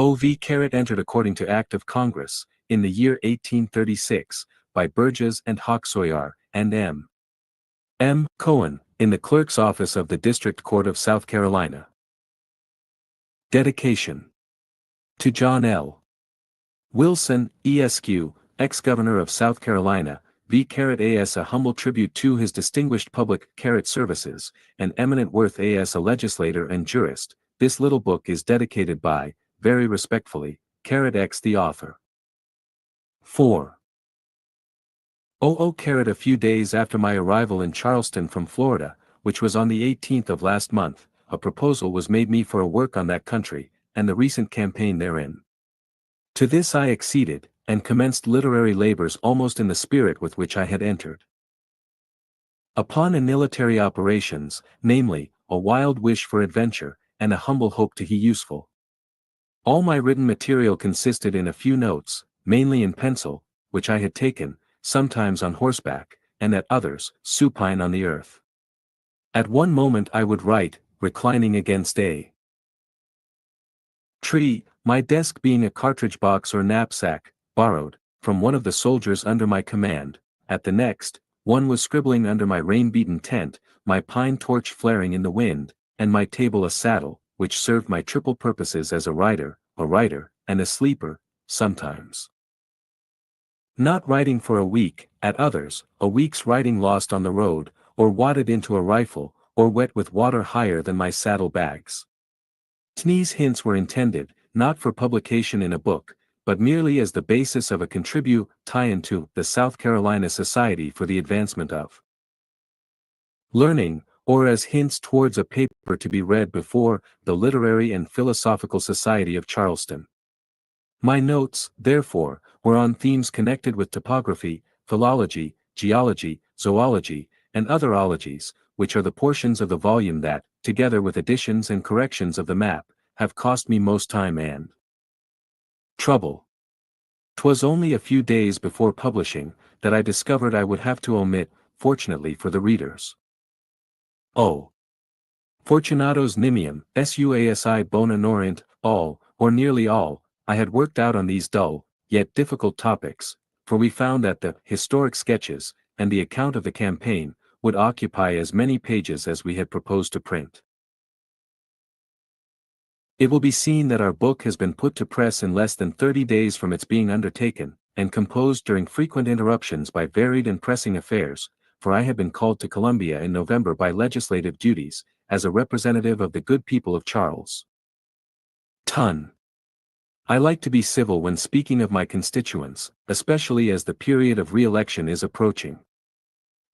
O.V. entered according to Act of Congress, in the year 1836, by Burgess and Hawkesawyer, and M. Cohen, in the clerk's office of the District Court of South Carolina. Dedication. To John L. Wilson, Esq., ex-governor of South Carolina, v. as a humble tribute to his distinguished public services, and eminent worth as a legislator and jurist, this little book is dedicated by, very respectfully, X the author. 4. A few days after my arrival in Charleston from Florida, which was on the 18th of last month, a proposal was made me for a work on that country, and the recent campaign therein. To this I acceded, and commenced literary labors almost in the spirit with which I had entered. Upon in military operations, namely, a wild wish for adventure, and a humble hope to be useful. All my written material consisted in a few notes, mainly in pencil, which I had taken, sometimes on horseback, and at others, supine on the earth. At one moment I would write, reclining against a tree, my desk being a cartridge box or knapsack, borrowed, from one of the soldiers under my command. At the next, one was scribbling under my rain-beaten tent, my pine torch flaring in the wind, and my table a saddle, which served my triple purposes as a rider, and a sleeper, sometimes. Not writing for a week, at others, a week's writing lost on the road, or wadded into a rifle, or wet with water higher than my saddle bags. These hints were intended, not for publication in a book, but merely as the basis of a tie-in to the South Carolina Society for the Advancement of Learning, or as hints towards a paper to be read before the Literary and Philosophical Society of Charleston. My notes, therefore, were on themes connected with topography, philology, geology, zoology, and other ologies, which are the portions of the volume that, together with additions and corrections of the map, have cost me most time and trouble. 'Twas only a few days before publishing, that I discovered I would have to omit, fortunately for the readers. Fortunatos nimium, suasi bona norint, all, or nearly all, I had worked out on these dull, yet difficult topics, for we found that the historic sketches, and the account of the campaign, would occupy as many pages as we had proposed to print. It will be seen that our book has been put to press in less than 30 days from its being undertaken, and composed during frequent interruptions by varied and pressing affairs, for I had been called to Columbia in November by legislative duties, as a representative of the good people of Charles. I like to be civil when speaking of my constituents, especially as the period of re-election is approaching.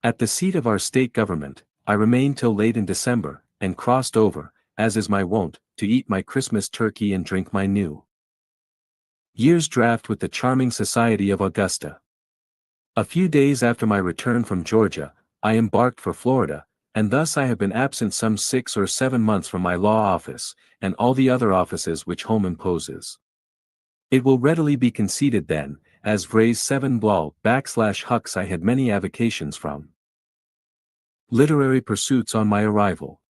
At the seat of our state government, I remained till late in December, and crossed over, as is my wont, to eat my Christmas turkey and drink my New Year's draft with the charming society of Augusta. A few days after my return from Georgia, I embarked for Florida, and thus I have been absent some 6 or 7 months from my law office, and all the other offices which home imposes. It will readily be conceded then, as Vraise 7 Blau /Hux I had many avocations from literary pursuits on my arrival.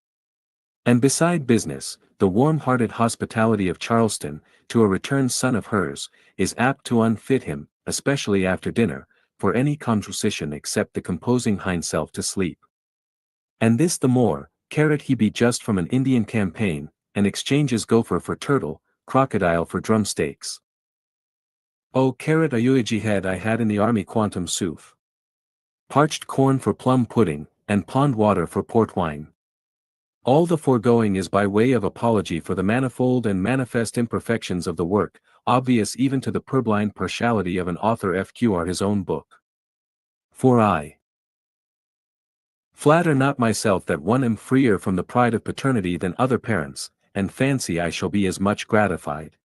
And beside business, the warm-hearted hospitality of Charleston, to a returned son of hers, is apt to unfit him, especially after dinner, for any conversation except the composing hindself to sleep. And this the more, he be just from an Indian campaign, and exchanges gopher for turtle, crocodile for drumsticks. A head I had in the army quantum soup. Parched corn for plum pudding, and pond water for port wine. All the foregoing is by way of apology for the manifold and manifest imperfections of the work, obvious even to the purblind partiality of an author fqr his own book. For I flatter not myself that one am freer from the pride of paternity than other parents, and fancy I shall be as much gratified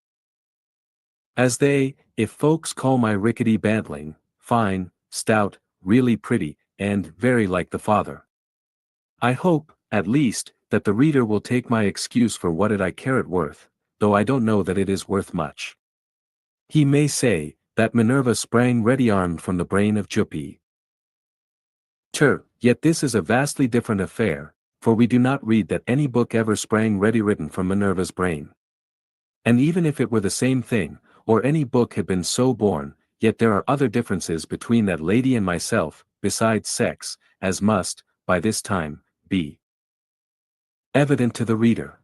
as they, if folks call my rickety bantling, fine, stout, really pretty, and very like the father. I hope, at least, that the reader will take my excuse for what it I carrot worth, though I don't know that it is worth much. He may say, that Minerva sprang ready-armed from the brain of Juppie. Yet this is a vastly different affair, for we do not read that any book ever sprang ready-written from Minerva's brain. And even if it were the same thing, or any book had been so born, yet there are other differences between that lady and myself, besides sex, as must, by this time, be evident to the reader.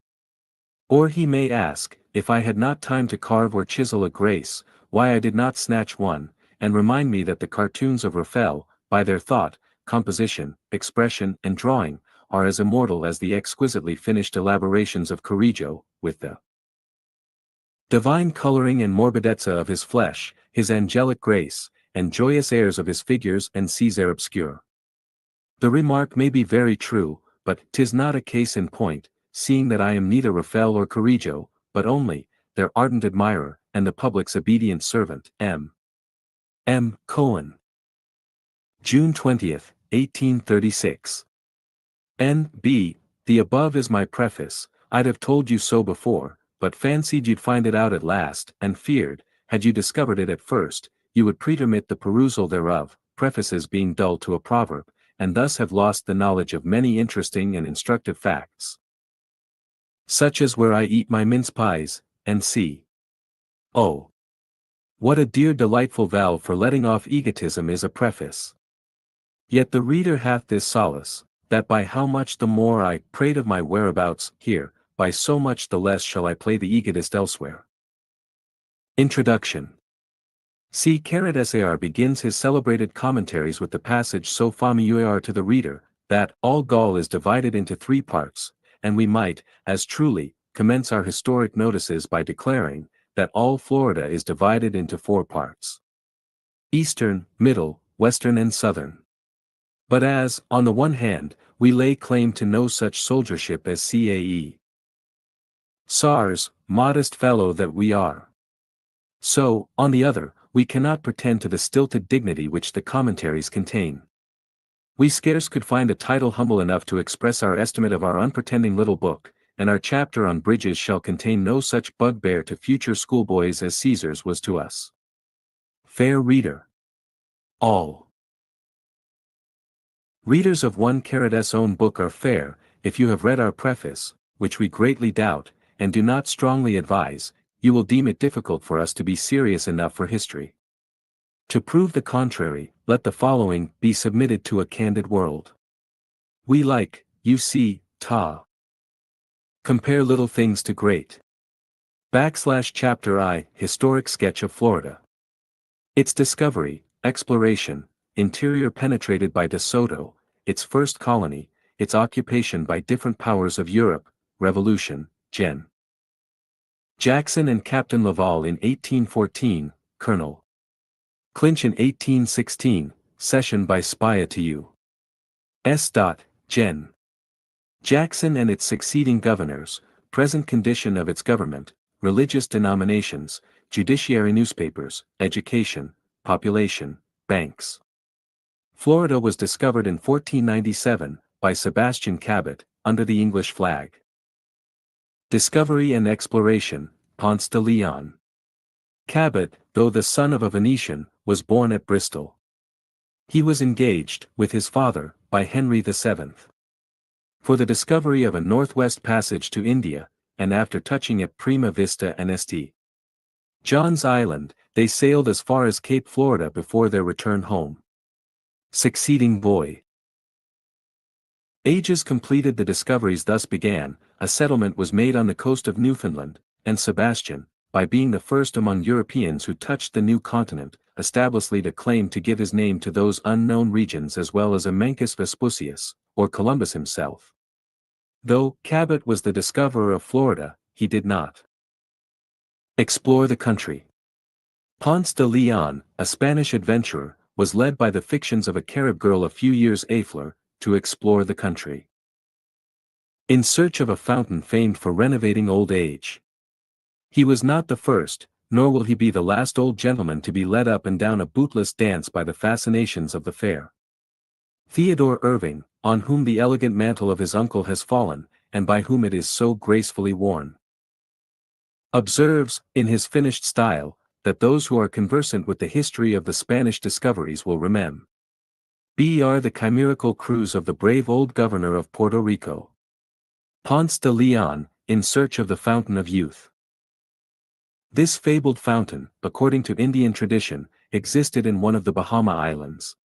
Or he may ask, if I had not time to carve or chisel a grace, why I did not snatch one, and remind me that the cartoons of Raphael, by their thought, composition, expression, and drawing, are as immortal as the exquisitely finished elaborations of Correggio, with the divine coloring and morbidezza of his flesh, his angelic grace, and joyous airs of his figures and Caesar obscure. The remark may be very true, but 'tis not a case in point, seeing that I am neither Raphael or Correggio, but only their ardent admirer, and the public's obedient servant, M. Cohen. June 20th, 1836. N.B. The above is my preface. I'd have told you so before, but fancied you'd find it out at last, and feared, had you discovered it at first, you would pretermit the perusal thereof, prefaces being dull to a proverb, and thus have lost the knowledge of many interesting and instructive facts. Such as where I eat my mince pies, and see. Oh! What a dear delightful valve for letting off egotism is a preface. Yet the reader hath this solace, that by how much the more I prate of my whereabouts here, by so much the less shall I play the egotist elsewhere. Introduction. C. Sar begins his celebrated commentaries with the passage so familiar to the reader, that all Gaul is divided into 3 parts, and we might, as truly, commence our historic notices by declaring, that all Florida is divided into 4 parts. Eastern, Middle, Western and Southern. But as, on the one hand, we lay claim to no such soldiership as Cae. Sars, modest fellow that we are. So, on the other, we cannot pretend to the stilted dignity which the commentaries contain. We scarce could find a title humble enough to express our estimate of our unpretending little book, and our chapter on bridges shall contain no such bugbear to future schoolboys as Caesar's was to us. Fair reader. All readers of one Carat's own book are fair, if you have read our preface, which we greatly doubt, and do not strongly advise, you will deem it difficult for us to be serious enough for history. To prove the contrary, let the following be submitted to a candid world. We like, you see, compare little things to great. Chapter I, Historic Sketch of Florida. Its discovery, exploration, interior penetrated by De Soto, its first colony, its occupation by different powers of Europe, revolution, Gen. Jackson and Captain Laval in 1814, Colonel Clinch in 1816, cession by Spia to U.S. Gen. Jackson and its succeeding governors, present condition of its government, religious denominations, judiciary newspapers, education, population, banks. Florida was discovered in 1497, by Sebastian Cabot, under the English flag. Discovery and exploration, Ponce de Leon. Cabot, though the son of a Venetian, was born at Bristol. He was engaged, with his father, by Henry VII. For the discovery of a northwest passage to India, and after touching at Prima Vista and St. John's Island, they sailed as far as Cape Florida before their return home. Succeeding boy. Ages completed. The discoveries thus began, a settlement was made on the coast of Newfoundland, and Sebastian, by being the first among Europeans who touched the new continent, established a claim to give his name to those unknown regions as well as Amencus Vespucius, or Columbus himself. Though Cabot was the discoverer of Florida, he did not explore the country. Ponce de Leon, a Spanish adventurer, was led by the fictions of a Carib girl a few years after, to explore the country in search of a fountain famed for renovating old age. He was not the first, nor will he be the last old gentleman to be led up and down a bootless dance by the fascinations of the fair. Theodore Irving, on whom the elegant mantle of his uncle has fallen, and by whom it is so gracefully worn, observes, in his finished style, that those who are conversant with the history of the Spanish discoveries will remember the chimerical cruise of the brave old governor of Puerto Rico, Ponce de Leon, in search of the fountain of youth. This fabled fountain, according to Indian tradition, existed in one of the Bahama Islands.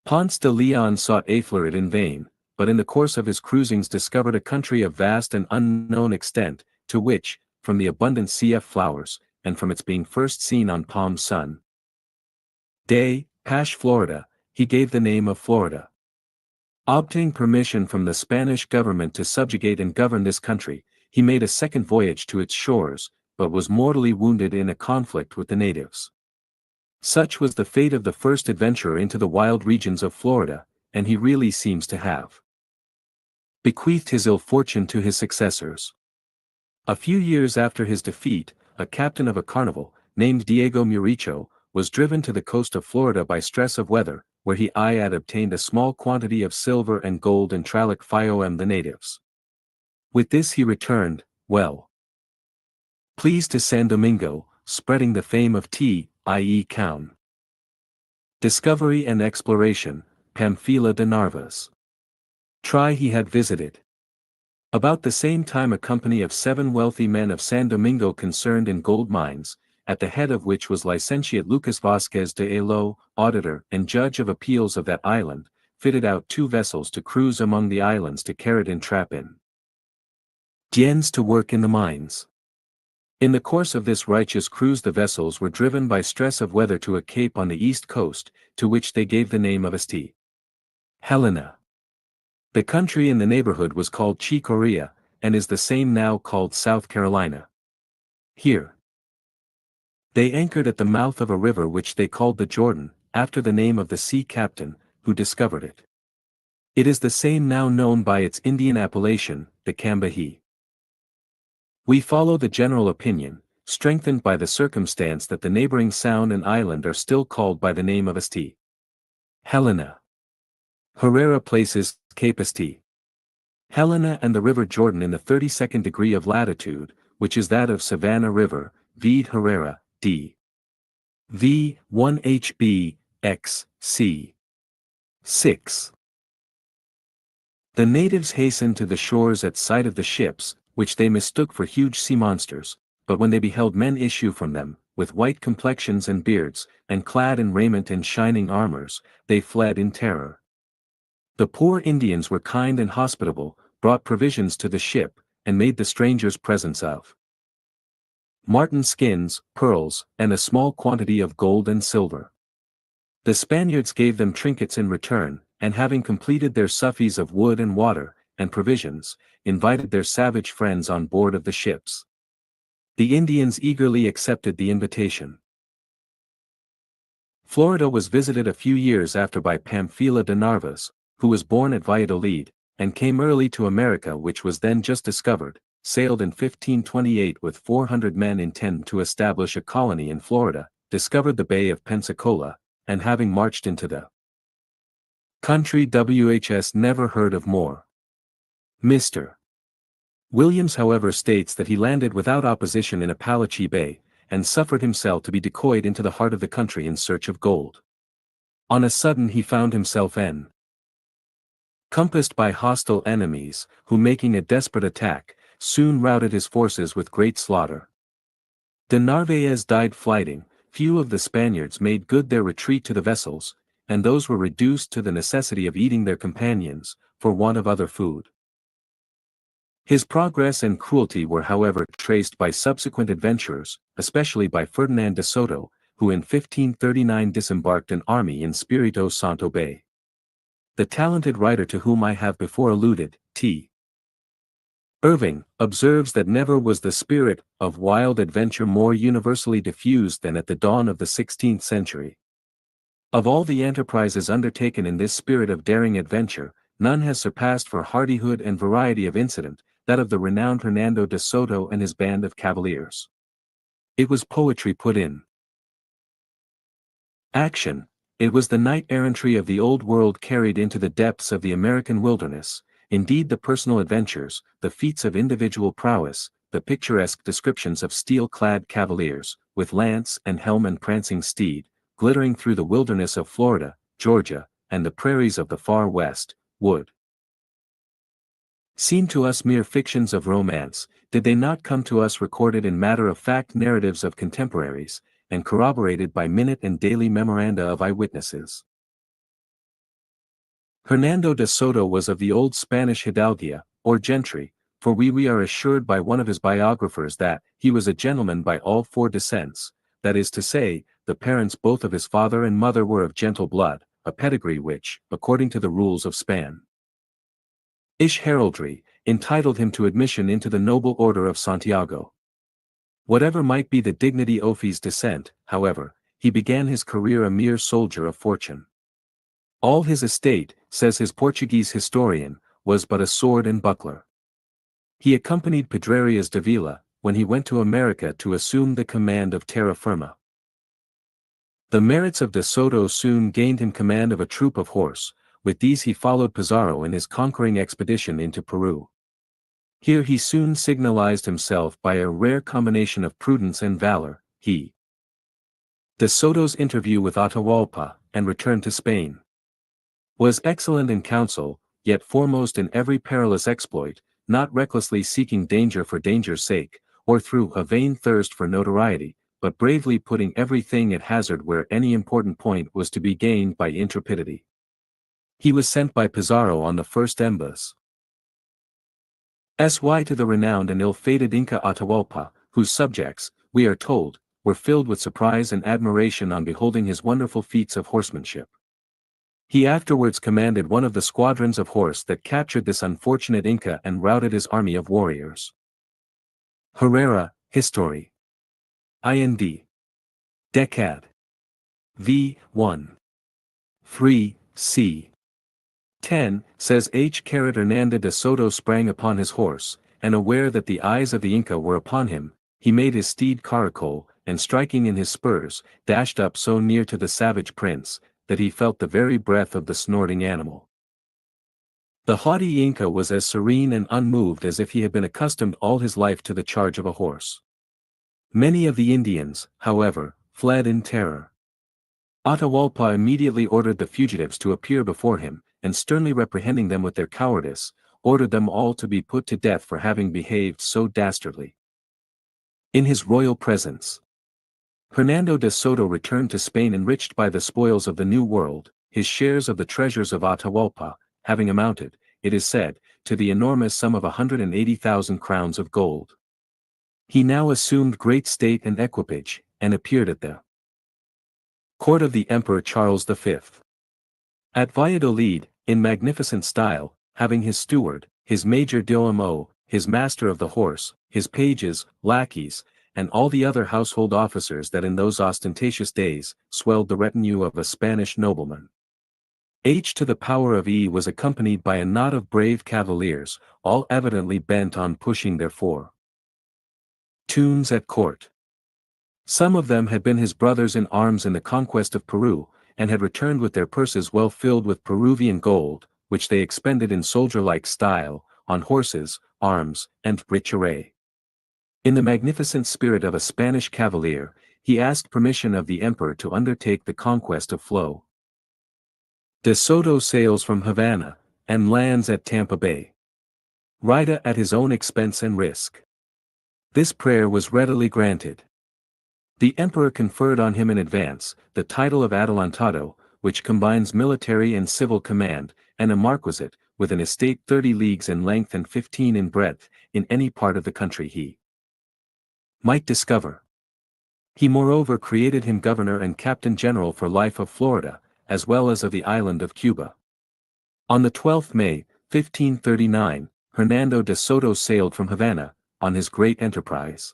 Ponce de Leon sought afloat it in vain, but in the course of his cruisings discovered a country of vast and unknown extent, to which, from the abundant CF flowers, and from its being first seen on Palm Sun Day, Pash, Florida, he gave the name of Florida. Obtaining permission from the Spanish government to subjugate and govern this country, he made a second voyage to its shores, but was mortally wounded in a conflict with the natives. Such was the fate of the first adventurer into the wild regions of Florida, and he really seems to have bequeathed his ill fortune to his successors. A few years after his defeat, a captain of a carnival, named Diego Muricho, was driven to the coast of Florida by stress of weather, where he had obtained a small quantity of silver and gold and Tralic Fiom the natives. With this he returned, well pleased to San Domingo, spreading the fame of i.e. Count. Discovery and exploration, Pamphila de Narvaez. He had visited. About the same time a company of 7 wealthy men of San Domingo concerned in gold mines, at the head of which was Licentiate Lucas Vasquez de Alo, auditor and judge of appeals of that island, fitted out 2 vessels to cruise among the islands to carrot and trap in Indians to work in the mines. In the course of this righteous cruise the vessels were driven by stress of weather to a cape on the east coast, to which they gave the name of St. Helena. The country in the neighborhood was called Chicoria, and is the same now called South Carolina. Here they anchored at the mouth of a river which they called the Jordan, after the name of the sea captain, who discovered it. It is the same now known by its Indian appellation, the Cambahi. We follow the general opinion, strengthened by the circumstance that the neighboring sound and island are still called by the name of St. Helena. Herrera places Cape St. Helena and the River Jordan in the 32nd degree of latitude, which is that of Savannah River, vide Herrera, d. v. 1 hb, x. c. 6. The natives hastened to the shores at sight of the ships, which they mistook for huge sea monsters, but when they beheld men issue from them, with white complexions and beards, and clad in raiment and shining armors, they fled in terror. The poor Indians were kind and hospitable, brought provisions to the ship, and made the strangers presents of marten skins, pearls, and a small quantity of gold and silver. The Spaniards gave them trinkets in return, and having completed their suffies of wood and water, and provisions, invited their savage friends on board of the ships. The Indians eagerly accepted the invitation. Florida was visited a few years after by Pamphila de Narvaez, who was born at Valladolid, and came early to America which was then just discovered, sailed in 1528 with 400 men intent to establish a colony in Florida, discovered the Bay of Pensacola, and having marched into the country WHS never heard of more. Mr. Williams however states that he landed without opposition in Apalachee Bay, and suffered himself to be decoyed into the heart of the country in search of gold. On a sudden he found himself encompassed by hostile enemies, who making a desperate attack, soon routed his forces with great slaughter. De Narvaez died fighting, few of the Spaniards made good their retreat to the vessels, and those were reduced to the necessity of eating their companions, for want of other food. His progress and cruelty were however traced by subsequent adventurers, especially by Ferdinand de Soto, who in 1539 disembarked an army in Espiritu Santo Bay. The talented writer to whom I have before alluded, T. Irving, observes that never was the spirit of wild adventure more universally diffused than at the dawn of the 16th century. Of all the enterprises undertaken in this spirit of daring adventure, none has surpassed for hardihood and variety of incident, that of the renowned Hernando de Soto and his band of cavaliers. It was poetry put in action. It was the knight-errantry of the Old World carried into the depths of the American wilderness. Indeed, the personal adventures, the feats of individual prowess, the picturesque descriptions of steel-clad cavaliers, with lance and helm and prancing steed, glittering through the wilderness of Florida, Georgia, and the prairies of the far west, would Seem to us mere fictions of romance, did they not come to us recorded in matter-of-fact narratives of contemporaries, and corroborated by minute and daily memoranda of eyewitnesses? Hernando de Soto was of the old Spanish hidalguía, or gentry, for we are assured by one of his biographers that he was a gentleman by all four descents, that is to say, the parents both of his father and mother were of gentle blood, a pedigree which, according to the rules of Spanish heraldry, entitled him to admission into the noble order of Santiago. Whatever might be the dignity of his descent, however, he began his career a mere soldier of fortune. All his estate, says his Portuguese historian, was but a sword and buckler. He accompanied Pedrarias Davila, when he went to America to assume the command of terra firma. The merits of de Soto soon gained him command of a troop of horse. With these he followed Pizarro in his conquering expedition into Peru. Here he soon signalized himself by a rare combination of prudence and valor. De Soto's interview with Atahualpa, and return to Spain, was excellent in counsel, yet foremost in every perilous exploit, not recklessly seeking danger for danger's sake, or through a vain thirst for notoriety, but bravely putting everything at hazard where any important point was to be gained by intrepidity. He was sent by Pizarro on the first embassy to the renowned and ill-fated Inca Atahualpa, whose subjects, we are told, were filled with surprise and admiration on beholding his wonderful feats of horsemanship. He afterwards commanded one of the squadrons of horse that captured this unfortunate Inca and routed his army of warriors. Herrera, History. Ind. Decad. v. 1. 3, c. 10, says H. Hernando de Soto sprang upon his horse, and aware that the eyes of the Inca were upon him, he made his steed caracole, and striking in his spurs, dashed up so near to the savage prince, that he felt the very breath of the snorting animal. The haughty Inca was as serene and unmoved as if he had been accustomed all his life to the charge of a horse. Many of the Indians, however, fled in terror. Atahualpa immediately ordered the fugitives to appear before him, and sternly reprehending them with their cowardice, ordered them all to be put to death for having behaved so dastardly. In his royal presence, Hernando de Soto returned to Spain enriched by the spoils of the New World, his shares of the treasures of Atahualpa, having amounted, it is said, to the enormous sum of 180,000 crowns of gold. He now assumed great state and equipage, and appeared at the court of the Emperor Charles V. At Valladolid, in magnificent style, having his steward, his major domo, his master of the horse, his pages, lackeys, and all the other household officers that in those ostentatious days, swelled the retinue of a Spanish nobleman. H to the power of E was accompanied by a knot of brave cavaliers, all evidently bent on pushing their fortunes at court. Some of them had been his brothers in arms in the conquest of Peru, and had returned with their purses well filled with Peruvian gold, which they expended in soldier-like style, on horses, arms, and rich array. In the magnificent spirit of a Spanish cavalier, he asked permission of the emperor to undertake the conquest of Flo. De Soto sails from Havana, and lands at Tampa Bay. Rida at his own expense and risk. This prayer was readily granted. The emperor conferred on him in advance, the title of Adelantado, which combines military and civil command, and a marquisate, with an estate 30 leagues in length and 15 in breadth, in any part of the country he might discover. He moreover created him governor and captain general for life of Florida, as well as of the island of Cuba. On the 12th May, 1539, Hernando de Soto sailed from Havana, on his great enterprise.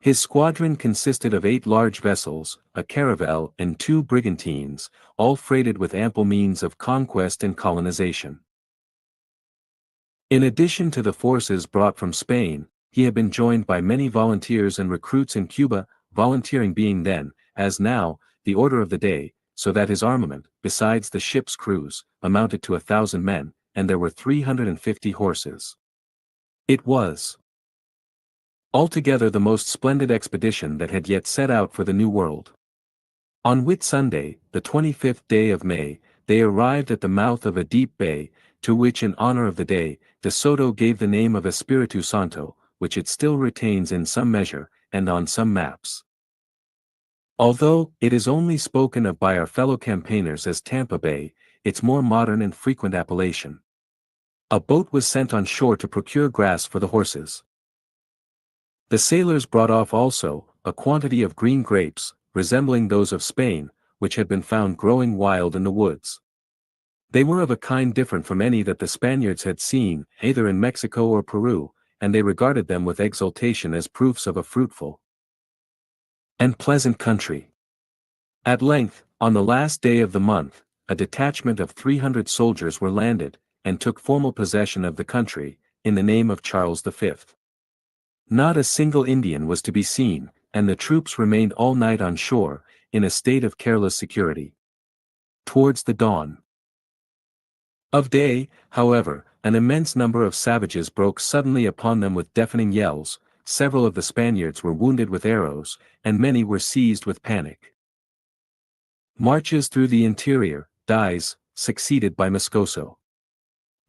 His squadron consisted of 8 large vessels, a caravel and 2 brigantines, all freighted with ample means of conquest and colonization. In addition to the forces brought from Spain, he had been joined by many volunteers and recruits in Cuba, volunteering being then, as now, the order of the day, so that his armament, besides the ship's crews, amounted to 1,000 men, and there were 350 horses. It was altogether the most splendid expedition that had yet set out for the New World. On Whitsunday, the 25th day of May, they arrived at the mouth of a deep bay, to which in honor of the day, De Soto gave the name of Espiritu Santo, which it still retains in some measure, and on some maps. Although it is only spoken of by our fellow campaigners as Tampa Bay, its more modern and frequent appellation. A boat was sent on shore to procure grass for the horses. The sailors brought off also a quantity of green grapes, resembling those of Spain, which had been found growing wild in the woods. They were of a kind different from any that the Spaniards had seen, either in Mexico or Peru, and they regarded them with exultation as proofs of a fruitful and pleasant country. At length, on the last day of the month, a detachment of 300 soldiers were landed, and took formal possession of the country, in the name of Charles V. Not a single Indian was to be seen, and the troops remained all night on shore, in a state of careless security. Towards the dawn of day, however, an immense number of savages broke suddenly upon them with deafening yells. Several of the Spaniards were wounded with arrows, and many were seized with panic. Marches through the interior, Dies, succeeded by Moscoso.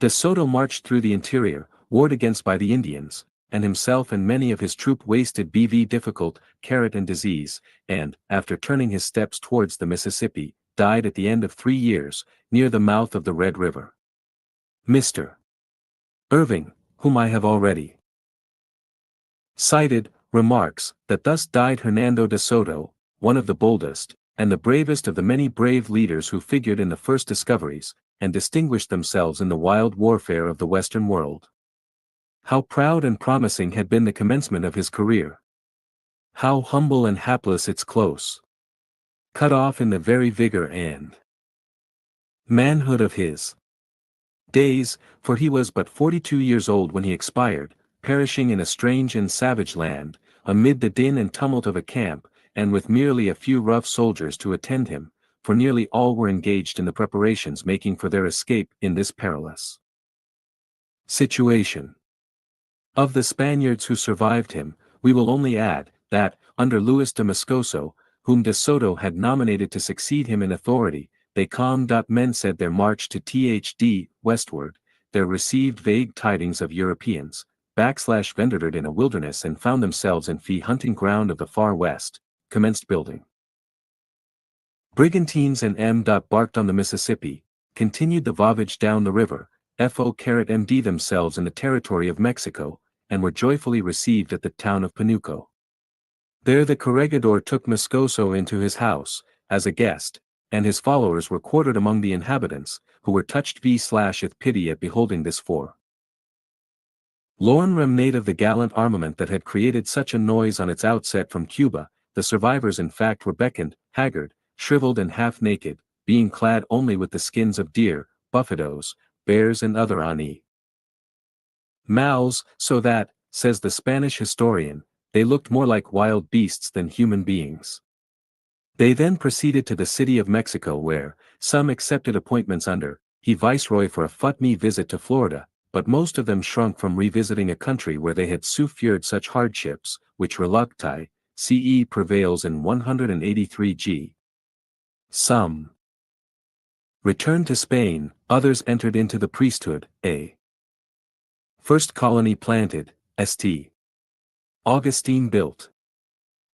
De Soto marched through the interior, warred against by the Indians, and himself and many of his troop wasted bv difficult, carrot and disease, and, after turning his steps towards the Mississippi, died at the end of 3 years, near the mouth of the Red River. Mr. Irving, whom I have already cited, remarks, that thus died Hernando de Soto, one of the boldest, and the bravest of the many brave leaders who figured in the first discoveries, and distinguished themselves in the wild warfare of the Western world. How proud and promising had been the commencement of his career! How humble and hapless its close! Cut off in the very vigor and manhood of his days, for he was but 42 years old when he expired, perishing in a strange and savage land, amid the din and tumult of a camp, and with merely a few rough soldiers to attend him, for nearly all were engaged in the preparations making for their escape in this perilous situation. Of the Spaniards who survived him, we will only add, that, under Luis de Moscoso, whom de Soto had nominated to succeed him in authority, they calmed. Men said their march to Thd, westward, there received vague tidings of Europeans, ventured in a wilderness and found themselves in fee hunting ground of the far west, commenced building brigantines and embarked on the Mississippi, continued the voyage down the river, FOMD themselves in the territory of Mexico, and were joyfully received at the town of Panuco. There the corregidor took Moscoso into his house, as a guest, and his followers were quartered among the inhabitants, who were touched with pity at beholding this forlorn remnant of the gallant armament that had created such a noise on its outset from Cuba. The survivors in fact were beckoned, haggard, shriveled and half-naked, being clad only with the skins of deer, buffaloes, bears and other animals, so that, says the Spanish historian, they looked more like wild beasts than human beings. They then proceeded to the city of Mexico where, some accepted appointments under the Viceroy for a futme visit to Florida, but most of them shrunk from revisiting a country where they had suffered such hardships, which relucti, CE prevails in 183 g. Some returned to Spain, others entered into the priesthood, a first colony planted, St. Augustine built.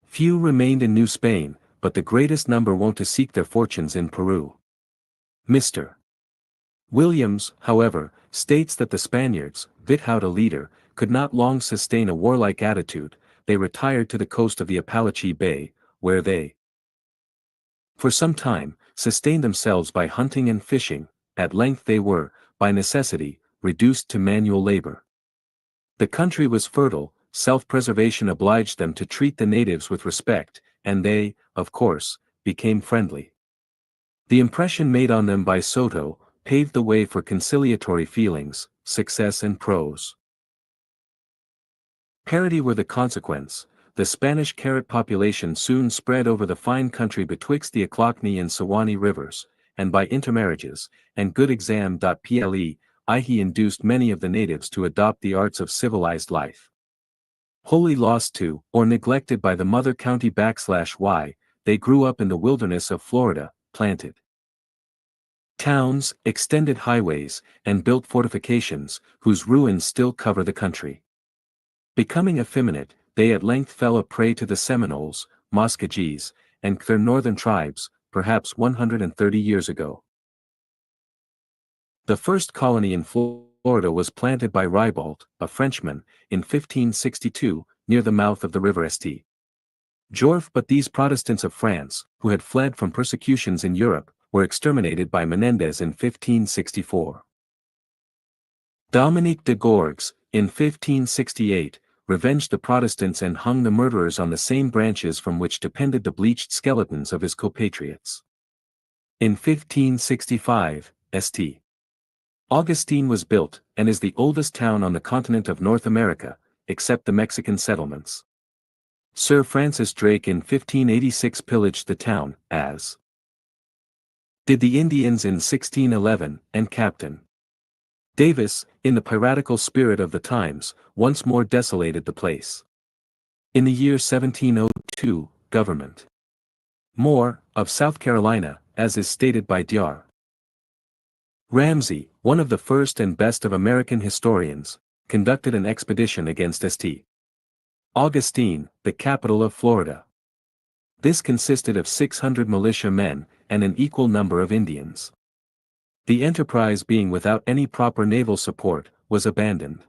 Few remained in New Spain, but the greatest number went to seek their fortunes in Peru. Mr. Williams, however, states that the Spaniards, without a leader, could not long sustain a warlike attitude. They retired to the coast of the Apalachee Bay, where they, for some time, sustained themselves by hunting and fishing. At length they were, by necessity, reduced to manual labor. The country was fertile, self-preservation obliged them to treat the natives with respect, and they, of course, became friendly. The impression made on them by Soto paved the way for conciliatory feelings, success and prosperity were the consequence. The Spanish carrot population soon spread over the fine country betwixt the Ochlockonee and Suwannee rivers, and by intermarriages, and good exam.ple, he induced many of the natives to adopt the arts of civilized life. Wholly lost to, or neglected by the mother county /y, they grew up in the wilderness of Florida, planted Towns, extended highways, and built fortifications, whose ruins still cover the country. Becoming effeminate, they at length fell a prey to the Seminoles, Muskogees, and their northern tribes, perhaps 130 years ago. The first colony in Florida was planted by Ribault, a Frenchman, in 1562, near the mouth of the river St. Jorf. But these Protestants of France, who had fled from persecutions in Europe, were exterminated by Menendez in 1564. Dominique de Gourgues, in 1568, revenged the Protestants and hung the murderers on the same branches from which depended the bleached skeletons of his compatriots. In 1565, St. Augustine was built, and is the oldest town on the continent of North America, except the Mexican settlements. Sir Francis Drake in 1586 pillaged the town, as did the Indians in 1611, and Captain Davis, in the piratical spirit of the times, once more desolated the place. In the year 1702, Government Moore, of South Carolina, as is stated by Dr. Ramsay, one of the first and best of American historians, conducted an expedition against St. Augustine, the capital of Florida. This consisted of 600 militia men, and an equal number of Indians. The enterprise being without any proper naval support, was abandoned.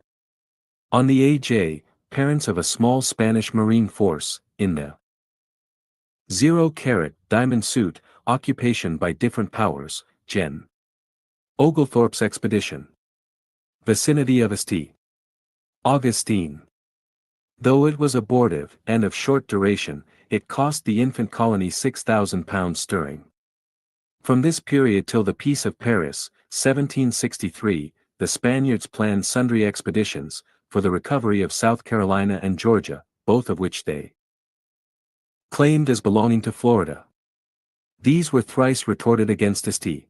On the A.J., parents of a small Spanish marine force, in the 0 diamond suit, occupation by different powers, Gen. Oglethorpe's expedition. Vicinity of St. Augustine. Though it was abortive, and of short duration, it cost the infant colony £6,000 sterling. From this period till the Peace of Paris, 1763, the Spaniards planned sundry expeditions, for the recovery of South Carolina and Georgia, both of which they claimed as belonging to Florida. These were thrice retorted against St.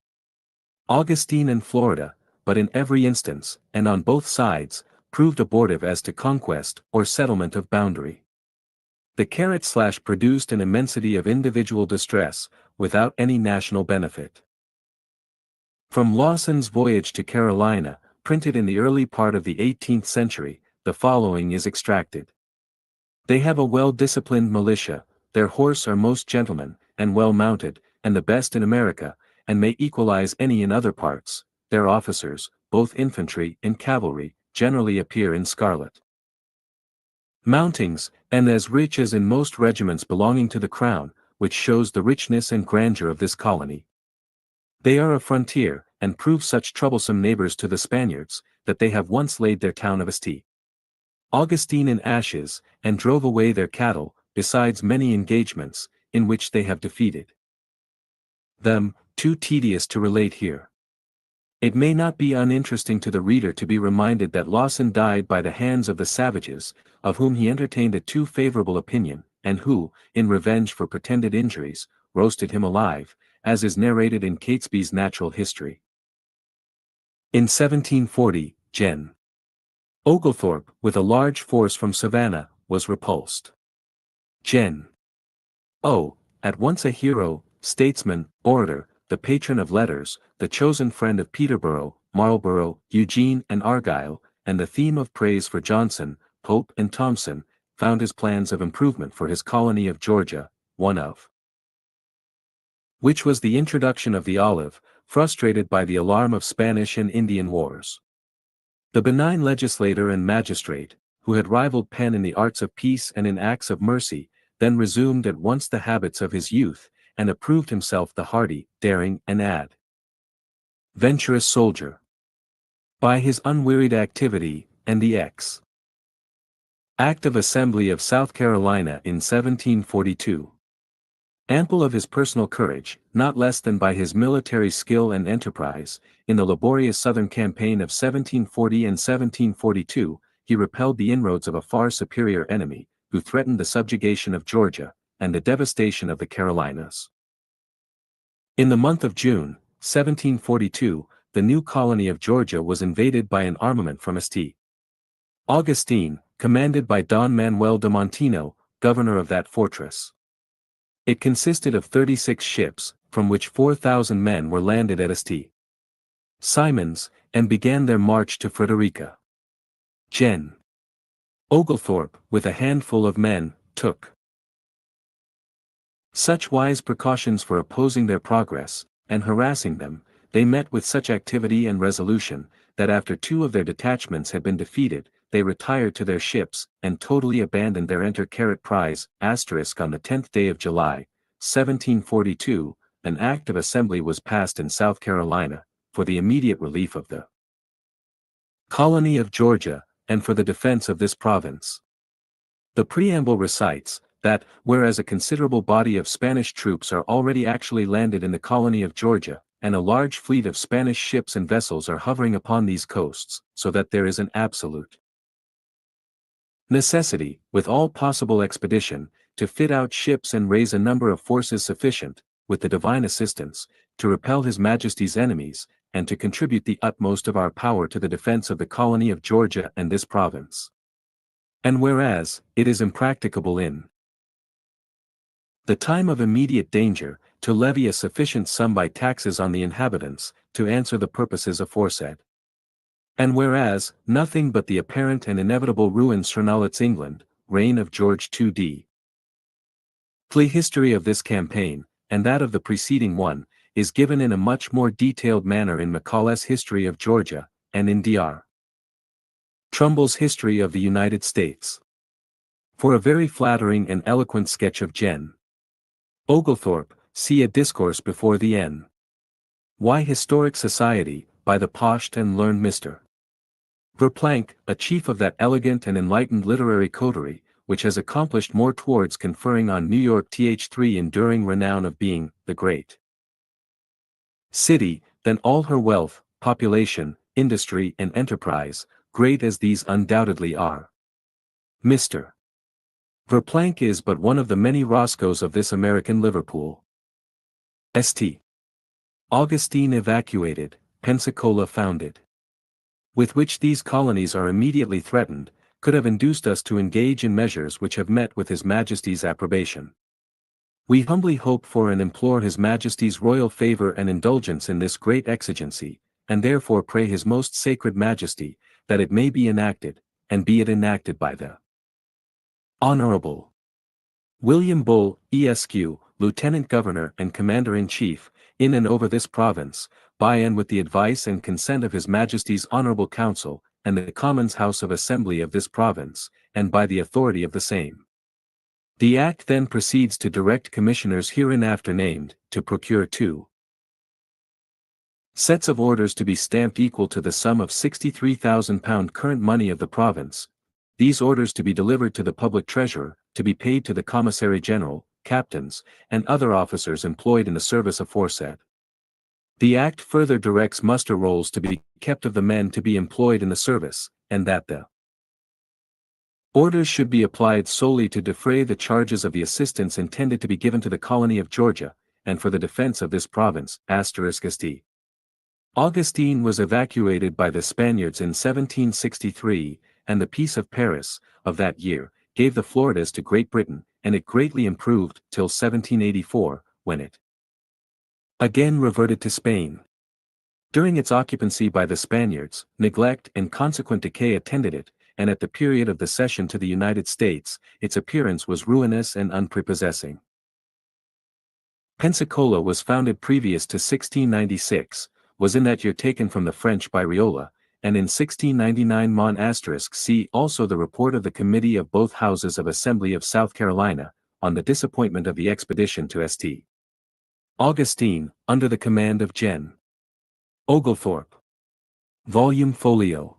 Augustine and Florida, but in every instance, and on both sides, proved abortive as to conquest or settlement of boundary. The / produced an immensity of individual distress, without any national benefit. From Lawson's Voyage to Carolina, printed in the early part of the 18th century, the following is extracted. They have a well-disciplined militia, their horse are most gentlemen, and well mounted, and the best in America, and may equalize any in other parts. Their officers, both infantry and cavalry, generally appear in scarlet mountings, and as rich as in most regiments belonging to the crown, which shows the richness and grandeur of this colony. They are a frontier, and prove such troublesome neighbors to the Spaniards, that they have once laid their town of St. Augustine in ashes, and drove away their cattle, besides many engagements, in which they have defeated them, too tedious to relate here. It may not be uninteresting to the reader to be reminded that Lawson died by the hands of the savages, of whom he entertained a too favorable opinion, and who, in revenge for pretended injuries, roasted him alive, as is narrated in Catesby's Natural History. In 1740, Gen. Oglethorpe, with a large force from Savannah, was repulsed. Gen. O., at once a hero, statesman, orator, the patron of letters, the chosen friend of Peterborough, Marlborough, Eugene and Argyle, and the theme of praise for Johnson, Pope and Thompson, found his plans of improvement for his colony of Georgia, one of which was the introduction of the olive, frustrated by the alarm of Spanish and Indian wars. The benign legislator and magistrate, who had rivaled Penn in the arts of peace and in acts of mercy, then resumed at once the habits of his youth, and approved himself the hardy, daring, and venturous soldier. By his unwearied activity, and the Act of Assembly of South Carolina in 1742. Ample of his personal courage, not less than by his military skill and enterprise, in the laborious Southern campaign of 1740 and 1742, he repelled the inroads of a far superior enemy, who threatened the subjugation of Georgia, and the devastation of the Carolinas. In the month of June, 1742, the new colony of Georgia was invaded by an armament from St. Augustine, commanded by Don Manuel de Montino, governor of that fortress. It consisted of 36 ships, from which 4,000 men were landed at St. Simons, and began their march to Frederica. Gen. Oglethorpe, with a handful of men, took such wise precautions for opposing their progress, and harassing them, they met with such activity and resolution, that after 2 of their detachments had been defeated, they retired to their ships, and totally abandoned their prize, ** on the 10th day of July, 1742, an act of assembly was passed in South Carolina, for the immediate relief of the colony of Georgia, and for the defense of this province. The preamble recites, that, whereas a considerable body of Spanish troops are already actually landed in the colony of Georgia, and a large fleet of Spanish ships and vessels are hovering upon these coasts, so that there is an absolute necessity, with all possible expedition, to fit out ships and raise a number of forces sufficient, with the divine assistance, to repel His Majesty's enemies, and to contribute the utmost of our power to the defense of the colony of Georgia and this province. And whereas, it is impracticable in the time of immediate danger, to levy a sufficient sum by taxes on the inhabitants, to answer the purposes aforesaid. And whereas, nothing but the apparent and inevitable ruin surnaulets England, reign of George II. The history of this campaign, and that of the preceding one, is given in a much more detailed manner in Macaulay's History of Georgia, and in Dr. Trumbull's History of the United States. For a very flattering and eloquent sketch of Gen. Oglethorpe, see a discourse before the N. Y Historic Society, by the posh and learned Mr. Verplanck, a chief of that elegant and enlightened literary coterie, which has accomplished more towards conferring on New York th enduring renown of being the great city, than all her wealth, population, industry and enterprise, great as these undoubtedly are. Mr. Verplanck is but one of the many Roscoes of this American Liverpool. St. Augustine evacuated, Pensacola founded. With which these colonies are immediately threatened, could have induced us to engage in measures which have met with His Majesty's approbation. We humbly hope for and implore His Majesty's royal favor and indulgence in this great exigency, and therefore pray His most sacred Majesty, that it may be enacted, and be it enacted by the Honorable William Bull, Esq., Lieutenant Governor and Commander-in-Chief, in and over this province, by and with the advice and consent of His Majesty's Honorable Council, and the Commons House of Assembly of this province, and by the authority of the same. The Act then proceeds to direct Commissioners hereinafter named, to procure 2 sets of orders to be stamped equal to the sum of £63,000 current money of the province, these orders to be delivered to the public treasurer, to be paid to the Commissary General, captains, and other officers employed in the service aforesaid. The Act further directs muster rolls to be kept of the men to be employed in the service, and that the orders should be applied solely to defray the charges of the assistance intended to be given to the colony of Georgia, and for the defense of this province, *St. Augustine was evacuated by the Spaniards in 1763, and the Peace of Paris, of that year, gave the Floridas to Great Britain, and it greatly improved, till 1784, when it again reverted to Spain. During its occupancy by the Spaniards, neglect and consequent decay attended it, and at the period of the cession to the United States, its appearance was ruinous and unprepossessing. Pensacola was founded previous to 1696, was in that year taken from the French by Riola, and in 1699 Mon * see also the report of the Committee of both Houses of Assembly of South Carolina, on the disappointment of the expedition to St. Augustine, under the command of Gen. Oglethorpe. Volume Folio.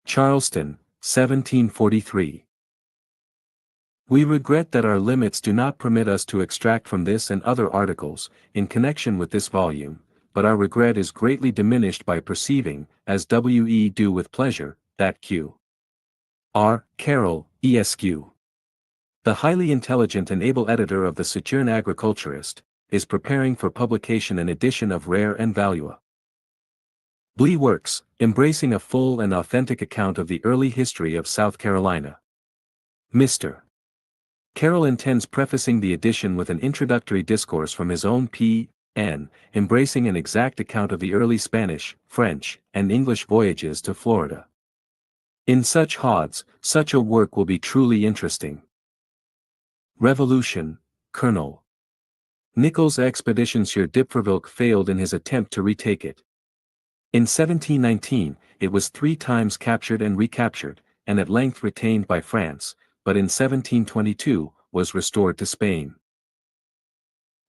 Charleston, 1743. We regret that our limits do not permit us to extract from this and other articles, in connection with this volume, but our regret is greatly diminished by perceiving, as we do with pleasure, that Q. R. Carroll, Esq., the highly intelligent and able editor of the Sojourn Agriculturist, is preparing for publication an edition of rare and valuable works, embracing a full and authentic account of the early history of South Carolina. Mr. Carroll intends prefacing the edition with an introductory discourse from his own pen, embracing an exact account of the early Spanish, French, and English voyages to Florida. In such odds, such a work will be truly interesting. Revolution, Colonel Nichols' expedition sur d'Iberville failed in his attempt to retake it. In 1719, it was 3 times captured and recaptured, and at length retained by France, but in 1722, was restored to Spain.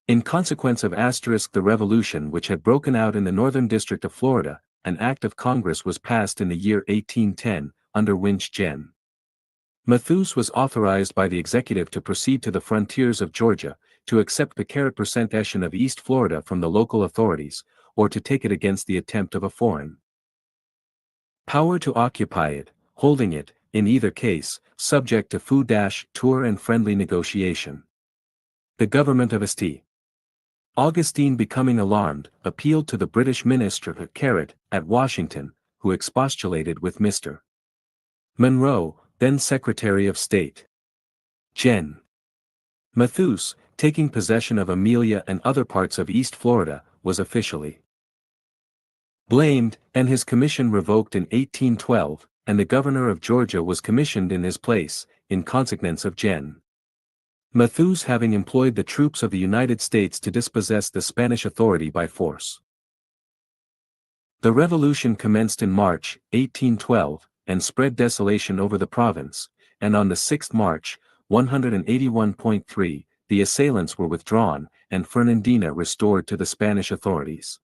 In consequence of the revolution which had broken out in the northern district of Florida, an act of Congress was passed in the year 1810, under which Gen. Mathews was authorized by the executive to proceed to the frontiers of Georgia, to accept the possession of East Florida from the local authorities, or to take it against the attempt of a foreign power to occupy it, holding it, in either case, subject to tour and friendly negotiation. The government of St. Augustine, becoming alarmed, appealed to the British minister at Washington, who expostulated with Mr. Monroe, then Secretary of State. Gen. Mathews, taking possession of Amelia and other parts of East Florida, was officially blamed, and his commission revoked in 1812, and the governor of Georgia was commissioned in his place, in consequence of Gen. Mathews having employed the troops of the United States to dispossess the Spanish authority by force. The revolution commenced in March, 1812, and spread desolation over the province, and on the 6th March, 181.3, the assailants were withdrawn, and Fernandina restored to the Spanish authorities.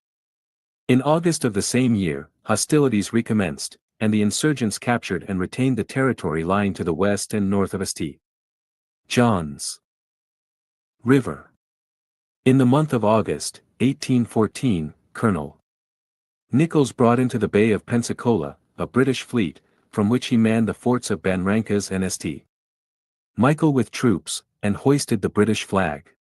In August of the same year, hostilities recommenced, and the insurgents captured and retained the territory lying to the west and north of St. John's River. In the month of August, 1814, Colonel Nichols brought into the Bay of Pensacola a British fleet, from which he manned the forts of Banrancas and St. Michael with troops, and hoisted the British flag.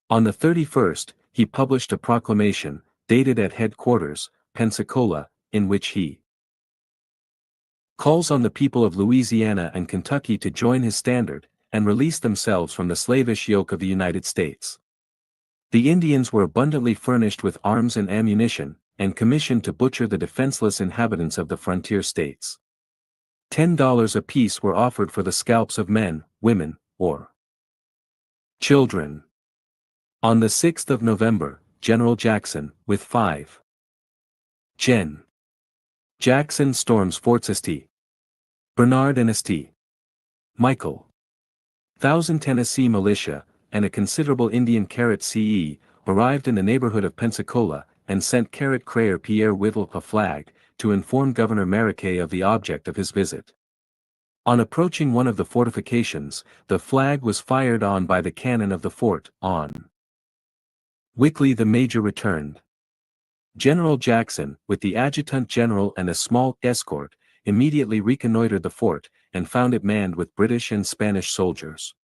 On the 31st, he published a proclamation, dated at headquarters, Pensacola, in which he calls on the people of Louisiana and Kentucky to join his standard, and release themselves from the slavish yoke of the United States. The Indians were abundantly furnished with arms and ammunition, and commissioned to butcher the defenseless inhabitants of the frontier states. $10 apiece were offered for the scalps of men, women, or children. On the 6th of November, General Jackson, with 5 Gen. Jackson storms Forts St. Bernard and St. Michael. 1,000 Tennessee militia, and a considerable Indian CE, arrived in the neighborhood of Pensacola, and sent Pierre Whittle a flag, to inform Governor Mariquet of the object of his visit. On approaching one of the fortifications, the flag was fired on by the cannon of the fort. On Wickley the major returned. General Jackson, with the adjutant general and a small escort, immediately reconnoitered the fort, and found it manned with British and Spanish soldiers.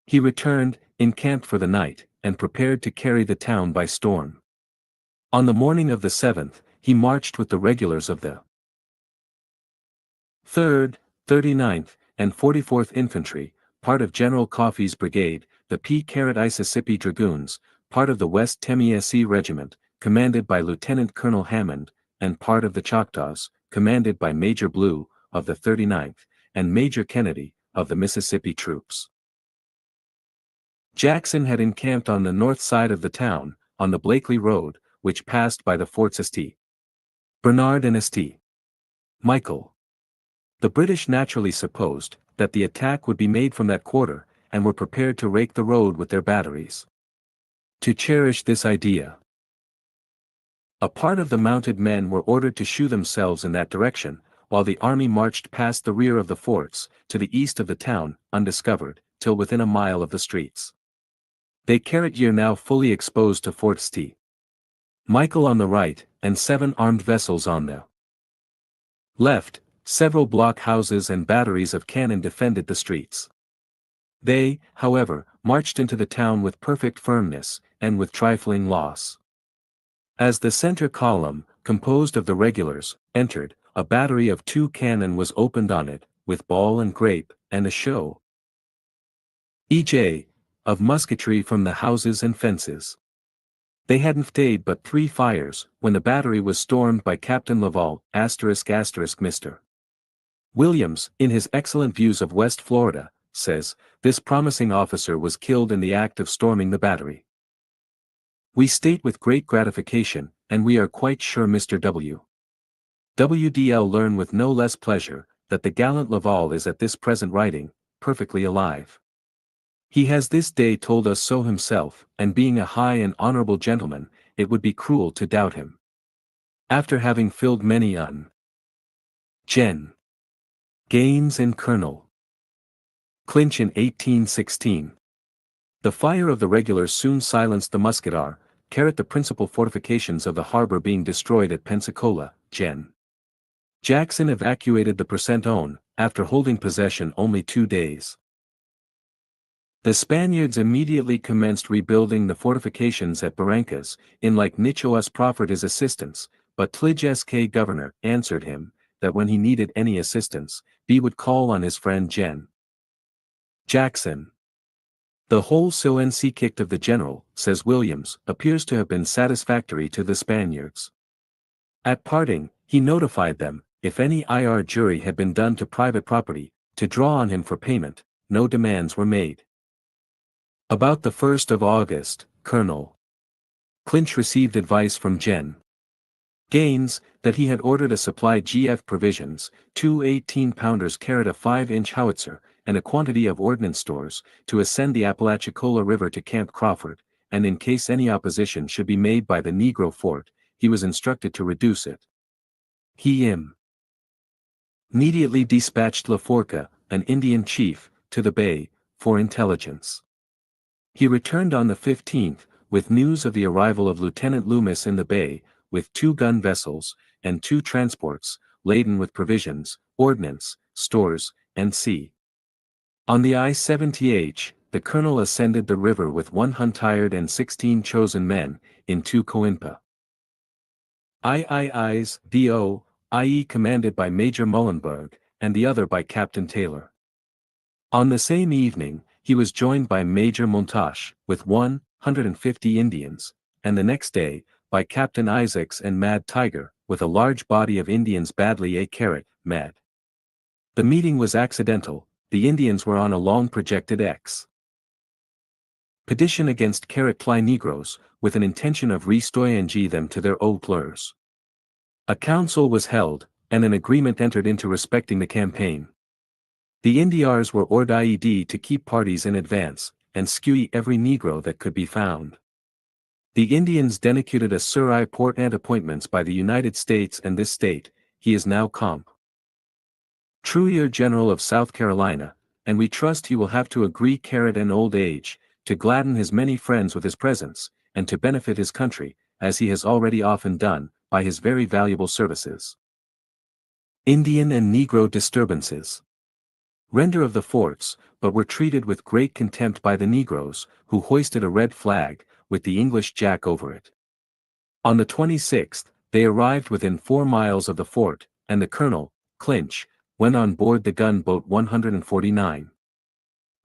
He returned, encamped for the night, and prepared to carry the town by storm. On the morning of the 7th, he marched with the regulars of the 3rd, 39th, and 44th Infantry, part of General Coffee's brigade, the Mississippi Dragoons, part of the West Tennessee Regiment, commanded by Lieutenant Colonel Hammond, and part of the Choctaws, commanded by Major Blue, of the 39th, and Major Kennedy, of the Mississippi troops. Jackson had encamped on the north side of the town, on the Blakely Road, which passed by the forts St. Bernard and St. Michael. The British naturally supposed that the attack would be made from that quarter, and were prepared to rake the road with their batteries. To cherish this idea, a part of the mounted men were ordered to shew themselves in that direction, while the army marched past the rear of the forts, to the east of the town, undiscovered, till within a mile of the streets. They carried now fully exposed to Fort St. Michael on the right, and 7 armed vessels on the left. Several block houses and batteries of cannon defended the streets. They, however, marched into the town with perfect firmness, and with trifling loss. As the center column, composed of the regulars, entered, a battery of 2 cannon was opened on it, with ball and grape, and a show e.j. of musketry from the houses and fences. They hadn't stayed but 3 fires, when the battery was stormed by Captain Laval, **** Mr. Williams, in his excellent views of West Florida, says, this promising officer was killed in the act of storming the battery. We state with great gratification, and we are quite sure Mr. WDL learn with no less pleasure, that the gallant Laval is at this present writing, perfectly alive. He has this day told us so himself, and being a high and honorable gentleman, it would be cruel to doubt him. After having filled many Gen. Gaines and Colonel Clinch in 1816. The fire of the regulars soon silenced the musketeer, the principal fortifications of the harbor being destroyed at Pensacola. Gen. Jackson evacuated the Present-Own, after holding possession only 2 days. The Spaniards immediately commenced rebuilding the fortifications at Barrancas, in like Nicholas proffered his assistance, but Tlige Sk governor answered him, that when he needed any assistance, he would call on his friend Gen. Jackson. The whole kicked of the general, says Williams, appears to have been satisfactory to the Spaniards. At parting, he notified them, if any jury had been done to private property, to draw on him for payment, no demands were made. About the 1st of August, Colonel Clinch received advice from Gen. Gaines, that he had ordered a supply GF provisions, 2 18-pounders carried a 5-inch howitzer, and a quantity of ordnance stores, to ascend the Apalachicola River to Camp Crawford, and in case any opposition should be made by the Negro fort, he was instructed to reduce it. He immediately dispatched Laforca, an Indian chief, to the bay, for intelligence. He returned on the 15th, with news of the arrival of Lieutenant Loomis in the bay, with 2 gun vessels, and 2 transports, laden with provisions, ordnance, stores, &c. On the I-70H, the colonel ascended the river with 100 and 16 chosen men, in 2 coimpa. III's D.O., i.e. commanded by Major Muhlenberg, and the other by Captain Taylor. On the same evening, he was joined by Major Montache, with 150 Indians, and the next day, by Captain Isaacs and Mad Tiger, with a large body of Indians badly mad. The meeting was accidental, the Indians were on a long projected expedition against Ply Negroes, with an intention of restoring them to their old lures. A council was held, and an agreement entered into respecting the campaign. The Indiars were ordered to keep parties in advance, and skew every Negro that could be found. The Indians denecuted a Sur port and appointments by the United States and this state, he is now Comp. Truier General of South Carolina, and we trust he will have to agree in old age, to gladden his many friends with his presence, and to benefit his country, as he has already often done, by his very valuable services. Indian and Negro disturbances. Render of the forts, but were treated with great contempt by the Negroes, who hoisted a red flag, with the English Jack over it. On the 26th, they arrived within 4 miles of the fort, and the colonel, Clinch, went on board the gunboat 149.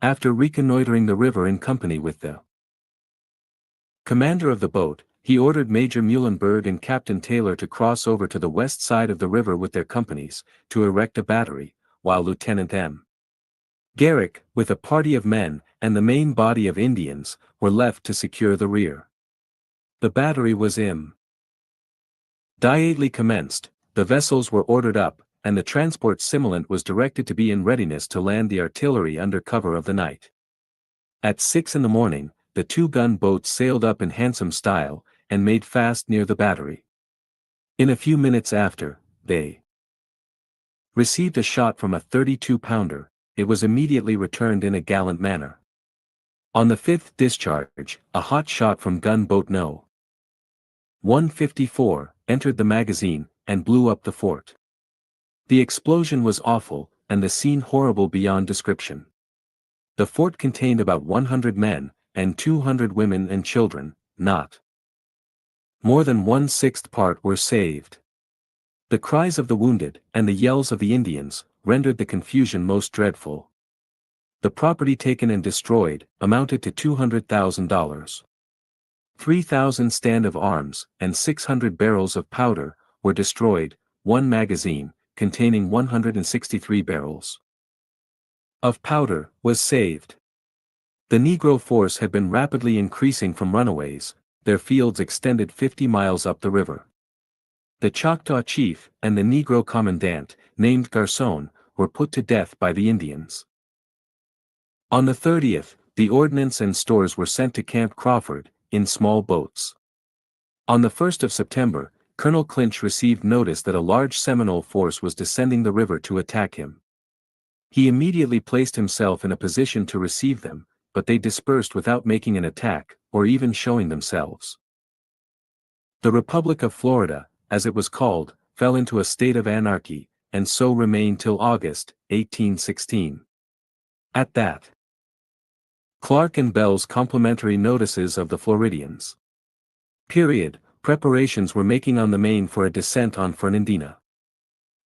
After reconnoitering the river in company with the commander of the boat, he ordered Major Muhlenberg and Captain Taylor to cross over to the west side of the river with their companies, to erect a battery, while Lieutenant M. Garrick, with a party of men, and the main body of Indians, were left to secure the rear. The battery was immediately commenced, the vessels were ordered up, and the transport Simulant was directed to be in readiness to land the artillery under cover of the night. At 6 in the morning, the 2 gun-boats sailed up in handsome style, and made fast near the battery. In a few minutes after, they received a shot from a 32-pounder, it was immediately returned in a gallant manner. On the 5th discharge, a hot shot from gun-boat No. 154, entered the magazine, and blew up the fort. The explosion was awful, and the scene horrible beyond description. The fort contained about 100 men, and 200 women and children, not more than 1/6 part were saved. The cries of the wounded, and the yells of the Indians, rendered the confusion most dreadful. The property taken and destroyed amounted to $200,000. 3,000 stand of arms and 600 barrels of powder were destroyed, one magazine, containing 163 barrels of powder, was saved. The Negro force had been rapidly increasing from runaways, their fields extended 50 miles up the river. The Choctaw chief and the Negro commandant, named Garcon, were put to death by the Indians. On the 30th, the ordnance and stores were sent to Camp Crawford, in small boats. On the 1st of September, Colonel Clinch received notice that a large Seminole force was descending the river to attack him. He immediately placed himself in a position to receive them, but they dispersed without making an attack, or even showing themselves. The Republic of Florida, as it was called, fell into a state of anarchy, and so remained till August, 1816. At that, Clark and Bell's complimentary notices of the Floridians. Preparations were making on the Main for a descent on Fernandina.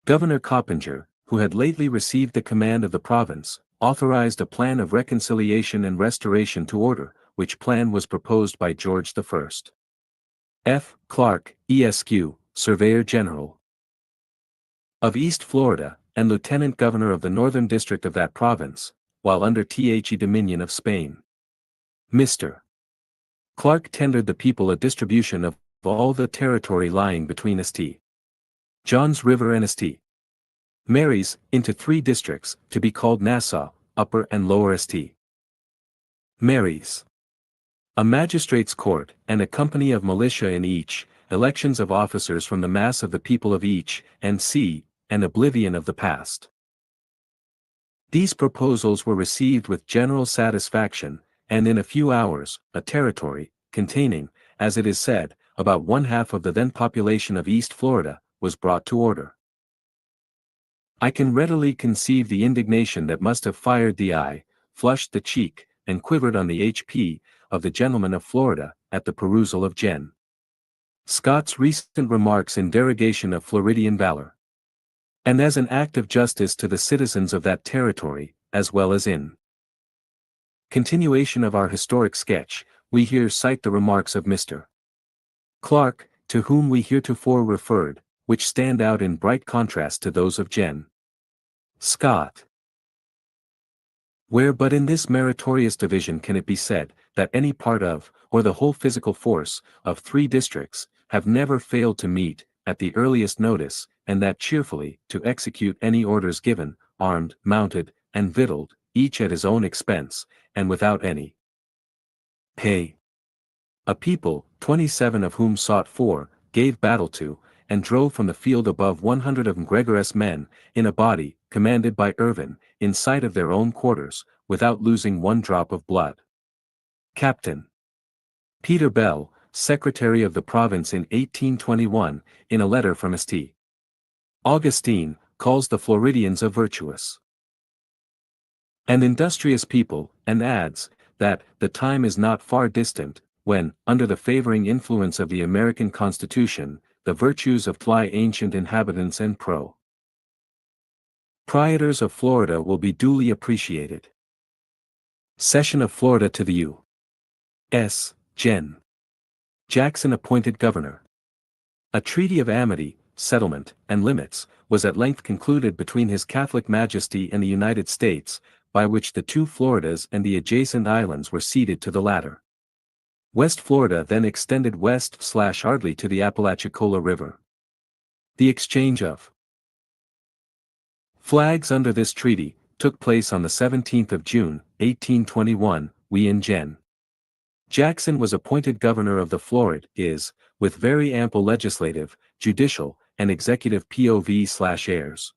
Governor Coppinger, who had lately received the command of the province, authorized a plan of reconciliation and restoration to order, which plan was proposed by George I. F. Clark, Esq., Surveyor General of East Florida, and Lieutenant Governor of the Northern District of that province, while under the Dominion of Spain. Mr. Clark tendered the people a distribution of all the territory lying between St. John's River and St. Mary's, into 3 districts, to be called Nassau, Upper and Lower St. Mary's. A magistrate's court, and a company of militia in each, elections of officers from the mass of the people of each, and oblivion of the past. These proposals were received with general satisfaction, and in a few hours, a territory, containing, as it is said, about 1/2 of the then population of East Florida, was brought to order. I can readily conceive the indignation that must have fired the eye, flushed the cheek, and quivered on the HP, of the gentlemen of Florida, at the perusal of Gen. Scott's recent remarks in derogation of Floridian valor. And as an act of justice to the citizens of that territory, as well as in continuation of our historic sketch, we here cite the remarks of Mr. Clark, to whom we heretofore referred, which stand out in bright contrast to those of Gen. Scott. Where but in this meritorious division can it be said, that any part of, or the whole physical force, of 3 districts, have never failed to meet, at the earliest notice, and that cheerfully, to execute any orders given, armed, mounted, and victualled, each at his own expense, and without any pay. A people, 27 of whom sought for, gave battle to, and drove from the field above 100 of Gregor's men, in a body, commanded by Irvin, in sight of their own quarters, without losing 1 drop of blood. Captain Peter Bell, Secretary of the Province in 1821, in a letter from St. Augustine, calls the Floridians a virtuous and industrious people, and adds, that the time is not far distant, when, under the favoring influence of the American Constitution, the virtues of fly ancient inhabitants and proprietors of Florida will be duly appreciated. Cession of Florida to the U.S. Gen. Jackson appointed governor. A treaty of amity, settlement, and limits, was at length concluded between His Catholic Majesty and the United States, by which the 2 Floridas and the adjacent islands were ceded to the latter. West Florida then extended west/Ardley to the Apalachicola River. The exchange of flags under this treaty took place on the 17th of June, 1821, when Gen. Jackson was appointed governor of the Floridas, with very ample legislative, judicial, and executive POV/heirs.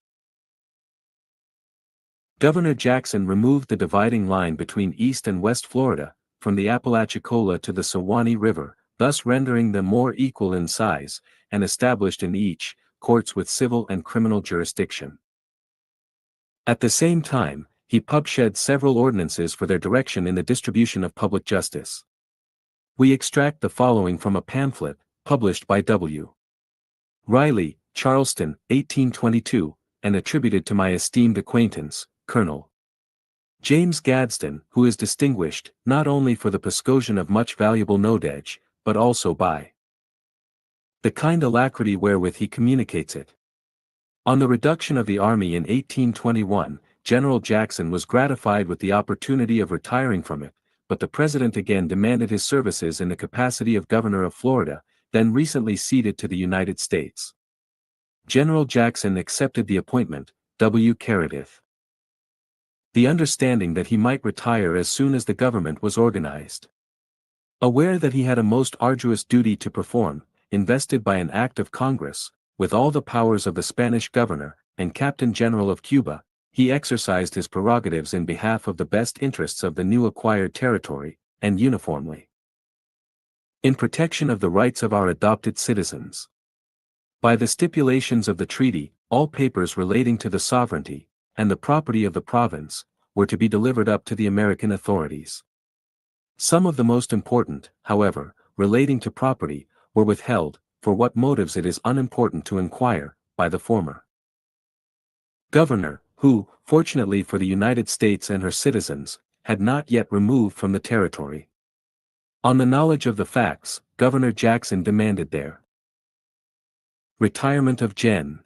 Governor Jackson removed the dividing line between East and West Florida, from the Apalachicola to the Suwannee River, thus rendering them more equal in size, and established in each, courts with civil and criminal jurisdiction. At the same time, he published several ordinances for their direction in the distribution of public justice. We extract the following from a pamphlet, published by W. Riley, Charleston, 1822, and attributed to my esteemed acquaintance, Colonel James Gadsden, who is distinguished, not only for the possession of much valuable knowledge, but also by the kind alacrity wherewith he communicates it. On the reduction of the army in 1821, General Jackson was gratified with the opportunity of retiring from it, but the President again demanded his services in the capacity of Governor of Florida, then recently ceded to the United States. General Jackson accepted the appointment, W. Meredith. The understanding that he might retire as soon as the government was organized. Aware that he had a most arduous duty to perform, invested by an act of Congress, with all the powers of the Spanish governor, and Captain General of Cuba, he exercised his prerogatives in behalf of the best interests of the new acquired territory, and uniformly in protection of the rights of our adopted citizens. By the stipulations of the treaty, all papers relating to the sovereignty, and the property of the province, were to be delivered up to the American authorities. Some of the most important, however, relating to property, were withheld, for what motives it is unimportant to inquire, by the former governor, who, fortunately for the United States and her citizens, had not yet removed from the territory. On the knowledge of the facts, Governor Jackson demanded their retirement of Gen.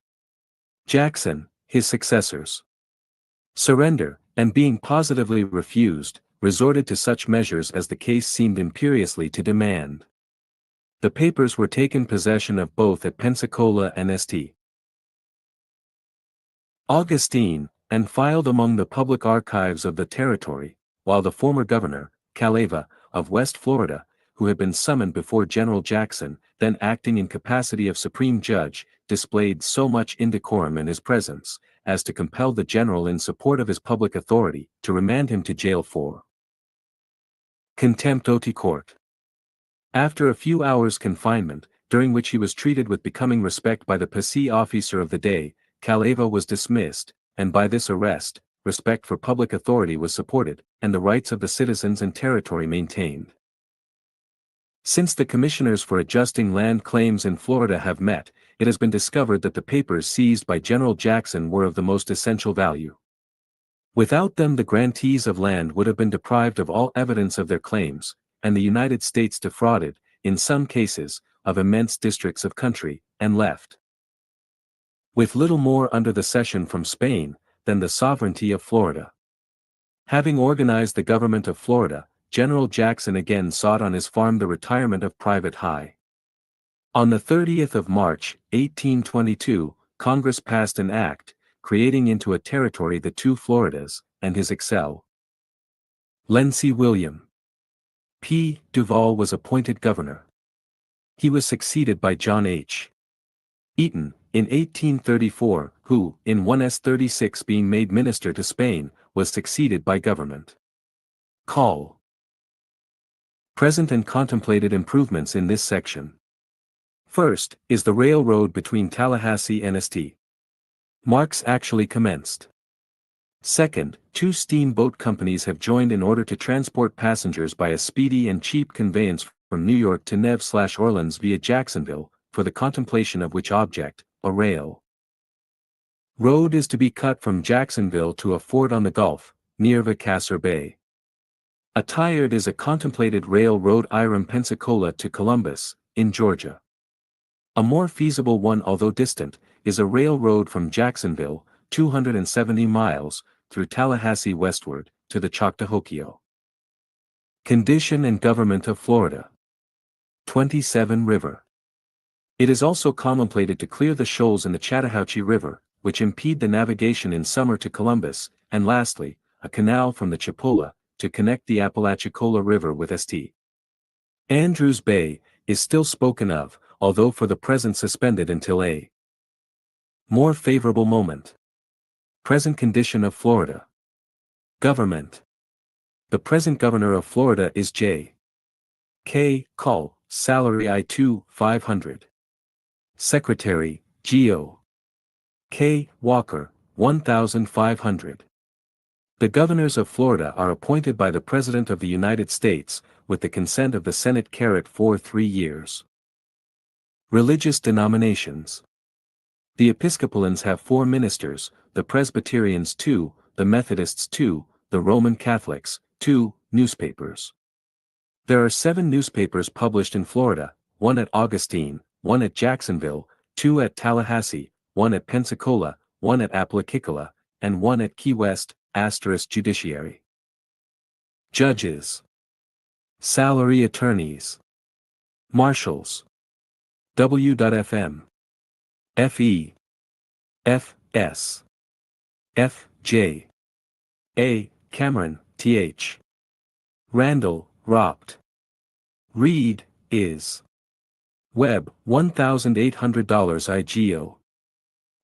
Jackson, his successors. Surrender, and being positively refused, resorted to such measures as the case seemed imperiously to demand. The papers were taken possession of both at Pensacola and St. Augustine, and filed among the public archives of the territory, while the former governor, Calava, of West Florida, who had been summoned before General Jackson, then acting in capacity of supreme judge, displayed so much indecorum in his presence, as to compel the general in support of his public authority, to remand him to jail for contempt of court. After a few hours' confinement, during which he was treated with becoming respect by the passee officer of the day, Calava was dismissed, and by this arrest, respect for public authority was supported, and the rights of the citizens and territory maintained. Since the commissioners for adjusting land claims in Florida have met, it has been discovered that the papers seized by General Jackson were of the most essential value. Without them the grantees of land would have been deprived of all evidence of their claims, and the United States defrauded, in some cases, of immense districts of country, and left with little more under the cession from Spain, than the sovereignty of Florida. Having organized the government of Florida, General Jackson again sought on his farm the retirement of private high. On the 30th of March, 1822, Congress passed an act, creating into a territory the two Floridas, and his Excellency William P. Duval was appointed governor. He was succeeded by John H. Eaton, in 1834, who, in 1s36 being made minister to Spain, was succeeded by government. Call. Present and contemplated improvements in this section. First, is the railroad between Tallahassee and St. Marks actually commenced. Second, 2 steamboat companies have joined in order to transport passengers by a speedy and cheap conveyance from New York to Nev/Orleans via Jacksonville, for the contemplation of which object, a rail road is to be cut from Jacksonville to a fort on the Gulf, near Vacassar Bay. A tired is a contemplated railroad from Pensacola to Columbus, in Georgia. A more feasible one, although distant, is a railroad from Jacksonville, 270 miles, through Tallahassee westward, to the Choctawhochio. Condition and Government of Florida. 27 River. It is also contemplated to clear the shoals in the Chattahoochee River, which impede the navigation in summer to Columbus, and lastly, a canal from the Chipola, to connect the Apalachicola River with St. Andrews Bay, is still spoken of, although for the present suspended until a more favorable moment. Present condition of Florida. Government. The present governor of Florida is J. K. Call, salary I-2, 500. Secretary, G.O. K. Walker, 1,500. The governors of Florida are appointed by the President of the United States, with the consent of the Senate for 3 years. Religious denominations. The Episcopalians have 4 ministers, the Presbyterians 2, the Methodists 2, the Roman Catholics. 2. Newspapers. There are 7 newspapers published in Florida, 1 at Augustine, 1 at Jacksonville, 2 at Tallahassee, 1 at Pensacola, 1 at Apalachicola, and 1 at Key West. Judiciary. Judges. Salary attorneys. Marshals. W.FM. F.E. F.S. F.J. A. Cameron, Th. Randall, Ropt. Reed, Is. Webb, $1,800 IGO.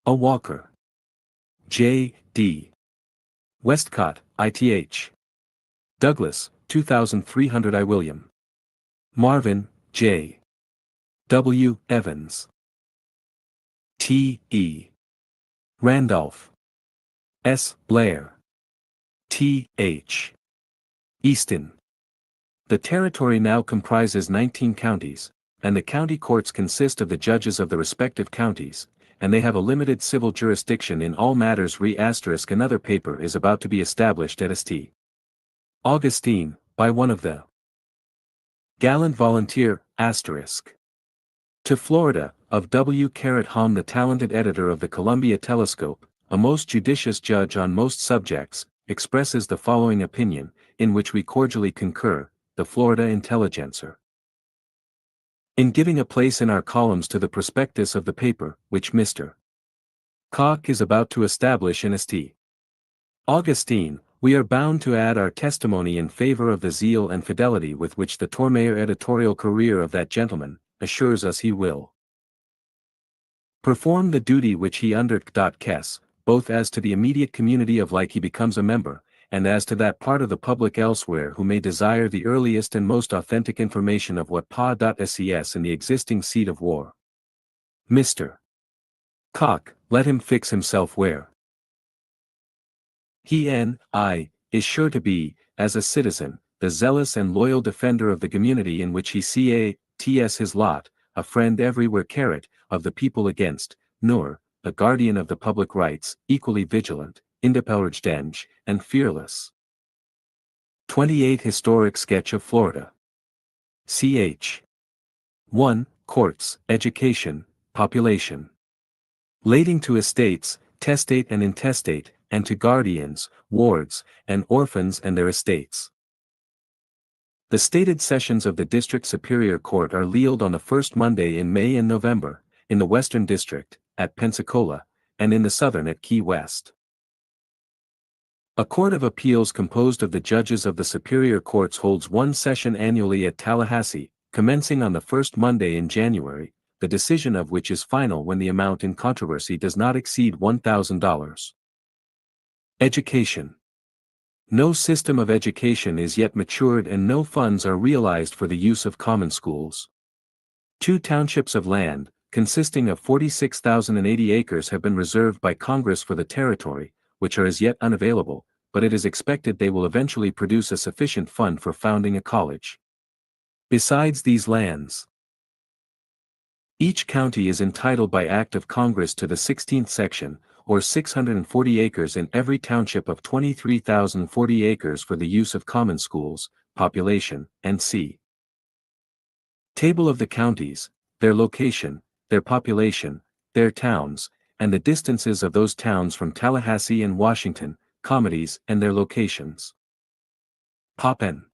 A. Walker. J. D. Westcott, ITH. Douglas, 2,300 I. William. Marvin, J. W. Evans. T. E. Randolph. S. Blair. T. H. Easton. The territory now comprises 19 counties, and the county courts consist of the judges of the respective counties, and they have a limited civil jurisdiction in all matters. Another paper is about to be established at St. Augustine, by one of the gallant volunteer, to Florida, of W. Hahn, the talented editor of the Columbia Telescope, a most judicious judge on most subjects, expresses the following opinion, in which we cordially concur, the Florida Intelligencer. In giving a place in our columns to the prospectus of the paper, which Mr. Koch is about to establish in St. Augustine, we are bound to add our testimony in favor of the zeal and fidelity with which the Tormeyer editorial career of that gentleman assures us he will perform the duty which he undertakes, both as to the immediate community of like he becomes a member, and as to that part of the public elsewhere who may desire the earliest and most authentic information of what Pa.ses in the existing seat of war. Mr. Koch, let him fix himself where he is sure to be, as a citizen, the zealous and loyal defender of the community in which he ts his lot, a friend everywhere of the people against, nor, a guardian of the public rights, equally vigilant, independent, and fearless. 28 Historic Sketch of Florida. Ch. 1. Courts, Education, Population. Relating to estates, testate and intestate, and to guardians, wards, and orphans and their estates. The stated sessions of the District Superior Court are held on the first Monday in May and November, in the Western District, at Pensacola, and in the Southern at Key West. A Court of Appeals composed of the judges of the Superior Courts holds one session annually at Tallahassee, commencing on the first Monday in January, the decision of which is final when the amount in controversy does not exceed $1,000. Education. No system of education is yet matured and no funds are realized for the use of common schools. 2 townships of land, consisting of 46,080 acres have been reserved by Congress for the territory, which are as yet unavailable, but it is expected they will eventually produce a sufficient fund for founding a college. Besides these lands, each county is entitled by Act of Congress to the 16th section, or 640 acres in every township of 23,040 acres for the use of common schools, population, and c. Table of the counties, their location, their population, their towns, and the distances of those towns from Tallahassee and Washington, comedies and their locations. Popen.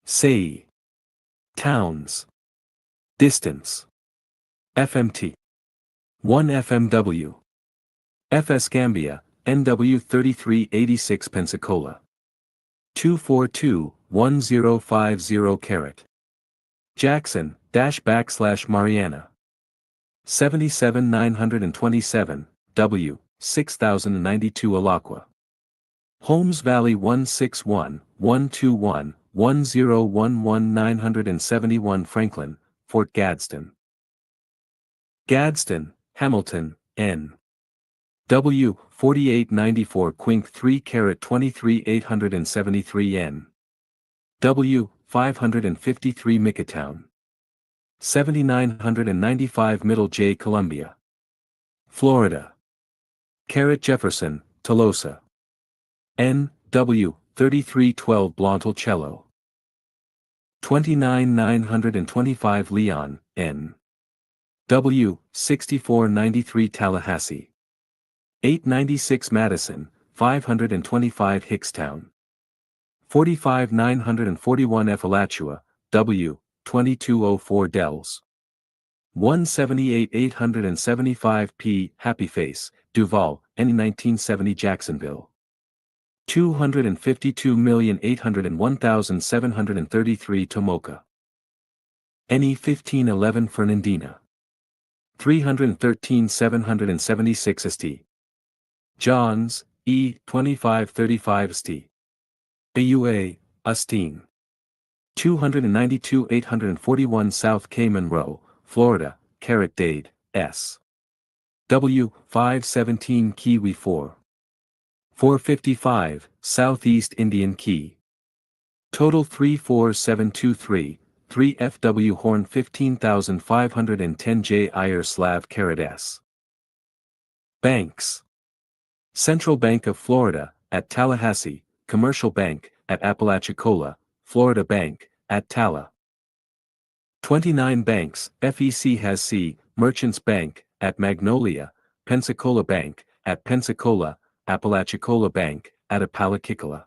Say. Towns. Distance. FMT. 1 FMW. FS Gambia, NW 3386 Pensacola. 242-1050 carat. Jackson, /Mariana. 77927, W, 6092 Alaqua. Holmes Valley 161-121-1011 Franklin, Fort Gadsden. Gadsden, Hamilton, N. W, 4894 Quink 3 carat 23873 N. W, 553 Mickatown. 7995 Middle J. Columbia. Florida. Carat Jefferson, Tolosa. N. W, 3312 Blontelcello. 29925 Leon, N. W. 6493 Tallahassee. 896 Madison, 525 Hickstown. 45941 Appalachia, W. 2204 Dells. 178 875 P. Happy Face, Duval, N. 1970 Jacksonville. 252,801,733 Tomoka. NE 1511 Fernandina. 313,776 St. Johns, E. 2535 St. AUA, Austin. 292,841 South Cayman Row, Florida, Carrot Dade, S. W. 517 Kiwi 4. 455, Southeast Indian Key. Total 34723, 3 FW Horn 15510 J Slav Carat S. Banks. Central Bank of Florida, at Tallahassee, Commercial Bank, at Apalachicola, Florida Bank, at Talla. 29 banks, FEC has C, Merchants Bank, at Magnolia, Pensacola Bank, at Pensacola, Apalachicola Bank, at Apalachicola.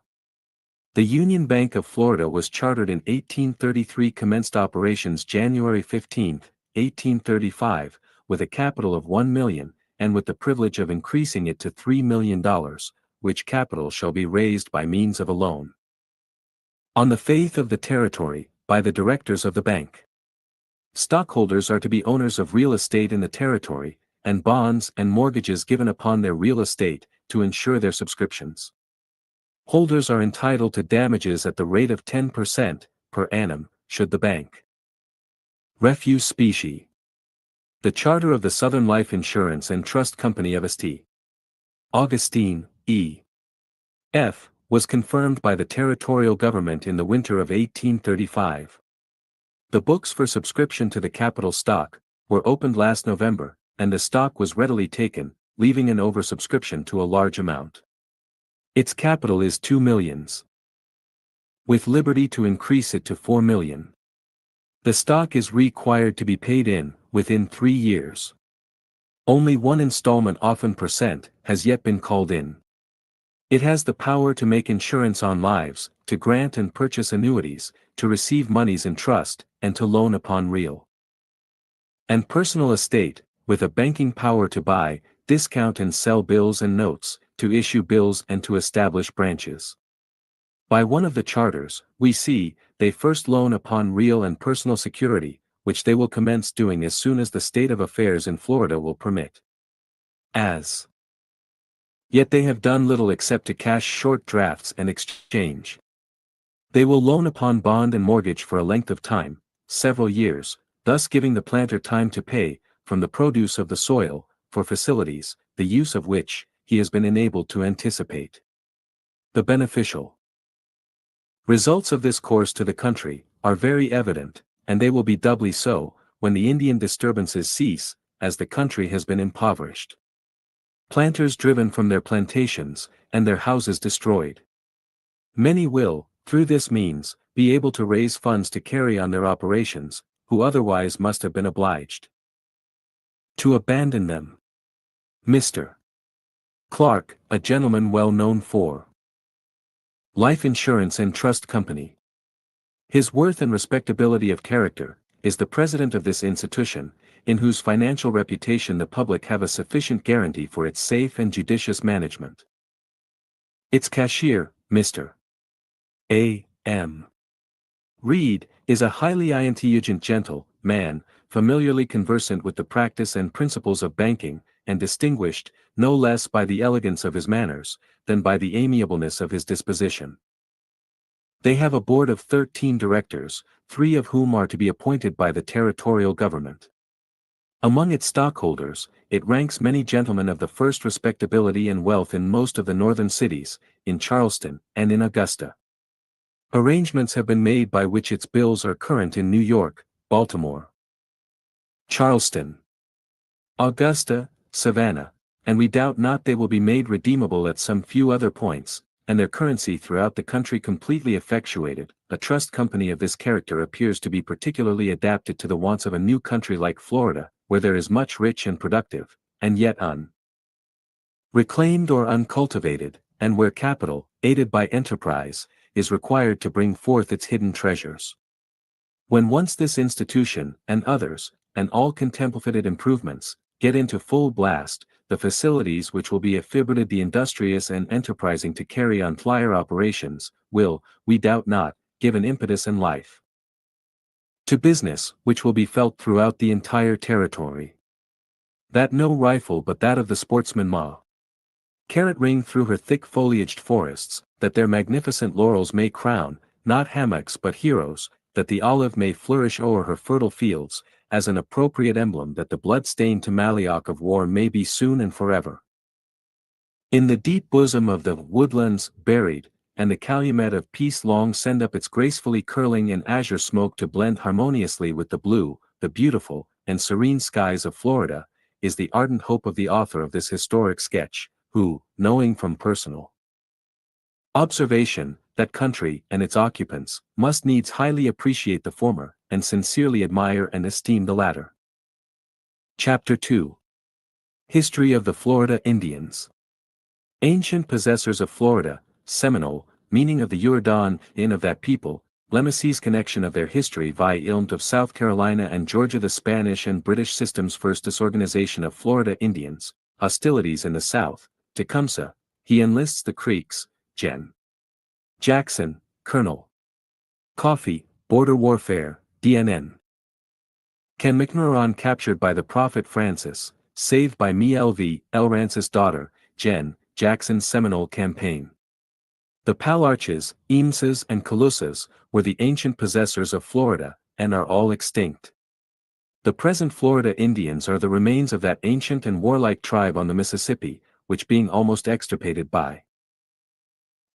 The Union Bank of Florida was chartered in 1833, commenced operations January 15, 1835, with a capital of $1 million, and with the privilege of increasing it to $3 million, which capital shall be raised by means of a loan. On the faith of the territory, by the directors of the bank. Stockholders are to be owners of real estate in the territory, and bonds and mortgages given upon their real estate, to ensure their subscriptions. Holders are entitled to damages at the rate of 10% per annum, should the bank refuse specie. The charter of the Southern Life Insurance and Trust Company of St. Augustine, E. F., was confirmed by the territorial government in the winter of 1835. The books for subscription to the capital stock were opened last November, and the stock was readily taken, leaving an oversubscription to a large amount. Its capital is $2 million, with liberty to increase it to $4 million. The stock is required to be paid in, within 3 years. Only one installment, often %, has yet been called in. It has the power to make insurance on lives, to grant and purchase annuities, to receive monies in trust, and to loan upon real and personal estate, with a banking power to buy, discount and sell bills and notes, to issue bills and to establish branches. By one of the charters, we see, they first loan upon real and personal security, which they will commence doing as soon as the state of affairs in Florida will permit. As yet they have done little except to cash short drafts and exchange. They will loan upon bond and mortgage for a length of time, several years, thus giving the planter time to pay, from the produce of the soil, for facilities, the use of which he has been enabled to anticipate. The beneficial results of this course to the country are very evident, and they will be doubly so, when the Indian disturbances cease, as the country has been impoverished. Planters driven from their plantations, and their houses destroyed. Many will, through this means, be able to raise funds to carry on their operations, who otherwise must have been obliged to abandon them. Mr. Clark, a gentleman well known for life insurance and trust company. His worth and respectability of character, is the president of this institution, in whose financial reputation the public have a sufficient guarantee for its safe and judicious management. Its cashier, Mr. A. M. Reed, is a highly intelligent man, familiarly conversant with the practice and principles of banking, and distinguished, no less by the elegance of his manners, than by the amiableness of his disposition. They have a board of 13 directors, 3 of whom are to be appointed by the territorial government. Among its stockholders, it ranks many gentlemen of the first respectability and wealth in most of the northern cities, in Charleston, and in Augusta. Arrangements have been made by which its bills are current in New York, Baltimore, Charleston, Augusta, Savannah, and we doubt not they will be made redeemable at some few other points, and their currency throughout the country completely effectuated. A trust company of this character appears to be particularly adapted to the wants of a new country like Florida, where there is much rich and productive, and yet reclaimed or uncultivated, and where capital, aided by enterprise, is required to bring forth its hidden treasures. When once this institution, and others, and all contemplated improvements, get into full blast, the facilities which will be afforded the industrious and enterprising to carry on flyer operations, will, we doubt not, give an impetus and life to business, which will be felt throughout the entire territory. That no rifle but that of the sportsman ma carrot ring through her thick foliaged forests, that their magnificent laurels may crown, not hammocks but heroes, that the olive may flourish o'er her fertile fields, as an appropriate emblem that the blood-stained Tamaliok of war may be soon and forever in the deep bosom of the woodlands buried, and the calumet of peace long send up its gracefully curling and azure smoke to blend harmoniously with the blue, the beautiful, and serene skies of Florida, is the ardent hope of the author of this historic sketch, who, knowing from personal observation, that country and its occupants, must needs highly appreciate the former, and sincerely admire and esteem the latter. Chapter 2. History of the Florida Indians. Ancient possessors of Florida, Seminole, meaning of the Jourdan, in of that people, Lemesey's connection of their history via ilm of South Carolina and Georgia, the Spanish and British systems, first disorganization of Florida Indians, hostilities in the South, Tecumseh, he enlists the Creeks, Gen. Jackson, Colonel. Coffee, border warfare, DNN. Ken McNaughton captured by the Prophet Francis, saved by me LV, L. Rancis daughter, Gen. Jackson's Seminole campaign. The Palarches, Eamses and Calusas, were the ancient possessors of Florida, and are all extinct. The present Florida Indians are the remains of that ancient and warlike tribe on the Mississippi, which being almost extirpated by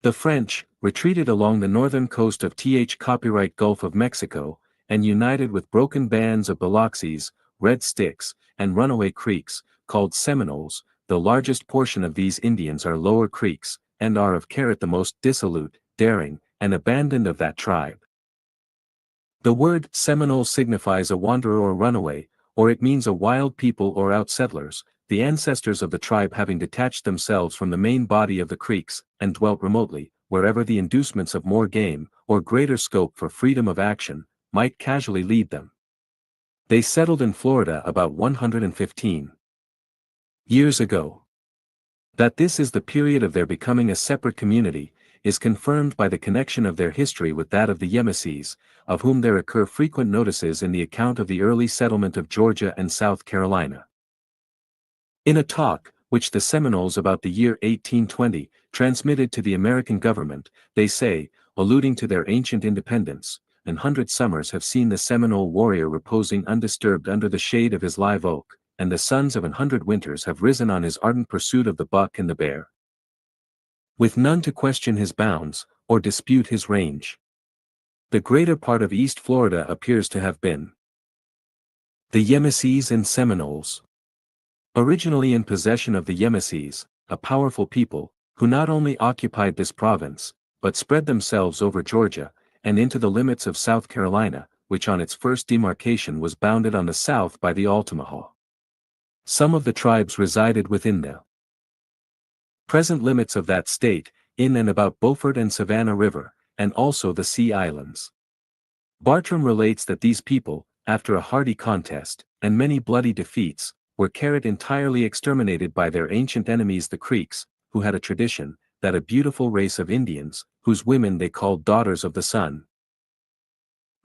the French, retreated along the northern coast of Copyright Gulf of Mexico, and united with broken bands of Biloxi's, Red Sticks, and runaway Creeks, called Seminoles. The largest portion of these Indians are Lower Creeks, and are of the most dissolute, daring, and abandoned of that tribe. The word Seminole signifies a wanderer or runaway, or it means a wild people or outsettlers, the ancestors of the tribe having detached themselves from the main body of the Creeks, and dwelt remotely, wherever the inducements of more game, or greater scope for freedom of action, might casually lead them. They settled in Florida about 115 years ago. That this is the period of their becoming a separate community, is confirmed by the connection of their history with that of the Yemesees, of whom there occur frequent notices in the account of the early settlement of Georgia and South Carolina. In a talk, which the Seminoles about the year 1820, transmitted to the American government, they say, alluding to their ancient independence, 100 summers have seen the Seminole warrior reposing undisturbed under the shade of his live oak, and the suns of 100 winters have risen on his ardent pursuit of the buck and the bear, with none to question his bounds, or dispute his range. The greater part of East Florida appears to have been the Yemesees and Seminoles. Originally in possession of the Yemesees, a powerful people, who not only occupied this province, but spread themselves over Georgia, and into the limits of South Carolina, which on its first demarcation was bounded on the south by the Altamaha. Some of the tribes resided within the present limits of that state, in and about Beaufort and Savannah River, and also the Sea Islands. Bartram relates that these people, after a hardy contest, and many bloody defeats, were entirely exterminated by their ancient enemies the Creeks, who had a tradition, that a beautiful race of Indians, whose women they called daughters of the sun,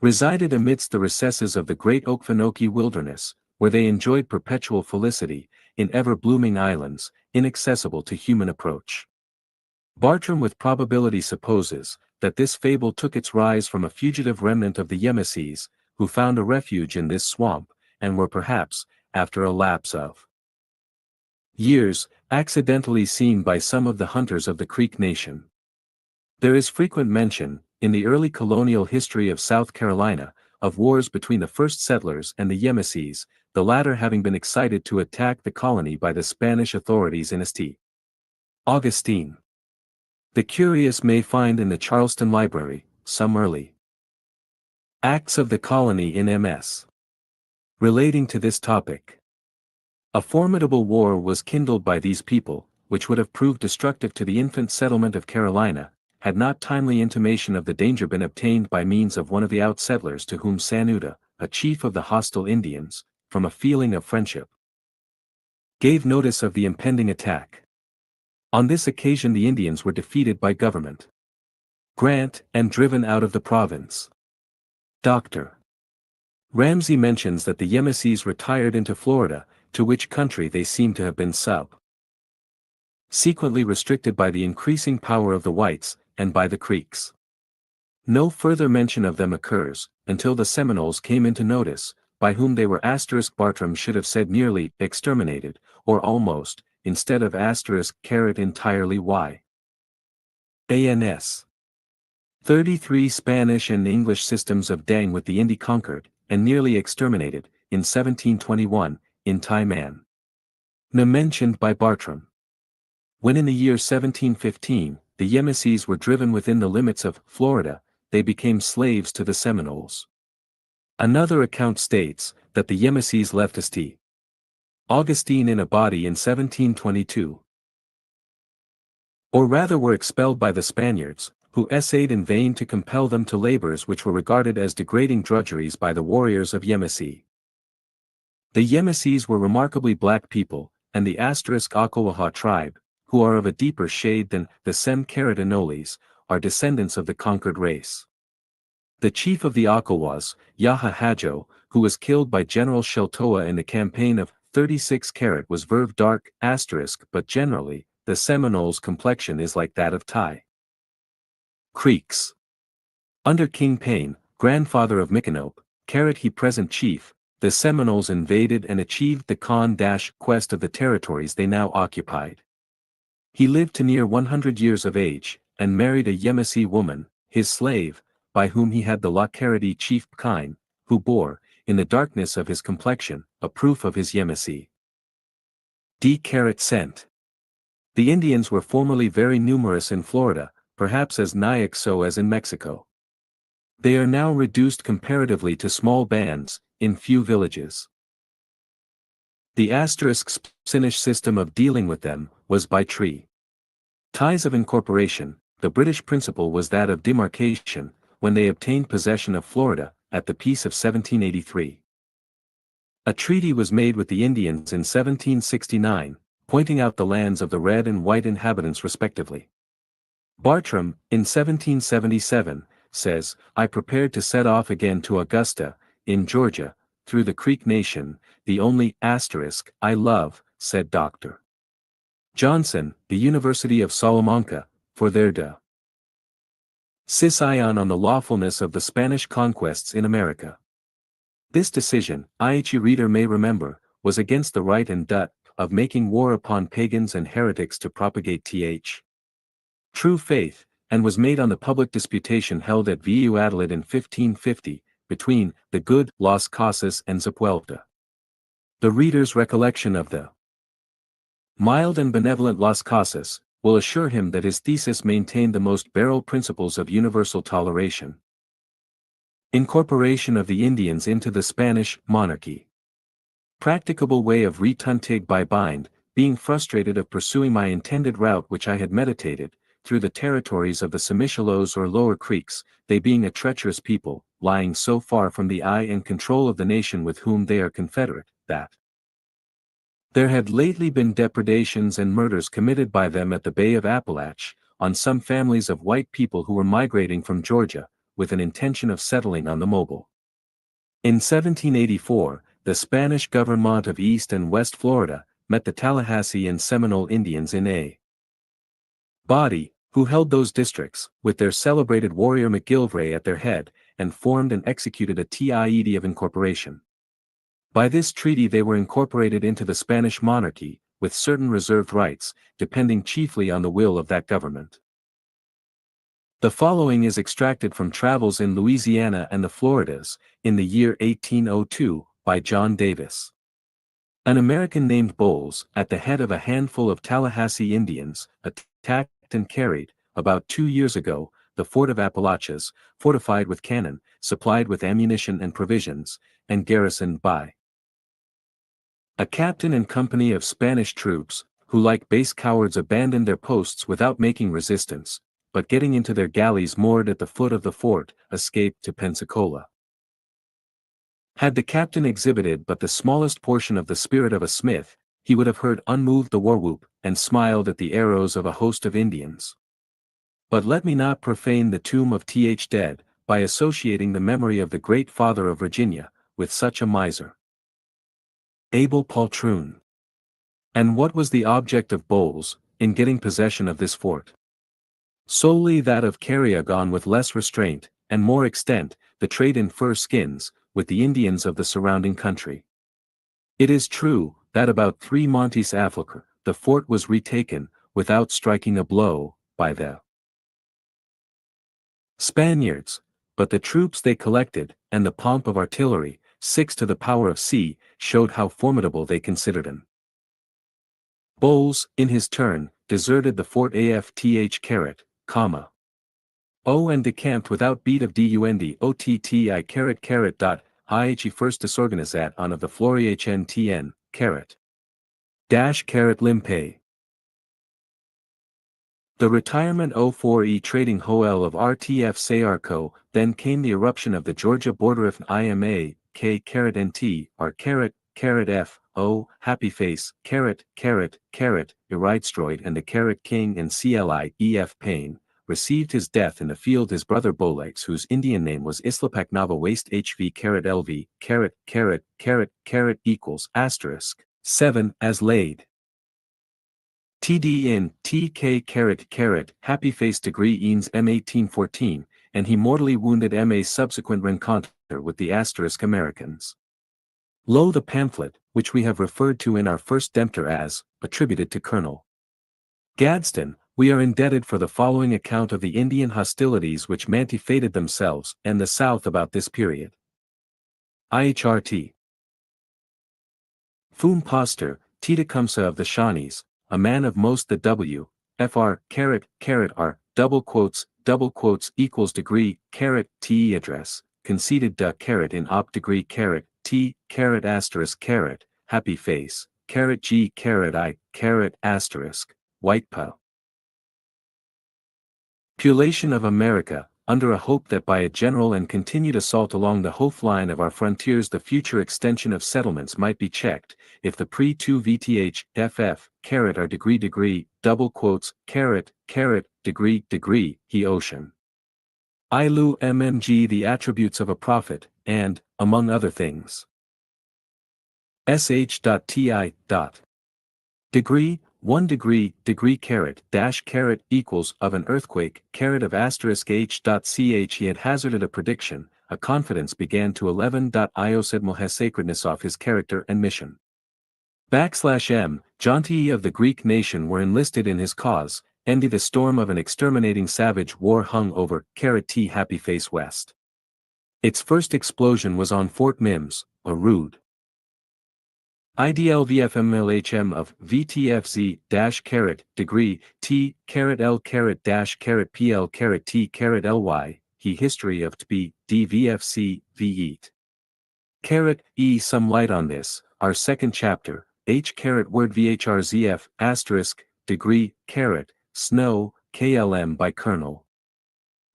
resided amidst the recesses of the great Okefenokee wilderness, where they enjoyed perpetual felicity, in ever-blooming islands, inaccessible to human approach. Bartram with probability supposes, that this fable took its rise from a fugitive remnant of the Yemesees, who found a refuge in this swamp, and were perhaps, after a lapse of years, accidentally seen by some of the hunters of the Creek Nation. There is frequent mention, in the early colonial history of South Carolina, of wars between the first settlers and the Yemesees, the latter having been excited to attack the colony by the Spanish authorities in St. Augustine. The curious may find in the Charleston Library some early acts of the colony in MS. Relating to this topic, a formidable war was kindled by these people, which would have proved destructive to the infant settlement of Carolina, had not timely intimation of the danger been obtained by means of one of the out-settlers to whom Sanuda, a chief of the hostile Indians, from a feeling of friendship, gave notice of the impending attack. On this occasion the Indians were defeated by Government Grant and driven out of the province. Dr. Ramsay mentions that the Yemesees retired into Florida, to which country they seem to have been subsequently restricted by the increasing power of the whites, and by the Creeks. No further mention of them occurs, until the Seminoles came into notice, by whom they were Bartram should have said nearly exterminated, or almost, instead of entirely ans. 33 Spanish and English systems of Dang with the Indy conquered, and nearly exterminated, in 1721, in Taiman. Mentioned by Bartram. When in the year 1715, the Yemesees were driven within the limits of Florida, they became slaves to the Seminoles. Another account states, that the Yemesees left St. Augustine in a body in 1722. Or rather were expelled by the Spaniards, who essayed in vain to compel them to labors which were regarded as degrading drudgeries by the warriors of Yemesi. The Yemesees were remarkably black people, and the Akawaha tribe, who are of a deeper shade than the Sem-Caritanoles, are descendants of the conquered race. The chief of the Akawas, Yaha Hajo, who was killed by General Sheltoa in the campaign of 36 Carat was verve dark, but generally, the Seminoles' complexion is like that of Thai Creeks. Under King Payne, grandfather of Micanop, Carat he present chief, the Seminoles invaded and achieved the conquest of the territories they now occupied. He lived to near 100 years of age, and married a Yemesi woman, his slave, by whom he had the Lacarity chief Pkine, who bore, in the darkness of his complexion, a proof of his Yemesi descent. The Indians were formerly very numerous in Florida, perhaps as nigh so as in Mexico. They are now reduced comparatively to small bands, in few villages. The Spanish system of dealing with them, was by treaty. Ties of incorporation. The British principle was that of demarcation, when they obtained possession of Florida, at the Peace of 1783. A treaty was made with the Indians in 1769, pointing out the lands of the red and white inhabitants respectively. Bartram, in 1777, says, I prepared to set off again to Augusta, in Georgia, through the Creek Nation, the only I love, said Dr. Johnson, the University of Salamanca, for their decision on the lawfulness of the Spanish conquests in America. This decision, reader may remember, was against the right and of making war upon pagans and heretics to propagate true faith, and was made on the public disputation held at Viu Adelaide in 1550, between the good Las Casas and Zapuelta. The reader's recollection of the mild and benevolent Las Casas will assure him that his thesis maintained the most barrel principles of universal toleration. Incorporation of the Indians into the Spanish monarchy. Practicable way of retuntig by bind, being frustrated of pursuing my intended route which I had meditated, through the territories of the Semichelos or Lower Creeks, they being a treacherous people, lying so far from the eye and control of the nation with whom they are confederate, that there had lately been depredations and murders committed by them at the Bay of Appalach, on some families of white people who were migrating from Georgia, with an intention of settling on the Mobile. In 1784, the Spanish government of East and West Florida met the Tallahassee and Seminole Indians in a body, who held those districts, with their celebrated warrior McGillivray at their head, and formed and executed a treaty of incorporation. By this treaty they were incorporated into the Spanish monarchy, with certain reserved rights, depending chiefly on the will of that government. The following is extracted from Travels in Louisiana and the Floridas, in the year 1802, by John Davis. An American named Bowles, at the head of a handful of Tallahassee Indians, attacked and carried, about 2 years ago, the fort of Appalachias, fortified with cannon, supplied with ammunition and provisions, and garrisoned by a captain and company of Spanish troops, who like base cowards abandoned their posts without making resistance, but getting into their galleys moored at the foot of the fort, escaped to Pensacola. Had the captain exhibited but the smallest portion of the spirit of a smith, he would have heard unmoved the war whoop, and smiled at the arrows of a host of Indians. But let me not profane the tomb of Th dead, by associating the memory of the great father of Virginia, with such a miser. Abel Poltroon. And what was the object of Bowles, in getting possession of this fort? Solely that of carrying on with less restraint, and more extent, the trade in fur skins, with the Indians of the surrounding country. It is true, that about 3 montes Africa, the fort was retaken, without striking a blow, by the Spaniards, but the troops they collected, and the pomp of artillery, 6 to the power of C, showed how formidable they considered him. Bowles, in his turn, deserted the fort afth and decamped without beat of dundOtti first disorganizat on of the Floriehntn, Limpe. The retirement 04E trading Hoel of RTF Sayarco, then came the eruption of the Georgia Borderif IMA, K-NT, F, O, Happy Face, Iridstroid and the Carrot King and CLI, EF Payne, received his death in the field his brother Bolex whose Indian name was Islapak Nava Waste HV LV, equals asterisk, 7 as laid. TD in TK Happy Face degree Eanes M1814, and he mortally wounded MA's subsequent rencontre with the asterisk Americans. Lo the pamphlet, which we have referred to in our first Dempter as, attributed to Colonel Gadsden, we are indebted for the following account of the Indian hostilities which manifested themselves and the South about this period. IHRT. Foom Poster, Tecumseh of the Shawnees, a man of most the W, FR, R, double quotes, equals degree, TE address, conceded in op degree T, asterisk happy face, G, I, asterisk, white pa. Population of America, under a hope that by a general and continued assault along the whole line of our frontiers the future extension of settlements might be checked, if the pre-2 VTH, FF, are degree, degree, he ocean. Ilu MMG the attributes of a prophet, and, among other things. sh.ti. Degree, 1 degree, equals of an earthquake, of asterisk h.ch he had hazarded a prediction, a confidence began to 11.io said has sacredness of his character and mission. \m, Jontii of the Greek nation were enlisted in his cause, ended the storm of an exterminating savage war hung over, T Happy Face West. Its first explosion was on Fort Mims, a rude IDLVFMLHM of VTFZ degree T L PL T LY, he history of TB DVFC VEAT. E some light on this, our second chapter, H word VHRZF asterisk degree snow KLM by Colonel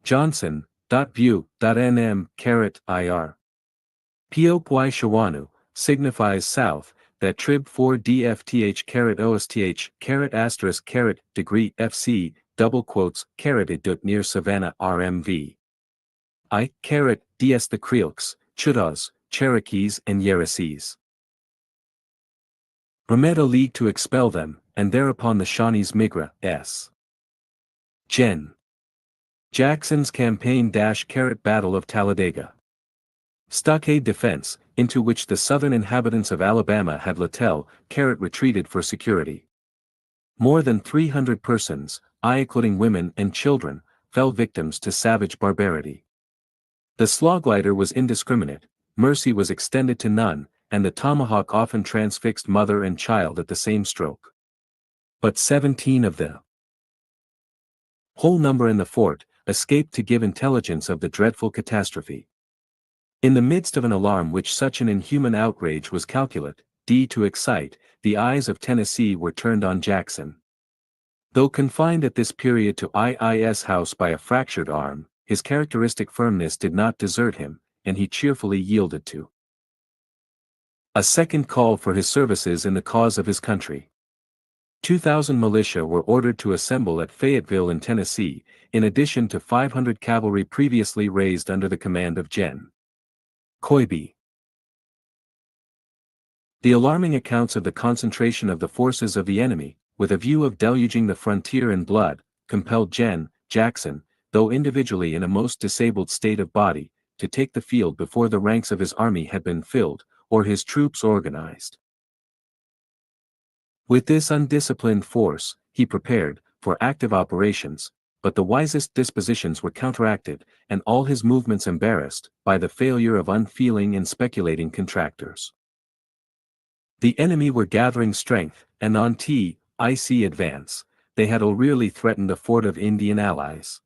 Johnson .view.nm IR. Piopy Shawanu signifies south, that trib 4 DFTH OSTH asterisk degree FC double quotes idut near Savannah RMV. DS the Creoles, Chudahs, Cherokees and Yeresees. Remed a league to expel them, and thereupon the Shawnees migra S. Gen. Jackson's campaign Battle of Talladega. Stockade defense, into which the southern inhabitants of Alabama had Littell, retreated for security. More than 300 persons, including women and children, fell victims to savage barbarity. The sloglighter was indiscriminate, mercy was extended to none, and the tomahawk often transfixed mother and child at the same stroke. But 17 of the whole number in the fort, escaped to give intelligence of the dreadful catastrophe. In the midst of an alarm which such an inhuman outrage was calculate, to excite, the eyes of Tennessee were turned on Jackson. Though confined at this period to IIS House by a fractured arm, his characteristic firmness did not desert him, and he cheerfully yielded to a second call for his services in the cause of his country. 2,000 militia were ordered to assemble at Fayetteville in Tennessee, in addition to 500 cavalry previously raised under the command of Gen. Coiby. The alarming accounts of the concentration of the forces of the enemy, with a view of deluging the frontier in blood, compelled Jackson, though individually in a most disabled state of body, to take the field before the ranks of his army had been filled, or his troops organized. With this undisciplined force, he prepared for active operations, but the wisest dispositions were counteracted, and all his movements embarrassed, by the failure of unfeeling and speculating contractors. The enemy were gathering strength, and on icy advance, they had already threatened a fort of Indian allies.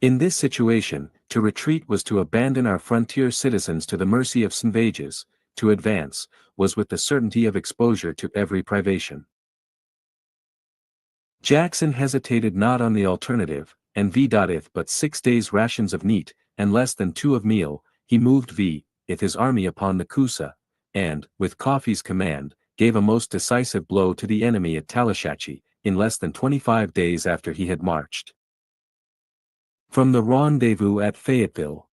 In this situation, to retreat was to abandon our frontier citizens to the mercy of savages, to advance, was with the certainty of exposure to every privation. Jackson hesitated not on the alternative, and if but 6 days' rations of meat, and less than 2 of meal, he moved his army upon the Coosa, and, with Coffee's command, gave a most decisive blow to the enemy at Tallushatchee, in less than 25 days after he had marched from the rendezvous at Fayetteville.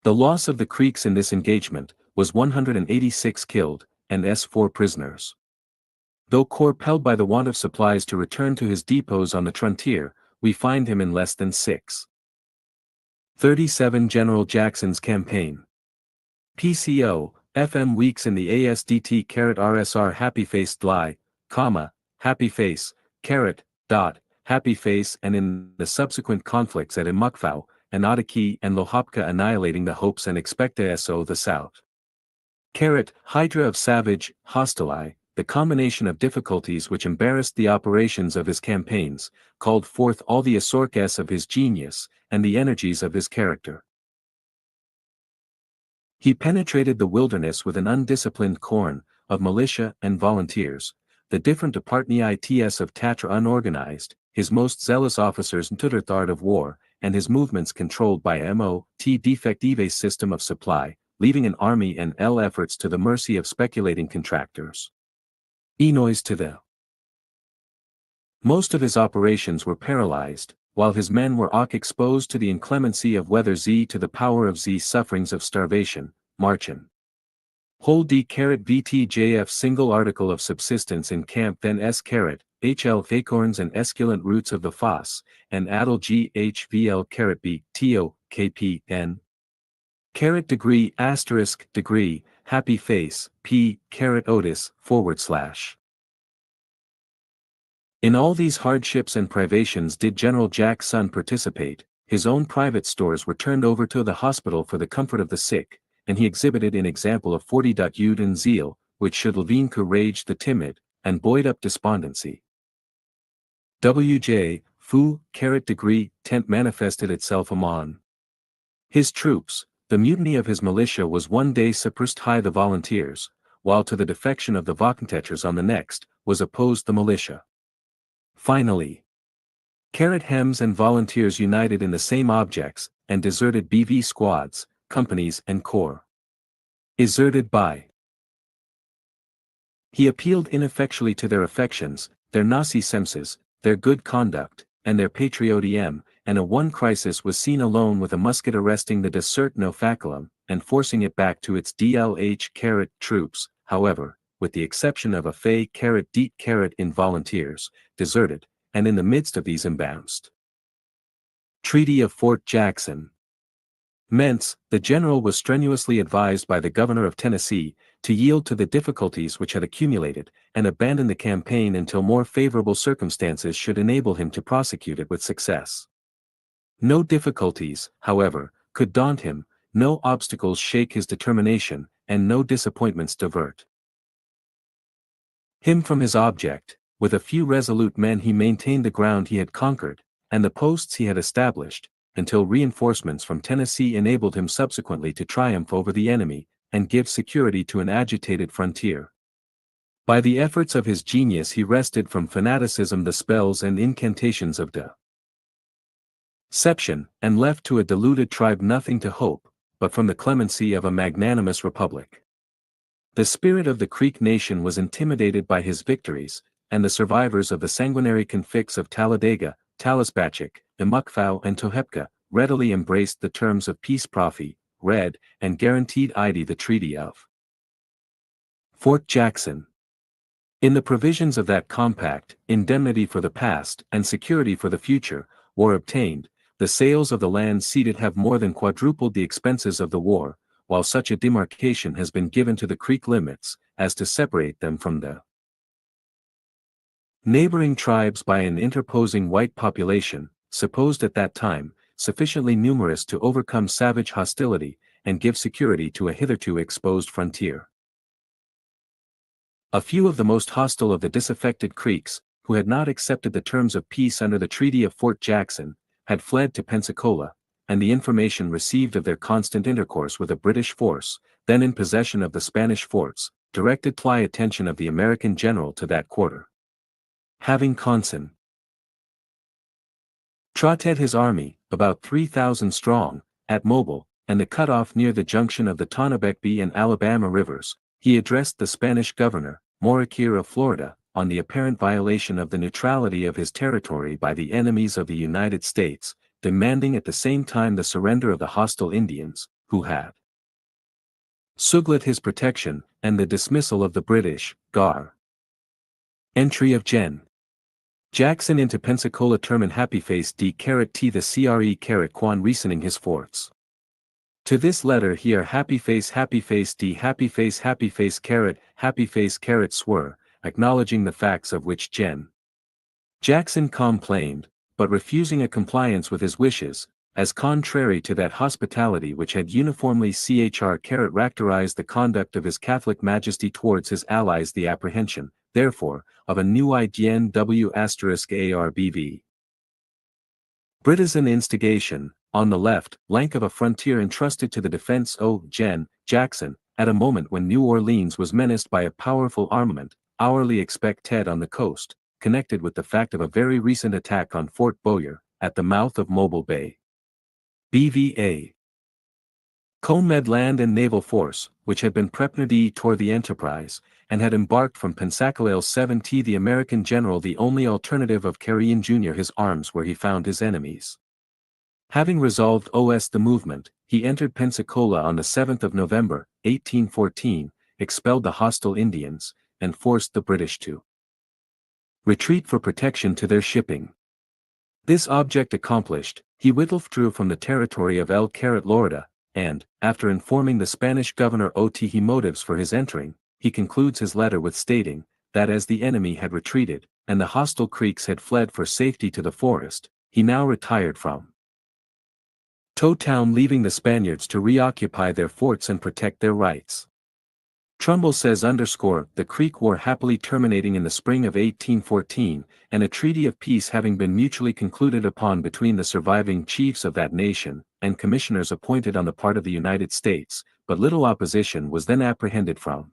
The loss of the Creeks in this engagement was 186 killed, and 4 prisoners. Though compelled by the want of supplies to return to his depots on the frontier, we find him in less than 37 General Jackson's campaign. PCO, FM weeks in the ASDT-RSR happy-faced lie, happy face, happy face and in the subsequent conflicts at Imukfau, Anotaki and Lohopka annihilating the hopes and expecta the South. Hydra of savage, hostile, the combination of difficulties which embarrassed the operations of his campaigns, called forth all the assortness of his genius, and the energies of his character. He penetrated the wilderness with an undisciplined corps of militia and volunteers, the different departments of Tatra unorganized, his most zealous officers ntutterthard of war, and his movements controlled by defective system of supply, leaving an army and efforts to the mercy of speculating contractors. Enois to the most of his operations were paralyzed, while his men were exposed to the inclemency of weather to the power of sufferings of starvation, marchin. Whole VTJF single article of subsistence in camp then HL acorns and esculent roots of the foss, and addle GHVL B, TO, KP, N. degree, happy face, P, Otis, /. In all these hardships and privations did General Jackson participate, his own private stores were turned over to the hospital for the comfort of the sick, and he exhibited an example of 40 youth and zeal, which should leaven courage the timid, and buoyed up despondency. W.J. Fu, degree, tent manifested itself among his troops. The mutiny of his militia was one day suppressed high the volunteers, while to the defection of the Wagentäters on the next, was opposed the militia. Finally, Hems and volunteers united in the same objects, and deserted BV squads, companies and corps. Deserted by. He appealed ineffectually to their affections, their nasi senses, their good conduct, and their patriotism, and a one crisis was seen alone with a musket arresting the desert no faculum, and forcing it back to its DLH troops, however, with the exception of a Fay Deet in volunteers, deserted, and in the midst of these imbounced. Treaty of Fort Jackson. Mentz, the general was strenuously advised by the governor of Tennessee, to yield to the difficulties which had accumulated, and abandon the campaign until more favorable circumstances should enable him to prosecute it with success. No difficulties, however, could daunt him, no obstacles shake his determination, and no disappointments divert him from his object. With a few resolute men he maintained the ground he had conquered, and the posts he had established, until reinforcements from Tennessee enabled him subsequently to triumph over the enemy, and give security to an agitated frontier. By the efforts of his genius he wrested from fanaticism the spells and incantations of deception, and left to a deluded tribe nothing to hope, but from the clemency of a magnanimous republic. The spirit of the Creek nation was intimidated by his victories, and the survivors of the sanguinary conflicts of Talladega, Talisbatchik, Imukfau and Tohepka, readily embraced the terms of peace prophy, read, and guaranteed the Treaty of Fort Jackson. In the provisions of that compact, indemnity for the past and security for the future were obtained. The sales of the land ceded have more than quadrupled the expenses of the war, while such a demarcation has been given to the Creek limits, as to separate them from the neighboring tribes by an interposing white population, supposed at that time, sufficiently numerous to overcome savage hostility, and give security to a hitherto exposed frontier. A few of the most hostile of the disaffected Creeks, who had not accepted the terms of peace under the Treaty of Fort Jackson, had fled to Pensacola, and the information received of their constant intercourse with a British force, then in possession of the Spanish forts, directed the attention of the American general to that quarter. Having concentrated his army, about 3,000 strong, at Mobile, and the cutoff near the junction of the Tonabecbee and Alabama rivers, he addressed the Spanish governor, Moroquier of Florida, on the apparent violation of the neutrality of his territory by the enemies of the United States, demanding at the same time the surrender of the hostile Indians, who had sought his protection, and the dismissal of the British entry of Gen. Jackson into Pensacola term Happyface d T the Cre Quan reasoning his forts. To this letter here Happyface d Happyface swore, acknowledging the facts of which Gen. Jackson complained, but refusing a compliance with his wishes, as contrary to that hospitality which had uniformly characterized the conduct of his Catholic Majesty towards his allies. The apprehension, therefore, of a new IDN W**ARBV. Britizen instigation, on the left flank of a frontier entrusted to the defense of Gen. Jackson, at a moment when New Orleans was menaced by a powerful armament, hourly expected on the coast, connected with the fact of a very recent attack on Fort Bowyer, at the mouth of Mobile Bay. BVA. Comed Land and Naval Force, which had been preparatory toward the enterprise, and had embarked from Pensacola 7th the American general the only alternative of carrying Jr. his arms where he found his enemies. Having resolved the movement, he entered Pensacola on the 7th of November, 1814, expelled the hostile Indians, and forced the British to retreat for protection to their shipping. This object accomplished, he withdrew from the territory of El Lorida, and, after informing the Spanish governor his motives for his entering, he concludes his letter with stating, that as the enemy had retreated, and the hostile Creeks had fled for safety to the forest, he now retired from Town, leaving the Spaniards to reoccupy their forts and protect their rights. Trumbull says the Creek War happily terminating in the spring of 1814, and a treaty of peace having been mutually concluded upon between the surviving chiefs of that nation, and commissioners appointed on the part of the United States, but little opposition was then apprehended from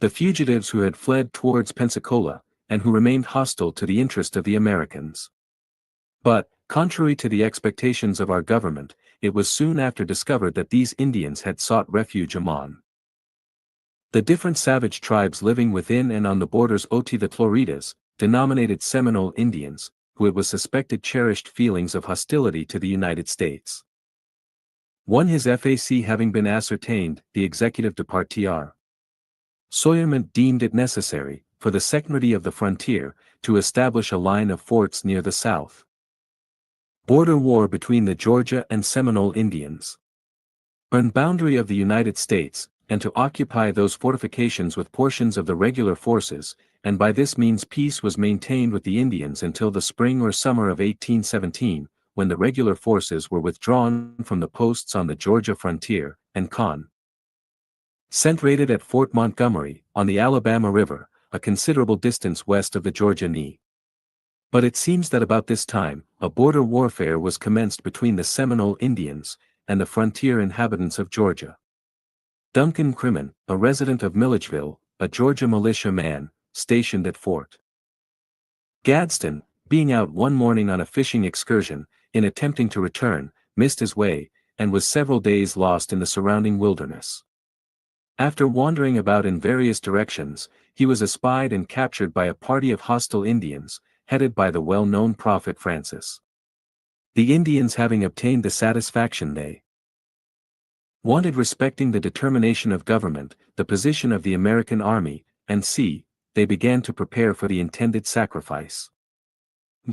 the fugitives who had fled towards Pensacola, and who remained hostile to the interest of the Americans. But, contrary to the expectations of our government, it was soon after discovered that these Indians had sought refuge among the different savage tribes living within and on the borders the Floridas, denominated Seminole Indians, who it was suspected cherished feelings of hostility to the United States. His FAC having been ascertained, the executive departure Sawyerment deemed it necessary, for the security of the frontier, to establish a line of forts near the south border war between the Georgia and Seminole Indians and boundary of the United States, and to occupy those fortifications with portions of the regular forces, and by this means peace was maintained with the Indians until the spring or summer of 1817, when the regular forces were withdrawn from the posts on the Georgia frontier, and concentrated at Fort Montgomery, on the Alabama River, a considerable distance west of the Georgia Knee. But it seems that about this time, a border warfare was commenced between the Seminole Indians and the frontier inhabitants of Georgia. Duncan Crimmon, a resident of Milledgeville, a Georgia militia man, stationed at Fort Gadsden, being out one morning on a fishing excursion, in attempting to return, missed his way, and was several days lost in the surrounding wilderness. After wandering about in various directions, he was espied and captured by a party of hostile Indians, headed by the well-known prophet Francis. The Indians having obtained the satisfaction they wanted respecting the determination of government, the position of the American army, and they began to prepare for the intended sacrifice.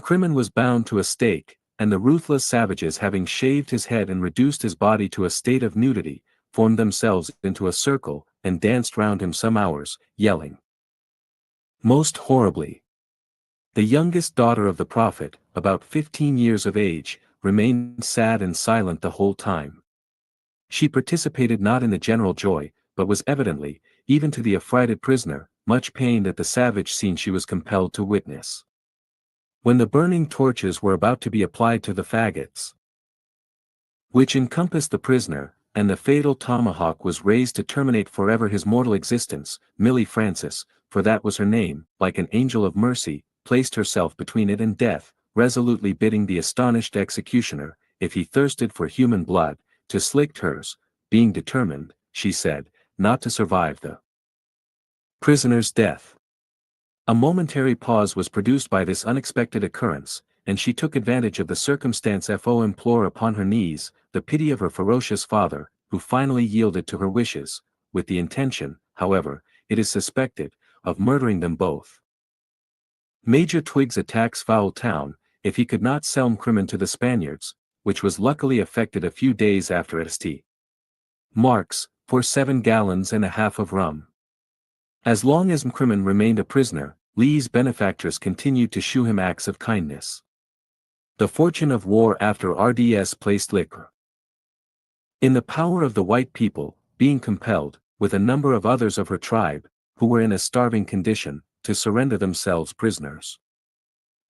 Crimmon was bound to a stake, and the ruthless savages having shaved his head and reduced his body to a state of nudity, formed themselves into a circle, and danced round him some hours, yelling most horribly. The youngest daughter of the prophet, about 15 years of age, remained sad and silent the whole time. She participated not in the general joy, but was evidently, even to the affrighted prisoner, much pained at the savage scene she was compelled to witness. When the burning torches were about to be applied to the faggots which encompassed the prisoner, and the fatal tomahawk was raised to terminate forever his mortal existence, Millie Francis, for that was her name, like an angel of mercy, placed herself between it and death, resolutely bidding the astonished executioner, if he thirsted for human blood, to slick hers, being determined, she said, not to survive the prisoner's death. A momentary pause was produced by this unexpected occurrence, and she took advantage of the circumstance to implore upon her knees the pity of her ferocious father, who finally yielded to her wishes, with the intention, however, it is suspected, of murdering them both. Major Twiggs attacks Foul Town, if he could not sell Crimmon to the Spaniards, which was luckily effected a few days after St. Mark's, for 7 gallons and a half of rum. As long as Crimmon remained a prisoner, Lee's benefactress continued to shew him acts of kindness. The fortune of war after RDS placed liquor in the power of the white people, being compelled, with a number of others of her tribe, who were in a starving condition, to surrender themselves prisoners.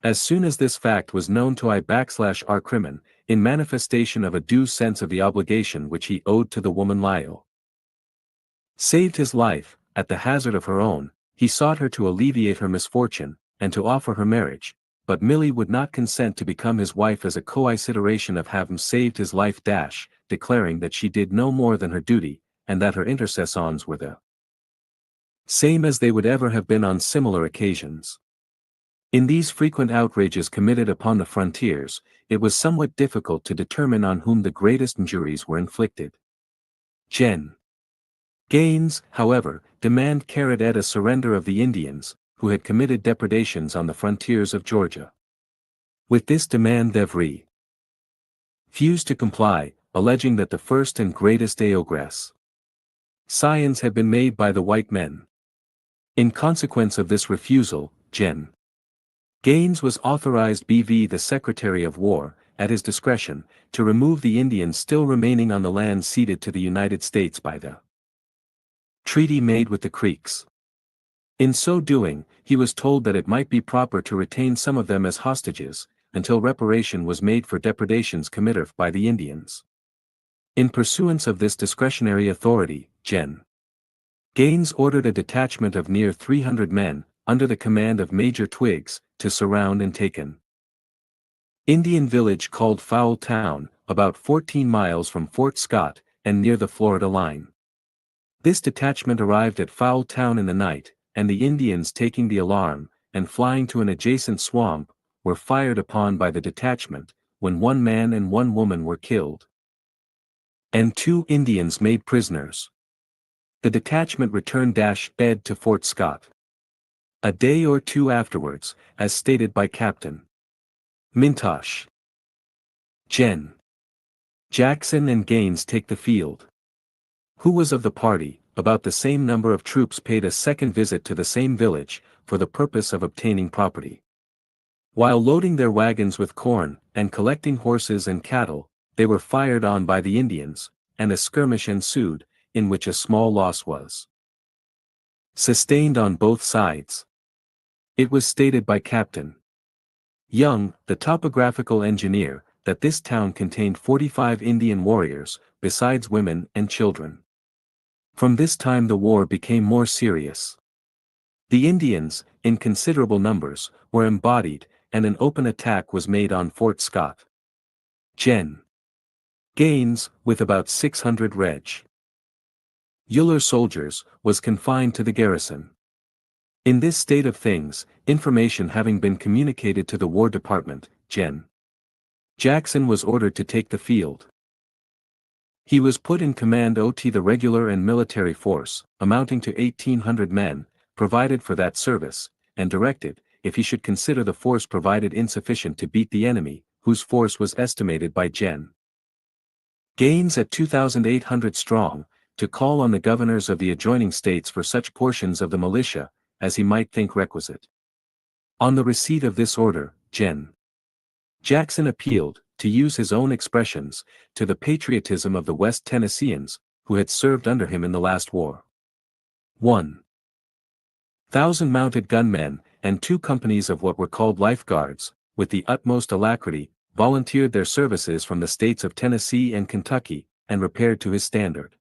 As soon as this fact was known to I/R Crimmon, in manifestation of a due sense of the obligation which he owed to the woman Lyle saved his life, at the hazard of her own, he sought her to alleviate her misfortune, and to offer her marriage, but Millie would not consent to become his wife as a consideration of having saved his life, declaring that she did no more than her duty, and that her intercessions were the same as they would ever have been on similar occasions. In these frequent outrages committed upon the frontiers, it was somewhat difficult to determine on whom the greatest injuries were inflicted. Gen. Gaines, however, demanded a surrender of the Indians, who had committed depredations on the frontiers of Georgia. With this demand they refused to comply, alleging that the first and greatest aggress scions had been made by the white men. In consequence of this refusal, Gen. Gaines was authorized B.V. the Secretary of War, at his discretion, to remove the Indians still remaining on the land ceded to the United States by the treaty made with the Creeks. In so doing, he was told that it might be proper to retain some of them as hostages, until reparation was made for depredations committed by the Indians. In pursuance of this discretionary authority, Gen. Gaines ordered a detachment of near 300 men, under the command of Major Twiggs, to surround and take an Indian village called Foul Town, about 14 miles from Fort Scott, and near the Florida line. This detachment arrived at Foul Town in the night, and the Indians taking the alarm, and flying to an adjacent swamp, were fired upon by the detachment, when 1 man and 1 woman were killed, and 2 Indians made prisoners. The detachment returned dead to Fort Scott. A day or 2 afterwards, as stated by Captain Mintosh, Gen. Jackson and Gaines take the field. Who was of the party, about the same number of troops paid a second visit to the same village, for the purpose of obtaining property. While loading their wagons with corn, and collecting horses and cattle, they were fired on by the Indians, and a skirmish ensued, in which a small loss was sustained on both sides. It was stated by Captain Young, the topographical engineer, that this town contained 45 Indian warriors, besides women and children. From this time the war became more serious. The Indians, in considerable numbers, were embodied, and an open attack was made on Fort Scott. Gen. Gaines, with about 600 Reg. soldiers, was confined to the garrison. In this state of things, information having been communicated to the War Department, Gen. Jackson was ordered to take the field. He was put in command of the regular and military force, amounting to 1,800 men, provided for that service, and directed, if he should consider the force provided insufficient to beat the enemy, whose force was estimated by Gen. Gaines at 2,800 strong, to call on the governors of the adjoining states for such portions of the militia, as he might think requisite. On the receipt of this order, Gen. Jackson appealed, to use his own expressions, to the patriotism of the West Tennesseans, who had served under him in the last war. 1,000 mounted gunmen, and 2 companies of what were called lifeguards, with the utmost alacrity, volunteered their services from the states of Tennessee and Kentucky, and repaired to his standard.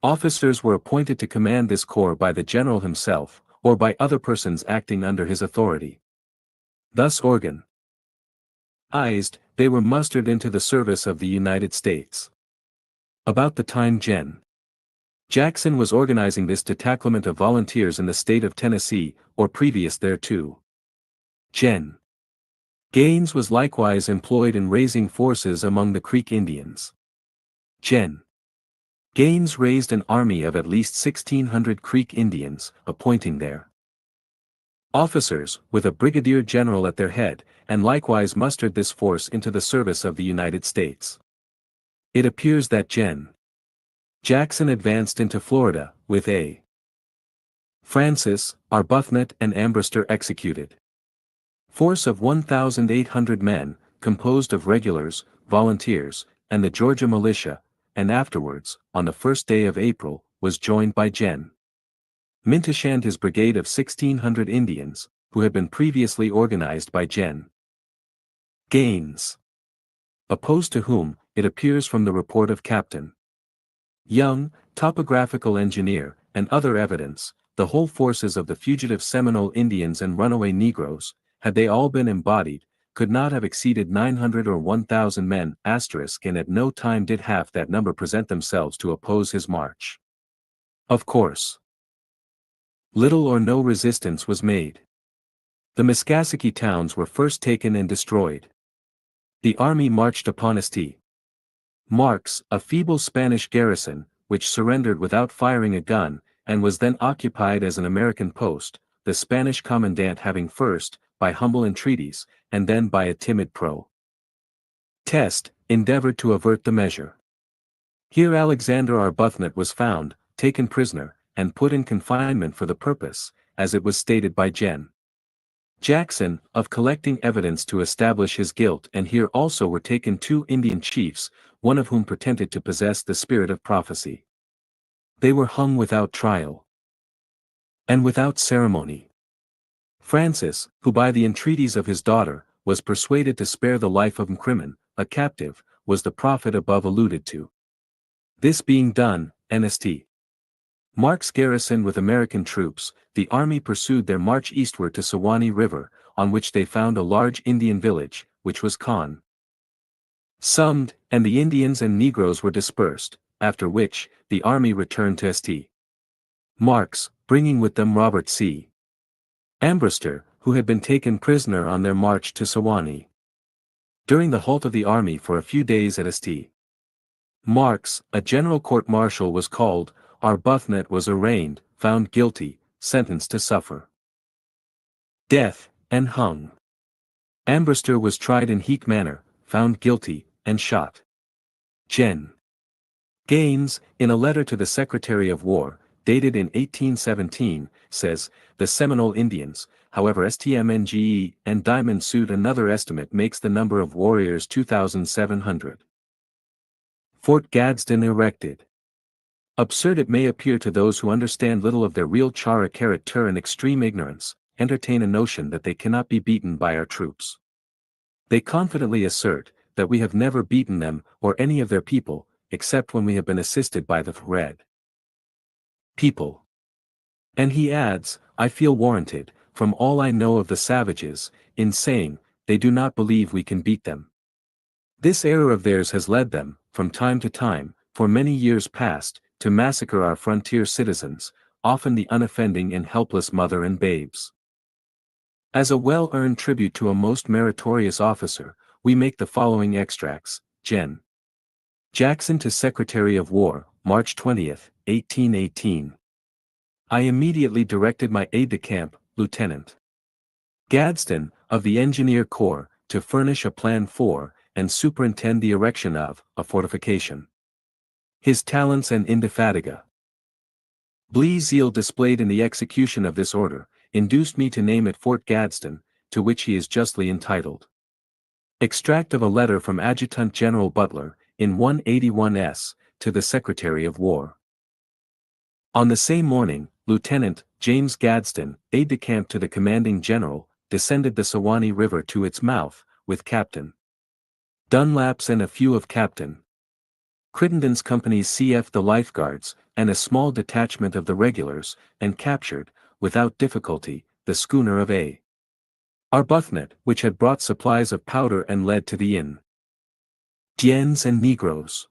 Officers were appointed to command this corps by the general himself, or by other persons acting under his authority. Thus organized, they were mustered into the service of the United States. About the time Gen. Jackson was organizing this detachment of volunteers in the state of Tennessee, or previous thereto. Gen. Gaines was likewise employed in raising forces among the Creek Indians. Gen. Gaines raised an army of at least 1,600 Creek Indians, appointing their officers, with a brigadier general at their head, and likewise mustered this force into the service of the United States. It appears that Gen. Jackson advanced into Florida, with A. Francis, Arbuthnot and Ambrister executed. Force of 1,800 men, composed of regulars, volunteers, and the Georgia militia, and afterwards, on the 1st day of April, was joined by Gen. Mintish and his brigade of 1,600 Indians, who had been previously organized by Gen. Gaines. Opposed to whom, it appears from the report of Captain Young, topographical engineer, and other evidence, the whole forces of the fugitive Seminole Indians and runaway Negroes, had they all been embodied, could not have exceeded 900 or 1,000 men, and at no time did half that number present themselves to oppose his march. Of course, little or no resistance was made. The Miscassacky towns were first taken and destroyed. The army marched upon St. Marks, a feeble Spanish garrison, which surrendered without firing a gun, and was then occupied as an American post, the Spanish commandant having first, by humble entreaties, and then by a timid protest, endeavored to avert the measure. Here Alexander Arbuthnot was found, taken prisoner, and put in confinement for the purpose, as it was stated by Gen. Jackson, of collecting evidence to establish his guilt, and here also were taken 2 Indian chiefs, one of whom pretended to possess the spirit of prophecy. They were hung without trial and without ceremony. Francis, who by the entreaties of his daughter, was persuaded to spare the life of Mcrimmon, a captive, was the prophet above alluded to. This being done, St. Mark's garrison with American troops, the army pursued their march eastward to Suwannee River, on which they found a large Indian village, which was consumed, and the Indians and Negroes were dispersed, after which, the army returned to St. Mark's, bringing with them Robert C. Ambrister, who had been taken prisoner on their march to Suwannee. During the halt of the army for a few days at St. Mark's, a general court-martial was called, Arbuthnot was arraigned, found guilty, sentenced to suffer death, and hung. Ambrister was tried in like manner, found guilty, and shot. Gen. Gaines, in a letter to the Secretary of War, dated in 1817, says, the Seminole Indians, however STMNGE and Diamond suit another estimate makes the number of warriors 2,700. Fort Gadsden erected. Absurd it may appear to those who understand little of their real character and extreme ignorance, entertain a notion that they cannot be beaten by our troops. They confidently assert that we have never beaten them or any of their people, except when we have been assisted by the Red people. And he adds, I feel warranted, from all I know of the savages, in saying, they do not believe we can beat them. This error of theirs has led them, from time to time, for many years past, to massacre our frontier citizens, often the unoffending and helpless mother and babes. As a well-earned tribute to a most meritorious officer, we make the following extracts. Gen. Jackson to Secretary of War, March 20, 1818. I immediately directed my aide-de-camp, Lieutenant Gadsden, of the Engineer Corps, to furnish a plan for, and superintend the erection of, a fortification. His talents and indefatigable zeal displayed in the execution of this order, induced me to name it Fort Gadsden, to which he is justly entitled. Extract of a letter from Adjutant General Butler, in 181 S., to the Secretary of War. On the same morning, Lieutenant James Gadsden, aide-de-camp to the commanding general, descended the Sewanee River to its mouth, with Captain Dunlap's and a few of Captain Crittenden's companies CF the Lifeguards, and a small detachment of the regulars, and captured, without difficulty, the schooner of A. Arbuthnot, which had brought supplies of powder and lead to the Indians and Negroes.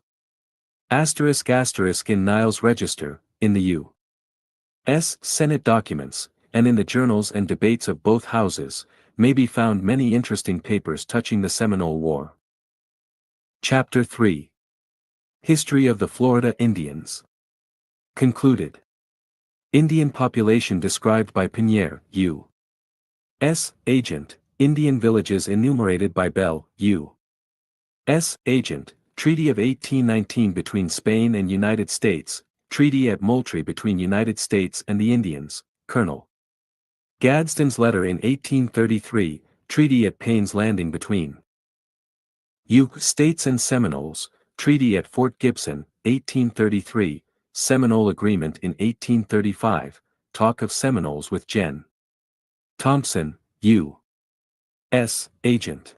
*** in Niles Register, in the U.S. Senate documents, and in the journals and debates of both houses, may be found many interesting papers touching the Seminole War. Chapter 3. History of the Florida Indians. Concluded. Indian population described by Pinheiro, U.S. Agent, Indian villages enumerated by Bell, U.S. Agent, Treaty of 1819 between Spain and United States, Treaty at Moultrie between United States and the Indians, Colonel Gadsden's letter in 1833, Treaty at Payne's Landing between U.S. States and Seminoles, Treaty at Fort Gibson, 1833, Seminole Agreement in 1835, Talk of Seminoles with Gen. Thompson, U.S. Agent.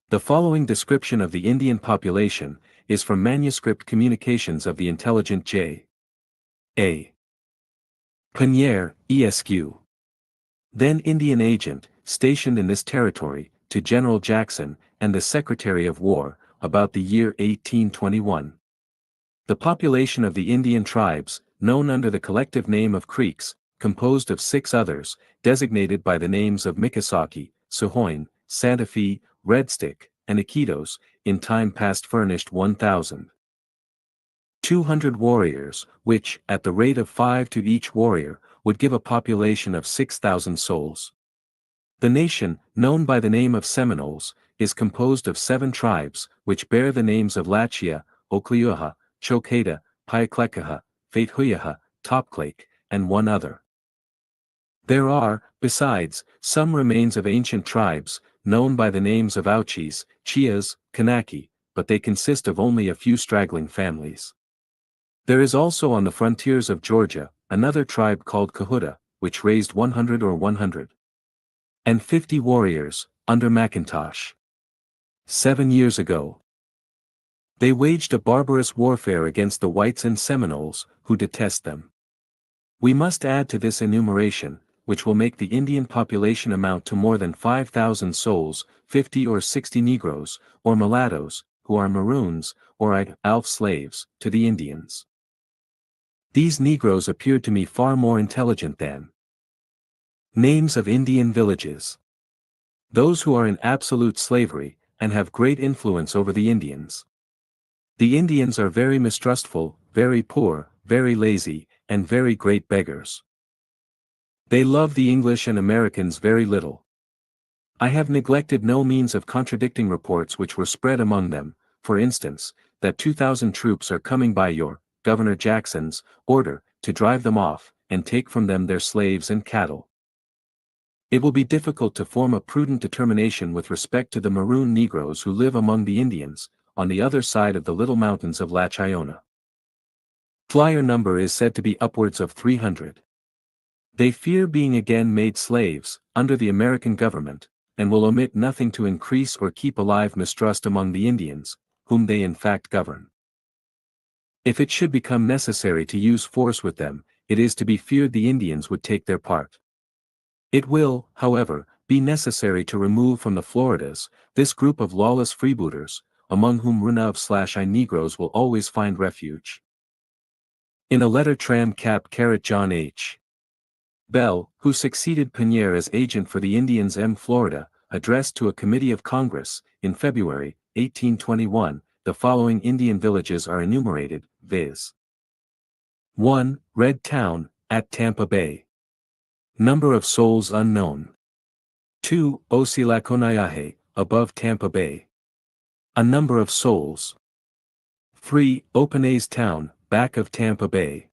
The following description of the Indian population is from manuscript communications of the intelligent J. A. Pinheiro, Esq. Then Indian agent, stationed in this territory, to General Jackson, and the Secretary of War, about the year 1821. The population of the Indian tribes, known under the collective name of Creeks, composed of 6 others, designated by the names of Miccosukee, Sahoin, Santa Fe, Red Stick, and Iquitos, in time past furnished 1,200 warriors, which, at the rate of 5 to each warrior, would give a population of 6,000 souls. The nation, known by the name of Seminoles, is composed of 7 tribes, which bear the names of Lachia, Ocleoha, Choketa, Pyaclekaha, Fatehuyaha, Topklake, and one other. There are, besides, some remains of ancient tribes, known by the names of Ouchies, Chias, Kanaki, but they consist of only a few straggling families. There is also on the frontiers of Georgia, another tribe called Cahuta, which raised 100 or 150 warriors, under McIntosh. 7 years ago. They waged a barbarous warfare against the whites and Seminoles, who detest them. We must add to this enumeration, which will make the Indian population amount to more than 5,000 souls, 50 or 60 Negroes, or mulattoes, who are maroons, or Alf slaves, to the Indians. These Negroes appeared to me far more intelligent than names of Indian villages. Those who are in absolute slavery, and have great influence over the Indians. The Indians are very mistrustful, very poor, very lazy, and very great beggars. They love the English and Americans very little. I have neglected no means of contradicting reports which were spread among them, for instance, that 2,000 troops are coming by your, Governor Jackson's, order, to drive them off, and take from them their slaves and cattle. It will be difficult to form a prudent determination with respect to the maroon Negroes who live among the Indians, on the other side of the little mountains of Lachiona. Flyer number is said to be upwards of 300. They fear being again made slaves, under the American government, and will omit nothing to increase or keep alive mistrust among the Indians, whom they in fact govern. If it should become necessary to use force with them, it is to be feared the Indians would take their part. It will, however, be necessary to remove from the Floridas this group of lawless freebooters, among whom Runav/I Negroes will always find refuge. In a letter Tram Cap. John H. Bell, who succeeded Pinheiro as agent for the Indians M. Florida, addressed to a committee of Congress, in February, 1821, the following Indian villages are enumerated, viz. 1. Red Town, at Tampa Bay. Number of souls unknown. 2. Osilaconayahe, above Tampa Bay. A number of souls. 3. Openays Town, back of Tampa Bay.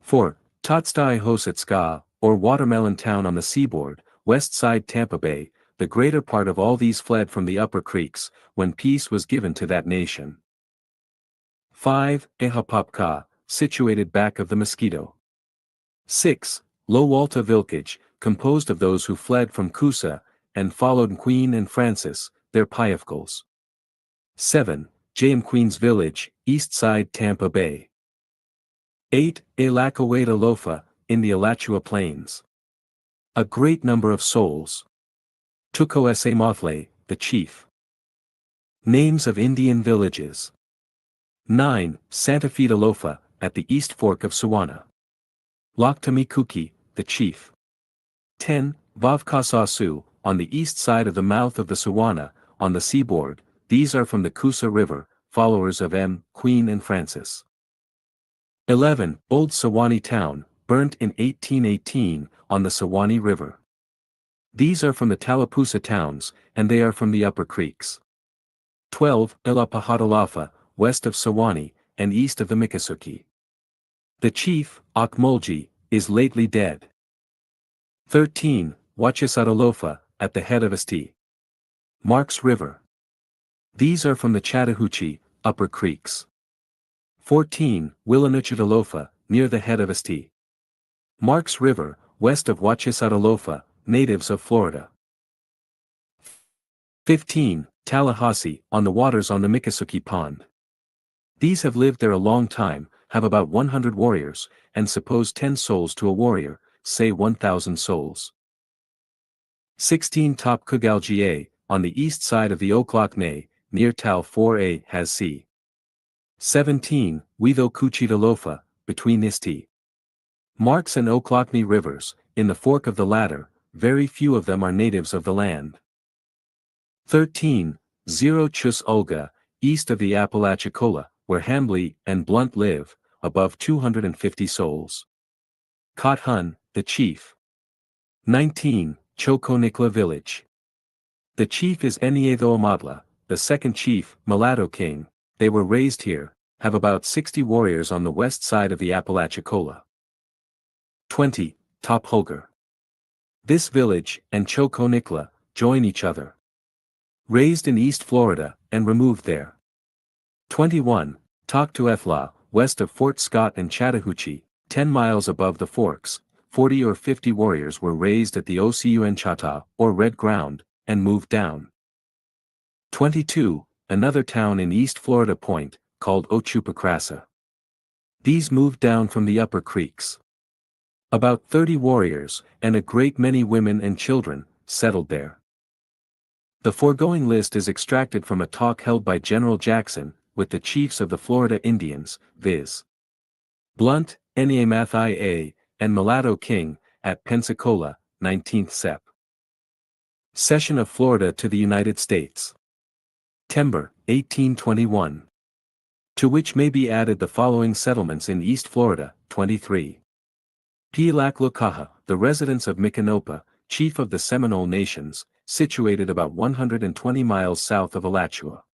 4. Totstai Hosatska, or Watermelon Town on the seaboard, west side Tampa Bay. The greater part of all these fled from the upper creeks, when peace was given to that nation. 5. Ehapopka, situated back of the Mosquito. 6. Lowalta Village, composed of those who fled from Coosa, and followed Queen and Francis, their Piafcals. 7. Queen's Village, east side Tampa Bay. 8. Elakaweta Lofa, in the Alachua Plains. A great number of souls. Tukoese Mothle, the chief. Names of Indian villages. 9. Santa Fe de Lofa, at the east fork of Sawana. Loktamikuki, the chief. 10. Vavkasasu, on the east side of the mouth of the Sawana, on the seaboard. These are from the Coosa River, followers of M. Queen and Francis. 11. Old Sewanee Town, burnt in 1818, on the Sewanee River. These are from the Tallapoosa towns, and they are from the upper creeks. 12. Elapahadalafa, west of Sewanee, and east of the Miccosukee. The chief, Okmulgee, is lately dead. 13. Wachisadalofa, at the head of St. Mark's River. These are from the Chattahoochee, upper creeks. 14. Willanuchitalofa, near the head of St. Mark's River, west of Wachisadalofa, natives of Florida. 15. Tallahassee, on the waters on the Miccosukee Pond. These have lived there a long time, have about 100 warriors, and suppose 10 souls to a warrior, say 1,000 souls. 16. Topkugalgie, on the east side of the Oklahoma, near Tal 4A has c. 17. Wetho Kuchitalofa, between St. Marks and Oklahoma rivers, in the fork of the latter, very few of them are natives of the land. 13. Zero Chus Olga, east of the Apalachicola, where Hambly and Blunt live, above 250 souls. Kot Hun, the chief. 19. Choconicla Village. The chief is Enietho Amadla, the second chief, Mulatto King. They were raised here, have about 60 warriors on the west side of the Apalachicola. 20. Top Holger. This village and Choconicla join each other. Raised in East Florida, and removed there. 21. Toktuethla, west of Fort Scott and Chattahoochee, 10 miles above the forks. 40 or 50 warriors were raised at the Ocuenchata, or Red Ground, and moved down. 22. Another town in East Florida Point, called Ochupacrassa. These moved down from the upper creeks. About 30 warriors, and a great many women and children, settled there. The foregoing list is extracted from a talk held by General Jackson, with the chiefs of the Florida Indians, viz. Blunt, Eniamath I.A., and Mulatto King, at Pensacola, 19th Sep. Cession of Florida to the United States. Timber, 1821. To which may be added the following settlements in East Florida, 23. Pilac-Locaha, the residence of Micanopah, chief of the Seminole Nations, situated about 120 miles south of Alachua.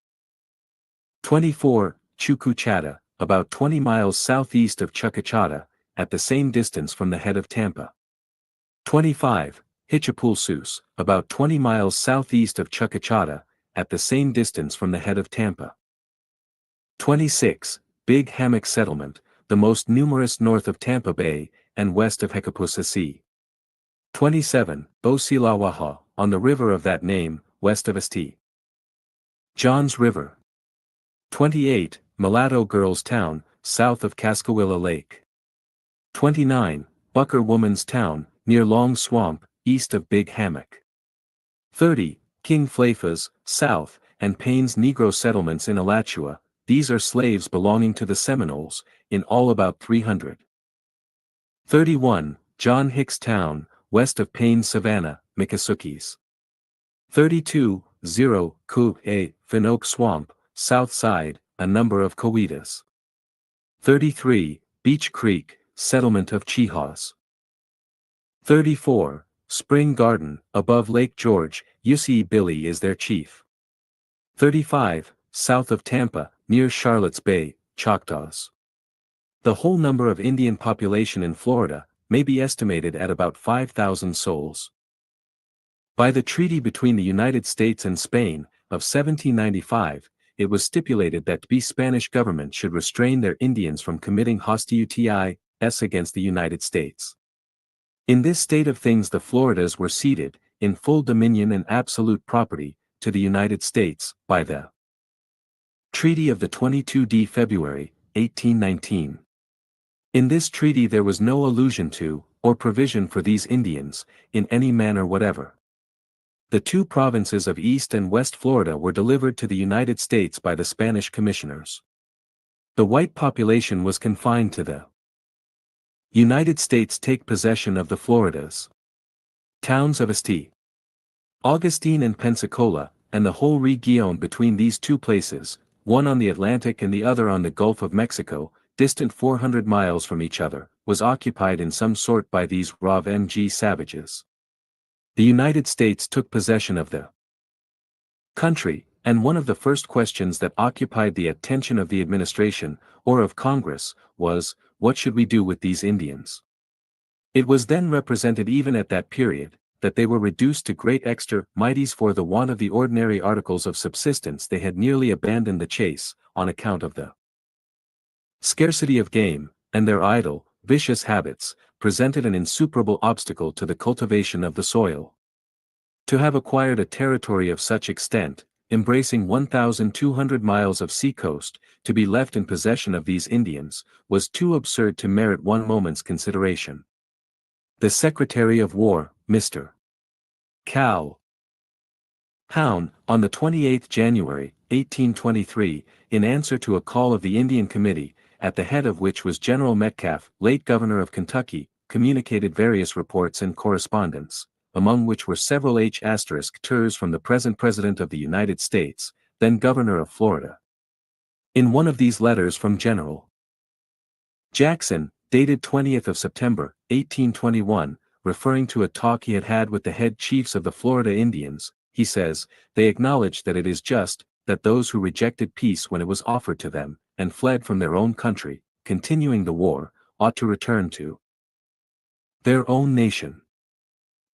24. Chucuchata, about 20 miles southeast of Chuckachata, at the same distance from the head of Tampa. 25. Hitchapulsus, about 20 miles southeast of Chuckachata, at the same distance from the head of Tampa. 26. Big Hammock Settlement, the most numerous north of Tampa Bay, and west of Hecapusasi. 27. Bosilawaha, on the river of that name, west of St. John's River. 28, Mulatto Girls Town, south of Cascawilla Lake. 29, Bucker Woman's Town, near Long Swamp, east of Big Hammock. 30, King Flaifas, south, and Payne's Negro settlements in Alachua. These are slaves belonging to the Seminoles, in all about 300. 31, John Hicks Town, west of Payne's Savannah, Miccosukkees. 32, 0, Finoak Swamp, south side, a number of Cowetas. 33, Beach Creek, settlement of Chehaws. 34, Spring Garden, above Lake George, U.C. Billy is their chief. 35, south of Tampa, near Charlotte's Bay, Choctaws. The whole number of Indian population in Florida may be estimated at about 5,000 souls. By the treaty between the United States and Spain, of 1795, it was stipulated that the Spanish government should restrain their Indians from committing hostilities against the United States. In this state of things the Floridas were ceded, in full dominion and absolute property, to the United States, by the Treaty of the 22d February, 1819. In this treaty there was no allusion to, or provision for these Indians, in any manner whatever. The two provinces of East and West Florida were delivered to the United States by the Spanish commissioners. The white population was confined to the United States. Take possession of the Floridas. Towns of St. Augustine and Pensacola, and the whole region between these two places, one on the Atlantic and the other on the Gulf of Mexico, distant 400 miles from each other, was occupied in some sort by these Rav M.G. savages. The United States took possession of the country, and one of the first questions that occupied the attention of the administration, or of Congress, was, what should we do with these Indians? It was then represented even at that period, that they were reduced to great extremities for the want of the ordinary articles of subsistence. They had nearly abandoned the chase, on account of the scarcity of game, and their idle, vicious habits, presented an insuperable obstacle to the cultivation of the soil. To have acquired a territory of such extent, embracing 1,200 miles of seacoast, to be left in possession of these Indians, was too absurd to merit one moment's consideration. The Secretary of War, Mr. Cal Howe, on the 28th January, 1823, in answer to a call of the Indian Committee, at the head of which was General Metcalf, late Governor of Kentucky, communicated various reports and correspondence, among which were several tours from the present President of the United States, then Governor of Florida. In one of these letters from General Jackson, dated 20th of September, 1821, referring to a talk he had had with the head chiefs of the Florida Indians, he says, they acknowledge that it is just, that those who rejected peace when it was offered to them, and fled from their own country, continuing the war, ought to return to their own nation.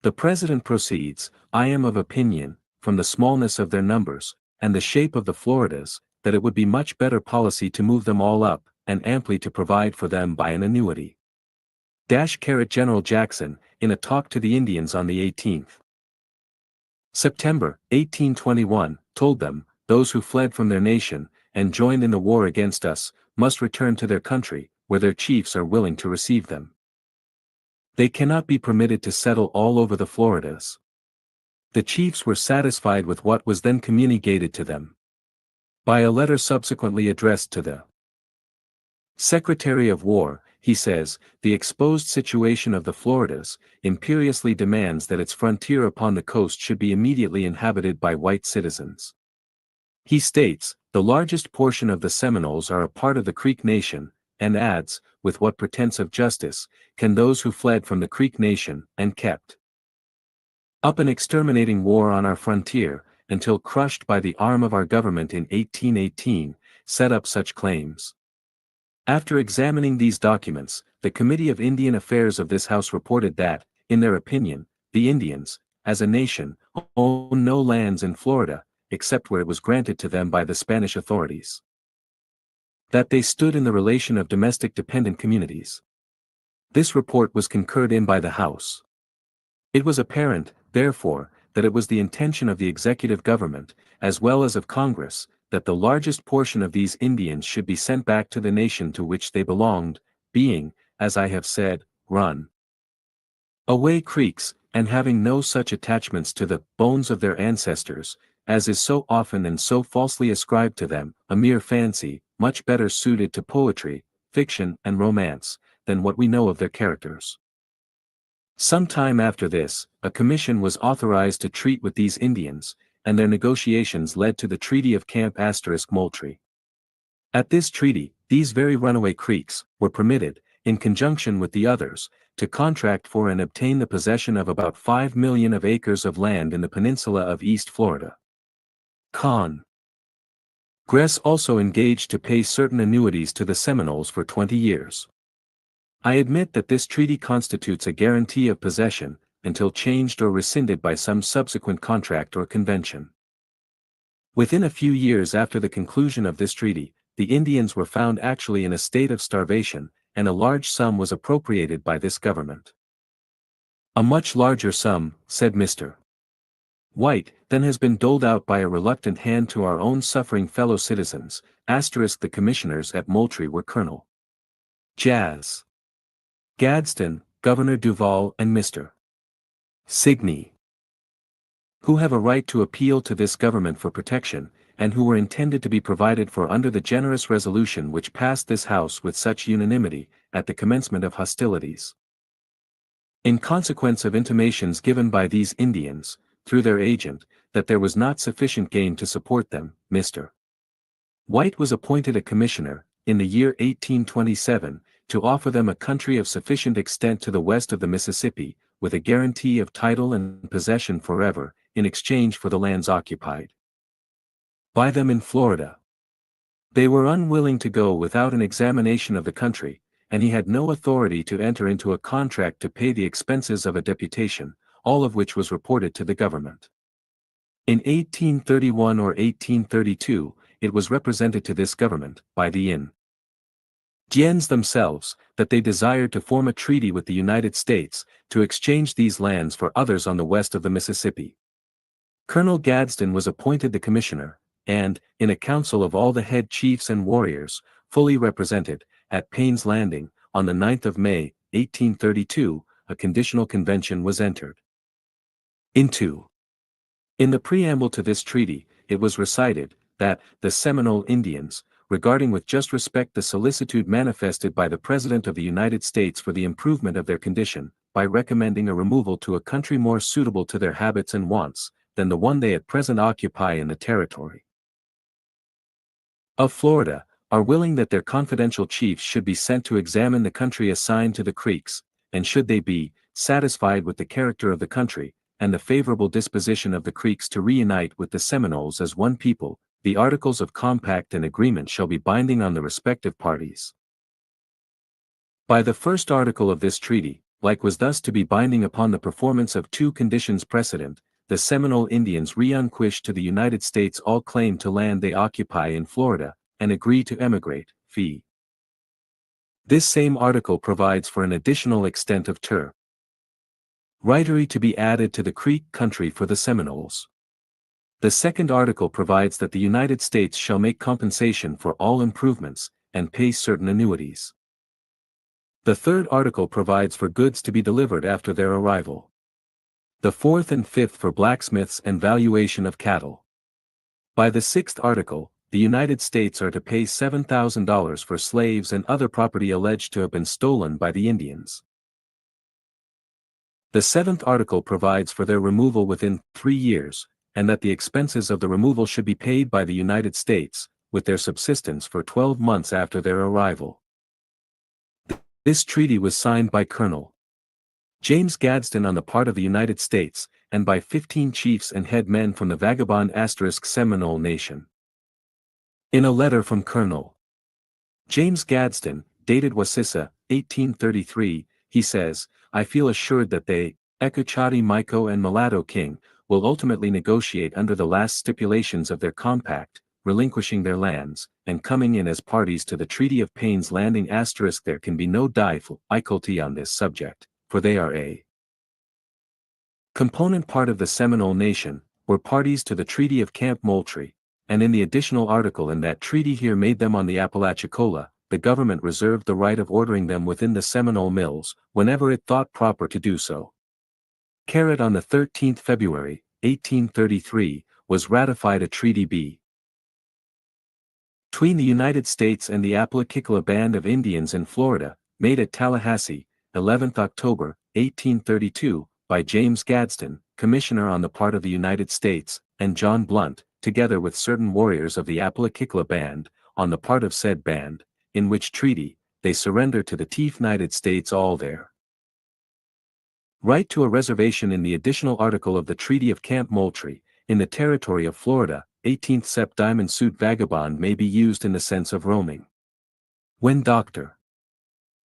The President proceeds, I am of opinion, from the smallness of their numbers, and the shape of the Floridas, that it would be much better policy to move them all up, and amply to provide for them by an annuity. General Jackson, in a talk to the Indians on the 18th September, 1821, told them, those who fled from their nation, and joined in the war against us, must return to their country, where their chiefs are willing to receive them. They cannot be permitted to settle all over the Floridas. The chiefs were satisfied with what was then communicated to them by a letter subsequently addressed to the Secretary of War. He says, the exposed situation of the Floridas imperiously demands that its frontier upon the coast should be immediately inhabited by white citizens. He states, the largest portion of the Seminoles are a part of the Creek Nation, and adds, with what pretense of justice, can those who fled from the Creek Nation, and kept up an exterminating war on our frontier, until crushed by the arm of our government in 1818, set up such claims? After examining these documents, the Committee of Indian Affairs of this House reported that, in their opinion, the Indians, as a nation, own no lands in Florida, except where it was granted to them by the Spanish authorities. That they stood in the relation of domestic dependent communities. This report was concurred in by the House. It was apparent, therefore, that it was the intention of the executive government, as well as of Congress, that the largest portion of these Indians should be sent back to the nation to which they belonged, being, as I have said, run away Creeks, and having no such attachments to the bones of their ancestors, as is so often and so falsely ascribed to them, a mere fancy, much better suited to poetry, fiction and romance, than what we know of their characters. Some time after this, a commission was authorized to treat with these Indians, and their negotiations led to the Treaty of Camp Moultrie. At this treaty, these very runaway Creeks were permitted, in conjunction with the others, to contract for and obtain the possession of about 5 million of acres of land in the peninsula of East Florida. Con. Gress also engaged to pay certain annuities to the Seminoles for 20 years. I admit that this treaty constitutes a guarantee of possession, until changed or rescinded by some subsequent contract or convention. Within a few years after the conclusion of this treaty, the Indians were found actually in a state of starvation, and a large sum was appropriated by this government. A much larger sum, said Mr. White, than has been doled out by a reluctant hand to our own suffering fellow citizens. The commissioners at Moultrie were Colonel Jas. Gadsden, Governor Duval and Mr. Signey, who have a right to appeal to this government for protection, and who were intended to be provided for under the generous resolution which passed this House with such unanimity, at the commencement of hostilities. In consequence of intimations given by these Indians, through their agent, that there was not sufficient game to support them, Mr. White was appointed a commissioner, in the year 1827, to offer them a country of sufficient extent to the west of the Mississippi, with a guarantee of title and possession forever, in exchange for the lands occupied by them in Florida. They were unwilling to go without an examination of the country, and he had no authority to enter into a contract to pay the expenses of a deputation, all of which was reported to the government. In 1831 or 1832, it was represented to this government, by the Indians themselves, that they desired to form a treaty with the United States, to exchange these lands for others on the west of the Mississippi. Colonel Gadsden was appointed the commissioner, and, in a council of all the head chiefs and warriors, fully represented, at Payne's Landing, on the 9th of May, 1832, a conditional convention was entered into. In the preamble to this treaty, it was recited, that, the Seminole Indians, regarding with just respect the solicitude manifested by the President of the United States for the improvement of their condition, by recommending a removal to a country more suitable to their habits and wants, than the one they at present occupy in the territory of Florida, are willing that their confidential chiefs should be sent to examine the country assigned to the Creeks, and should they be satisfied with the character of the country, and the favorable disposition of the Creeks to reunite with the Seminoles as one people, the articles of compact and agreement shall be binding on the respective parties. By the first article of this treaty, like was thus to be binding upon the performance of two conditions precedent, the Seminole Indians relinquish to the United States all claim to land they occupy in Florida, and agree to emigrate, fee. This same article provides for an additional extent of territory to be added to the Creek country for the Seminoles. The second article provides that the United States shall make compensation for all improvements, and pay certain annuities. The third article provides for goods to be delivered after their arrival. The fourth and fifth for blacksmiths and valuation of cattle. By the sixth article, the United States are to pay $7,000 for slaves and other property alleged to have been stolen by the Indians. The seventh article provides for their removal within 3 years, and that the expenses of the removal should be paid by the United States, with their subsistence for 12 months after their arrival. This treaty was signed by Colonel James Gadsden on the part of the United States, and by 15 chiefs and head men from the vagabond Seminole nation. In a letter from Colonel James Gadsden, dated Wassissa, 1833, he says, "I feel assured that they, Ecochati Mico and Mulatto King, will ultimately negotiate under the last stipulations of their compact, relinquishing their lands, and coming in as parties to the Treaty of Payne's Landing*. There can be no difficulty on this subject, for they are a component part of the Seminole Nation, were parties to the Treaty of Camp Moultrie, and in the additional article in that treaty here made them on the Apalachicola, the government reserved the right of ordering them within the Seminole mills, whenever it thought proper to do so. On the 13th February, 1833, was ratified a Treaty B. between the United States and the Apalachicola Band of Indians in Florida, made at Tallahassee, 11th October, 1832, by James Gadsden, Commissioner on the part of the United States, and John Blunt, together with certain warriors of the Apalachicola Band, on the part of said band, in which treaty, they surrender to the United States all their right to a reservation in the additional article of the Treaty of Camp Moultrie, in the territory of Florida. 18th Sep. Diamond suit vagabond may be used in the sense of roaming. When Dr.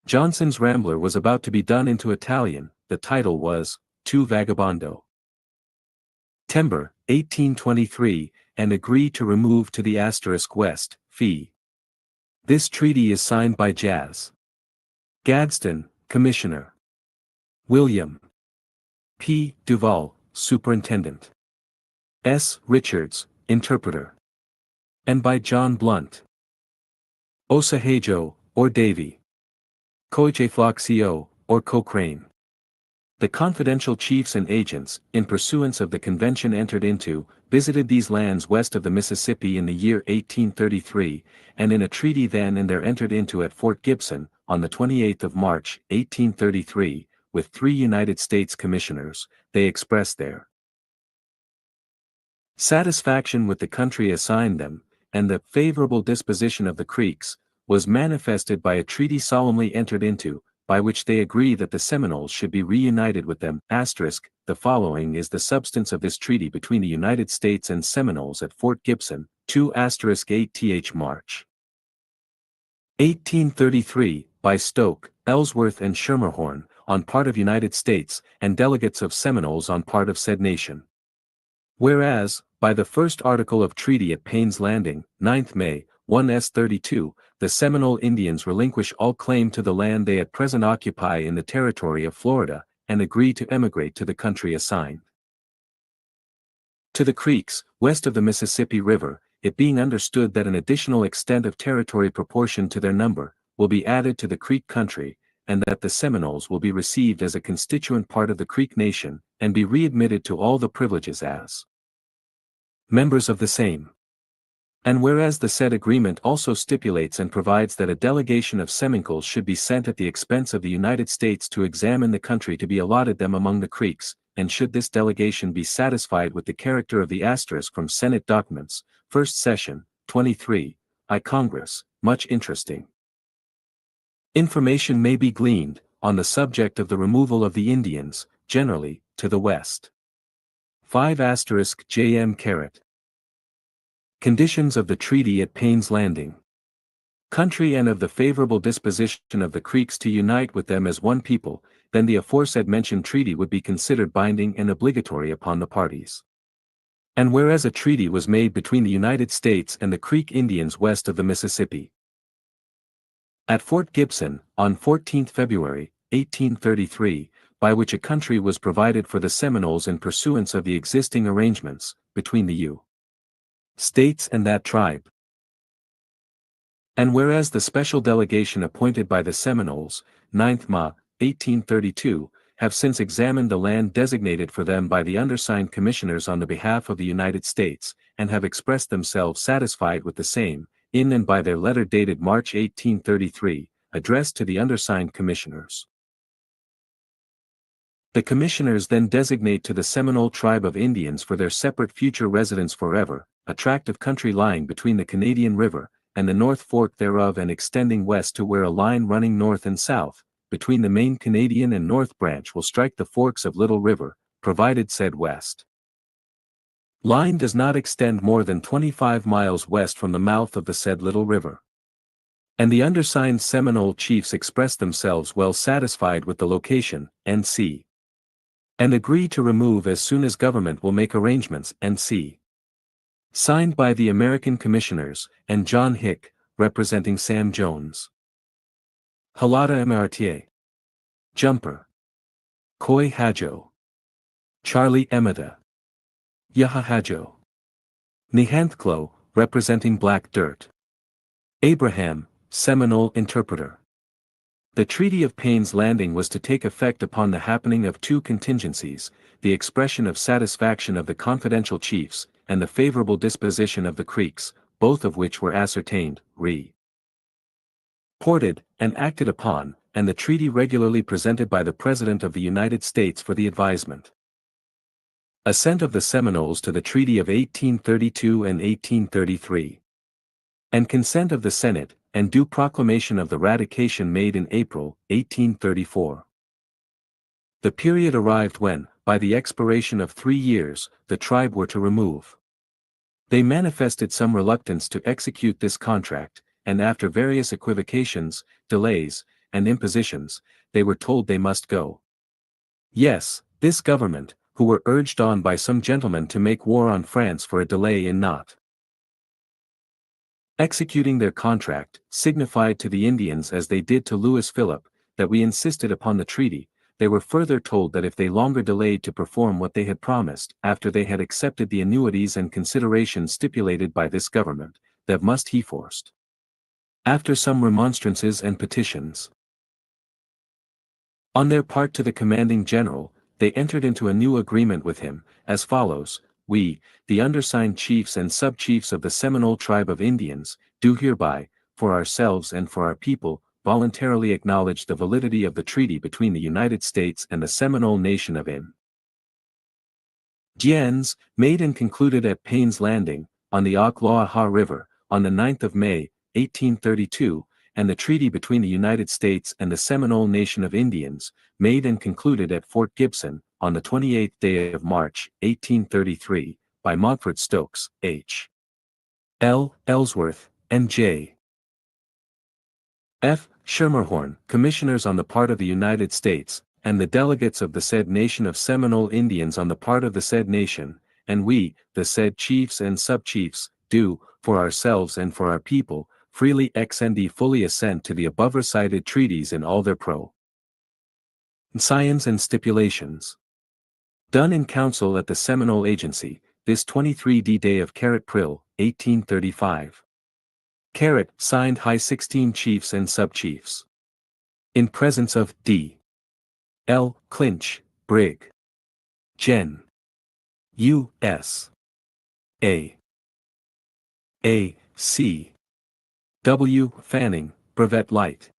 Johnson's Rambler was about to be done into Italian, the title was, Tu Vagabondo. September, 1823, and agree to remove to the *West, fee. This treaty is signed by Jas. Gadsden, Commissioner. William P. Duval, Superintendent. S. Richards, Interpreter. And by John Blunt. Osahejo, or Davy. Coichefloxio, or Cochrane. The confidential chiefs and agents, in pursuance of the convention entered into, visited these lands west of the Mississippi in the year 1833, and in a treaty then and there entered into at Fort Gibson, on the 28th of March, 1833, with 3 United States commissioners, they expressed their satisfaction with the country assigned them, and the favorable disposition of the Creeks, was manifested by a treaty solemnly entered into, by which they agree that the Seminoles should be reunited with them. The following is the substance of this treaty between the United States and Seminoles at Fort Gibson, 2*8th March 1833, by Stoke, Ellsworth and Schermerhorn, on part of United States, and delegates of Seminoles on part of said nation. Whereas, by the first article of treaty at Payne's Landing, 9th May, 1s32, the Seminole Indians relinquish all claim to the land they at present occupy in the territory of Florida, and agree to emigrate to the country assigned to the Creeks, west of the Mississippi River, it being understood that an additional extent of territory proportion to their number, will be added to the Creek country, and that the Seminoles will be received as a constituent part of the Creek Nation, and be readmitted to all the privileges as members of the same. And whereas the said agreement also stipulates and provides that a delegation of Seminoles should be sent at the expense of the United States to examine the country to be allotted them among the Creeks, and should this delegation be satisfied with the character of the asterisk from Senate documents, First Session, 23, I Congress, much interesting information may be gleaned, on the subject of the removal of the Indians, generally, to the west. 5 J.M. Carrot. Conditions of the treaty at Payne's Landing. Country and of the favorable disposition of the Creeks to unite with them as one people, then the aforesaid mentioned treaty would be considered binding and obligatory upon the parties. And whereas a treaty was made between the United States and the Creek Indians west of the Mississippi, at Fort Gibson, on 14th February, 1833, by which a country was provided for the Seminoles in pursuance of the existing arrangements, between the U. States and that tribe. And whereas the special delegation appointed by the Seminoles, 9th Ma, 1832, have since examined the land designated for them by the undersigned commissioners on the behalf of the United States, and have expressed themselves satisfied with the same, in and by their letter dated March 1833, addressed to the undersigned commissioners. The commissioners then designate to the Seminole tribe of Indians for their separate future residence forever, a tract of country lying between the Canadian River, and the North Fork thereof and extending west to where a line running north and south, between the main Canadian and North Branch will strike the forks of Little River, provided said west line does not extend more than 25 miles west from the mouth of the said Little River. And the undersigned Seminole chiefs express themselves well satisfied with the location, N.C. and agree to remove as soon as government will make arrangements, N.C. Signed by the American Commissioners, and John Hick, representing Sam Jones. Halata Emartier. Jumper. Koi Hajo. Charlie Emada. Yahahajo. Nihanthklo, representing Black Dirt. Abraham, Seminole interpreter. The Treaty of Payne's Landing was to take effect upon the happening of two contingencies, the expression of satisfaction of the confidential chiefs, and the favorable disposition of the Creeks, both of which were ascertained, reported, and acted upon, and the treaty regularly presented by the President of the United States for the advisement. Assent of the Seminoles to the Treaty of 1832 and 1833. And consent of the Senate, and due proclamation of the ratification made in April, 1834. The period arrived when, by the expiration of 3 years, the tribe were to remove. They manifested some reluctance to execute this contract, and after various equivocations, delays, and impositions, they were told they must go. Yes, this government, who were urged on by some gentlemen to make war on France for a delay in not executing their contract, signified to the Indians as they did to Louis Philippe, that we insisted upon the treaty. They were further told that if they longer delayed to perform what they had promised, after they had accepted the annuities and considerations stipulated by this government, that must he forced. After some remonstrances and petitions on their part to the commanding general, they entered into a new agreement with him, as follows: We, the undersigned chiefs and sub-chiefs of the Seminole tribe of Indians, do hereby, for ourselves and for our people, voluntarily acknowledge the validity of the treaty between the United States and the Seminole nation of Indians, made and concluded at Payne's Landing, on the Ocklawaha River, on the 9th of May, 1832, and the treaty between the United States and the Seminole Nation of Indians, made and concluded at Fort Gibson, on the 28th day of March, 1833, by Montfort Stokes, H. L. Ellsworth, and J. F. Schermerhorn, commissioners on the part of the United States, and the delegates of the said nation of Seminole Indians on the part of the said nation, and we, the said chiefs and sub-chiefs, do, for ourselves and for our people, freely and fully assent to the above recited treaties in all their provisions and stipulations. Done in council at the Seminole Agency, this 23d day of Carat Pril, 1835. Carat, signed high 16 chiefs and sub-chiefs. In presence of D. L. Clinch, Brig. Gen. U.S. A. A. C. W. Fanning, Brevet Light.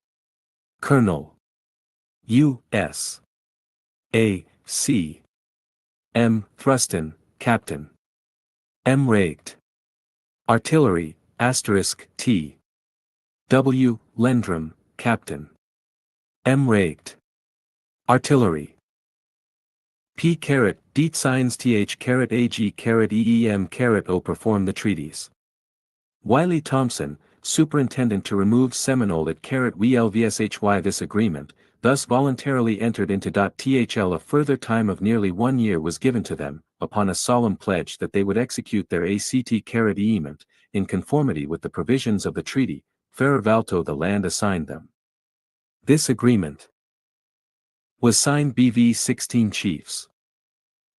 Colonel. U.S. A. C. M. Thruston, Captain. M. Ragt. Artillery, *T. W. Lendrum, Captain. M. Ragt. Artillery. P. Carat, Deet signs Th Carat AG Carat EEM Carat O perform the treaties. Wiley Thompson, Superintendent to remove Seminole at Carat WLVSHY. This agreement, thus voluntarily entered into. Thl a further time of nearly 1 year was given to them, upon a solemn pledge that they would execute their ACT Carat eement, in conformity with the provisions of the treaty, Faravalto the land assigned them. This agreement was signed BV 16 chiefs.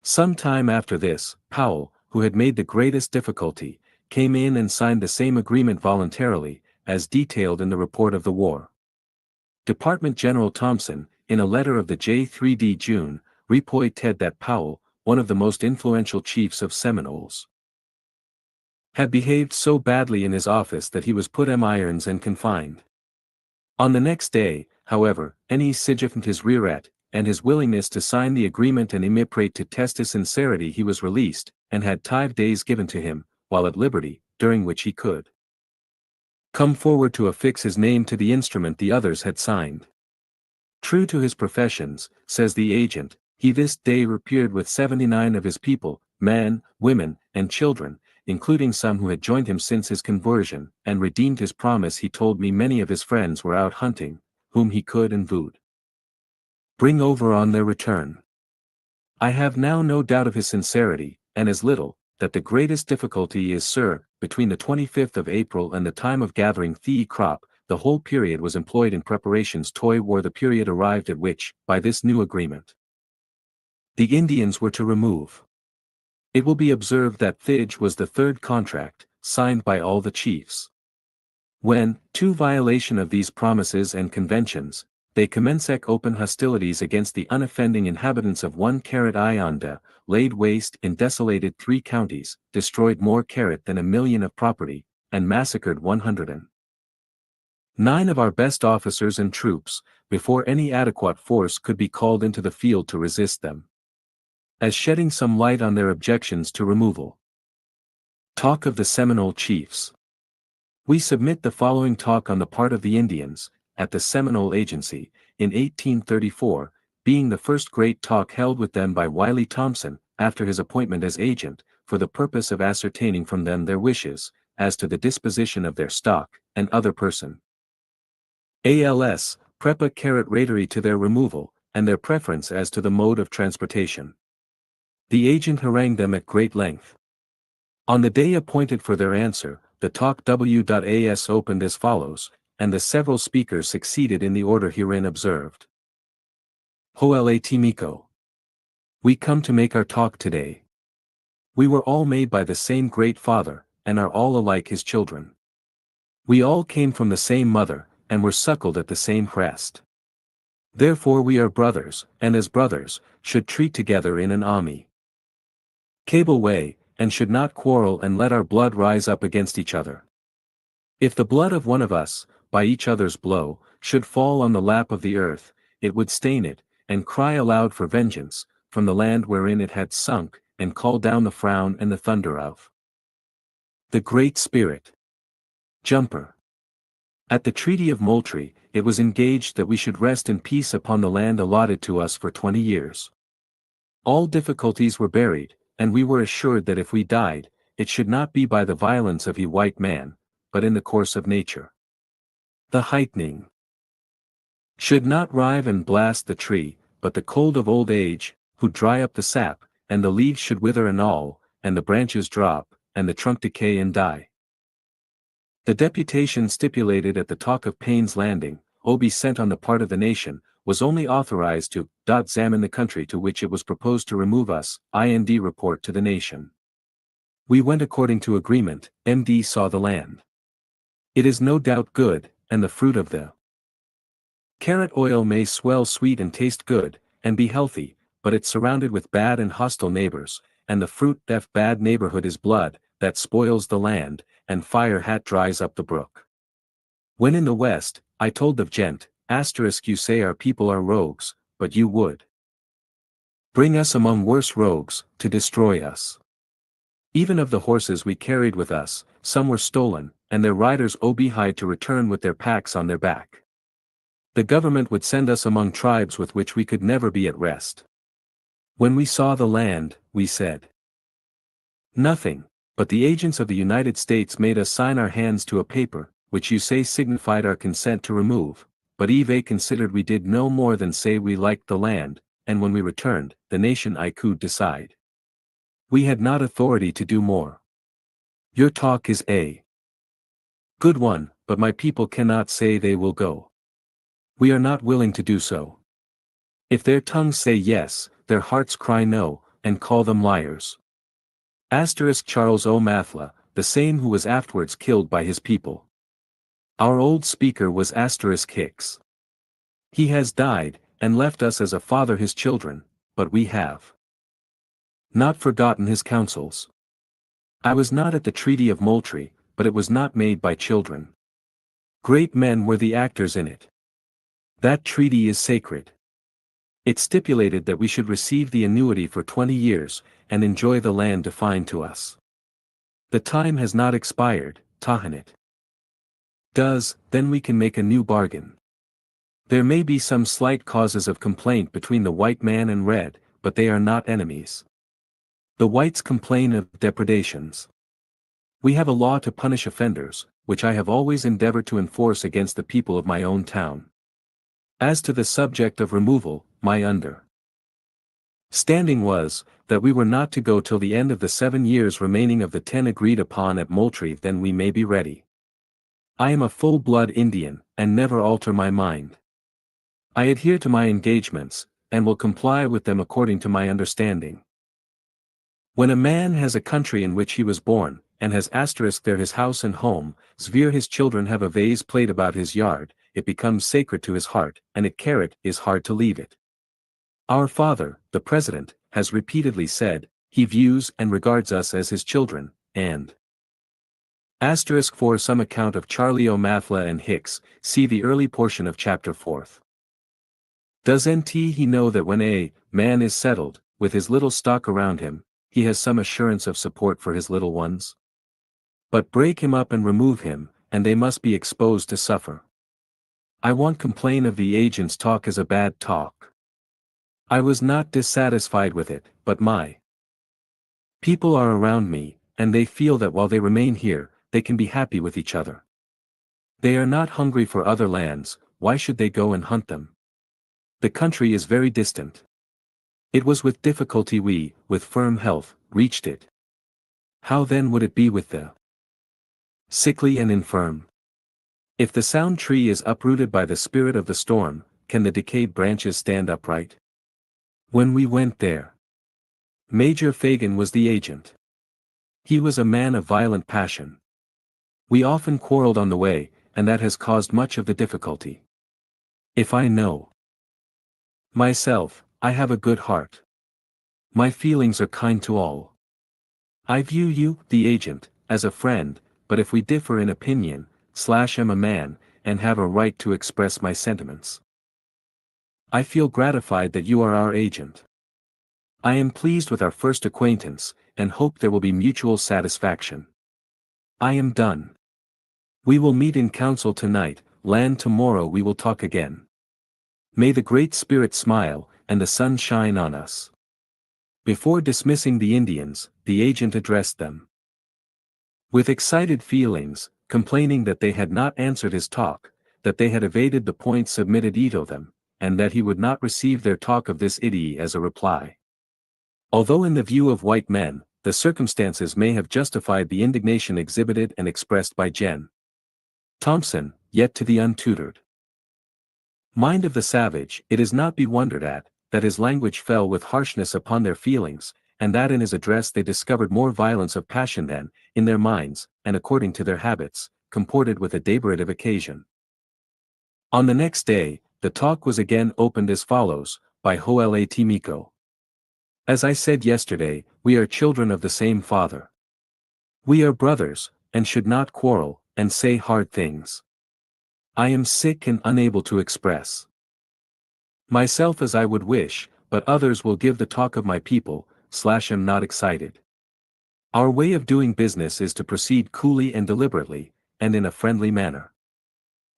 Some time after this, Powell, who had made the greatest difficulty, came in and signed the same agreement voluntarily, as detailed in the report of the war. Department General Thompson, in a letter of the J3D June, reported that Powell, one of the most influential chiefs of Seminoles, had behaved so badly in his office that he was put in irons and confined. On the next day, however, he signified his regret, and his willingness to sign the agreement, and imitate to test his sincerity he was released, and had 5 days given to him, while at liberty, during which he could come forward to affix his name to the instrument the others had signed. True to his professions, says the agent, he this day appeared with 79 of his people, men, women, and children, including some who had joined him since his conversion, and redeemed his promise. He told me many of his friends were out hunting, whom he could and would bring over on their return. I have now no doubt of his sincerity, and as little, that the greatest difficulty is, sir, between the 25th of April and the time of gathering the crop, the whole period was employed in preparations toward war. The period arrived at which, by this new agreement, The Indians were to remove. It will be observed that Thij was the third contract, signed by all the chiefs. When, to violation of these promises and conventions, they commenced open hostilities against the unoffending inhabitants of 1 Ionda, laid waste and desolated 3 counties, destroyed more than 1,000,000 of property, and massacred 109 of our best officers and troops, before any adequate force could be called into the field to resist them. As shedding some light on their objections to removal. Talk of the Seminole Chiefs. We submit the following talk on the part of the Indians, at the Seminole Agency, in 1834, being the first great talk held with them by Wiley Thompson, after his appointment as agent, for the purpose of ascertaining from them their wishes, as to the disposition of their stock, and other person. ALS, preparatory to their removal, and their preference as to the mode of transportation. The agent harangued them at great length. On the day appointed for their answer, the talk W.A.S. opened as follows, and the several speakers succeeded in the order herein observed. Ho'ele Timiko. We come to make our talk today. We were all made by the same great Father, and are all alike his children. We all came from the same mother, and were suckled at the same breast. Therefore we are brothers, and as brothers, should treat together in an army. Cable way, and should not quarrel and let our blood rise up against each other. If the blood of one of us, by each other's blow, should fall on the lap of the earth, it would stain it, and cry aloud for vengeance, from the land wherein it had sunk, and call down the frown and the thunder of the Great Spirit. Jumper. At the Treaty of Moultrie, it was engaged that we should rest in peace upon the land allotted to us for 20 years. All difficulties were buried, and we were assured that if we died, it should not be by the violence of a white man, but in the course of nature. The heightening should not rive and blast the tree, but the cold of old age, who dry up the sap, and the leaves should wither and all, and the branches drop, and the trunk decay and die. The deputation stipulated at the talk of Payne's Landing, be sent on the part of the nation, was only authorized to examine the country to which it was proposed to remove us, report to the nation. We went according to agreement, MD saw the land. It is no doubt good, and the fruit of the carrot oil may swell sweet and taste good, and be healthy, but it's surrounded with bad and hostile neighbors, and the fruit of bad neighborhood is blood, that spoils the land, and fire hat dries up the brook. When in the West, I told the gent, you say our people are rogues, but you would bring us among worse rogues, to destroy us. Even of the horses we carried with us, some were stolen, and their riders obliged to return with their packs on their back. The government would send us among tribes with which we could never be at rest. When we saw the land, we said nothing, but the agents of the United States made us sign our hands to a paper, which you say signified our consent to remove, but Eve considered we did no more than say we liked the land, and when we returned, the nation could decide. We had not authority to do more. Your talk is a good one, but my people cannot say they will go. We are not willing to do so. If their tongues say yes, their hearts cry no, and call them liars. Charles O. Mathla, the same who was afterwards killed by his people. Our old speaker was Hicks. He has died, and left us as a father his children, but we have not forgotten his counsels. I was not at the Treaty of Moultrie, but it was not made by children. Great men were the actors in it. That treaty is sacred. It stipulated that we should receive the annuity for 20 years, and enjoy the land defined to us. The time has not expired, Tahanit. Then we can make a new bargain. There may be some slight causes of complaint between the white man and red, but they are not enemies. The whites complain of depredations. We have a law to punish offenders, which I have always endeavored to enforce against the people of my own town. As to the subject of removal, my understanding was, that we were not to go till the end of the 7 years remaining of the 10 agreed upon at Moultrie, then we may be ready. I am a full-blood Indian, and never alter my mind. I adhere to my engagements, and will comply with them according to my understanding. When a man has a country in which he was born, and has asterisk there his house and home, svir his children have a vase plate about his yard, it becomes sacred to his heart, and it is hard to leave it. Our father, the president, has repeatedly said, he views and regards us as his children, and for some account of Charlie O'Mathla and Hicks, see the early portion of chapter 4. Doesn't he know that when a man is settled, with his little stock around him, he has some assurance of support for his little ones? But break him up and remove him, and they must be exposed to suffer. I won't complain of the agent's talk as a bad talk. I was not dissatisfied with it, but my people are around me, and they feel that while they remain here, they can be happy with each other. They are not hungry for other lands, why should they go and hunt them? The country is very distant. It was with difficulty we, with firm health, reached it. How then would it be with the sickly and infirm? If the sound tree is uprooted by the spirit of the storm, can the decayed branches stand upright? When we went there, Major Fagan was the agent. He was a man of violent passion. We often quarreled on the way, and that has caused much of the difficulty. If I know myself, I have a good heart. My feelings are kind to all. I view you, the agent, as a friend, but if we differ in opinion, am a man, and have a right to express my sentiments. I feel gratified that you are our agent. I am pleased with our first acquaintance, and hope there will be mutual satisfaction. I am done. We will meet in council tonight, land tomorrow we will talk again. May the Great Spirit smile, and the sun shine on us. Before dismissing the Indians, the agent addressed them with excited feelings, complaining that they had not answered his talk, that they had evaded the point submitted to them, and that he would not receive their talk of this idiot as a reply. Although in the view of white men, the circumstances may have justified the indignation exhibited and expressed by Gen. Thompson, yet to the untutored mind of the savage, it is not be wondered at, that his language fell with harshness upon their feelings, and that in his address they discovered more violence of passion than, in their minds, and according to their habits, comported with a deliberative occasion. On the next day, the talk was again opened as follows, by Hola Timiko. As I said yesterday, we are children of the same father. We are brothers, and should not quarrel, and say hard things. I am sick and unable to express myself as I would wish, but others will give the talk of my people, am not excited. Our way of doing business is to proceed coolly and deliberately, and in a friendly manner.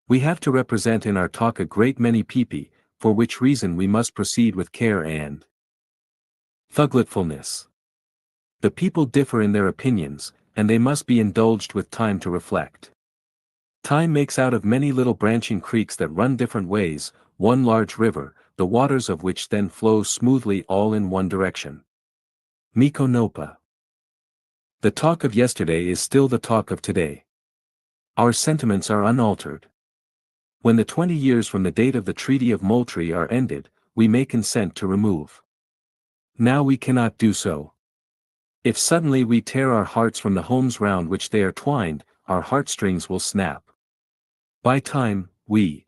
We have to represent in our talk a great many people, for which reason we must proceed with care and thugletfulness. The people differ in their opinions, and they must be indulged with time to reflect. Time makes out of many little branching creeks that run different ways, one large river, the waters of which then flow smoothly all in one direction. Miko Nopa. The talk of yesterday is still the talk of today. Our sentiments are unaltered. When the 20 years from the date of the Treaty of Moultrie are ended, we may consent to remove. Now we cannot do so. If suddenly we tear our hearts from the homes round which they are twined, our heartstrings will snap. By time, we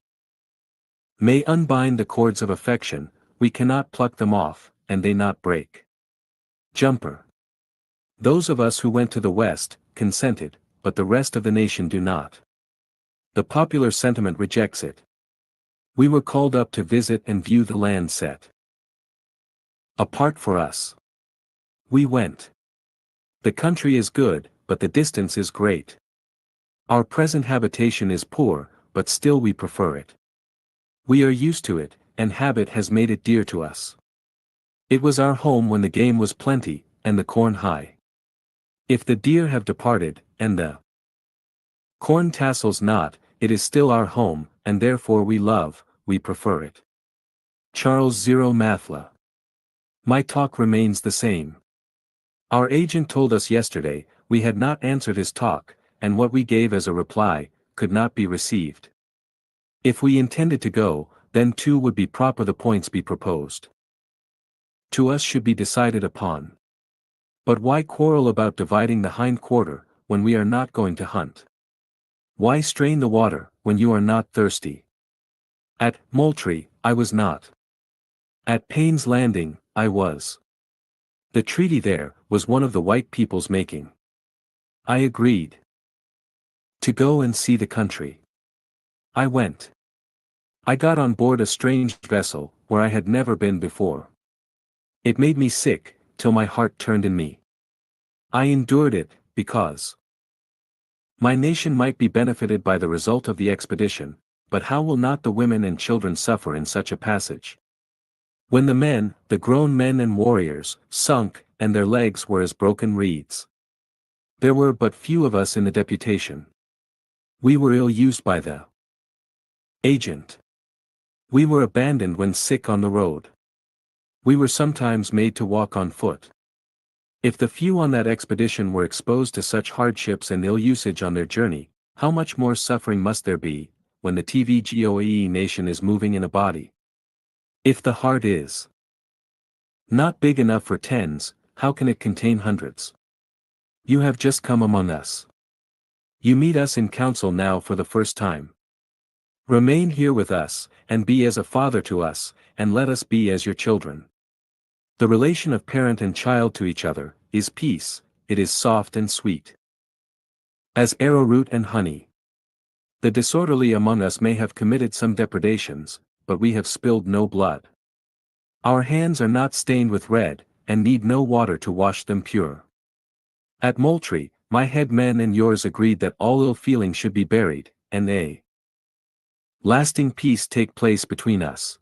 may unbind the cords of affection, we cannot pluck them off, and they not break. Jumper. Those of us who went to the West, consented, but the rest of the nation do not. The popular sentiment rejects it. We were called up to visit and view the land set apart for us. We went. The country is good, but the distance is great. Our present habitation is poor, but still we prefer it. We are used to it, and habit has made it dear to us. It was our home when the game was plenty, and the corn high. If the deer have departed, and the corn tassels not, it is still our home, and therefore we prefer it. Charles Zero Mathla. My talk remains the same. Our agent told us yesterday, we had not answered his talk, and what we gave as a reply, could not be received. If we intended to go, then too would be proper the points be proposed. To us should be decided upon. But why quarrel about dividing the hind quarter, when we are not going to hunt? Why strain the water, when you are not thirsty? At Moultrie, I was not. At Payne's Landing, I was. The treaty there was one of the white people's making. I agreed to go and see the country. I went. I got on board a strange vessel, where I had never been before. It made me sick, till my heart turned in me. I endured it, because my nation might be benefited by the result of the expedition, but how will not the women and children suffer in such a passage? When the men, the grown men and warriors, sunk, and their legs were as broken reeds. There were but few of us in the deputation. We were ill-used by the agent. We were abandoned when sick on the road. We were sometimes made to walk on foot. If the few on that expedition were exposed to such hardships and ill usage on their journey, how much more suffering must there be, when the TVGOE nation is moving in a body? If the heart is not big enough for tens, how can it contain hundreds? You have just come among us. You meet us in council now for the first time. Remain here with us, and be as a father to us, and let us be as your children. The relation of parent and child to each other is peace, it is soft and sweet as arrowroot and honey. The disorderly among us may have committed some depredations, but we have spilled no blood. Our hands are not stained with red, and need no water to wash them pure. At Moultrie, my head men and yours agreed that all ill feeling should be buried, and a lasting peace take place between us.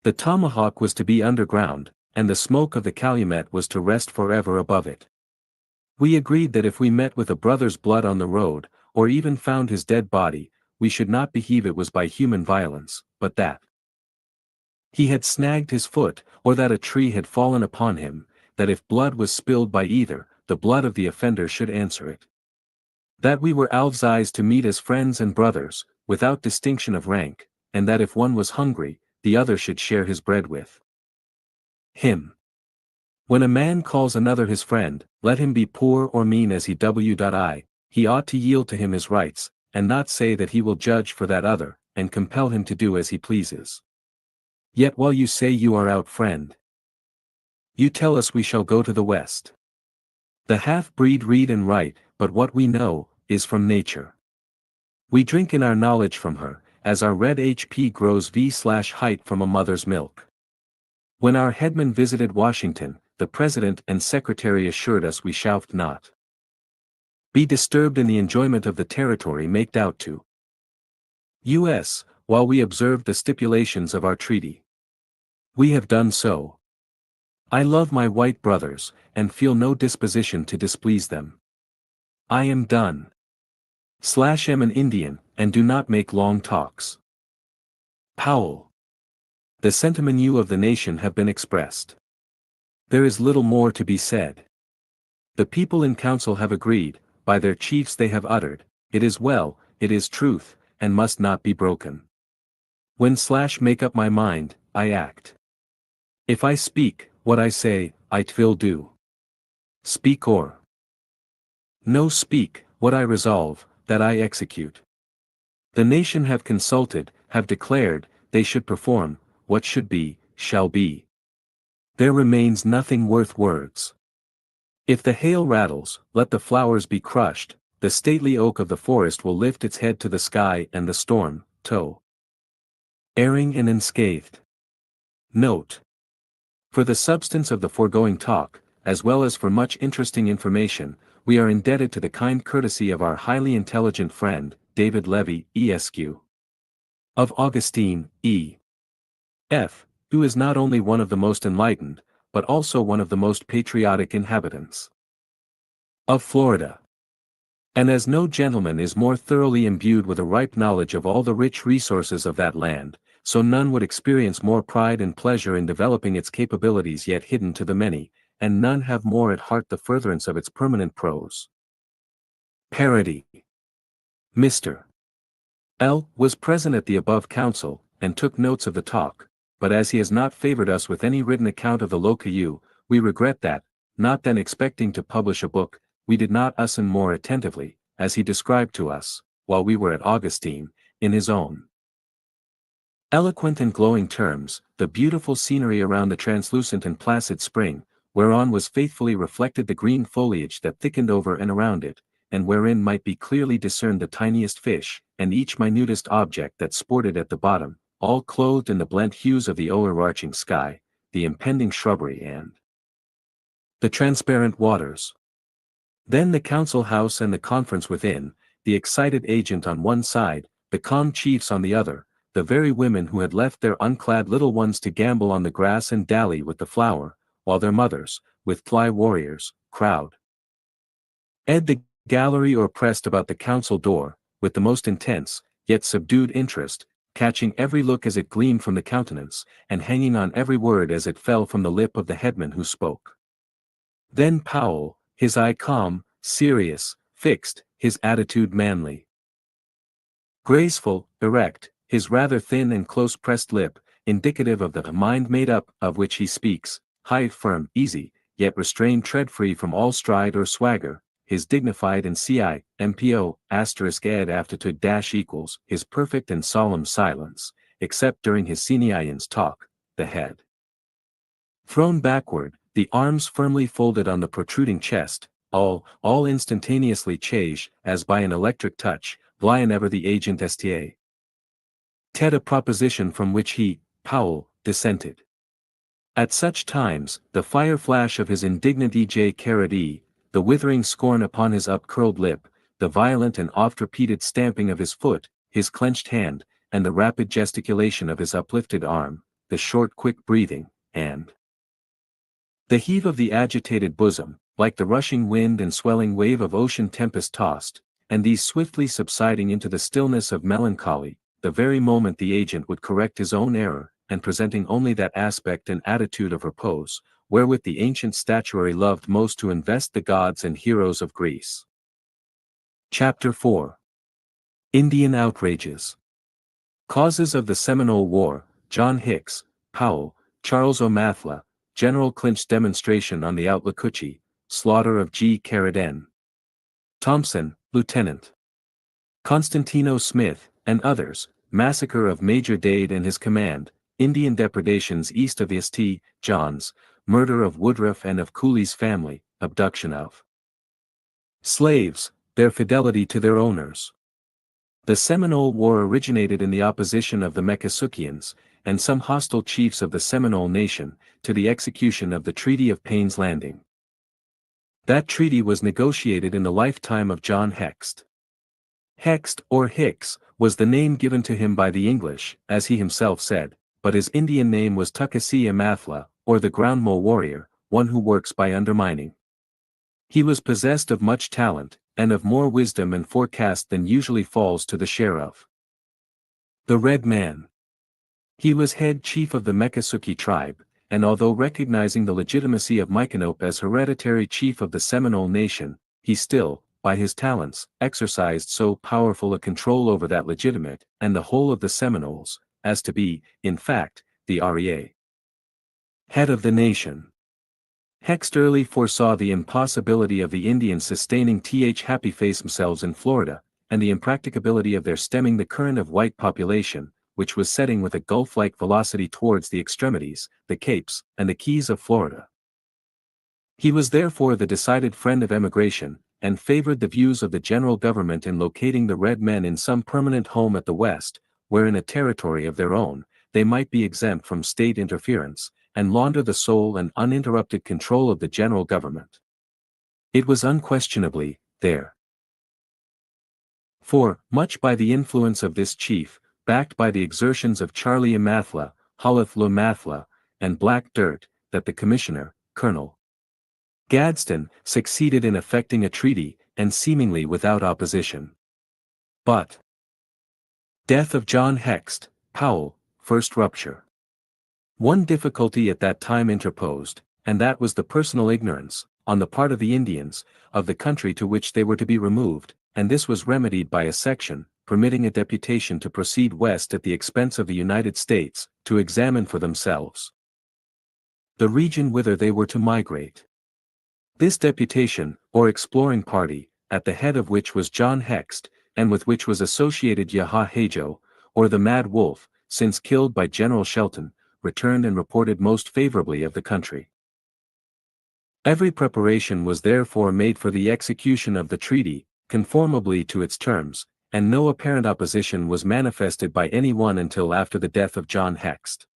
The tomahawk was to be underground, and the smoke of the calumet was to rest forever above it. We agreed that if we met with a brother's blood on the road, or even found his dead body, we should not believe it was by human violence, but that he had snagged his foot, or that a tree had fallen upon him, that if blood was spilled by either, the blood of the offender should answer it. That we were alvized to meet as friends and brothers, without distinction of rank, and that if one was hungry, the other should share his bread with him. When a man calls another his friend, let him be poor or mean as he he ought to yield to him his rights, and not say that he will judge for that other, and compel him to do as he pleases. Yet while you say you are out friend, you tell us we shall go to the west. The half-breed read and write, but what we know, is from nature. We drink in our knowledge from her, as our red HP grows v/height from a mother's milk. When our headman visited Washington, the President and Secretary assured us we shall not be disturbed in the enjoyment of the territory maked out to us, while we observed the stipulations of our treaty. We have done so. I love my white brothers, and feel no disposition to displease them. I am done. Am an Indian, and do not make long talks. Powell. The sentiments of the nation have been expressed. There is little more to be said. The people in council have agreed, by their chiefs they have uttered, it is well, it is truth, and must not be broken. When make up my mind, I act. If I speak, what I say, I will do. Speak or no speak, what I resolve, that I execute. The nation have consulted, have declared, they should perform, what should be, shall be. There remains nothing worth words. If the hail rattles, let the flowers be crushed, the stately oak of the forest will lift its head to the sky and the storm, erring and unscathed. Note. For the substance of the foregoing talk, as well as for much interesting information, we are indebted to the kind courtesy of our highly intelligent friend, David Levy, Esq. Of Augustine, E.F., who is not only one of the most enlightened, but also one of the most patriotic inhabitants of Florida. And as no gentleman is more thoroughly imbued with a ripe knowledge of all the rich resources of that land, so none would experience more pride and pleasure in developing its capabilities yet hidden to the many, and none have more at heart the furtherance of its permanent prose. Parody. Mr. L. was present at the above council, and took notes of the talk, but as he has not favored us with any written account of the Locayu, we regret that, not then expecting to publish a book, we did not listen more attentively, as he described to us, while we were at Augustine, in his own eloquent and glowing terms, the beautiful scenery around the translucent and placid spring, whereon was faithfully reflected the green foliage that thickened over and around it, and wherein might be clearly discerned the tiniest fish, and each minutest object that sported at the bottom, all clothed in the blent hues of the o'erarching sky, the impending shrubbery and the transparent waters. Then the council house and the conference within, the excited agent on one side, the calm chiefs on the other, the very women who had left their unclad little ones to gambol on the grass and dally with the flower, while their mothers, with fly warriors, crowd the gallery or pressed about the council door, with the most intense, yet subdued interest, catching every look as it gleamed from the countenance, and hanging on every word as it fell from the lip of the headman who spoke. Then Powell, his eye calm, serious, fixed, his attitude manly, graceful, erect, his rather thin and close-pressed lip, indicative of the mind made up of which he speaks, high, firm, easy, yet restrained tread free from all stride or swagger, his dignified and CIMPO, *ed aptitude =, his perfect and solemn silence, except during his senior's talk, the head thrown backward, the arms firmly folded on the protruding chest, all instantaneously changed, as by an electric touch, Blian ever the agent sta. Ted a proposition from which he, Powell, dissented. At such times, the fire flash of his indignant ej, the withering scorn upon his up-curled lip, the violent and oft-repeated stamping of his foot, his clenched hand, and the rapid gesticulation of his uplifted arm, the short quick breathing, and the heave of the agitated bosom, like the rushing wind and swelling wave of ocean tempest-tossed, and these swiftly subsiding into the stillness of melancholy, the very moment the agent would correct his own error, and presenting only that aspect and attitude of repose, wherewith the ancient statuary loved most to invest the gods and heroes of Greece. Chapter 4. Indian Outrages. Causes of the Seminole War, John Hicks, Powell, Charles O'Mathla, General Clinch's demonstration on the Outlacoochy, slaughter of G. Carradine Thompson, Lieutenant Constantino Smith, and others, massacre of Major Dade and his command, Indian depredations east of the St. John's, murder of Woodruff and of Cooley's family, abduction of slaves, their fidelity to their owners. The Seminole War originated in the opposition of the Meckasukians, and some hostile chiefs of the Seminole Nation, to the execution of the Treaty of Payne's Landing. That treaty was negotiated in the lifetime of John Hext. Hext, or Hicks, was the name given to him by the English, as he himself said, but his Indian name was Tukasi Amathla, or the ground mole warrior, one who works by undermining. He was possessed of much talent, and of more wisdom and forecast than usually falls to the share of the Red Man. He was head chief of the Meckasukie tribe, and although recognizing the legitimacy of Micanopy as hereditary chief of the Seminole Nation, he still, by his talents, exercised so powerful a control over that legitimate, and the whole of the Seminoles, as to be, in fact, the REA head of the nation. Hext early foresaw the impossibility of the Indians sustaining happy face themselves in Florida, and the impracticability of their stemming the current of white population, which was setting with a gulf-like velocity towards the extremities, the Capes, and the Keys of Florida. He was therefore the decided friend of emigration, and favored the views of the general government in locating the red men in some permanent home at the West, where in a territory of their own, they might be exempt from state interference, and launder the sole and uninterrupted control of the general government. It was unquestionably, there. For, much by the influence of this chief, backed by the exertions of Charlie Amathla, Hollis Mathla, and Black Dirt, that the commissioner, Colonel Gadsden, succeeded in effecting a treaty, and seemingly without opposition. But death of John Hext, Powell, first rupture. One difficulty at that time interposed, and that was the personal ignorance, on the part of the Indians, of the country to which they were to be removed, and this was remedied by a section, permitting a deputation to proceed west at the expense of the United States, to examine for themselves the region whither they were to migrate. This deputation, or exploring party, at the head of which was John Hext, and with which was associated Yaha-Hajo, or the Mad Wolf, since killed by General Shelton, returned and reported most favorably of the country. Every preparation was therefore made for the execution of the treaty, conformably to its terms, and no apparent opposition was manifested by any one until after the death of John Hext.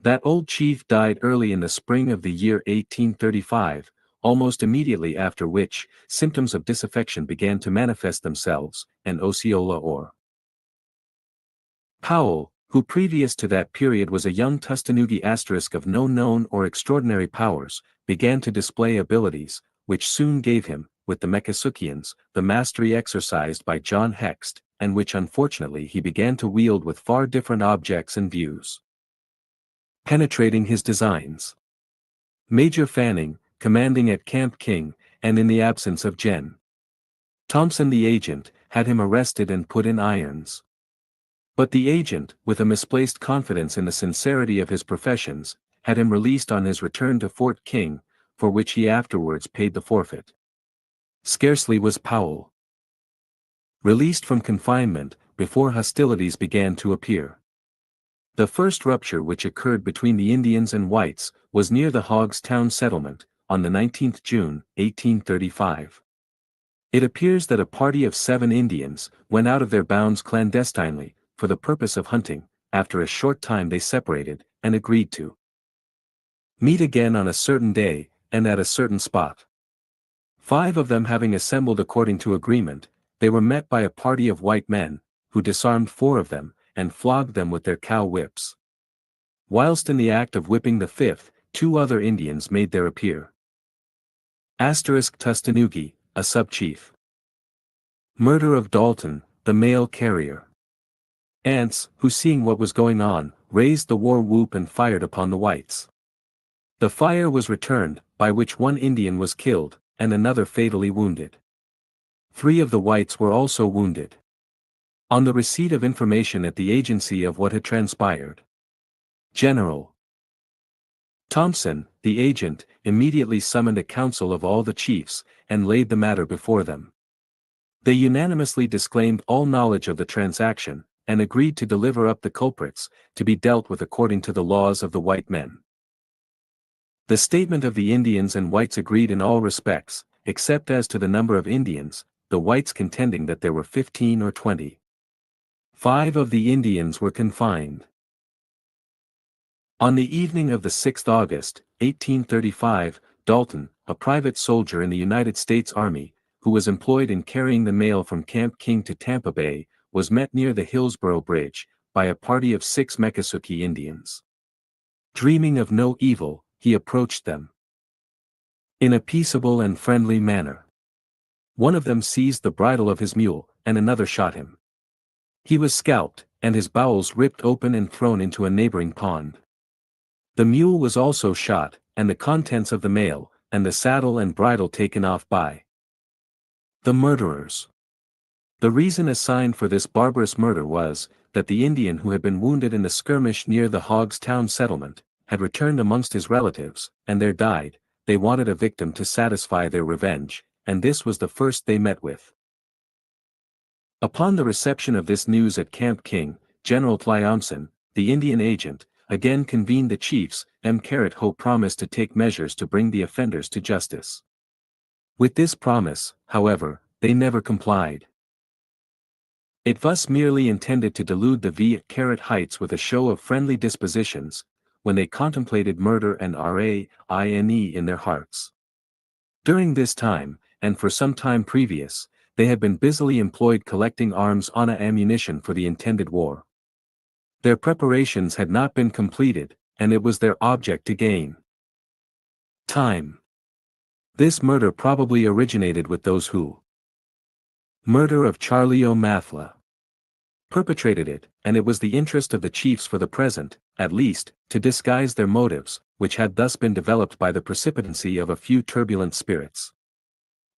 That old chief died early in the spring of the year 1835, almost immediately after which, symptoms of disaffection began to manifest themselves, and Osceola or Powell, who previous to that period was a young Tustenuggee of no known or extraordinary powers, began to display abilities, which soon gave him, with the Meckasukians, the mastery exercised by John Hext, and which unfortunately he began to wield with far different objects and views. Penetrating his designs. Major Fanning, commanding at Camp King, and in the absence of Gen. Thompson the agent, had him arrested and put in irons. But the agent, with a misplaced confidence in the sincerity of his professions, had him released on his return to Fort King, for which he afterwards paid the forfeit. Scarcely was Powell released from confinement, before hostilities began to appear. The first rupture which occurred between the Indians and whites, was near the Hogstown settlement, on the 19th June, 1835. It appears that a party of 7 Indians, went out of their bounds clandestinely, for the purpose of hunting. After a short time they separated, and agreed to meet again on a certain day, and at a certain spot. 5 of them having assembled according to agreement, they were met by a party of white men, who disarmed 4 of them, and flogged them with their cow whips. Whilst in the act of whipping the 5th, 2 other Indians made their appear. Tustenuggee, a sub-chief. Murder of Dalton, the mail carrier. Ants, who seeing what was going on, raised the war whoop and fired upon the whites. The fire was returned, by which 1 Indian was killed, and another fatally wounded. 3 of the whites were also wounded. On the receipt of information at the agency of what had transpired, General Thompson, the agent, immediately summoned a council of all the chiefs, and laid the matter before them. They unanimously disclaimed all knowledge of the transaction, and agreed to deliver up the culprits, to be dealt with according to the laws of the white men. The statement of the Indians and whites agreed in all respects, except as to the number of Indians, the whites contending that there were 15 or 20. 5 of the Indians were confined. On the evening of the 6th August, 1835, Dalton, a private soldier in the United States Army, who was employed in carrying the mail from Camp King to Tampa Bay, was met near the Hillsborough Bridge, by a party of 6 Meckasukie Indians. Dreaming of no evil, he approached them in a peaceable and friendly manner. One of them seized the bridle of his mule, and another shot him. He was scalped, and his bowels ripped open and thrown into a neighboring pond. The mule was also shot, and the contents of the mail, and the saddle and bridle taken off by the murderers. The reason assigned for this barbarous murder was, that the Indian who had been wounded in the skirmish near the Hogstown settlement, had returned amongst his relatives, and there died. They wanted a victim to satisfy their revenge, and this was the first they met with. Upon the reception of this news at Camp King, General Tliamson, the Indian agent, again convened the chiefs. Ho promised to take measures to bring the offenders to justice. With this promise, however, they never complied. It was merely intended to delude the Heights with a show of friendly dispositions, when they contemplated murder and rane in their hearts. During this time, and for some time previous, they had been busily employed collecting arms and ammunition for the intended war. Their preparations had not been completed, and it was their object to gain time. This murder probably originated with those who murder of Charlie O'Mathla perpetrated it, and it was the interest of the chiefs for the present, at least, to disguise their motives, which had thus been developed by the precipitancy of a few turbulent spirits.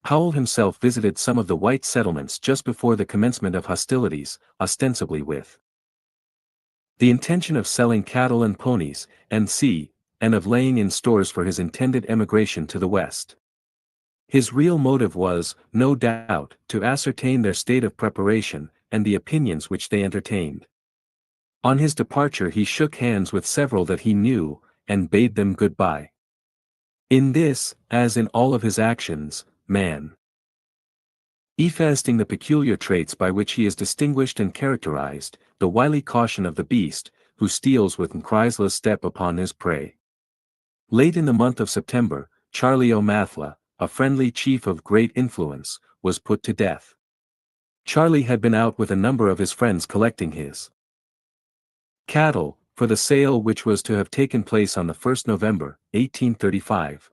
Powell himself visited some of the white settlements just before the commencement of hostilities, ostensibly with the intention of selling cattle and ponies, and of laying in stores for his intended emigration to the West. His real motive was, no doubt, to ascertain their state of preparation, and the opinions which they entertained. On his departure he shook hands with several that he knew, and bade them good-bye. In this, as in all of his actions, manifesting the peculiar traits by which he is distinguished and characterized, the wily caution of the beast, who steals with noiseless step upon his prey. Late in the month of September, Charlie O'Mathla, a friendly chief of great influence, was put to death. Charlie had been out with a number of his friends collecting his cattle, for the sale which was to have taken place on the 1st November, 1835.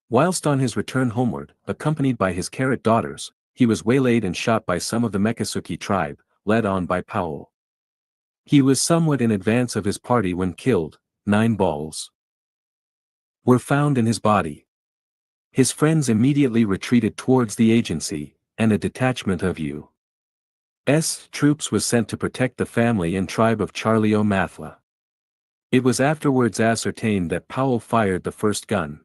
Whilst on his return homeward, accompanied by his Carrot daughters, he was waylaid and shot by some of the Miccosukee tribe, led on by Powell. He was somewhat in advance of his party when killed. 9 balls were found in his body. His friends immediately retreated towards the agency, and a detachment of U.S. troops was sent to protect the family and tribe of Charlie O'Mathla. It was afterwards ascertained that Powell fired the first gun.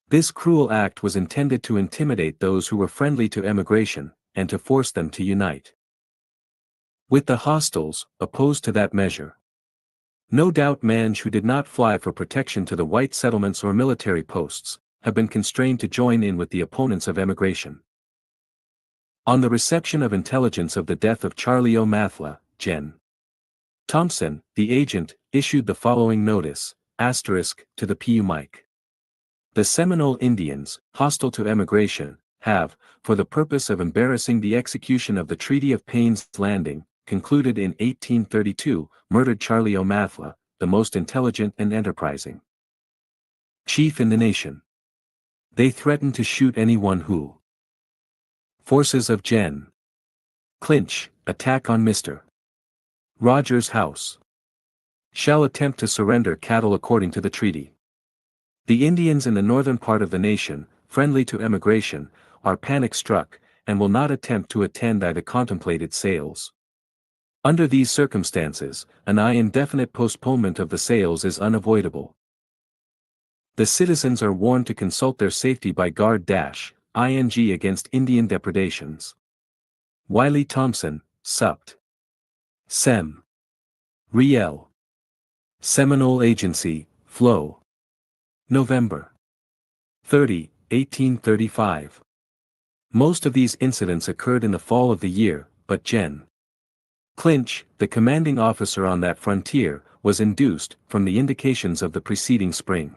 This cruel act was intended to intimidate those who were friendly to emigration, and to force them to unite with the hostiles, opposed to that measure. No doubt men who did not fly for protection to the white settlements or military posts, have been constrained to join in with the opponents of emigration. On the reception of intelligence of the death of Charlie O'Mathla, Gen. Thompson, the agent, issued the following notice, to the Puyumic. The Seminole Indians, hostile to emigration, have, for the purpose of embarrassing the execution of the Treaty of Payne's Landing, concluded in 1832, murdered Charlie O'Mathla, the most intelligent and enterprising chief in the nation. They threaten to shoot anyone who forces of Gen. Clinch, attack on Mr. Rogers' house, shall attempt to surrender cattle according to the treaty. The Indians in the northern part of the nation, friendly to emigration, are panic-struck, and will not attempt to attend the contemplated sales. Under these circumstances, an indefinite postponement of the sales is unavoidable. The citizens are warned to consult their safety by guard-ing against Indian depredations. Wiley Thompson, Supt. Sem. Riel. Seminole Agency, Flo. November 30, 1835. Most of these incidents occurred in the fall of the year, but Gen. Clinch, the commanding officer on that frontier, was induced, from the indications of the preceding spring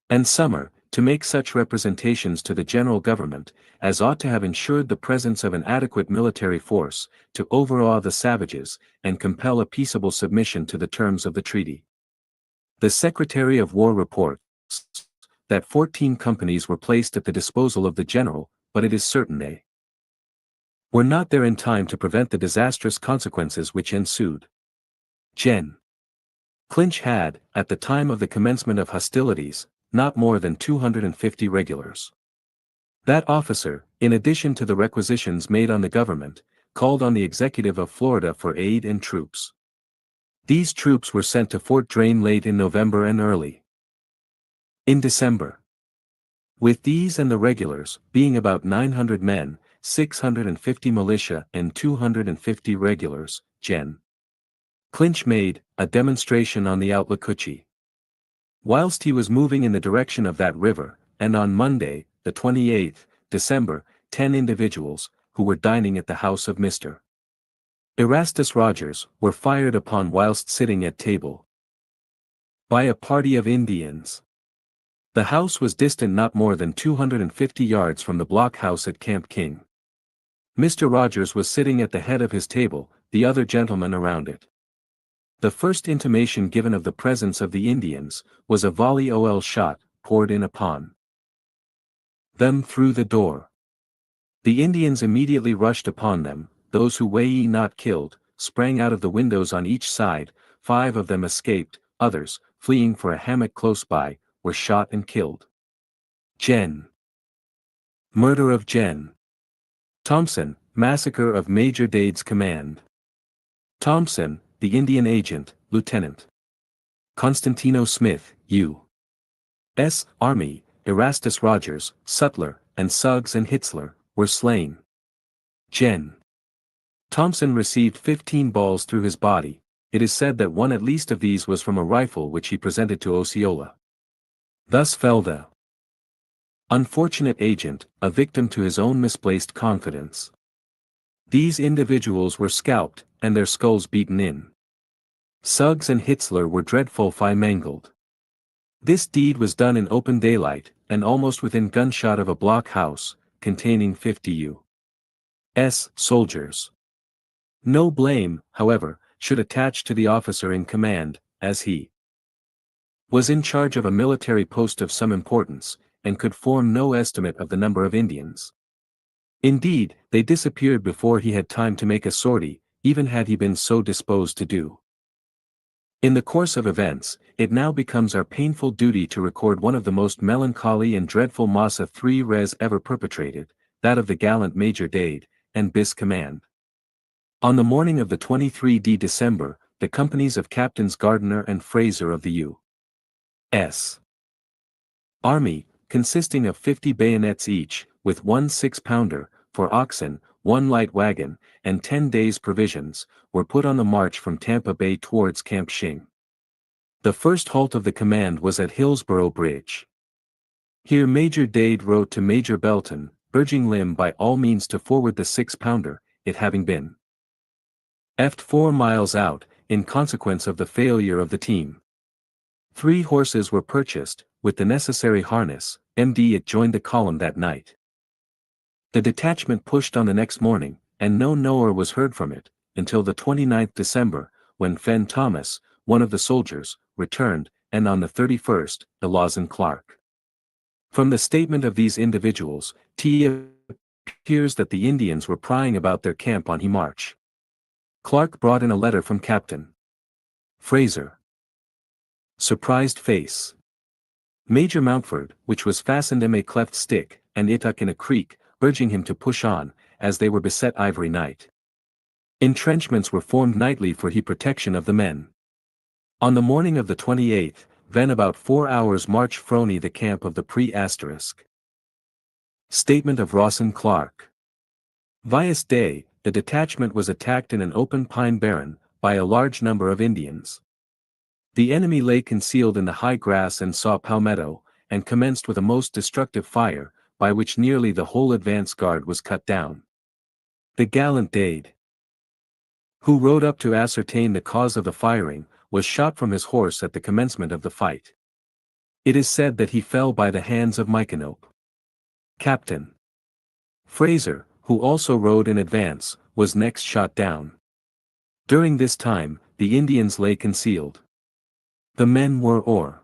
and summer, to make such representations to the general government, as ought to have ensured the presence of an adequate military force, to overawe the savages, and compel a peaceable submission to the terms of the treaty. The Secretary of War reports that 14 companies were placed at the disposal of the general, but it is certain they were not there in time to prevent the disastrous consequences which ensued. Gen. Clinch had, at the time of the commencement of hostilities, not more than 250 regulars. That officer, in addition to the requisitions made on the government, called on the executive of Florida for aid and troops. These troops were sent to Fort Drane late in November and early in December. With these and the regulars, being about 900 men, 650 militia and 250 regulars, Gen. Clinch made a demonstration on the Outlacochee. Whilst he was moving in the direction of that river, and on Monday, the 28th December, 10 individuals, who were dining at the house of Mr. Erastus Rogers, were fired upon whilst sitting at table by a party of Indians. The house was distant not more than 250 yards from the blockhouse at Camp King. Mr. Rogers was sitting at the head of his table, the other gentlemen around it. The first intimation given of the presence of the Indians, was a volley of shot, poured in upon them through the door. The Indians immediately rushed upon them, those who were not killed, sprang out of the windows on each side, 5 of them escaped, others, fleeing for a hammock close by, were shot and killed. Gen. Murder of Gen. Thompson, massacre of Major Dade's command. Thompson, the Indian agent, Lieutenant. Constantino Smith, U.S. Army, Erastus Rogers, Sutler, and Suggs and Hitzler, were slain. Gen. Thompson received 15 balls through his body. It is said that one at least of these was from a rifle which he presented to Osceola. Thus fell the unfortunate agent, a victim to his own misplaced confidence. These individuals were scalped, and their skulls beaten in. Suggs and Hitzler were dreadfully mangled. This deed was done in open daylight, and almost within gunshot of a blockhouse, containing 50 U.S. soldiers. No blame, however, should attach to the officer in command, as he was in charge of a military post of some importance, and could form no estimate of the number of Indians. Indeed, they disappeared before he had time to make a sortie, even had he been so disposed to do. In the course of events, it now becomes our painful duty to record one of the most melancholy and dreadful Massa 3 res ever perpetrated, that of the gallant Major Dade, and Bis command. On the morning of the 23d December, the companies of Captains Gardiner and Fraser of the U.S. Army, consisting of 50 bayonets each, with 1 6-pounder, for oxen, 1 light wagon, and 10 days' provisions, were put on the march from Tampa Bay towards Camp Shing. The first halt of the command was at Hillsborough Bridge. Here Major Dade wrote to Major Belton, urging Lim by all means to forward the 6-pounder, it having been left 4 miles out, in consequence of the failure of the team. 3 horses were purchased, with the necessary harness. It joined the column that night. The detachment pushed on the next morning, and no more was heard from it, until the 29th December, when Fen Thomas, one of the soldiers, returned, and on the 31st, the Lawson Clark. From the statement of these individuals, it appears that the Indians were prying about their camp on he march. Clark brought in a letter from Captain Fraser. Surprised face. Major Mountford, which was fastened in a cleft stick, and it up in a creek, urging him to push on, as they were beset every night. Entrenchments were formed nightly for the protection of the men. On the morning of the 28th, then about 4 hours' march from the camp of the pre-*. Statement of Rawson Clark. Vias Day, the detachment was attacked in an open pine barren, by a large number of Indians. The enemy lay concealed in the high grass and saw palmetto, and commenced with a most destructive fire, by which nearly the whole advance guard was cut down. The gallant Dade, who rode up to ascertain the cause of the firing, was shot from his horse at the commencement of the fight. It is said that he fell by the hands of Micanopy. Captain Fraser, who also rode in advance, was next shot down. During this time, the Indians lay concealed. The men were ordered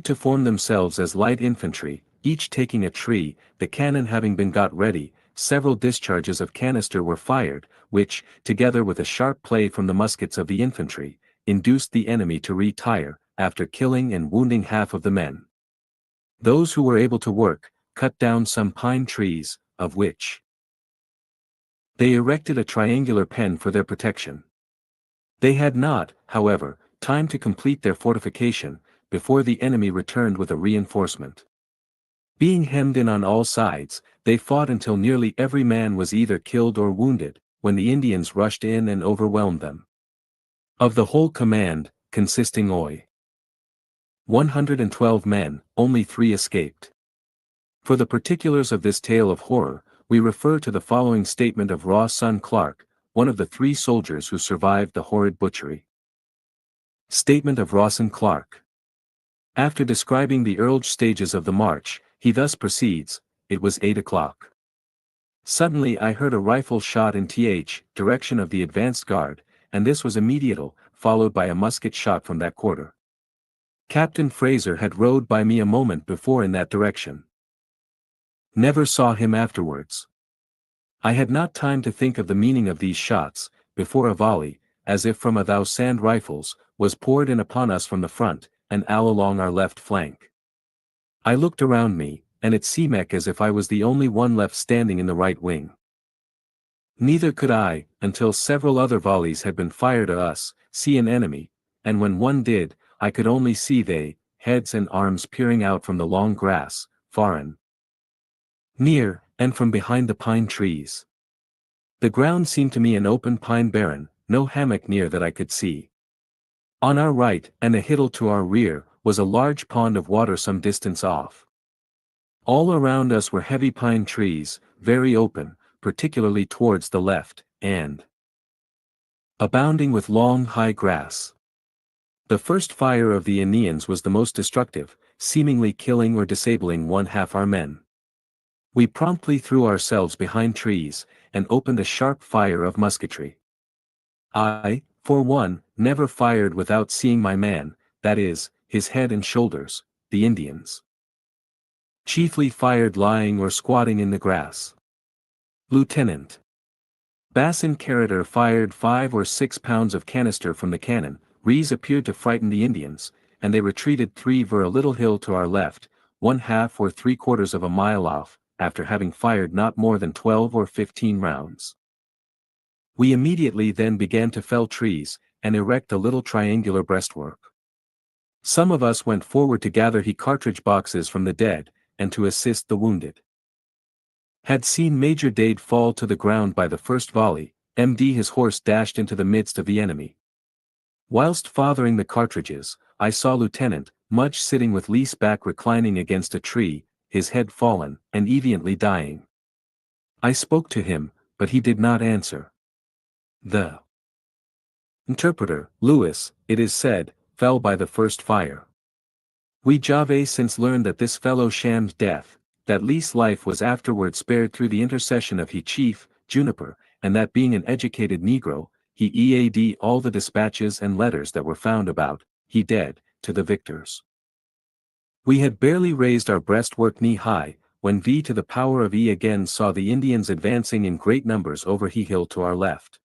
to form themselves as light infantry, each taking a tree. The cannon having been got ready, several discharges of canister were fired, which, together with a sharp play from the muskets of the infantry, induced the enemy to retire, after killing and wounding half of the men. Those who were able to work, cut down some pine trees, of which they erected a triangular pen for their protection. They had not, however, time to complete their fortification, before the enemy returned with a reinforcement. Being hemmed in on all sides, they fought until nearly every man was either killed or wounded, when the Indians rushed in and overwhelmed them. Of the whole command, consisting of 112 men, only 3 escaped. For the particulars of this tale of horror, we refer to the following statement of Rawson Clark, one of the 3 soldiers who survived the horrid butchery. Statement of Rawson Clark. After describing the early stages of the march, he thus proceeds: it was 8 o'clock. Suddenly I heard a rifle shot in direction of the advanced guard, and this was immediate, followed by a musket shot from that quarter. Captain Fraser had rode by me a moment before in that direction. Never saw him afterwards. I had not time to think of the meaning of these shots, before a volley, as if from a thousand rifles, was poured in upon us from the front, and all along our left flank. I looked around me, and it seemed as if I was the only one left standing in the right wing. Neither could I, until several other volleys had been fired at us, see an enemy, and when one did, I could only see they, heads and arms peering out from the long grass, far and near, and from behind the pine trees. The ground seemed to me an open pine barren, no hammock near that I could see. On our right, and a hittle to our rear, was a large pond of water some distance off. All around us were heavy pine trees, very open, particularly towards the left, and abounding with long high grass. The first fire of the Indians was the most destructive, seemingly killing or disabling one half our men. We promptly threw ourselves behind trees, and opened a sharp fire of musketry. I, for one, never fired without seeing my man, that is, his head and shoulders. The Indians chiefly fired lying or squatting in the grass. Lieutenant Basson Carreter fired 5 or 6 pounds of canister from the cannon. These appeared to frighten the Indians, and they retreated 3 ver a little hill to our left, 1/2 or 3/4 of a mile off, after having fired not more than 12 or 15 rounds. We immediately then began to fell trees, and erect a little triangular breastwork. Some of us went forward to gather cartridge boxes from the dead, and to assist the wounded. Had seen Major Dade fall to the ground by the first volley, his horse dashed into the midst of the enemy. Whilst fathering the cartridges, I saw Lieutenant Mudge sitting with Lee's back reclining against a tree, his head fallen, and evidently dying. I spoke to him, but he did not answer. The interpreter, Lewis, it is said, fell by the first fire. We Jave since learned that this fellow shammed death, that Lee's life was afterward spared through the intercession of he chief, Juniper, and that being an educated Negro, he ead all the dispatches and letters that were found about, he dead, to the victors. We had barely raised our breastwork knee-high, when V to the power of E again saw the Indians advancing in great numbers over he hill to our left.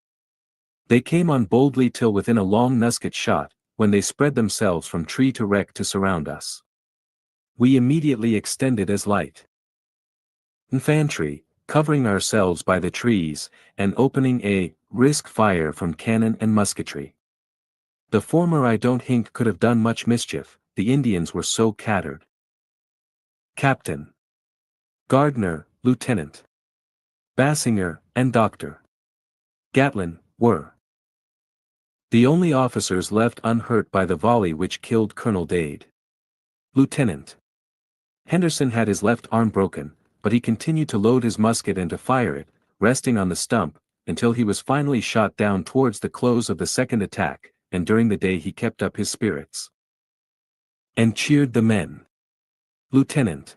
They came on boldly till within a long musket shot, when they spread themselves from tree to wreck to surround us. We immediately extended as light infantry, covering ourselves by the trees, and opening a risk fire from cannon and musketry. The former I don't think could have done much mischief, the Indians were so cattered. Captain Gardner, Lieutenant Bassinger, and Dr. Gatlin were the only officers left unhurt by the volley which killed Colonel Dade. Lieutenant Henderson had his left arm broken, but he continued to load his musket and to fire it, resting on the stump, until he was finally shot down towards the close of the second attack, and during the day he kept up his spirits and cheered the men. Lieutenant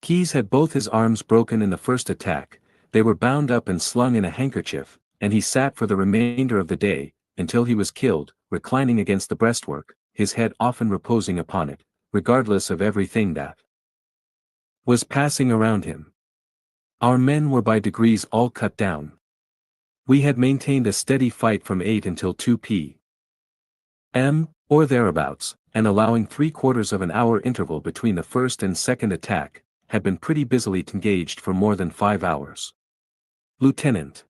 Keyes had both his arms broken in the first attack, they were bound up and slung in a handkerchief, and he sat for the remainder of the day, until he was killed, reclining against the breastwork, his head often reposing upon it, regardless of everything that was passing around him. Our men were by degrees all cut down. We had maintained a steady fight from 8 until 2 p.m., or thereabouts, and allowing 3/4 of an hour interval between the first and second attack, had been pretty busily engaged for more than 5 hours. Lieutenant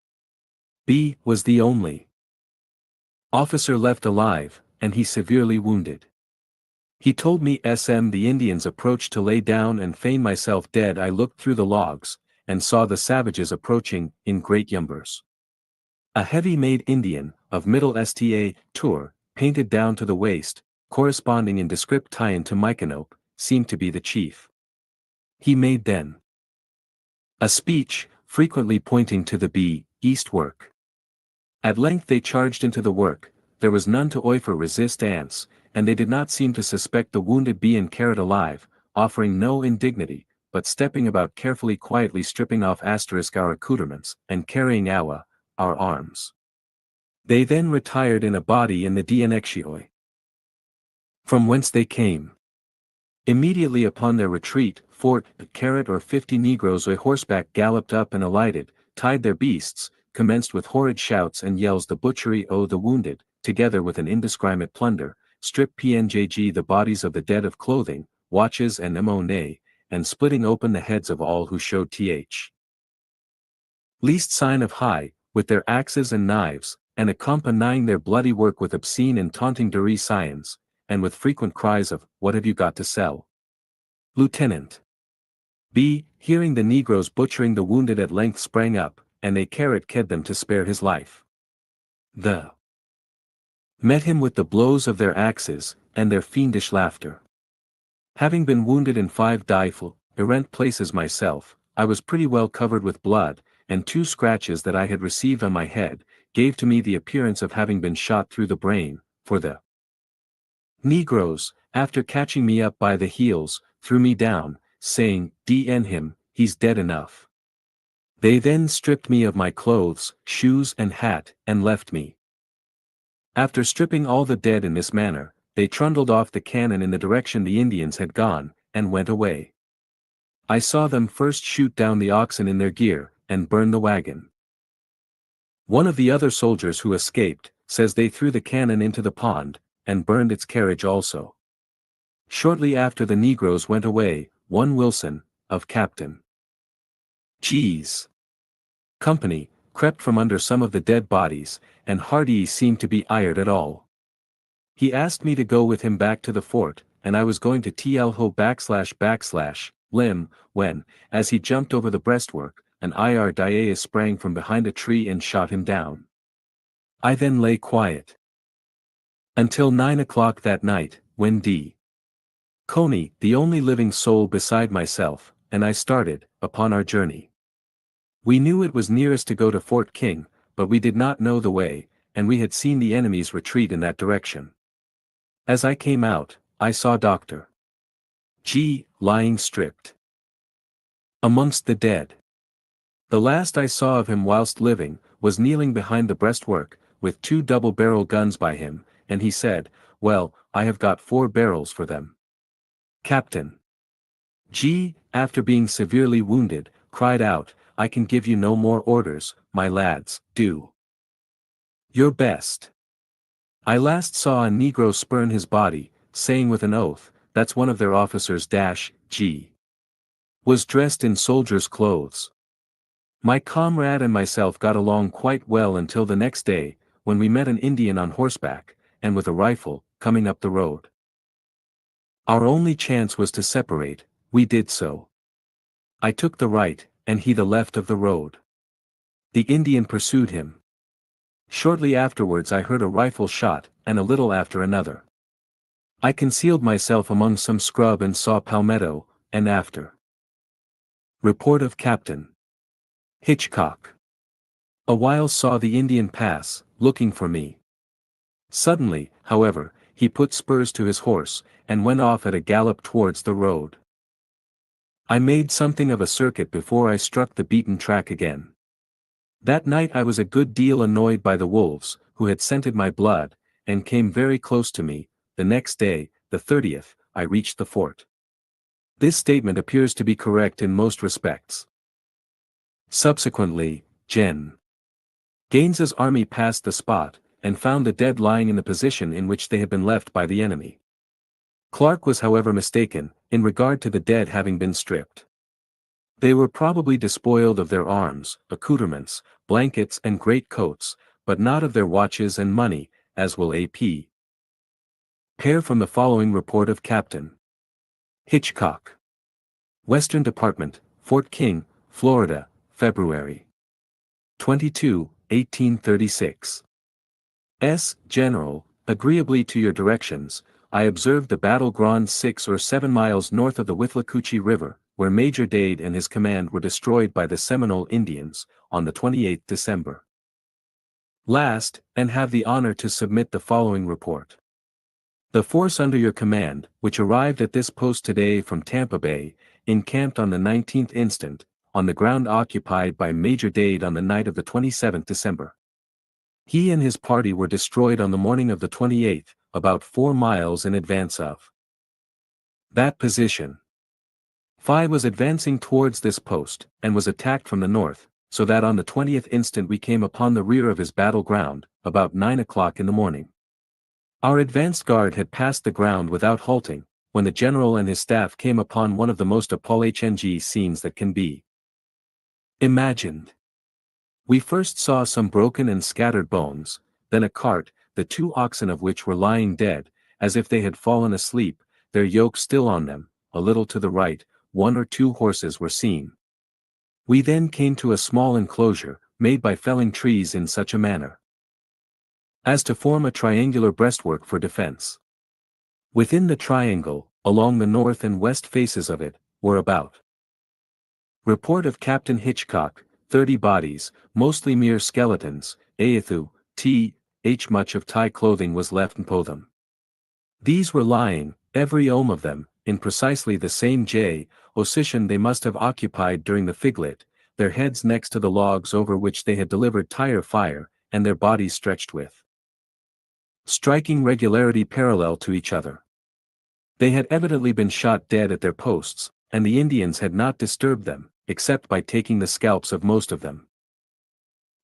B was the only officer left alive, and he severely wounded. He told me the Indians approached to lay down and feign myself dead. I looked through the logs, and saw the savages approaching, in great numbers. A heavy-made Indian, of middle sta tour, painted down to the waist, corresponding in descript tie-in to Mycanope, seemed to be the chief. He made then a speech, frequently pointing to the east work. At length they charged into the work, there was none to offer resistance, and they did not seem to suspect the wounded and carried alive, offering no indignity, but stepping about carefully quietly stripping off our accoutrements, and carrying our arms. They then retired in a body in the Dnxioi, from whence they came. Immediately upon their retreat, 50 Negroes on horseback galloped up and alighted, tied their beasts, commenced with horrid shouts and yells the butchery o' the wounded, together with an indiscriminate plunder, stripped PNJG the bodies of the dead of clothing, watches and money, and splitting open the heads of all who showed th. least sign of high, with their axes and knives, and accompanying their bloody work with obscene and taunting Dari scions, and with frequent cries of, "What have you got to sell?" Lieutenant B, hearing the Negroes butchering the wounded at length sprang up, and they carrot-ked them to spare his life. The met him with the blows of their axes, and their fiendish laughter. Having been wounded in 5 different places myself, I was pretty well covered with blood, and 2 scratches that I had received on my head, gave to me the appearance of having been shot through the brain, for the Negroes, after catching me up by the heels, threw me down, saying, "D.N. him, he's dead enough." They then stripped me of my clothes, shoes and hat, and left me. After stripping all the dead in this manner, they trundled off the cannon in the direction the Indians had gone, and went away. I saw them first shoot down the oxen in their gear, and burn the wagon. One of the other soldiers who escaped, says they threw the cannon into the pond, and burned its carriage also. Shortly after the Negroes went away, one Wilson, of Captain G's company, crept from under some of the dead bodies, and hardly seemed to be ired at all. He asked me to go with him back to the fort, and I was going to //lim, when, as he jumped over the breastwork, an Ir sprang from behind a tree and shot him down. I then lay quiet until 9 o'clock that night, when D. Coney, the only living soul beside myself, and I started, upon our journey. We knew it was nearest to go to Fort King, but we did not know the way, and we had seen the enemy's retreat in that direction. As I came out, I saw Dr. G. lying stripped amongst the dead. The last I saw of him whilst living, was kneeling behind the breastwork, with 2 double-barrel guns by him, and he said, "Well, I have got 4 barrels for them." Captain G., after being severely wounded, cried out, "I can give you no more orders, my lads, do your best." I last saw a Negro spurn his body, saying with an oath, "That's one of their officers G. was dressed in soldier's clothes." My comrade and myself got along quite well until the next day, when we met an Indian on horseback, and with a rifle, coming up the road. Our only chance was to separate. We did so. I took the right, and he the left of the road. The Indian pursued him. Shortly afterwards I heard a rifle shot, and a little after another. I concealed myself among some scrub and saw Palmetto, and after. Report of Captain Hitchcock. A while saw the Indian pass, looking for me. Suddenly, however, he put spurs to his horse, and went off at a gallop towards the road. I made something of a circuit before I struck the beaten track again. That night I was a good deal annoyed by the wolves, who had scented my blood, and came very close to me. The next day, the 30th, I reached the fort. This statement appears to be correct in most respects. Subsequently, Gen. Gaines's army passed the spot, and found the dead lying in the position in which they had been left by the enemy. Clark was however mistaken, in regard to the dead having been stripped. They were probably despoiled of their arms, accoutrements, blankets and great coats, but not of their watches and money, as will A.P. Pair from the following report of Captain Hitchcock. Western Department, Fort King, Florida, February 22, 1836. General, agreeably to your directions, I observed the battle ground 6 or 7 miles north of the Withlacoochee River, where Major Dade and his command were destroyed by the Seminole Indians, on the 28th December. Last, and have the honor to submit the following report. The force under your command, which arrived at this post today from Tampa Bay, encamped on the 19th instant, on the ground occupied by Major Dade on the night of the 27th December. He and his party were destroyed on the morning of the 28th, about 4 miles in advance of that position. Phi was advancing towards this post, and was attacked from the north, so that on the 20th instant we came upon the rear of his battle ground, about 9 o'clock in the morning. Our advanced guard had passed the ground without halting, when the general and his staff came upon one of the most appalling scenes that can be imagined. We first saw some broken and scattered bones, then a cart, the 2 oxen of which were lying dead, as if they had fallen asleep, their yoke still on them. A little to the right, 1 or 2 horses were seen. We then came to a small enclosure, made by felling trees in such a manner as to form a triangular breastwork for defense. Within the triangle, along the north and west faces of it, were about report of Captain Hitchcock, 30 bodies, mostly mere skeletons, Aethu, th. Much of Thai clothing was left in them. These were lying, every ohm of them, in precisely the same position they must have occupied during the figlet, their heads next to the logs over which they had delivered tire fire, and their bodies stretched with striking regularity parallel to each other. They had evidently been shot dead at their posts, and the Indians had not disturbed them, except by taking the scalps of most of them.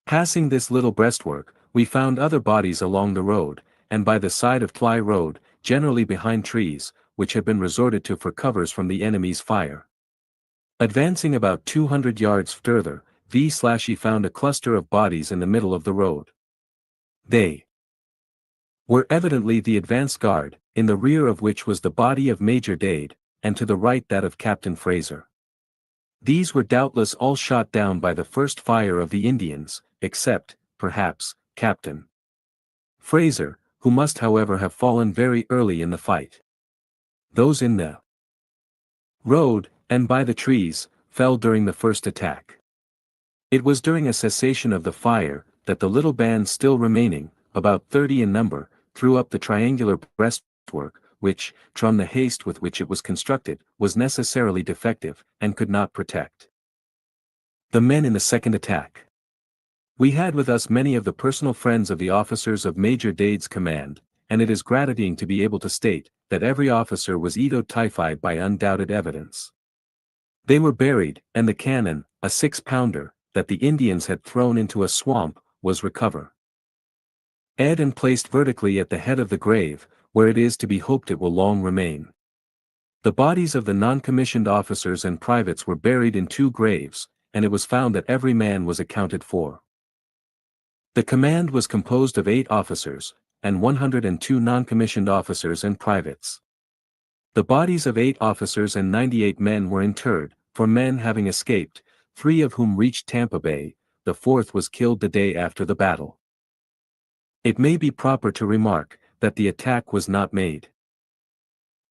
Passing this little breastwork, we found other bodies along the road, and by the side of Tly Road, generally behind trees, which had been resorted to for covers from the enemy's fire. Advancing about 200 yards further, V/E found a cluster of bodies in the middle of the road. They were evidently the advance guard, in the rear of which was the body of Major Dade, and to the right that of Captain Fraser. These were doubtless all shot down by the first fire of the Indians, except, perhaps, Captain Fraser, who must however have fallen very early in the fight. Those in the road, and by the trees, fell during the first attack. It was during a cessation of the fire, that the little band still remaining, about 30 in number, threw up the triangular breastwork, which, from the haste with which it was constructed, was necessarily defective, and could not protect the men in the second attack. We had with us many of the personal friends of the officers of Major Dade's command, and it is gratifying to be able to state, that every officer was typified by undoubted evidence. They were buried, and the cannon, a 6-pounder, that the Indians had thrown into a swamp, was recovered and placed vertically at the head of the grave, where it is to be hoped it will long remain. The bodies of the non-commissioned officers and privates were buried in 2 graves, and it was found that every man was accounted for. The command was composed of 8 officers, and 102 non-commissioned officers and privates. The bodies of 8 officers and 98 men were interred, 4 men having escaped, 3 of whom reached Tampa Bay, the 4th was killed the day after the battle. It may be proper to remark, that the attack was not made.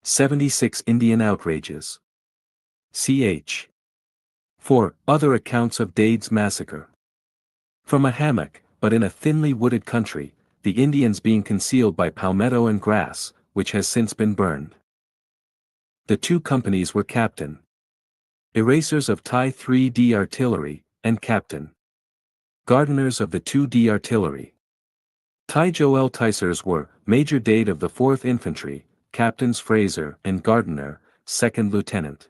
76 Indian outrages. Ch. 4. Other accounts of Dade's massacre. From a hammock, but in a thinly wooded country, the Indians being concealed by palmetto and grass, which has since been burned. The 2 companies were Captain Erasers of Thai 3D Artillery, and Captain Gardeners of the 2D Artillery. Thai Joel Ticers were, Major Dade of the 4th Infantry, Captains Fraser and Gardiner, 2nd Lieutenant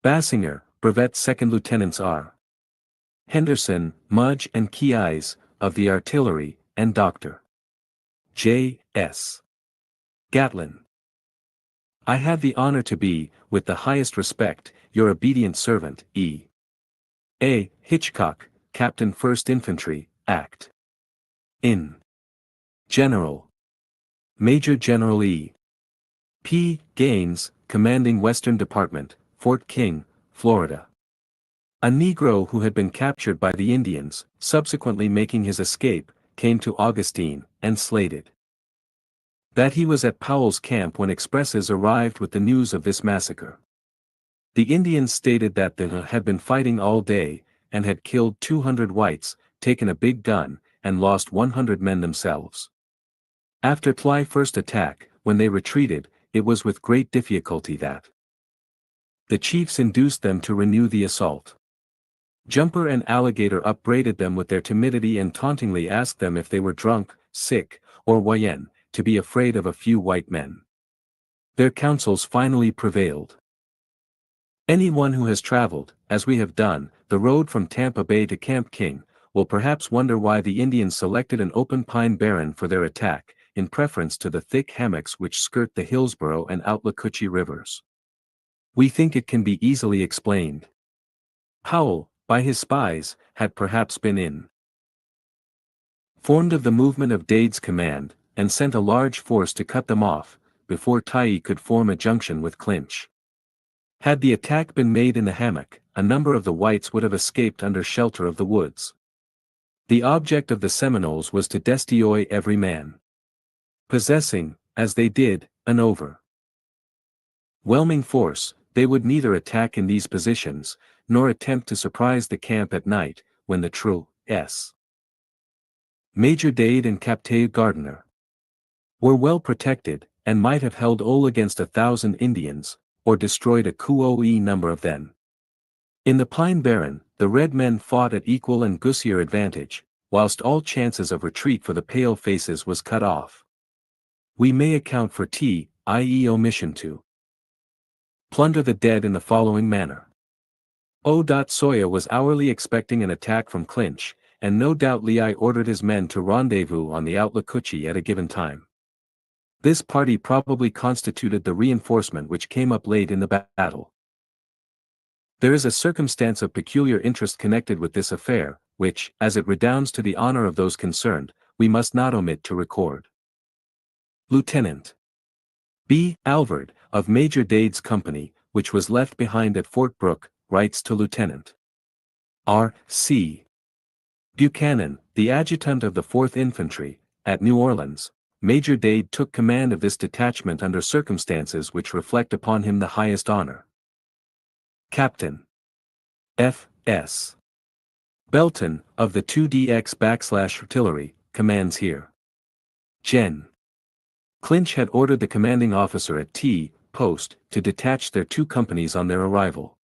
Bassinger, Brevet 2nd Lieutenants R. Henderson, Mudge and Keyes, of the Artillery, and Dr. J. S. Gatlin. I have the honor to be, with the highest respect, your obedient servant, E. A. Hitchcock, Captain 1st Infantry, Act. In. General. Major General E. P. Gaines, commanding Western Department, Fort King, Florida. A Negro who had been captured by the Indians, subsequently making his escape, came to Augustine, and slated that he was at Powell's camp when expresses arrived with the news of this massacre. The Indians stated that they had been fighting all day, and had killed 200 whites, taken a big gun, and lost 100 men themselves. After Tly's first attack, when they retreated, it was with great difficulty that the chiefs induced them to renew the assault. Jumper and Alligator upbraided them with their timidity and tauntingly asked them if they were drunk, sick, or Wayen, to be afraid of a few white men. Their counsels finally prevailed. Anyone who has traveled, as we have done, the road from Tampa Bay to Camp King, will perhaps wonder why the Indians selected an open pine barren for their attack, in preference to the thick hammocks which skirt the Hillsborough and Outlacoochy rivers. We think it can be easily explained. Powell, by his spies, had perhaps been informed of the movement of Dade's command, and sent a large force to cut them off, before Tyee could form a junction with Clinch. Had the attack been made in the hammock, a number of the whites would have escaped under shelter of the woods. The object of the Seminoles was to destroy every man. Possessing, as they did, an overwhelming force, they would neither attack in these positions, nor attempt to surprise the camp at night, when the true S. Major Dade and Captain Gardiner were well protected, and might have held all against 1,000 Indians, or destroyed a Kuo-e number of them. In the Pine Barren, the red men fought at equal and guslier advantage, whilst all chances of retreat for the pale faces was cut off. We may account for i.e. omission to plunder the dead in the following manner. Sawyer was hourly expecting an attack from Clinch, and no doubt Lehigh ordered his men to rendezvous on the Outlacoochy at a given time. This party probably constituted the reinforcement which came up late in the battle. There is a circumstance of peculiar interest connected with this affair, which, as it redounds to the honor of those concerned, we must not omit to record. Lieutenant B. Alvord, of Major Dade's company, which was left behind at Fort Brooke, writes to Lieutenant R. C. Buchanan, the adjutant of the 4th Infantry, at New Orleans. Major Dade took command of this detachment under circumstances which reflect upon him the highest honor. Captain F. S. Belton, of the 2DX artillery, commands here. Gen. Clinch had ordered the commanding officer at T. Post to detach their 2 companies on their arrival.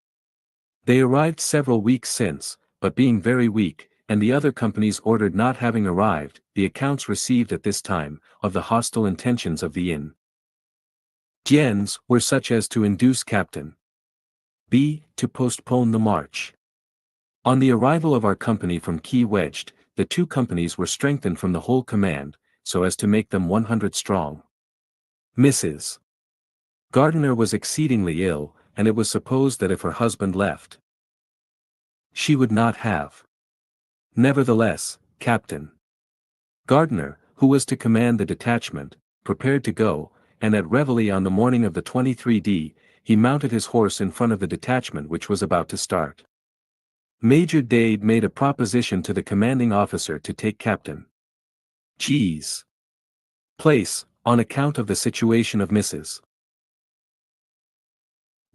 They arrived several weeks since, but being very weak, and the other companies ordered not having arrived, the accounts received at this time, of the hostile intentions of the Indians, were such as to induce Captain B. to postpone the march. On the arrival of our company from Key Wedged, the 2 companies were strengthened from the whole command, so as to make them 100 strong. Mrs. Gardiner was exceedingly ill, and it was supposed that if her husband left, she would not have. Nevertheless, Captain Gardiner, who was to command the detachment, prepared to go, and at Reveille on the morning of the 23d, he mounted his horse in front of the detachment which was about to start. Major Dade made a proposition to the commanding officer to take Captain G's place, on account of the situation of Mrs.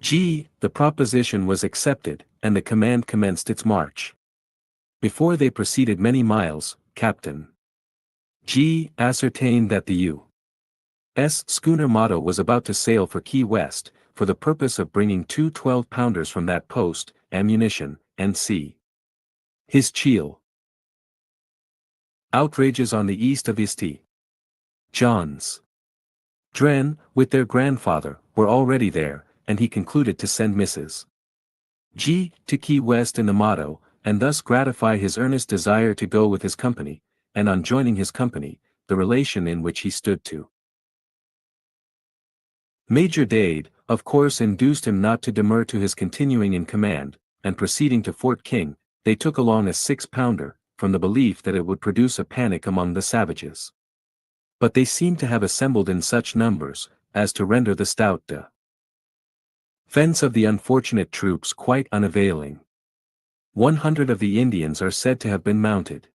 G. The proposition was accepted, and the command commenced its march. Before they proceeded many miles, Captain G. ascertained that the U.S. schooner Motto was about to sail for Key West, for the purpose of bringing 2 12-pounders from that post, ammunition, and c. His Cheel. Outrages on the east of St. John's. Dren, with their grandfather, were already there, and he concluded to send Mrs. G. to Key West in the Motto, and thus gratify his earnest desire to go with his company, and on joining his company, the relation in which he stood to Major Dade, of course induced him not to demur to his continuing in command, and proceeding to Fort King, they took along a 6-pounder, from the belief that it would produce a panic among the savages. But they seemed to have assembled in such numbers, as to render the stout defense of the unfortunate troops quite unavailing. 100 of the Indians are said to have been mounted.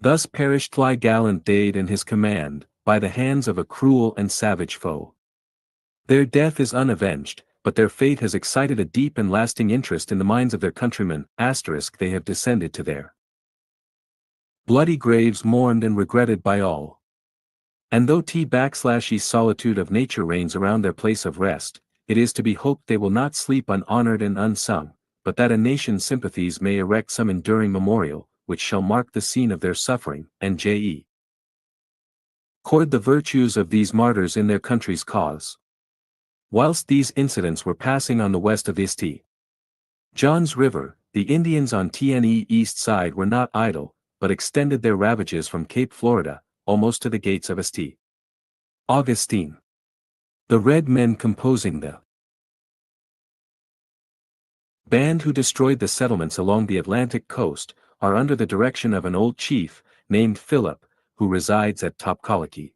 Thus perished fly gallant Dade and his command, by the hands of a cruel and savage foe. Their death is unavenged, but their fate has excited a deep and lasting interest in the minds of their countrymen, they have descended to their bloody graves mourned and regretted by all. And though /e solitude of nature reigns around their place of rest, it is to be hoped they will not sleep unhonored and unsung, but that a nation's sympathies may erect some enduring memorial, which shall mark the scene of their suffering, and record the virtues of these martyrs in their country's cause. Whilst these incidents were passing on the west of St. John's River, the Indians on TNE east side were not idle, but extended their ravages from Cape Florida, almost to the gates of St. Augustine. The red men composing the band who destroyed the settlements along the Atlantic coast, are under the direction of an old chief, named Philip, who resides at Topkalikee.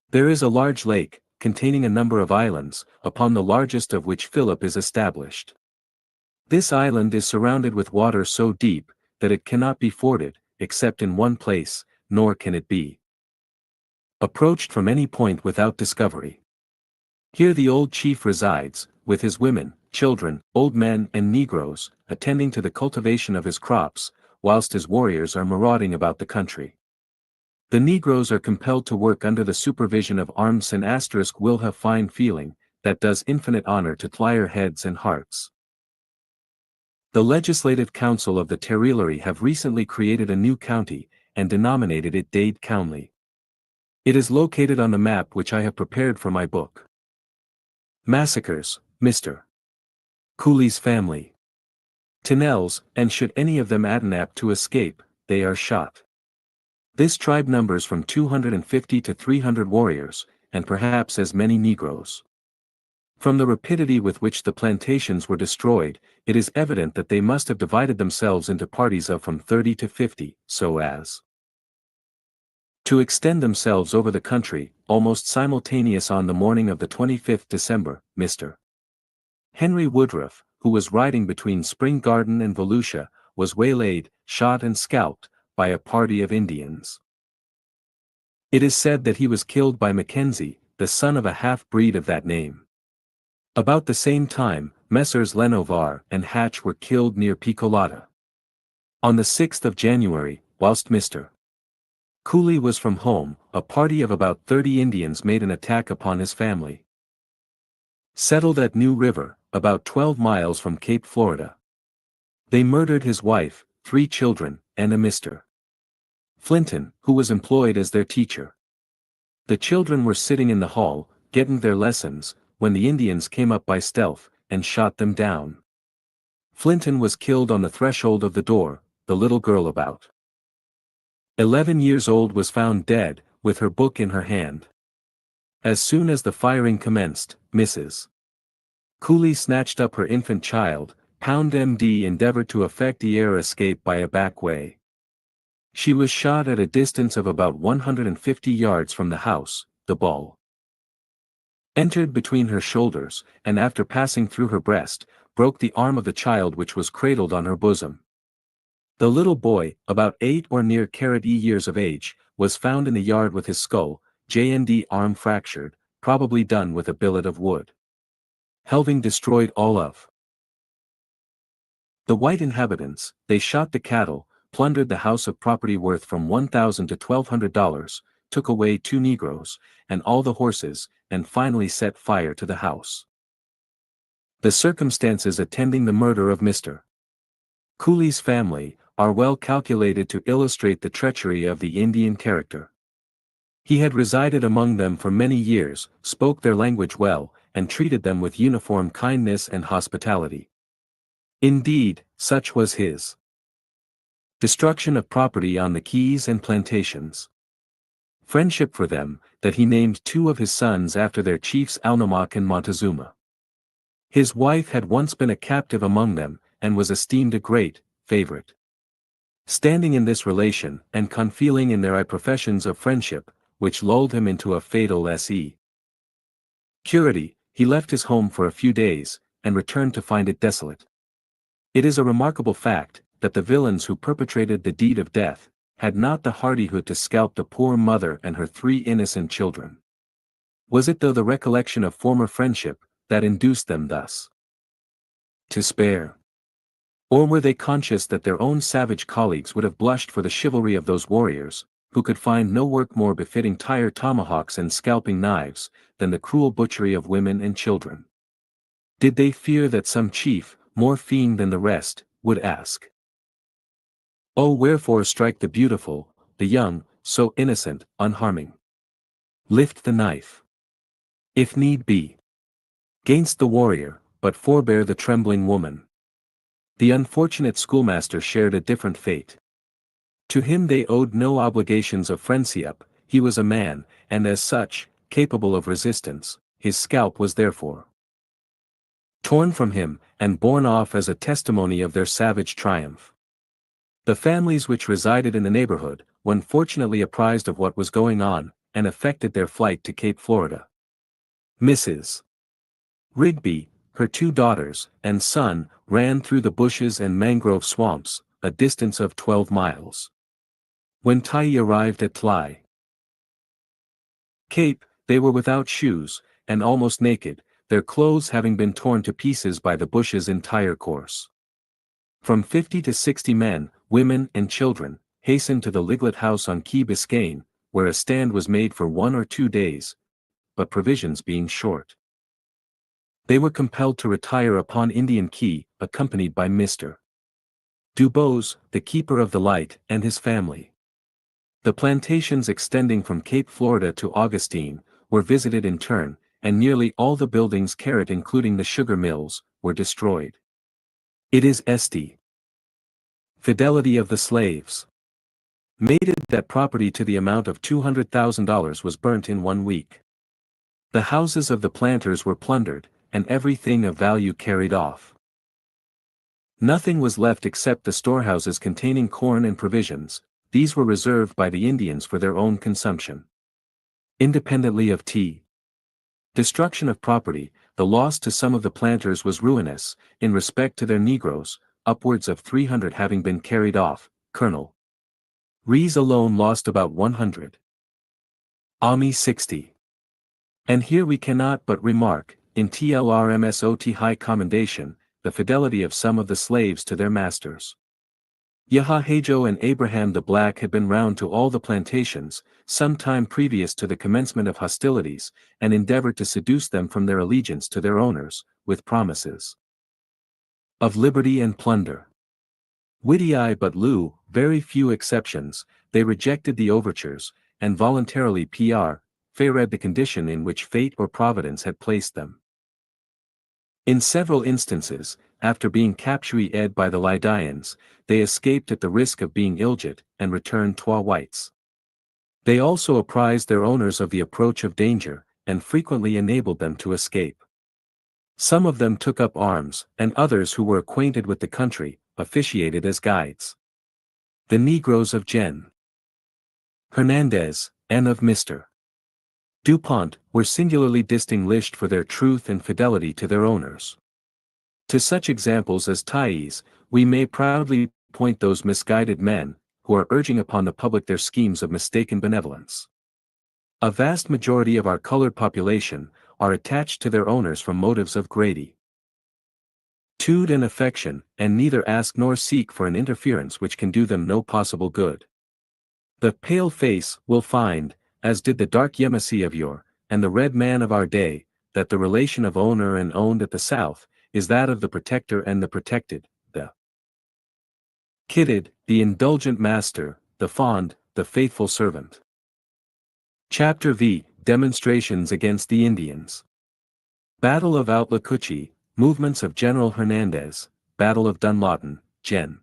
There is a large lake, containing a number of islands, upon the largest of which Philip is established. This island is surrounded with water so deep, that it cannot be forded, except in one place, nor can it be approached from any point without discovery. Here the old chief resides, with his women, children, old men and negroes, attending to the cultivation of his crops, whilst his warriors are marauding about the country. The negroes are compelled to work under the supervision of arms and * will have fine feeling, that does infinite honor to plier heads and hearts. The Legislative Council of the Territory have recently created a new county, and denominated it Dade County. It is located on the map which I have prepared for my book. Massacres, Mr. Cooley's family. Tunnels, and should any of them attempt to escape, they are shot. This tribe numbers from 250 to 300 warriors, and perhaps as many Negroes. From the rapidity with which the plantations were destroyed, it is evident that they must have divided themselves into parties of from 30 to 50, so as to extend themselves over the country, almost simultaneous. On the morning of the 25th December, Mr. Henry Woodruff, who was riding between Spring Garden and Volusia, was waylaid, shot and scalped, by a party of Indians. It is said that he was killed by Mackenzie, the son of a half-breed of that name. About the same time, Messrs. Lenovar and Hatch were killed near Picolata. On the 6th of January, whilst Mr. Cooley was from home, a party of about 30 Indians made an attack upon his family. Settled at New River, about 12 miles from Cape Florida. They murdered his wife, 3 children, and a Mr. Flinton, who was employed as their teacher. The children were sitting in the hall, getting their lessons, when the Indians came up by stealth, and shot them down. Flinton was killed on the threshold of the door. The little girl about 11 years old was found dead, with her book in her hand. As soon as the firing commenced, Mrs. Cooley snatched up her infant child. Pound MD endeavored to effect the air escape by a back way. She was shot at a distance of about 150 yards from the house. The ball entered between her shoulders, and after passing through her breast, broke the arm of the child which was cradled on her bosom. The little boy, about 8 or near years of age, was found in the yard with his skull, JND arm fractured, probably done with a billet of wood. Having destroyed all of the white inhabitants, they shot the cattle, plundered the house of property worth from $1,000 to $1,200, took away 2 Negroes, and all the horses, and finally set fire to the house. The circumstances attending the murder of Mr. Cooley's family are well calculated to illustrate the treachery of the Indian character. He had resided among them for many years, spoke their language well, and treated them with uniform kindness and hospitality. Indeed, such was his destruction of property on the Keys and plantations, friendship for them, that he named 2 of his sons after their chiefs, Alnamok and Montezuma. His wife had once been a captive among them, and was esteemed a great favorite. Standing in this relation, and concealing in their eye professions of friendship, which lulled him into a fatal security, he left his home for a few days, and returned to find it desolate. It is a remarkable fact, that the villains who perpetrated the deed of death, had not the hardihood to scalp the poor mother and her 3 innocent children. Was it though the recollection of former friendship, that induced them thus to spare? Or were they conscious that their own savage colleagues would have blushed for the chivalry of those warriors, who could find no work more befitting tire tomahawks and scalping knives, than the cruel butchery of women and children? Did they fear that some chief, more fiend than the rest, would ask, "Oh, wherefore strike the beautiful, the young, so innocent, unharming? Lift the knife, if need be, gainst the warrior, but forbear the trembling woman." The unfortunate schoolmaster shared a different fate. To him they owed no obligations of friendship. He was a man, and as such, capable of resistance, his scalp was therefore torn from him, and borne off as a testimony of their savage triumph. The families which resided in the neighborhood, when fortunately apprised of what was going on, and effected their flight to Cape Florida. Mrs. Rigby, her 2 daughters, and son, ran through the bushes and mangrove swamps, a distance of 12 miles. When Tai arrived at Tlai Cape, they were without shoes, and almost naked, their clothes having been torn to pieces by the bush's entire course. From 50 to 60 men, women and children, hastened to the Liglet house on Key Biscayne, where a stand was made for 1 or 2 days, but provisions being short. They were compelled to retire upon Indian Key, accompanied by Mr. Dubose, the keeper of the light, and his family. The plantations extending from Cape Florida to Augustine, were visited in turn, and nearly all the buildings including the sugar mills, were destroyed. It is St. Fidelity of the slaves. Mated that property to the amount of $200,000 was burnt in 1 week. The houses of the planters were plundered, and everything of value carried off. Nothing was left except the storehouses containing corn and provisions. These were reserved by the Indians for their own consumption. Independently of destruction of property, the loss to some of the planters was ruinous, in respect to their Negroes, upwards of 300 having been carried off. Colonel Rees alone lost about 100. Ami 60. And here we cannot but remark, in TLRMSOT high commendation, the fidelity of some of the slaves to their masters. Yahahajo and Abraham the Black had been round to all the plantations, some time previous to the commencement of hostilities, and endeavored to seduce them from their allegiance to their owners, with promises of liberty and plunder. Witty but Lou, very few exceptions, they rejected the overtures, and voluntarily read the condition in which fate or providence had placed them. In several instances, after being captured by the Lydians, they escaped at the risk of being iljit, and returned twa whites. They also apprised their owners of the approach of danger, and frequently enabled them to escape. Some of them took up arms, and others who were acquainted with the country, officiated as guides. The Negroes of Gen. Hernandez, and of Mr. DuPont, were singularly distinguished for their truth and fidelity to their owners. To such examples as Thais, we may proudly point those misguided men, who are urging upon the public their schemes of mistaken benevolence. A vast majority of our colored population, are attached to their owners from motives of gratitude and affection, and neither ask nor seek for an interference which can do them no possible good. The pale face will find, as did the dark Yemisi of yore, and the red man of our day, that the relation of owner and owned at the South, is that of the protector and the protected, the kitted, the indulgent master, the fond, the faithful servant. Chapter V. Demonstrations against the Indians. Battle of Outlacuchi, movements of General Hernandez, Battle of Dunlawton, Gen.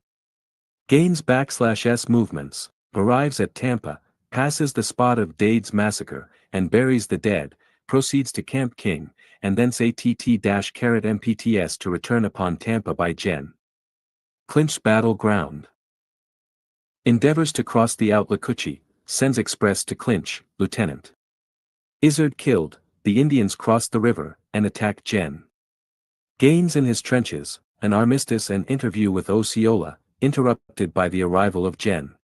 Gaines /S movements, arrives at Tampa, passes the spot of Dade's massacre, and buries the dead, proceeds to Camp King, and thence ATT-MPTS to return upon Tampa by Gen. Clinch battle ground. Endeavors to cross the Outlacuchi, sends express to Clinch, Lieutenant. Izzard killed, the Indians crossed the river, and attacked Gen. Gaines in his trenches, an armistice and interview with Osceola, interrupted by the arrival of Gen.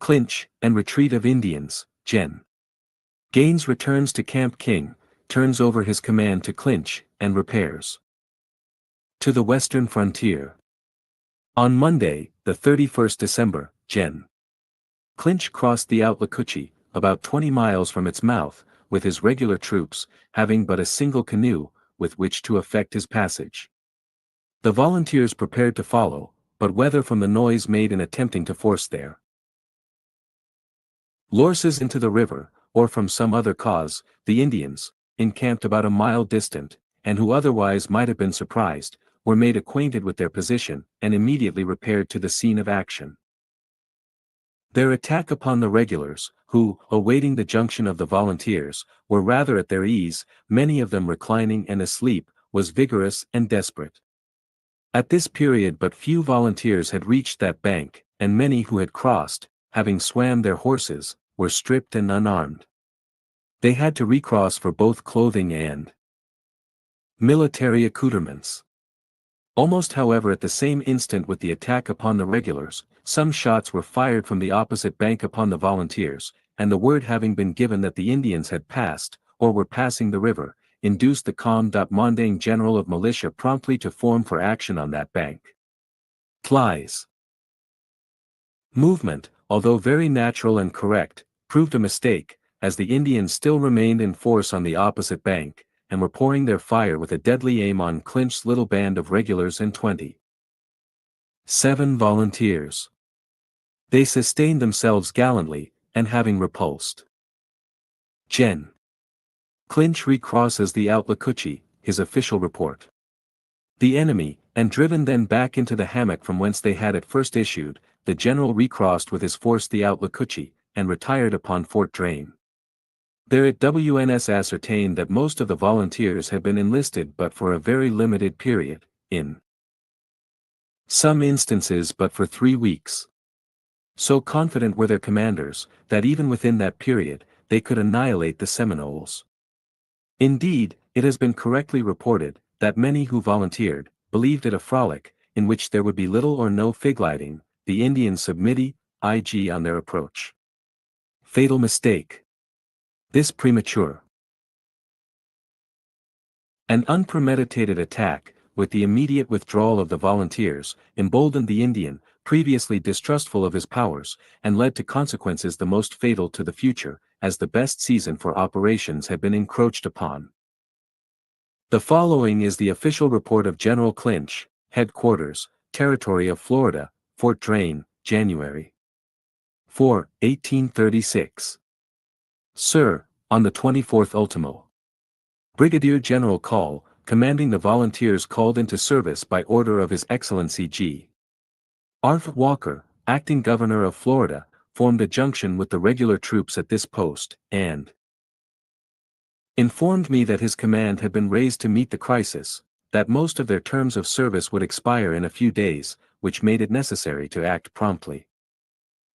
Clinch, and retreat of Indians. Gen. Gaines returns to Camp King, turns over his command to Clinch, and repairs to the western frontier. On Monday, the 31st December, Gen. Clinch crossed the Outlacuchi, about 20 miles from its mouth, with his regular troops, having but a single canoe, with which to effect his passage. The volunteers prepared to follow, but whether from the noise made in attempting to force their horses into the river, or from some other cause, the Indians, encamped about a mile distant, and who otherwise might have been surprised, were made acquainted with their position, and immediately repaired to the scene of action. Their attack upon the regulars, who, awaiting the junction of the volunteers, were rather at their ease, many of them reclining and asleep, was vigorous and desperate. At this period but few volunteers had reached that bank, and many who had crossed, having swam their horses, were stripped and unarmed. They had to recross for both clothing and military accoutrements. Almost however at the same instant with the attack upon the regulars, some shots were fired from the opposite bank upon the volunteers, and the word having been given that the Indians had passed, or were passing the river, induced the commandant general of militia promptly to form for action on that bank. Flies. Movement, although very natural and correct, proved a mistake, as the Indians still remained in force on the opposite bank, and were pouring their fire with a deadly aim on Clinch's little band of regulars and 27 volunteers. They sustained themselves gallantly, and having repulsed Gen. Clinch recrosses the Outlacuchy, his official report. The enemy, and driven then back into the hammock from whence they had at first issued, the general recrossed with his force the Outlacuchy, and retired upon Fort Drane. There it WNS ascertained that most of the volunteers had been enlisted but for a very limited period, in some instances but for 3 weeks. So confident were their commanders, that even within that period, they could annihilate the Seminoles. Indeed, it has been correctly reported, that many who volunteered, believed it a frolic, in which there would be little or no fig-lighting, the Indians submitting, on their approach. Fatal mistake. This premature and unpremeditated attack, with the immediate withdrawal of the volunteers, emboldened the Indian, previously distrustful of his powers, and led to consequences the most fatal to the future, as the best season for operations had been encroached upon. The following is the official report of General Clinch, Headquarters, Territory of Florida, Fort Drane, January 4, 1836. Sir, on the 24th ultimo. Brigadier General Call, commanding the volunteers called into service by order of His Excellency G. Arthur Walker, acting Governor of Florida, formed a junction with the regular troops at this post, and informed me that his command had been raised to meet the crisis, that most of their terms of service would expire in a few days, which made it necessary to act promptly.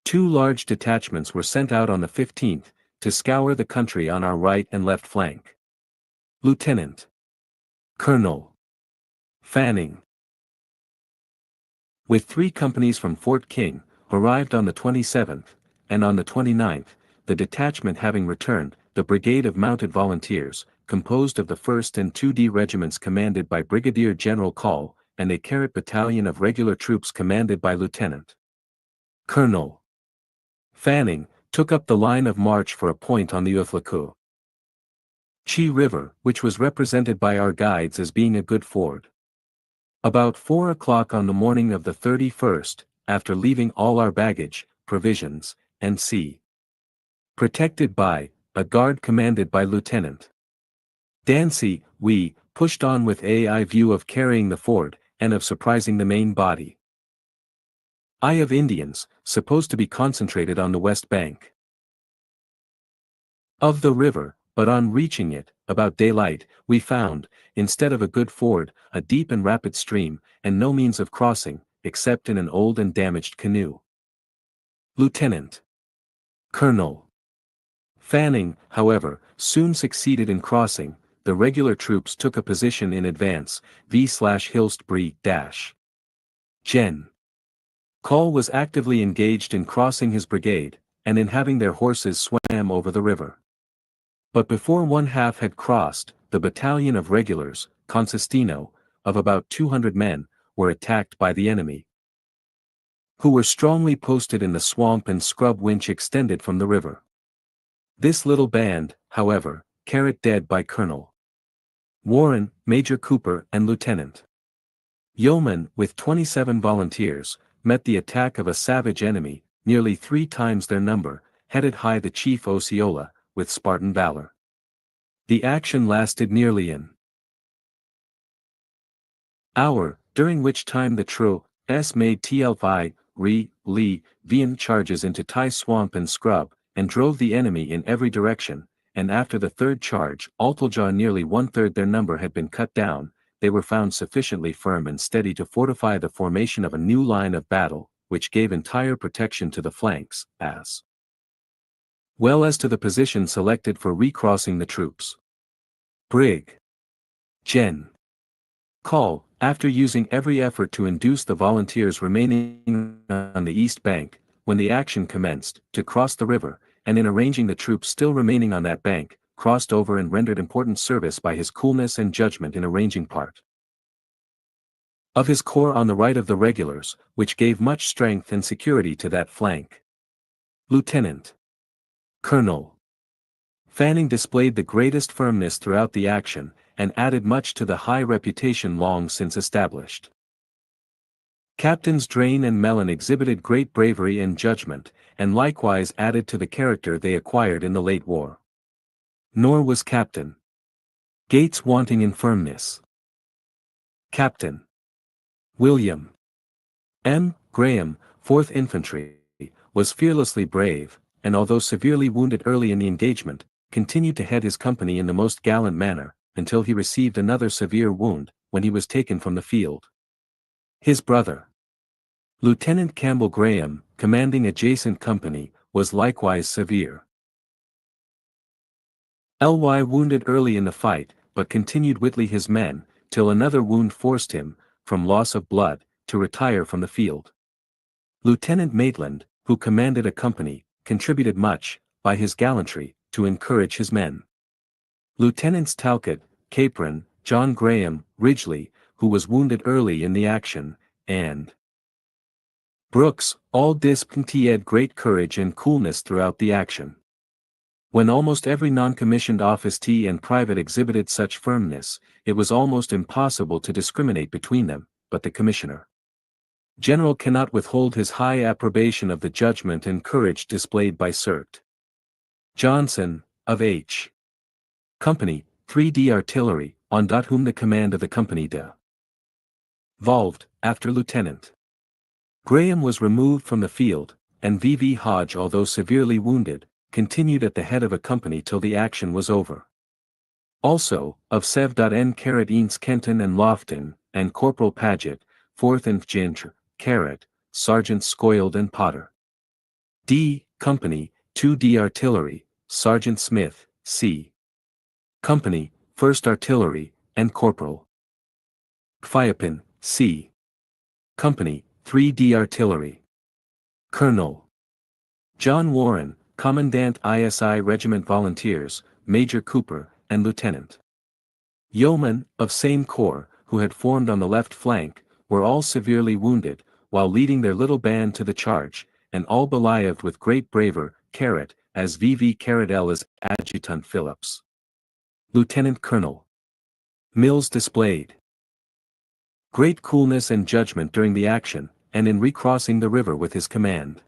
2 large detachments were sent out on the 15th, to scour the country on our right and left flank. Lieutenant Colonel Fanning, with 3 companies from Fort King, arrived on the 27th, and on the 29th, the detachment having returned, the Brigade of Mounted Volunteers, composed of the 1st and 2D regiments commanded by Brigadier General Call, and a Carrot battalion of regular troops commanded by Lieutenant Colonel Fanning, took up the line of march for a point on the Outlacuchy River, which was represented by our guides as being a good ford. About 4 o'clock on the morning of the 31st, after leaving all our baggage, provisions, and protected by a guard commanded by Lieutenant Dancy, we pushed on with a view of carrying the ford, and of surprising the main body of Indians, supposed to be concentrated on the west bank of the river, but on reaching it, about daylight, we found, instead of a good ford, a deep and rapid stream, and no means of crossing, except in an old and damaged canoe. Lieutenant Colonel Fanning, however, soon succeeded in crossing. The regular troops took a position in advance, v/Hillsbury Gen. Call was actively engaged in crossing his brigade, and in having their horses swam over the river. But before one half had crossed, the battalion of regulars, Consistino, of about 200 men, were attacked by the enemy, who were strongly posted in the swamp and scrub which extended from the river. This little band, however, carried dead by Colonel Warren, Major Cooper and Lieutenant Yeoman, with 27 volunteers, met the attack of a savage enemy, nearly 3 times their number, headed high the chief Osceola, with Spartan valor. The action lasted nearly an hour, during which time the TROS made TLV, Lee, Vian charges into Tie Swamp and Scrub, and drove the enemy in every direction, and after the third charge, Altilja nearly one-third their number had been cut down, they were found sufficiently firm and steady to fortify the formation of a new line of battle, which gave entire protection to the flanks, as well as to the position selected for recrossing the troops. Brig. Gen. Call, after using every effort to induce the volunteers remaining on the east bank, when the action commenced, to cross the river, and in arranging the troops still remaining on that bank, crossed over and rendered important service by his coolness and judgment in arranging part of his corps on the right of the regulars, which gave much strength and security to that flank. Lieutenant Colonel Fanning displayed the greatest firmness throughout the action, and added much to the high reputation long since established. Captains Drain and Mellon exhibited great bravery and judgment, and likewise added to the character they acquired in the late war. Nor was Captain Gates wanting in firmness. Captain William M. Graham, 4th Infantry, was fearlessly brave, and although severely wounded early in the engagement, continued to head his company in the most gallant manner, until he received another severe wound, when he was taken from the field. His brother, Lieutenant Campbell Graham, commanding adjacent company, was likewise severe. Ly wounded early in the fight, but continued Whitley his men, till another wound forced him, from loss of blood, to retire from the field. Lieutenant Maitland, who commanded a company, contributed much, by his gallantry, to encourage his men. Lieutenants Talcott, Capron, John Graham, Ridgely, who was wounded early in the action, and Brooks, all displayed great courage and coolness throughout the action. When almost every non-commissioned officer and private exhibited such firmness, it was almost impossible to discriminate between them, but the Commissioner General cannot withhold his high approbation of the judgment and courage displayed by Sgt. Johnson, of H. Company, 3D Artillery, on whom the command of the company devolved, after Lieutenant Graham was removed from the field, and V.V. Hodge, although severely wounded, continued at the head of a company till the action was over. Also, of Sev.N. Eanes Kenton and Lofton, and Corporal Paget, 4th Infantry, Sergeants Scoiled and Potter. D. Company, 2D Artillery, Sergeant Smith, C. Company, 1st Artillery, and Corporal Fiopin, C. Company, 3D Artillery. Colonel John Warren, Commandant ISI Regiment Volunteers, Major Cooper, and Lieutenant Yeoman, of same corps, who had formed on the left flank, were all severely wounded, while leading their little band to the charge, and all believed with great bravery, as V.V. L as Adjutant Phillips. Lieutenant Colonel Mills displayed great coolness and judgment during the action, and in recrossing the river with his command.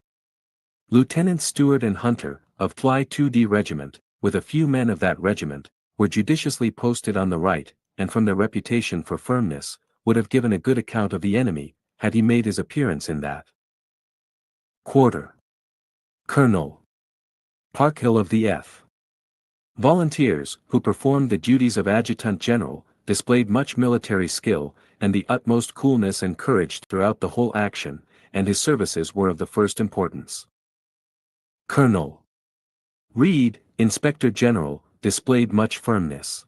Lieutenants Stewart and Hunter, of Fly 2D Regiment, with a few men of that regiment, were judiciously posted on the right, and from their reputation for firmness, would have given a good account of the enemy, had he made his appearance in that quarter. Colonel Parkhill of the F. Volunteers, who performed the duties of Adjutant General, displayed much military skill, and the utmost coolness and courage throughout the whole action, and his services were of the first importance. Colonel Reed, Inspector General, displayed much firmness.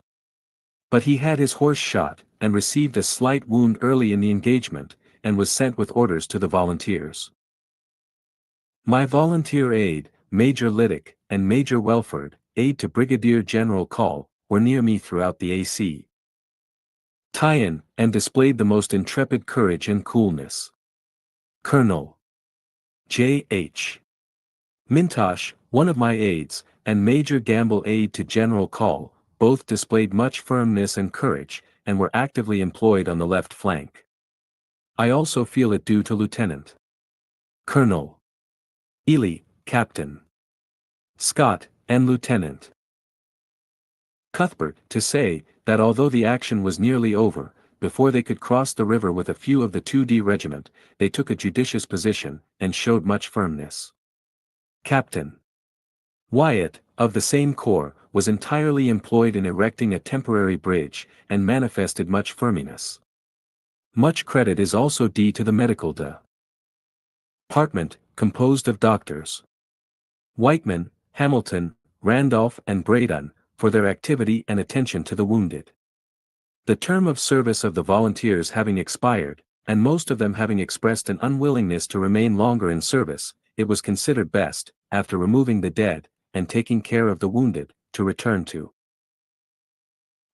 But he had his horse shot, and received a slight wound early in the engagement, and was sent with orders to the volunteers. My volunteer aide, Major Liddick, and Major Welford, aide to Brigadier General Call, were near me throughout the AC. Tie-in, and displayed the most intrepid courage and coolness. Colonel J. H. Mintosh, one of my aides, and Major Gamble, aide to General Call, both displayed much firmness and courage, and were actively employed on the left flank. I also feel it due to Lieutenant Colonel Ely, Captain Scott, and Lieutenant Cuthbert, to say, that although the action was nearly over, before they could cross the river with a few of the 2D Regiment, they took a judicious position, and showed much firmness. Captain Wyatt, of the same corps, was entirely employed in erecting a temporary bridge, and manifested much firmness. Much credit is also due to the medical department, composed of doctors Whiteman, Hamilton, Randolph and Braydon, for their activity and attention to the wounded. The term of service of the volunteers having expired, and most of them having expressed an unwillingness to remain longer in service, it was considered best, after removing the dead, and taking care of the wounded, to return to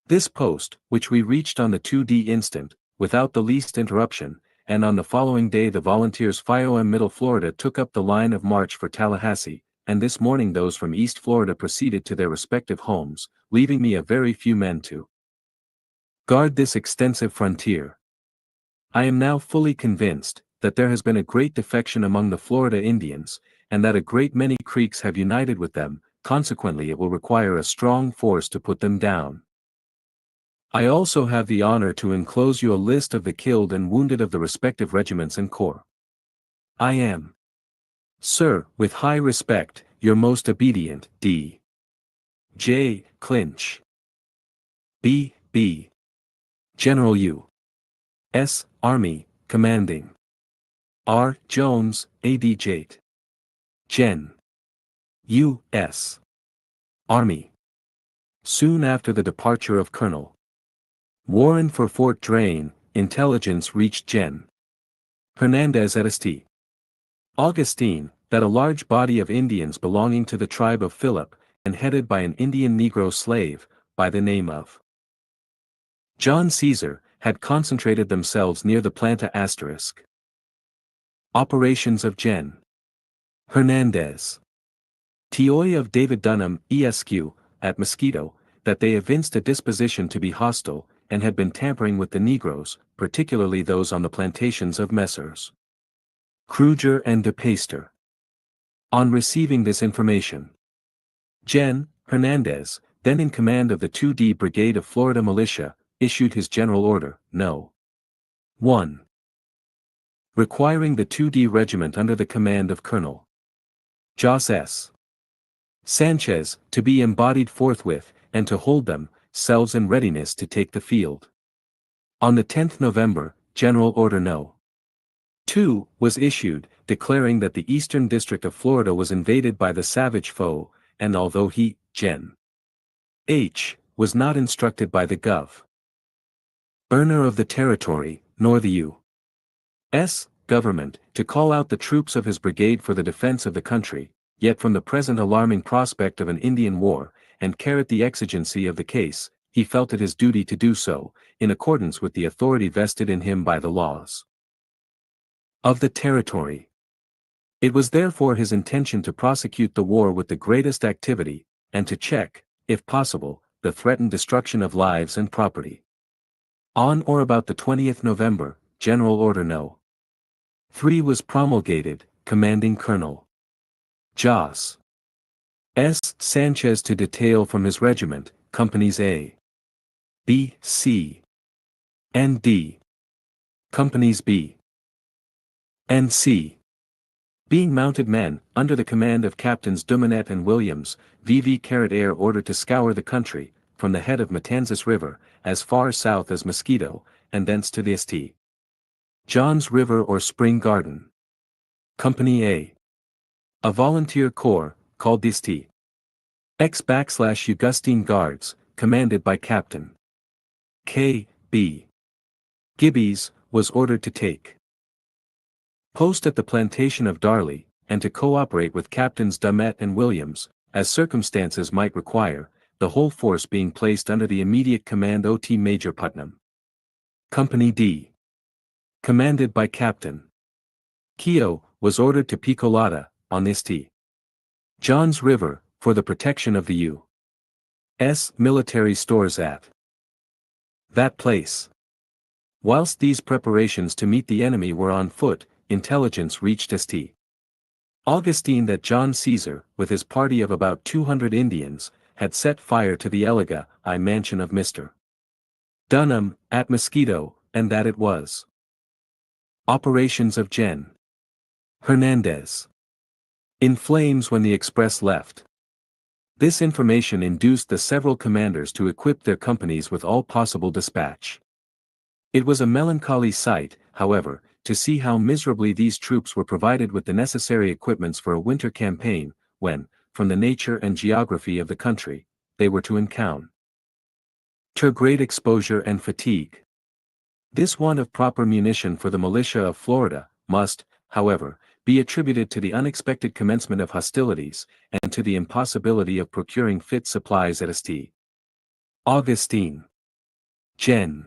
this post, which we reached on the 2D instant, without the least interruption, and on the following day the volunteers FIOM Middle Florida took up the line of march for Tallahassee, and this morning those from East Florida proceeded to their respective homes, leaving me a very few men to guard this extensive frontier. I am now fully convinced that there has been a great defection among the Florida Indians, and that a great many Creeks have united with them, consequently it will require a strong force to put them down. I also have the honor to enclose you a list of the killed and wounded of the respective regiments and corps. I am, Sir, with high respect, your most obedient, D. J. Clinch. B. General U. S. Army, Commanding. R. Jones, A.D. Jate. Gen. U. S. Army. Soon after the departure of Colonel Warren for Fort Drane, intelligence reached Gen. Hernandez at St. Augustine, that a large body of Indians belonging to the tribe of Philip, and headed by an Indian Negro slave, by the name of John Caesar, had concentrated themselves near the Planta *. Operations of Gen. Hernandez. Tioy of David Dunham, Esq., at Mosquito, that they evinced a disposition to be hostile, and had been tampering with the Negroes, particularly those on the plantations of Messrs. Kruger and De Peyster. On receiving this information, Gen. Hernandez, then in command of the 2D Brigade of Florida Militia, issued his General Order, No. 1. Requiring the 2D Regiment under the command of Colonel Jos S. Sanchez, to be embodied forthwith, and to hold themselves in readiness to take the field. On the 10th November, General Order No. 2 was issued, declaring that the eastern district of Florida was invaded by the savage foe, and although he, Gen. H., was not instructed by the Gov. Ernor of the territory, nor the U.S. government, to call out the troops of his brigade for the defense of the country, yet from the present alarming prospect of an Indian war, and care at the exigency of the case, he felt it his duty to do so, in accordance with the authority vested in him by the laws of the territory. It was therefore his intention to prosecute the war with the greatest activity, and to check, if possible, the threatened destruction of lives and property. On or about the 20th November, General Order No. 3 was promulgated, commanding Colonel Jos. S. Sanchez to detail from his regiment, Companies A, B, C, and D. Companies B and C, being mounted men, under the command of Captains Dumanet and Williams, V.V. Air ordered to scour the country, from the head of Matanzas River, as far south as Mosquito, and thence to the St. John's River or Spring Garden. Company A. A volunteer corps, called the St. Augustine Guards, commanded by Captain K. B. Gibbies, was ordered to take post at the plantation of Darley, and to cooperate with Captains Dumet and Williams, as circumstances might require, the whole force being placed under the immediate command of Major Putnam. Company D, commanded by Captain Keogh, was ordered to Picolata, on the St. John's River, for the protection of the U.S. military stores at that place. Whilst these preparations to meet the enemy were on foot, intelligence reached St. Augustine that John Caesar, with his party of about 200 Indians, had set fire to the Elega I mansion of Mr. Dunham, at Mosquito, and that it was operations of Gen. Hernandez in flames when the express left. This information induced the several commanders to equip their companies with all possible dispatch. It was a melancholy sight, however, to see how miserably these troops were provided with the necessary equipments for a winter campaign, when, from the nature and geography of the country, they were to encounter great exposure and fatigue. This want of proper munition for the militia of Florida must, however, be attributed to the unexpected commencement of hostilities, and to the impossibility of procuring fit supplies at St. Augustine. Gen.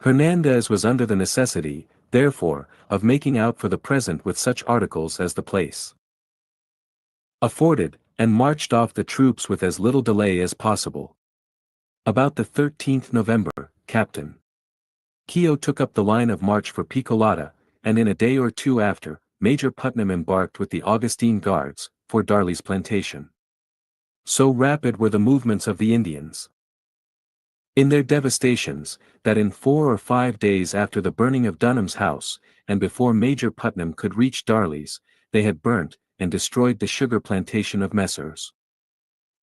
Hernandez was under the necessity, therefore, of making out for the present with such articles as the place afforded, and marched off the troops with as little delay as possible. About the 13th November, Captain Keogh took up the line of march for Picolata, and in a day or two after, Major Putnam embarked with the Augustine Guards, for Darley's plantation. So rapid were the movements of the Indians in their devastations, that in 4 or 5 days after the burning of Dunham's house, and before Major Putnam could reach Darley's, they had burnt and destroyed the sugar plantation of Messrs.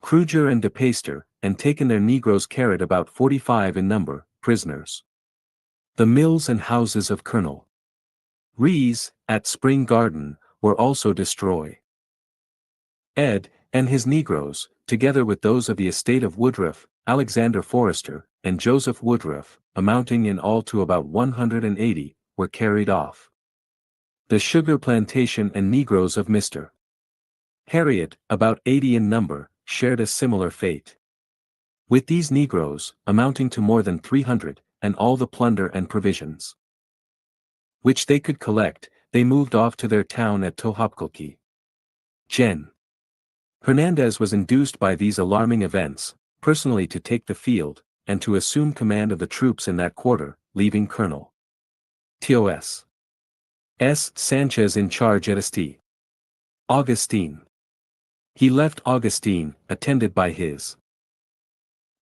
Kruger and DePaster, and taken their negroes carried about 45 in number, prisoners. The mills and houses of Colonel Rees, at Spring Garden, were also destroyed. Ed, and his negroes, together with those of the estate of Woodruff, Alexander Forrester, and Joseph Woodruff, amounting in all to about 180, were carried off. The sugar plantation and negroes of Mr. Harriet, about 80 in number, shared a similar fate. With these negroes, amounting to more than 300, and all the plunder and provisions which they could collect, they moved off to their town at Tohopkalki. Gen. Hernandez was induced by these alarming events, personally to take the field, and to assume command of the troops in that quarter, leaving Colonel Tos. S. Sanchez in charge at St. Augustine. He left Augustine, attended by his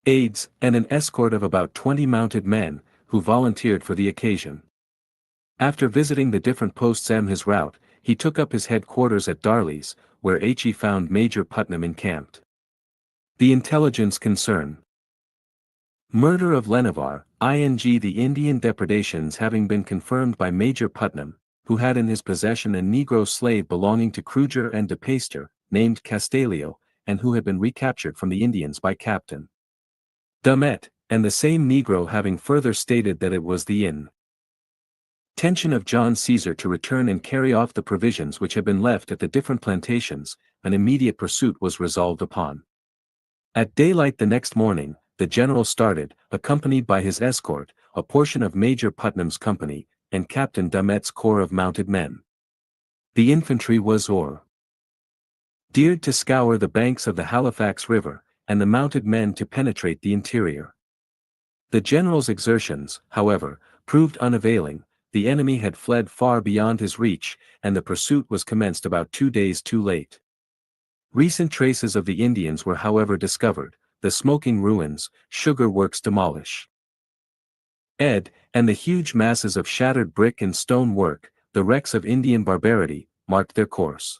aides, and an escort of about 20 mounted men, who volunteered for the occasion. After visiting the different posts on his route, he took up his headquarters at Darley's, where he found Major Putnam encamped. The intelligence concern murder of Lenevar, ing the Indian depredations having been confirmed by Major Putnam, who had in his possession a Negro slave belonging to Kruger and DePaster, named Castelio, and who had been recaptured from the Indians by Captain Dumet, and the same Negro having further stated that it was the intention of John Caesar to return and carry off the provisions which had been left at the different plantations, an immediate pursuit was resolved upon. At daylight the next morning, the general started, accompanied by his escort, a portion of Major Putnam's company, and Captain Dumet's corps of mounted men. The infantry was ordered to scour the banks of the Halifax River, and the mounted men to penetrate the interior. The general's exertions, however, proved unavailing. The enemy had fled far beyond his reach, and the pursuit was commenced about 2 days too late. Recent traces of the Indians were however discovered, the smoking ruins, sugar works demolished. Ed, and the huge masses of shattered brick and stone work, the wrecks of Indian barbarity, marked their course.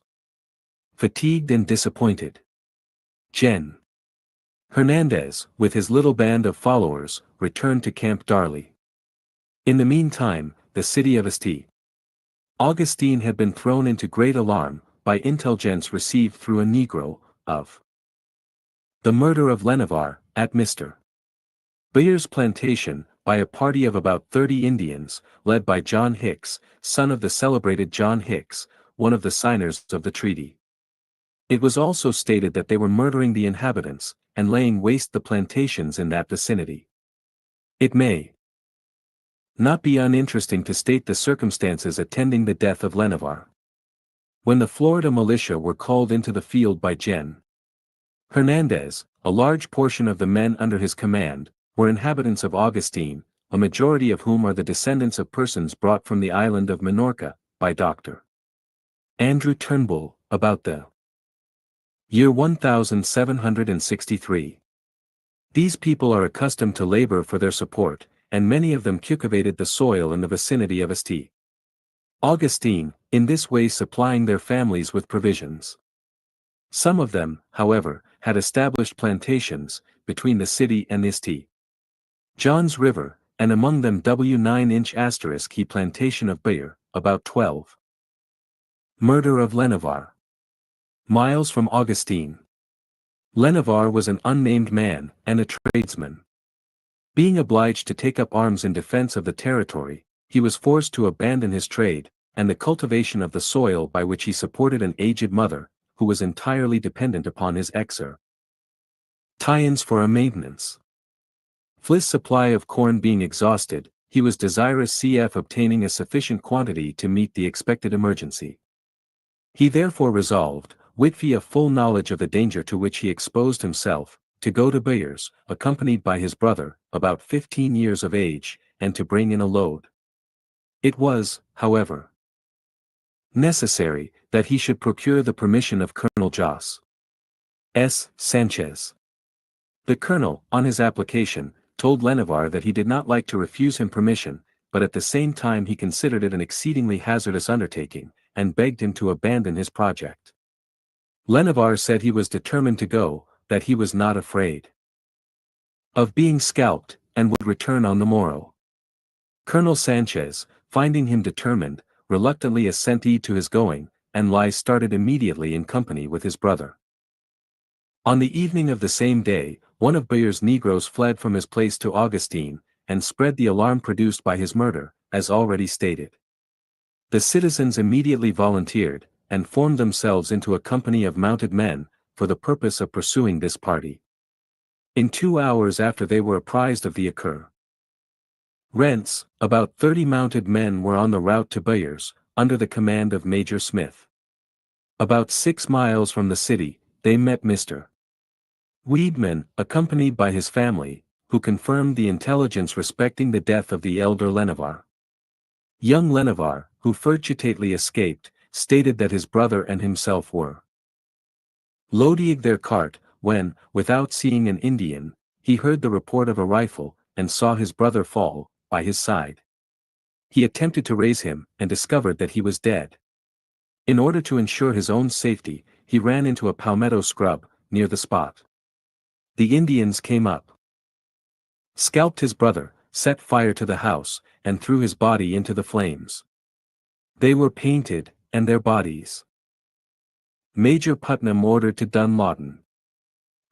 Fatigued and disappointed, Gen. Hernandez, with his little band of followers, returned to Camp Darley. In the meantime, the city of St. Augustine had been thrown into great alarm, by intelligence received through a Negro, of the murder of Lenevar, at Mr. Bayer's plantation, by a party of about 30 Indians, led by John Hicks, son of the celebrated John Hicks, one of the signers of the treaty. It was also stated that they were murdering the inhabitants, and laying waste the plantations in that vicinity. It may not be uninteresting to state the circumstances attending the death of Lenevar. When the Florida militia were called into the field by Gen. Hernandez, a large portion of the men under his command, were inhabitants of Augustine, a majority of whom are the descendants of persons brought from the island of Minorca, by Dr. Andrew Turnbull, about the year 1763. These people are accustomed to labor for their support, and many of them cultivated the soil in the vicinity of St. Augustine, in this way supplying their families with provisions. Some of them, however, had established plantations, between the city and the St. John's River, and among them W9 **** plantation of Bayer, about 12. Murder of Lenevar. Miles from Augustine. Lenevar was an unnamed man, and a tradesman. Being obliged to take up arms in defense of the territory, he was forced to abandon his trade, and the cultivation of the soil by which he supported an aged mother, who was entirely dependent upon his exer. Tie-ins for a maintenance. Fliss' supply of corn being exhausted, he was desirous of obtaining a sufficient quantity to meet the expected emergency. He therefore resolved, with a full knowledge of the danger to which he exposed himself, to go to Bayers, accompanied by his brother, about 15 years of age, and to bring in a load. It was, however, necessary that he should procure the permission of Colonel Jos. S. Sanchez. The colonel, on his application, told Lenevar that he did not like to refuse him permission, but at the same time he considered it an exceedingly hazardous undertaking, and begged him to abandon his project. Lenevar said he was determined to go, that he was not afraid of being scalped, and would return on the morrow. Colonel Sanchez, finding him determined, reluctantly assented to his going, and started immediately in company with his brother. On the evening of the same day, one of Bayer's Negroes fled from his place to Augustine, and spread the alarm produced by his murder, as already stated. The citizens immediately volunteered, and formed themselves into a company of mounted men, for the purpose of pursuing this party. In 2 hours after they were apprised of the occurrence, about 30 mounted men were on the route to Bayers, under the command of Major Smith. About 6 miles from the city, they met Mr. Weidman, accompanied by his family, who confirmed the intelligence respecting the death of the elder Lenevar. Young Lenevar, who fortunately escaped, stated that his brother and himself were loading their cart, when, without seeing an Indian, he heard the report of a rifle, and saw his brother fall, by his side. He attempted to raise him, and discovered that he was dead. In order to ensure his own safety, he ran into a palmetto scrub, near the spot. The Indians came up, scalped his brother, set fire to the house, and threw his body into the flames. They were painted, and their bodies, Major Putnam ordered to Dunlawton,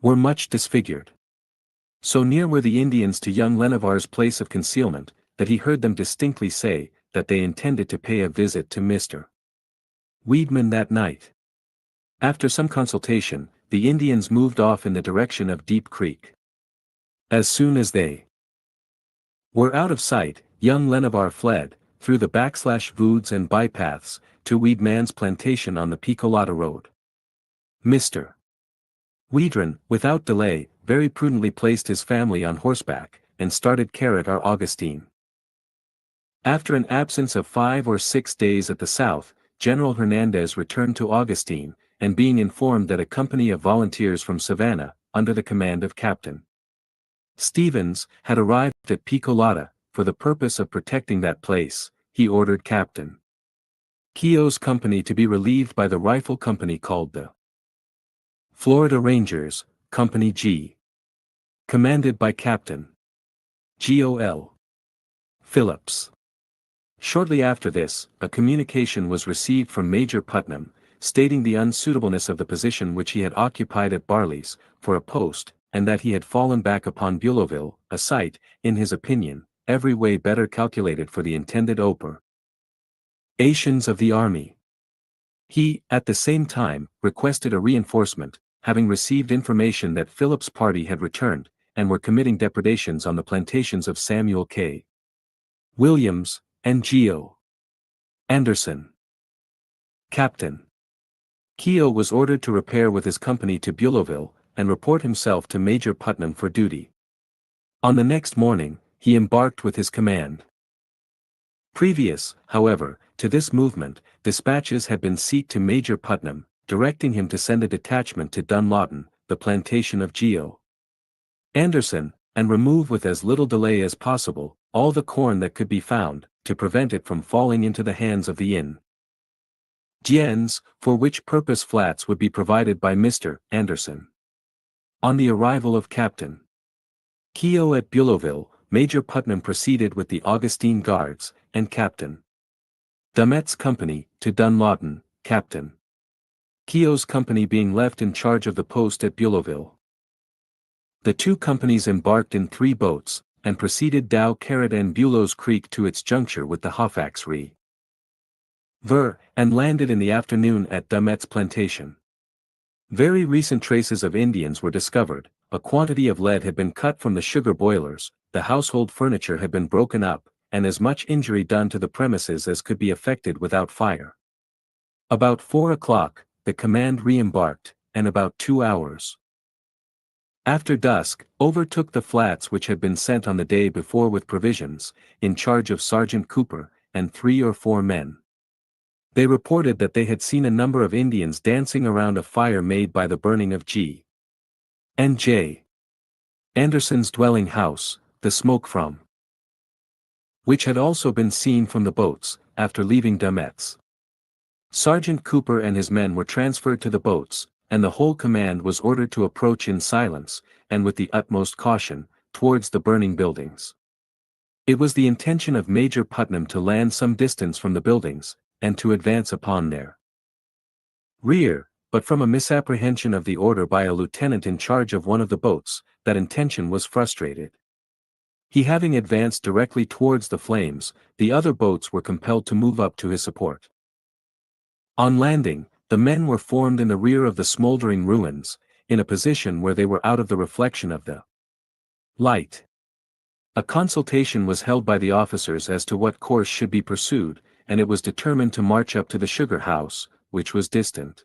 were much disfigured. So near were the Indians to young Lenevar's place of concealment, that he heard them distinctly say, that they intended to pay a visit to Mr. Weidman that night. After some consultation, the Indians moved off in the direction of Deep Creek. As soon as they were out of sight, young Lenevar fled, through the woods and bypaths, to Weidman's plantation on the Picolata road. Mr. Weidman, without delay, very prudently placed his family on horseback, and started Carrot or Augustine. After an absence of 5 or 6 days at the south, General Hernandez returned to Augustine, and being informed that a company of volunteers from Savannah, under the command of Captain Stevens, had arrived at Picolata, for the purpose of protecting that place, he ordered Captain Keogh's company to be relieved by the rifle company called the Florida Rangers, Company G, commanded by Captain Gol. Phillips. Shortly after this, a communication was received from Major Putnam, stating the unsuitableness of the position which he had occupied at Barley's, for a post, and that he had fallen back upon Bulowville, a site, in his opinion, every way better calculated for the intended operations of the army. He, at the same time, requested a reinforcement, having received information that Phillips' party had returned, and were committing depredations on the plantations of Samuel K. Williams, and Geo. Anderson. Captain Keogh was ordered to repair with his company to Bulowville, and report himself to Major Putnam for duty. On the next morning, he embarked with his command. Previous, however, to this movement, dispatches had been sent to Major Putnam, directing him to send a detachment to Dunlawton, the plantation of Geo. Anderson, and remove with as little delay as possible, all the corn that could be found, to prevent it from falling into the hands of the Indians, for which purpose flats would be provided by Mr. Anderson. On the arrival of Captain Keogh at Bulowville, Major Putnam proceeded with the Augustine Guards, and Captain Damet's company, to Dunlawton, Captain Keogh's company being left in charge of the post at Bulowville. The two companies embarked in 3 boats, and proceeded down Carrot and Bulow's Creek to its juncture with the Halifax River, and landed in the afternoon at Damet's plantation. Very recent traces of Indians were discovered, a quantity of lead had been cut from the sugar boilers, the household furniture had been broken up, and as much injury done to the premises as could be effected without fire. About 4 o'clock, the command re-embarked, and about 2 hours after dusk, overtook the flats which had been sent on the day before with provisions, in charge of Sergeant Cooper, and 3 or 4 men. They reported that they had seen a number of Indians dancing around a fire made by the burning of G. and J. Anderson's dwelling house, the smoke from which had also been seen from the boats, after leaving Damet's. Sergeant Cooper and his men were transferred to the boats, and the whole command was ordered to approach in silence, and with the utmost caution, towards the burning buildings. It was the intention of Major Putnam to land some distance from the buildings, and to advance upon their rear, but from a misapprehension of the order by a lieutenant in charge of one of the boats, that intention was frustrated. He having advanced directly towards the flames, the other boats were compelled to move up to his support. On landing, the men were formed in the rear of the smoldering ruins, in a position where they were out of the reflection of the light. A consultation was held by the officers as to what course should be pursued, and it was determined to march up to the sugar house, which was distant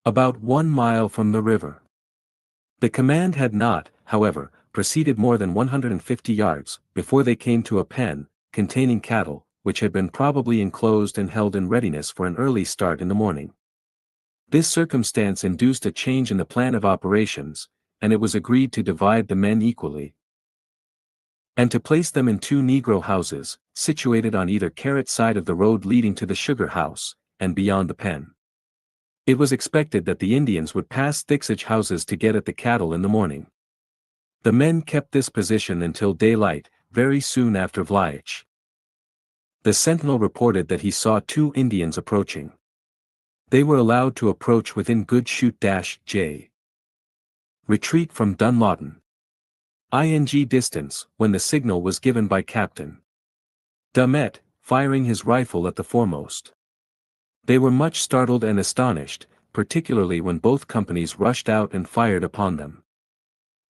about 1 mile from the river. The command had not, however, proceeded more than 150 yards, before they came to a pen, containing cattle, which had been probably enclosed and held in readiness for an early start in the morning. This circumstance induced a change in the plan of operations, and it was agreed to divide the men equally, and to place them in 2 negro houses, situated on either Carrot side of the road leading to the sugar house, and beyond the pen. It was expected that the Indians would pass Thicksage houses to get at the cattle in the morning. The men kept this position until daylight, very soon after Vliach. The sentinel reported that he saw 2 Indians approaching. They were allowed to approach within good shoot-J. Retreat from Dunlawton. ing distance, when the signal was given by Captain Damet, firing his rifle at the foremost. They were much startled and astonished, particularly when both companies rushed out and fired upon them.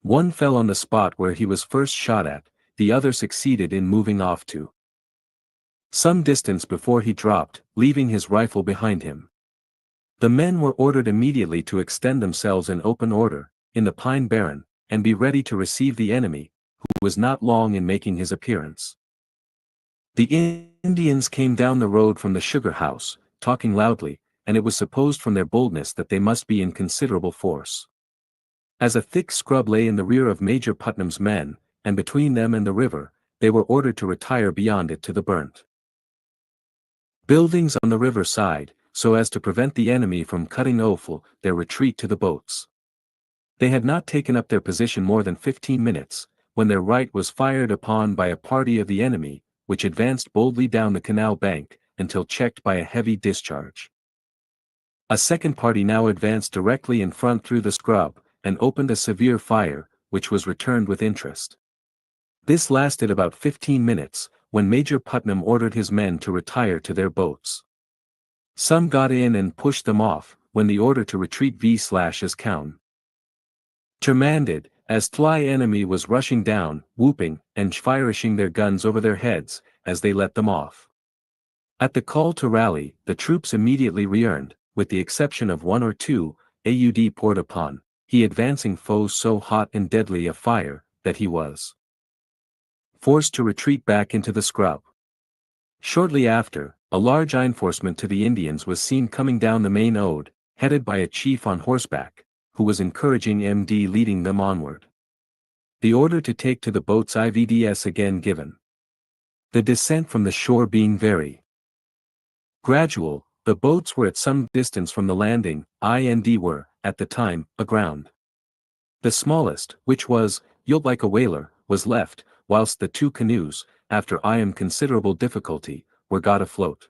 One fell on the spot where he was first shot at, the other succeeded in moving off to some distance before he dropped, leaving his rifle behind him. The men were ordered immediately to extend themselves in open order, in the pine barren, and be ready to receive the enemy, who was not long in making his appearance. The Indians came down the road from the sugar house, talking loudly, and it was supposed from their boldness that they must be in considerable force. As a thick scrub lay in the rear of Major Putnam's men, and between them and the river, they were ordered to retire beyond it to the burnt buildings on the river side, so as to prevent the enemy from cutting off their retreat to the boats. They had not taken up their position more than 15 minutes, when their right was fired upon by a party of the enemy, which advanced boldly down the canal bank, until checked by a heavy discharge. A second party now advanced directly in front through the scrub, and opened a severe fire, which was returned with interest. This lasted about 15 minutes, when Major Putnam ordered his men to retire to their boats. Some got in and pushed them off, when the order to retreat v/as countermanded, as the enemy was rushing down, whooping, and firing their guns over their heads, as they let them off. At the call to rally, the troops immediately rearmed, with the exception of 1 or 2, AUD poured upon, he advancing foe so hot and deadly a fire, that he was forced to retreat back into the scrub. Shortly after, a large reinforcement to the Indians was seen coming down the main ode, headed by a chief on horseback, who was encouraging MD leading them onward. The order to take to the boats IVDS again given. The descent from the shore being very gradual, the boats were at some distance from the landing, and were, at the time, aground. The smallest, which was, yelled like a whaler, was left, whilst the 2 canoes, after considerable difficulty, were got afloat.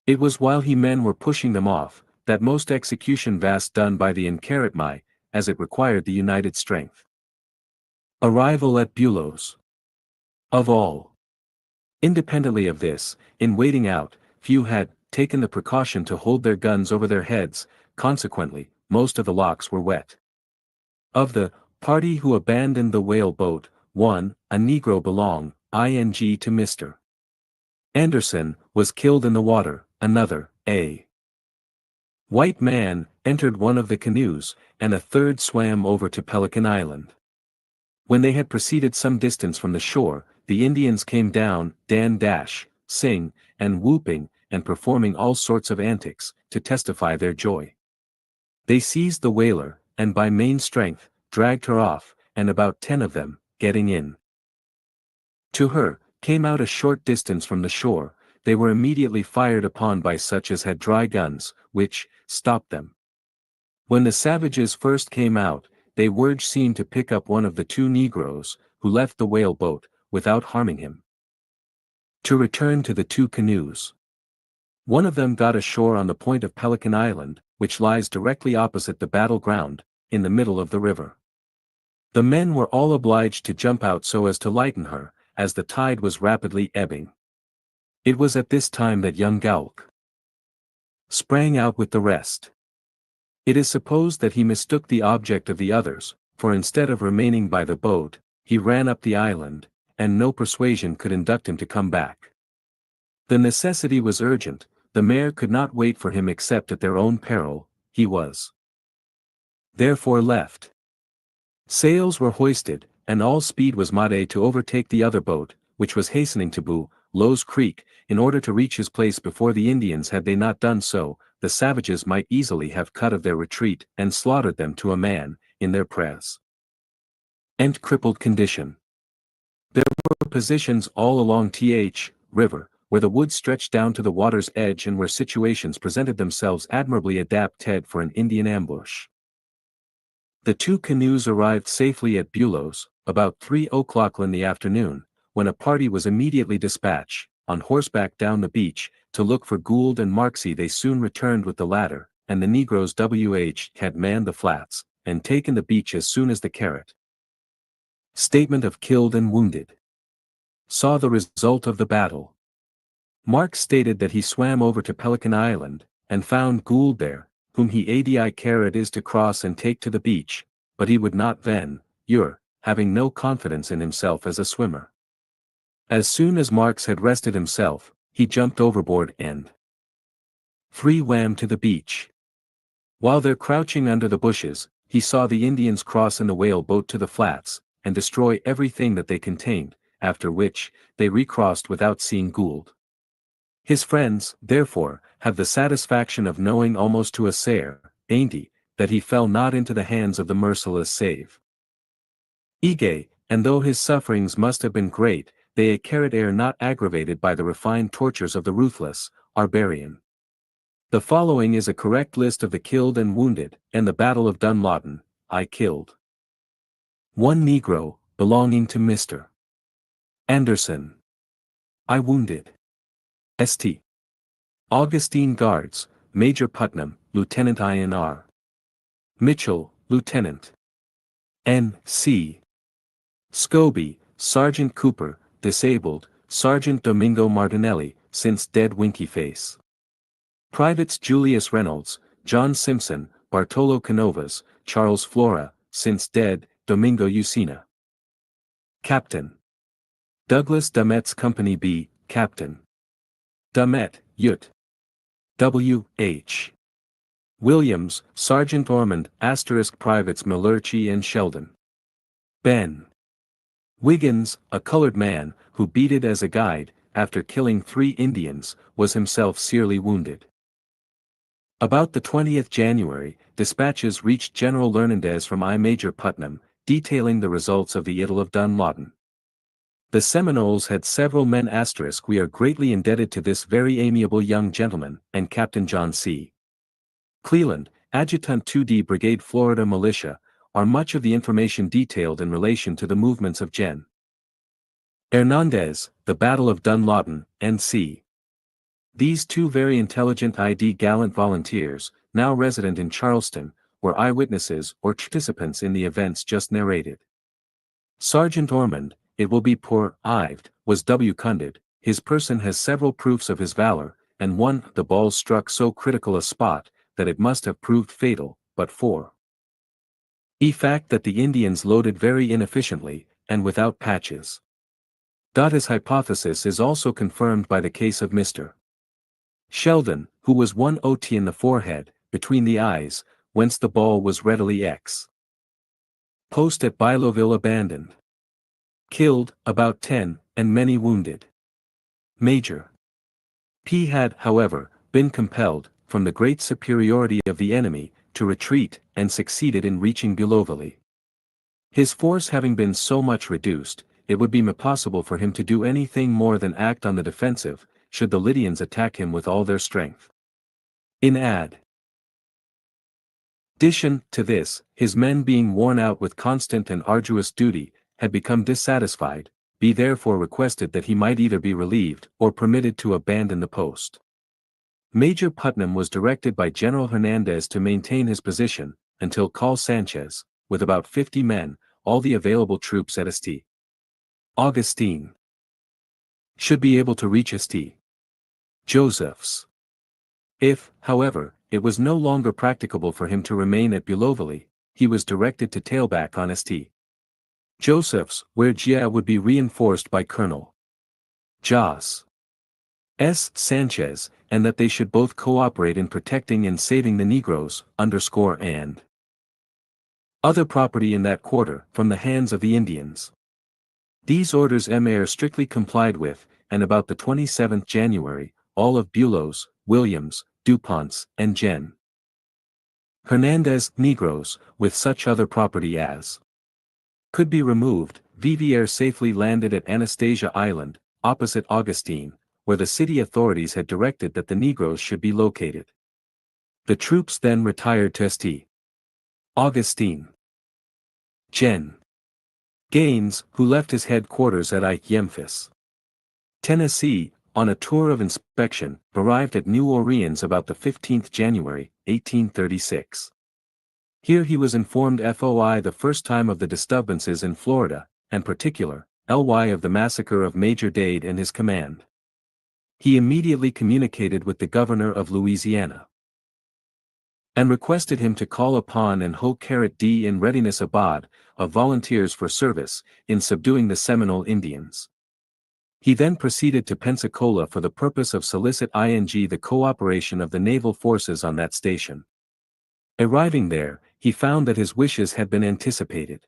It was while men were pushing them off, that most execution was done by the Incaratmai, as it required the united strength. Arrival at Bulos. Of all. Independently of this, in wading out, few had taken the precaution to hold their guns over their heads, consequently, most of the locks were wet. Of the party who abandoned the whale boat, one, a Negro belonging to Mr. Anderson, was killed in the water, another, a white man, entered one of the canoes, and a third swam over to Pelican Island. When they had proceeded some distance from the shore, the Indians came down, sing, and whooping, and performing all sorts of antics, to testify their joy. They seized the whaler, and by main strength, dragged her off, and about 10 of them, getting in to her, came out a short distance from the shore. They were immediately fired upon by such as had dry guns, which stopped them. When the savages first came out, they were seen to pick up one of the 2 Negroes, who left the whale boat, without harming him. To return to the 2 canoes. One of them got ashore on the point of Pelican Island, which lies directly opposite the battleground, in the middle of the river. The men were all obliged to jump out so as to lighten her, as the tide was rapidly ebbing. It was at this time that young Gauk sprang out with the rest. It is supposed that he mistook the object of the others, for instead of remaining by the boat, he ran up the island, and no persuasion could induce him to come back. The necessity was urgent, the mare could not wait for him except at their own peril, he was therefore left. Sails were hoisted, and all speed was made to overtake the other boat, which was hastening to Bulos Creek, in order to reach his place before the Indians. Had they not done so, the savages might easily have cut of their retreat and slaughtered them to a man, in their press and crippled condition. There were positions all along the river, where the woods stretched down to the water's edge and where situations presented themselves admirably adapted for an Indian ambush. The 2 canoes arrived safely at Bulos, about 3 o'clock in the afternoon, when a party was immediately dispatched, on horseback down the beach, to look for Gould and Marksy. They soon returned with the latter, and the Negroes had manned the flats, and taken the beach as soon as the Carrot statement of killed and wounded saw the result of the battle. Marks stated that he swam over to Pelican Island, and found Gould there, whom he adcarred is to cross and take to the beach, but he would not having no confidence in himself as a swimmer. As soon as Marks had rested himself, he jumped overboard and swam to the beach. While they're crouching under the bushes, he saw the Indians cross in the whale boat to the flats, and destroy everything that they contained, after which, they recrossed without seeing Gould. His friends, therefore, have the satisfaction of knowing almost to a that he fell not into the hands of the merciless save Ige, and though his sufferings must have been great, they are not aggravated by the refined tortures of the ruthless barbarian. The following is a correct list of the killed and wounded, and the Battle of Dunlawton. I killed 1 Negro, belonging to Mr. Anderson. I wounded St. Augustine Guards, Major Putnam, Lieutenant INR. Mitchell, Lieutenant. N.C. Scobie, Sergeant Cooper, disabled, Sergeant Domingo Martinelli, since dead Winky Face. Privates Julius Reynolds, John Simpson, Bartolo Canovas, Charles Flora, since dead, Domingo Usina. Captain Douglas Damet's Company B, Captain Damet, Ut. W. H. Williams, Sergeant Ormond, Privates Millerchi and Sheldon. Ben Wiggins, a colored man, who beaded as a guide, after killing 3 Indians, was himself severely wounded. About the 20th January, dispatches reached General Hernandez from Major Putnam, detailing the results of the Battle of Dunlawton. The Seminoles had several men. We are greatly indebted to this very amiable young gentleman, and Captain John C. Cleland, Adjutant 2D Brigade Florida Militia, are much of the information detailed in relation to the movements of Gen. Hernandez, the Battle of Dunlawton, N.C. These two very intelligent gallant volunteers, now resident in Charleston, were eyewitnesses or participants in the events just narrated. Sergeant Ormond, it will be poor-ived, was W. Cunded. His person has several proofs of his valor, and one, the ball struck so critical a spot, that it must have proved fatal, but for the fact that the Indians loaded very inefficiently, and without patches. His hypothesis is also confirmed by the case of Mr. Sheldon, who was one OT in the forehead, between the eyes, whence the ball was readily post at Byloville abandoned. Killed, about 10, and many wounded. Major P had, however, been compelled, from the great superiority of the enemy, to retreat, and succeeded in reaching Byloville. His force having been so much reduced, it would be impossible for him to do anything more than act on the defensive, should the Lydians attack him with all their strength. In addition to this, his men being worn out with constant and arduous duty, had become dissatisfied, be therefore requested that he might either be relieved or permitted to abandon the post. Major Putnam was directed by General Hernandez to maintain his position, until Col Sanchez, with about 50 men, all the available troops at St. Augustine, should be able to reach St. Joseph's. If, however, it was no longer practicable for him to remain at Byloville, he was directed to tailback on St. Joseph's, where Gia would be reinforced by Colonel Jos. S. Sanchez, and that they should both cooperate in protecting and saving the Negroes, and other property in that quarter, from the hands of the Indians. These orders are strictly complied with, and about the 27th January, all of Bulow's, Williams, DuPont's, and Gen. Hernandez Negroes, with such other property as could be removed, Vivier safely landed at Anastasia Island, opposite Augustine, where the city authorities had directed that the Negroes should be located. The troops then retired to St. Augustine. Gen. Gaines, who left his headquarters at Memphis, Tennessee, on a tour of inspection, arrived at New Orleans about the 15th January, 1836. Here he was informed FOI the first time of the disturbances in Florida, and particular, LY of the massacre of Major Dade and his command. He immediately communicated with the governor of Louisiana and requested him to call upon and Ho-D in readiness a bod of volunteers for service in subduing the Seminole Indians. He then proceeded to Pensacola for the purpose of solicit the cooperation of the naval forces on that station. Arriving there, he found that his wishes had been anticipated.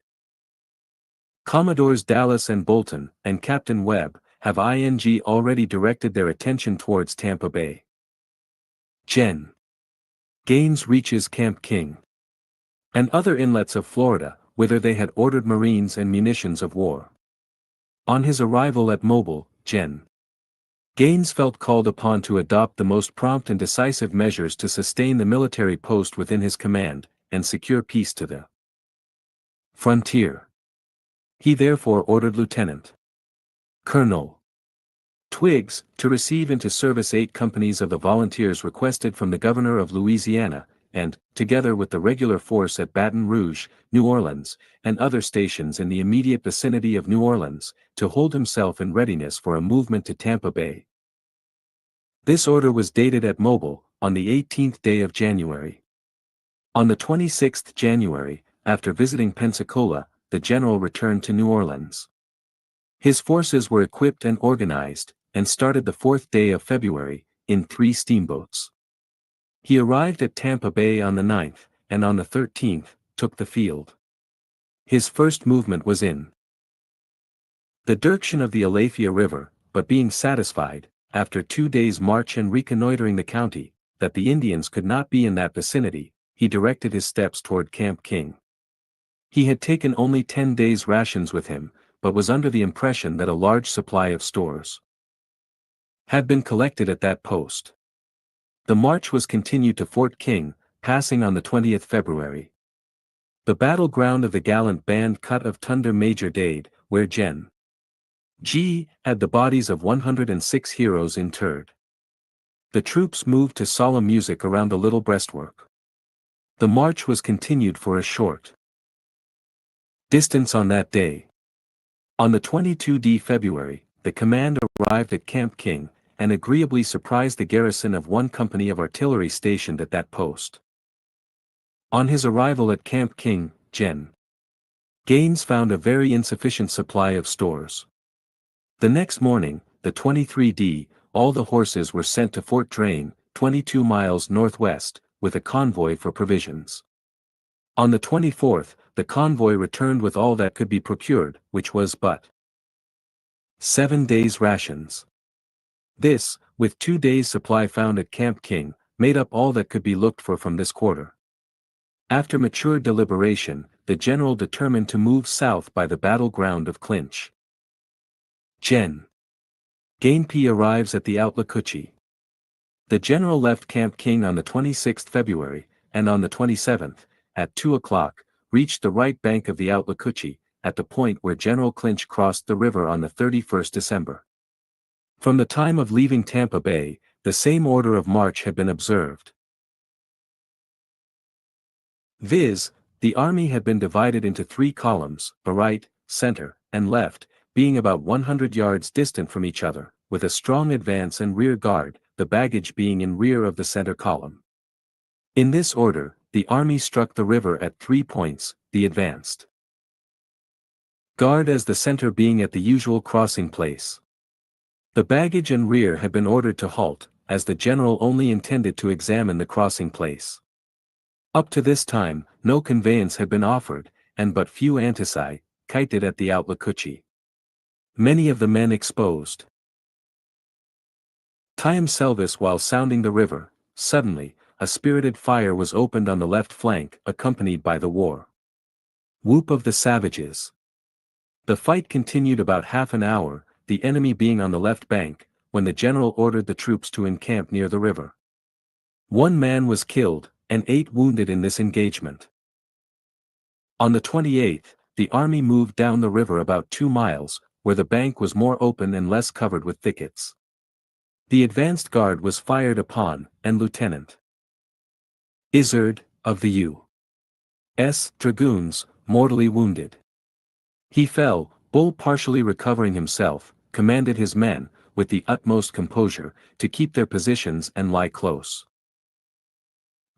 Commodores Dallas and Bolton, and Captain Webb, have already directed their attention towards Tampa Bay. Gen. Gaines reaches Camp King and other inlets of Florida, whither they had ordered marines and munitions of war. On his arrival at Mobile, Gen. Gaines felt called upon to adopt the most prompt and decisive measures to sustain the military post within his command, and secure peace to the frontier. He therefore ordered Lieutenant Colonel Twiggs to receive into service 8 companies of the volunteers requested from the governor of Louisiana, and, together with the regular force at Baton Rouge, New Orleans, and other stations in the immediate vicinity of New Orleans, to hold himself in readiness for a movement to Tampa Bay. This order was dated at Mobile, on the 18th day of January. On the 26th January, after visiting Pensacola, the general returned to New Orleans. His forces were equipped and organized, and started the 4th day of February, in 3 steamboats. He arrived at Tampa Bay on the 9th, and on the 13th, took the field. His first movement was in the direction of the Alafia River, but being satisfied, after 2 days' march and reconnoitering the county, that the Indians could not be in that vicinity, he directed his steps toward Camp King. He had taken only 10 days' rations with him, but was under the impression that a large supply of stores had been collected at that post. The march was continued to Fort King, passing on the 20th February. The battleground of the gallant band cut of Thunder Major Dade, where Gen. G. had the bodies of 106 heroes interred. The troops moved to solemn music around the little breastwork. The march was continued for a short distance on that day. On the 22d February, the command arrived at Camp King, and agreeably surprised the garrison of one company of artillery stationed at that post. On his arrival at Camp King, Gen. Gaines found a very insufficient supply of stores. The next morning, the 23d, all the horses were sent to Fort Drane, 22 miles northwest, with a convoy for provisions. On the 24th, the convoy returned with all that could be procured, which was but 7 days' rations. This, with 2 days' supply found at Camp King, made up all that could be looked for from this quarter. After mature deliberation, the general determined to move south by the battleground of Clinch. Gen. Gaines arrives at the Outlacoochy. The general left Camp King on the 26th February, and on the 27th, at 2 o'clock, reached the right bank of the Outlacoochy, at the point where General Clinch crossed the river on the 31st December. From the time of leaving Tampa Bay, the same order of march had been observed. Viz., the army had been divided into 3 columns, the right, center, and left, being about 100 yards distant from each other, with a strong advance and rear guard, the baggage being in rear of the center column. In this order, the army struck the river at 3 points, the advanced guard as the center being at the usual crossing place. The baggage and rear had been ordered to halt, as the general only intended to examine the crossing place. Up to this time, no conveyance had been offered, and but few anti-kited at the Outlacoochy. Many of the men exposed. Time Selvis while sounding the river, suddenly, a spirited fire was opened on the left flank, accompanied by the war whoop of the savages. The fight continued about half an hour, the enemy being on the left bank, when the general ordered the troops to encamp near the river. 1 man was killed, and 8 wounded in this engagement. On the 28th, the army moved down the river about 2 miles, where the bank was more open and less covered with thickets. The advanced guard was fired upon, and Lieutenant Izard, of the U.S. Dragoons, mortally wounded. He fell, Bull partially recovering himself, commanded his men, with the utmost composure, to keep their positions and lie close.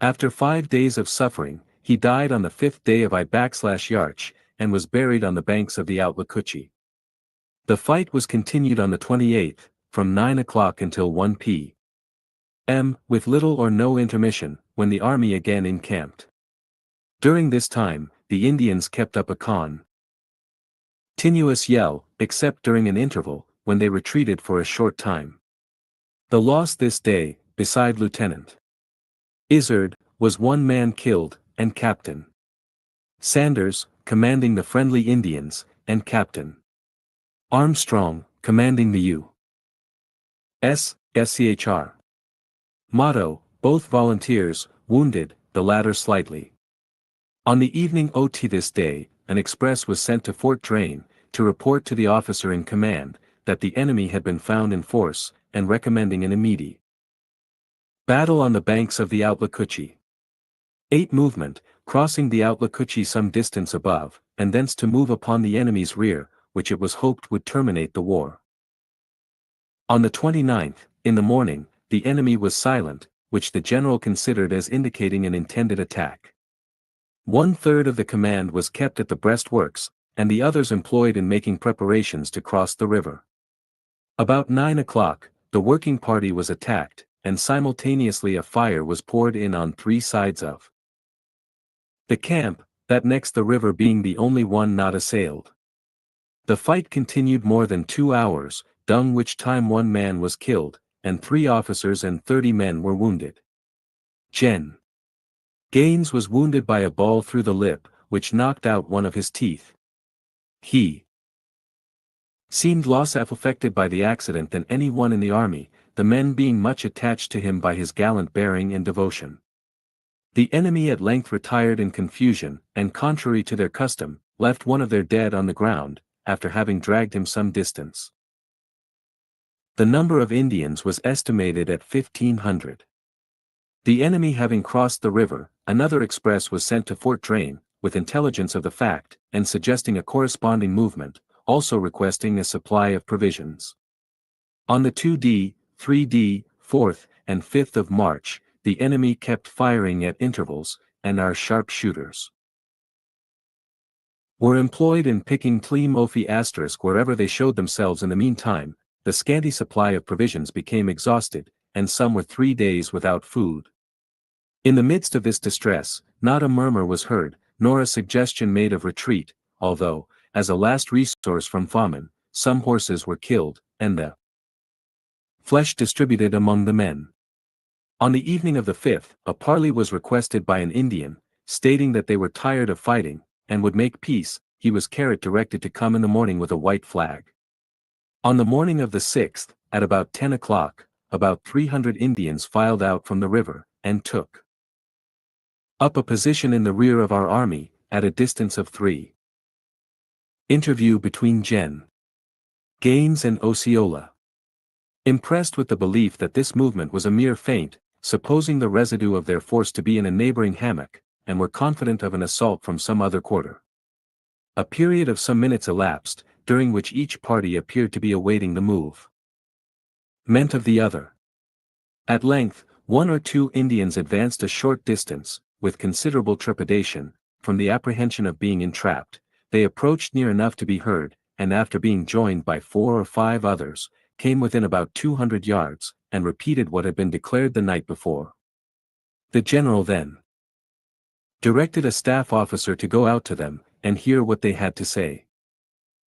After 5 days of suffering, he died on the 5th day of Yarch, and was buried on the banks of the Outlacoochy. The fight was continued on the 28th, from 9 o'clock until 1 p.m., with little or no intermission, when the army again encamped. During this time, the Indians kept up a continuous yell, except during an interval, when they retreated for a short time. The loss this day, beside Lieutenant Izard, was 1 man killed, and Captain Sanders, commanding the friendly Indians, and Captain Armstrong, commanding the U.S. SCHR. Motto, both volunteers, wounded, the latter slightly. On the evening OT this day, an express was sent to Fort Drane, to report to the officer in command, that the enemy had been found in force, and recommending an immediate battle on the banks of the Outlacoochy. 8 movement, crossing the Outlacoochy some distance above, and thence to move upon the enemy's rear, which it was hoped would terminate the war. On the 29th, in the morning, the enemy was silent, which the general considered as indicating an intended attack. 1/3 of the command was kept at the breastworks, and the others employed in making preparations to cross the river. About 9 o'clock, the working party was attacked, and simultaneously a fire was poured in on 3 sides of the camp, that next the river being the only one not assailed. The fight continued more than 2 hours, during which time 1 man was killed, and 3 officers and 30 men were wounded. Gen. Gaines was wounded by a ball through the lip, which knocked out one of his teeth. He seemed less affected by the accident than any one in the army, the men being much attached to him by his gallant bearing and devotion. The enemy at length retired in confusion, and contrary to their custom, left one of their dead on the ground, after having dragged him some distance. The number of Indians was estimated at 1,500. The enemy having crossed the river, another express was sent to Fort Drane, with intelligence of the fact, and suggesting a corresponding movement, also requesting a supply of provisions. On the 2d, 3d, 4th, and 5th of March, the enemy kept firing at intervals, and our sharpshooters were employed in picking Tlea Mofi** wherever they showed themselves. In the meantime, the scanty supply of provisions became exhausted, and some were 3 days without food. In the midst of this distress, not a murmur was heard, nor a suggestion made of retreat, although, as a last resource from famine, some horses were killed, and the flesh distributed among the men. On the evening of the 5th, a parley was requested by an Indian, stating that they were tired of fighting, and would make peace. He was directed to come in the morning with a white flag. On the morning of the 6th, at about 10 o'clock, about 300 Indians filed out from the river, and took up a position in the rear of our army, at a distance of 3. Interview between Gen. Gaines and Osceola. Impressed with the belief that this movement was a mere feint, supposing the residue of their force to be in a neighboring hammock, and were confident of an assault from some other quarter. A period of some minutes elapsed, during which each party appeared to be awaiting the move meant of the other. At length, 1 or 2 Indians advanced a short distance, with considerable trepidation, from the apprehension of being entrapped. They approached near enough to be heard, and after being joined by 4 or 5 others, came within about 200 yards, and repeated what had been declared the night before. The general then directed a staff officer to go out to them, and hear what they had to say.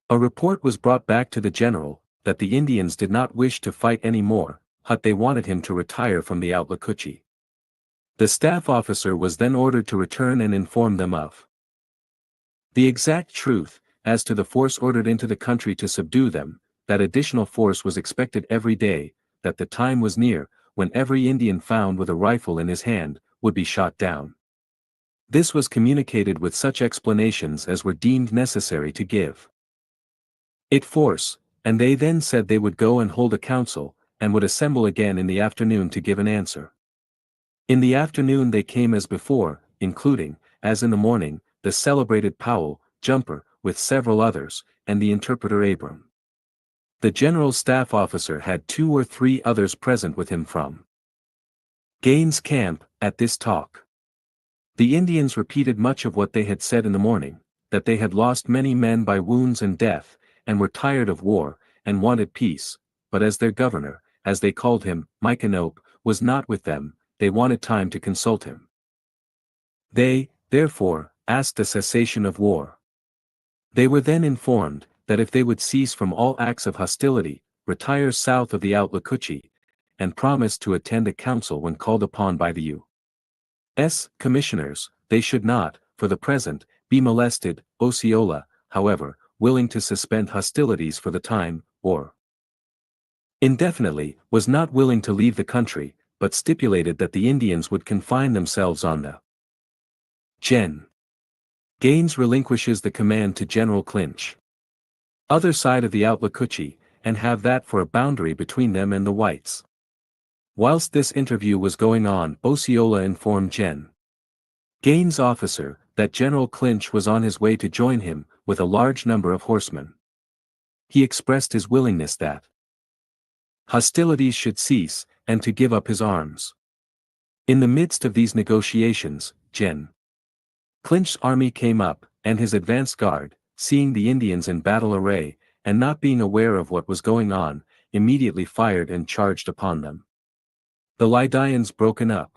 A report was brought back to the general, that the Indians did not wish to fight any more, but they wanted him to retire from the Outlacochee. The staff officer was then ordered to return and inform them of the exact truth, as to the force ordered into the country to subdue them, that additional force was expected every day, that the time was near, when every Indian found with a rifle in his hand, would be shot down. This was communicated with such explanations as were deemed necessary to give it force, and they then said they would go and hold a council, and would assemble again in the afternoon to give an answer. In the afternoon they came as before, including, as in the morning, the celebrated Powell, Jumper, with several others, and the interpreter Abram. The general's staff officer had 2 or 3 others present with him from Gaines' camp, at this talk. The Indians repeated much of what they had said in the morning, that they had lost many men by wounds and death, and were tired of war, and wanted peace, but as their governor, as they called him, Micanopy, was not with them, they wanted time to consult him. They, therefore, asked a cessation of war. They were then informed, that if they would cease from all acts of hostility, retire south of the Outlacochee, and promise to attend a council when called upon by the U.S. commissioners, they should not, for the present, be molested. Osceola, however, willing to suspend hostilities for the time, or indefinitely, was not willing to leave the country, but stipulated that the Indians would confine themselves on the Gen. Gaines relinquishes the command to General Clinch, other side of the Outlacochee, and have that for a boundary between them and the whites. Whilst this interview was going on, Osceola informed Gen. Gaines' officer, that General Clinch was on his way to join him, with a large number of horsemen. He expressed his willingness that hostilities should cease, and to give up his arms. In the midst of these negotiations, Gen. Clinch's army came up, and his advance guard, seeing the Indians in battle array, and not being aware of what was going on, immediately fired and charged upon them. The Lydians broken up.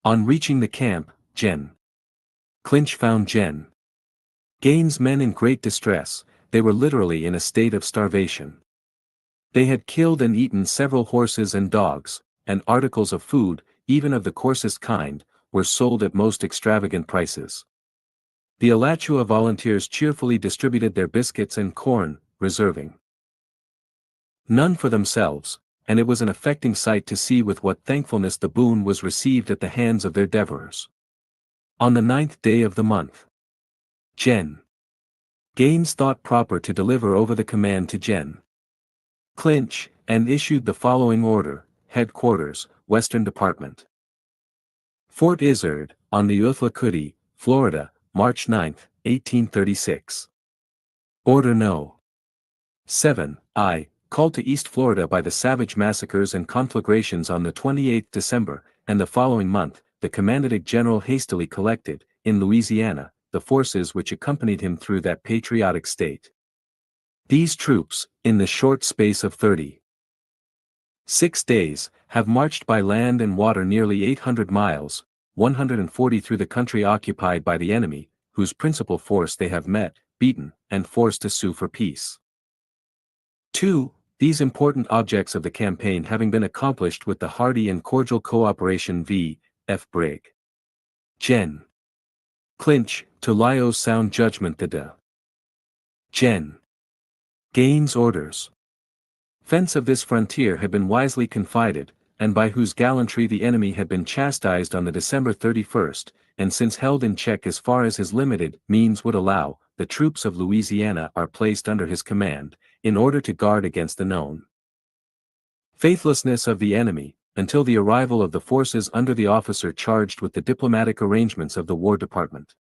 On reaching the camp, Gen. Clinch found Gen. Gaines' men in great distress. They were literally in a state of starvation. They had killed and eaten several horses and dogs, and articles of food, even of the coarsest kind, were sold at most extravagant prices. The Alachua volunteers cheerfully distributed their biscuits and corn, reserving none for themselves, and it was an affecting sight to see with what thankfulness the boon was received at the hands of their devourers. On the 9th day of the month, Gen. Gaines thought proper to deliver over the command to Gen. Clinch, and issued the following order: Headquarters, Western Department. Fort Izard, on the Uthla-Kuddy, Florida, March 9, 1836. Order No. 7, I, called to East Florida by the savage massacres and conflagrations on the 28th December, and the following month, the Commandant General hastily collected, in Louisiana, the forces which accompanied him through that patriotic state. These troops, in the short space of 36 days, have marched by land and water nearly 800 miles, 140 through the country occupied by the enemy, whose principal force they have met, beaten, and forced to sue for peace. 2. These important objects of the campaign having been accomplished with the hearty and cordial cooperation v.f. Brig. Gen. Clinch, to Lyow's sound judgment the de. Gen. Gaines' orders. Fence of this frontier had been wisely confided, and by whose gallantry the enemy had been chastised on the December 31st, and since held in check as far as his limited means would allow, the troops of Louisiana are placed under his command, in order to guard against the known faithlessness of the enemy, until the arrival of the forces under the officer charged with the diplomatic arrangements of the War Department.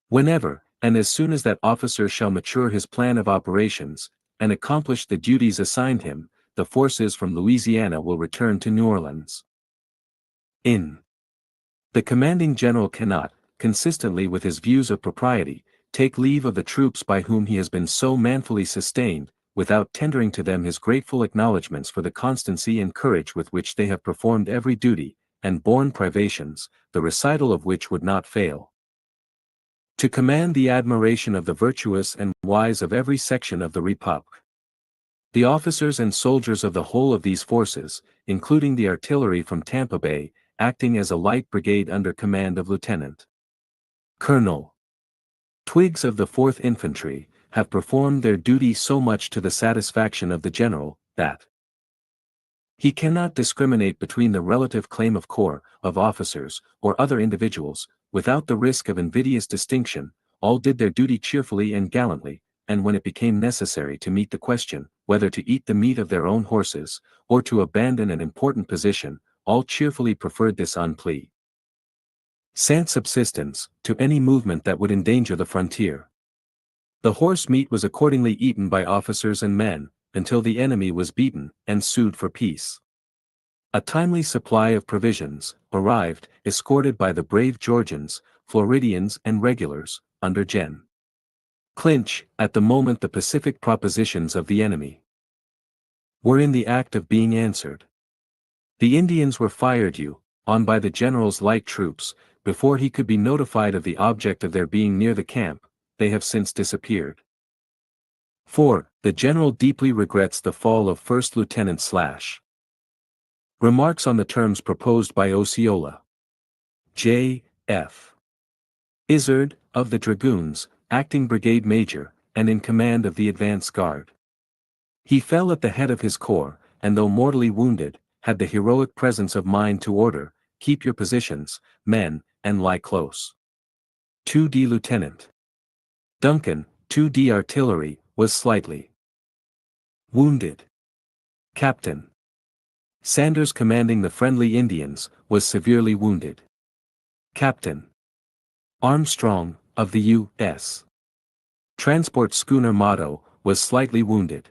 Whenever, and as soon as that officer shall mature his plan of operations, and accomplish the duties assigned him, the forces from Louisiana will return to New Orleans. In. The commanding general cannot, consistently with his views of propriety, take leave of the troops by whom he has been so manfully sustained, without tendering to them his grateful acknowledgments for the constancy and courage with which they have performed every duty, and borne privations, the recital of which would not fail to command the admiration of the virtuous and wise of every section of the Republic. The officers and soldiers of the whole of these forces, including the artillery from Tampa Bay, acting as a light brigade under command of Lieutenant Colonel Twiggs of the 4th Infantry, have performed their duty so much to the satisfaction of the General, that he cannot discriminate between the relative claim of corps, of officers, or other individuals, without the risk of invidious distinction. All did their duty cheerfully and gallantly, and when it became necessary to meet the question, whether to eat the meat of their own horses, or to abandon an important position, all cheerfully preferred this on plea sans subsistence, to any movement that would endanger the frontier. The horse meat was accordingly eaten by officers and men, until the enemy was beaten, and sued for peace. A timely supply of provisions arrived, escorted by the brave Georgians, Floridians and regulars, under Gen. Clinch, at the moment the pacific propositions of the enemy were in the act of being answered. The Indians were fired on by the general's light troops, before he could be notified of the object of their being near the camp. They have since disappeared. 4. The general deeply regrets the fall of First Lieutenant / Remarks on the terms proposed by Osceola. J. F. Izard, of the Dragoons, acting brigade major, and in command of the advance guard. He fell at the head of his corps, and though mortally wounded, had the heroic presence of mind to order, "Keep your positions, men, and lie close." 2d Lieutenant Duncan, 2d Artillery, was slightly wounded. Captain Sanders, commanding the friendly Indians, was severely wounded. Captain Armstrong, of the U.S. transport schooner Motto, was slightly wounded.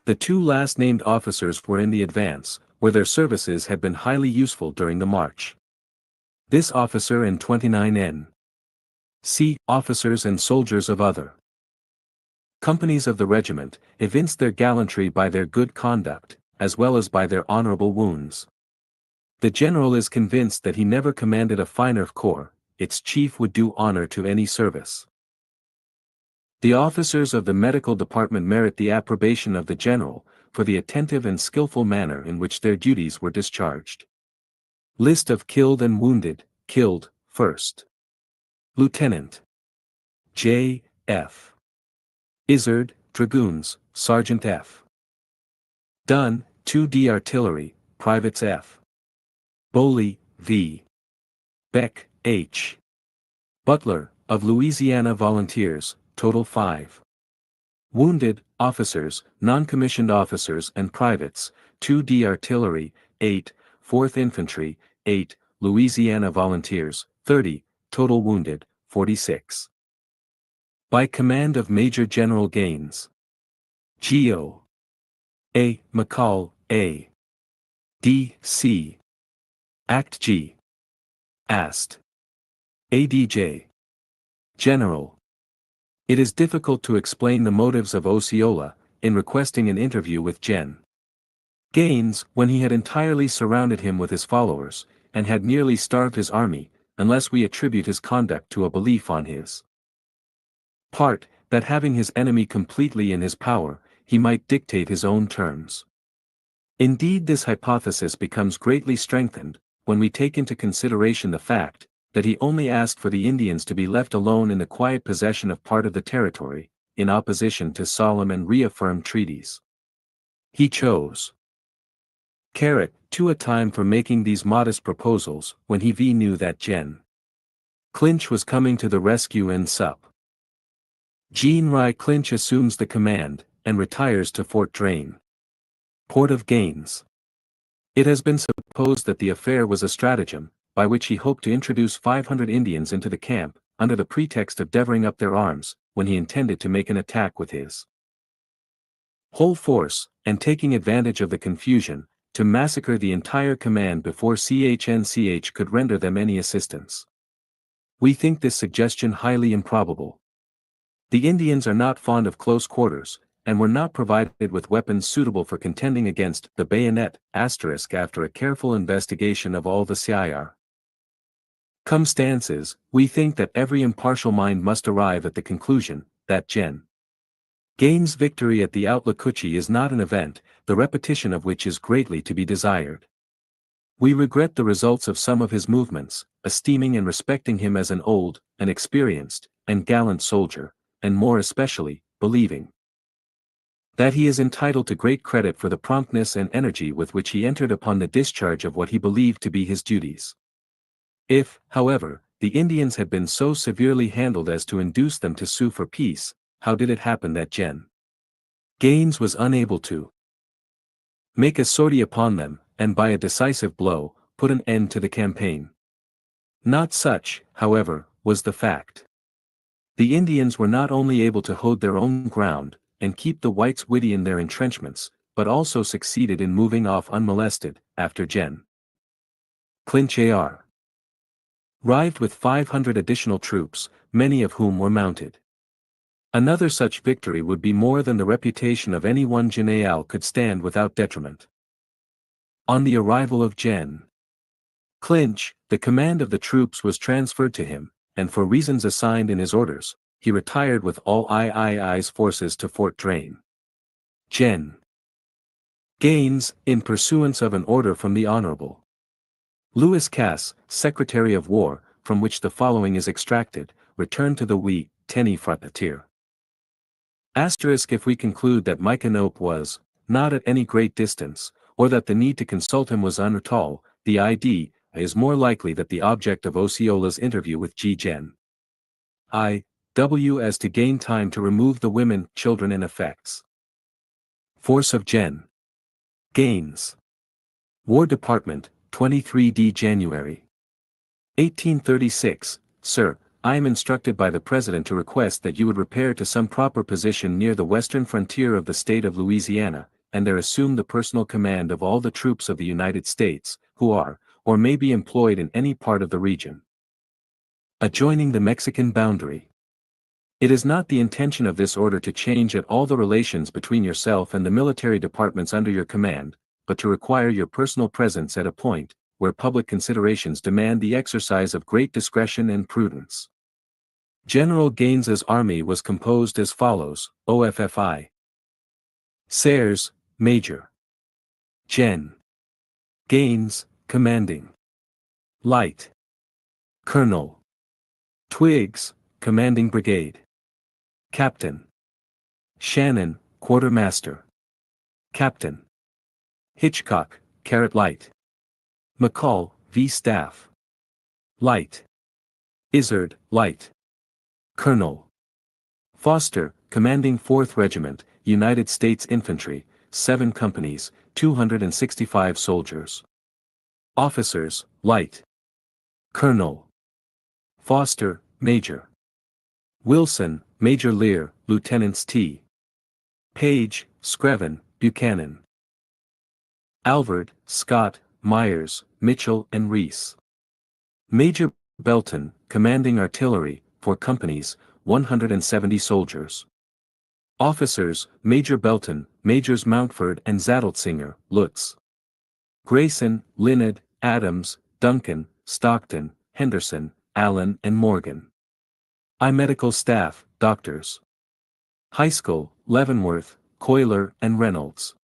The two last named officers were in the advance, where their services had been highly useful during the march. This officer and 29 N.C. officers and soldiers of other companies of the regiment, evinced their gallantry by their good conduct, as well as by their honorable wounds. The general is convinced that he never commanded a finer corps. Its chief would do honor to any service. The officers of the medical department merit the approbation of the general, for the attentive and skillful manner in which their duties were discharged. List of killed and wounded. Killed, 1st Lieutenant J. F. Izard, Dragoons, Sergeant F. Dunn, 2D Artillery, Privates F. Boley, V. Beck, H. Butler, of Louisiana Volunteers, total 5. Wounded, officers, non-commissioned officers and privates, 2D Artillery, 8, 4th Infantry, 8, Louisiana Volunteers, 30, total wounded, 46. By command of Major General Gaines. G.O. A. McCall, A. D.C. Act G. Ast. A.D.J. General. It is difficult to explain the motives of Osceola, in requesting an interview with Gen. Gaines, when he had entirely surrounded him with his followers, and had nearly starved his army, unless we attribute his conduct to a belief on his part, that having his enemy completely in his power, he might dictate his own terms. Indeed, this hypothesis becomes greatly strengthened, when we take into consideration the fact, that he only asked for the Indians to be left alone in the quiet possession of part of the territory, in opposition to solemn and reaffirmed treaties. He chose to a time for making these modest proposals, when he knew that Gen. Clinch was coming to the rescue and Sup. Jean Rye Clinch assumes the command, and retires to Fort Drane, Port of Gaines. It has been supposed that the affair was a stratagem, by which he hoped to introduce 500 Indians into the camp, under the pretext of delivering up their arms, when he intended to make an attack with his whole force, and taking advantage of the confusion, to massacre the entire command before CHNCH could render them any assistance. We think this suggestion highly improbable. The Indians are not fond of close quarters, and were not provided with weapons suitable for contending against the bayonet, after a careful investigation of all the circumstances, we think that every impartial mind must arrive at the conclusion, that Gen. Gaines' victory at the Outlacoochy is not an event, the repetition of which is greatly to be desired. We regret the results of some of his movements, esteeming and respecting him as an old, an experienced, and gallant soldier, and more especially, believing that he is entitled to great credit for the promptness and energy with which he entered upon the discharge of what he believed to be his duties. If, however, the Indians had been so severely handled as to induce them to sue for peace, how did it happen that Gen. Gaines was unable to make a sortie upon them, and by a decisive blow, put an end to the campaign? Not such, however, was the fact. The Indians were not only able to hold their own ground, and keep the whites witty in their entrenchments, but also succeeded in moving off unmolested, after Gen. Clinch arrived with 500 additional troops, many of whom were mounted. Another such victory would be more than the reputation of any one general could stand without detriment. On the arrival of Gen. Clinch, the command of the troops was transferred to him, and for reasons assigned in his orders, he retired with all III's forces to Fort Drane. Gen. Gaines, in pursuance of an order from the Honorable Lewis Cass, Secretary of War, from which the following is extracted, returned to the Wee, Tenny Frontier. If we conclude that Micanopy was not at any great distance, or that the need to consult him was at all, the idea is more likely that the object of Osceola's interview with Gen. W. as to gain time to remove the women, children and effects. Force of Gen. Gaines. War Department, 23d January. 1836, Sir, I am instructed by the President to request that you would repair to some proper position near the western frontier of the state of Louisiana, and there assume the personal command of all the troops of the United States, who are, or may be employed in any part of the region adjoining the Mexican boundary. It is not the intention of this order to change at all the relations between yourself and the military departments under your command, but to require your personal presence at a point, where public considerations demand the exercise of great discretion and prudence. General Gaines's army was composed as follows: OFFI. Sayres, Major. Gen. Gaines, Commanding. Light. Colonel. Twiggs, Commanding Brigade. Captain. Shannon, Quartermaster. Captain. Hitchcock, Carrot Light. McCall, V. Staff. Light. Izzard, Light. Colonel. Foster, commanding 4th Regiment, United States Infantry, 7 companies, 265 soldiers. Officers, Light. Colonel. Foster, Major. Wilson, Major Lear, Lieutenants T. Page, Screven, Buchanan. Alvord, Scott, Myers, Mitchell and Reese. Major Belton, commanding artillery, 4 companies, 170 soldiers. Officers, Major Belton, Majors Mountford and Zadoltzinger, Lutz. Grayson, Linnet, Adams, Duncan, Stockton, Henderson, Allen and Morgan. I Medical Staff, Doctors. High School, Leavenworth, Coiler and Reynolds.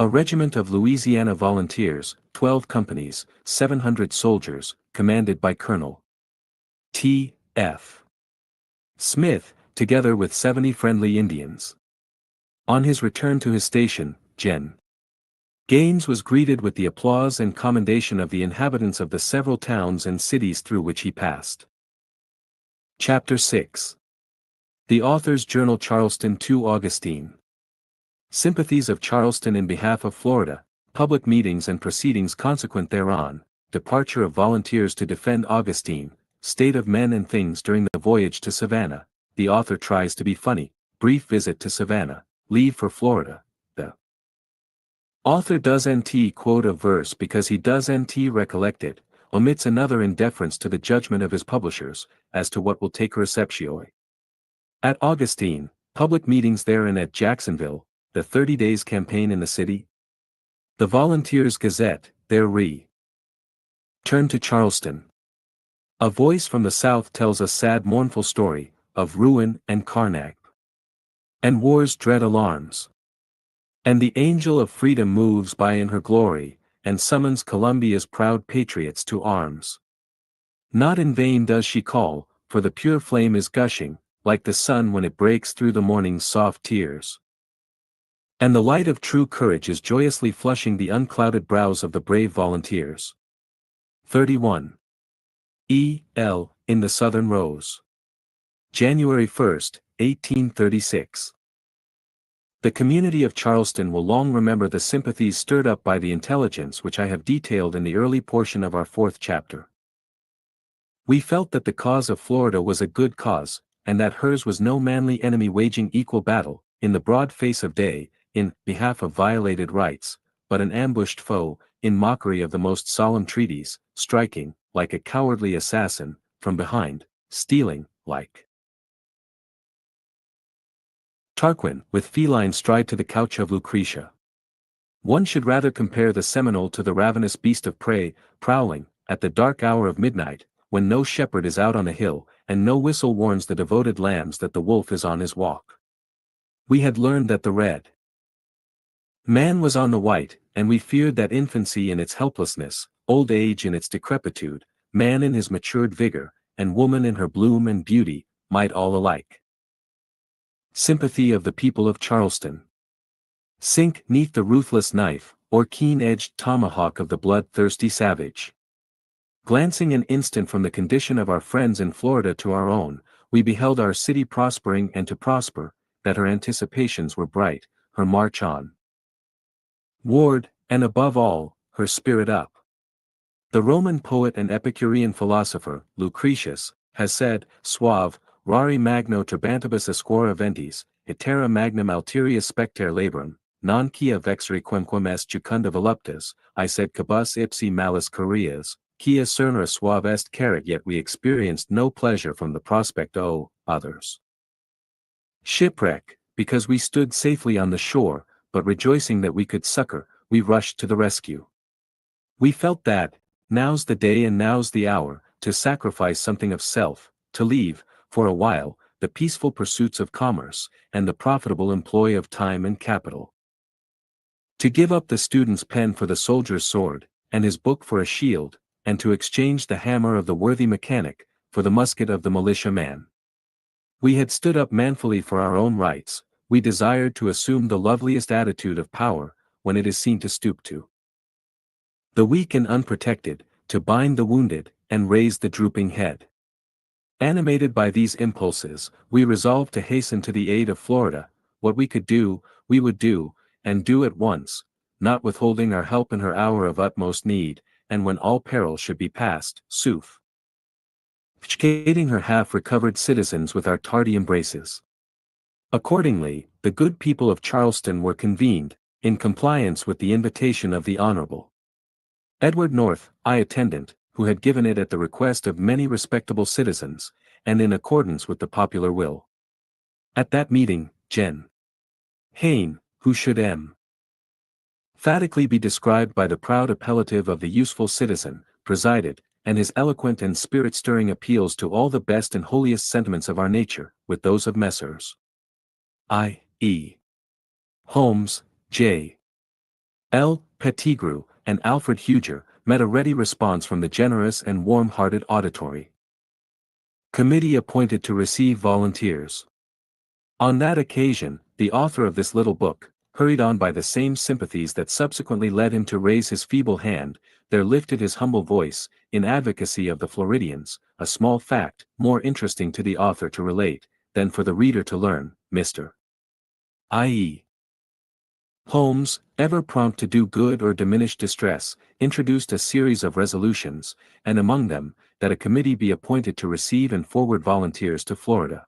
A regiment of Louisiana Volunteers, 12 companies, 700 soldiers, commanded by Colonel T. F. Smith, together with 70 friendly Indians. On his return to his station, Gen. Gaines was greeted with the applause and commendation of the inhabitants of the several towns and cities through which he passed. Chapter 6. The Author's Journal, Charleston to Augustine. Sympathies of Charleston in behalf of Florida, public meetings and proceedings consequent thereon, departure of volunteers to defend Augustine, state of men and things during the voyage to Savannah, the author tries to be funny, brief visit to Savannah, leave for Florida. The author does nt quote a verse because he does nt recollect it, omits another in deference to the judgment of his publishers, as to what will take receptioi. At Augustine, public meetings there and at Jacksonville, the 30 days campaign in the city. The Volunteers Gazette, there Turn to Charleston. A voice from the South tells a sad mournful story, of ruin and carnage. And war's dread alarms. And the angel of freedom moves by in her glory, and summons Columbia's proud patriots to arms. Not in vain does she call, for the pure flame is gushing, like the sun when it breaks through the morning's soft tears. And the light of true courage is joyously flushing the unclouded brows of the brave volunteers. 31. E. L. In the Southern Rose. January 1, 1836. The community of Charleston will long remember the sympathies stirred up by the intelligence which I have detailed in the early portion of our 4th chapter. We felt that the cause of Florida was a good cause, and that hers was no manly enemy waging equal battle, in the broad face of day, in behalf of violated rights, but an ambushed foe, in mockery of the most solemn treaties, striking, like a cowardly assassin, from behind, stealing, like Tarquin, with feline stride to the couch of Lucretia. One should rather compare the Seminole to the ravenous beast of prey, prowling, at the dark hour of midnight, when no shepherd is out on the hill, and no whistle warns the devoted lambs that the wolf is on his walk. We had learned that the red man was on the white, and we feared that infancy in its helplessness, old age in its decrepitude, man in his matured vigor, and woman in her bloom and beauty, might all alike. Sympathy of the people of Charleston. Sink 'neath the ruthless knife, or keen-edged tomahawk of the blood-thirsty savage. Glancing an instant from the condition of our friends in Florida to our own, we beheld our city prospering and to prosper, that her anticipations were bright, her march on ward, and above all, her spirit up. The Roman poet and Epicurean philosopher, Lucretius, has said, Suave, rari magno turbantibus esquora ventis, iterra magnum alterius spectere laborum, non quia vexeri quemquam est jucunda voluptas, I said cabus ipsi malis curias, quia cernera suave est caret, yet we experienced no pleasure from the prospect o, others. Shipwreck, because we stood safely on the shore, but rejoicing that we could succor, we rushed to the rescue. We felt that, now's the day and now's the hour, to sacrifice something of self, to leave, for a while, the peaceful pursuits of commerce, and the profitable employ of time and capital. To give up the student's pen for the soldier's sword, and his book for a shield, and to exchange the hammer of the worthy mechanic, for the musket of the militia man. We had stood up manfully for our own rights, we desired to assume the loveliest attitude of power, when it is seen to stoop to the weak and unprotected, to bind the wounded, and raise the drooping head. Animated by these impulses, we resolved to hasten to the aid of Florida. What we could do, we would do, and do at once, not withholding our help in her hour of utmost need, and when all peril should be past, sooth. Shading her half-recovered citizens with our tardy embraces. Accordingly, the good people of Charleston were convened, in compliance with the invitation of the Honorable Edward North, I attendant, who had given it at the request of many respectable citizens, and in accordance with the popular will. At that meeting, Gen. Hayne, who should emphatically be described by the proud appellative of the useful citizen, presided, and his eloquent and spirit-stirring appeals to all the best and holiest sentiments of our nature, with those of Messrs. I. E. Holmes, J. L. Pettigrew, and Alfred Huger, met a ready response from the generous and warm-hearted auditory committee appointed to receive volunteers. On that occasion, the author of this little book, hurried on by the same sympathies that subsequently led him to raise his feeble hand, there lifted his humble voice, in advocacy of the Floridians, a small fact, more interesting to the author to relate, than for the reader to learn. Mr. I.E. Holmes, ever prompt to do good or diminish distress, introduced a series of resolutions, and among them, that a committee be appointed to receive and forward volunteers to Florida.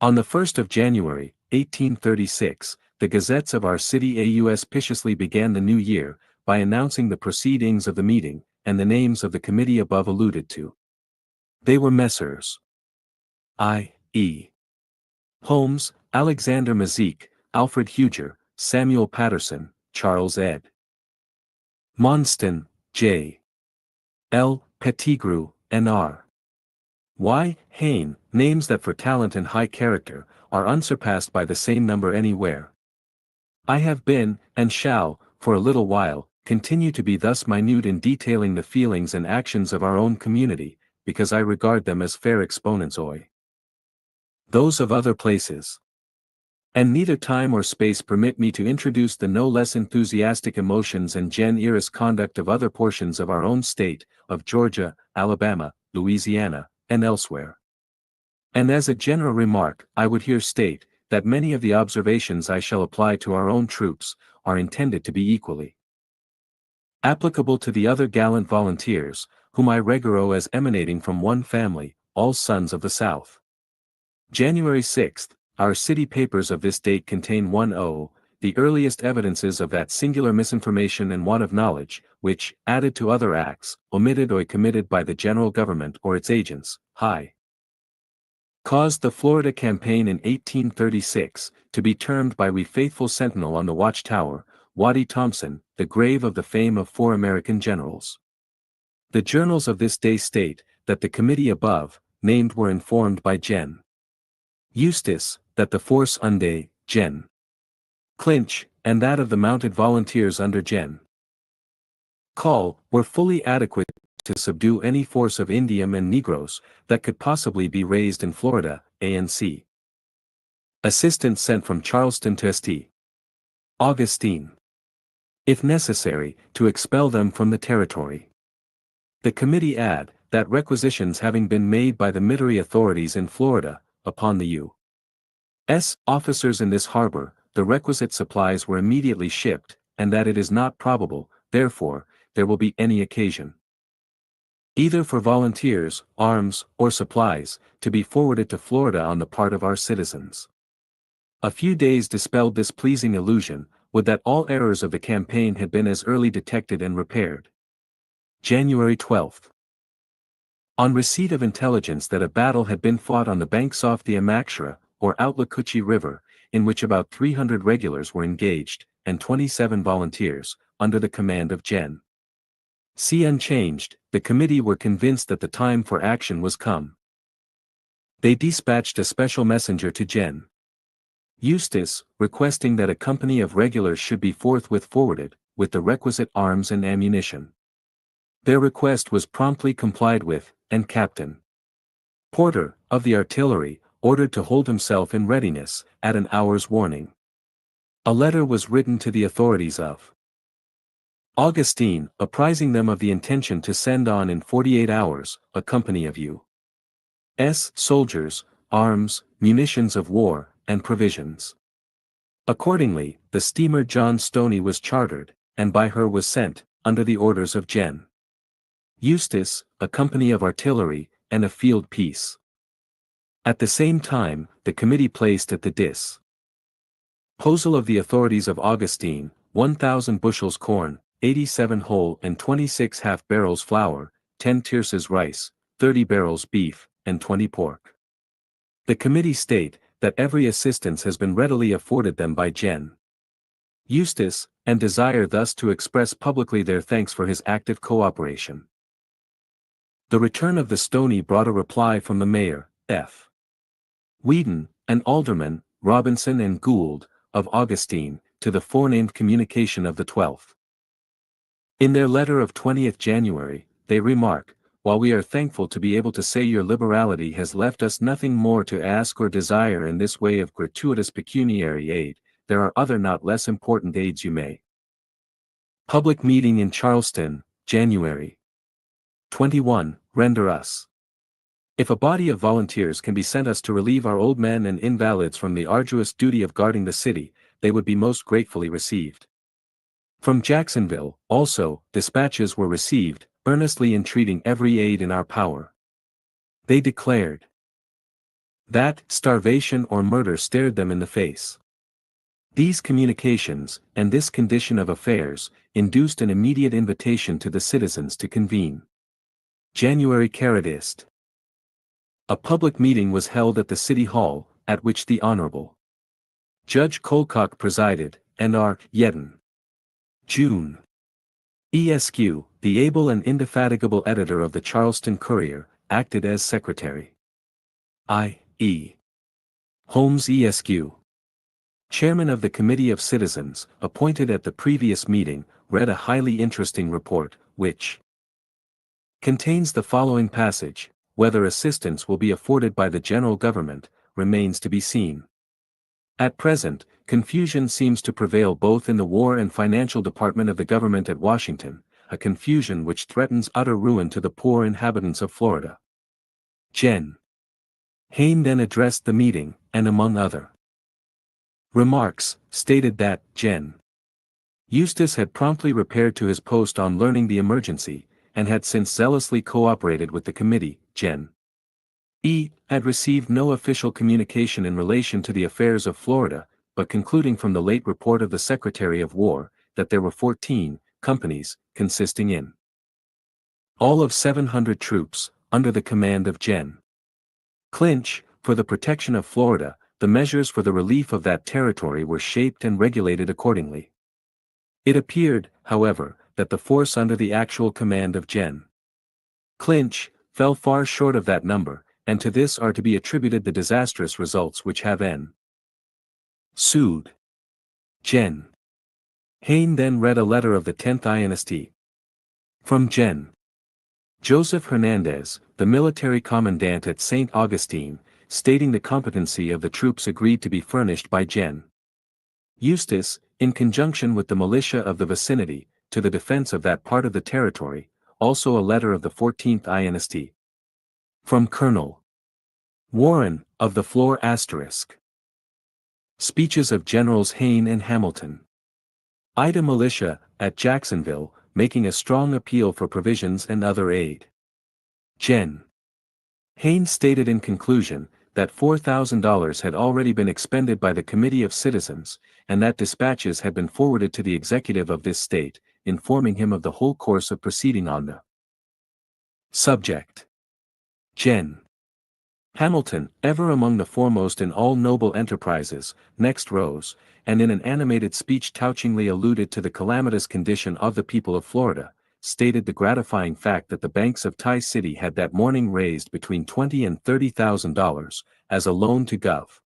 On the 1st of January, 1836, the gazettes of our city auspiciously began the new year, by announcing the proceedings of the meeting, and the names of the committee above alluded to. They were Messrs. I. E. Holmes, Alexander Mazik, Alfred Huger, Samuel Patterson, Charles Ed. Monston, J. L. Pettigrew, and R. Y. Hayne, names that for talent and high character, are unsurpassed by the same number anywhere. I have been, and shall, for a little while, continue to be thus minute in detailing the feelings and actions of our own community, because I regard them as fair exponents those of other places. And neither time or space permit me to introduce the no less enthusiastic emotions and generous conduct of other portions of our own state, of Georgia, Alabama, Louisiana, and elsewhere. And as a general remark, I would here state, that many of the observations I shall apply to our own troops, are intended to be equally applicable to the other gallant volunteers, whom I regard as emanating from one family, all sons of the South. January 6th, our city papers of this date contain the earliest evidences of that singular misinformation and want of knowledge, which, added to other acts, omitted or committed by the general government or its agents, caused the Florida campaign in 1836, to be termed by we faithful sentinel on the watchtower, Waddy Thompson, the grave of the fame of 4 American generals. The journals of this day state, that the committee above, named were informed by Gen. Eustis, that the force under Gen. Clinch, and that of the mounted volunteers under Gen. Call, were fully adequate to subdue any force of Indian and Negroes, that could possibly be raised in Florida, A.N.C. Assistance sent from Charleston to St. Augustine. If necessary, to expel them from the territory. The committee add, that requisitions having been made by the military authorities in Florida, upon the U.S. officers in this harbor, the requisite supplies were immediately shipped, and that it is not probable, therefore, there will be any occasion, either for volunteers, arms, or supplies, to be forwarded to Florida on the part of our citizens. A few days dispelled this pleasing illusion, would that all errors of the campaign had been as early detected and repaired. January 12th. On receipt of intelligence that a battle had been fought on the banks off the Amakshara, or Outlacoochy River, in which about 300 regulars were engaged, and 27 volunteers, under the command of Gen. C. Unchanged, the committee were convinced that the time for action was come. They dispatched a special messenger to Gen. Eustis, requesting that a company of regulars should be forthwith forwarded, with the requisite arms and ammunition. Their request was promptly complied with, and Captain Porter, of the artillery, ordered to hold himself in readiness, at an hour's warning. A letter was written to the authorities of Augustine, apprising them of the intention to send on in 48 hours, a company of U.S. soldiers, arms, munitions of war, and provisions. Accordingly, the steamer John Stoney was chartered, and by her was sent, under the orders of Gen. Eustace, a company of artillery, and a field piece. At the same time, the committee placed at the disposal of the authorities of Augustine, 1,000 bushels corn, 87 whole and 26 half barrels flour, 10 tierces rice, 30 barrels beef, and 20 pork. The committee state that every assistance has been readily afforded them by Gen. Eustace, and desire thus to express publicly their thanks for his active cooperation. The return of the Stoney brought a reply from the mayor, F. Whedon, and aldermen, Robinson and Gould, of Augustine, to the forenamed communication of the 12th. In their letter of 20th January, they remark, while we are thankful to be able to say your liberality has left us nothing more to ask or desire in this way of gratuitous pecuniary aid, there are other not less important aids you may. Public meeting in Charleston, January 21, render us. If a body of volunteers can be sent us to relieve our old men and invalids from the arduous duty of guarding the city, they would be most gratefully received. From Jacksonville, also, dispatches were received, earnestly entreating every aid in our power. They declared that starvation or murder stared them in the face. These communications, and this condition of affairs, induced an immediate invitation to the citizens to convene. January Caradist. A public meeting was held at the City Hall, at which the Honorable Judge Colcock presided, and R. Yedden. June. Esq., the able and indefatigable editor of the Charleston Courier, acted as secretary. I. E. Holmes Esq., chairman of the Committee of Citizens, appointed at the previous meeting, read a highly interesting report, which contains the following passage: whether assistance will be afforded by the general government, remains to be seen. At present, confusion seems to prevail both in the War and Financial Department of the government at Washington, a confusion which threatens utter ruin to the poor inhabitants of Florida. Gen. Hayne then addressed the meeting, and among other remarks, stated that Gen. Eustace had promptly repaired to his post on learning the emergency, and had since zealously cooperated with the committee. Gen. E. had received no official communication in relation to the affairs of Florida, but concluding from the late report of the Secretary of War, that there were 14 companies, consisting in all of 700 troops, under the command of Gen. Clinch, for the protection of Florida, the measures for the relief of that territory were shaped and regulated accordingly. It appeared, however, that the force under the actual command of Gen. Clinch fell far short of that number, and to this are to be attributed the disastrous results which have ensued. Gen. Hayne then read a letter of the 10th INST. From Gen. Joseph Hernandez, the military commandant at St. Augustine, stating the competency of the troops agreed to be furnished by Gen. Eustace, in conjunction with the militia of the vicinity, to the defense of that part of the territory, also a letter of the 14th INST. From Colonel Warren, of the floor ***. Speeches of Generals Hayne and Hamilton. Ida Militia, at Jacksonville, making a strong appeal for provisions and other aid. Gen. Hayne stated in conclusion, that $4,000 had already been expended by the Committee of Citizens, and that dispatches had been forwarded to the executive of this state, informing him of the whole course of proceeding on the subject. Gen. Hamilton, ever among the foremost in all noble enterprises, next rose, and in an animated speech touchingly alluded to the calamitous condition of the people of Florida, stated the gratifying fact that the banks of Tie City had that morning raised between $20,000 and $30,000, as a loan to Gov.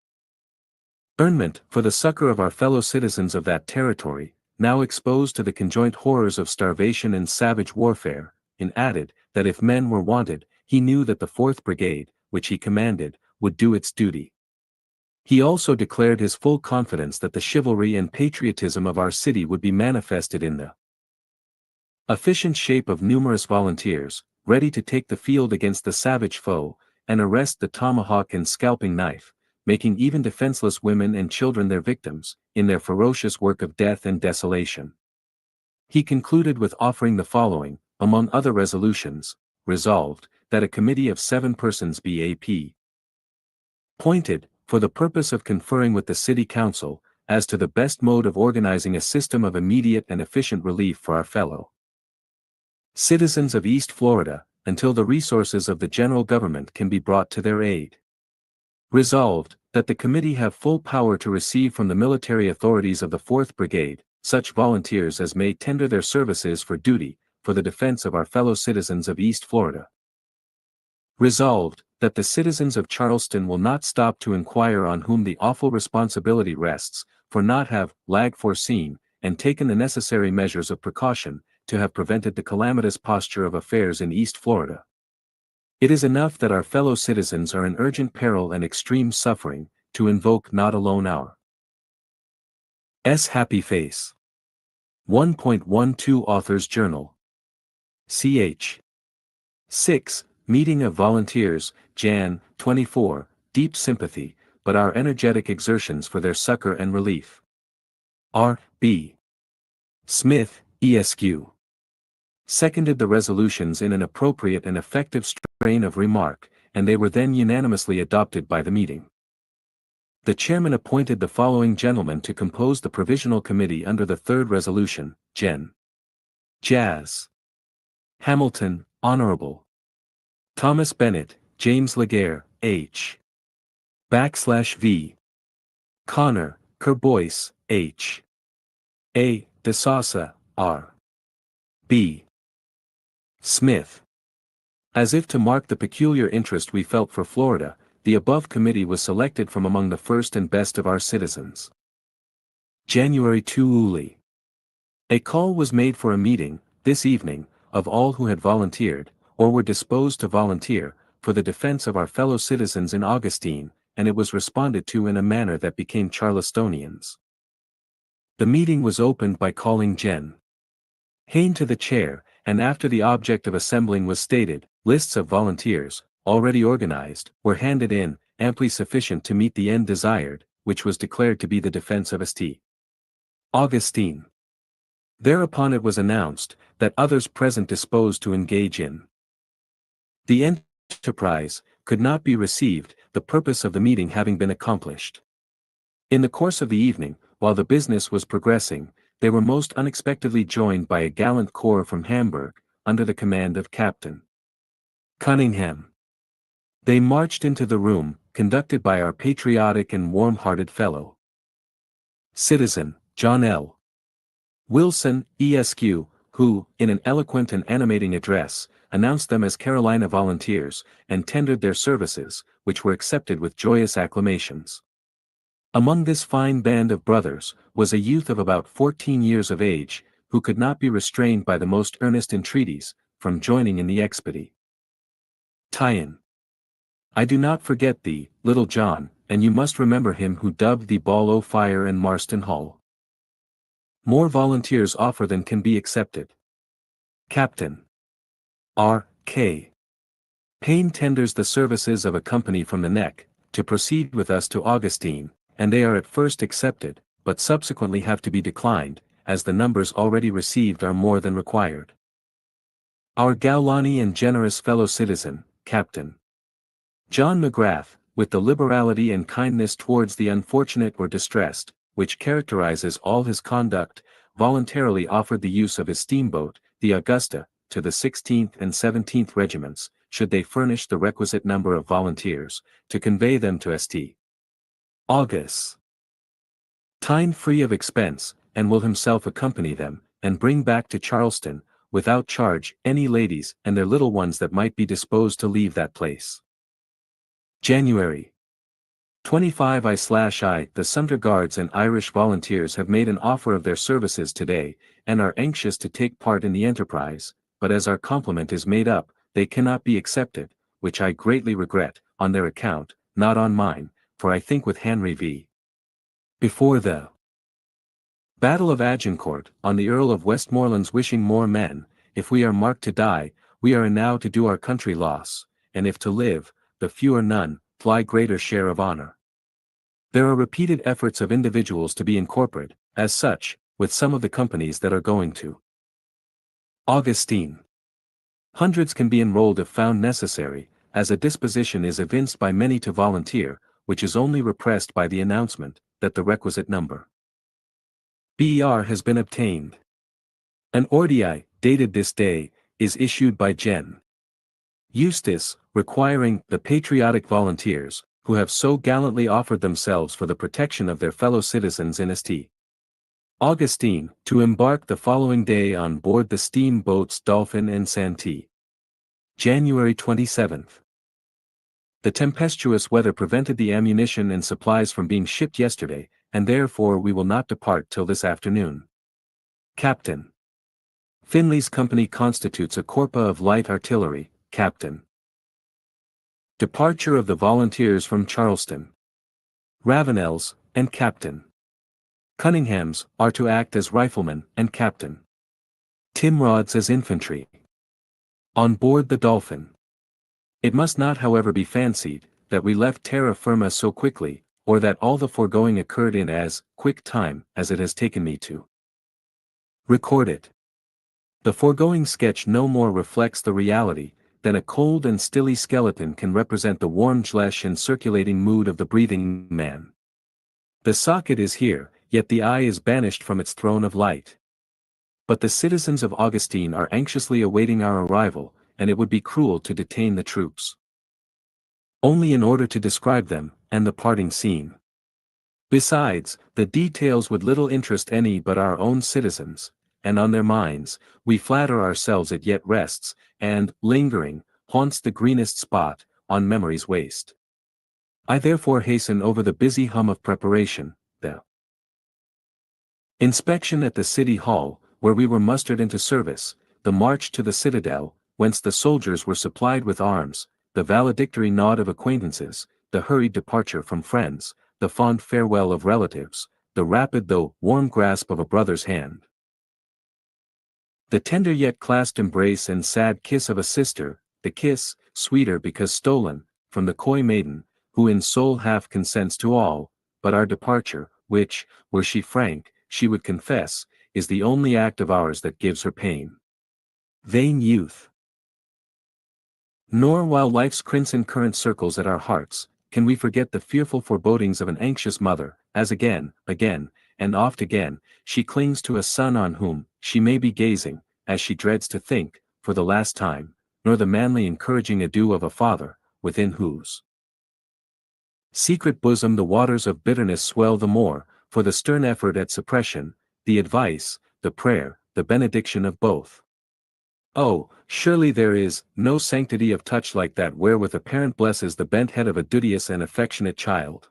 for the succor of our fellow citizens of that territory, now exposed to the conjoint horrors of starvation and savage warfare, and added, that if men were wanted, he knew that the 4th Brigade, which he commanded, would do its duty. He also declared his full confidence that the chivalry and patriotism of our city would be manifested in the efficient shape of numerous volunteers, ready to take the field against the savage foe, and arrest the tomahawk and scalping knife, making even defenseless women and children their victims, in their ferocious work of death and desolation. He concluded with offering the following, among other resolutions: resolved, that a committee of 7 persons be appointed, for the purpose of conferring with the City Council, as to the best mode of organizing a system of immediate and efficient relief for our fellow citizens of East Florida, until the resources of the general government can be brought to their aid. Resolved, that the committee have full power to receive from the military authorities of the 4th Brigade, such volunteers as may tender their services for duty, for the defense of our fellow citizens of East Florida. Resolved, that the citizens of Charleston will not stop to inquire on whom the awful responsibility rests, for not have lag foreseen, and taken the necessary measures of precaution, to have prevented the calamitous posture of affairs in East Florida. It is enough that our fellow citizens are in urgent peril and extreme suffering, to invoke not alone our happy face. 1.12 Author's Journal. Ch. 6. Meeting of Volunteers, Jan. 24, deep sympathy, but our energetic exertions for their succor and relief. R. B. Smith, Esq. Seconded the resolutions in an appropriate and effective strain of remark, and they were then unanimously adopted by the meeting. The chairman appointed the following gentlemen to compose the provisional committee under the third resolution: Gen. Jazz Hamilton, Honorable Thomas Bennett, James Laguerre, H. \V. Connor, Kerboyce, H. A. De Sousa, R. B. Smith. As if to mark the peculiar interest we felt for Florida, the above committee was selected from among the first and best of our citizens. January 2 Uli. A call was made for a meeting, this evening, of all who had volunteered, or were disposed to volunteer, for the defense of our fellow citizens in Augustine, and it was responded to in a manner that became Charlestonians. The meeting was opened by calling Gen. Hayne to the chair, and after the object of assembling was stated, lists of volunteers, already organized, were handed in, amply sufficient to meet the end desired, which was declared to be the defense of St. Augustine. Thereupon it was announced, that others present disposed to engage in the enterprise, could not be received, the purpose of the meeting having been accomplished. In the course of the evening, while the business was progressing, they were most unexpectedly joined by a gallant corps from Hamburg, under the command of Captain Cunningham. They marched into the room, conducted by our patriotic and warm-hearted fellow citizen, John L. Wilson, Esq., who, in an eloquent and animating address, announced them as Carolina Volunteers, and tendered their services, which were accepted with joyous acclamations. Among this fine band of brothers, was a youth of about 14 years of age, who could not be restrained by the most earnest entreaties, from joining in the expedition. I do not forget thee, little John, and you must remember him who dubbed thee Ball o' Fire and Marston Hall. More volunteers offer than can be accepted. Captain R. K. Payne tenders the services of a company from the Neck, to proceed with us to Augustine, and they are at first accepted, but subsequently have to be declined, as the numbers already received are more than required. Our Gaulani and generous fellow citizen, Captain John McGrath, with the liberality and kindness towards the unfortunate or distressed, which characterizes all his conduct, voluntarily offered the use of his steamboat, the Augusta, to the 16th and 17th regiments, should they furnish the requisite number of volunteers, to convey them to St. Augustine free of expense, and will himself accompany them, and bring back to Charleston, without charge, any ladies and their little ones that might be disposed to leave that place. January 25 I/I. The Sumter Guards and Irish Volunteers have made an offer of their services today, and are anxious to take part in the enterprise, but as our complement is made up, they cannot be accepted, which I greatly regret, on their account, not on mine, for I think with Henry v. Before the Battle of Agincourt, on the Earl of Westmoreland's wishing more men, if we are marked to die, we are enow to do our country loss, and if to live, the few or none, fly greater share of honor. There are repeated efforts of individuals to be incorporate, as such, with some of the companies that are going to Augustine. Hundreds can be enrolled if found necessary, as a disposition is evinced by many to volunteer, which is only repressed by the announcement, that the requisite number BR has been obtained. An ordinance, dated this day, is issued by Gen. Eustace, requiring the patriotic volunteers, who have so gallantly offered themselves for the protection of their fellow citizens in St. Augustine, to embark the following day on board the steamboats Dolphin and Santee. January 27. The tempestuous weather prevented the ammunition and supplies from being shipped yesterday, and therefore we will not depart till this afternoon. Captain Finley's company constitutes a corps of light artillery. Captain. Departure of the volunteers from Charleston. Ravenel's, and Captain Cunningham's, are to act as riflemen, and Captain Timrod's as infantry. On board the Dolphin. It must not however be fancied, that we left terra firma so quickly, or that all the foregoing occurred in as quick time as it has taken me to record it. The foregoing sketch no more reflects the reality, than a cold and stilly skeleton can represent the warm flesh and circulating mood of the breathing man. The socket is here, yet the eye is banished from its throne of light. But the citizens of Augustine are anxiously awaiting our arrival, and it would be cruel to detain the troops only in order to describe them, and the parting scene. Besides, the details would little interest any but our own citizens, and on their minds, we flatter ourselves it yet rests, and, lingering, haunts the greenest spot, on memory's waste. I therefore hasten over the busy hum of preparation, the inspection at the City Hall, where we were mustered into service, the march to the citadel, whence the soldiers were supplied with arms, the valedictory nod of acquaintances, the hurried departure from friends, the fond farewell of relatives, the rapid though warm grasp of a brother's hand, the tender yet clasped embrace and sad kiss of a sister, the kiss, sweeter because stolen, from the coy maiden, who in soul half consents to all, but our departure, which, were she frank, she would confess, is the only act of ours that gives her pain. Vain youth! Nor while life's crimson current circles at our hearts, can we forget the fearful forebodings of an anxious mother, as again, and oft again, she clings to a son on whom she may be gazing, as she dreads to think, for the last time, nor the manly encouraging adieu of a father, within whose secret bosom the waters of bitterness swell the more, for the stern effort at suppression, the advice, the prayer, the benediction of both. Oh, surely there is no sanctity of touch like that wherewith a parent blesses the bent head of a duteous and affectionate child.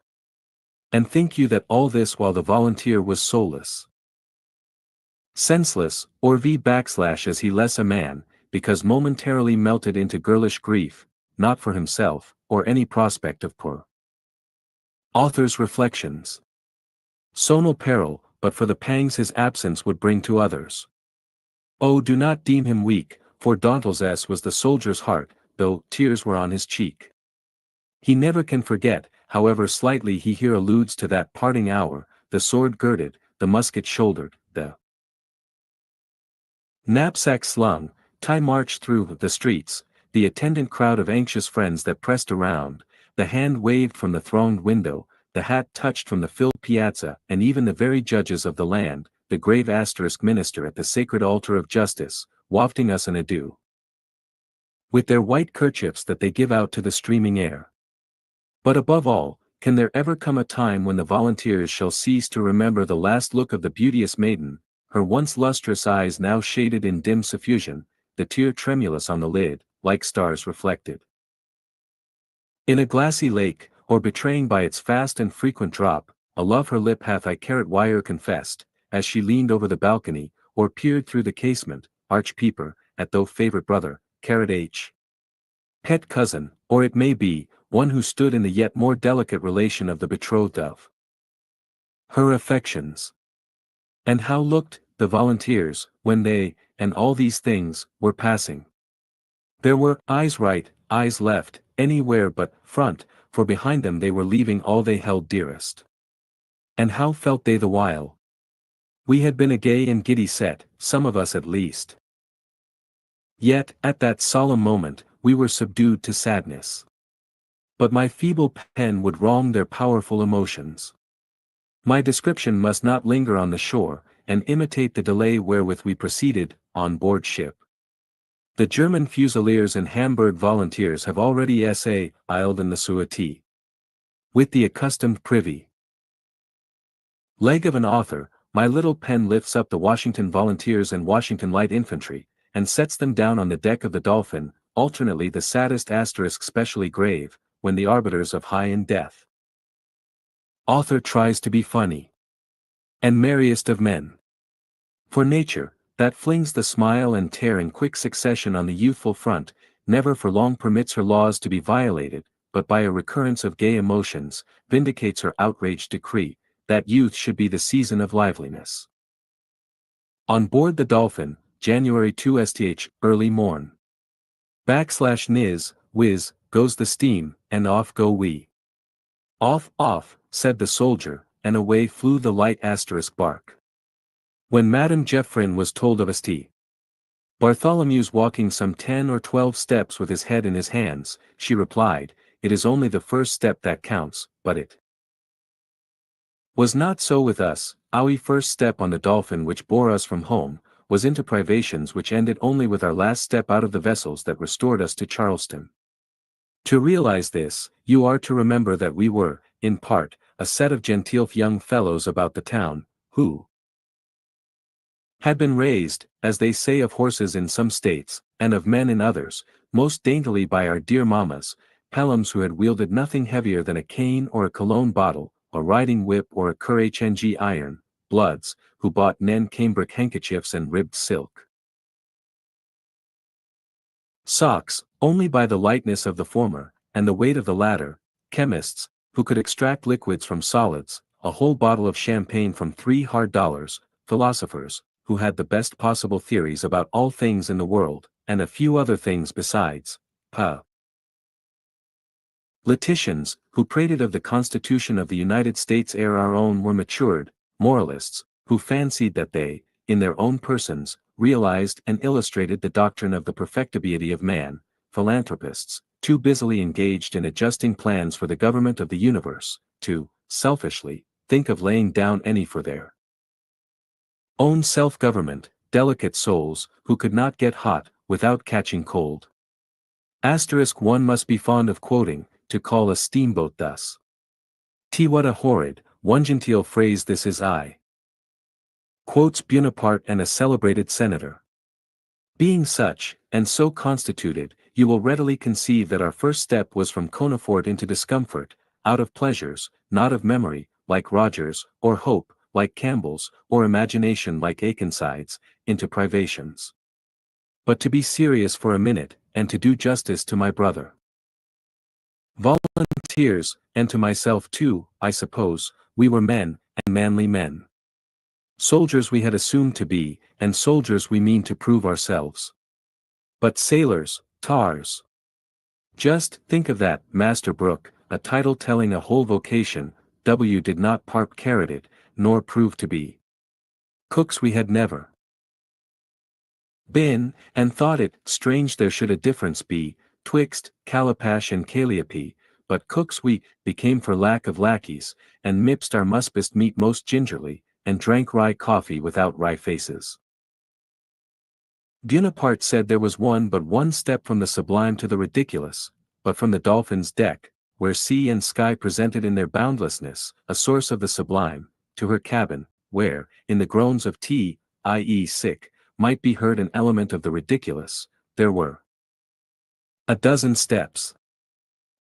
And think you that all this while the volunteer was soulless, senseless, or as he less a man, because momentarily melted into girlish grief, not for himself, or any prospect of poor author's reflections. So no peril, but for the pangs his absence would bring to others. Oh, do not deem him weak, for dauntless was the soldier's heart, though tears were on his cheek. He never can forget, however slightly he here alludes to that parting hour, the sword girded, the musket shouldered, the knapsack slung, tie marched through the streets, the attendant crowd of anxious friends that pressed around, the hand waved from the thronged window, the hat touched from the filled piazza, and even the very judges of the land, the grave minister at the sacred altar of justice, wafting us an adieu with their white kerchiefs that they give out to the streaming air. But above all, can there ever come a time when the volunteers shall cease to remember the last look of the beauteous maiden, her once lustrous eyes now shaded in dim suffusion, the tear tremulous on the lid, like stars reflected in a glassy lake, or betraying by its fast and frequent drop, a love her lip hath I carrot wire confessed, as she leaned over the balcony, or peered through the casement, arch peeper, at thou favorite brother, carrot H. Pet cousin, Or it may be, one who stood in the yet more delicate relation of the betrothed of her affections. And how looked the volunteers, when they, and all these things, were passing? There were eyes right, eyes left, anywhere but front, for behind them they were leaving all they held dearest. And how felt they the while? We had been a gay and giddy set, some of us at least. Yet, at that solemn moment, we were subdued to sadness. But my feeble pen would wrong their powerful emotions. My description must not linger on the shore, and imitate the delay wherewith we proceeded, on board ship. The German Fusiliers and Hamburg Volunteers have already sailed in the Suati. With the accustomed privy leg of an author, my little pen lifts up the Washington Volunteers and Washington Light Infantry, and sets them down on the deck of the Dolphin, alternately the saddest asterisk specially grave, when the arbiters of high and death. Author tries to be funny. And merriest of men. For nature, that flings the smile and tear in quick succession on the youthful front, never for long permits her laws to be violated, but by a recurrence of gay emotions, vindicates her outraged decree, that youth should be the season of liveliness. On board the Dolphin, January 2 st. Early morn. /nis, whiz, goes the steam, and off go we. Off, said the soldier, and away flew the light bark. When Madame Geoffrin was told of St. Bartholomew's walking some 10 or 12 steps with his head in his hands, she replied, "It is only the first step that counts, but it was not so with us. Our first step on the Dolphin which bore us from home, was into privations which ended only with our last step out of the vessels that restored us to Charleston. To realize this, you are to remember that we were, in part, a set of genteel young fellows about the town, who had been raised, as they say of horses in some states, and of men in others, most daintily by our dear mammas, Pelhams who had wielded nothing heavier than a cane or a cologne bottle, a riding whip or a currachng iron, Bloods, who bought nen cambric handkerchiefs and ribbed silk socks, only by the lightness of the former, and the weight of the latter, chemists, who could extract liquids from solids, a whole bottle of champagne from $3 hard, philosophers, who had the best possible theories about all things in the world, and a few other things besides, politicians, who prated of the Constitution of the United States ere our own were matured, moralists, who fancied that they, in their own persons, realized and illustrated the doctrine of the perfectibility of man, philanthropists, too busily engaged in adjusting plans for the government of the universe, to, selfishly, think of laying down any for their own self-government, delicate souls, who could not get hot, without catching cold. One must be fond of quoting, to call a steamboat thus. What a horrid, one genteel phrase this is I. Quotes Bonaparte and a celebrated senator. Being such, and so constituted, you will readily conceive that our first step was from comfort into discomfort, out of pleasures, not of memory, like Rogers, or hope, like Campbell's, or imagination like Akenside's, into privations. But to be serious for a minute, and to do justice to my brother volunteers, and to myself too, I suppose, we were men, and manly men. Soldiers we had assumed to be, and soldiers we mean to prove ourselves. But sailors, tars. Just think of that, Master Brooke, a title telling a whole vocation. W did not part carroted, nor prove to be. Cooks we had never been, and thought it strange there should a difference be, twixt Calapash and Calliope, but cooks we became for lack of lackeys, and mipsed our muspist meat most gingerly, and drank rye coffee without rye faces. Bonaparte said there was but one step from the sublime to the ridiculous, but from the Dolphin's deck, where sea and sky presented in their boundlessness, a source of the sublime, to her cabin, where, in the groans of i.e. sick, might be heard an element of the ridiculous, there were a dozen steps.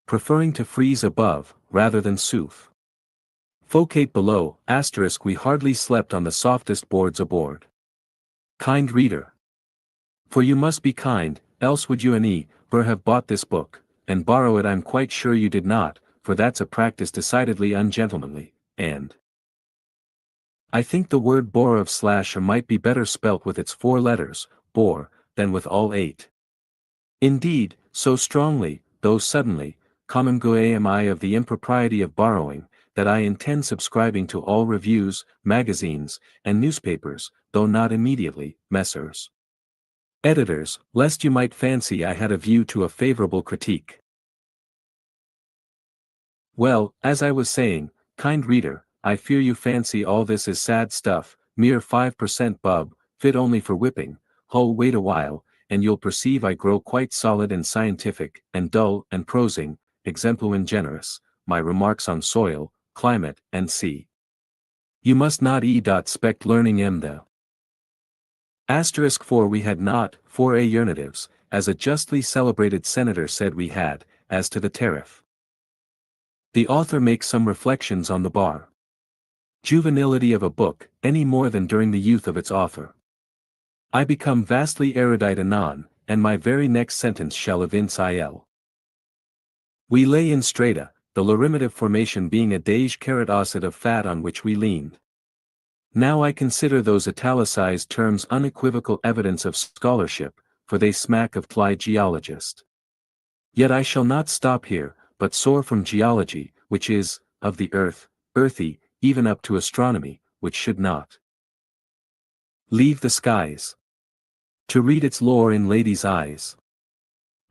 Preferring to freeze above, rather than souf. Focate below, we hardly slept on the softest boards aboard. Kind reader. For you must be kind, else would you have bought this book, and borrow it I'm quite sure you did not, for that's a practice decidedly ungentlemanly, and I think the word bore of slasher might be better spelt with its 4 letters, bore, than with all 8. Indeed, so strongly, though suddenly, commingue am I of the impropriety of borrowing, that I intend subscribing to all reviews, magazines, and newspapers, though not immediately, Messrs. Editors, lest you might fancy I had a view to a favorable critique. Well, as I was saying, kind reader, I fear you fancy all this is sad stuff, mere 5% bub, fit only for whipping. Ho, wait a while, and you'll perceive I grow quite solid and scientific, and dull and prosing, exemplum generis, my remarks on soil, climate, and sea. You must not spect learning the asterisk for we had not, for a yearnatives, as a justly celebrated senator said we had, as to the tariff. The author makes some reflections on the bar juvenility of a book, any more than during the youth of its author. I become vastly erudite anon, and my very next sentence shall evince il. We lay in strata, the lorimative formation being a dage caret osset of fat on which we leaned. Now I consider those italicized terms unequivocal evidence of scholarship, for they smack of fly geologist. Yet I shall not stop here, but soar from geology, which is, of the earth, earthy, even up to astronomy, which should not leave the skies to read its lore in ladies' eyes.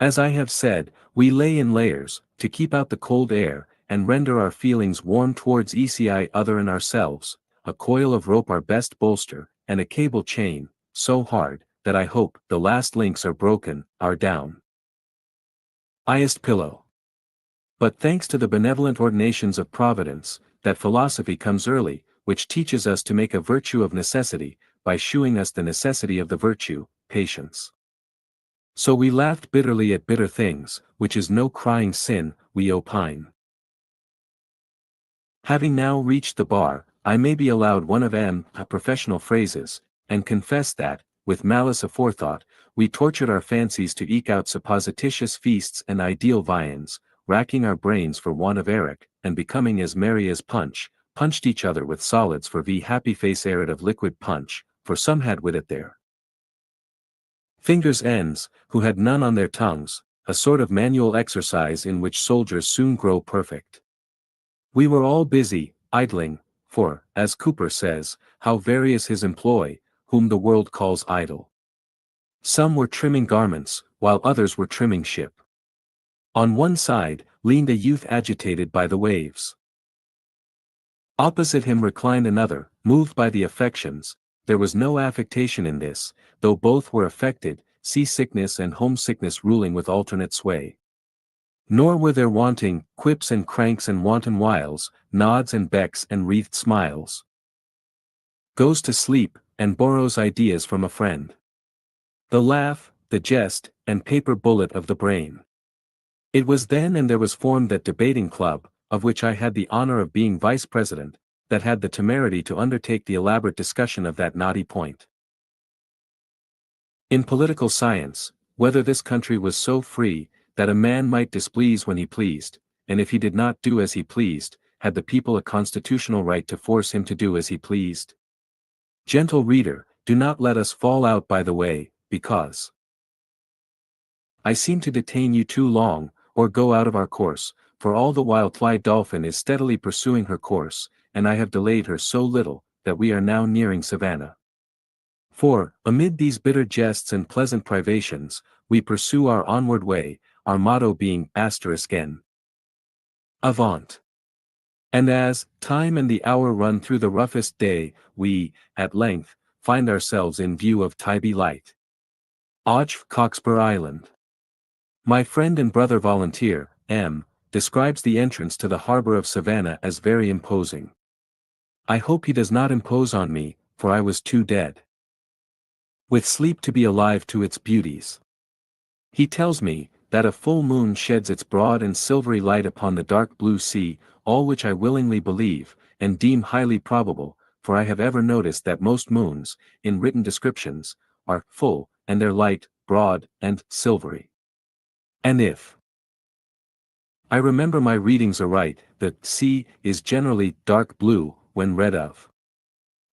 As I have said, we lay in layers, to keep out the cold air, and render our feelings warm towards ECI other and ourselves, a coil of rope our best bolster, and a cable chain, so hard, that I hope the last links are broken, are down. Iest pillow. But thanks to the benevolent ordinations of Providence, that philosophy comes early, which teaches us to make a virtue of necessity, by shewing us the necessity of the virtue, patience. So we laughed bitterly at bitter things, which is no crying sin, we opine. Having now reached the bar, I may be allowed one of professional phrases, and confess that, with malice aforethought, we tortured our fancies to eke out supposititious feasts and ideal viands, racking our brains for want of Eric, and becoming as merry as Punch, punched each other with solids for happy face arid of liquid punch, for some had wit at their fingers' ends, who had none on their tongues, a sort of manual exercise in which soldiers soon grow perfect. We were all busy, idling, for, as Cooper says, how various his employ, whom the world calls idle. Some were trimming garments, while others were trimming ship. On one side, leaned a youth agitated by the waves. Opposite him reclined another, moved by the affections. There was no affectation in this, though both were affected, sea-sickness and homesickness ruling with alternate sway. Nor were there wanting, quips and cranks and wanton wiles, nods and becks and wreathed smiles. Goes to sleep, and borrows ideas from a friend. The laugh, the jest, and paper bullet of the brain. It was then and there was formed that debating club, of which I had the honor of being vice president, that had the temerity to undertake the elaborate discussion of that knotty point. In political science, whether this country was so free, that a man might displease when he pleased, and if he did not do as he pleased, had the people a constitutional right to force him to do as he pleased? Gentle reader, do not let us fall out by the way, because I seem to detain you too long, or go out of our course, for all the while Fly Dolphin is steadily pursuing her course, and I have delayed her so little, that we are now nearing Savannah. For, amid these bitter jests and pleasant privations, we pursue our onward way, our motto being *n. Avant. And as, time and the hour run through the roughest day, we, at length, find ourselves in view of Tybee Light. Och Cockspur Island. My friend and brother volunteer, M., describes the entrance to the harbor of Savannah as very imposing. I hope he does not impose on me, for I was too dead with sleep to be alive to its beauties. He tells me, that a full moon sheds its broad and silvery light upon the dark blue sea, all which I willingly believe, and deem highly probable, for I have ever noticed that most moons, in written descriptions, are full, and their light, broad, and silvery. And if I remember my readings aright, the sea is generally dark blue, when read of.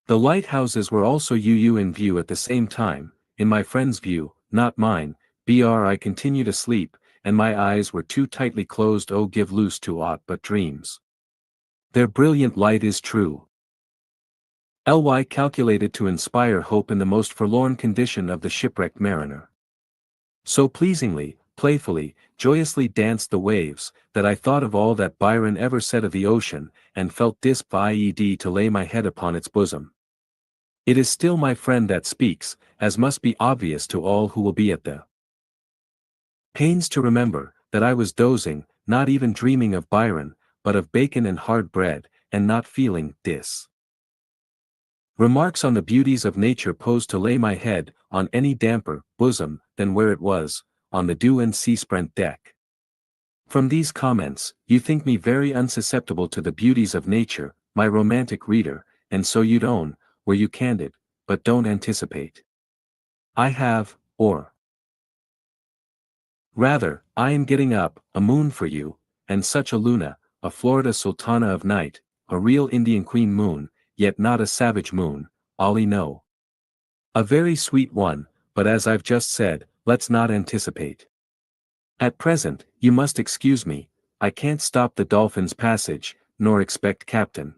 The lighthouses were also in view at the same time, in my friend's view, not mine, I continued asleep, and my eyes were too tightly closed give loose to aught but dreams. Their brilliant light is true. Calculated to inspire hope in the most forlorn condition of the shipwrecked mariner. So pleasingly, playfully, joyously danced the waves, that I thought of all that Byron ever said of the ocean, and felt disposed to lay my head upon its bosom. It is still my friend that speaks, as must be obvious to all who will be at the pains to remember, that I was dozing, not even dreaming of Byron, but of bacon and hard bread, and not feeling remarks on the beauties of nature posed to lay my head on any damper bosom than where it was, on the dew and sea-sprent deck. From these comments, you think me very unsusceptible to the beauties of nature, my romantic reader, and so you'd own, were you candid, but don't anticipate. I have, or rather, I am getting up, a moon for you, and such a Luna, a Florida Sultana of night, a real Indian Queen moon, yet not a savage moon, Ollie no. A very sweet one, but as I've just said, let's not anticipate. At present, you must excuse me, I can't stop the Dolphin's passage, nor expect Captain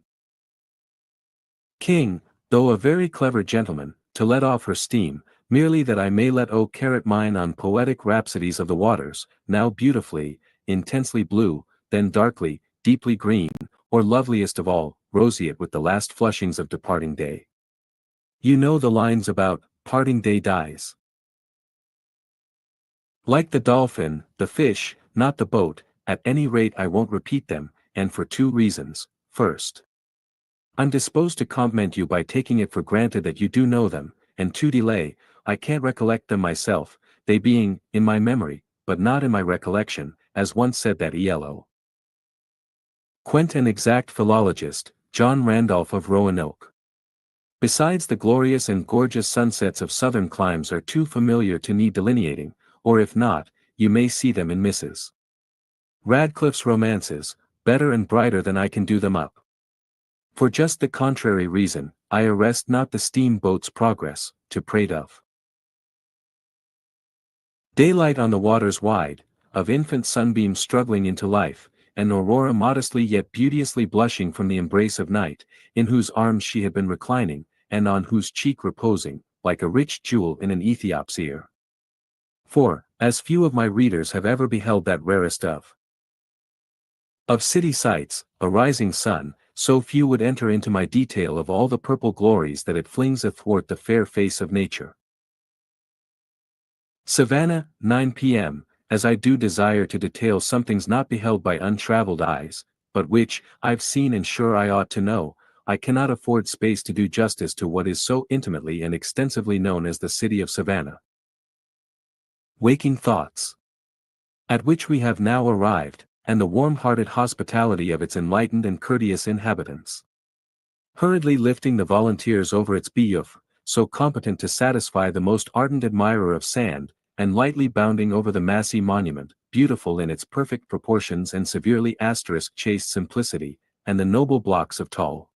King, though a very clever gentleman, to let off her steam, merely that I may let carrot mine on poetic rhapsodies of the waters, now beautifully, intensely blue, then darkly, deeply green, or loveliest of all, roseate with the last flushings of departing day. You know the lines about, parting day dies. Like the dolphin, the fish, not the boat, at any rate I won't repeat them, and for two reasons. First, I'm disposed to compliment you by taking it for granted that you do know them, and to delay, I can't recollect them myself, they being, in my memory, but not in my recollection, as once said that ELO. Quaint and exact philologist, John Randolph of Roanoke. Besides the glorious and gorgeous sunsets of southern climes are too familiar to need delineating, or if not, you may see them in Mrs. Radcliffe's romances, better and brighter than I can do them up. For just the contrary reason, I arrest not the steamboat's progress, to prate of daylight on the waters wide, of infant sunbeams struggling into life, and Aurora modestly yet beauteously blushing from the embrace of night, in whose arms she had been reclining, and on whose cheek reposing, like a rich jewel in an Ethiop's ear. For, as few of my readers have ever beheld that rarest of city sights, a rising sun, so few would enter into my detail of all the purple glories that it flings athwart the fair face of nature. Savannah, 9 p.m., as I do desire to detail somethings not beheld by untraveled eyes, but which, I've seen and sure I ought to know, I cannot afford space to do justice to what is so intimately and extensively known as the city of Savannah. Waking thoughts. At which we have now arrived, and the warm-hearted hospitality of its enlightened and courteous inhabitants. Hurriedly lifting the volunteers over its bayou, so competent to satisfy the most ardent admirer of sand, and lightly bounding over the massy monument, beautiful in its perfect proportions and severely chaste simplicity, and the noble blocks of tall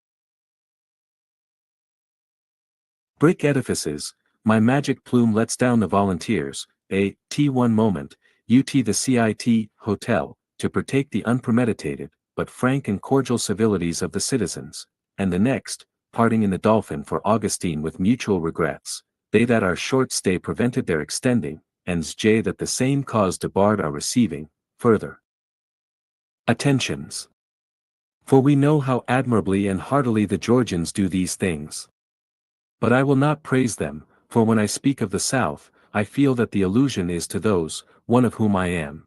brick edifices, my magic plume lets down the volunteers, one moment, the CIT Hotel, to partake the unpremeditated, but frank and cordial civilities of the citizens, and the next, parting in the Dolphin for Augustine with mutual regrets, they that our short stay prevented their extending, and that the same cause debarred our receiving, further attentions. For we know how admirably and heartily the Georgians do these things. But I will not praise them, for when I speak of the South, I feel that the allusion is to those, one of whom I am.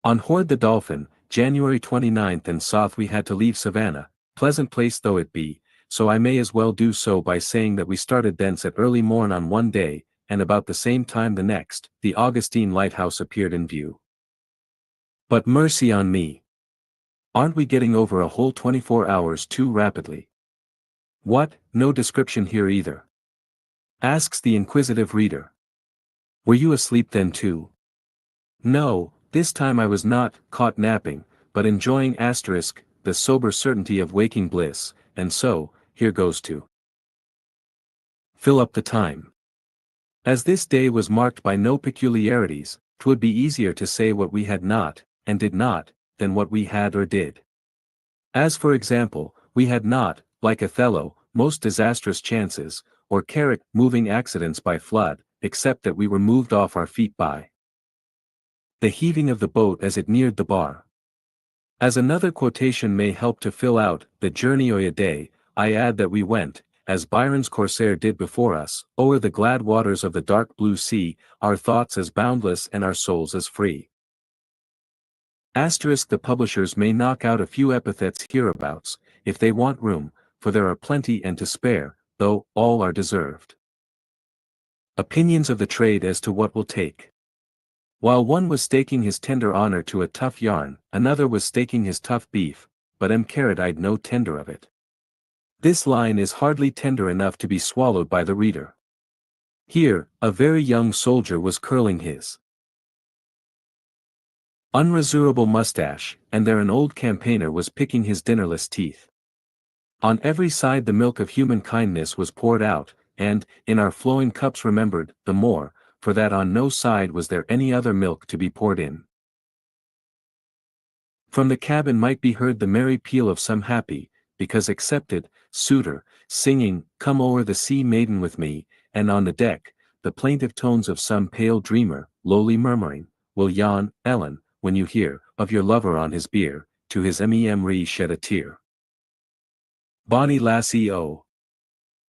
On board the Dolphin, January 29th and south we had to leave Savannah, pleasant place though it be, so I may as well do so by saying that we started thence at early morn on one day, and about the same time the next, the Augustine lighthouse appeared in view. But mercy on me! Aren't we getting over a whole 24 hours too rapidly? What, no description here either? Asks the inquisitive reader. Were you asleep then too? No, This time I was not caught napping, but enjoying the sober certainty of waking bliss, and so, here goes to fill up the time. As this day was marked by no peculiarities, 'twould be easier to say what we had not, and did not, than what we had or did. As for example, we had not, like Othello, most disastrous chances, or Carrick moving accidents by flood, except that we were moved off our feet by the heaving of the boat as it neared the bar. As another quotation may help to fill out the journey o'er a day, I add that we went, as Byron's Corsair did before us, o'er the glad waters of the dark blue sea, our thoughts as boundless and our souls as free. The publishers may knock out a few epithets hereabouts, if they want room, for there are plenty and to spare, though all are deserved. Opinions of the trade as to what will take. While one was staking his tender honor to a tough yarn, another was staking his tough beef, but Carrot-eyed no tender of it. This line is hardly tender enough to be swallowed by the reader. Here, a very young soldier was curling his unresurable mustache, and there an old campaigner was picking his dinnerless teeth. On every side the milk of human kindness was poured out, and, in our flowing cups remembered, the more, for that on no side was there any other milk to be poured in. From the cabin might be heard the merry peal of some happy, because accepted, suitor, singing, "Come o'er the sea maiden with me," and on the deck, the plaintive tones of some pale dreamer, lowly murmuring, "Will yon, Ellen, when you hear of your lover on his bier, to his memory shed a tear. Bonnie lassie oh."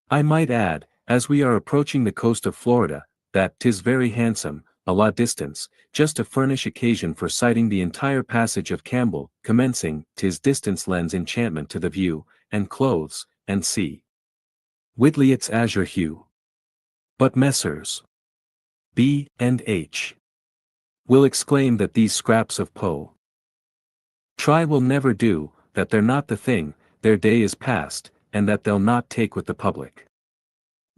I might add, as we are approaching the coast of Florida, that 'tis very handsome, a la distance, just to furnish occasion for citing the entire passage of Campbell, commencing, "'Tis distance lends enchantment to the view, and clothes, and sea Whitley its azure hue." But Messrs. B. and H. will exclaim that these scraps of Poe try will never do, that they're not the thing, their day is past, and that they'll not take with the public.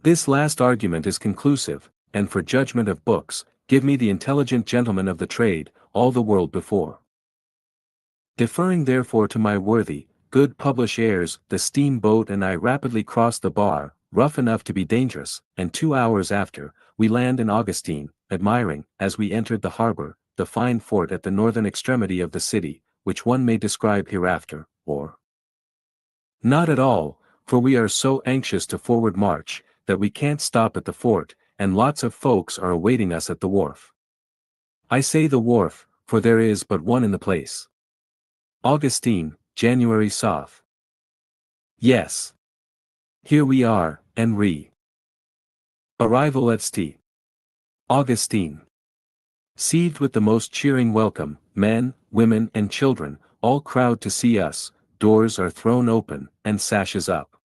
This last argument is conclusive, and for judgment of books, give me the intelligent gentleman of the trade, all the world before. Deferring therefore to my worthy, good publish heirs, the steam-boat and I rapidly cross the bar, rough enough to be dangerous, and 2 hours after, we land in Augustine, admiring, as we entered the harbor, the fine fort at the northern extremity of the city, which one may describe hereafter, or not at all, for we are so anxious to forward march, that we can't stop at the fort, and lots of folks are awaiting us at the wharf. I say the wharf, for there is but one in the place. Augustine, January Soth. Yes. Here we are, en re. Arrival at St. Augustine. Received with the most cheering welcome, men, women and children, all crowd to see us, doors are thrown open, and sashes up.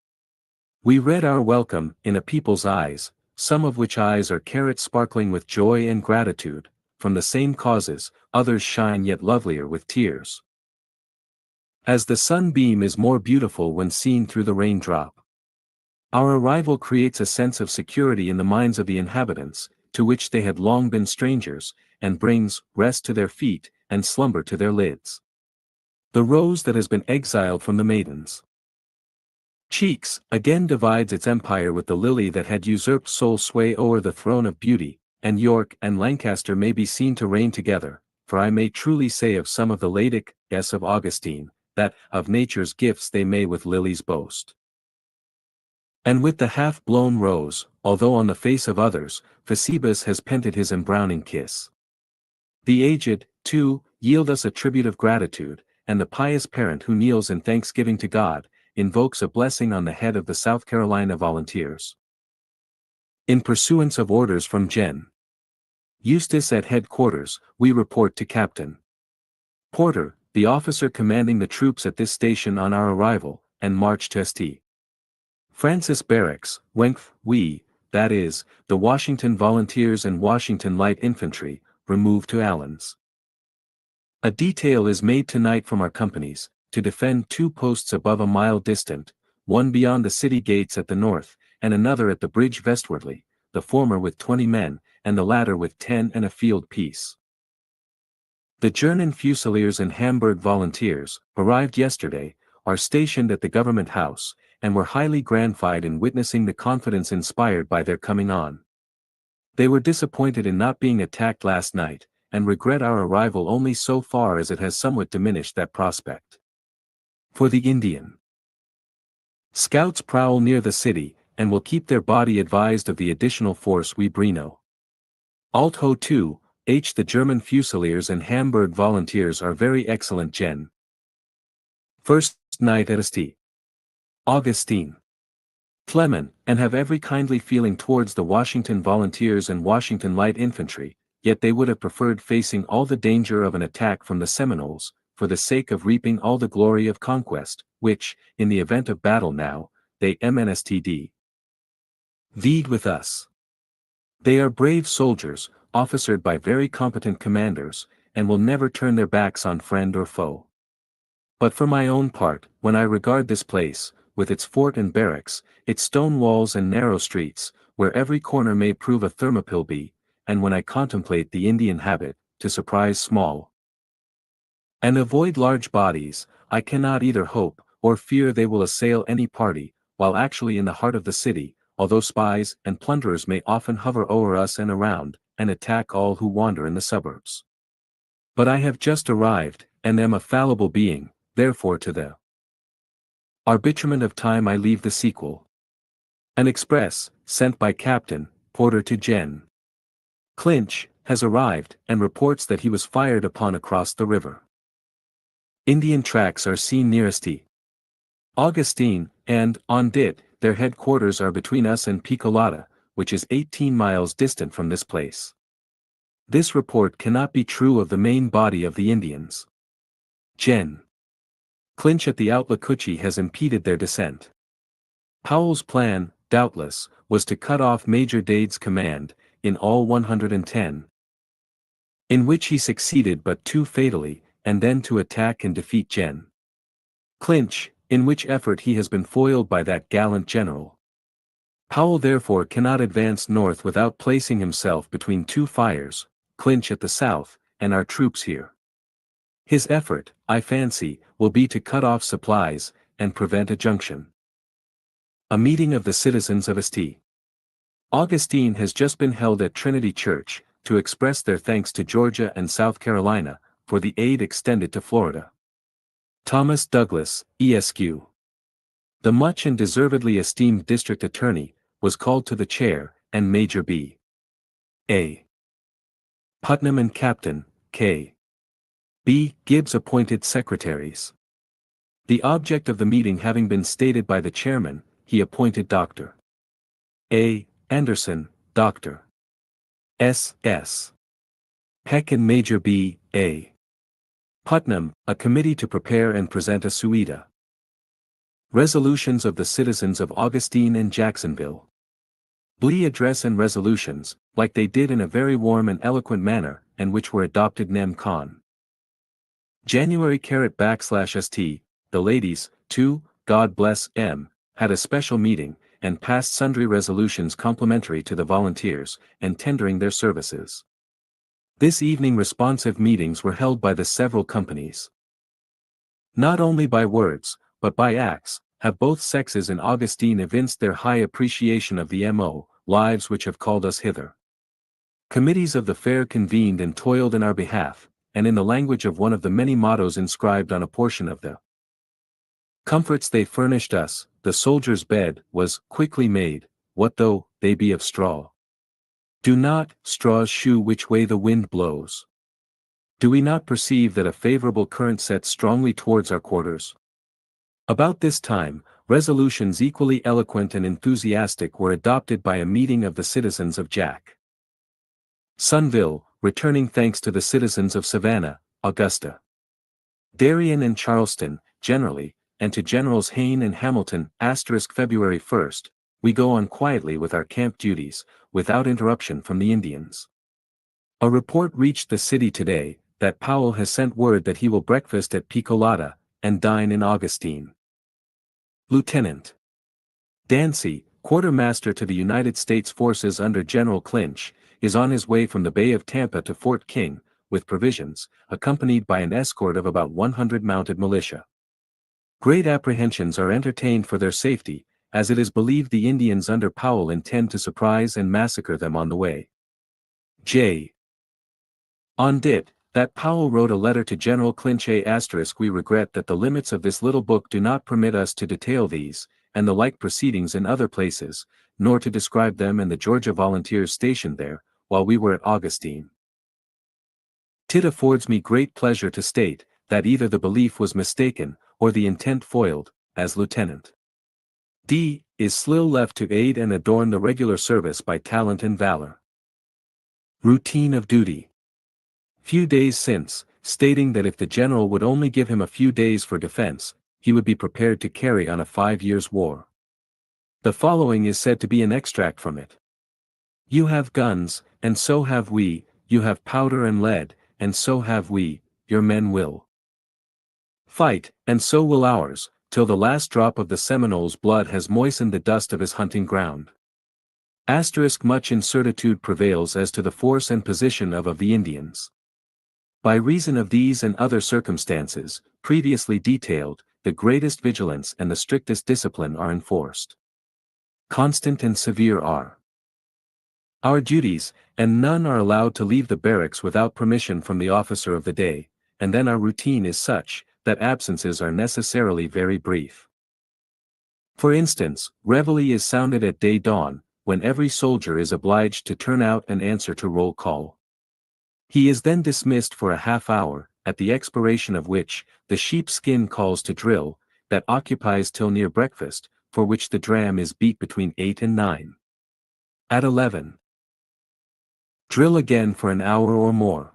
We read our welcome, in a people's eyes, some of which eyes are carrot sparkling with joy and gratitude, from the same causes, others shine yet lovelier with tears. As the sunbeam is more beautiful when seen through the raindrop. Our arrival creates a sense of security in the minds of the inhabitants, to which they had long been strangers, and brings rest to their feet, and slumber to their lids. The rose that has been exiled from the maidens' cheeks, again divides its empire with the lily that had usurped sole sway o'er the throne of beauty, and York and Lancaster may be seen to reign together, for I may truly say of some of the Laic s of Augustine, that, of nature's gifts they may with lilies boast. And with the half-blown rose, although on the face of others, Phoebus has pented his embrowning kiss. The aged, too, yield us a tribute of gratitude, and the pious parent who kneels in thanksgiving to God, invokes a blessing on the head of the South Carolina Volunteers. In pursuance of orders from Gen. Eustis at headquarters, we report to Captain Porter, the officer commanding the troops at this station on our arrival, and march to St. Francis Barracks, whence we, that is, the Washington Volunteers and Washington Light Infantry, remove to Allen's. A detail is made tonight from our companies, to defend 2 posts above a mile distant, one beyond the city gates at the north, and another at the bridge westwardly, the former with 20 men, and the latter with 10 and a field piece. The German Fusiliers and Hamburg Volunteers, arrived yesterday, are stationed at the government house, and were highly gratified in witnessing the confidence inspired by their coming on. They were disappointed in not being attacked last night, and regret our arrival only so far as it has somewhat diminished that prospect. For the Indian Scouts prowl near the city, and will keep their body advised of the additional force we Brino. Alt Ho 2, H. The German Fusiliers and Hamburg Volunteers are very excellent Gen. First night at St. Augustine. Clement, and have every kindly feeling towards the Washington Volunteers and Washington Light Infantry, yet they would have preferred facing all the danger of an attack from the Seminoles, for the sake of reaping all the glory of conquest, which, in the event of battle now, they mnstd. V'd with us. They are brave soldiers, officered by very competent commanders, and will never turn their backs on friend or foe. But for my own part, when I regard this place, with its fort and barracks, its stone walls and narrow streets, where every corner may prove a Thermopylae, and when I contemplate the Indian habit, to surprise small and avoid large bodies, I cannot either hope, or fear they will assail any party, while actually in the heart of the city, although spies and plunderers may often hover over us and around, and attack all who wander in the suburbs. But I have just arrived, and am a fallible being, therefore to the arbitrament of time I leave the sequel. An express, sent by Captain Porter to Gen. Clinch, has arrived, and reports that he was fired upon across the river. Indian tracks are seen near St. Augustine, and, on dit, their headquarters are between us and Picolata, which is 18 miles distant from this place. This report cannot be true of the main body of the Indians. Gen. Clinch at the Outlacuchy has impeded their descent. Powell's plan, doubtless, was to cut off Major Dade's command, in all 110. In which he succeeded but too fatally, and then to attack and defeat Gen. Clinch, in which effort he has been foiled by that gallant general. Powell therefore cannot advance north without placing himself between two fires, Clinch at the south, and our troops here. His effort, I fancy, will be to cut off supplies, and prevent a junction. A meeting of the citizens of St. Augustine has just been held at Trinity Church, to express their thanks to Georgia and South Carolina, for the aid extended to Florida. Thomas Douglas, Esq. The much and deservedly esteemed District Attorney, was called to the chair, and Major B. A. Putnam and Captain K. B. Gibbs appointed secretaries. The object of the meeting having been stated by the chairman, he appointed Dr. A. Anderson, Dr. S. S. Peck and Major B. A. Putnam, a committee to prepare and present a suita. Resolutions of the citizens of Augustine and Jacksonville. Blee address and resolutions, like they did in a very warm and eloquent manner, and which were adopted nem. con. January /st, the ladies, too, God bless M, had a special meeting, and passed sundry resolutions complimentary to the volunteers, and tendering their services. This evening responsive meetings were held by the several companies. Not only by words, but by acts, have both sexes in Augustine evinced their high appreciation of the lives which have called us hither. Committees of the fair convened and toiled in our behalf, and in the language of one of the many mottos inscribed on a portion of the comforts they furnished us, the soldier's bed was quickly made, what though they be of straw? Do not straws shew which way the wind blows? Do we not perceive that a favorable current sets strongly towards our quarters? About this time, resolutions equally eloquent and enthusiastic were adopted by a meeting of the citizens of Jacksonville, returning thanks to the citizens of Savannah, Augusta, Darien and Charleston, generally, and to Generals Hayne and Hamilton, February 1st, we go on quietly with our camp duties, without interruption from the Indians. A report reached the city today, that Powell has sent word that he will breakfast at Picolata, and dine in Augustine. Lieutenant Dancy, quartermaster to the United States forces under General Clinch, is on his way from the Bay of Tampa to Fort King, with provisions, accompanied by an escort of about 100 mounted militia. Great apprehensions are entertained for their safety, as it is believed the Indians under Powell intend to surprise and massacre them on the way. J. On dit, that Powell wrote a letter to General Clinch ***. We regret that the limits of this little book do not permit us to detail these, and the like proceedings in other places, nor to describe them and the Georgia volunteers stationed there, while we were at Augustine. Tit affords me great pleasure to state, that either the belief was mistaken, or the intent foiled, as Lieutenant D. is still left to aid and adorn the regular service by talent and valor. Routine of duty. Few days since, stating that if the general would only give him a few days for defense, he would be prepared to carry on a 5 years' war. The following is said to be an extract from it. You have guns, and so have we, you have powder and lead, and so have we, your men will fight, and so will ours, till the last drop of the Seminole's blood has moistened the dust of his hunting ground. Much incertitude prevails as to the force and position of the Indians. By reason of these and other circumstances, previously detailed, the greatest vigilance and the strictest discipline are enforced. Constant and severe are our duties, and none are allowed to leave the barracks without permission from the officer of the day, and then our routine is such, that absences are necessarily very brief. For instance, reveille is sounded at day dawn, when every soldier is obliged to turn out and answer to roll call. He is then dismissed for a half hour, at the expiration of which, the sheepskin calls to drill, that occupies till near breakfast, for which the dram is beat between 8 and 9. At 11. Drill again for an hour or more.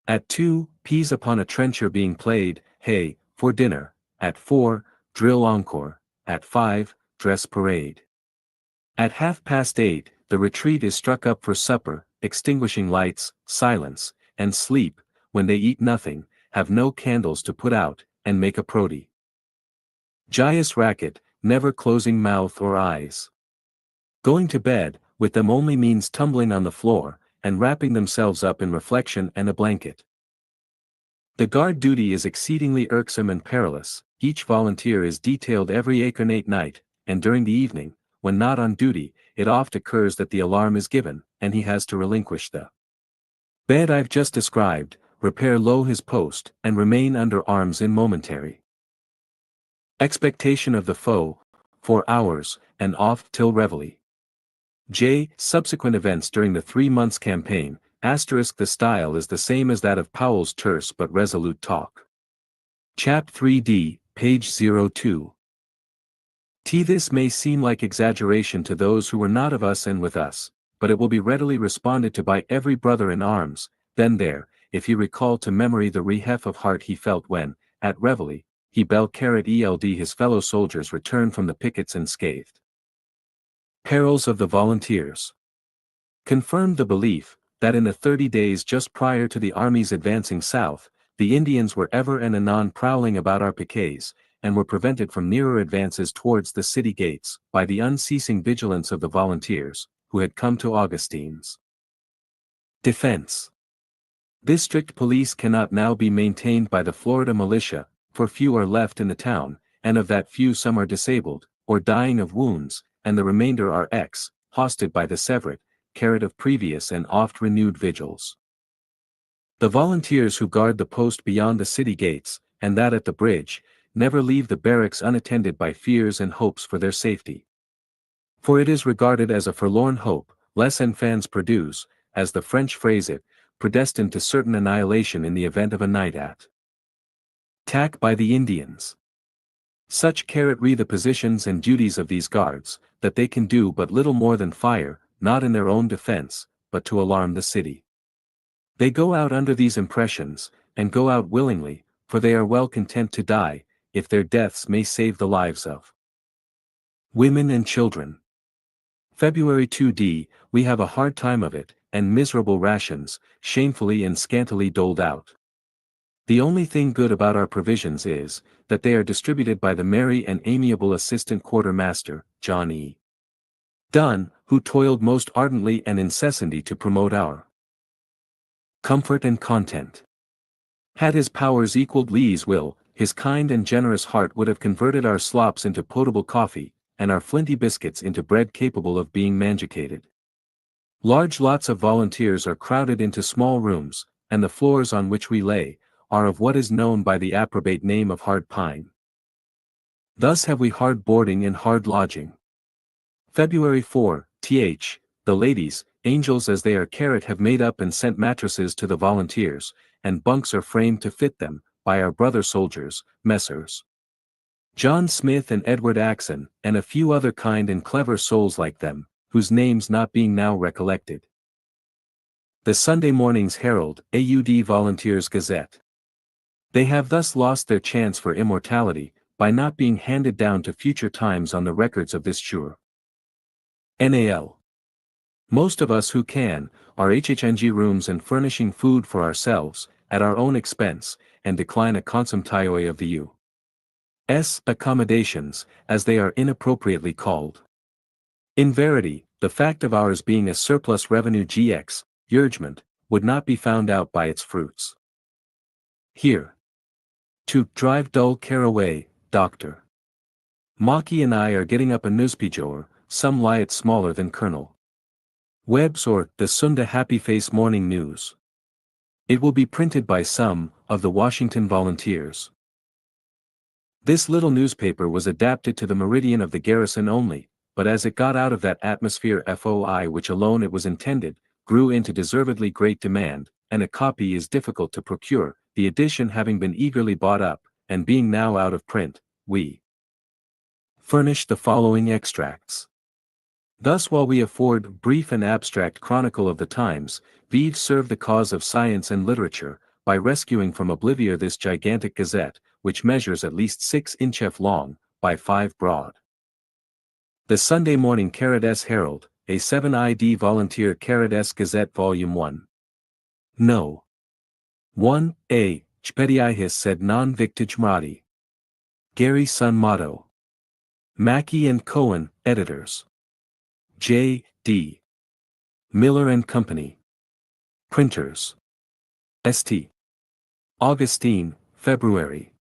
At 2, peas upon a trencher being played, hay, for dinner. At 4, drill encore. At 5, dress parade. At 8:30, the retreat is struck up for supper, extinguishing lights, silence, and sleep, when they eat nothing, have no candles to put out, and make a prody. Joyous racket, never closing mouth or eyes. Going to bed, with them only means tumbling on the floor, and wrapping themselves up in reflection and a blanket. The guard duty is exceedingly irksome and perilous. Each volunteer is detailed every alternate night, and during the evening, when not on duty, it oft occurs that the alarm is given, and he has to relinquish the bed I've just described, repair low his post, and remain under arms in momentary expectation of the foe, for hours, and oft till reveille. J. Subsequent events during the 3 months campaign, ***. The style is the same as that of Powell's terse but resolute talk. Chap 3d, page 02. This may seem like exaggeration to those who were not of us and with us, but it will be readily responded to by every brother in arms, then there, if he recall to memory the relief of heart he felt when, at reveille, he eld his fellow soldiers returned from the pickets unscathed. Perils of the volunteers. Confirmed the belief, that in the 30 days just prior to the army's advancing south, the Indians were ever and anon prowling about our piquets, and were prevented from nearer advances towards the city gates, by the unceasing vigilance of the volunteers, who had come to Augustine's defense. This strict police cannot now be maintained by the Florida militia, for few are left in the town, and of that few some are disabled, or dying of wounds, and the remainder are hosted by the severed carrot of previous and oft-renewed vigils. The volunteers who guard the post beyond the city gates, and that at the bridge, never leave the barracks unattended by fears and hopes for their safety. For it is regarded as a forlorn hope, les enfants perdus, as the French phrase it, predestined to certain annihilation in the event of a night attack by the Indians. Such re the positions and duties of these guards, that they can do but little more than fire, not in their own defense, but to alarm the city. They go out under these impressions, and go out willingly, for they are well content to die, if their deaths may save the lives of women and children. February 2d, we have a hard time of it, and miserable rations, shamefully and scantily doled out. The only thing good about our provisions is, that they are distributed by the merry and amiable assistant quartermaster, John E. Dunn, who toiled most ardently and incessantly to promote our Comfort and content. Had his powers equaled Lee's will, his kind and generous heart would have converted our slops into potable coffee, and our flinty biscuits into bread capable of being mangicated. Large lots of volunteers are crowded into small rooms, and the floors on which we lay, are of what is known by the approbate name of hard pine. Thus have we hard boarding and hard lodging. February 4, th, the ladies, angels as they are have made up and sent mattresses to the volunteers, and bunks are framed to fit them, by our brother soldiers, Messrs. John Smith and Edward Axon, and a few other kind and clever souls like them, whose names not being now recollected. The Sunday Morning's Herald, AUD Volunteers Gazette. They have thus lost their chance for immortality, by not being handed down to future times on the records of this sure. NAL. Most of us who can, are HHNG rooms and furnishing food for ourselves, at our own expense, and decline a consumptioi of the U.S. accommodations, as they are inappropriately called. In verity, the fact of ours being a surplus revenue GX, urgement, would not be found out by its fruits. Here. To drive dull care away, Dr. Maki and I are getting up a newspaper, some lie it smaller than Colonel Webb's or the Sunda Happy Face Morning News. It will be printed by some of the Washington Volunteers. This little newspaper was adapted to the meridian of the garrison only, but as it got out of that atmosphere FOI which alone it was intended, grew into deservedly great demand, and a copy is difficult to procure, the edition having been eagerly bought up, and being now out of print, we furnish the following extracts. Thus while we afford brief and abstract chronicle of the times, we serve the cause of science and literature, by rescuing from oblivion this gigantic gazette, which measures at least 6 inches long, by 5 broad. The Sunday Morning S. Herald, a 7id Volunteer S. Gazette Volume 1. No. 1. A. Expediihis sed non victige modi. Gary Sun Motto. Mackey and Cohen, editors. J. D. Miller and Company. Printers. St. Augustine, February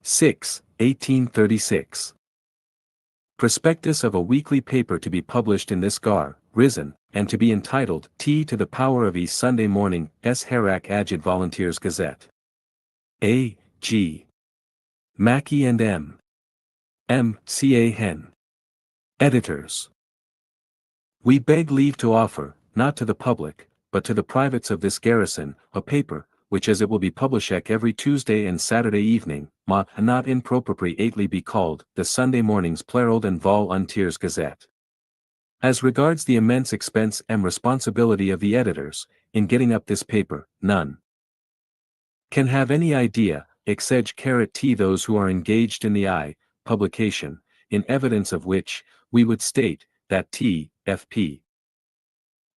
6, 1836. Prospectus of a weekly paper to be published in this gar, risen, and to be entitled T to the Power of E Sunday Morning, S. Harak Agid Volunteers Gazette. A. G. Mackey and M. M. C. A. Hen. Editors. We beg leave to offer, not to the public, but to the privates of this garrison, a paper, which as it will be published every Tuesday and Saturday evening, not impropriately be called, the Sunday Morning's Plerald and Volunteers Gazette. As regards the immense expense and responsibility of the editors, in getting up this paper, none can have any idea, except T those who are engaged in the publication, in evidence of which, we would state, that F.P.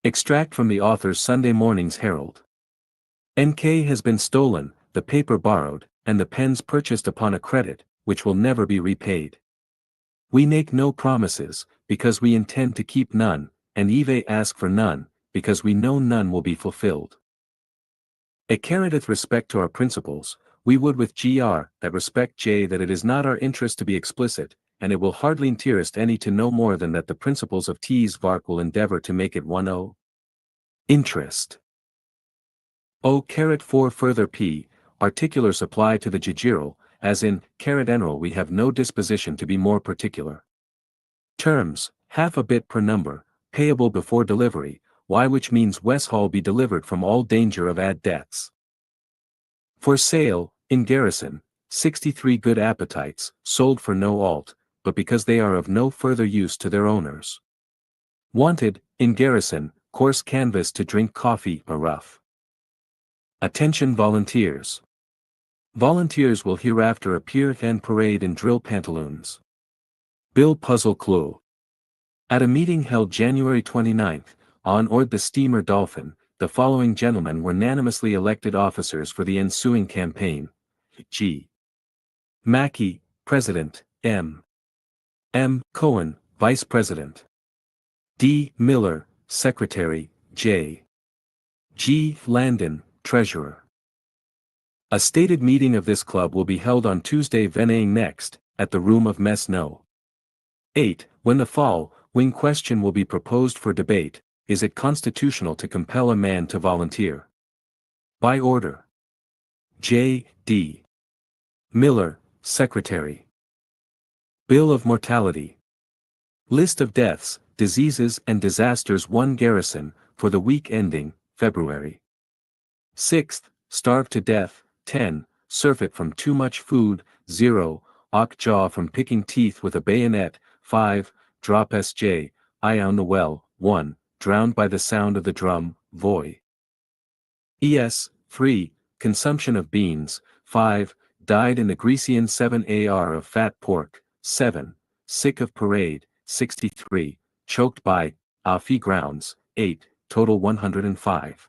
Extract from the author's Sunday Morning's Herald. N.K. has been stolen, the paper borrowed, and the pens purchased upon a credit, which will never be repaid. We make no promises, because we intend to keep none, and Eve ask for none, because we know none will be fulfilled. It carrieth respect to our principles, we would with Gr. that respect J that it is not our interest to be explicit, and it will hardly interest any to know more than that the principles of T's Vark will endeavor to make it 1 interest. O*4 further P, particulars apply to the Jijiro, as in Enral we have no disposition to be more particular. Terms, half a bit per number, payable before delivery, y which means Weshall be delivered from all danger of ad debts. For sale, in garrison, 63 good appetites, sold for no alt, but because they are of no further use to their owners. Wanted, in garrison, coarse canvas to drink coffee or rough. Attention volunteers. Volunteers will hereafter appear and parade in drill pantaloons. Bill Puzzle Clue. At a meeting held January 29, on board the steamer Dolphin, the following gentlemen were unanimously elected officers for the ensuing campaign. G. Mackey, President, M. M. Cohen, Vice President. D. Miller, Secretary, J. G. Landon, Treasurer. A stated meeting of this club will be held on Tuesday vening next, at the room of Mess No. 8. When the following question will be proposed for debate, is it constitutional to compel a man to volunteer? By order. J. D. Miller, Secretary. Bill of Mortality. List of deaths, diseases and disasters 1 Garrison, for the week ending, February 6th, starved to death, 10, surfeit from too much food, 0, jaw from picking teeth with a bayonet, 5, drop SJ, eye on the well, 1, drowned by the sound of the drum, voy. 3, consumption of beans, 5, died in the Grecian 7 AR of fat pork, 7, sick of parade, 63, choked by, Afi grounds, 8, total 105.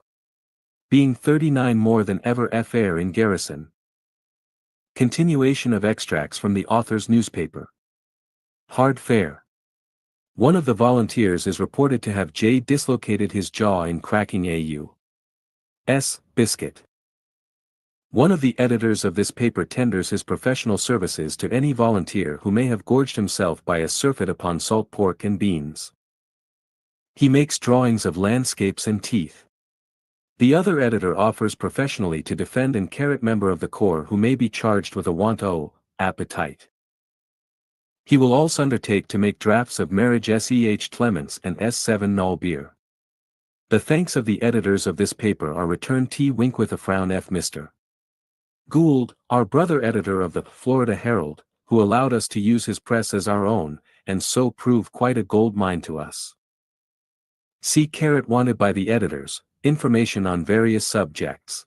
Being 39 more than ever FR in Garrison. Continuation of extracts from the author's newspaper. Hard fare. One of the volunteers is reported to have dislocated his jaw in cracking a.u.'s biscuit. One of the editors of this paper tenders his professional services to any volunteer who may have gorged himself by a surfeit upon salt pork and beans. He makes drawings of landscapes and teeth. The other editor offers professionally to defend and carrot member of the corps who may be charged with a want-o appetite. He will also undertake to make drafts of marriage Seh Clements and S7 Null beer. The thanks of the editors of this paper are returned T. Wink with a frown F. Mr. Gould, our brother editor of the Florida Herald, who allowed us to use his press as our own, and so prove quite a gold mine to us. See carrot wanted by the editors, information on various subjects.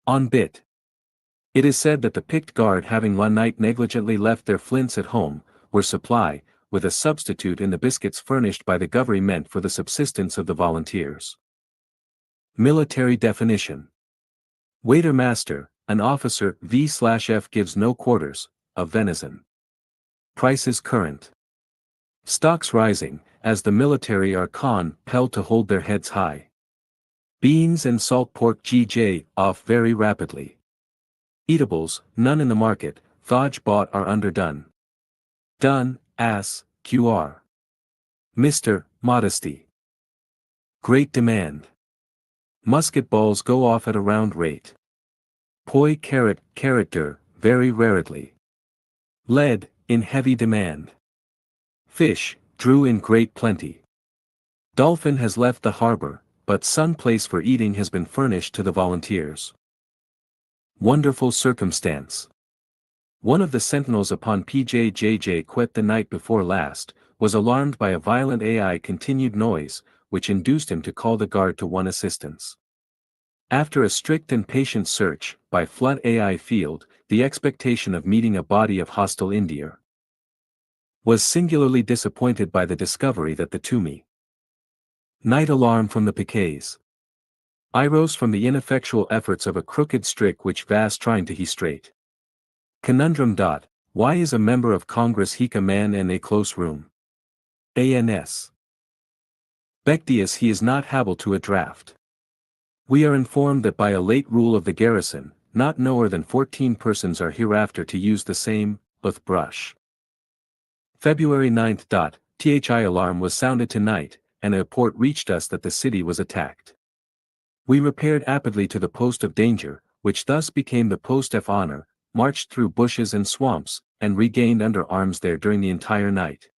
On bit. It is said that the picked guard having one night negligently left their flints at home, were supply, with a substitute in the biscuits furnished by the government for the subsistence of the volunteers. Military definition. Waiter master, an officer V/F gives no quarters, of venison. Prices current. Stocks rising, as the military are compelled to hold their heads high. Beans and salt pork GJ off very rapidly. Eatables, none in the market, thawj bought are underdone. Done, as, QR. Mr. Modesty. Great demand. Musket balls go off at a round rate. Poi carrot, character, very rarely. Lead, in heavy demand. Fish, drew in great plenty. Dolphin has left the harbor, but some place for eating has been furnished to the volunteers. Wonderful circumstance. One of the sentinels upon PJJJ quit the night before last, was alarmed by a violent continued noise, which induced him to call the guard to one assistance. After a strict and patient search, by flood field, the expectation of meeting a body of hostile India was singularly disappointed by the discovery that the Toomey night alarm from the piquets. I rose from the ineffectual efforts of a crooked strick which vast trying to he straight. Conundrum. Why is a member of Congress he a man in a close room? ANS. Bectius he is not able to a draft. We are informed that by a late rule of the garrison, not more than 14 persons are hereafter to use the same, brush. February 9th. THI alarm was sounded tonight, and a report reached us that the city was attacked. We repaired rapidly to the post of danger, which thus became the post of honor, marched through bushes and swamps, and regained under arms there during the entire night.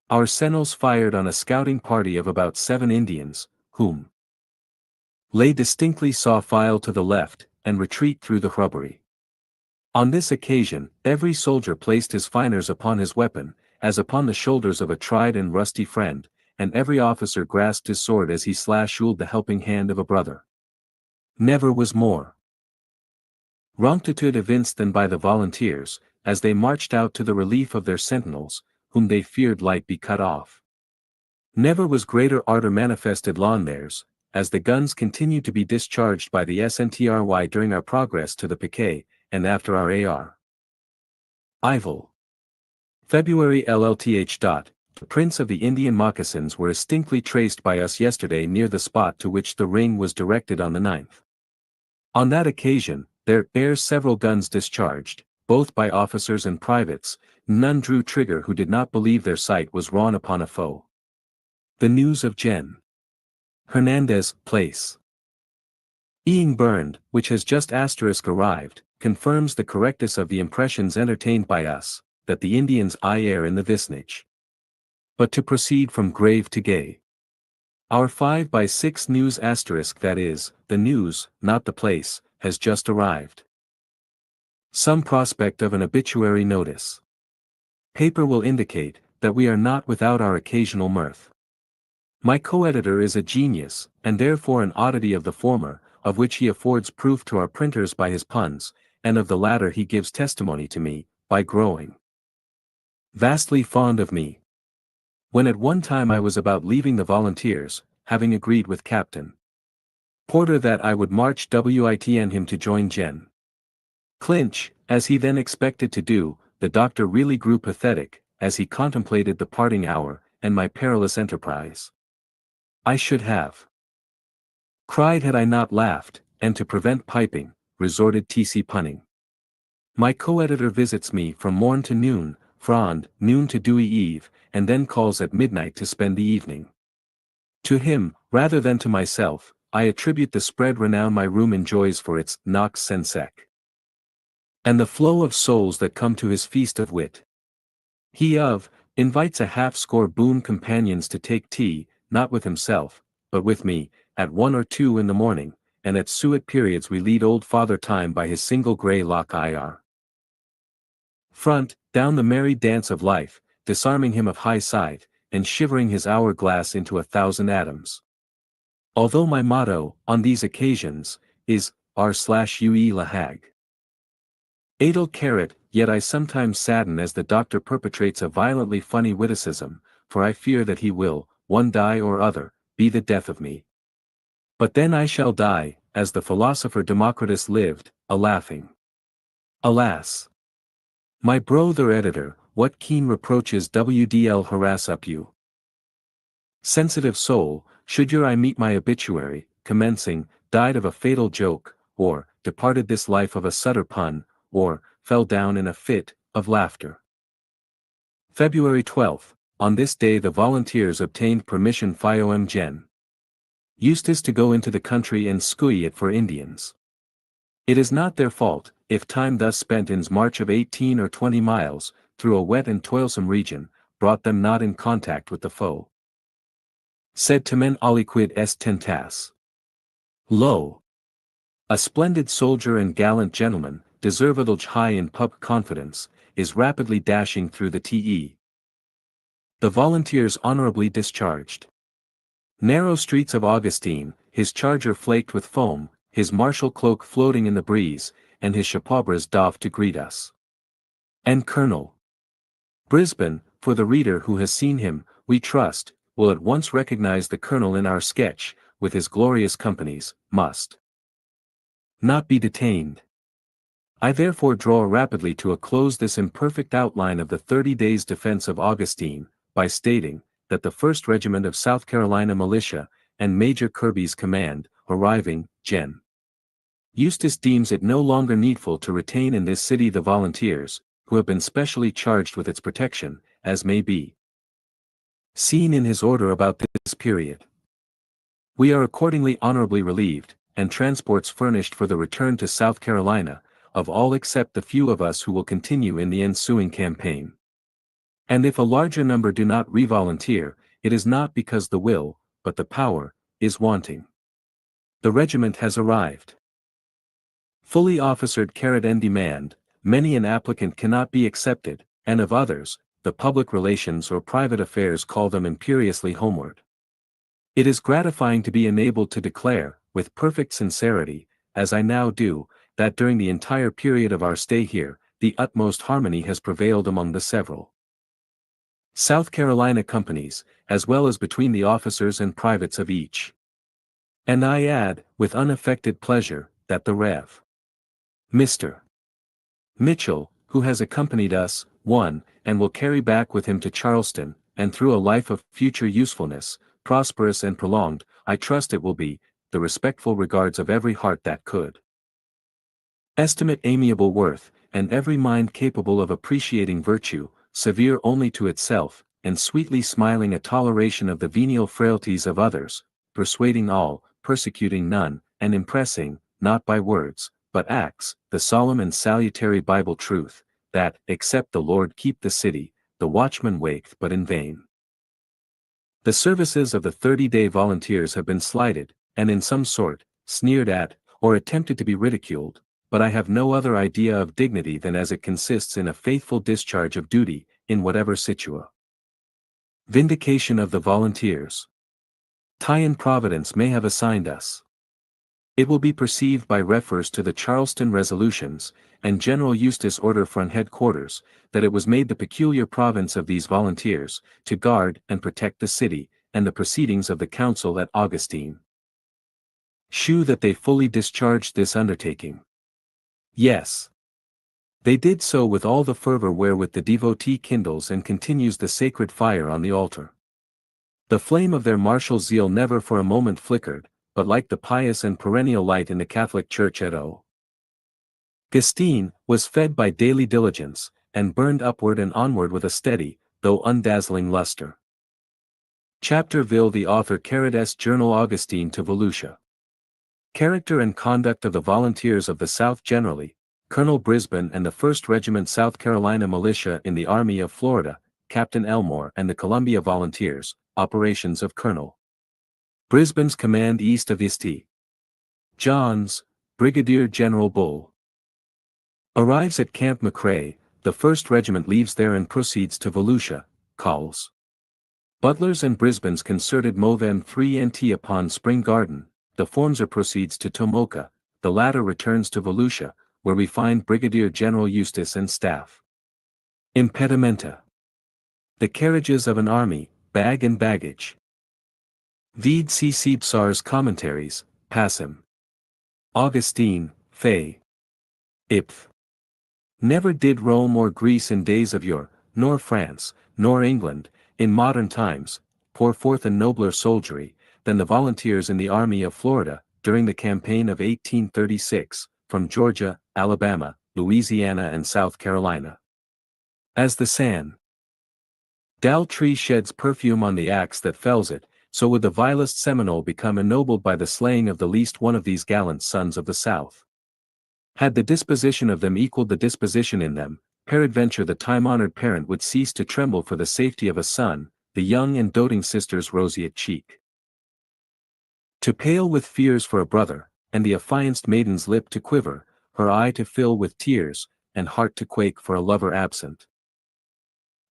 Our sentinels fired on a scouting party of about 7 Indians, whom lay distinctly saw file to the left, and retreat through the shrubbery. On this occasion, every soldier placed his finers upon his weapon, as upon the shoulders of a tried and rusty friend, and every officer grasped his sword as he ruled the helping hand of a brother. Never was more promptitude evinced than by the volunteers, as they marched out to the relief of their sentinels, whom they feared might be cut off. Never was greater ardor manifested on theirs, as the guns continued to be discharged by the SNTRY during our progress to the piquet, and after our AR. Ivel. February LLTH. The prints of the Indian moccasins were distinctly traced by us yesterday near the spot to which the ring was directed on the 9th. On that occasion, there were several guns discharged, both by officers and privates. None drew trigger who did not believe their sight was wrong upon a foe. The news of Gen. Hernandez place being burned, which has just arrived, confirms the correctness of the impressions entertained by us, that the Indians are in the vicinage. But to proceed from grave to gay. Our 5x6 news that is, the news, not the place, has just arrived. Some prospect of an obituary notice. Paper will indicate, that we are not without our occasional mirth. My co-editor is a genius, and therefore an oddity of the former, of which he affords proof to our printers by his puns, and of the latter he gives testimony to me, by growing vastly fond of me. When at one time I was about leaving the volunteers, having agreed with Captain Porter that I would march witn him to join Gen. Clinch, as he then expected to do, the doctor really grew pathetic, as he contemplated the parting hour, and my perilous enterprise. I should have cried had I not laughed, and to prevent piping, resorted to punning. My co-editor visits me from morn to noon, frond, noon to dewy eve, and then calls at midnight to spend the evening. To him, rather than to myself, I attribute the spread renown my room enjoys for its nox sensec, and the flow of souls that come to his feast of wit. He invites a half-score boon companions to take tea, not with himself, but with me, at 1 or 2 in the morning, and at suet periods we lead old Father Time by his single grey lock front, down the merry dance of life, disarming him of high sight, and shivering his hour-glass into 1,000 atoms. Although my motto, on these occasions, is, r/ue lahag. Adel carrot, yet I sometimes sadden as the doctor perpetrates a violently funny witticism, for I fear that he will, one die or other, be the death of me. But then I shall die, as the philosopher Democritus lived, a-laughing. Alas! My brother editor, what keen reproaches WDL harass up you? Sensitive soul, should your eye meet my obituary, commencing, died of a fatal joke, or, departed this life of a sutter pun, or, fell down in a fit of laughter. February 12, on this day the volunteers obtained permission from Gen. Eustace to go into the country and scuy it for Indians. It is not their fault, if time thus spent in's march of 18 or 20 miles, through a wet and toilsome region, brought them not in contact with the foe. Sed tamen aliquid est tentas. Lo! A splendid soldier and gallant gentleman, deservedly high in pub confidence, is rapidly dashing through the te. The volunteers honorably discharged. Narrow streets of Augustine, his charger flaked with foam, his martial cloak floating in the breeze, and his chapabras doffed to greet us. And Colonel Brisbane, for the reader who has seen him, we trust, will at once recognize the colonel in our sketch, with his glorious companies, must not be detained. I therefore draw rapidly to a close this imperfect outline of the 30 days' defense of Augustine, by stating, that the 1st Regiment of South Carolina Militia, and Major Kirby's command, arriving, Gen. Eustace deems it no longer needful to retain in this city the volunteers, who have been specially charged with its protection, as may be seen in his order about this period. We are accordingly honorably relieved, and transports furnished for the return to South Carolina, of all except the few of us who will continue in the ensuing campaign. And if a larger number do not revolunteer, it is not because the will, but the power, is wanting. The regiment has arrived. Fully officered carrot en demand, many an applicant cannot be accepted, and of others, the public relations or private affairs call them imperiously homeward. It is gratifying to be enabled to declare, with perfect sincerity, as I now do, that during the entire period of our stay here, the utmost harmony has prevailed among the several South Carolina companies, as well as between the officers and privates of each. And I add, with unaffected pleasure, that the Rev. Mr. Mitchell, who has accompanied us, and will carry back with him to Charleston, and through a life of future usefulness, prosperous and prolonged, I trust it will be, the respectful regards of every heart that could estimate amiable worth, and every mind capable of appreciating virtue, severe only to itself, and sweetly smiling a toleration of the venial frailties of others, persuading all, persecuting none, and impressing, not by words, but acts, the solemn and salutary Bible truth, that, except the Lord keep the city, the watchman waketh but in vain. The services of the 30-day volunteers have been slighted, and in some sort, sneered at, or attempted to be ridiculed, but I have no other idea of dignity than as it consists in a faithful discharge of duty, in whatever situa. Vindication of the volunteers. Tie in Providence may have assigned us. It will be perceived by refers to the Charleston resolutions, and General Eustis' order from headquarters, that it was made the peculiar province of these volunteers, to guard and protect the city, and the proceedings of the council at Augustine. Shew that they fully discharged this undertaking. Yes. They did so with all the fervor wherewith the devotee kindles and continues the sacred fire on the altar. The flame of their martial zeal never for a moment flickered, but like the pious and perennial light in the Catholic Church at Augustine, was fed by daily diligence, and burned upward and onward with a steady, though undazzling luster. Chapter Vil the author carried S. Journal Augustine to Volusia. Character and conduct of the volunteers of the South generally, Colonel Brisbane and the 1st Regiment South Carolina Militia in the Army of Florida, Captain Elmore and the Columbia Volunteers, operations of Colonel Brisbane's command east of St. John's, Brigadier General Bull arrives at Camp McRae, the 1st Regiment leaves there and proceeds to Volusia, calls Butler's and Brisbane's concerted move M3 NT upon Spring Garden, the Formosa proceeds to Tomoka, the latter returns to Volusia, where we find Brigadier General Eustis and staff. Impedimenta. The carriages of an army, bag and baggage. Vide C. Sebsar's Commentaries, Passim. Augustine, Fay. Ipth. Never did Rome or Greece in days of yore, nor France, nor England, in modern times, pour forth a nobler soldiery, than the volunteers in the Army of Florida, during the campaign of 1836, from Georgia, Alabama, Louisiana and South Carolina. As the San Dal tree sheds perfume on the axe that fells it, so would the vilest Seminole become ennobled by the slaying of the least one of these gallant sons of the South. Had the disposition of them equaled the disposition in them, peradventure the time-honored parent would cease to tremble for the safety of a son, the young and doting sister's roseate cheek to pale with fears for a brother, and the affianced maiden's lip to quiver, her eye to fill with tears, and heart to quake for a lover absent.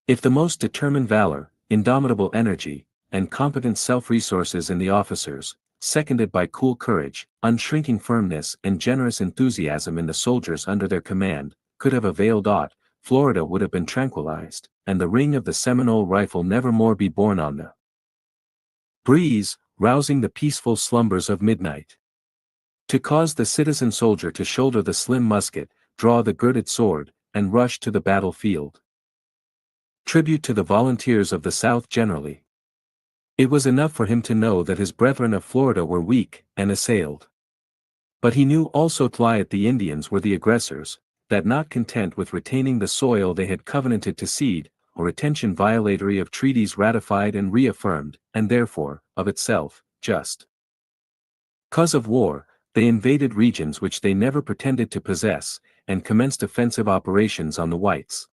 If the most determined valor, indomitable energy, and competent self-resources in the officers, seconded by cool courage, unshrinking firmness and generous enthusiasm in the soldiers under their command, could have availed aught, Florida would have been tranquilized, and the ring of the Seminole rifle never more be borne on the breeze, rousing the peaceful slumbers of midnight. To cause the citizen soldier to shoulder the slim musket, draw the girded sword, and rush to the battlefield. Tribute to the volunteers of the South generally. It was enough for him to know that his brethren of Florida were weak and assailed. But he knew also that the Indians were the aggressors, that not content with retaining the soil they had covenanted to cede, or retention violatory of treaties ratified and reaffirmed, and therefore, of itself, just. Cause of war, they invaded regions which they never pretended to possess, and commenced offensive operations on the whites.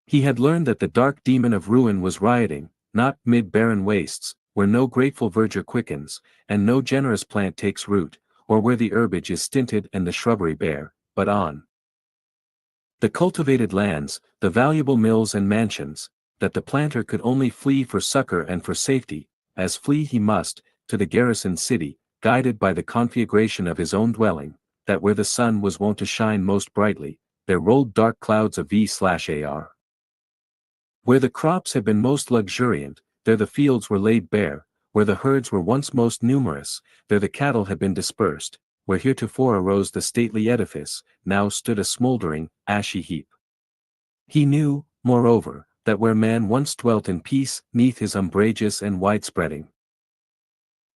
He had learned that the dark demon of ruin was rioting, not mid barren wastes, where no grateful verdure quickens, and no generous plant takes root, or where the herbage is stinted and the shrubbery bare, but on the cultivated lands, the valuable mills and mansions, that the planter could only flee for succor and for safety, as flee he must, to the garrisoned city, guided by the conflagration of his own dwelling, that where the sun was wont to shine most brightly, there rolled dark clouds of V/AR. Where the crops had been most luxuriant, there the fields were laid bare, where the herds were once most numerous, there the cattle had been dispersed, where heretofore arose the stately edifice, now stood a smouldering, ashy heap. He knew, moreover, that where man once dwelt in peace, 'neath his umbrageous and wide-spreading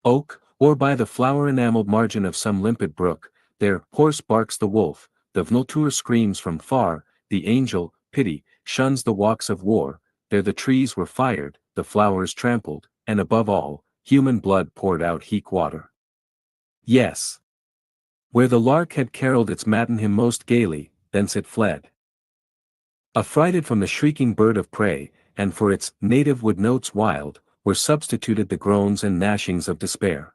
oak, or by the flower-enameled margin of some limpid brook, there, hoarse barks the wolf, the vulture screams from far, the angel, pity, shuns the walks of war, there the trees were fired, the flowers trampled, and above all, human blood poured out heat water. Yes. Where the lark had caroled its matin hymn most gaily, thence it fled. Affrighted from the shrieking bird of prey, and for its native wood notes wild, were substituted the groans and gnashings of despair.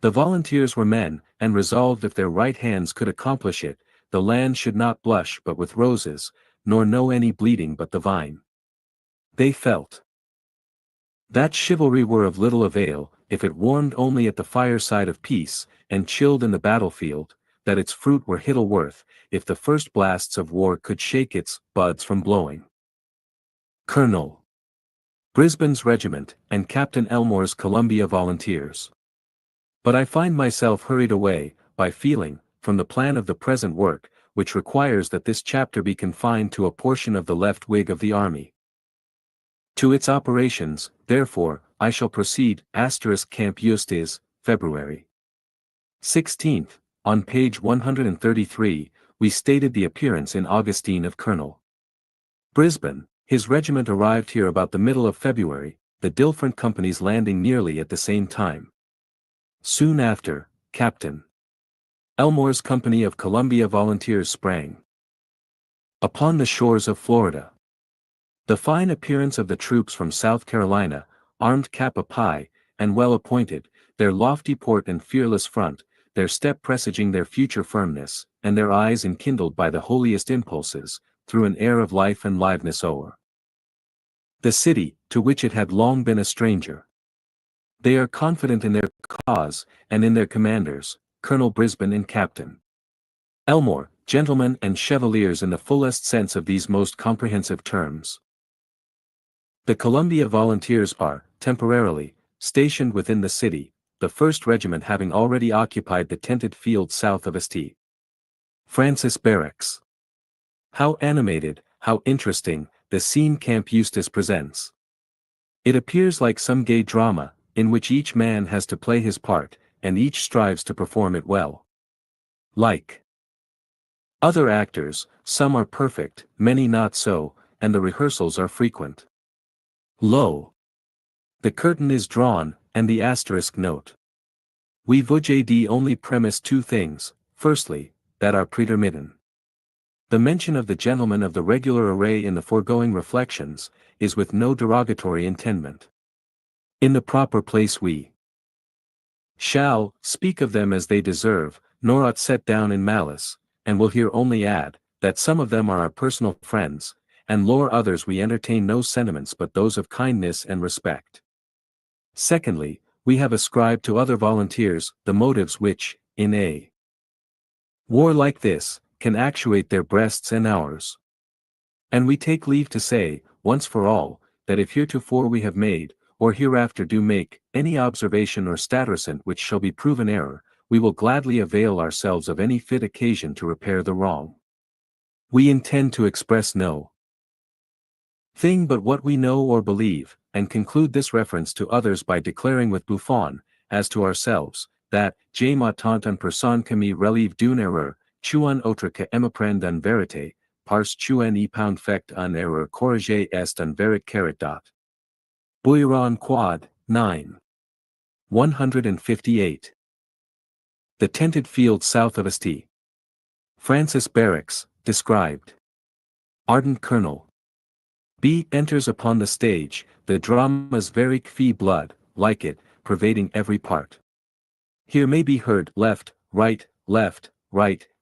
The volunteers were men, and resolved if their right hands could accomplish it, the land should not blush but with roses, nor know any bleeding but the vine. They felt that chivalry were of little avail, if it warmed only at the fireside of peace, and chilled in the battlefield, that its fruit were little worth, if the first blasts of war could shake its buds from blowing. Colonel Brisbane's regiment, and Captain Elmore's Columbia Volunteers. But I find myself hurried away, by feeling, from the plan of the present work, which requires that this chapter be confined to a portion of the left wing of the army. To its operations, therefore, I shall proceed. Camp Eustis, February 16th, on page 133, we stated the appearance in Augustine of Colonel Brisbane. His regiment arrived here about the middle of February, the different companies landing nearly at the same time. Soon after, Captain Elmore's company of Columbia Volunteers sprang upon the shores of Florida. The fine appearance of the troops from South Carolina, armed cap a pie, and well appointed, their lofty port and fearless front, their step presaging their future firmness, and their eyes enkindled by the holiest impulses, threw an air of life and liveness o'er the city, to which it had long been a stranger. They are confident in their cause, and in their commanders, Colonel Brisbane and Captain Elmore, gentlemen and chevaliers in the fullest sense of these most comprehensive terms. The Columbia Volunteers are, temporarily, stationed within the city, the 1st Regiment having already occupied the tented field south of St. Francis Barracks. How animated, how interesting, the scene Camp Eustis presents. It appears like some gay drama, in which each man has to play his part, and each strives to perform it well. Like other actors, some are perfect, many not so, and the rehearsals are frequent. Lo! The curtain is drawn, and the asterisk note. We voulez only premise 2 things, firstly, that are pretermitten. The mention of the gentlemen of the regular array in the foregoing reflections, is with no derogatory intendment. In the proper place we shall speak of them as they deserve, nor ought set down in malice, and will here only add, that some of them are our personal friends, and lore others we entertain no sentiments but those of kindness and respect. Secondly, we have ascribed to other volunteers the motives which, in a war like this, can actuate their breasts and ours. And we take leave to say, once for all, that if heretofore we have made, or hereafter do make, any observation or statissent which shall be proven error, we will gladly avail ourselves of any fit occasion to repair the wrong. We intend to express no thing but what we know or believe, and conclude this reference to others by declaring with Buffon, as to ourselves, that, je m'attends en personne que me relève d'une erreur, tuan autre que m'apprend en vérité, parce tuan y pound fect en erreur corrigé est en vérité caractère. Bouiron Quad, 9. 158. The tented field south of St. Francis Barracks, described. Ardent Colonel B. enters upon the stage, the drama's very fee blood, like it, pervading every part. Here may be heard left, right,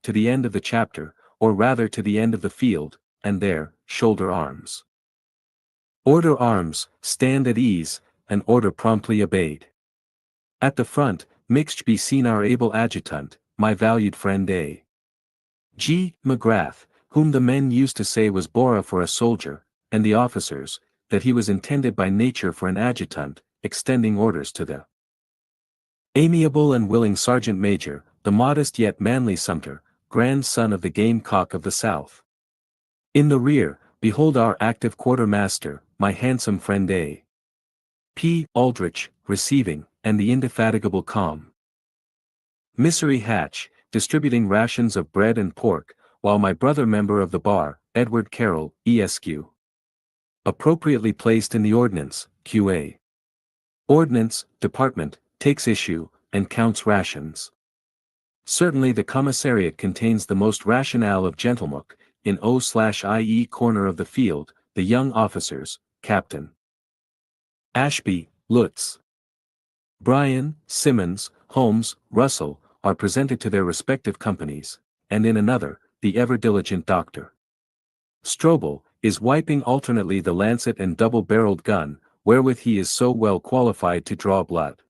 to the end of the chapter, or rather to the end of the field, and there, shoulder arms. Order arms, stand at ease, and order promptly obeyed. At the front, mixed be seen our able adjutant, my valued friend A. G. McGrath, whom the men used to say was Bora for a soldier, and the officers, that he was intended by nature for an adjutant, extending orders to the amiable and willing Sergeant Major, the modest yet manly Sumter, grandson of the Gamecock of the South. In the rear, behold our active quartermaster, my handsome friend A. P. Aldrich, receiving, and the indefatigable calm. Missouri Hatch, distributing rations of bread and pork, while my brother member of the bar, Edward Carroll, Esq. Appropriately placed in the Ordnance, Q.A. Ordnance, Department, takes issue, and counts rations. Certainly the commissariat contains the most rationale of gentlefolk, in O/IE corner of the field, the young officers, Captain Ashby, Lutz, Bryan, Simmons, Holmes, Russell, are presented to their respective companies, and in another, the ever-diligent Dr. Strobel, is wiping alternately the lancet and double-barreled gun, wherewith he is so well qualified to draw blood.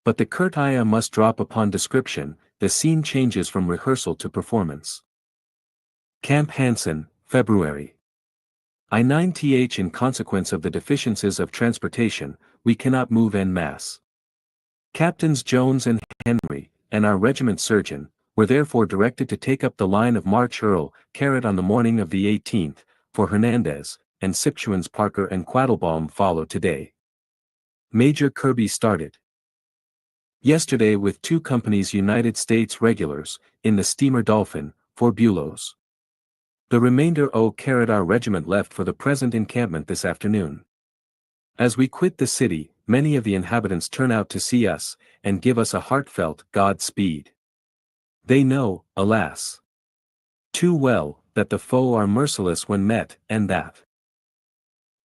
But the curtaia must drop upon description, the scene changes from rehearsal to performance. Camp Hansen, February. I9th in consequence of the deficiencies of transportation, we cannot move en masse. Captains Jones and Henry, and our regiment surgeon, were therefore directed to take up the line of march Earl Carrot on the morning of the 18th, for Hernandez, and Sipchuans Parker and Quattlebaum follow today. Major Kirby started yesterday with 2 companies United States regulars, in the steamer Dolphin, for Bulos. The remainder our regiment left for the present encampment this afternoon. As we quit the city, many of the inhabitants turn out to see us, and give us a heartfelt Godspeed. They know, alas, too well, that the foe are merciless when met, and that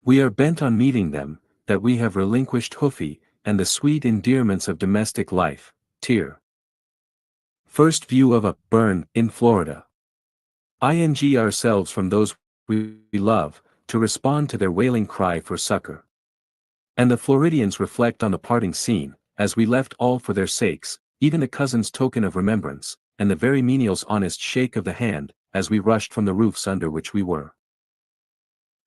we are bent on meeting them, that we have relinquished Hoofy, and the sweet endearments of domestic life. Tier. First view of a burn in Florida. Ing ourselves from those we love, to respond to their wailing cry for succor. And the Floridians reflect on the parting scene, as we left all for their sakes, even the cousin's token of remembrance, and the very menial's honest shake of the hand, as we rushed from the roofs under which we were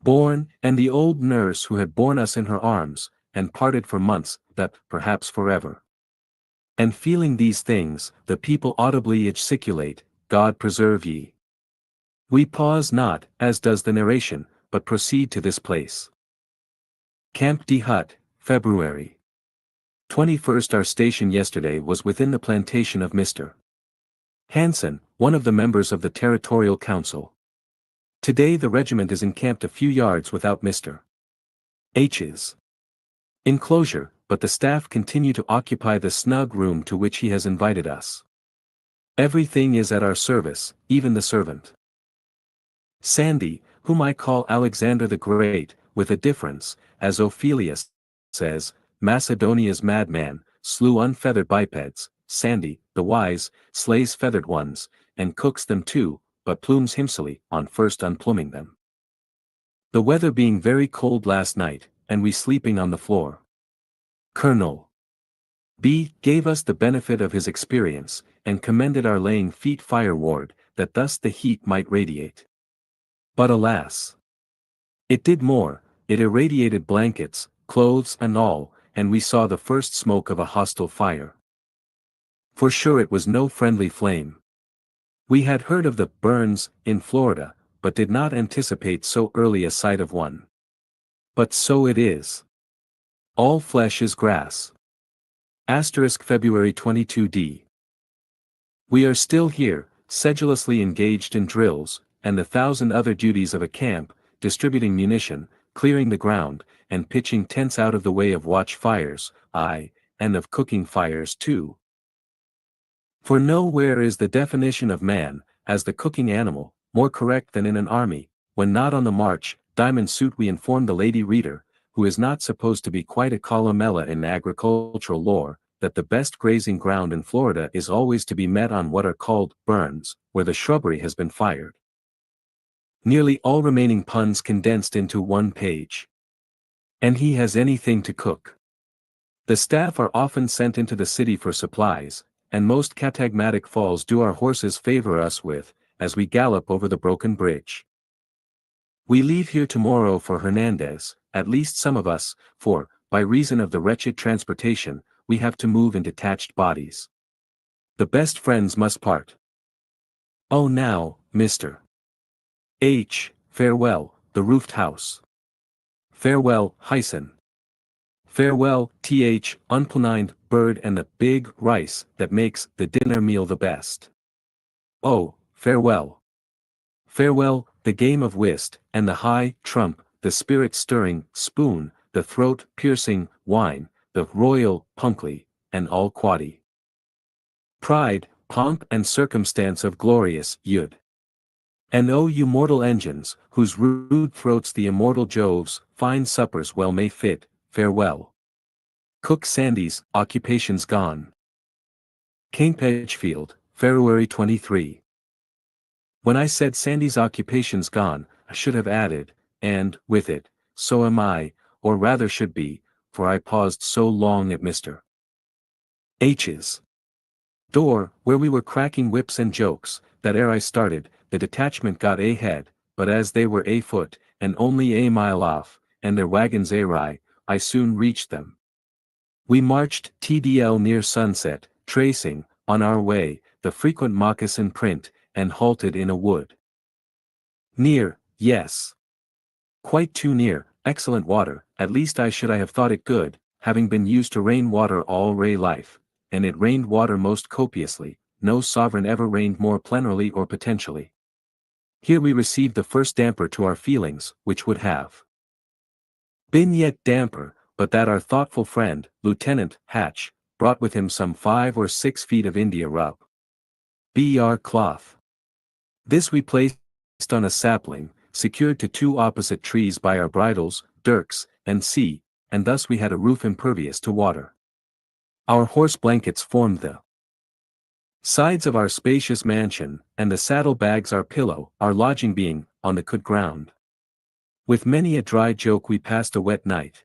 born, and the old nurse who had borne us in her arms, and parted for months, that, perhaps forever. And feeling these things, the people audibly ejaculate, God preserve ye. We pause not, as does the narration, but proceed to this place. Camp D Hut, February 21st. Our station yesterday was within the plantation of Mr. Hansen, one of the members of the Territorial Council. Today the regiment is encamped a few yards without Mr. H's enclosure, but the staff continue to occupy the snug room to which he has invited us. Everything is at our service, even the servant. Sandy, whom I call Alexander the Great, with a difference, as Ophelia says, Macedonia's madman, slew unfeathered bipeds, Sandy, the wise, slays feathered ones, and cooks them too, but plumes himself on first unpluming them. The weather being very cold last night, and we sleeping on the floor. Colonel B. gave us the benefit of his experience, and commended our laying feet fireward, that thus the heat might radiate. But alas! It did more, it irradiated blankets, clothes and all, and we saw the first smoke of a hostile fire. For sure it was no friendly flame. We had heard of the burns in Florida, but did not anticipate so early a sight of one. But so it is. All flesh is grass. February 22d. We are still here, sedulously engaged in drills, and the 1,000 other duties of a camp, distributing munition, clearing the ground, and pitching tents out of the way of watch fires, aye, and of cooking fires too. For nowhere is the definition of man, as the cooking animal, more correct than in an army, when not on the march. Diamond suit. We inform the lady reader, who is not supposed to be quite a columella in agricultural lore, that the best grazing ground in Florida is always to be met on what are called burns, where the shrubbery has been fired. Nearly all remaining puns condensed into one page. And he has anything to cook. The staff are often sent into the city for supplies, and most catagmatic falls do our horses favor us with, as we gallop over the broken bridge. We leave here tomorrow for Hernandez, at least some of us, for, by reason of the wretched transportation, we have to move in detached bodies. The best friends must part. Oh now, Mr. H., farewell, the roofed house. Farewell, Hyson. Farewell, unplaned bird and the big rice that makes the dinner meal the best. Oh, farewell. Farewell, the game of whist, and the high trump, the spirit-stirring spoon, the throat-piercing wine, the royal punkley, and all quaddy. Pride, pomp and circumstance of glorious Yud. And O you mortal engines, whose rude throats the immortal Jove's fine suppers well may fit, farewell. Cook Sandys, occupations gone. Camp Edgefield, February 23. When I said Sandy's occupation's gone, I should have added, and, with it, so am I, or rather should be, for I paused so long at Mr. H's door, where we were cracking whips and jokes, that ere I started, the detachment got ahead, but as they were a foot, and only a mile off, and their wagons awry, I soon reached them. We marched TDL near sunset, tracing, on our way, the frequent moccasin print, and halted in a wood. Near, yes. Quite too near, excellent water, at least I should have thought it good, having been used to rain water all ray life, and it rained water most copiously, no sovereign ever rained more plenarily or potentially. Here we received the first damper to our feelings, which would have been yet damper, but that our thoughtful friend, Lieutenant Hatch, brought with him some 5 or 6 feet of India rub. Br cloth. This we placed on a sapling, secured to 2 opposite trees by our bridles, dirks, and and thus we had a roof impervious to water. Our horse blankets formed the sides of our spacious mansion, and the saddle bags our pillow, our lodging being, on the good ground. With many a dry joke we passed a wet night.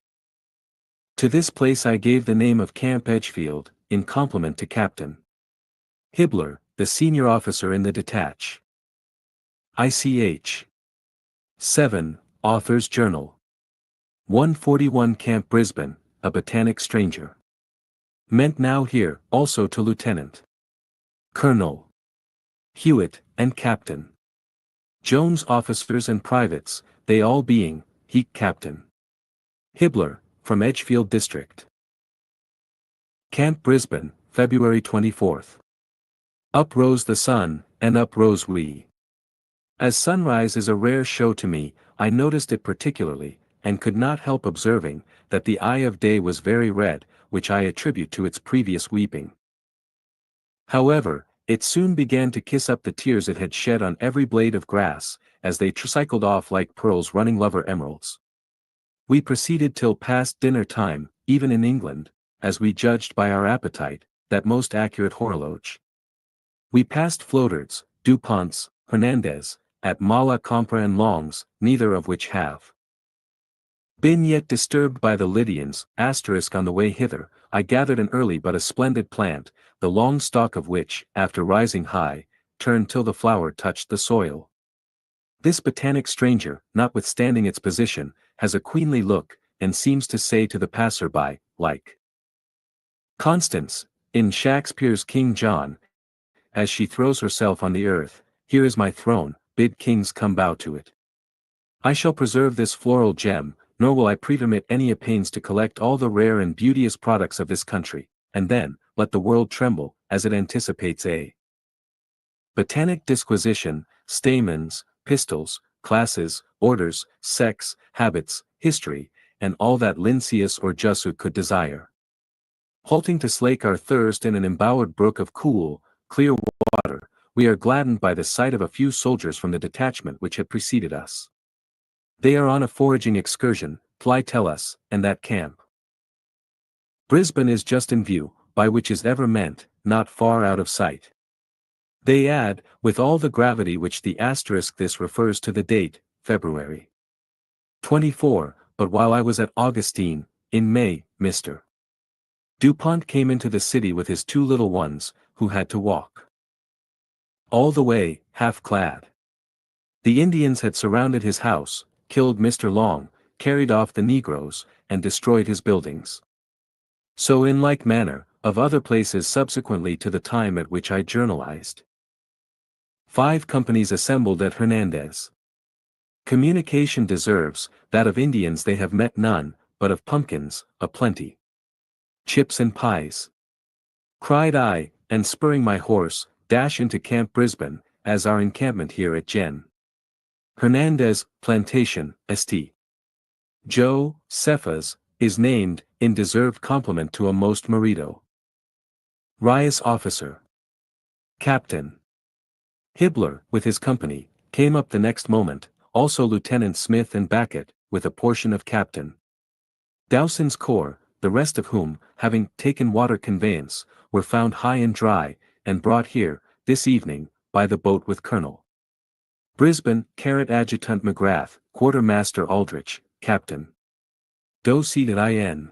To this place I gave the name of Camp Edgefield, in compliment to Captain Hibbler, the senior officer in the detach. ICH 7, Author's Journal. 141 Camp Brisbane, a botanic stranger. Meant now here, also to Lieutenant Colonel Hewitt, and Captain Jones, officers and privates, they all being, Captain Hibbler, from Edgefield District. Camp Brisbane, February 24th. Up rose the sun, and up rose we. As sunrise is a rare show to me, I noticed it particularly, and could not help observing, that the eye of day was very red, which I attribute to its previous weeping. However, it soon began to kiss up the tears it had shed on every blade of grass, as they tricycled off like pearls running lover emeralds. We proceeded till past dinner time, even in England, as we judged by our appetite, that most accurate horologe. We passed Floatards, Duponts, Hernandez, at Mala Compra and Long's, neither of which have been yet disturbed by the Lydians. On the way hither, I gathered an early but a splendid plant, the long stalk of which, after rising high, turned till the flower touched the soil. This botanic stranger, notwithstanding its position, has a queenly look, and seems to say to the passer-by, like Constance, in Shakespeare's King John, as she throws herself on the earth, here is my throne, bid kings come bow to it. I shall preserve this floral gem, nor will I pretermit any pains to collect all the rare and beauteous products of this country, and then, let the world tremble, as it anticipates a botanic disquisition, stamens, pistils, classes, orders, sects, habits, history, and all that Lynceus or Jusut could desire. Halting to slake our thirst in an embowered brook of cool, clear water, we are gladdened by the sight of a few soldiers from the detachment which had preceded us. They are on a foraging excursion, Fly tell us, and that Camp Brisbane is just in view, by which is ever meant, not far out of sight. They add, with all the gravity which the asterisk this refers to the date, February 24, but while I was at Augustine, in May, Mr. Dupont came into the city with his 2 little ones, who had to walk all the way, half clad. The Indians had surrounded his house, killed Mr. Long, carried off the Negroes, and destroyed his buildings. So in like manner, of other places subsequently to the time at which I journalized. 5 companies assembled at Hernandez. Communication deserves, that of Indians they have met none, but of pumpkins, a plenty. Chips and pies. Cried I, and spurring my horse, dash into Camp Brisbane, as our encampment here at Gen. Hernandez, Plantation, St. Joe, Cephas, is named, in deserved compliment to a most merito. Rias officer. Captain. Hibbler, with his company, came up the next moment, also Lieutenant Smith and Backett, with a portion of Captain Dowson's corps, the rest of whom, having taken water conveyance, were found high and dry, and brought here, this evening, by the boat with Colonel Brisbane, Adjutant McGrath, Quartermaster Aldrich, Captain Doe seated in,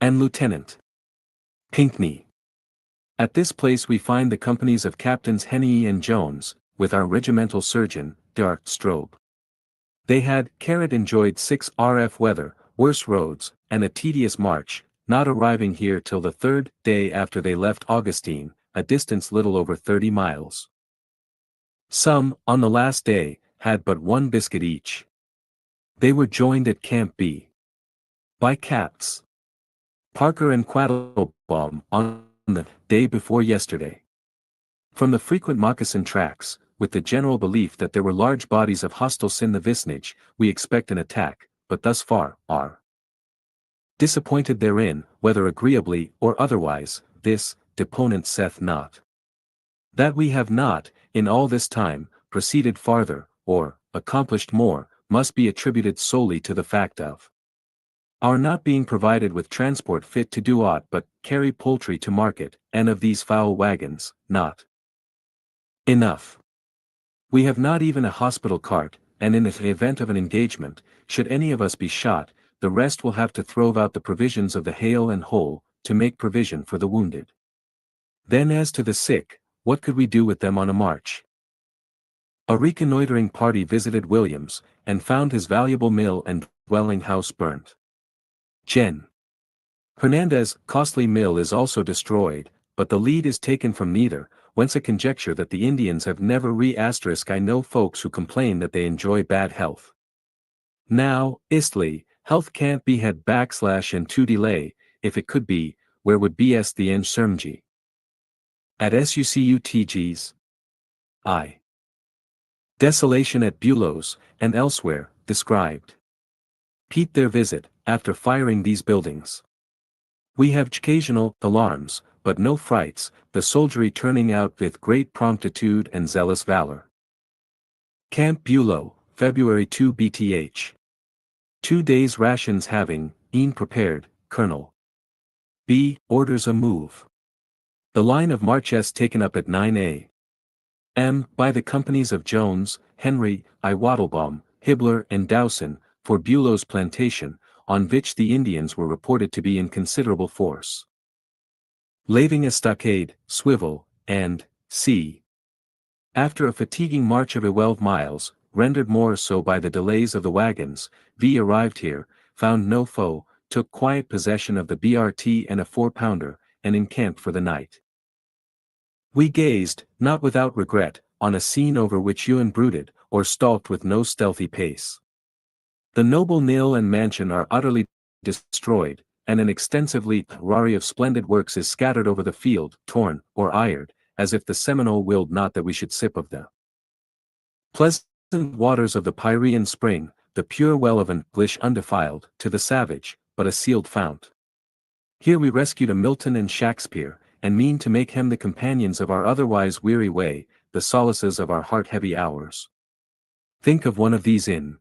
and Lieutenant Pinkney. At this place we find the companies of Captains Henney and Jones, with our regimental surgeon, D'Arc Strobe. They had enjoyed 6 rf weather, worse roads, and a tedious march, not arriving here till the 3rd day after they left Augustine, a distance little over 30 miles. Some, on the last day, had but 1 biscuit each. They were joined at Camp B by Caps Parker and Quattlebaum on the day before yesterday. From the frequent moccasin tracks, with the general belief that there were large bodies of hostiles in the vicinage, we expect an attack, but thus far, are disappointed therein, whether agreeably or otherwise. This, deponent saith not. That we have not, in all this time, proceeded farther, or, accomplished more, must be attributed solely to the fact of our not being provided with transport fit to do aught but carry poultry to market, and of these foul wagons, not enough. We have not even a hospital cart, and in the event of an engagement, should any of us be shot, the rest will have to throw out the provisions of the hale and whole, to make provision for the wounded. Then as to the sick, what could we do with them on a march? A reconnoitering party visited Williams, and found his valuable mill and dwelling house burnt. Gen. Hernandez' costly mill is also destroyed, but the lead is taken from neither, whence a conjecture that the Indians have never I know folks who complain that they enjoy bad health. Now, istly, health can't be had and to delay, if it could be, where would bs the ensermg? At SUCUTG's I. Desolation at Bulows, and elsewhere, described. Pete their visit, after firing these buildings. We have occasional alarms, but no frights, the soldiery turning out with great promptitude and zealous valor. Camp Bulow, February 2 BTH. 2 days' rations having, been prepared, Colonel B. orders a move. The line of march is taken up at 9 a.m. by the companies of Jones, Henry, I. Wattlebaum, Hibbler and Dowson, for Bulow's plantation, on which the Indians were reported to be in considerable force. Laving a stockade, swivel, and c. After a fatiguing march of 12 miles, rendered more so by the delays of the wagons, V arrived here, found no foe, took quiet possession of the BRT and a 4-pounder, and encamped for the night. We gazed, not without regret, on a scene over which Ewan brooded, or stalked with no stealthy pace. The noble mill and mansion are utterly destroyed, and an extensive library of splendid works is scattered over the field, torn, or ired, as if the Seminole willed not that we should sip of the pleasant waters of the Pyrean spring, the pure well of English undefiled, to the savage, but a sealed fount. Here we rescued a Milton and Shakespeare, and mean to make him the companions of our otherwise weary way, the solaces of our heart-heavy hours. Think of one of these in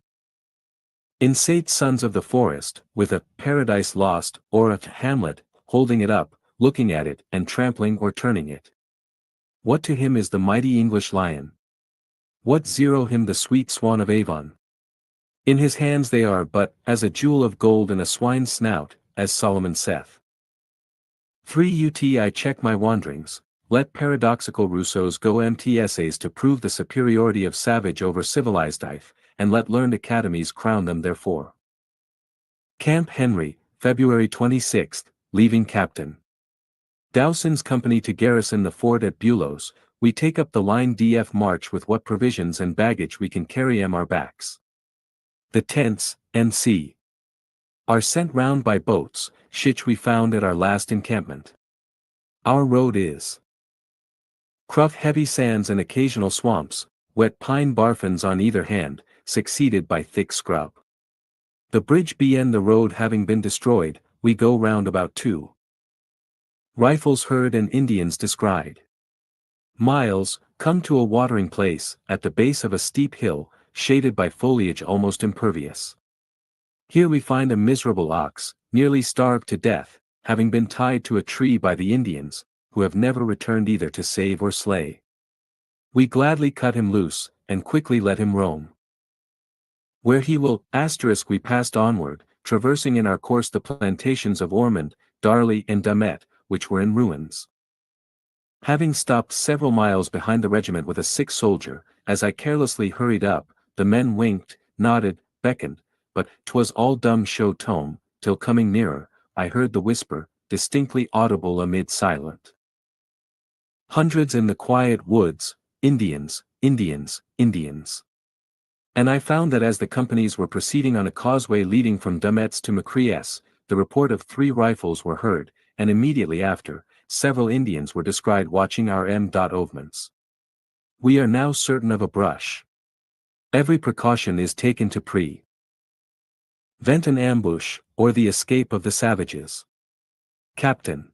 Insate Sons of the Forest, with a Paradise Lost, or a Hamlet, holding it up, looking at it, and trampling or turning it. What to him is the mighty English lion? What him the sweet swan of Avon? In his hands they are but as a jewel of gold in a swine's snout, as Solomon saith. 3 I check my wanderings, let paradoxical Rousseau's go empty essays to prove the superiority of savage over civilized life, and let learned academies crown them therefore. Camp Henry, February 26, leaving Captain Dowson's company to garrison the fort at Bulows, we take up the line DF march with what provisions and baggage we can carry on our backs. The tents, NC, are sent round by boats, which we found at our last encampment. Our road is rough heavy sands and occasional swamps, wet pine barfens on either hand, succeeded by thick scrub. The bridge beyond the road having been destroyed, we go round about 2 rifles heard and Indians descried. Miles, come to a watering place, at the base of a steep hill, shaded by foliage almost impervious. Here we find a miserable ox, nearly starved to death, having been tied to a tree by the Indians, who have never returned either to save or slay. We gladly cut him loose, and quickly let him roam. Where he will, we passed onward, traversing in our course the plantations of Ormond, Darley and Damet, which were in ruins. Having stopped several miles behind the regiment with a sick soldier, as I carelessly hurried up, the men winked, nodded, beckoned, but 'twas all dumb show tone, till coming nearer, I heard the whisper, distinctly audible amid silent hundreds in the quiet woods, Indians, Indians, Indians. And I found that as the companies were proceeding on a causeway leading from Dametz to Macries, the report of 3 rifles were heard, and immediately after, several Indians were descried watching our movements. We are now certain of a brush. Every precaution is taken to prevent an ambush, or the escape of the savages. Captain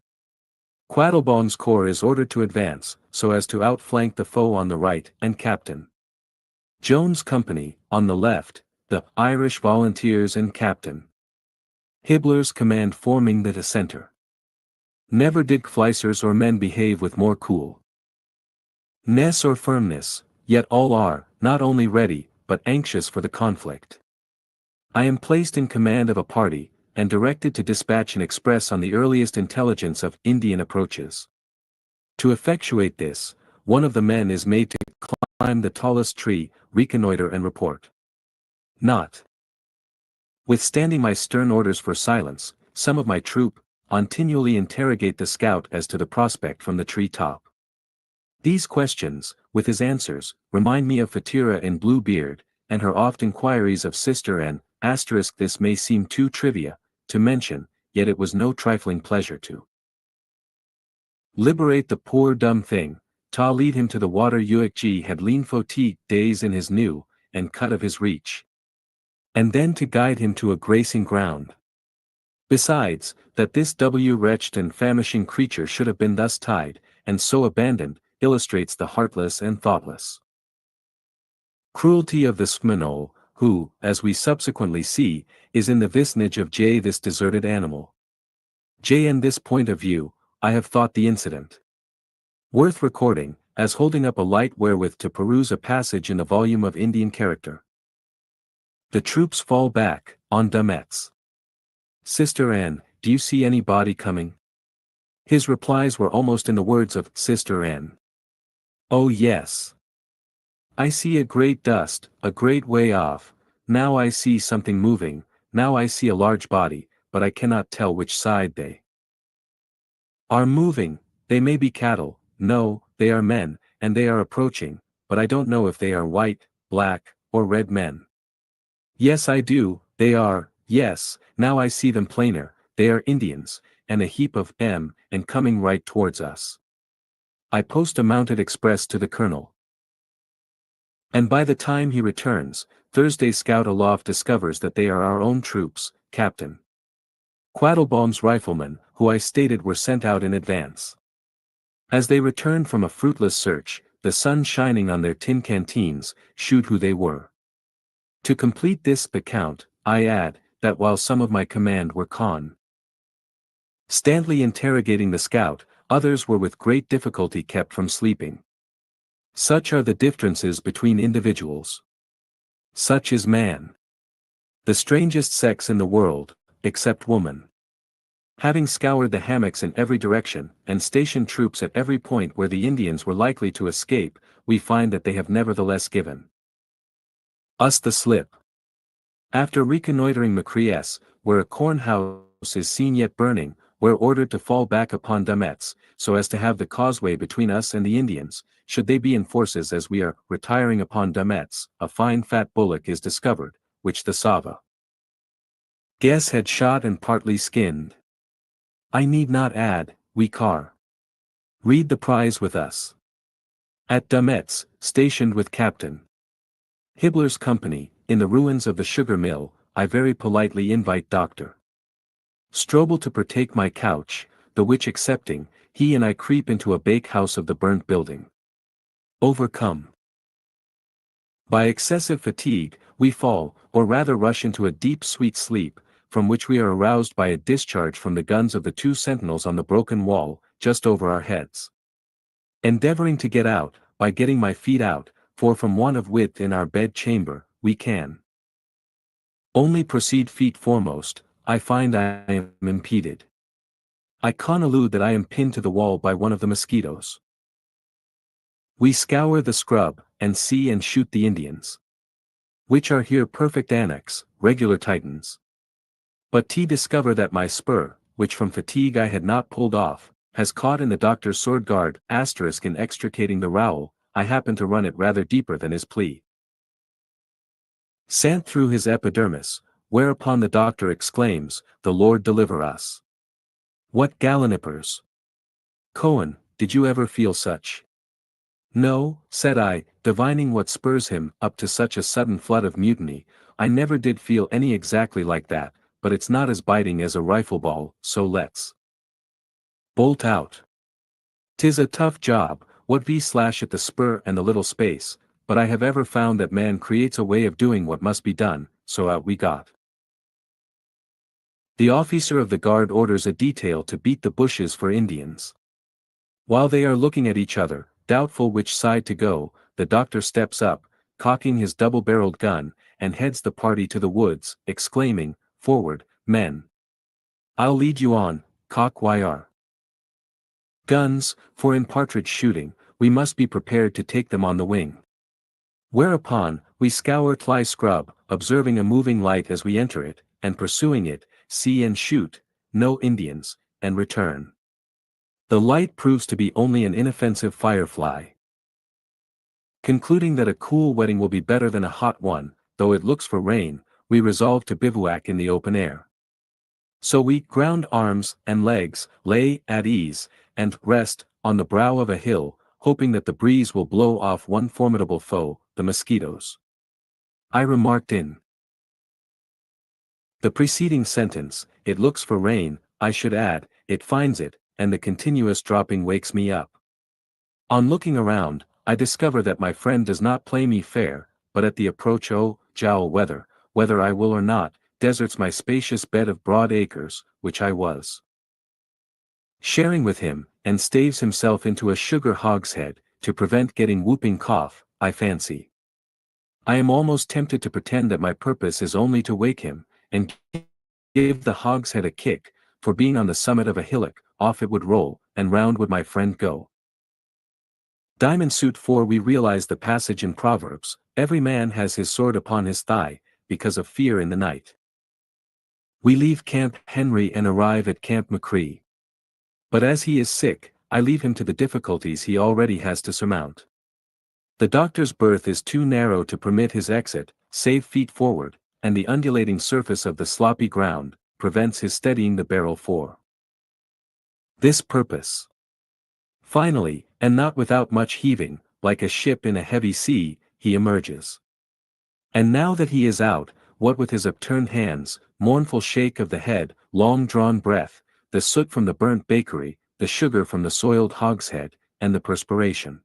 Quattlebaum's corps is ordered to advance, so as to outflank the foe on the right, and Captain Jones' company, on the left, the Irish Volunteers and Captain Hibbler's command forming the center. Never did Fleissers or men behave with more coolness or firmness, yet all are, not only ready, but anxious for the conflict. I am placed in command of a party, and directed to dispatch an express on the earliest intelligence of Indian approaches. To effectuate this, one of the men is made to climb the tallest tree, reconnoiter and report. Notwithstanding my stern orders for silence, some of my troop continually interrogate the scout as to the prospect from the tree top. These questions, with his answers, remind me of Fatira in Blue Beard, and her oft inquiries of Sister N. This may seem too trivia to mention, yet it was no trifling pleasure to liberate the poor dumb thing, ta lead him to the water Uig had lean foti days in his new, and cut of his reach. And then to guide him to a gracing ground. Besides, that this wretched and famishing creature should have been thus tied, and so abandoned, illustrates the heartless and thoughtless cruelty of the Smanol, who, as we subsequently see, is in the vicinage of this deserted animal. In this point of view, I have thought the incident worth recording, as holding up a light wherewith to peruse a passage in the volume of Indian character. The troops fall back, on Dametz. Sister N, do you see any body coming? His replies were almost in the words of Sister N. Oh yes. I see a great dust, a great way off, now I see something moving, now I see a large body, but I cannot tell which side they are moving. They may be cattle, no, they are men, and they are approaching, but I don't know if they are white, black, or red men. Yes I do, they are, yes, now I see them plainer, they are Indians, and a heap of and coming right towards us. I post a mounted express to the colonel. And by the time he returns, Thursday's scout aloft discovers that they are our own troops, Captain Quattlebaum's riflemen, who I stated were sent out in advance. As they returned from a fruitless search, the sun shining on their tin canteens, shewed who they were. To complete this account, I add, that while some of my command were constantly interrogating the scout, others were with great difficulty kept from sleeping. Such are the differences between individuals. Such is man. The strangest sex in the world, except woman. Having scoured the hammocks in every direction, and stationed troops at every point where the Indians were likely to escape, we find that they have nevertheless given us the slip. After reconnoitering Macries, where a corn house is seen yet burning, we're ordered to fall back upon Dametz, so as to have the causeway between us and the Indians, should they be in forces as we are retiring upon Dametz, a fine fat bullock is discovered, which the Sava guess had shot and partly skinned. I need not add, we car. Read the prize with us. At Dametz, stationed with Captain Hibbler's company, in the ruins of the sugar mill, I very politely invite Dr. Strobel to partake my couch, the which accepting, he and I creep into a bake-house of the burnt building. Overcome by excessive fatigue, we fall, or rather rush into a deep sweet sleep, from which we are aroused by a discharge from the guns of the two sentinels on the broken wall, just over our heads. Endeavoring to get out, by getting my feet out, for from want of width in our bed chamber, we can only proceed feet foremost, I find I am impeded. I conclude that I am pinned to the wall by one of the mosquitoes. We scour the scrub, and see and shoot the Indians, which are here perfect annex, regular Titans. But to discover that my spur, which from fatigue I had not pulled off, has caught in the doctor's sword guard, asterisk in extricating the rowel, I happen to run it rather deeper than his plea sant through his epidermis, whereupon the doctor exclaims, "The Lord deliver us! What gallinippers! Cohen, did you ever feel such?" "No," said I, divining what spurs him up to such a sudden flood of mutiny, "I never did feel any exactly like that, but it's not as biting as a rifle ball, so let's bolt out. 'Tis a tough job, what v slash at the spur and the little space, but I have ever found that man creates a way of doing what must be done, so out we got. The officer of the guard orders a detail to beat the bushes for Indians. While they are looking at each other, doubtful which side to go, the doctor steps up, cocking his double-barreled gun, and heads the party to the woods, exclaiming, "Forward, men! I'll lead you on, cock yr guns, for in partridge shooting, we must be prepared to take them on the wing." Whereupon, we scour Tly scrub, observing a moving light as we enter it, and pursuing it, see and shoot, no Indians, and return. The light proves to be only an inoffensive firefly. Concluding that a cool wetting will be better than a hot one, though it looks for rain, we resolve to bivouac in the open air. So we ground arms and legs, lay at ease, and rest on the brow of a hill, hoping that the breeze will blow off one formidable foe, the mosquitoes. I remarked in the preceding sentence, "It looks for rain," I should add, "It finds it," and the continuous dropping wakes me up. On looking around, I discover that my friend does not play me fair, but at the approach jowl weather, whether I will or not, deserts my spacious bed of broad acres, which I was sharing with him, and staves himself into a sugar hogshead, to prevent getting whooping cough, I fancy. I am almost tempted to pretend that my purpose is only to wake him, and give the hogshead a kick, for being on the summit of a hillock, off it would roll, and round would my friend go. Diamond suit 4. We realize the passage in Proverbs, "Every man has his sword upon his thigh, because of fear in the night." We leave Camp Henry and arrive at Camp McCree. But as he is sick, I leave him to the difficulties he already has to surmount. The doctor's berth is too narrow to permit his exit, save feet forward, and the undulating surface of the sloppy ground prevents his steadying the barrel for this purpose. Finally, and not without much heaving, like a ship in a heavy sea, he emerges. And now that he is out, what with his upturned hands, mournful shake of the head, long-drawn breath, the soot from the burnt bakery, the sugar from the soiled hogshead, and the perspiration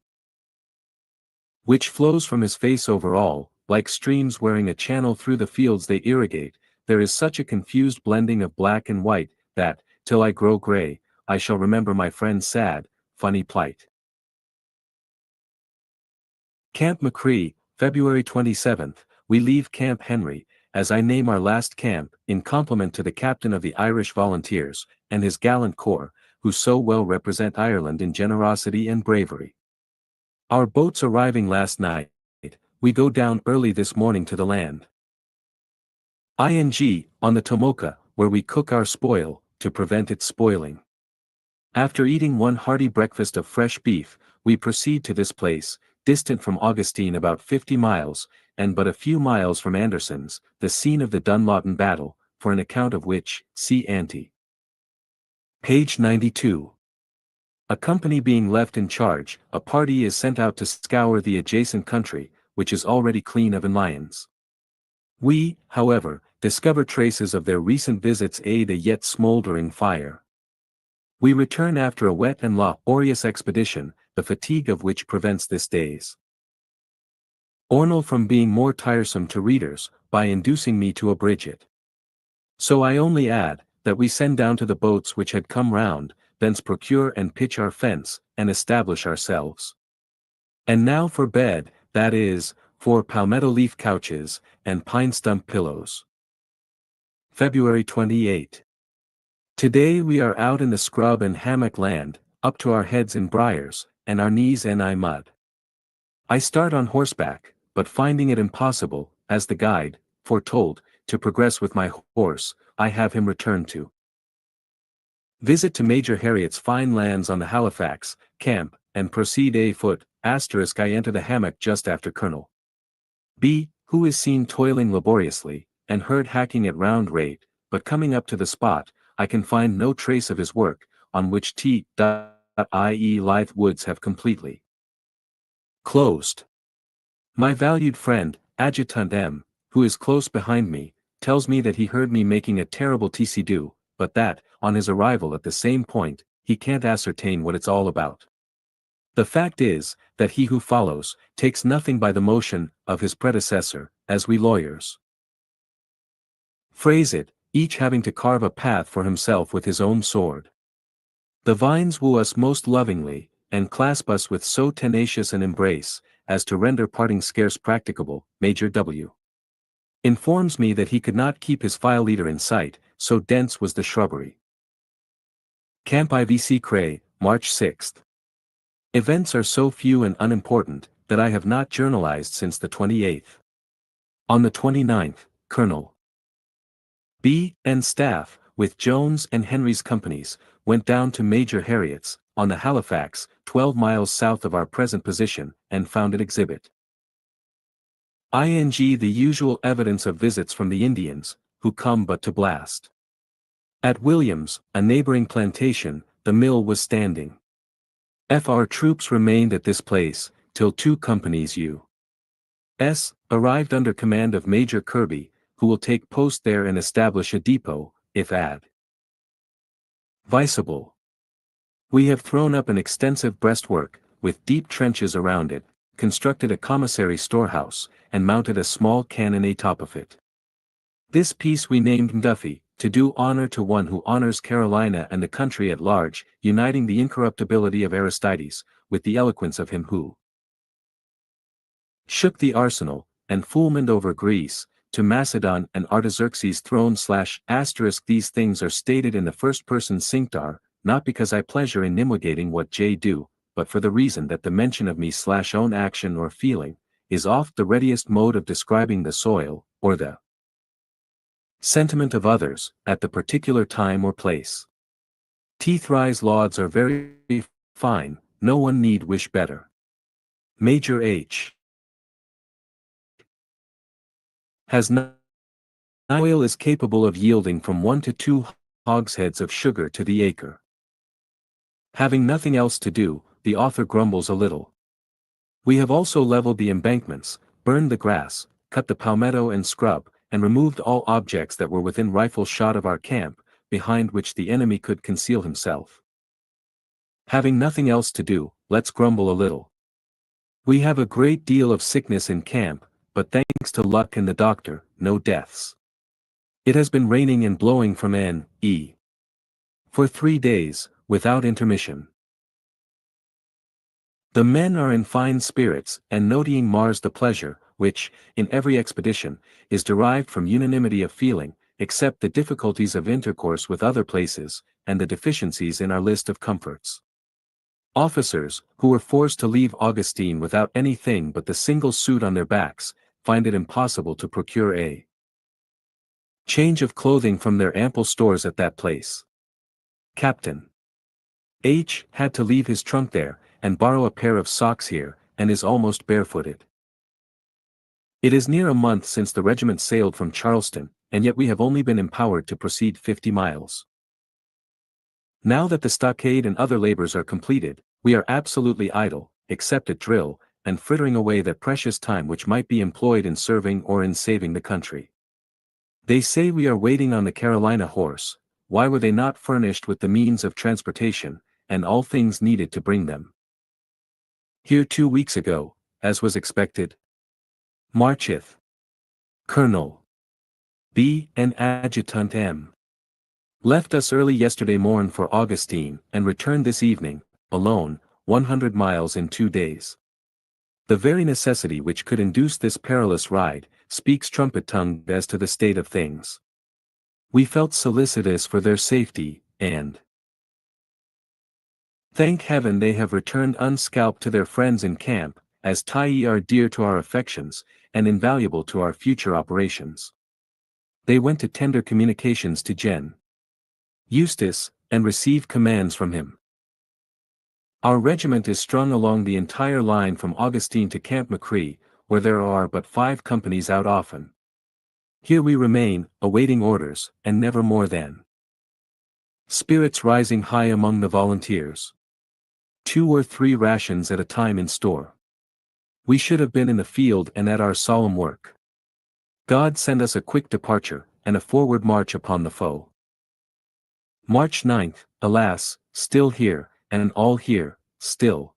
which flows from his face over all, like streams wearing a channel through the fields they irrigate, there is such a confused blending of black and white, that, till I grow gray, I shall remember my friend's sad, funny plight. Camp McCree, February 27th, we leave Camp Henry, as I name our last camp, in compliment to the captain of the Irish Volunteers, and his gallant corps, who so well represent Ireland in generosity and bravery. Our boats arriving last night, we go down early this morning to the land. On the Tomoka, where we cook our spoil, to prevent its spoiling. After eating one hearty breakfast of fresh beef, we proceed to this place, distant from Augustine about 50 miles, and but a few miles from Anderson's, the scene of the Dunlawton battle, for an account of which, see ante. Page 92. A company being left in charge, a party is sent out to scour the adjacent country, which is already clean of lions. We, however, discover traces of their recent visits aid a yet smoldering fire. We return after a wet and laborious expedition, the fatigue of which prevents this day's Ornal from being more tiresome to readers, by inducing me to abridge it. So I only add, that we send down to the boats which had come round, thence procure and pitch our fence, and establish ourselves. And now for bed, that is, for palmetto leaf couches, and pine stump pillows. February 28. Today we are out in the scrub and hammock land, up to our heads in briars, and our knees in mud. I start on horseback, but finding it impossible, as the guide foretold, to progress with my horse, I have him return to visit to Major Harriet's fine lands on the Halifax, camp, and proceed afoot. I enter the hammock just after Colonel B, who is seen toiling laboriously, and heard hacking at round rate, but coming up to the spot, I can find no trace of his work, on which i.e. Lithe Woods have completely closed. My valued friend, Adjutant M, who is close behind me, tells me that he heard me making a terrible tcdo, but that, on his arrival at the same point, he can't ascertain what it's all about. The fact is, that he who follows, takes nothing by the motion of his predecessor, as we lawyers phrase it, each having to carve a path for himself with his own sword. The vines woo us most lovingly, and clasp us with so tenacious an embrace, as to render parting scarce practicable. Major W informs me that he could not keep his file leader in sight, so dense was the shrubbery. Camp IVC Cray, March 6. Events are so few and unimportant, that I have not journalized since the 28th. On the 29th, Colonel B and staff, with Jones and Henry's companies, went down to Major Harriet's, on the Halifax, 12 miles south of our present position, and found it exhibit the usual evidence of visits from the Indians, who come but to blast. At Williams, a neighboring plantation, the mill was standing. Our troops remained at this place, till 2 companies U.S. arrived under command of Major Kirby, who will take post there and establish a depot, if advisable. We have thrown up an extensive breastwork, with deep trenches around it, constructed a commissary storehouse, and mounted a small cannon atop of it. This piece we named Duffy, to do honor to one who honors Carolina and the country at large, uniting the incorruptibility of Aristides, with the eloquence of him who shook the arsenal, and fulmined over Greece, to Macedon and Artaxerxes' throne ***. These things are stated in the first person cinctar, not because I pleasure in nimwigating what J do, but for the reason that the mention of me /own action or feeling, is oft the readiest mode of describing the soil, or the sentiment of others, at the particular time or place. Thrice lauds are very fine, no one need wish better. Major H. has no oil is capable of yielding from 1 to 2 hogsheads of sugar to the acre. Having nothing else to do, the author grumbles a little. We have also leveled the embankments, burned the grass, cut the palmetto and scrub, and removed all objects that were within rifle shot of our camp, behind which the enemy could conceal himself. Having nothing else to do, let's grumble a little. We have a great deal of sickness in camp, but thanks to luck and the doctor, no deaths. It has been raining and blowing from N.E. for 3 days, without intermission. The men are in fine spirits, and noting mars the pleasure, which, in every expedition, is derived from unanimity of feeling, except the difficulties of intercourse with other places, and the deficiencies in our list of comforts. Officers, who were forced to leave Augustine without anything but the single suit on their backs, find it impossible to procure a change of clothing from their ample stores at that place. Captain H. had to leave his trunk there, and borrow a pair of socks here, and is almost barefooted. It is near a month since the regiment sailed from Charleston, and yet we have only been empowered to proceed 50 miles. Now that the stockade and other labors are completed, we are absolutely idle, except at drill, and frittering away that precious time which might be employed in serving or in saving the country. They say we are waiting on the Carolina horse. Why were they not furnished with the means of transportation, and all things needed to bring them here 2 weeks ago, as was expected? Marcheth. Colonel B. and Adjutant M. left us early yesterday morn for Augustine, and returned this evening, alone, 100 miles in 2 days. The very necessity which could induce this perilous ride, speaks trumpet-tongued as to the state of things. We felt solicitous for their safety, and thank heaven they have returned unscalped to their friends in camp, as tie are dear to our affections, and invaluable to our future operations. They went to tender communications to Gen. Eustace, and receive commands from him. Our regiment is strung along the entire line from Augustine to Camp McCree, where there are but 5 companies out often. Here we remain, awaiting orders, and never more than. Spirits rising high among the volunteers. 2 or 3 rations at a time in store. We should have been in the field and at our solemn work. God send us a quick departure, and a forward march upon the foe. March 9th, alas, still here, and all here, still.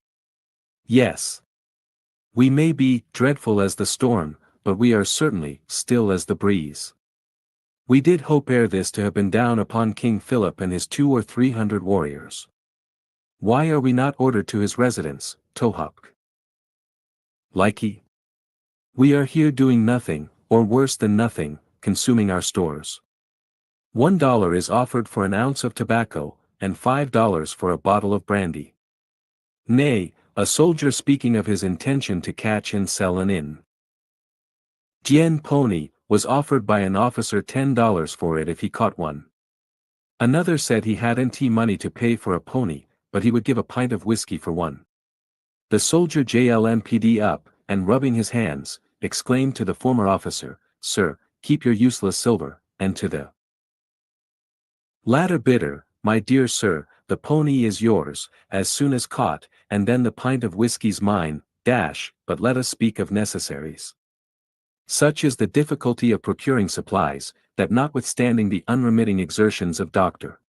Yes. We may be dreadful as the storm, but we are certainly still as the breeze. We did hope ere this to have been down upon King Philip and his 200 or 300 warriors. Why are we not ordered to his residence, Tohuk? Likey? We are here doing nothing, or worse than nothing, consuming our stores. $1 is offered for an ounce of tobacco, and $5 for a bottle of brandy. Nay, a soldier speaking of his intention to catch and sell an Indian pony, was offered by an officer $10 for it if he caught one. Another said he hadn't money to pay for a pony, but he would give a pint of whiskey for one. The soldier JLMPD up, and rubbing his hands, exclaimed to the former officer, "Sir, keep your useless silver," and to the latter bidder, "My dear sir, the pony is yours, as soon as caught, and then the pint of whiskey's mine, but let us speak of necessaries. Such is the difficulty of procuring supplies, that notwithstanding the unremitting exertions of Dr.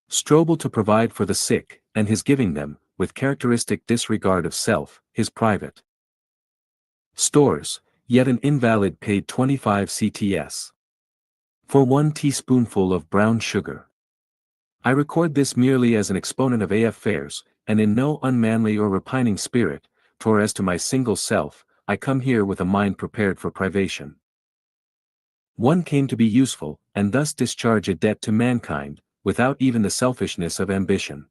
Strobel to provide for the sick, and his giving them, with characteristic disregard of self, his private stores, yet an invalid paid 25 CTS for 1 teaspoonful of brown sugar. I record this merely as an exponent of affairs, and in no unmanly or repining spirit, for as to my single self, I come here with a mind prepared for privation. One came to be useful, and thus discharge a debt to mankind, without even the selfishness of ambition.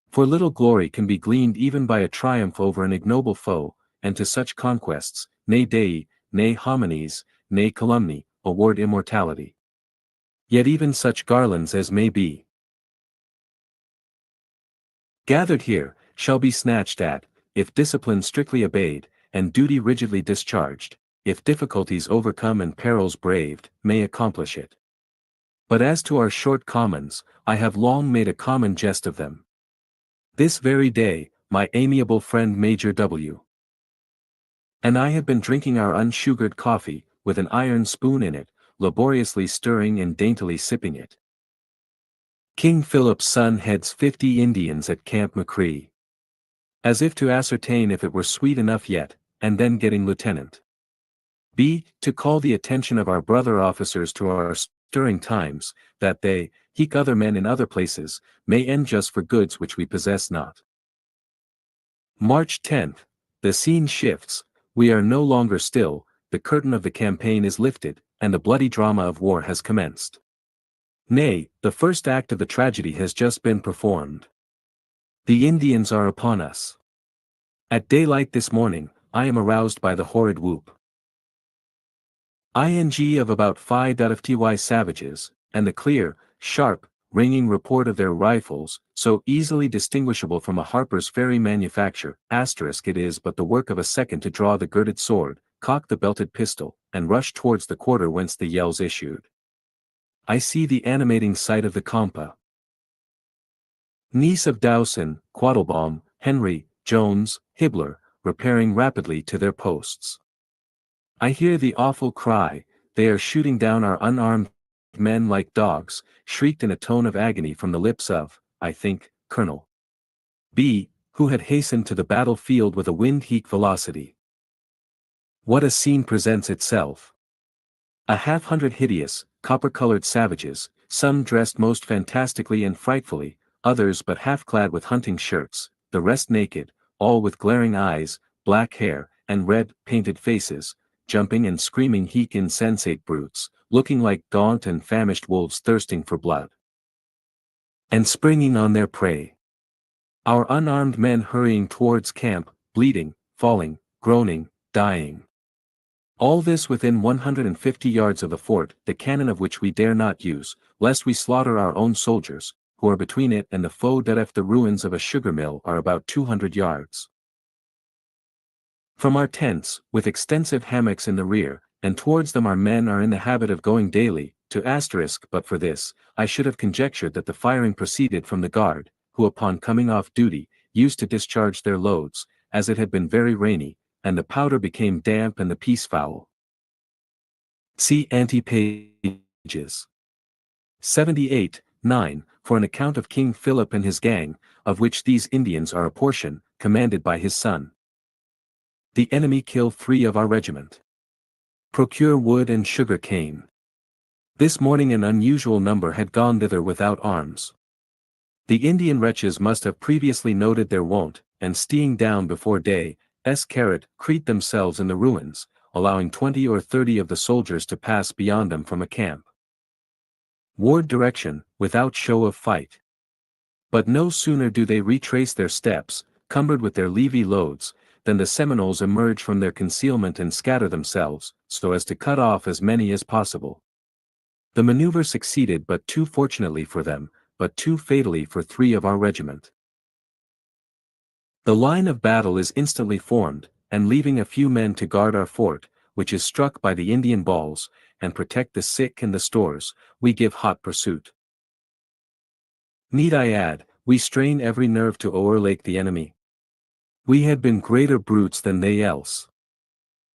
For little glory can be gleaned even by a triumph over an ignoble foe, and to such conquests, ne Dei, ne homines, ne calumny, award immortality. Yet even such garlands as may be gathered here, shall be snatched at, if discipline strictly obeyed, and duty rigidly discharged, if difficulties overcome and perils braved, may accomplish it. But as to our short commons, I have long made a common jest of them. This very day, my amiable friend Major W. and I have been drinking our unsugared coffee, with an iron spoon in it, laboriously stirring and daintily sipping it. King Philip's son heads 50 Indians at Camp McCree. As if to ascertain if it were sweet enough yet, and then getting Lieutenant B. to call the attention of our brother officers to our stirring times, that they, like other men in other places, may end just for goods which we possess not. March 10th, the scene shifts, we are no longer still, the curtain of the campaign is lifted, and the bloody drama of war has commenced. Nay, the first act of the tragedy has just been performed. The Indians are upon us. At daylight this morning, I am aroused by the horrid whoop of about 5 FTY savages, and the clear, sharp, ringing report of their rifles, so easily distinguishable from a Harper's Ferry manufacture, asterisk it is but the work of a second to draw the girded sword, cock the belted pistol, and rush towards the quarter whence the yells issued. I see the animating sight of the Compa niece of Dowson, Quattlebaum, Henry, Jones, Hibbler, repairing rapidly to their posts. I hear the awful cry, "They are shooting down our unarmed men like dogs," shrieked in a tone of agony from the lips of, I think, Colonel B., who had hastened to the battlefield with a wind-heat velocity. What a scene presents itself! A half-hundred hideous, copper-colored savages, some dressed most fantastically and frightfully, others but half-clad with hunting shirts, the rest naked, all with glaring eyes, black hair, and red, painted faces, jumping and screaming heat insensate brutes, looking like gaunt and famished wolves thirsting for blood, and springing on their prey. Our unarmed men hurrying towards camp, bleeding, falling, groaning, dying. All this within 150 yards of the fort, the cannon of which we dare not use, lest we slaughter our own soldiers, who are between it and the foe that if the ruins of a sugar mill are about 200 yards. From our tents, with extensive hammocks in the rear, and towards them our men are in the habit of going daily, to asterisk but for this, I should have conjectured that the firing proceeded from the guard, who upon coming off duty, used to discharge their loads, as it had been very rainy, and the powder became damp and the piece foul. See ante-pages 78, 9, for an account of King Philip and his gang, of which these Indians are a portion, commanded by his son. The enemy kill 3 of our regiment. Procure wood and sugar cane. This morning an unusual number had gone thither without arms. The Indian wretches must have previously noted their wont, and steeing down before day, crete themselves in the ruins, allowing 20 or 30 of the soldiers to pass beyond them from a camp. Ward direction, without show of fight. But no sooner do they retrace their steps, cumbered with their levy loads, than the Seminoles emerge from their concealment and scatter themselves, so as to cut off as many as possible. The maneuver succeeded but too fortunately for them, but too fatally for 3 of our regiment. The line of battle is instantly formed, and leaving a few men to guard our fort, which is struck by the Indian balls, and protect the sick and the stores, we give hot pursuit. Need I add, we strain every nerve to o'erlake the enemy. We had been greater brutes than they else.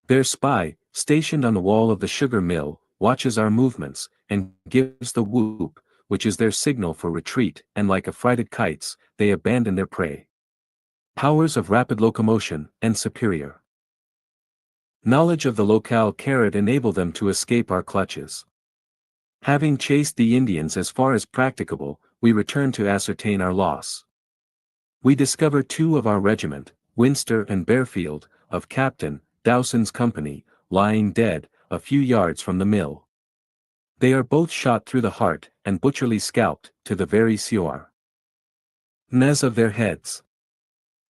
Their spy, stationed on the wall of the sugar mill, watches our movements, and gives the whoop, which is their signal for retreat, and like affrighted kites, they abandon their prey. Powers of rapid locomotion, and superior knowledge of the locale enable them to escape our clutches. Having chased the Indians as far as practicable, we return to ascertain our loss. We discover 2 of our regiment, Winster and Bearfield, of Captain Dowson's company, lying dead, a few yards from the mill. They are both shot through the heart, and butcherly scalped, to the very sueur nes of their heads.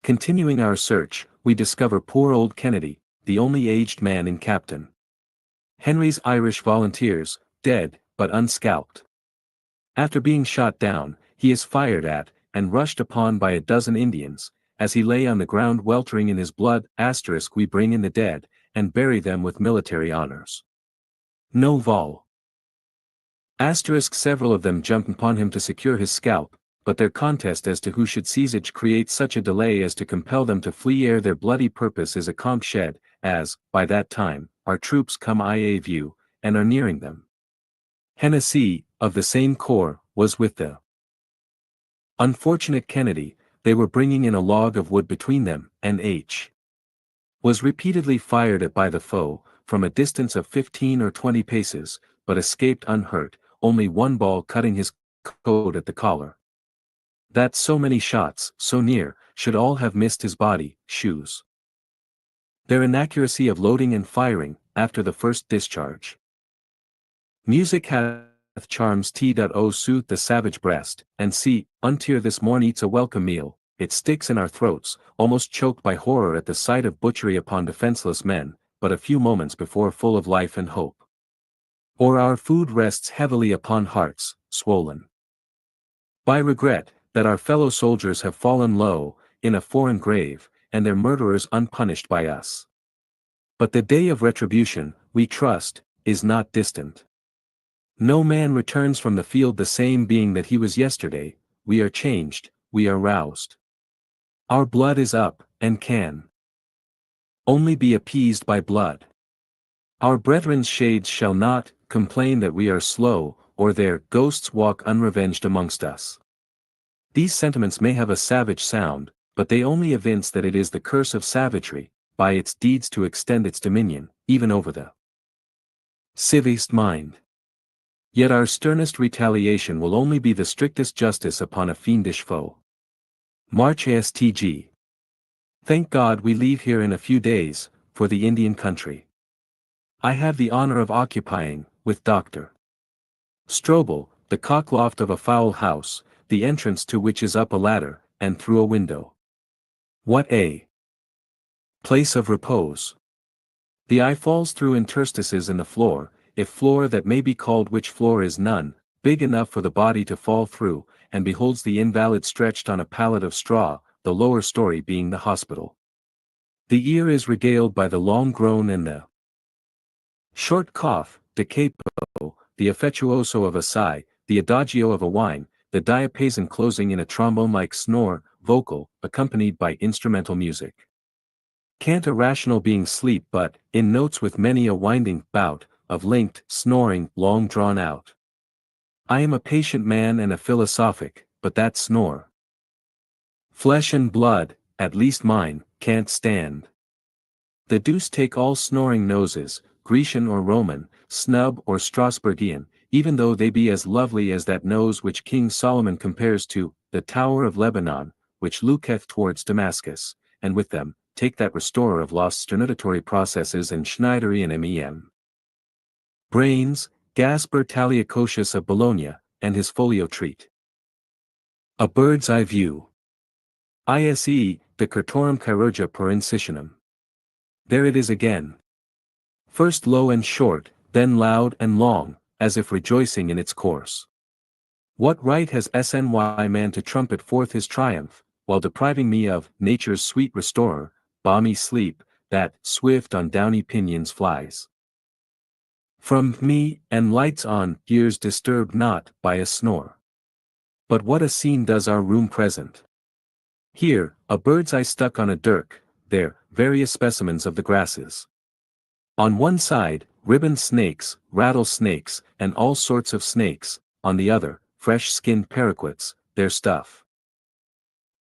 Continuing our search, we discover poor old Kennedy, the only aged man in Captain Henry's Irish Volunteers, dead, but unscalped. After being shot down, he is fired at, and rushed upon by a dozen Indians, as he lay on the ground weltering in his blood, we bring in the dead, and bury them with military honors. No vol. Several of them jump upon him to secure his scalp, but their contest as to who should seize it creates such a delay as to compel them to flee ere their bloody purpose is a conch shed, as, by that time, our troops come a view, and are nearing them. Hennessy, of the same corps, was with the unfortunate Kennedy. They were bringing in a log of wood between them, and was repeatedly fired at by the foe, from a distance of 15 or 20 paces, but escaped unhurt, only one ball cutting his coat at the collar. That so many shots, so near, should all have missed his body, shoes. Their inaccuracy of loading and firing, after the first discharge. Music hath charms t.o soothe the savage breast, and see, untier this morn eats a welcome meal, it sticks in our throats, almost choked by horror at the sight of butchery upon defenseless men, but a few moments before full of life and hope. Or our food rests heavily upon hearts, swollen By regret, that our fellow soldiers have fallen low, in a foreign grave, and their murderers unpunished by us. But the day of retribution, we trust, is not distant. No man returns from the field the same being that he was yesterday. We are changed, we are roused. Our blood is up, and can only be appeased by blood. Our brethren's shades shall not complain that we are slow, or their ghosts walk unrevenged amongst us. These sentiments may have a savage sound, but they only evince that it is the curse of savagery, by its deeds to extend its dominion, even over the civilized mind. Yet our sternest retaliation will only be the strictest justice upon a fiendish foe. March ASTG. Thank God we leave here in a few days, for the Indian country. I have the honor of occupying, with Dr. Strobel, the cockloft of a fowl house, the entrance to which is up a ladder, and through a window. What a place of repose! The eye falls through interstices in the floor, if floor that may be called, which floor is none, big enough for the body to fall through, and beholds the invalid stretched on a pallet of straw, the lower story being the hospital. The ear is regaled by the long groan and the short cough, da capo, the affettuoso of a sigh, the adagio of a whine, the diapason closing in a trombone-like snore, vocal, accompanied by instrumental music. Can't a rational being sleep but, in notes with many a winding bout, of linked, snoring, long drawn out. I am a patient man and a philosophic, but that snore. Flesh and blood, at least mine, can't stand. The deuce take all snoring noses, Grecian or Roman, snub or Strasburgian, even though they be as lovely as that nose which King Solomon compares to the Tower of Lebanon, which looketh towards Damascus, and with them, take that restorer of lost sternutatory processes and Schneiderian MEM. Brains, Gasper Taliacocious of Bologna, and his folio treat. A bird's eye view. ISE, the Curtorum chirurgia per incisionum. There it is again. First low and short, then loud and long, as if rejoicing in its course. What right has SNY man to trumpet forth his triumph, while depriving me of nature's sweet restorer, balmy sleep, that, swift on downy pinions flies from me, and lights on, ears disturbed not by a snore. But what a scene does our room present! Here, a bird's eye stuck on a dirk, there, various specimens of the grasses. On one side, ribboned snakes, rattlesnakes, and all sorts of snakes, on the other, fresh-skinned paraquets, their stuff.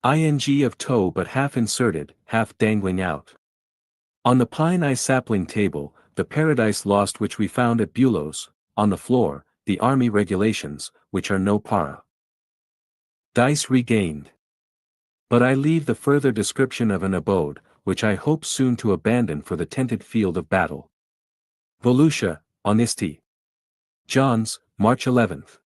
Ing of toe but half inserted, half dangling out. On the pine sapling table, the Paradise Lost which we found at Bulow's, on the floor, the Army Regulations, which are no para. Dice regained. But I leave the further description of an abode, which I hope soon to abandon for the tented field of battle. Volusia, Honesty. Johns, March 11th.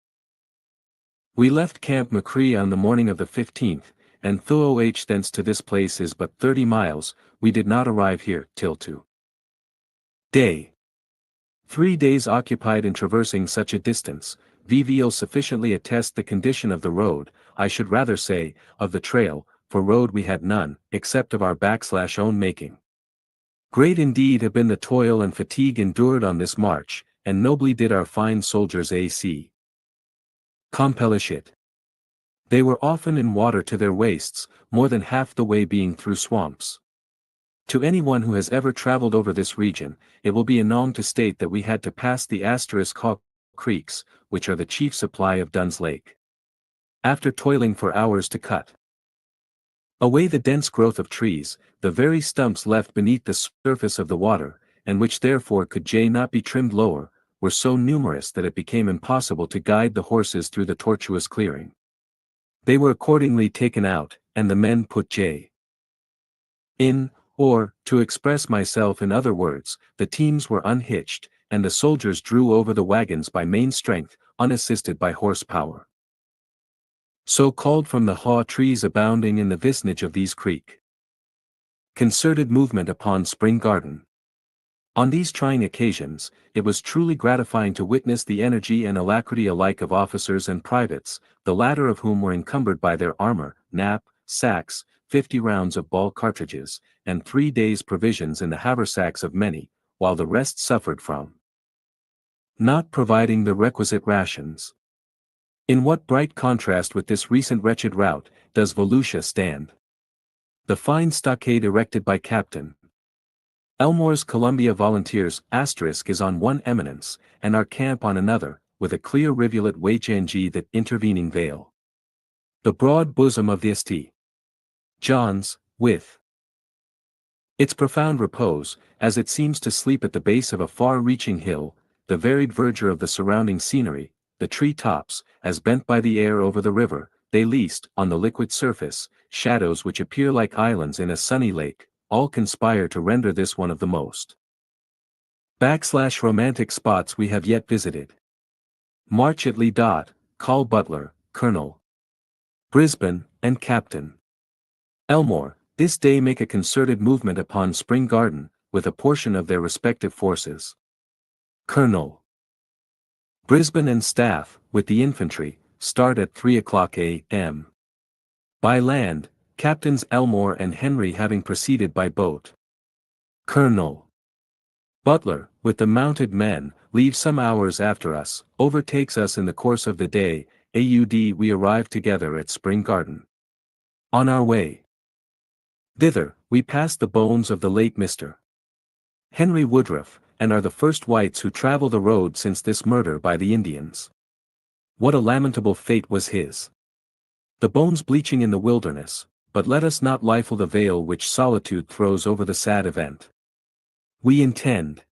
We left Camp McCree on the morning of the 15th, and though thence to this place is but 30 miles, we did not arrive here till day. 3 days occupied in traversing such a distance, VV'll sufficiently attest the condition of the road, I should rather say, of the trail, for road we had none, except of our own making. Great indeed have been the toil and fatigue endured on this march, and nobly did our fine soldiers ac. Compelish it. They were often in water to their waists, more than half the way being through swamps. To anyone who has ever traveled over this region, it will be anon to state that we had to pass the Hawk creeks, which are the chief supply of Dunn's Lake. After toiling for hours to cut away the dense growth of trees, the very stumps left beneath the surface of the water, and which therefore could not be trimmed lower, were so numerous that it became impossible to guide the horses through the tortuous clearing. They were accordingly taken out, and the men put in, or, to express myself in other words, the teams were unhitched, and the soldiers drew over the wagons by main strength, unassisted by horsepower. So called from the haw trees abounding in the vicinage of these creek. Concerted movement upon Spring Garden. On these trying occasions, it was truly gratifying to witness the energy and alacrity alike of officers and privates, the latter of whom were encumbered by their armor, sacks, 50 rounds of ball cartridges, and 3 days' provisions in the haversacks of many, while the rest suffered from not providing the requisite rations. In what bright contrast with this recent wretched rout, does Volusia stand? The fine stockade erected by Captain Elmore's Columbia Volunteers is on one eminence, and our camp on another, with a clear rivulet Wachangi that intervening vale. The broad bosom of the St. John's, with its profound repose, as it seems to sleep at the base of a far-reaching hill, the varied verdure of the surrounding scenery, the tree-tops, as bent by the air over the river, they least, on the liquid surface, shadows which appear like islands in a sunny lake, all conspire to render this one of the most romantic spots we have yet visited. March at Lee. Call Butler, Colonel Brisbane, and Captain Elmore, this day make a concerted movement upon Spring Garden, with a portion of their respective forces. Colonel Brisbane and staff, with the infantry, start at 3 o'clock a.m. By land, Captains Elmore and Henry having proceeded by boat. Colonel Butler, with the mounted men, leaves some hours after us, overtakes us in the course of the day, we arrive together at Spring Garden. On our way thither, we pass the bones of the late Mr. Henry Woodruff, and are the first whites who travel the road since this murder by the Indians. What a lamentable fate was his! The bones bleaching in the wilderness, but let us not rifle the veil which solitude throws over the sad event. We intend,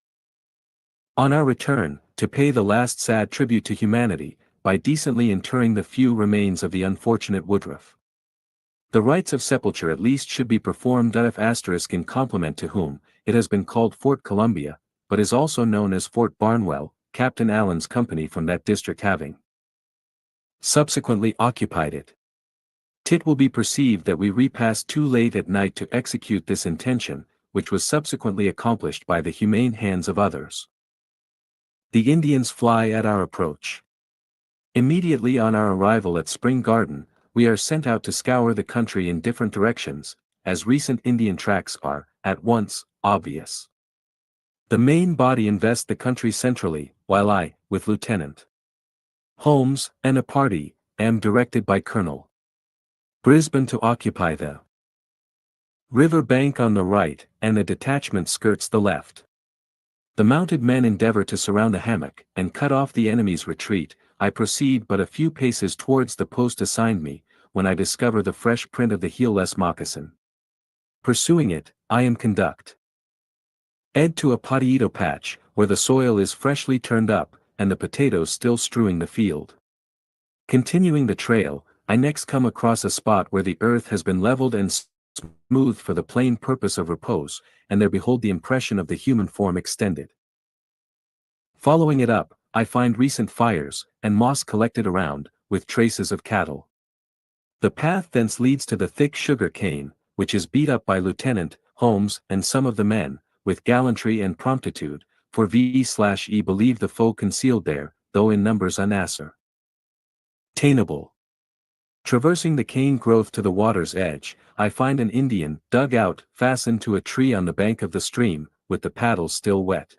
on our return, to pay the last sad tribute to humanity, by decently interring the few remains of the unfortunate Woodruff. The rites of sepulture at least should be performed in compliment to whom, it has been called Fort Columbia, but is also known as Fort Barnwell, Captain Allen's company from that district having subsequently occupied it. It will be perceived that we repassed too late at night to execute this intention, which was subsequently accomplished by the humane hands of others. The Indians fly at our approach. Immediately on our arrival at Spring Garden, we are sent out to scour the country in different directions, as recent Indian tracks are, at once, obvious. The main body invest the country centrally, while I, with Lieutenant Holmes, and a party, am directed by Colonel Brisbane to occupy the river bank on the right, and a detachment skirts the left. The mounted men endeavor to surround the hammock, and cut off the enemy's retreat. I proceed but a few paces towards the post assigned me, when I discover the fresh print of the heelless moccasin. Pursuing it, I am conducted to a potato patch, where the soil is freshly turned up, and the potatoes still strewing the field. Continuing the trail, I next come across a spot where the earth has been leveled and smoothed for the plain purpose of repose, and there behold the impression of the human form extended. Following it up, I find recent fires, and moss collected around, with traces of cattle. The path thence leads to the thick sugar cane, which is beat up by Lieutenant Holmes and some of the men, with gallantry and promptitude, for we believe the foe concealed there, though in numbers unascertainable. Traversing the cane growth to the water's edge, I find an Indian dug out, fastened to a tree on the bank of the stream, with the paddles still wet.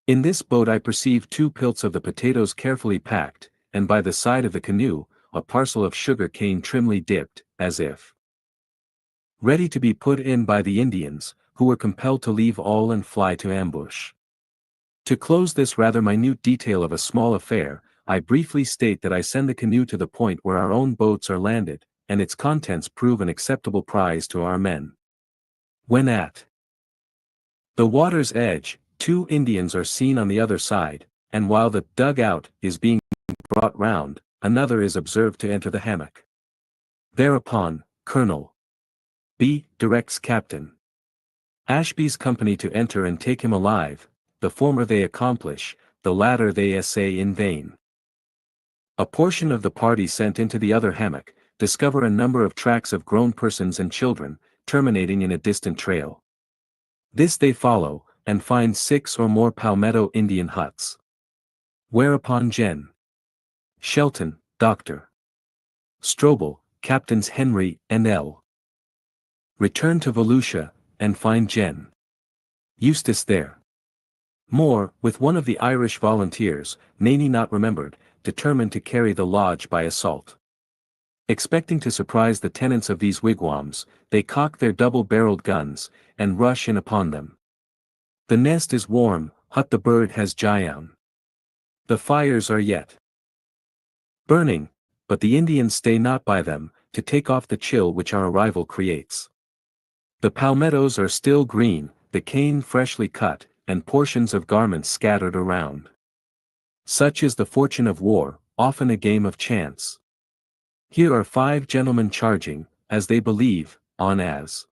In this boat I perceive 2 pilts of the potatoes carefully packed, and by the side of the canoe, a parcel of sugar cane trimly dipped, as if ready to be put in by the Indians, who were compelled to leave all and fly to ambush. To close this rather minute detail of a small affair, I briefly state that I send the canoe to the point where our own boats are landed, and its contents prove an acceptable prize to our men. When at the water's edge, 2 Indians are seen on the other side, and while the dug-out is being brought round, another is observed to enter the hammock. Thereupon, Colonel B. directs Captain Ashby's company to enter and take him alive. The former they accomplish, the latter they essay in vain. A portion of the party sent into the other hammock, discover a number of tracks of grown persons and children, terminating in a distant trail. This they follow, and find 6 or more Palmetto Indian huts. Whereupon Gen. Shelton, Dr. Strobel, Captains Henry and L. return to Volusia, and find Gen. Eustace there. Moore, with one of the Irish volunteers, Naney not remembered, determined to carry the lodge by assault. Expecting to surprise the tenants of these wigwams, they cock their double-barreled guns, and rush in upon them. The nest is warm, hut the bird has jayoun. The fires are yet burning, but the Indians stay not by them, to take off the chill which our arrival creates. The palmettos are still green, the cane freshly cut, and portions of garments scattered around. Such is the fortune of war, often a game of chance. Here are 5 gentlemen charging, as they believe, on as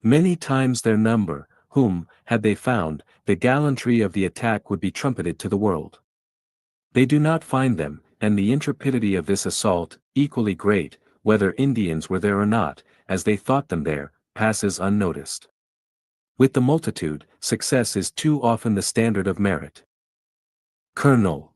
many times their number, whom, had they found, the gallantry of the attack would be trumpeted to the world. They do not find them, and the intrepidity of this assault, equally great, whether Indians were there or not, as they thought them there, passes unnoticed. With the multitude, success is too often the standard of merit. Colonel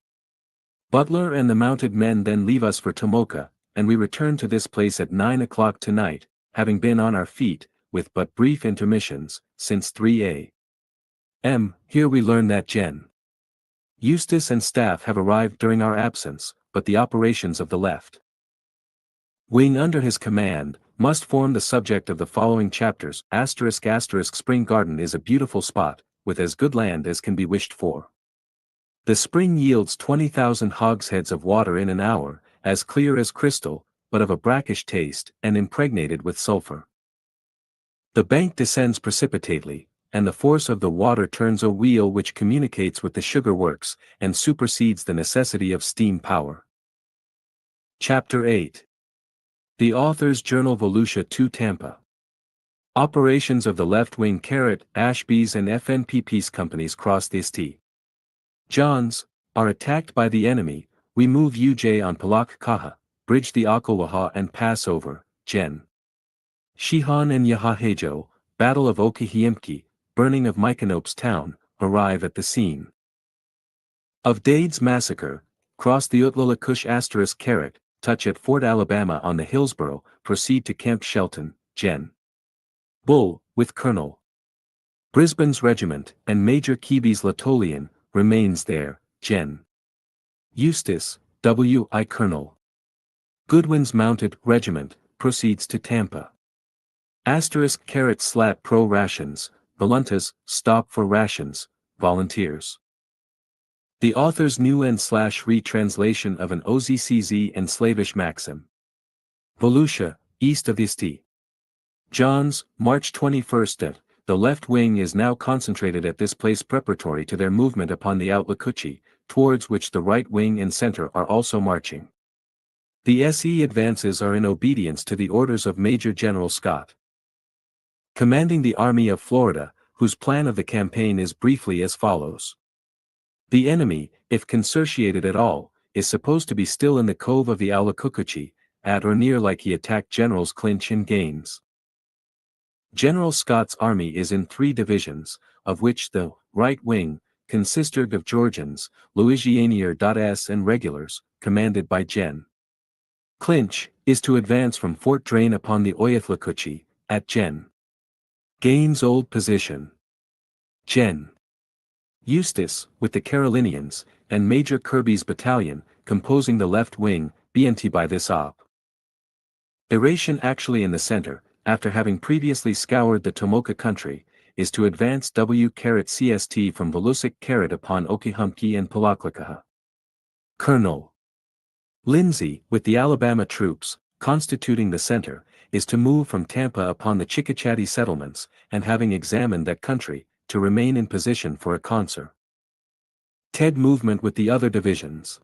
Butler and the mounted men then leave us for Tomoka, and we return to this place at 9 o'clock tonight, having been on our feet, with but brief intermissions, since 3 a.m. Here we learn that Gen. Eustace and staff have arrived during our absence, but the operations of the left wing under his command must form the subject of the following chapters. **** Spring Garden is a beautiful spot, with as good land as can be wished for. The spring yields 20,000 hogsheads of water in an hour, as clear as crystal, but of a brackish taste, and impregnated with sulfur. The bank descends precipitately, and the force of the water turns a wheel which communicates with the sugar works, and supersedes the necessity of steam power. Chapter 8. The Author's Journal, Volusia to Tampa. Operations of the left wing. Ashby's and FNP Peace Companies cross the St. John's, are attacked by the enemy. We move UJ on Palak-Kaha, bridge the Ocklawaha and pass over. Gen. Sheehan and Yahahejo, Battle of Okeehiemki, burning of Micanopes town, arrive at the scene of Dade's massacre, cross the Utlalakush***, touch at Fort Alabama on the Hillsborough, proceed to Camp Shelton, Gen. Bull, with Colonel Brisbane's regiment, and Major Keeby's Latolian, remains there. Gen. Eustace, W.I. Colonel Goodwin's mounted regiment, proceeds to Tampa. ***Slat pro rations, voluntas, stop for rations, volunteers. The author's new and/retranslation of an OZCZ and slavish maxim. Volusia, east of the St. John's, March 21. The left wing is now concentrated at this place preparatory to their movement upon the Outlacuchee, towards which the right wing and center are also marching. The SE advances are in obedience to the orders of Major General Scott, commanding the Army of Florida, whose plan of the campaign is briefly as follows. The enemy, if concertiated at all, is supposed to be still in the cove of the Outlacuchee, at or near like he attacked Generals Clinch and Gaines. General Scott's army is in 3 divisions, of which the right wing consisted of Georgians, Louisianier.s and regulars, commanded by Gen. Clinch, is to advance from Fort Drane upon the Oyathlacuchee, at Gen. Gaines' old position. Gen. Eustace, with the Carolinians, and Major Kirby's battalion, composing the left wing, BNT by this operation actually in the center, after having previously scoured the Tomoka country, is to advance W.CST from Volusic upon Okeehumpkee and Palaklakaha. Colonel Lindsay, with the Alabama troops, constituting the center, is to move from Tampa upon the Chickachatty settlements, and having examined that country, to remain in position for a concert movement with the other divisions.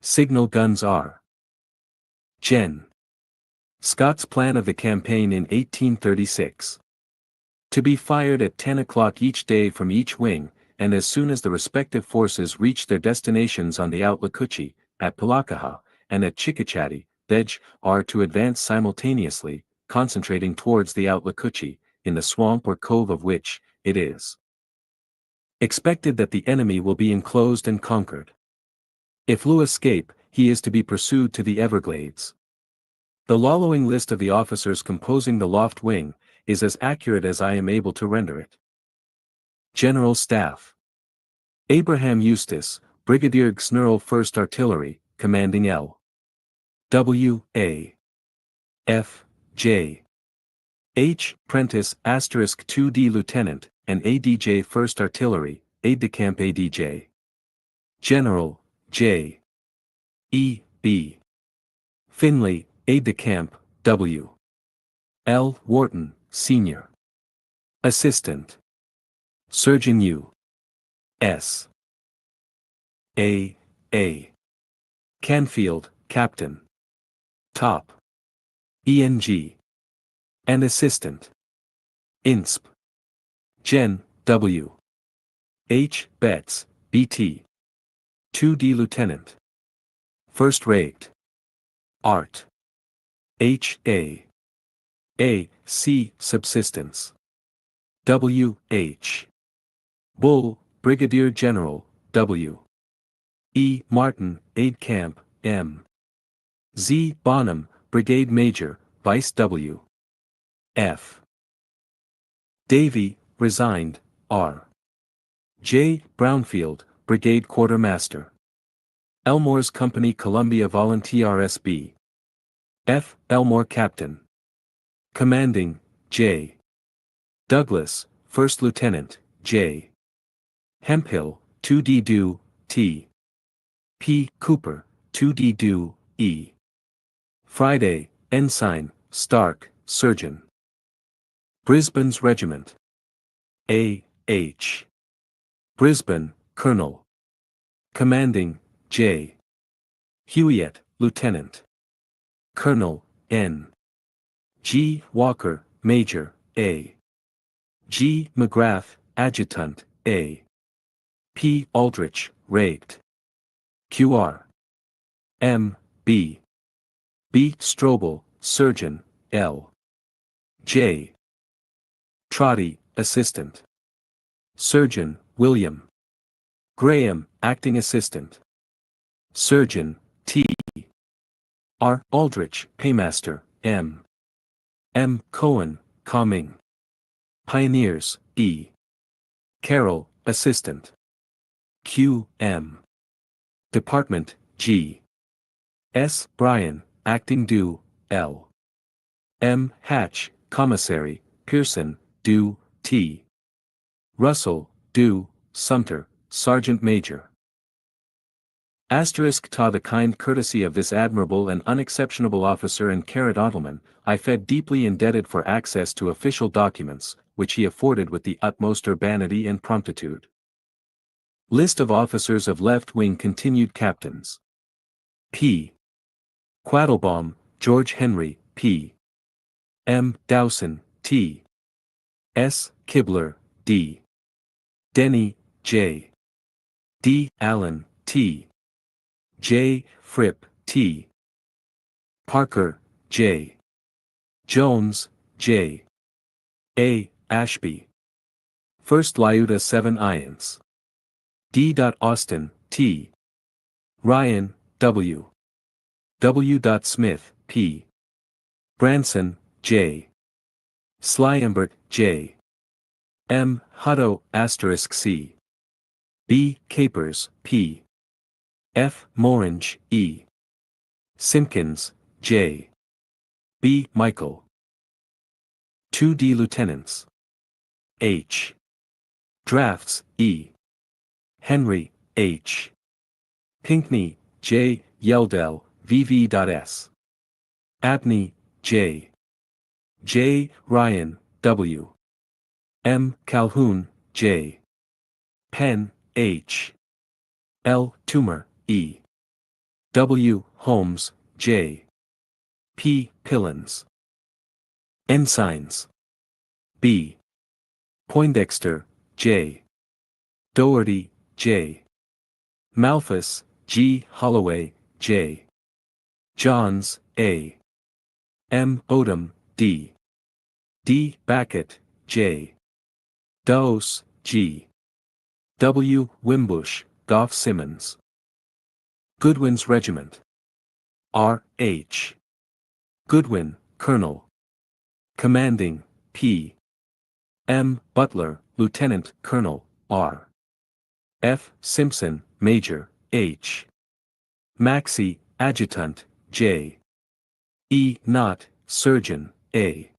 Signal guns are Gen. Scott's plan of the campaign in 1836. To be fired at 10 o'clock each day from each wing, and as soon as the respective forces reach their destinations on the Outlacuchee, at Palakaha, and at Chickachatty, are to advance simultaneously, concentrating towards the Outlacuchee, in the swamp or cove of which, it is expected that the enemy will be enclosed and conquered. If Lu escape, he is to be pursued to the Everglades. The following list of the officers composing the Loft Wing is as accurate as I am able to render it. General Staff: Abraham Eustace, Brigadier General 1st Artillery, commanding L. W. A. F. J. H. Prentice * 2D Lieutenant, and ADJ 1st Artillery, Aide-de-Camp ADJ. General, J. E. B. Finley, Aide-de-Camp, W. L. Wharton, Sr. Assistant. Surgeon U. S. A. A. Canfield, Captain. Top. ENG. And Assistant. Insp. Gen. W. H. Betts, BT. 2D Lieutenant. First Rate. Art. H. A. A. C. Subsistence. W. H. Bull, Brigadier General, W. E. Martin, Aide-Camp, M. Z. Bonham, Brigade Major, Vice W. F. Davy, resigned, R. J. Brownfield, Brigade Quartermaster. Elmore's Company Columbia Volunteer SB. F. Elmore Captain. Commanding, J. Douglas, 1st Lieutenant, J. Hemphill, 2D Do, T. P. Cooper, 2D Do, E. Friday, Ensign, Stark, Surgeon. Brisbane's Regiment. A. H. Brisbane, Colonel. Commanding, J. Huyiet, Lieutenant. Colonel, N. G. Walker, Major, A. G. McGrath, Adjutant, A. P. Aldrich, Rate. QR. M. B. B. Strobel, Surgeon, L. J. Trotty, Assistant. Surgeon, William. Graham, Acting Assistant. Surgeon, T. R. Aldrich, Paymaster, M. M. Cohen, Comming. Pioneers, E. Carroll, Assistant. Q. M. Department, G. S. Bryan, Acting Do, L. M. Hatch, Commissary, Pearson, Do, T. Russell, Do, Sumter, Sergeant Major. Ta the kind courtesy of this admirable and unexceptionable officer and Carrot Ottleman, I fed deeply indebted for access to official documents, which he afforded with the utmost urbanity and promptitude. List of officers of left wing continued captains. P. Quattlebaum, George Henry, P. M. Dowson, T. S. Kibler, D. Denny, J. D. Allen, T. J. Fripp, T. Parker, J. Jones, J. A. Ashby. First Lyuta 7 Ions. D. Austin, T. Ryan, W. W. Smith, P. Branson, J. Slyambert, J. M. Hutto, *C. B. Capers, P. F. Morange, E. Simpkins, J. B. Michael. 2D Lieutenants. H. Drafts, E. Henry, H. Pinkney, J. Yeldell, VV.S. Abney, J. J. Ryan, W. M. Calhoun, J. Penn, H. L. Toomer, E. W. Holmes, J. P. Pillins. Ensigns. B. Poindexter, J. Doherty, J. Malthus, G. Holloway, J. Johns, A. M. Odom, D. D. Backett, J. Dose, G. W. Wimbush, Goff Simmons. Goodwin's Regiment. R. H. Goodwin, Colonel. Commanding, P. M. Butler, Lieutenant Colonel, R. F. Simpson, Major, H. Maxey, Adjutant, J. E. Knott, Surgeon, A.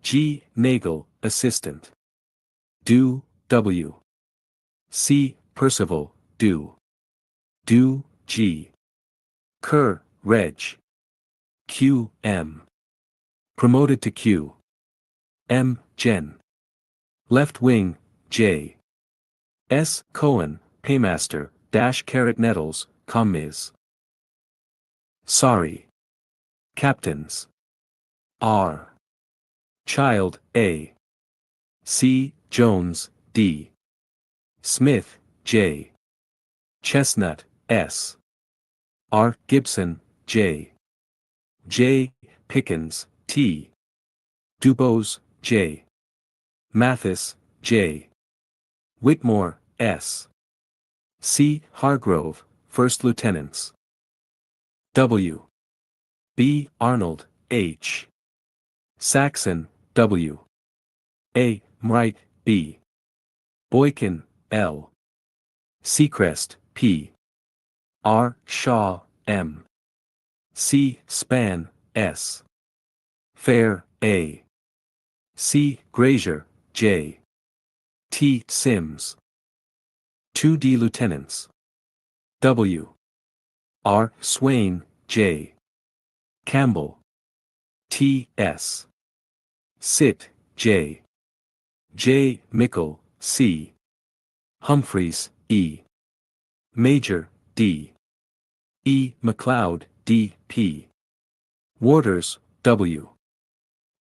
G. Nagel, Assistant. Dew, W. C. Percival, Dew. Dew, G. Kerr, Reg. Q. M. Promoted to Q. M. Gen. Left Wing, J. S. Cohen, Paymaster, Nettles, Commis. Sorry. Captains. R. Child, A. C. Jones, D. Smith, J. Chestnut, S. R. Gibson, J. J. Pickens, T. Dubose, J. Mathis, J. Whitmore, S. C. Hargrove, First Lieutenants. W. B. Arnold, H. Saxon, W. A. Mright, B. Boykin, L. Seacrest, P. R. Shaw, M. C. Span, S. Fair, A. C. Grazier, J. T. Sims. 2D Lieutenants. W. R. Swain, J. Campbell. T. S. Sit, J. J. Mickle, C. Humphreys, E. Major, D. E. McLeod, D. P. Waters, W.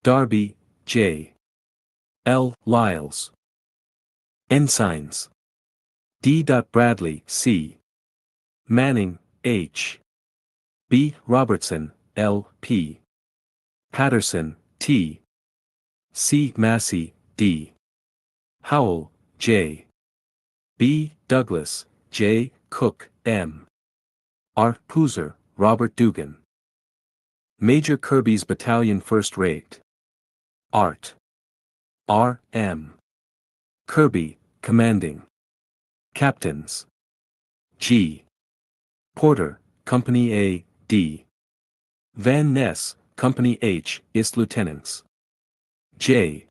Darby, J. L. Lyles. Ensigns. D. Bradley, C. Manning, H. B. Robertson, L. P. Patterson, T. C. Massey, D. Howell, J. B. Douglas, J. Cook, M. R. Poozer, Robert Dugan. Major Kirby's Battalion First Rate. Art. R. M. Kirby, Commanding. Captains. G. Porter, Company A, D. Van Ness, Company H, ist Lieutenants. J.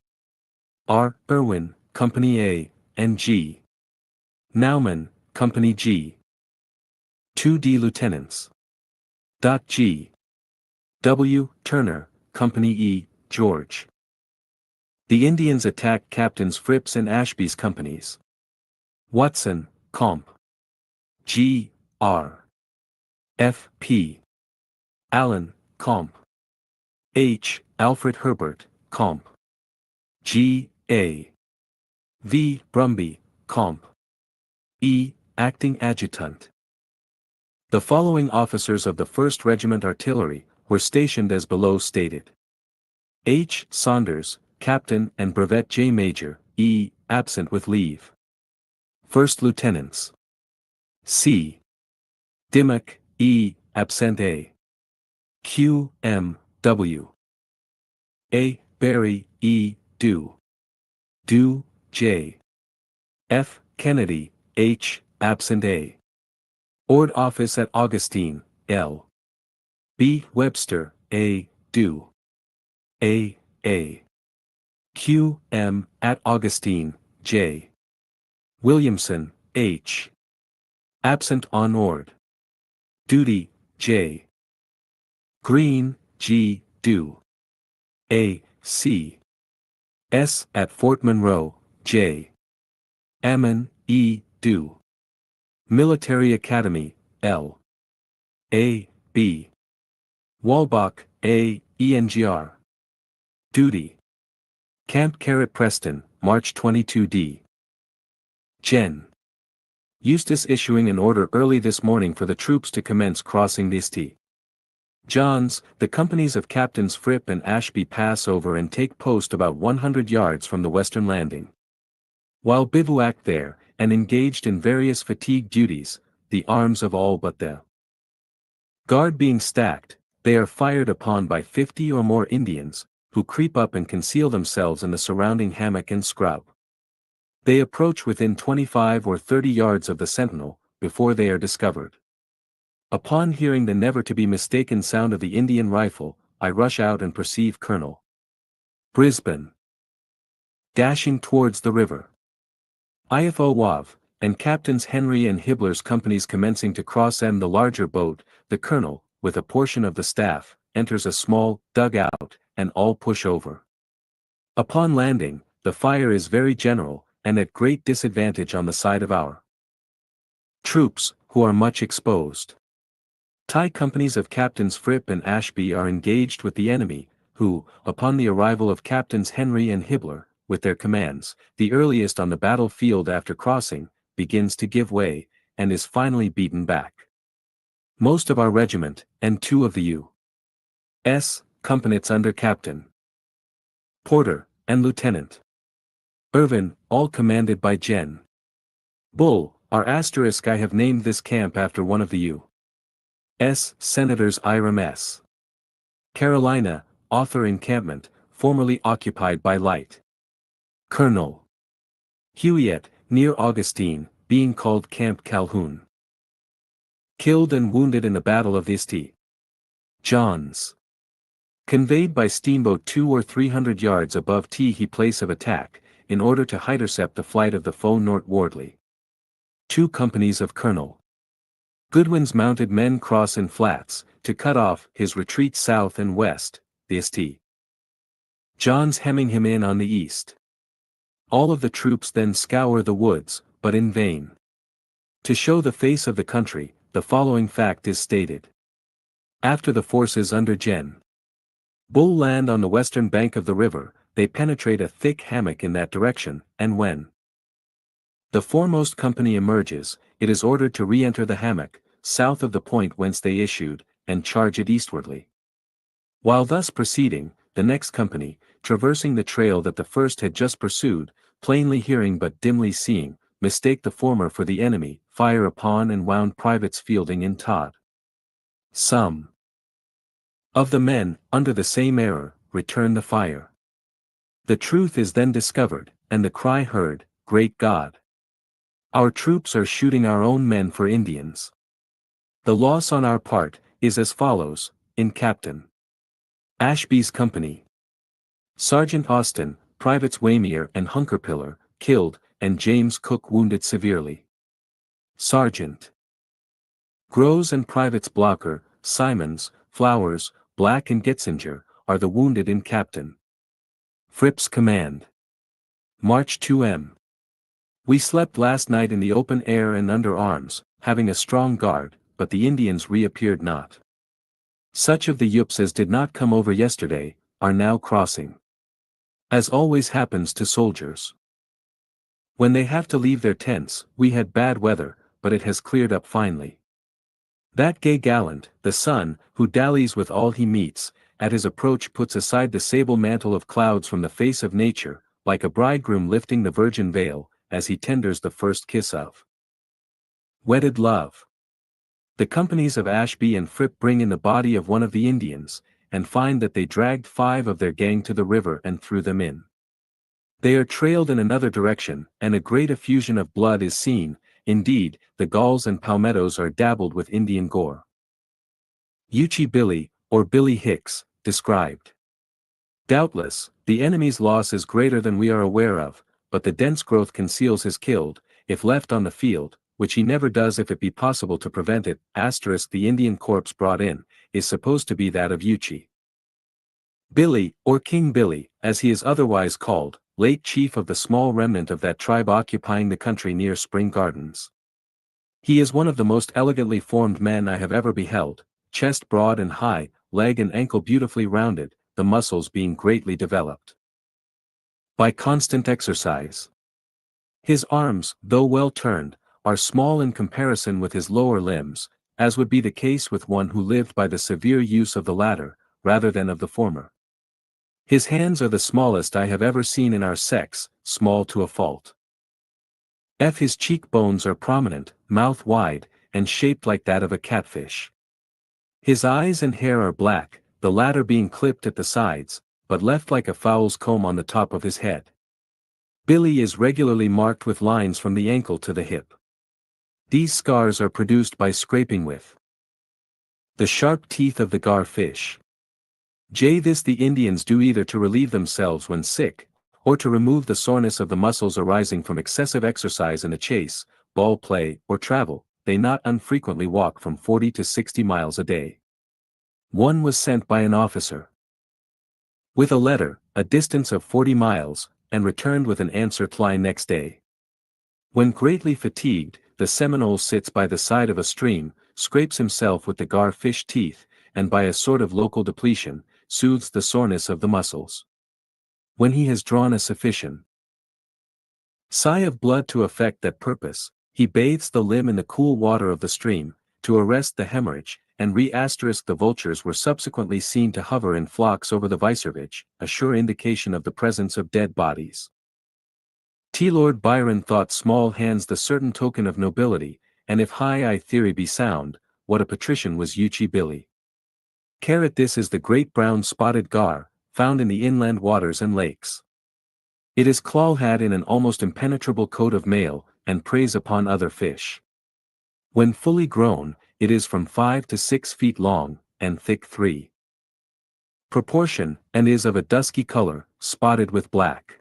R. Irwin, Company A, and G. Naumann, Company G. 2D Lieutenants. G. W. Turner, Company E, George. The Indians attacked Captains Fripp's and Ashby's companies. Watson, Comp. G. R. F. P. Allen, Comp. H. Alfred Herbert, Comp. G. A. V. Brumby, Comp. E. Acting Adjutant. The following officers of the 1st Regiment Artillery were stationed as below stated. H. Saunders, Captain and Brevet J. Major, E. Absent with leave. First Lieutenants. C. Dimmock, E. Absent A. Q. M. W. A. Barry, E. Dew. Dew, J. F. Kennedy, H. Absent A. Ord Office at Augustine, L. B. Webster, A. Dew. A. Q. M. at Augustine, J. Williamson, H. Absent on Ord. Duty, J. Green, G. Dew. A. C. S. at Fort Monroe, J. Ammon, E. Dew. Military Academy, L. A. B. Walbach, A. ENGR. Duty. Camp Preston, March 22d. Gen. Eustis issuing an order early this morning for the troops to commence crossing the St. John's. The companies of Captains Fripp and Ashby pass over and take post about 100 yards from the western landing. While bivouacked there, and engaged in various fatigue duties, the arms of all but the guard being stacked, they are fired upon by 50 or more Indians, who creep up and conceal themselves in the surrounding hammock and scrub. They approach within 25 or 30 yards of the sentinel, before they are discovered. Upon hearing the never-to-be-mistaken sound of the Indian rifle, I rush out and perceive Colonel Brisbane dashing towards the river. IFO WAV, and Captains Henry and Hibbler's companies commencing to cross the larger boat, the colonel, with a portion of the staff, enters a small dugout, and all push over. Upon landing, the fire is very general, and at great disadvantage on the side of our troops, who are much exposed. Thai companies of Captains Fripp and Ashby are engaged with the enemy, who, upon the arrival of Captains Henry and Hibbler, with their commands, the earliest on the battlefield after crossing, begins to give way, and is finally beaten back. Most of our regiment, and 2 of the U.S. companies under Captain Porter, and Lieutenant Irvin, all commanded by Gen. Bull, are asterisk. I have named this camp after one of the U.S. Senators, Hiram S. Carolina, author encampment, formerly occupied by Light Colonel Huiet, near Augustine, being called Camp Calhoun. Killed and wounded in the Battle of the St. John's. Conveyed by steamboat 200 or 300 yards above He place of attack, in order to intercept the flight of the foe northwardly. 2 companies of Colonel Goodwin's mounted men cross in flats, to cut off his retreat south and west, the St. John's hemming him in on the east. All of the troops then scour the woods, but in vain. To show the face of the country, the following fact is stated. After the forces under Gen. Bull land on the western bank of the river, they penetrate a thick hammock in that direction, and when the foremost company emerges, it is ordered to re-enter the hammock, south of the point whence they issued, and charge it eastwardly. While thus proceeding, the next company, traversing the trail that the first had just pursued, plainly hearing but dimly seeing, mistake the former for the enemy, fire upon and wound privates Fielding and Todd. Some of the men, under the same error, return the fire. The truth is then discovered, and the cry heard, "Great God! Our troops are shooting our own men for Indians." The loss on our part is as follows: in Captain Ashby's company, Sergeant Austin, Privates Waymer and Hunkerpiller, killed, and James Cook wounded severely. Sergeant Groves and Privates Blocker, Simons, Flowers, Black and Getzinger, are the wounded in Captain Fripp's command. March 2 We slept last night in the open air and under arms, having a strong guard, but the Indians reappeared not. Such of the Yups as did not come over yesterday, are now crossing. As always happens to soldiers, when they have to leave their tents, we had bad weather, but it has cleared up finely. That gay gallant, the sun, who dallies with all he meets, at his approach puts aside the sable mantle of clouds from the face of nature, like a bridegroom lifting the virgin veil, as he tenders the first kiss of wedded love. The companies of Ashby and Fripp bring in the body of one of the Indians, and find that they dragged 5 of their gang to the river and threw them in. They are trailed in another direction, and a great effusion of blood is seen. Indeed, the galls and palmettos are dabbled with Indian gore. Uchee Billy, or Billy Hicks, described. Doubtless, the enemy's loss is greater than we are aware of, but the dense growth conceals his killed, if left on the field, which he never does if it be possible to prevent it. The Indian corpse brought in, is supposed to be that of Uchee Billy, or King Billy, as he is otherwise called, late chief of the small remnant of that tribe occupying the country near Spring Gardens. He is one of the most elegantly formed men I have ever beheld, chest broad and high, leg and ankle beautifully rounded, the muscles being greatly developed by constant exercise. His arms, though well turned, are small in comparison with his lower limbs, as would be the case with one who lived by the severe use of the latter, rather than of the former. His hands are the smallest I have ever seen in our sex, small to a fault. F. His cheekbones are prominent, mouth wide, and shaped like that of a catfish. His eyes and hair are black, the latter being clipped at the sides, but left like a fowl's comb on the top of his head. Billy is regularly marked with lines from the ankle to the hip. These scars are produced by scraping with the sharp teeth of the gar fish. J. This the Indians do either to relieve themselves when sick, or to remove the soreness of the muscles arising from excessive exercise in a chase, ball play, or travel. They not unfrequently walk from 40 to 60 miles a day. One was sent by an officer with a letter, a distance of 40 miles, and returned with an answer fly next day. When greatly fatigued, the Seminole sits by the side of a stream, scrapes himself with the gar fish teeth, and by a sort of local depletion, soothes the soreness of the muscles. When he has drawn a sufficient sigh of blood to effect that purpose, he bathes the limb in the cool water of the stream, to arrest the hemorrhage, and the vultures were subsequently seen to hover in flocks over the vicerage, a sure indication of the presence of dead bodies. Lord Byron thought small hands the certain token of nobility, and if high theory be sound, what a patrician was Yuchi Billy. This is the great brown spotted gar, found in the inland waters and lakes. It is clawhead in an almost impenetrable coat of mail, and preys upon other fish. When fully grown, it is from 5 to 6 feet long, and thick 3 proportion, and is of a dusky color, spotted with black.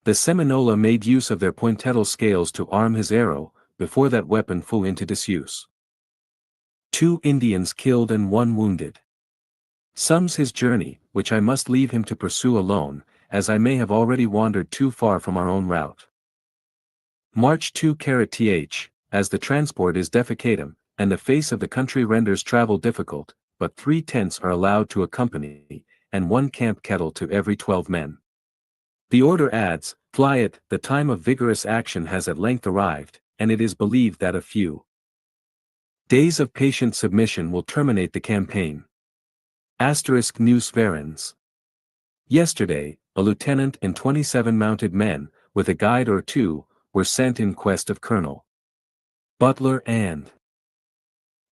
The Seminola made use of their pointettle scales to arm his arrow, before that weapon fell into disuse. 2 Indians killed and 1 wounded. Sums his journey, which I must leave him to pursue alone, as I may have already wandered too far from our own route. March 2-th, as the transport is defecatum, and the face of the country renders travel difficult, but 3 tents are allowed to accompany, and 1 camp kettle to every 12 men. The order adds, fly it, the time of vigorous action has at length arrived, and it is believed that a few days of patient submission will terminate the campaign. News Verens. Yesterday, a lieutenant and 27 mounted men, with a guide or 2, were sent in quest of Colonel Butler and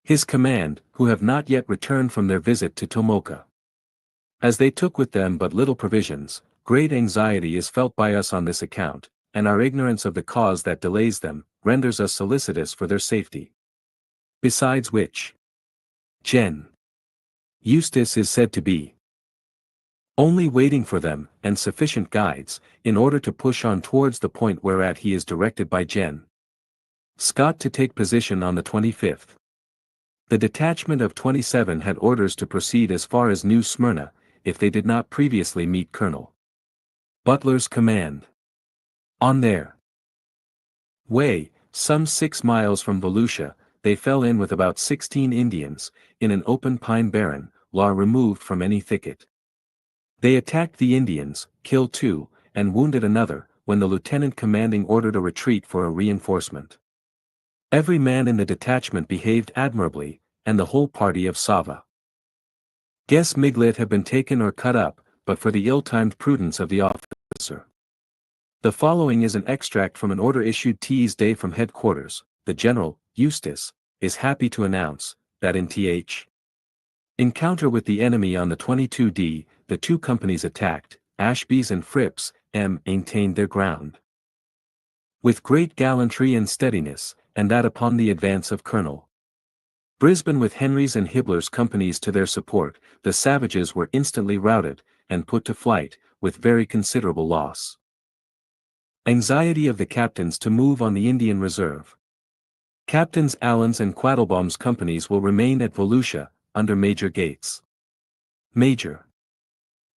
his command, who have not yet returned from their visit to Tomoka. As they took with them but little provisions, great anxiety is felt by us on this account, and our ignorance of the cause that delays them, renders us solicitous for their safety. Besides which, Gen. Eustace is said to be only waiting for them, and sufficient guides, in order to push on towards the point whereat he is directed by Gen. Scott to take position on the 25th. The detachment of 27 had orders to proceed as far as New Smyrna, if they did not previously meet Colonel Butler's command. On their way, some 6 miles from Volusia, they fell in with about 16 Indians, in an open pine barren, removed from any thicket. They attacked the Indians, killed 2, and wounded another, when the lieutenant commanding ordered a retreat for a reinforcement. Every man in the detachment behaved admirably, and the whole party of Sava Guess Miglet have been taken or cut up, but for the ill-timed prudence of the officer. The following is an extract from an order issued T's day from headquarters. The General, Eustace, is happy to announce, that in Th. encounter with the enemy on the 22d, the 2 companies attacked, Ashby's and Fripp's, maintained their ground with great gallantry and steadiness, and that upon the advance of Colonel Brisbane with Henry's and Hibbler's companies to their support, the savages were instantly routed, and put to flight, with very considerable loss. Anxiety of the captains to move on the Indian reserve. Captains Allen's and Quattlebaum's companies will remain at Volusia, under Major Gates. Major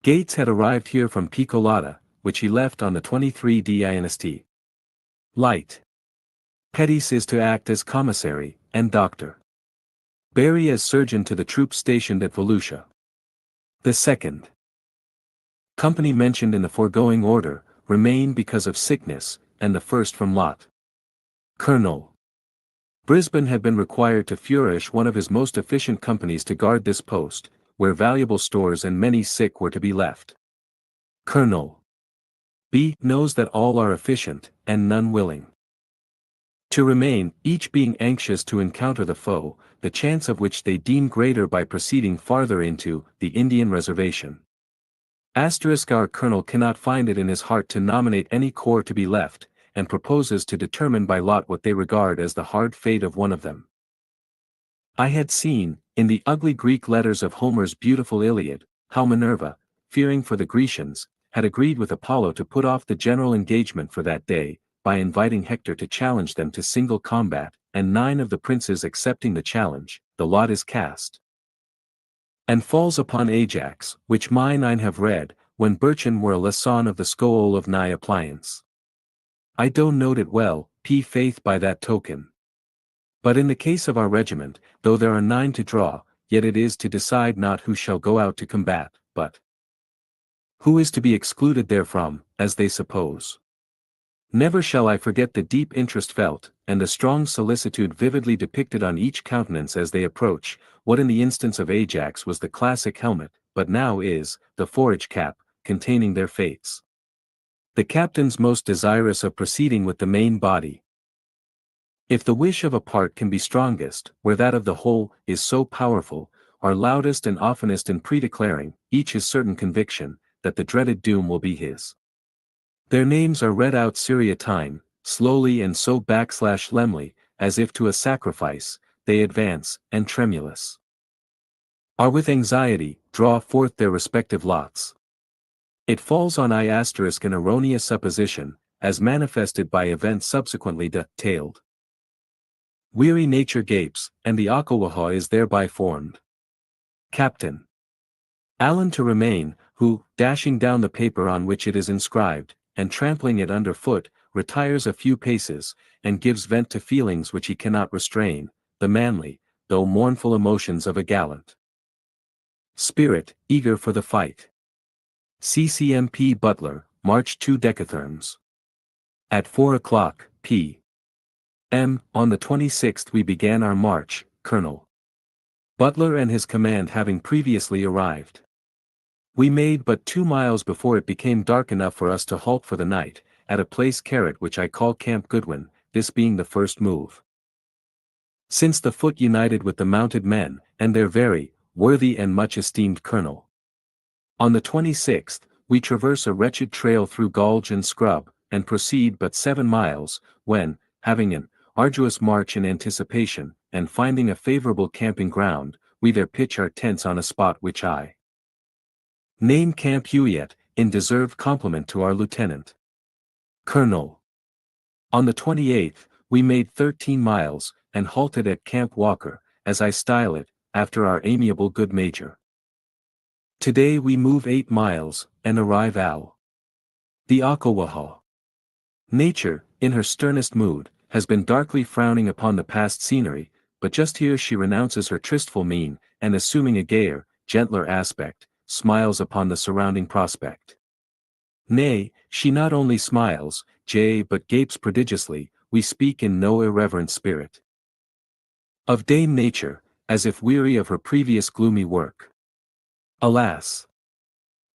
Gates had arrived here from Picolata, which he left on the 23d Inst. Light. Pettis is to act as commissary, and Dr. Barry as surgeon to the troops stationed at Volusia. The 2nd company mentioned in the foregoing order, remain because of sickness, and the 1st from lot. Colonel Brisbane had been required to furnish one of his most efficient companies to guard this post, where valuable stores and many sick were to be left. Colonel B knows that all are efficient, and none willing. To remain, each being anxious to encounter the foe, the chance of which they deem greater by proceeding farther into the Indian reservation. Our colonel cannot find it in his heart to nominate any corps to be left, and proposes to determine by lot what they regard as the hard fate of one of them. I had seen, in the ugly Greek letters of Homer's beautiful Iliad, how Minerva, fearing for the Grecians, had agreed with Apollo to put off the general engagement for that day, by inviting Hector to challenge them to single combat, and 9 of the princes accepting the challenge, the lot is cast. And falls upon Ajax, which mine I have read, when Berchan were a lesson of the school of nigh appliance. I do note it well, faith by that token. But in the case of our regiment, though there are 9 to draw, yet it is to decide not who shall go out to combat, but who is to be excluded therefrom, as they suppose. Never shall I forget the deep interest felt, and the strong solicitude vividly depicted on each countenance as they approach, what in the instance of Ajax was the classic helmet, but now is, the forage cap, containing their fates. The captains most desirous of proceeding with the main body. If the wish of a part can be strongest, where that of the whole is so powerful, are loudest and oftenest in pre-declaring, each his certain conviction, that the dreaded doom will be his. Their names are read out seriatime, slowly and so /lemly, as if to a sacrifice, they advance, and tremulous are with anxiety, draw forth their respective lots. It falls on an erroneous supposition, as manifested by events subsequently detailed. Weary nature gapes, and the Akawaha is thereby formed. Captain Allen to remain, who, dashing down the paper on which it is inscribed, and trampling it under foot, retires a few paces, and gives vent to feelings which he cannot restrain, the manly, though mournful emotions of a gallant spirit, eager for the fight. CCMP Butler, March 2 Decatherms. At 4 o'clock, p.m., on the 26th we began our march, Colonel Butler and his command having previously arrived. We made but 2 miles before it became dark enough for us to halt for the night, at a place which I call Camp Goodwin, this being the first move. Since the foot united with the mounted men, and their very worthy and much esteemed colonel. On the 26th, we traverse a wretched trail through gulch and scrub, and proceed but 7 miles, when, having an arduous march in anticipation, and finding a favorable camping ground, we there pitch our tents on a spot which I name Camp Huyet, in deserved compliment to our lieutenant colonel. On the 28th, we made 13 miles, and halted at Camp Walker, as I style it, after our amiable good major. Today we move 8 miles, and arrive the Akawaha. Nature, in her sternest mood, has been darkly frowning upon the past scenery, but just here she renounces her tristful mien, and assuming a gayer, gentler aspect, smiles upon the surrounding prospect. Nay, she not only smiles, but gapes prodigiously, we speak in no irreverent spirit of Dame Nature, as if weary of her previous gloomy work. Alas!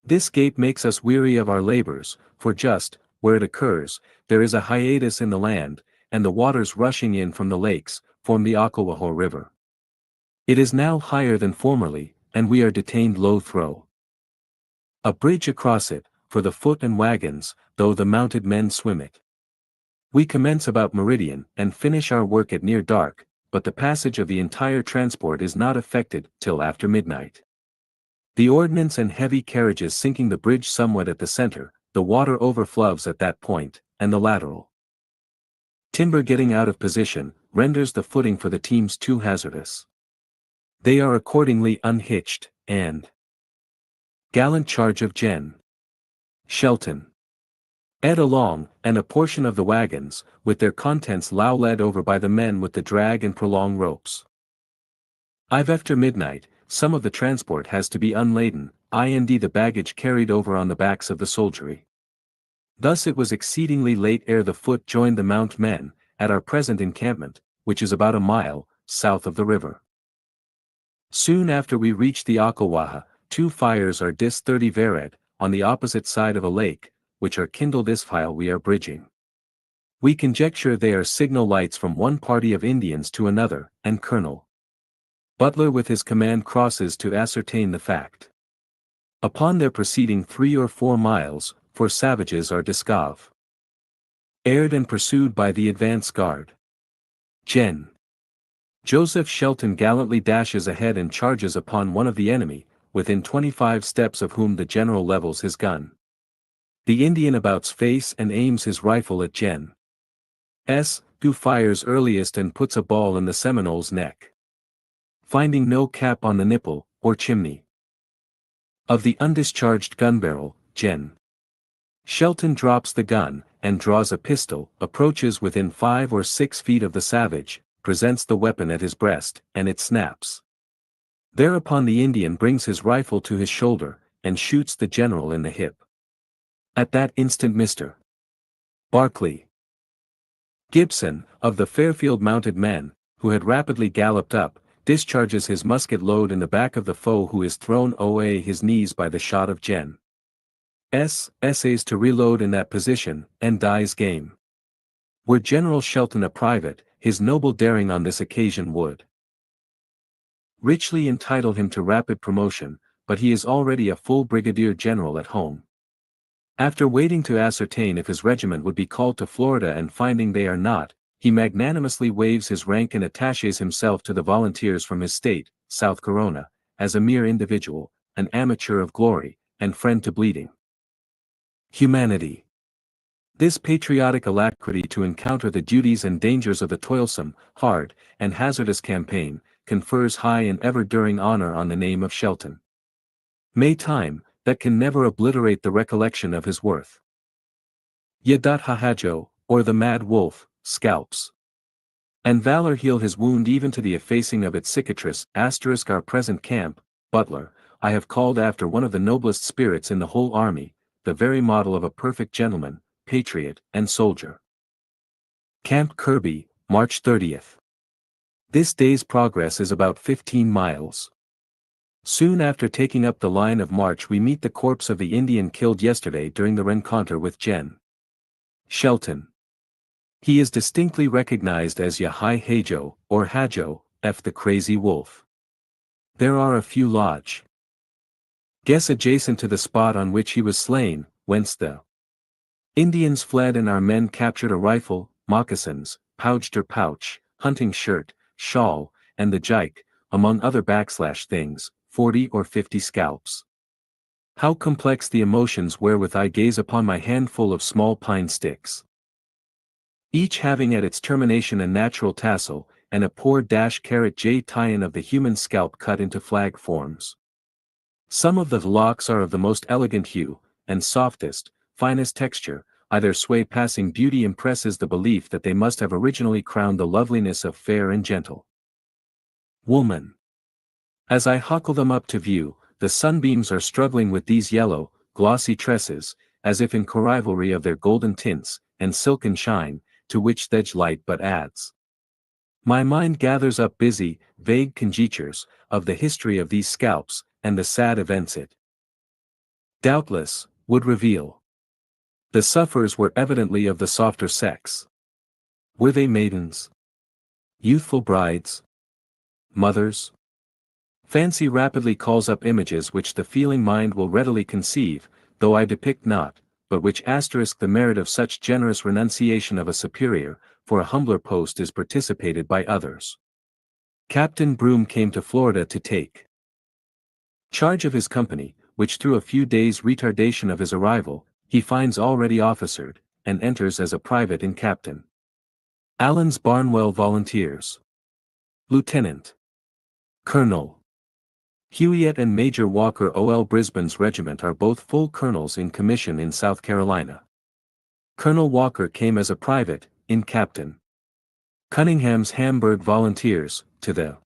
This gape makes us weary of our labors, for just, where it occurs, there is a hiatus in the land, and the waters rushing in from the lakes, form the Akawaho River. It is now higher than formerly, and we are detained low throw a bridge across it, for the foot and wagons, though the mounted men swim it. We commence about meridian, and finish our work at near dark, but the passage of the entire transport is not effected till after midnight. The ordnance and heavy carriages sinking the bridge somewhat at the center, the water overflows at that point, and the lateral timber getting out of position, renders the footing for the teams too hazardous. They are accordingly unhitched, and gallant charge of Gen. Shelton ed along, and a portion of the wagons, with their contents led over by the men with the drag and prolong ropes. After midnight, some of the transport has to be unladen, the baggage carried over on the backs of the soldiery. Thus it was exceedingly late ere the foot joined the mount men, at our present encampment, which is about a mile, south of the river. Soon after we reached the Akawaha, 2 fires are 30 vered, on the opposite side of a lake, which are kindled while we are bridging. We conjecture they are signal lights from one party of Indians to another, and Colonel Butler with his command crosses to ascertain the fact. Upon their proceeding 3 or 4 miles, for savages are Discov. Aired and pursued by the advance guard. Gen. Joseph Shelton gallantly dashes ahead and charges upon one of the enemy, within 25 steps of whom the general levels his gun. The Indian abouts face and aims his rifle at Gen. S., who fires earliest and puts a ball in the Seminole's neck. Finding no cap on the nipple, or chimney of the undischarged gun barrel, Gen. Shelton drops the gun, and draws a pistol, approaches within 5 or 6 feet of the savage, presents the weapon at his breast, and it snaps. Thereupon the Indian brings his rifle to his shoulder, and shoots the general in the hip. At that instant Mr. Barclay Gibson, of the Fairfield mounted men, who had rapidly galloped up, discharges his musket load in the back of the foe, who is thrown away his knees by the shot of Gen. S. Essays to reload in that position, and dies game. Were General Shelton a private, his noble daring on this occasion would richly entitle him to rapid promotion, but he is already a full brigadier general at home. After waiting to ascertain if his regiment would be called to Florida and finding they are not, he magnanimously waives his rank and attaches himself to the volunteers from his state, South Carolina, as a mere individual, an amateur of glory, and friend to bleeding humanity. This patriotic alacrity to encounter the duties and dangers of the toilsome, hard, and hazardous campaign, confers high and ever-during honor on the name of Shelton. May time, that can never obliterate the recollection of his worth. Yadat Hahajo, or the Mad Wolf, scalps. And valor heal his wound even to the effacing of its cicatrice. Our present camp, Butler, I have called after one of the noblest spirits in the whole army, the very model of a perfect gentleman, patriot, and soldier. Camp Kirby, March 30th. This day's progress is about 15 miles. Soon after taking up the line of march we meet the corpse of the Indian killed yesterday during the rencontre with Gen. Shelton. He is distinctly recognized as Yahai Hajo, or Hajo, F. the Crazy Wolf. There are a few lodge guess adjacent to the spot on which he was slain, whence the Indians fled and our men captured a rifle, moccasins, pouch, hunting shirt, shawl, and the jike, among other things, 40 or 50 scalps. How complex the emotions wherewith I gaze upon my handful of small pine sticks, each having at its termination a natural tassel, and a poor *J tie-in of the human scalp cut into flag forms. Some of the locks are of the most elegant hue, and softest, finest texture, either sway passing beauty impresses the belief that they must have originally crowned the loveliness of fair and gentle woman. As I huckle them up to view, the sunbeams are struggling with these yellow, glossy tresses, as if in co-rivalry of their golden tints, and silken shine, to which the light but adds. My mind gathers up busy, vague conjectures, of the history of these scalps, and the sad events it doubtless would reveal. The sufferers were evidently of the softer sex. Were they maidens? Youthful brides? Mothers? Fancy rapidly calls up images which the feeling mind will readily conceive, though I depict not, but which * the merit of such generous renunciation of a superior, for a humbler post is participated by others. Captain Broome came to Florida to take charge of his company, which through a few days' retardation of his arrival, he finds already officered, and enters as a private in Captain Allen's Barnwell Volunteers. Lieutenant Colonel Huiet and Major Walker O.L. Brisbane's regiment are both full colonels in commission in South Carolina. Colonel Walker came as a private, in Captain Cunningham's Hamburg Volunteers, to the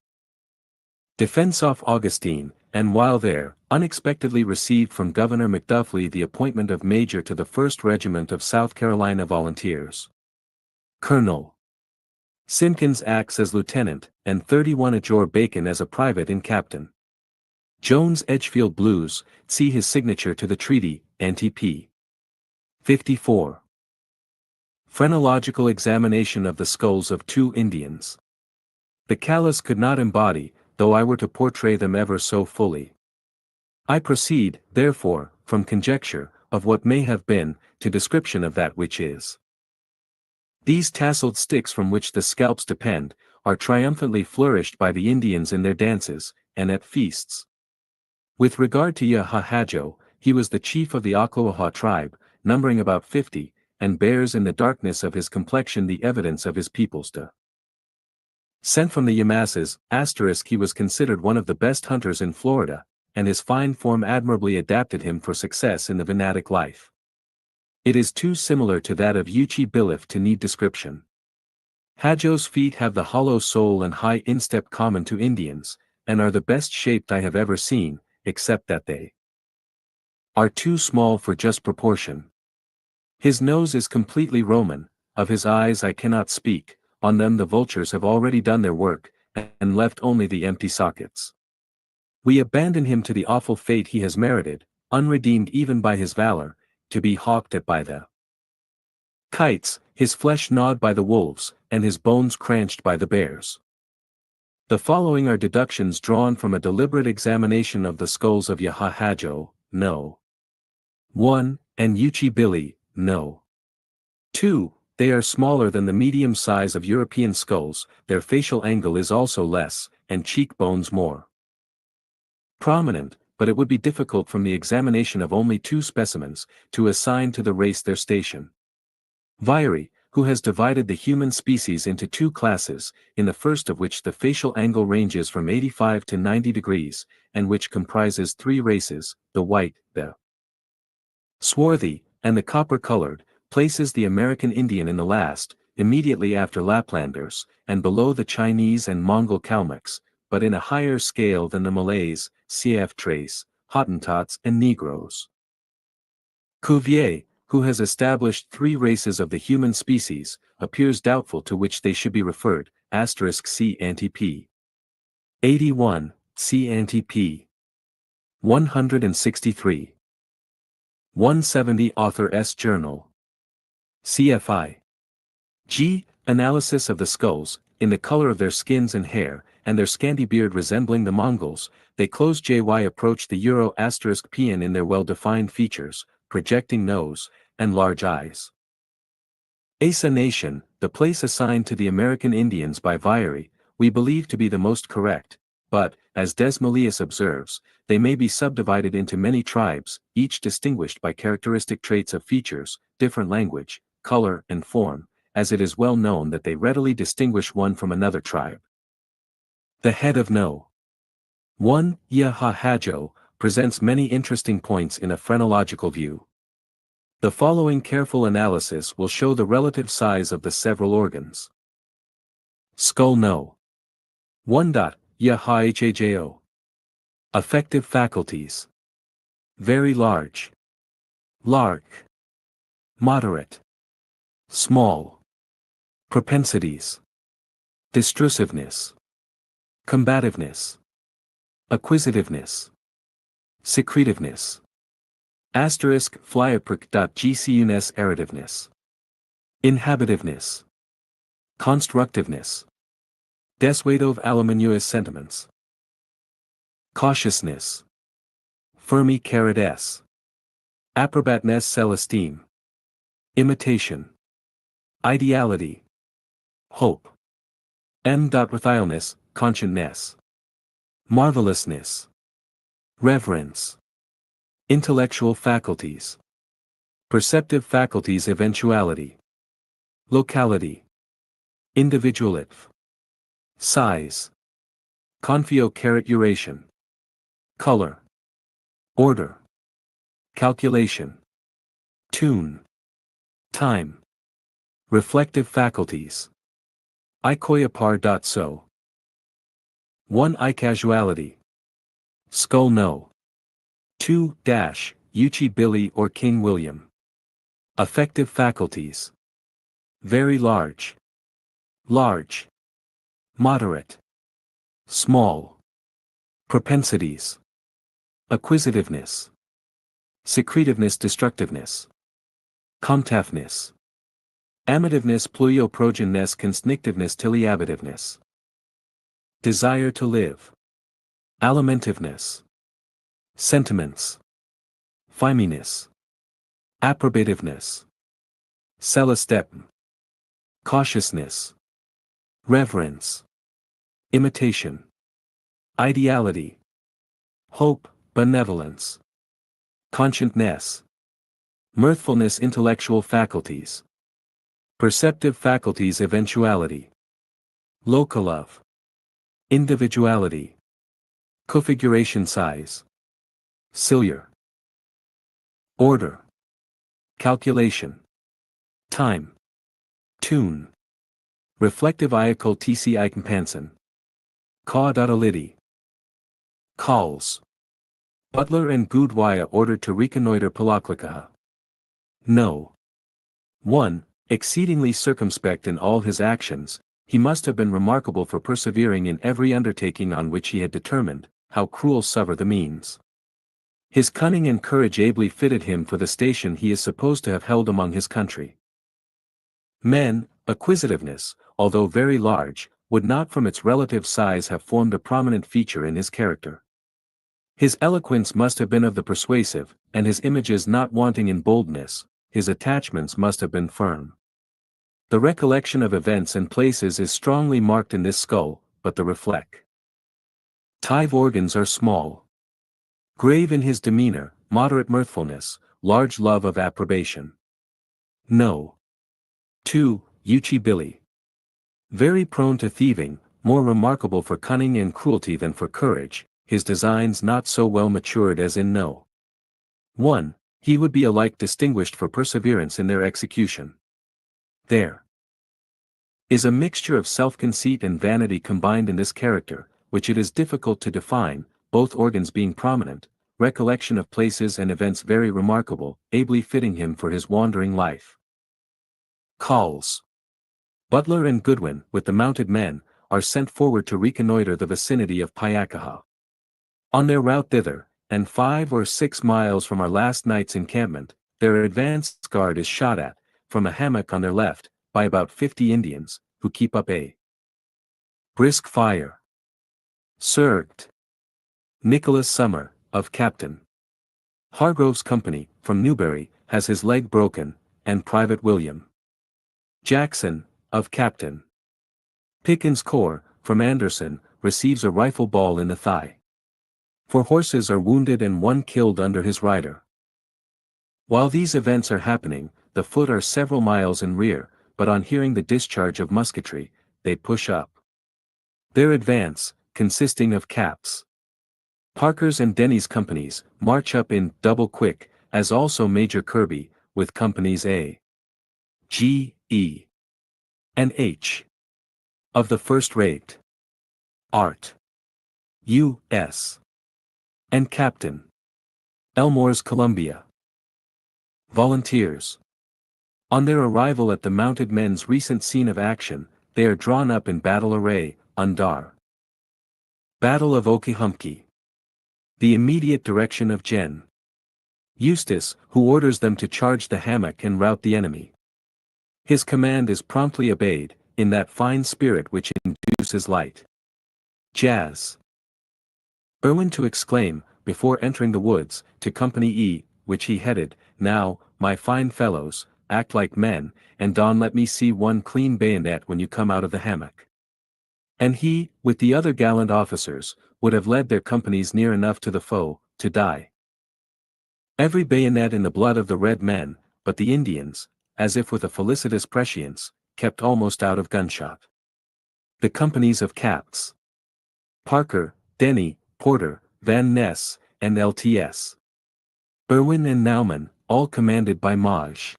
Defense of Augustine, and while there, unexpectedly received from Governor McDuffie the appointment of Major to the 1st Regiment of South Carolina Volunteers. Colonel Simpkins acts as lieutenant, and 31 Ajor Bacon as a private in Captain Jones Edgefield Blues, see his signature to the treaty, Ante p. 54. Phrenological examination of the skulls of two Indians. The callous could not embody, though I were to portray them ever so fully. I proceed, therefore, from conjecture, of what may have been, to description of that which is. These tasseled sticks from which the scalps depend, are triumphantly flourished by the Indians in their dances, and at feasts. With regard to Yahahajo, he was the chief of the Ocklawaha tribe, numbering about 50, and bears in the darkness of his complexion the evidence of his people's descent. Sent from the Yamasses, he was considered one of the best hunters in Florida, and his fine form admirably adapted him for success in the Venadic life. It is too similar to that of Yuchi Bilif to need description. Hajo's feet have the hollow sole and high instep common to Indians, and are the best shaped I have ever seen, except that they are too small for just proportion. His nose is completely Roman, of his eyes I cannot speak, on them the vultures have already done their work, and left only the empty sockets. We abandon him to the awful fate he has merited, unredeemed even by his valor, to be hawked at by the kites, his flesh gnawed by the wolves, and his bones cranched by the bears. The following are deductions drawn from a deliberate examination of the skulls of Yahahajo, no. 1, and Yuchi Billy, no. 2, they are smaller than the medium size of European skulls, their facial angle is also less, and cheekbones more prominent, but it would be difficult from the examination of only 2 specimens, to assign to the race their station. Vieri, who has divided the human species into 2 classes, in the first of which the facial angle ranges from 85 to 90 degrees, and which comprises 3 races, the white, the swarthy, and the copper-colored, places the American Indian in the last, immediately after Laplanders, and below the Chinese and Mongol Kalmucks, but in a higher scale than the Malays, CF Trace, Hottentots and Negroes. Cuvier, who has established 3 races of the human species, appears doubtful to which they should be referred, *C anti-p. 81, C anti-p. 163. 170 Author S. Journal. CFI. G. Analysis of the skulls, in the color of their skins and hair, and their scanty beard resembling the Mongols, they close JY approach the Euro *Pian in their well-defined features, projecting nose, and large eyes. Asa Nation, the place assigned to the American Indians by Vieri, we believe to be the most correct, but, as Desmalius observes, they may be subdivided into many tribes, each distinguished by characteristic traits of features, different language, color and form, as it is well known that they readily distinguish one from another tribe. The head of No. 1, Yahahajo, presents many interesting points in a phrenological view. The following careful analysis will show the relative size of the several organs. Skull No. 1. Yahahajo. Affective faculties. Very large. Large. Moderate. Small. Propensities. Destrusiveness. Combativeness. Acquisitiveness. Secretiveness. Flyaprik.gcuness errativeness. Inhabitiveness. Constructiveness. Deswedove aluminious sentiments. Cautiousness. Fermi caret s. Approbatness celestine. Imitation. Ideality. Hope. Worthileness, conscientness. Marvelousness. Reverence. Intellectual faculties. Perceptive faculties eventuality. Locality. Individualit. Size. Confio caret duration. Color. Order. Calculation. Tune. Time. Reflective faculties. Ikoyapar.so. 1. Casuality. Skull No. 2. Yuchi Billy or King William. Affective faculties. Very large. Large. Moderate. Small. Propensities. Acquisitiveness. Secretiveness destructiveness. Comtafness. Amativeness pluioprogeness constinctiveness tiliabitiveness. Desire to live. Alimentiveness. Sentiments. Phyminess. Approbativeness. Celestepm. Cautiousness. Reverence. Imitation. Ideality. Hope, benevolence. Conscientness. Mirthfulness intellectual faculties. Perceptive faculties eventuality. Locolove. Individuality. Configuration size. Ciliar. Order. Calculation. Time. Tune. Reflective iacul tc icompanson. Caudality. Calls. Butler and Gudwaya ordered to reconnoiter Palaklicaha. No. 1. Exceedingly circumspect in all his actions, he must have been remarkable for persevering in every undertaking on which he had determined, how cruel soever the means. His cunning and courage ably fitted him for the station he is supposed to have held among his country. Men, acquisitiveness, although very large, would not from its relative size have formed a prominent feature in his character. His eloquence must have been of the persuasive, and his images not wanting in boldness, his attachments must have been firm. The recollection of events and places is strongly marked in this skull, but the reflective organs are small. Grave in his demeanor, moderate mirthfulness, large love of approbation. No. 2. Uchi Billy. Very prone to thieving, more remarkable for cunning and cruelty than for courage, his designs not so well matured as in No. 1. He would be alike distinguished for perseverance in their execution. There is a mixture of self-conceit and vanity combined in this character, which it is difficult to define, both organs being prominent, recollection of places and events very remarkable, ably fitting him for his wandering life. Calls. Butler and Goodwin, with the mounted men, are sent forward to reconnoiter the vicinity of Payakaha. On their route thither, and 5 or 6 miles from our last night's encampment, their advance guard is shot at, from a hammock on their left, by about 50 Indians, who keep up a brisk fire. Served. Nicholas Summer, of Captain Hargrove's company, from Newbury, has his leg broken, and Private William Jackson, of Captain Pickens' corps, from Anderson, receives a rifle ball in the thigh. 4 horses are wounded and 1 killed under his rider. While these events are happening, the foot are several miles in rear, but on hearing the discharge of musketry, they push up. Their advance, consisting of Caps, Parker's and Denny's companies, march up in double quick, as also Major Kirby, with companies A, G, E, and H of the first-rate Art, U.S., and Captain Elmore's Columbia Volunteers. On their arrival at the mounted men's recent scene of action, they are drawn up in battle array, Undar. Battle of Okeechobee. The immediate direction of Gen. Eustace, who orders them to charge the hammock and rout the enemy. His command is promptly obeyed, in that fine spirit which induces light. Jazz. Irwin to exclaim, before entering the woods, to Company E, which he headed, "Now, my fine fellows, act like men, and Don let me see one clean bayonet when you come out of the hammock." And he, with the other gallant officers, would have led their companies near enough to the foe, to die. Every bayonet in the blood of the red men, but the Indians, as if with a felicitous prescience, kept almost out of gunshot. The companies of Caps, Parker, Denny, Porter, Van Ness, and L.T.S. Irwin and Nauman, all commanded by Maj.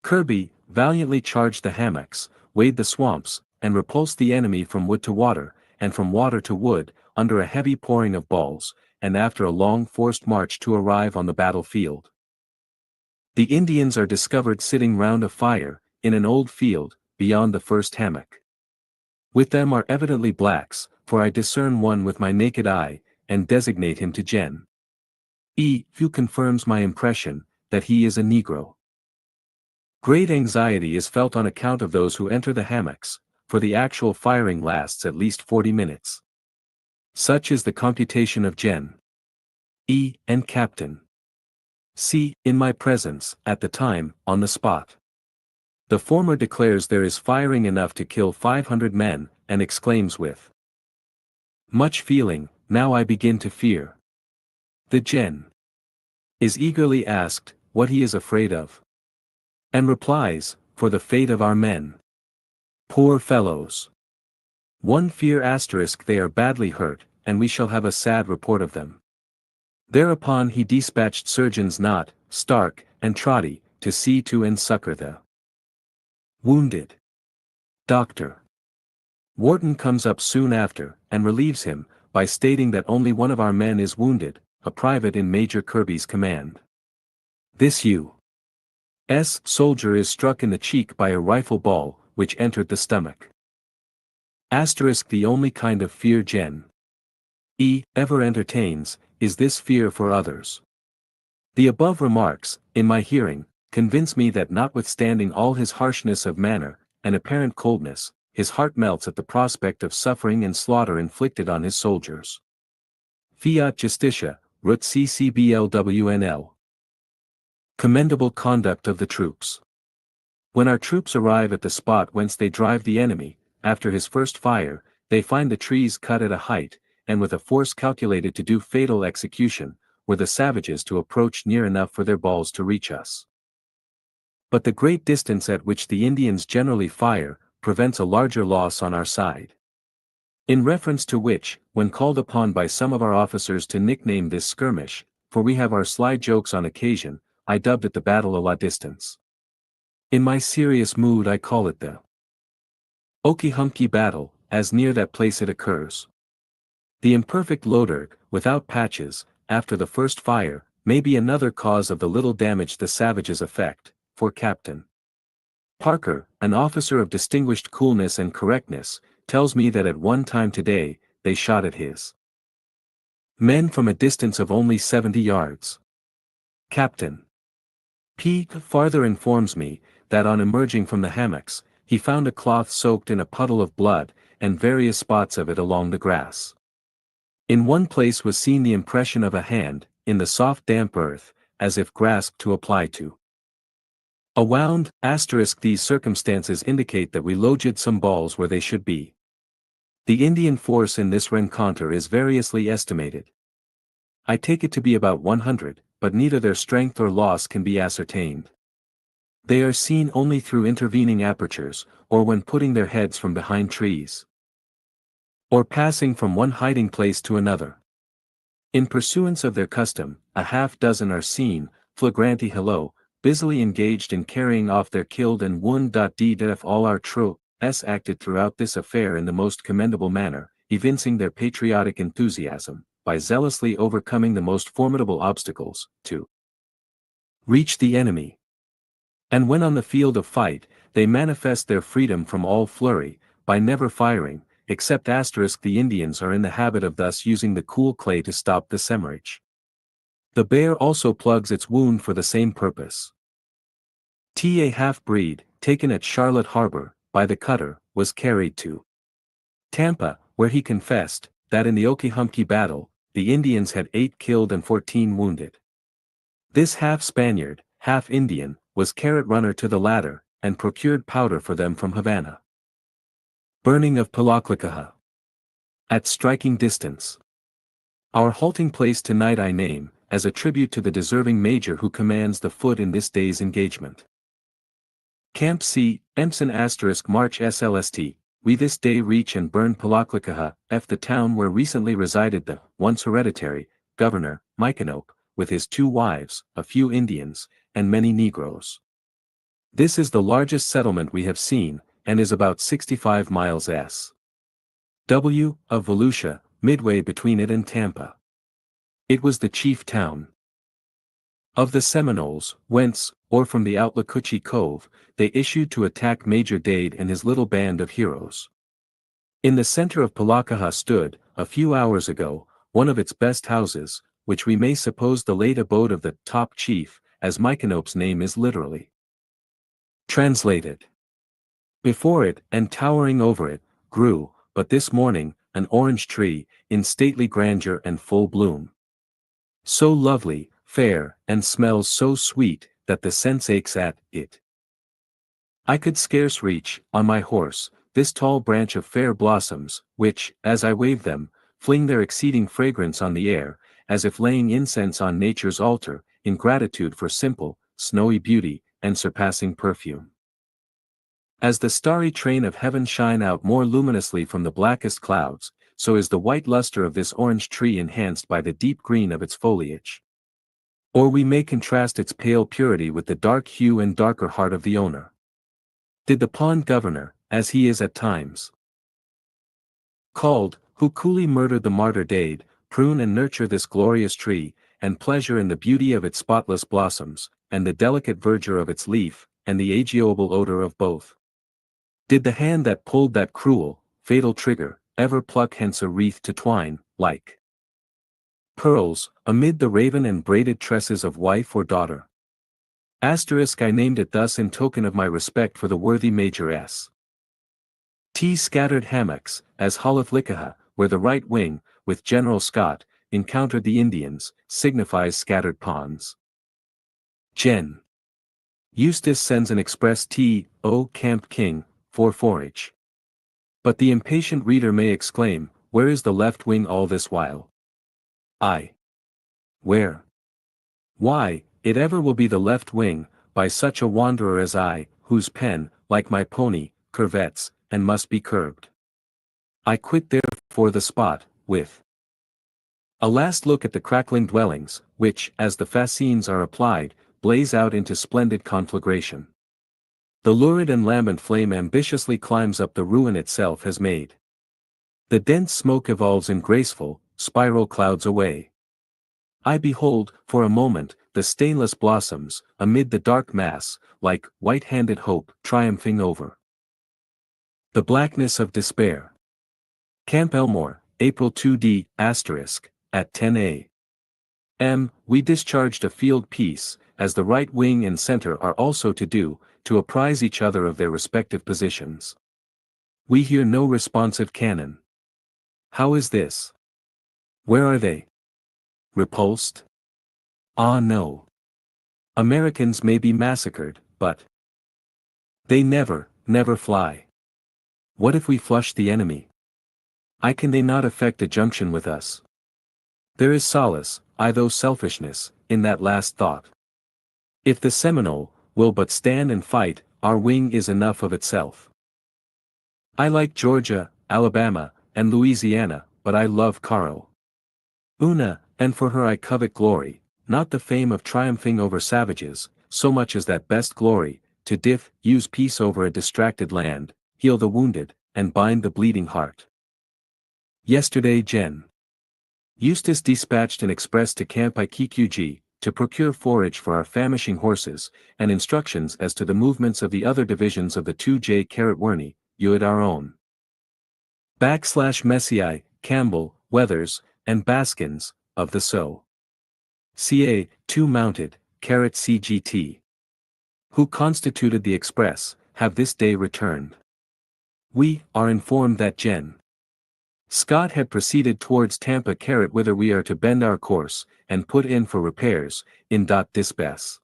Kirby, valiantly charged the hammocks, wade the swamps, and repulsed the enemy from wood to water, and from water to wood, under a heavy pouring of balls, and after a long forced march to arrive on the battlefield. The Indians are discovered sitting round a fire, in an old field, beyond the first hammock. With them are evidently blacks, for I discern one with my naked eye, and designate him to Gen. E. who confirms my impression, that he is a Negro. Great anxiety is felt on account of those who enter the hammocks, for the actual firing lasts at least 40 minutes. Such is the computation of Gen. E. and Captain C. in my presence, at the time, on the spot. The former declares there is firing enough to kill 500 men, and exclaims with much feeling, "Now I begin to fear." The Gen. is eagerly asked, what he is afraid of. And replies, for the fate of our men. Poor fellows. One fear * they are badly hurt, and we shall have a sad report of them. Thereupon he dispatched surgeons Knott, Stark, and Trotty, to see to and succor the wounded. Dr. Wharton comes up soon after, and relieves him, by stating that only one of our men is wounded, a private in Major Kirby's command. This U.S. soldier is struck in the cheek by a rifle ball, which entered the stomach. The only kind of fear Gen. E. ever entertains, is this fear for others. The above remarks, in my hearing, convince me that notwithstanding all his harshness of manner, and apparent coldness, his heart melts at the prospect of suffering and slaughter inflicted on his soldiers. Fiat Justitia, Rut CCBLWNL. Commendable conduct of the troops. When our troops arrive at the spot whence they drive the enemy, after his first fire, they find the trees cut at a height, and with a force calculated to do fatal execution, were the savages to approach near enough for their balls to reach us. But the great distance at which the Indians generally fire, prevents a larger loss on our side. In reference to which, when called upon by some of our officers to nickname this skirmish, for we have our sly jokes on occasion, I dubbed it the Battle a la Distance. In my serious mood I call it the Okeechobee Battle, as near that place it occurs. The imperfect loader, without patches, after the first fire, may be another cause of the little damage the savages effect, for Captain Parker, an officer of distinguished coolness and correctness, tells me that at one time today, they shot at his men from a distance of only 70 yards. Captain P. farther informs me, that on emerging from the hammocks, he found a cloth soaked in a puddle of blood, and various spots of it along the grass. In one place was seen the impression of a hand, in the soft damp earth, as if grasped to apply to a wound. These circumstances indicate that we lodged some balls where they should be. The Indian force in this rencontre is variously estimated. I take it to be about 100, but neither their strength or loss can be ascertained. They are seen only through intervening apertures, or when putting their heads from behind trees, or passing from one hiding place to another. In pursuance of their custom, a half-dozen are seen, flagranti hilo, busily engaged in carrying off their killed and wounded. All our troops acted throughout this affair in the most commendable manner, evincing their patriotic enthusiasm, by zealously overcoming the most formidable obstacles, to reach the enemy. And when on the field of fight, they manifest their freedom from all flurry, by never firing, except the Indians are in the habit of thus using the cool clay to stop the hemorrhage. The bear also plugs its wound for the same purpose. A half-breed, taken at Charlotte Harbor, by the cutter, was carried to Tampa, where he confessed, that in the Okeechobee battle, the Indians had 8 killed and 14 wounded. This half-Spaniard, half-Indian, was carrot runner to the latter, and procured powder for them from Havana. Burning of Palaclicaja. At striking distance. Our halting place tonight I name, as a tribute to the deserving major who commands the foot in this day's engagement. Camp C, Empson * March SLST, we this day reach and burn Palaclicaja, the town where recently resided the, once hereditary, governor, Micanopy, with his 2 wives, a few Indians, and many Negroes. This is the largest settlement we have seen, and is about 65 miles s.w. of Volusia, midway between it and Tampa. It was the chief town of the Seminoles, whence, or from the Outlacuchee Cove, they issued to attack Major Dade and his little band of heroes. In the center of Palaclicaja stood, a few hours ago, one of its best houses, which we may suppose the late abode of the top chief, as Micanopy's name is literally Translated. Before it, and towering over it, grew, but this morning, an orange tree, in stately grandeur and full bloom. So lovely, fair, and smells so sweet, that the sense aches at it. I could scarce reach, on my horse, this tall branch of fair blossoms, which, as I wave them, fling their exceeding fragrance on the air, as if laying incense on nature's altar, in gratitude for simple, snowy beauty, and surpassing perfume. As the starry train of heaven shine out more luminously from the blackest clouds, so is the white luster of this orange tree enhanced by the deep green of its foliage. Or we may contrast its pale purity with the dark hue and darker heart of the owner. Did the pond governor, as he is at times called, who coolly murdered the martyr Dade, prune and nurture this glorious tree, and pleasure in the beauty of its spotless blossoms, and the delicate verdure of its leaf, and the agreeable odor of both? Did the hand that pulled that cruel, fatal trigger, ever pluck hence a wreath to twine, like pearls, amid the raven and braided tresses of wife or daughter? Asterisk, I named it thus in token of my respect for the worthy Major S. T. Scattered hammocks, as Holothlikaha, where the right wing, with General Scott, encountered the Indians, signifies scattered ponds. Gen. Eustace sends an express T.O. Camp King, for forage. But the impatient reader may exclaim, where is the left wing all this while? Where? Why, it ever will be the left wing, by such a wanderer as I, whose pen, like my pony, curvets, and must be curbed. I quit therefore the spot, with a last look at the crackling dwellings, which, as the fascines are applied, blaze out into splendid conflagration. The lurid and lambent flame ambitiously climbs up the ruin itself has made. The dense smoke evolves in graceful, spiral clouds away. I behold, for a moment, the stainless blossoms, amid the dark mass, like white-handed hope, triumphing over the blackness of despair. Camp Elmore, April 2d, at 10 a.m. We discharged a field piece, as the right wing and center are also to do, to apprise each other of their respective positions. We hear no responsive cannon. How is this? Where are they? Repulsed? Ah no. Americans may be massacred, but they never, never fly. What if we flush the enemy? Can they not effect a junction with us? There is solace, though selfishness, in that last thought. If the Seminole will but stand and fight, our wing is enough of itself. I like Georgia, Alabama, and Louisiana, but I love Una, and for her I covet glory, not the fame of triumphing over savages, so much as that best glory, to use peace over a distracted land, heal the wounded, and bind the bleeding heart. Yesterday Gen. Eustace dispatched an express to Camp Iquiqg, to procure forage for our famishing horses, and instructions as to the movements of the other divisions of the 2J Werney, Uid our own. Messiah, Campbell, Weathers, and Baskins, of the So. Ca. 2 mounted, CGT. Who constituted the express, have this day returned. We are informed that Gen. Scott had proceeded towards Tampa, whither we are to bend our course, and put in for repairs, in Dispatch.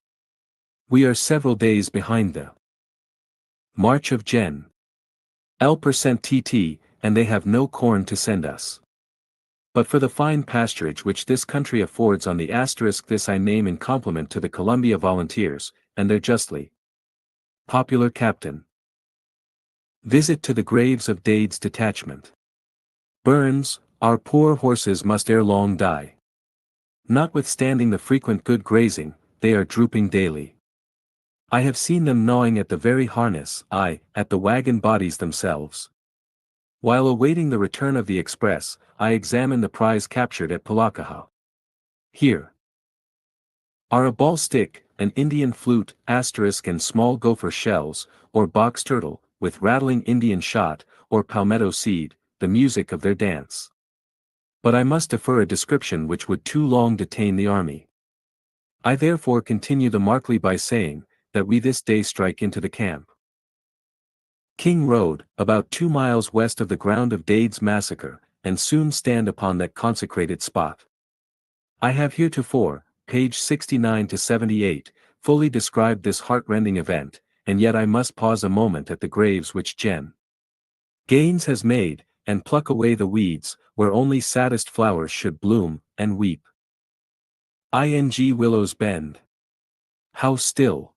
We are several days behind the march of Gen. L. %TT, and they have no corn to send us. But for the fine pasturage which this country affords on the asterisk, this I name in compliment to the Columbia Volunteers, and their justly popular captain. Visit to the graves of Dade's detachment. Burns, our poor horses must ere long die. Notwithstanding the frequent good grazing, they are drooping daily. I have seen them gnawing at the very harness, at the wagon bodies themselves. While awaiting the return of the express, I examine the prize captured at Palakaha. Here are a ball stick, an Indian flute, and small gopher shells, or box turtle, with rattling Indian shot, or palmetto seed, the music of their dance. But I must defer a description which would too long detain the army. I therefore continue the Markley by saying, that we this day strike into the camp. King Road, about 2 miles west of the ground of Dade's massacre, and soon stand upon that consecrated spot. I have heretofore, page 69 to 78, fully described this heart-rending event, and yet I must pause a moment at the graves which Gen. Gaines has made, and pluck away the weeds, where only saddest flowers should bloom, and weep. Willows Bend. How still!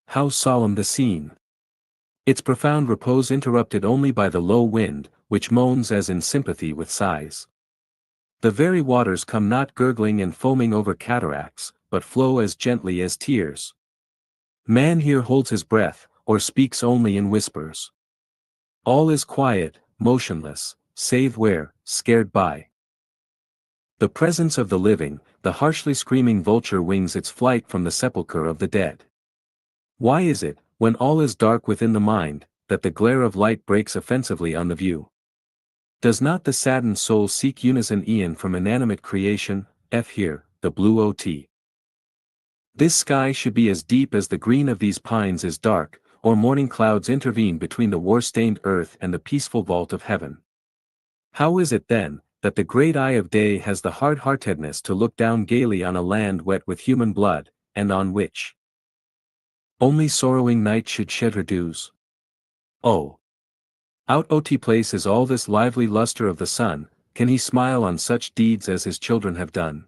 How solemn the scene! Its profound repose interrupted only by the low wind, which moans as in sympathy with sighs. The very waters come not gurgling and foaming over cataracts, but flow as gently as tears. Man here holds his breath, or speaks only in whispers. All is quiet, motionless, save where, scared by the presence of the living, the harshly screaming vulture wings its flight from the sepulchre of the dead. Why is it, when all is dark within the mind, that the glare of light breaks offensively on the view? Does not the saddened soul seek unison e'en from inanimate creation? Here, the blue OT. This sky should be as deep as the green of these pines is dark, or morning clouds intervene between the war-stained earth and the peaceful vault of heaven. How is it then, that the great eye of day has the hard-heartedness to look down gaily on a land wet with human blood, and on which only sorrowing night should shed her dews? Oh! Out OT place is all this lively luster of the sun, can he smile on such deeds as his children have done?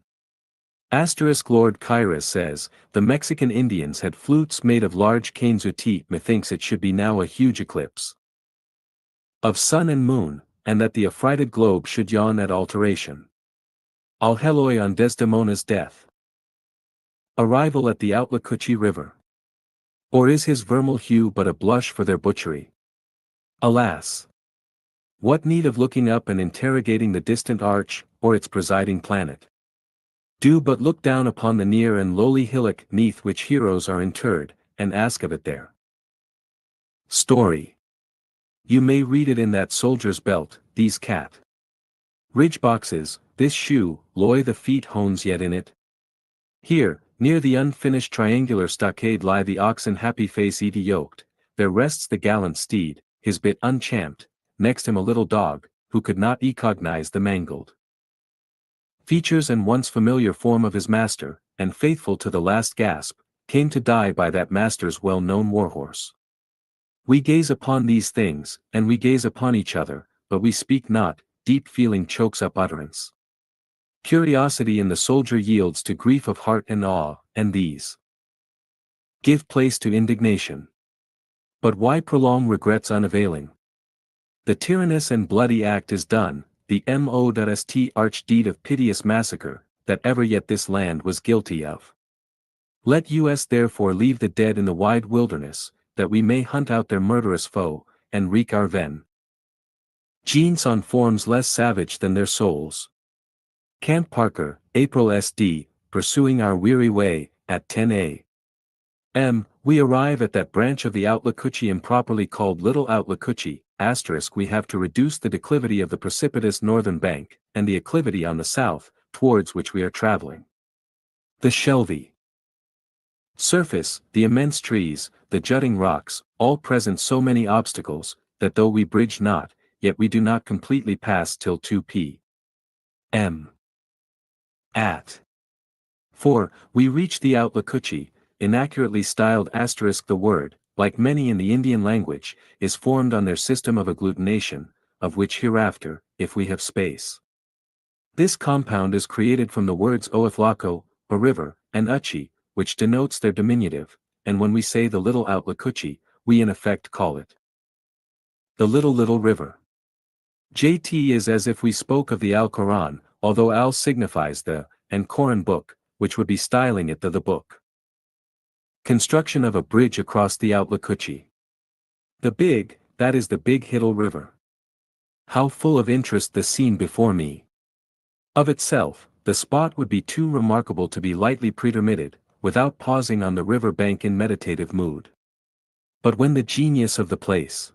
Lord Kairos says, the Mexican Indians had flutes made of large canes uti. Methinks it should be now a huge eclipse of sun and moon, and that the affrighted globe should yawn at alteration. Al Heloi on Desdemona's death. Arrival at the Outlacuchi River. Or is his vermeil hue but a blush for their butchery? Alas! What need of looking up and interrogating the distant arch, or its presiding planet? Do but look down upon the near and lowly hillock 'neath which heroes are interred, and ask of it their story. You may read it in that soldier's belt, these ridge boxes, this shoe, loy the feet hones yet in it. Here, near the unfinished triangular stockade lie the oxen happy face e'ty yoked, there rests the gallant steed, his bit unchamped, next him a little dog, who could not cognize the mangled features and once familiar form of his master, and faithful to the last gasp, came to die by that master's well-known warhorse. We gaze upon these things, and we gaze upon each other, but we speak not, deep feeling chokes up utterance. Curiosity in the soldier yields to grief of heart and awe, and these give place to indignation. But why prolong regrets unavailing? The tyrannous and bloody act is done, the most arch deed of piteous massacre, that ever yet this land was guilty of. Let us therefore leave the dead in the wide wilderness, that we may hunt out their murderous foe, and wreak our vengeance on forms less savage than their souls. Camp Parker, April SD, pursuing our weary way, at 10 a.m., we arrive at that branch of the Outlacuchi improperly called Little Outlacuchi, we have to reduce the declivity of the precipitous northern bank, and the acclivity on the south, towards which we are traveling. The shelvy surface, the immense trees, the jutting rocks, all present so many obstacles, that though we bridge not, yet we do not completely pass till 2 p.m. At 4, we reach the Outlacuchi, inaccurately styled the word, like many in the Indian language, is formed on their system of agglutination, of which hereafter, if we have space. This compound is created from the words Oathlaco, a river, and Uchi, which denotes their diminutive, and when we say the little Outlacuchi, we in effect call it the little river. JT is as if we spoke of the Al-Quran, although Al signifies the, and Quran book, which would be styling it the book. Construction of a bridge across the Outlacuchi. The big, that is the Big Hiddle River. How full of interest the scene before me. Of itself, the spot would be too remarkable to be lightly pretermitted, without pausing on the river bank in meditative mood. But when the genius of the place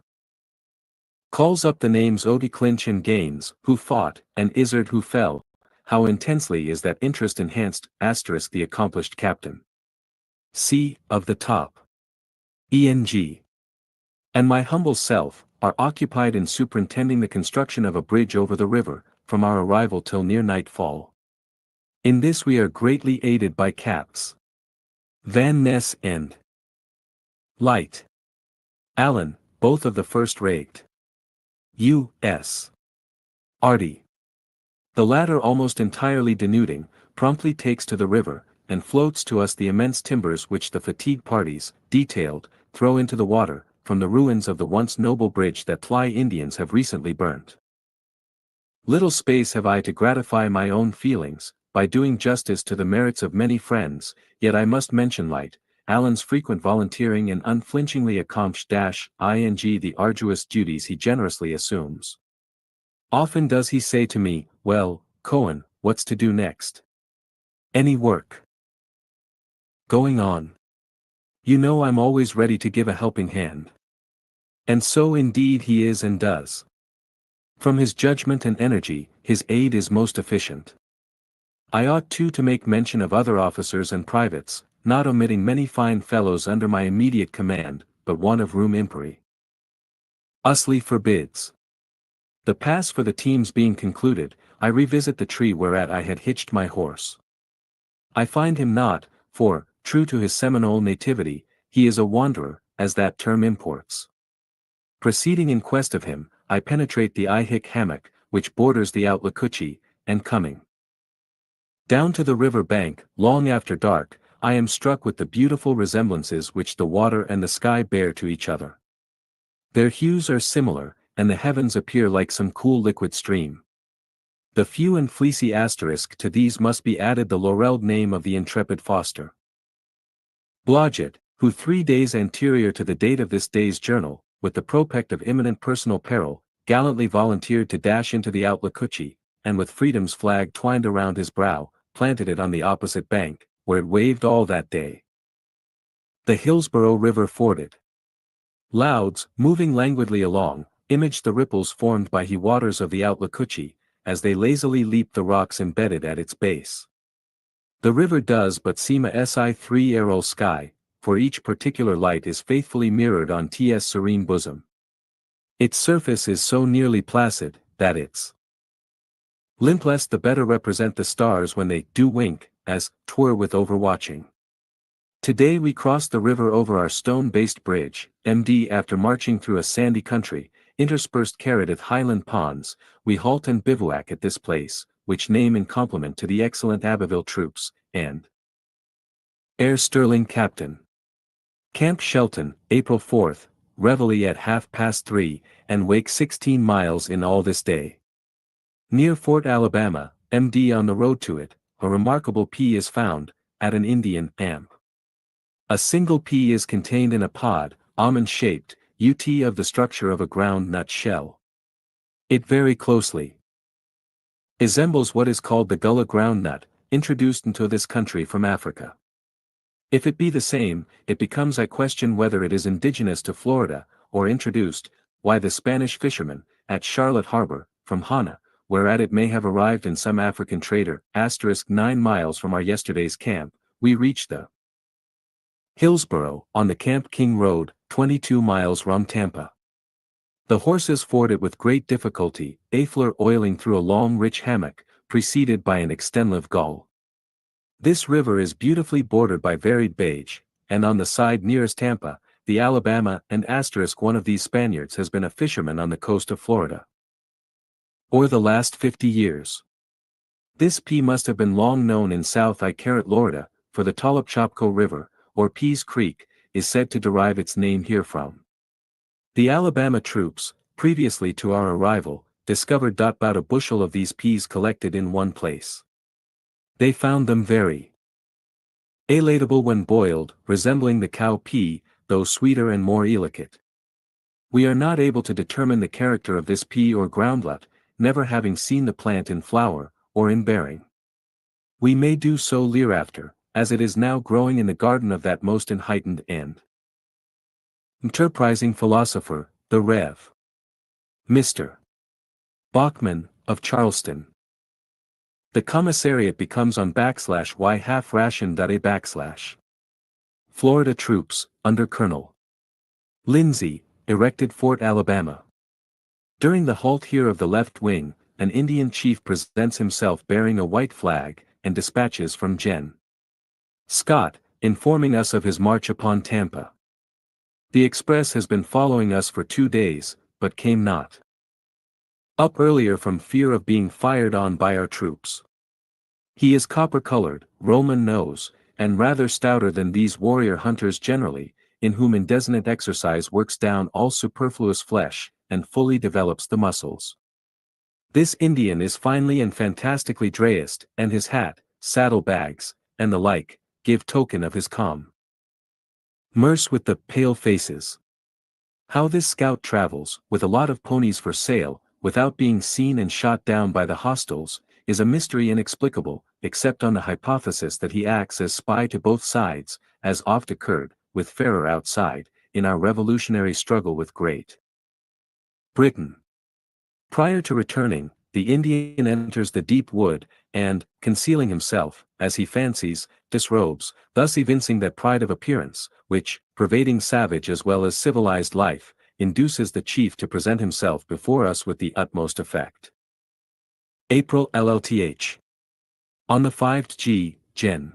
calls up the names Oti Clinch and Gaines, who fought, and Izzard who fell, how intensely is that interest enhanced, * the accomplished captain. C. of the top. ENG. And my humble self, are occupied in superintending the construction of a bridge over the river, from our arrival till near nightfall. In this we are greatly aided by Capt. Van Ness and Light Allen, both of the first-rate U.S. Arty. The latter almost entirely denuding, promptly takes to the river, and floats to us the immense timbers which the fatigue parties, detailed, throw into the water, from the ruins of the once noble bridge that Fly Indians have recently burnt. Little space have I to gratify my own feelings, by doing justice to the merits of many friends, yet I must mention Light Allen's frequent volunteering and unflinchingly accomplish-ing the arduous duties he generously assumes. Often does he say to me, "Well, Cohen, what's to do next? Any work going on?" You know I'm always ready to give a helping hand. And so indeed he is and does. From his judgment and energy, his aid is most efficient. I ought too to make mention of other officers and privates, not omitting many fine fellows under my immediate command, but one of room inquiry usly forbids. The pass for the teams being concluded, I revisit the tree whereat I had hitched my horse. I find him not, for, true to his Seminole nativity, he is a wanderer, as that term imports. Proceeding in quest of him, I penetrate the Ihick hammock, which borders the Outlacuchee, and coming down to the river bank, long after dark, I am struck with the beautiful resemblances which the water and the sky bear to each other. Their hues are similar, and the heavens appear like some cool liquid stream. The few and fleecy asterisk to these must be added the laurelled name of the intrepid Foster Blodgett, who 3 days anterior to the date of this day's journal, with the prospect of imminent personal peril, gallantly volunteered to dash into the Outlacuchee, and with Freedom's flag twined around his brow, planted it on the opposite bank, where it waved all that day. The Hillsborough River forded. Louds, moving languidly along, imaged the ripples formed by he waters of the Outlacuchee, as they lazily leap the rocks embedded at its base. The river does but seem a si3 aerol sky, for each particular light is faithfully mirrored on its serene bosom. Its surface is so nearly placid, that its limpless the better represent the stars when they do wink, as 'twere with overwatching. Today we crossed the river over our stone-based bridge, MD. After marching through a sandy country, interspersed carroted highland ponds, we halt and bivouac at this place, which name in compliment to the excellent Abbeville troops, and Air Sterling Captain. Camp Shelton, April 4th, reveille at 3:30, and wake 16 miles in all this day. Near Fort Alabama, MD. On the road to it, a remarkable pea is found, at an Indian camp. A single pea is contained in a pod, almond-shaped, of the structure of a ground nut shell. It very closely resembles what is called the Gullah ground nut, introduced into this country from Africa. If it be the same, it becomes I question whether it is indigenous to Florida, or introduced, why the Spanish fishermen, at Charlotte Harbor, from Hana, whereat it may have arrived in some African trader, * 9 miles from our yesterday's camp, we reached the Hillsborough, on the Camp King Road, 22 miles from Tampa. The horses ford it with great difficulty, Afler oiling through a long rich hammock, preceded by an extensive gull. This river is beautifully bordered by varied beige, and on the side nearest Tampa, the Alabama and * one of these Spaniards has been a fisherman on the coast of Florida or the last 50 years. This pea must have been long known in South Florida, for the Tolopchopco River, or Pease Creek, is said to derive its name herefrom. The Alabama troops, previously to our arrival, discovered about a bushel of these peas collected in one place. They found them very palatable when boiled, resembling the cow pea, though sweeter and more delicate. We are not able to determine the character of this pea or groundnut, never having seen the plant in flower, or in bearing. We may do so hereafter, as it is now growing in the garden of that most enlightened and enterprising philosopher, the Rev. Mr. Bachman, of Charleston. The commissariat becomes on /y half ration. Florida troops, under Colonel Lindsay, erected Fort Alabama. During the halt here of the left wing, an Indian chief presents himself bearing a white flag, and dispatches from Gen. Scott, informing us of his march upon Tampa. The express has been following us for 2 days, but came not up earlier from fear of being fired on by our troops. He is copper-colored, Roman nose, and rather stouter than these warrior hunters generally, in whom indefinite exercise works down all superfluous flesh, and fully develops the muscles. This Indian is finely and fantastically dressed, and his hat, saddle bags, and the like, give token of his calm. Merce with the pale faces. How this scout travels, with a lot of ponies for sale, without being seen and shot down by the hostiles, is a mystery inexplicable, except on the hypothesis that he acts as spy to both sides, as oft occurred, with Ferrer outside, in our revolutionary struggle with Great Britain. Prior to returning, the Indian enters the deep wood, and, concealing himself, as he fancies, disrobes, thus evincing that pride of appearance, which, pervading savage as well as civilized life, induces the chief to present himself before us with the utmost effect. April LLTH. On the 5th G, Gen.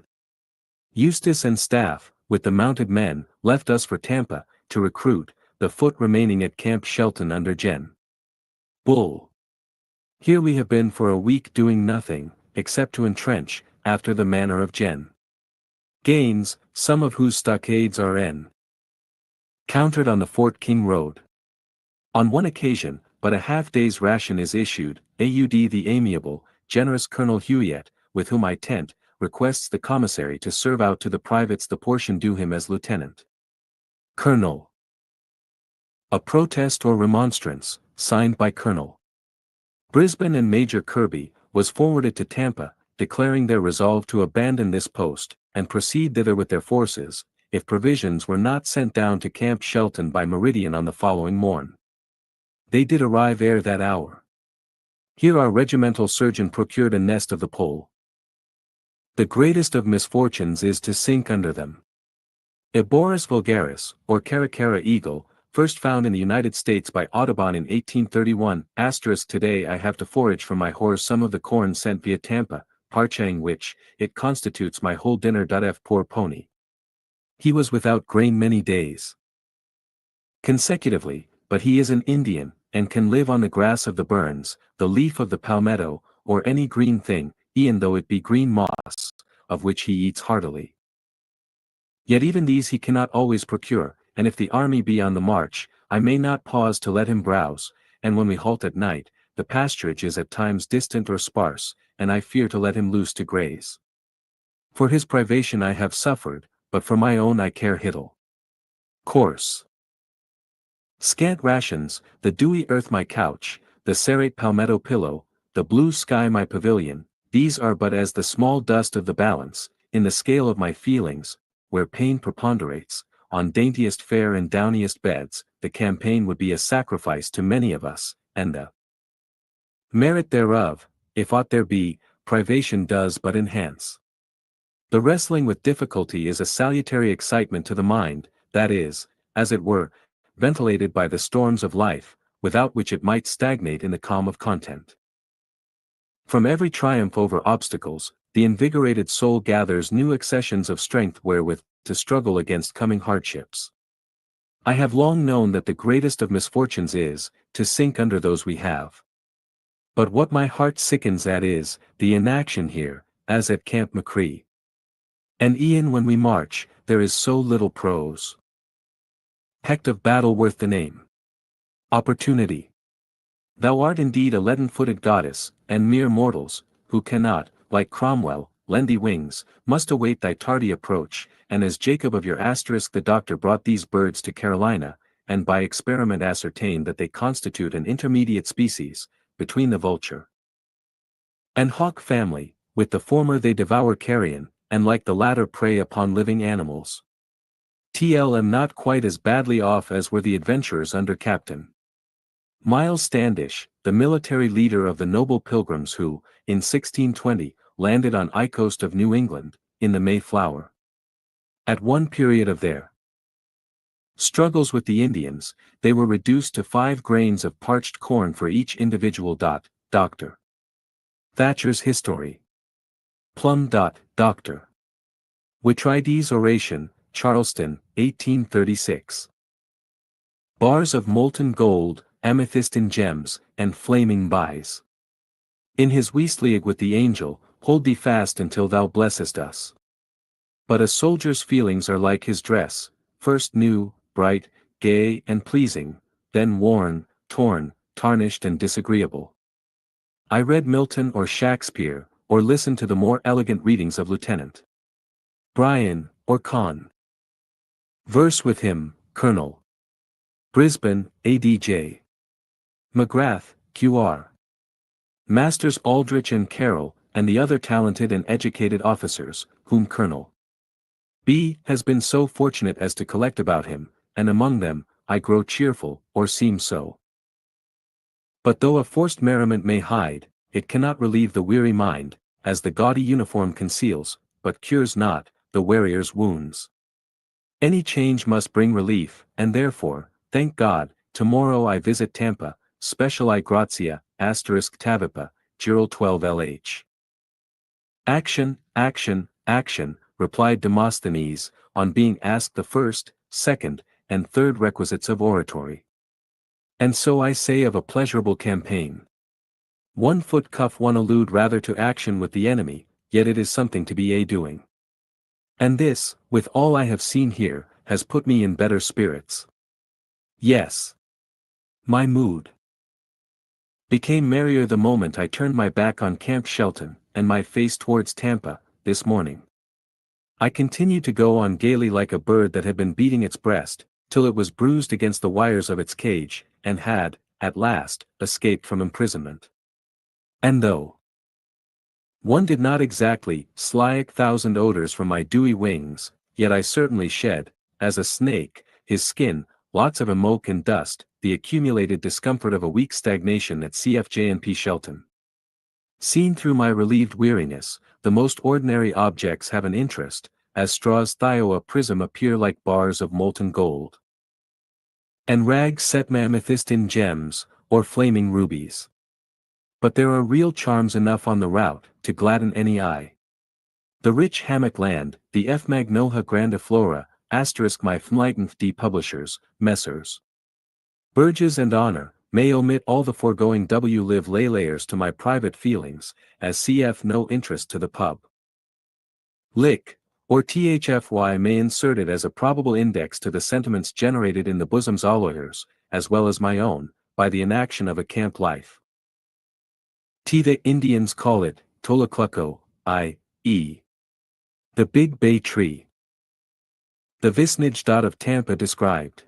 Eustace and staff, with the mounted men, left us for Tampa, to recruit, the foot remaining at Camp Shelton under Gen. Bull. Here we have been for a week doing nothing, except to entrench, after the manner of Gen. Gaines, some of whose stockades are encountered on the Fort King Road. On one occasion, but a half-day's ration is issued, AUD the amiable, generous Colonel Huyett, with whom I tent, requests the commissary to serve out to the privates the portion due him as lieutenant. Colonel. A protest or remonstrance, signed by Colonel Brisbane and Major Kirby, was forwarded to Tampa, declaring their resolve to abandon this post, and proceed thither with their forces, if provisions were not sent down to Camp Shelton by meridian on the following morn. They did arrive ere that hour. Here our regimental surgeon procured a nest of the pole. The greatest of misfortunes is to sink under them. Eborus vulgaris, or caracara eagle, first found in the United States by Audubon in 1831, today I have to forage for my horse some of the corn sent via Tampa, parching which, it constitutes my whole dinner. F. Poor pony. He was without grain many days consecutively, but he is an Indian, and can live on the grass of the burns, the leaf of the palmetto, or any green thing, e'en though it be green moss, of which he eats heartily. Yet even these he cannot always procure, and if the army be on the march, I may not pause to let him browse, and when we halt at night, the pasturage is at times distant or sparse, and I fear to let him loose to graze. For his privation I have suffered, but for my own I care little. Course. Scant rations, the dewy earth my couch, the serrate palmetto pillow, the blue sky my pavilion, these are but as the small dust of the balance, in the scale of my feelings, where pain preponderates, on daintiest fare and downiest beds, the campaign would be a sacrifice to many of us, and the merit thereof, if aught there be, privation does but enhance. The wrestling with difficulty is a salutary excitement to the mind, that is, as it were, ventilated by the storms of life, without which it might stagnate in the calm of content. From every triumph over obstacles, the invigorated soul gathers new accessions of strength wherewith to struggle against coming hardships. I have long known that the greatest of misfortunes is, to sink under those we have. But what my heart sickens at is, the inaction here, as at Camp Macree. And e'en when we march, there is so little prose. Hecht of battle worth the name. Opportunity. Thou art indeed a leaden-footed goddess, and mere mortals, who cannot, like Cromwell, lend thee wings, must await thy tardy approach, and as Jacob of your the doctor brought these birds to Carolina, and by experiment ascertained that they constitute an intermediate species, between the vulture and hawk family, with the former they devour carrion, and like the latter prey upon living animals. TLM not quite as badly off as were the adventurers under Captain Miles Standish, the military leader of the noble pilgrims who, in 1620, landed on the coast of New England, in the Mayflower. At one period of their Struggles with the Indians, they were reduced to 5 grains of parched corn for each individual. Dr. Thatcher's History. Plum. Dr. Whitriday's Oration, Charleston, 1836. Bars of molten gold, amethystine gems, and flaming buys. In his Weastleague with the angel, hold thee fast until thou blessest us. But a soldier's feelings are like his dress, first new, bright, gay and pleasing, then worn, torn, tarnished and disagreeable. I read Milton or Shakespeare, or listened to the more elegant readings of Lieutenant Bryan, or Conn. Verse with him, Colonel Brisbane, ADJ. McGrath, QR. Masters Aldrich and Carroll, and the other talented and educated officers, whom Colonel B. has been so fortunate as to collect about him, and among them, I grow cheerful, or seem so. But though a forced merriment may hide, it cannot relieve the weary mind, as the gaudy uniform conceals, but cures not, the wearier's wounds. Any change must bring relief, and therefore, thank God, tomorrow I visit Tampa, speciali grazia, *tavipa, Girl 12 LH. Action, action, action, replied Demosthenes, on being asked the first, second, and third requisites of oratory. And so I say of a pleasurable campaign. One foot cuff one allude rather to action with the enemy, yet it is something to be doing. And this, with all I have seen here, has put me in better spirits. Yes. My mood became merrier the moment I turned my back on Camp Shelton, and my face towards Tampa, this morning. I continued to go on gaily like a bird that had been beating its breast, till it was bruised against the wires of its cage, and had, at last, escaped from imprisonment. And though one did not exactly slack 1,000 odors from my dewy wings, yet I certainly shed, as a snake, his skin, lots of amoke and dust, the accumulated discomfort of a week's stagnation at CFJNP Shelton. Seen through my relieved weariness, the most ordinary objects have an interest, as straws thioa prism appear like bars of molten gold. And rags set amethystine gems, or flaming rubies. But there are real charms enough on the route, to gladden any eye. The rich hammock land, the F. Magnolia grandiflora, * my Fmlightenth D. publishers, Messrs. Burgess and Honor, may omit all the foregoing live lay layers to my private feelings, as cf no interest to the pub. Lick, or thfy may insert it as a probable index to the sentiments generated in the bosoms of lawyers, as well as my own, by the enaction of a camp life. The Indians call it, Tolacluco, i.e. the Big Bay Tree. The Visnage. Of Tampa described.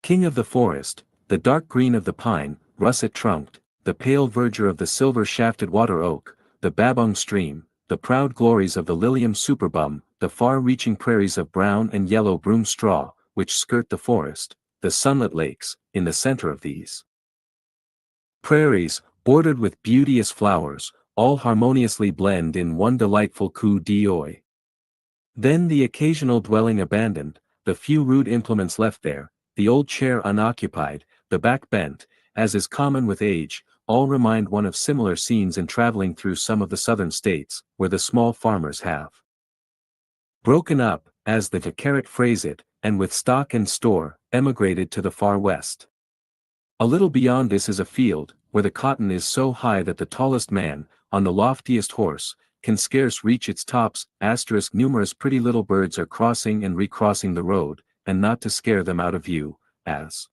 King of the forest, the dark green of the pine, russet-trunked, the pale verdure of the silver-shafted water oak, the Babung stream, the proud glories of the Lilium superbum, the far-reaching prairies of brown and yellow broom straw, which skirt the forest, the sunlit lakes, in the center of these prairies, bordered with beauteous flowers, all harmoniously blend in one delightful coup d'oeil. Then the occasional dwelling abandoned, the few rude implements left there, the old chair unoccupied, the back bent, as is common with age, all remind one of similar scenes in traveling through some of the southern states, where the small farmers have broken up, as the vaquerate phrase it, and with stock and store, emigrated to the far west. A little beyond this is a field, where the cotton is so high that the tallest man, on the loftiest horse, can scarce reach its tops. Numerous pretty little birds are crossing and recrossing the road, and not to scare them out of view, as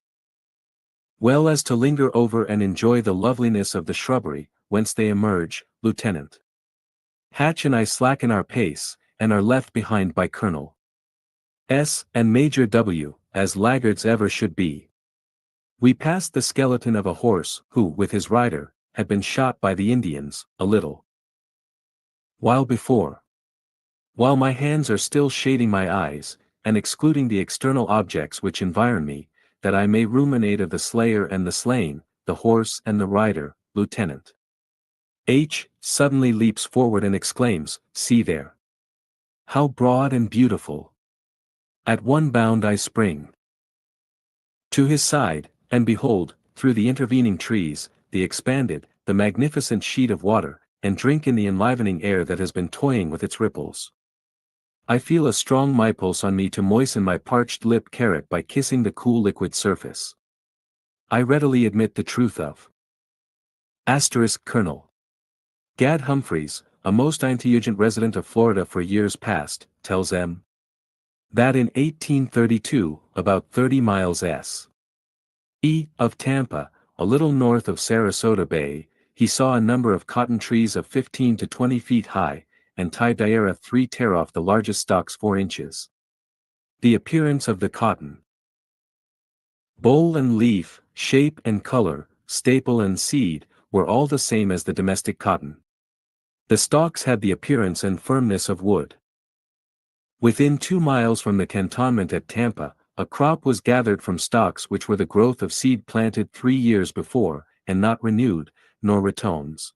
well as to linger over and enjoy the loveliness of the shrubbery, whence they emerge. Lieutenant Hatch and I slacken our pace, and are left behind by Colonel S. and Major W., as laggards ever should be. We passed the skeleton of a horse who, with his rider, had been shot by the Indians, a little while before. While my hands are still shading my eyes, and excluding the external objects which environ me, that I may ruminate of the slayer and the slain, the horse and the rider, Lieutenant H. suddenly leaps forward and exclaims, "See there! How broad and beautiful!" At one bound I spring To his side, and behold, through the intervening trees, the magnificent sheet of water, and drink in the enlivening air that has been toying with its ripples. I feel a strong pulse on me to moisten my parched lip carrot by kissing the cool liquid surface. I readily admit the truth of. Colonel Gad Humphreys, a most intelligent resident of Florida for years past, tells M. that in 1832, about 30 miles s.e. of Tampa, a little north of Sarasota Bay, he saw a number of cotton trees of 15 to 20 feet high, and Tidaira 3 tear off the largest stalks 4 inches. The appearance of the cotton. Bowl and leaf, shape and color, staple and seed, were all the same as the domestic cotton. The stalks had the appearance and firmness of wood. Within 2 miles from the cantonment at Tampa, a crop was gathered from stalks which were the growth of seed planted 3 years before, and not renewed, nor retones.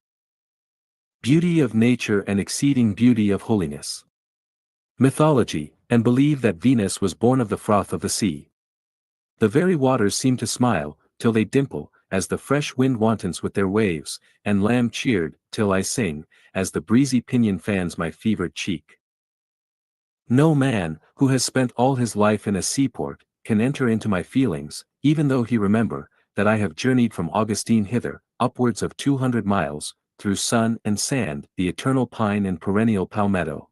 Beauty of nature and exceeding beauty of holiness. Mythology, and believe that Venus was born of the froth of the sea. The very waters seem to smile, till they dimple, as the fresh wind wantons with their waves, and lamb cheered, till I sing, as the breezy pinion fans my fevered cheek. No man, who has spent all his life in a seaport, can enter into my feelings, even though he remember, that I have journeyed from Augustine hither, upwards of 200 miles, through sun and sand, the eternal pine and perennial palmetto.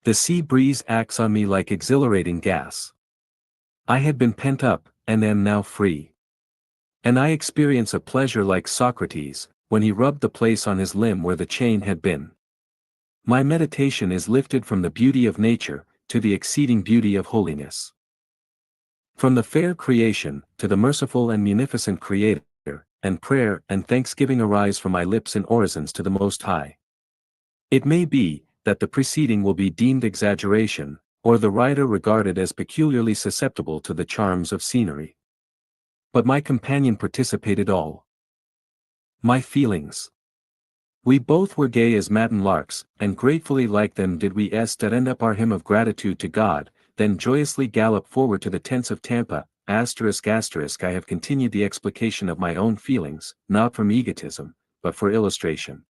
The sea breeze acts on me like exhilarating gas. I had been pent up, and am now free. And I experience a pleasure like Socrates, when he rubbed the place on his limb where the chain had been. My meditation is lifted from the beauty of nature, to the exceeding beauty of holiness. From the fair creation, to the merciful and munificent Creator, and prayer and thanksgiving arise from my lips in orisons to the Most High. It may be, that the preceding will be deemed exaggeration, or the writer regarded as peculiarly susceptible to the charms of scenery. But my companion participated all my feelings. We both were gay as matin larks, and gratefully like them did we end up our hymn of gratitude to God, then joyously gallop forward to the tents of Tampa. I have continued the explication of my own feelings, not from egotism, but for illustration.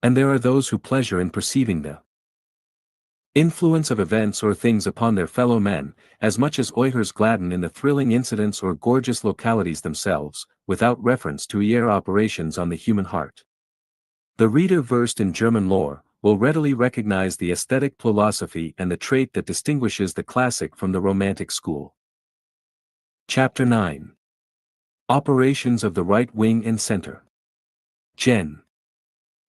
And there are those who pleasure in perceiving the influence of events or things upon their fellow men, as much as orators gladden in the thrilling incidents or gorgeous localities themselves, without reference to air operations on the human heart. The reader versed in German lore, will readily recognize the aesthetic philosophy and the trait that distinguishes the classic from the romantic school. Chapter 9. Operations of the Right Wing and Center. Gen.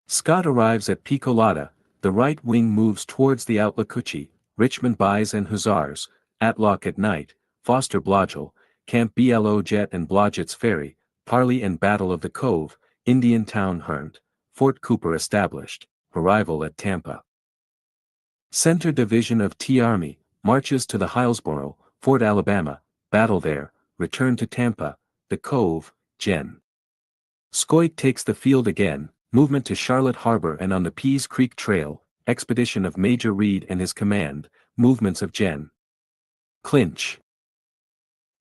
Scott arrives at Picolata, the right wing moves towards the Outlacucci, Richmond Buys and Hussars, Atlock at Night, Foster Blodgell, Camp Blo Jet and Blodgett's Ferry, Parley and Battle of the Cove, Indian Town Hernt, Fort Cooper established, arrival at Tampa. Center Division of T Army, marches to the Hillsborough, Fort Alabama, battle there, return to Tampa, the Cove, Gen. Scoit takes the field again, movement to Charlotte Harbor and on the Pease Creek Trail, expedition of Major Reed and his command, movements of Gen. Clinch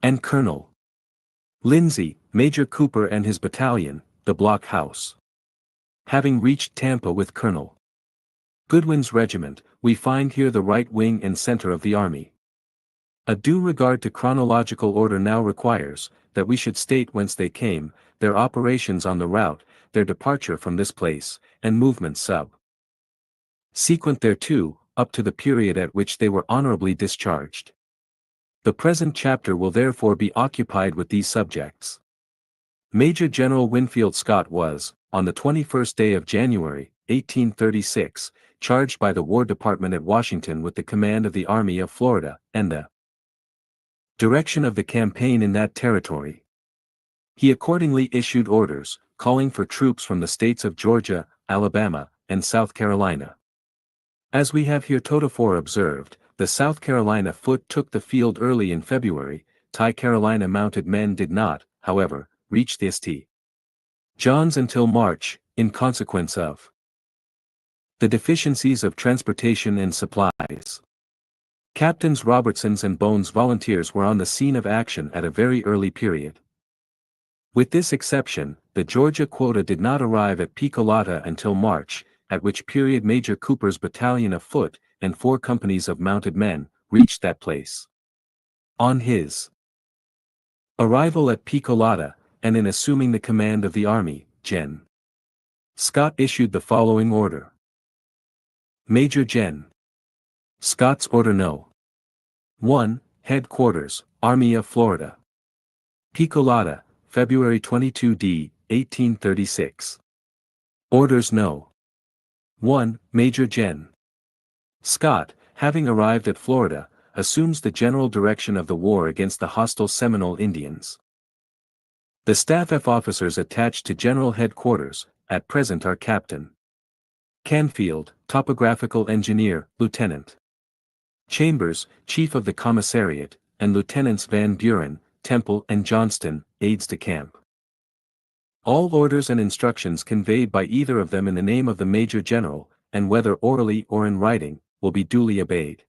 and Colonel Lindsay, Major Cooper and his battalion, the Block House. Having reached Tampa with Colonel Goodwin's regiment, we find here the right wing and center of the army. A due regard to chronological order now requires, that we should state whence they came, their operations on the route, their departure from this place, and movements subsequent thereto, up to the period at which they were honorably discharged. The present chapter will therefore be occupied with these subjects. Major General Winfield Scott was, on the 21st day of January, 1836, charged by the War Department at Washington with the command of the Army of Florida, and the direction of the campaign in that territory. He accordingly issued orders, calling for troops from the states of Georgia, Alabama, and South Carolina. As we have heretofore observed, the South Carolina foot took the field early in February. Carolina mounted men did not, however, reach the St. John's until March, in consequence of the deficiencies of transportation and supplies. Captains Robertson's and Bones volunteers were on the scene of action at a very early period. With this exception, the Georgia quota did not arrive at Picolata until March, at which period Major Cooper's battalion of foot, and 4 companies of mounted men, reached that place. On his arrival at Picolata, and in assuming the command of the army, Gen. Scott issued the following order. Major Gen. Scott's Order No. 1, Headquarters, Army of Florida. Picolata, February 22 d. 1836. Orders No. 1. Major Gen. Scott, having arrived at Florida, assumes the general direction of the war against the hostile Seminole Indians. The staff officers attached to General Headquarters, at present are Captain Canfield, Topographical Engineer, Lieutenant Chambers, Chief of the Commissariat, and Lieutenants Van Buren, Temple and Johnston, aides-de-camp. All orders and instructions conveyed by either of them in the name of the Major General, and whether orally or in writing, will be duly obeyed.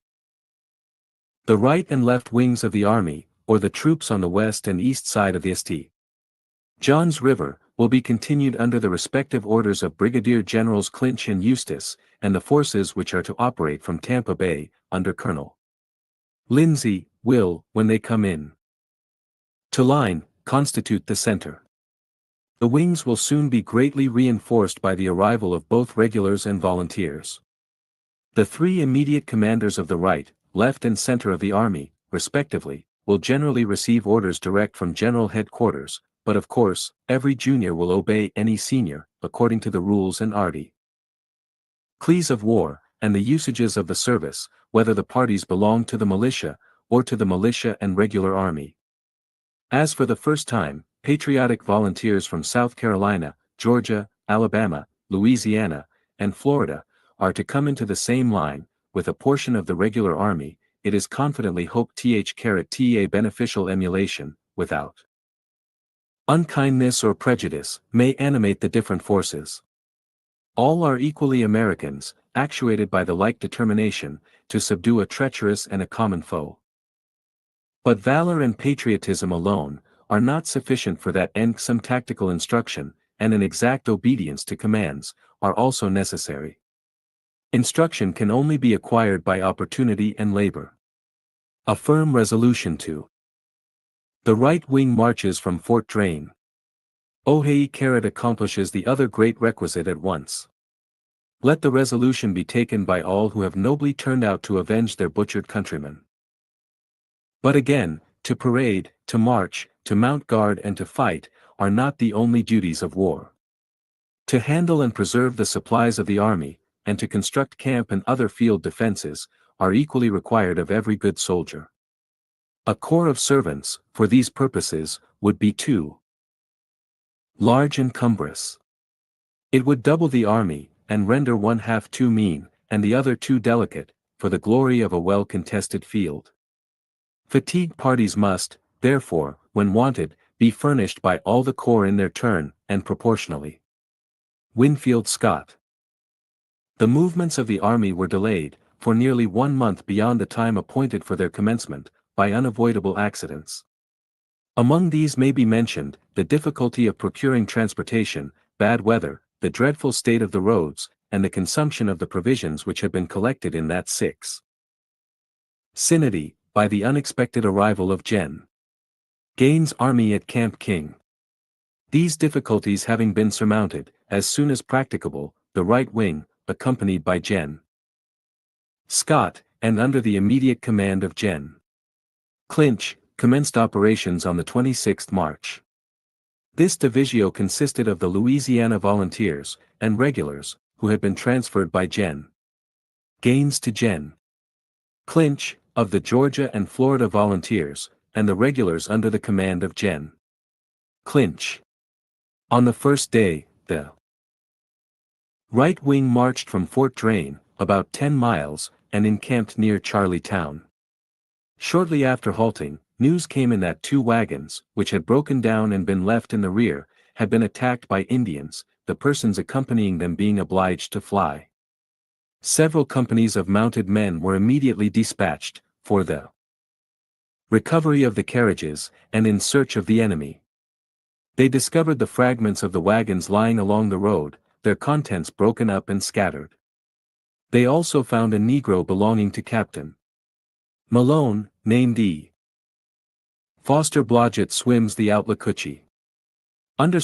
The right and left wings of the army, or the troops on the west and east side of the St. Johns River, will be continued under the respective orders of Brigadier Generals Clinch and Eustis, and the forces which are to operate from Tampa Bay, under Colonel Lindsay, will, when they come in to line, constitute the center. The wings will soon be greatly reinforced by the arrival of both regulars and volunteers. The 3 immediate commanders of the right, left and center of the army, respectively, will generally receive orders direct from General Headquarters, but of course, every junior will obey any senior, according to the rules and articles of war, and the usages of the service, whether the parties belong to the militia, or to the militia and regular army. As for the first time, patriotic volunteers from South Carolina, Georgia, Alabama, Louisiana, and Florida, are to come into the same line, with a portion of the regular army, it is confidently hoped TA beneficial emulation, without unkindness or prejudice, may animate the different forces. All are equally Americans, actuated by the like determination, to subdue a treacherous and a common foe. But valor and patriotism alone, are not sufficient for that end. Some tactical instruction, and an exact obedience to commands, are also necessary. Instruction can only be acquired by opportunity and labor. A firm resolution to the right wing marches from Fort Drane. Ohei Carrot accomplishes the other great requisite at once. Let the resolution be taken by all who have nobly turned out to avenge their butchered countrymen. But again, to parade, to march, to mount guard and to fight, are not the only duties of war. To handle and preserve the supplies of the army, and to construct camp and other field defenses, are equally required of every good soldier. A corps of servants, for these purposes, would be too large and cumbrous. It would double the army, and render one half too mean, and the other too delicate, for the glory of a well-contested field. Fatigue parties must, therefore, when wanted, be furnished by all the corps in their turn, and proportionally. Winfield Scott. The movements of the army were delayed, for nearly 1 month beyond the time appointed for their commencement, by unavoidable accidents. Among these may be mentioned, the difficulty of procuring transportation, bad weather, the dreadful state of the roads, and the consumption of the provisions which had been collected in that vicinity, by the unexpected arrival of Gen. Gaines' army at Camp King. These difficulties having been surmounted, as soon as practicable, the right wing, accompanied by Gen. Scott, and under the immediate command of Gen. Clinch, commenced operations on the 26th March. This division consisted of the Louisiana Volunteers, and regulars, who had been transferred by Gen. Gaines to Gen. Clinch, of the Georgia and Florida Volunteers, and the regulars under the command of Gen. Clinch. On the first day, the right wing marched from Fort Drane, about 10 miles, and encamped near Charlestown. Shortly after halting, news came in that 2 wagons, which had broken down and been left in the rear, had been attacked by Indians, the persons accompanying them being obliged to fly. Several companies of mounted men were immediately dispatched, for the recovery of the carriages, and in search of the enemy. They discovered the fragments of the wagons lying along the road, their contents broken up and scattered. They also found a Negro belonging to Captain Malone, named E. Foster Blodgett swims the Outlacoochy. _________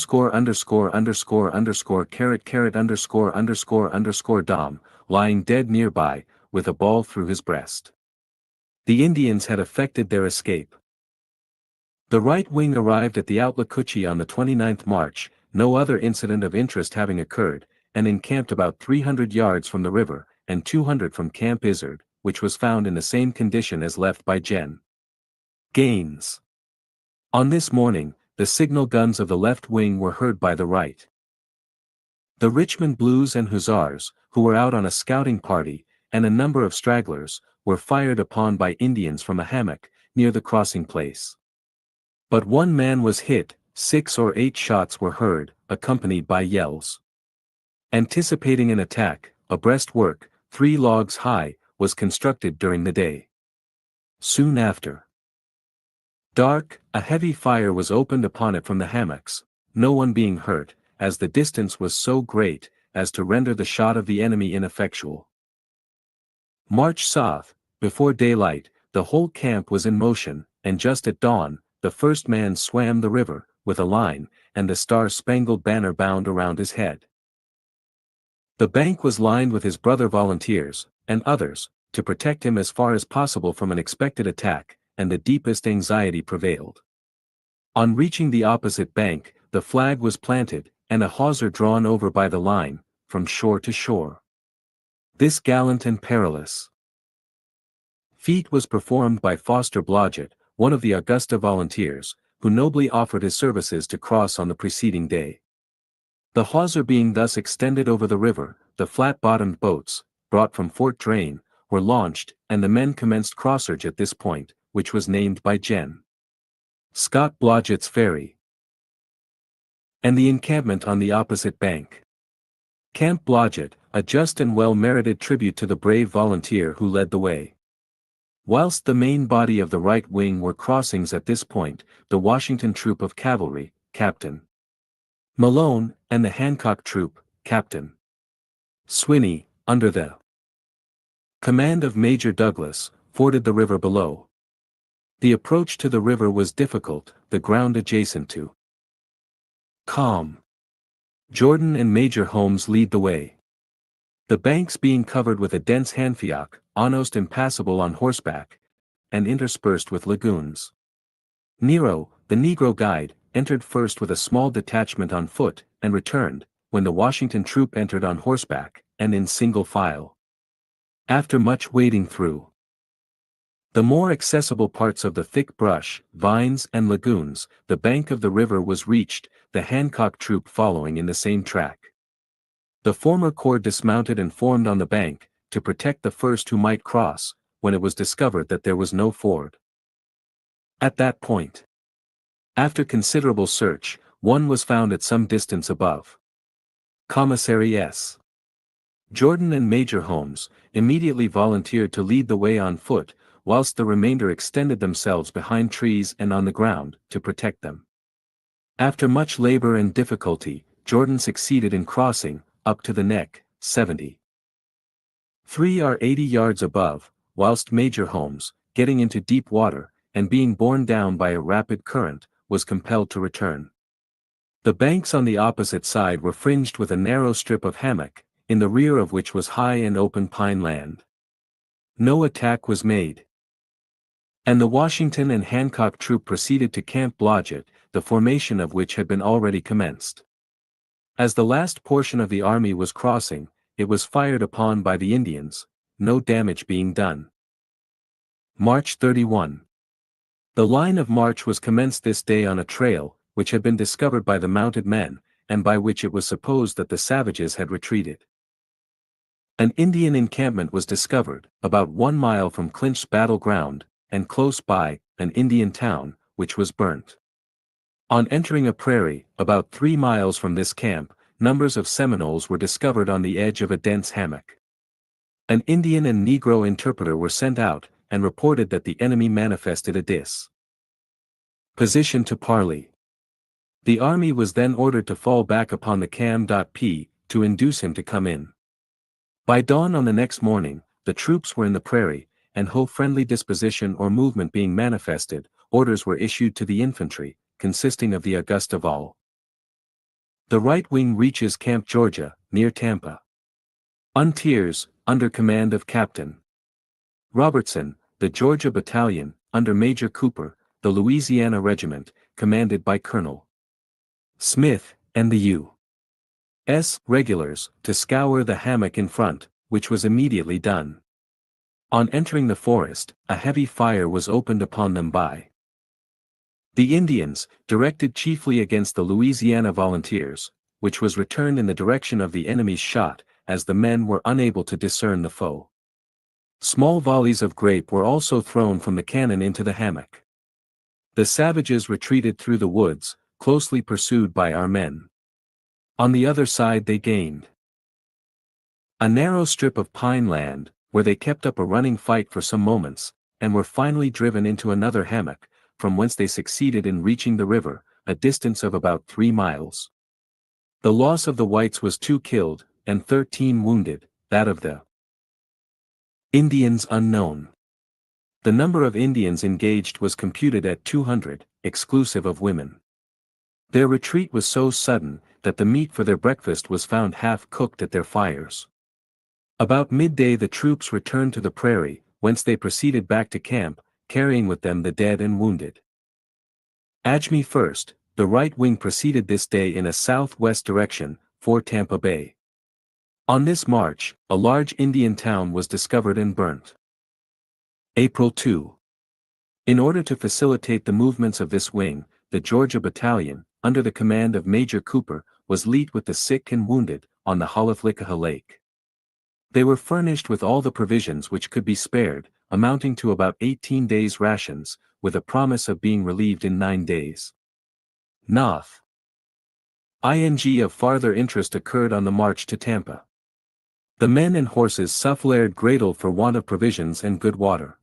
Dom, lying dead nearby, with a ball through his breast. The Indians had effected their escape. The right wing arrived at the Outlacoochy on the 29th March, no other incident of interest having occurred, and encamped about 300 yards from the river, and 200 from Camp Izard, which was found in the same condition as left by Gen. Gaines. On this morning, the signal guns of the left wing were heard by the right. The Richmond Blues and Hussars, who were out on a scouting party, and a number of stragglers, were fired upon by Indians from a hammock, near the crossing place. But one man was hit, 6 or 8 shots were heard, accompanied by yells. Anticipating an attack, a breastwork, 3 logs high, was constructed during the day. Soon after dark, a heavy fire was opened upon it from the hammocks, no one being hurt, as the distance was so great, as to render the shot of the enemy ineffectual. March south, before daylight, the whole camp was in motion, and just at dawn, the first man swam the river, with a line, and the star-spangled banner bound around his head. The bank was lined with his brother volunteers, and others, to protect him as far as possible from an expected attack, and the deepest anxiety prevailed. On reaching the opposite bank, the flag was planted, and a hawser drawn over by the line, from shore to shore. This gallant and perilous feat was performed by Foster Blodgett, one of the Augusta volunteers, who nobly offered his services to cross on the preceding day. The hawser being thus extended over the river, the flat-bottomed boats, brought from Fort Drane, were launched, and the men commenced crossage at this point, which was named by Gen. Scott Blodgett's Ferry, and the encampment on the opposite bank. Camp Blodgett, a just and well-merited tribute to the brave volunteer who led the way. Whilst the main body of the right wing were crossings at this point, the Washington troop of cavalry, Captain Malone, and the Hancock troop, Captain Swinney, under the command of Major Douglas, forded the river below. The approach to the river was difficult, the ground adjacent to calm. Jordan and Major Holmes lead the way. The banks being covered with a dense hanfiac, almost impassable on horseback, and interspersed with lagoons. Nero, the Negro guide, entered first with a small detachment on foot, and returned, when the Washington troop entered on horseback, and in single file. After much wading through the more accessible parts of the thick brush, vines and lagoons, the bank of the river was reached, the Hancock troop following in the same track. The former corps dismounted and formed on the bank, to protect the first who might cross, when it was discovered that there was no ford at that point. After considerable search, one was found at some distance above. Commissary S. Jordan and Major Holmes immediately volunteered to lead the way on foot, whilst the remainder extended themselves behind trees and on the ground, to protect them. After much labor and difficulty, Jordan succeeded in crossing, up to the neck, 73 or 80 yards above, whilst Major Holmes, getting into deep water, and being borne down by a rapid current, was compelled to return. The banks on the opposite side were fringed with a narrow strip of hammock, in the rear of which was high and open pine land. No attack was made, and the Washington and Hancock troop proceeded to Camp Blodgett, the formation of which had been already commenced. As the last portion of the army was crossing, it was fired upon by the Indians, no damage being done. March 31. The line of march was commenced this day on a trail, which had been discovered by the mounted men, and by which it was supposed that the savages had retreated. An Indian encampment was discovered, about 1 mile from Clinch's battle ground, and close by, an Indian town, which was burnt. On entering a prairie, about 3 miles from this camp, numbers of Seminoles were discovered on the edge of a dense hammock. An Indian and Negro interpreter were sent out, and reported that the enemy manifested a disposition to parley. The army was then ordered to fall back upon the Cam.P, to induce him to come in. By dawn on the next morning, the troops were in the prairie, and no friendly disposition or movement being manifested, orders were issued to the infantry, consisting of the Augusta Vol. The right wing reaches Camp Georgia, near Tampa. Volunteers, under command of Captain Robertson, the Georgia Battalion, under Major Cooper, the Louisiana Regiment, commanded by Colonel Smith, and the U.S. regulars, to scour the hammock in front, which was immediately done. On entering the forest, a heavy fire was opened upon them by the Indians, directed chiefly against the Louisiana Volunteers, which was returned in the direction of the enemy's shot, as the men were unable to discern the foe. Small volleys of grape were also thrown from the cannon into the hammock. The savages retreated through the woods, closely pursued by our men. On the other side they gained a narrow strip of pine land, where they kept up a running fight for some moments, and were finally driven into another hammock, from whence they succeeded in reaching the river, a distance of about 3 miles. The loss of the whites was 2 killed, and 13 wounded, that of the Indians unknown. The number of Indians engaged was computed at 200, exclusive of women. Their retreat was so sudden, that the meat for their breakfast was found half cooked at their fires. About midday the troops returned to the prairie, whence they proceeded back to camp, carrying with them the dead and wounded. Ajmi first, the right wing proceeded this day in a southwest direction, for Tampa Bay. On this march, a large Indian town was discovered and burnt. April 2. In order to facilitate the movements of this wing, the Georgia Battalion, under the command of Major Cooper, was lead with the sick and wounded, on the Halaflikaha Lake. They were furnished with all the provisions which could be spared, amounting to about 18 days' rations, with a promise of being relieved in 9 days. Noth. Ing of farther interest occurred on the march to Tampa. The men and horses suffered greatly for want of provisions and good water.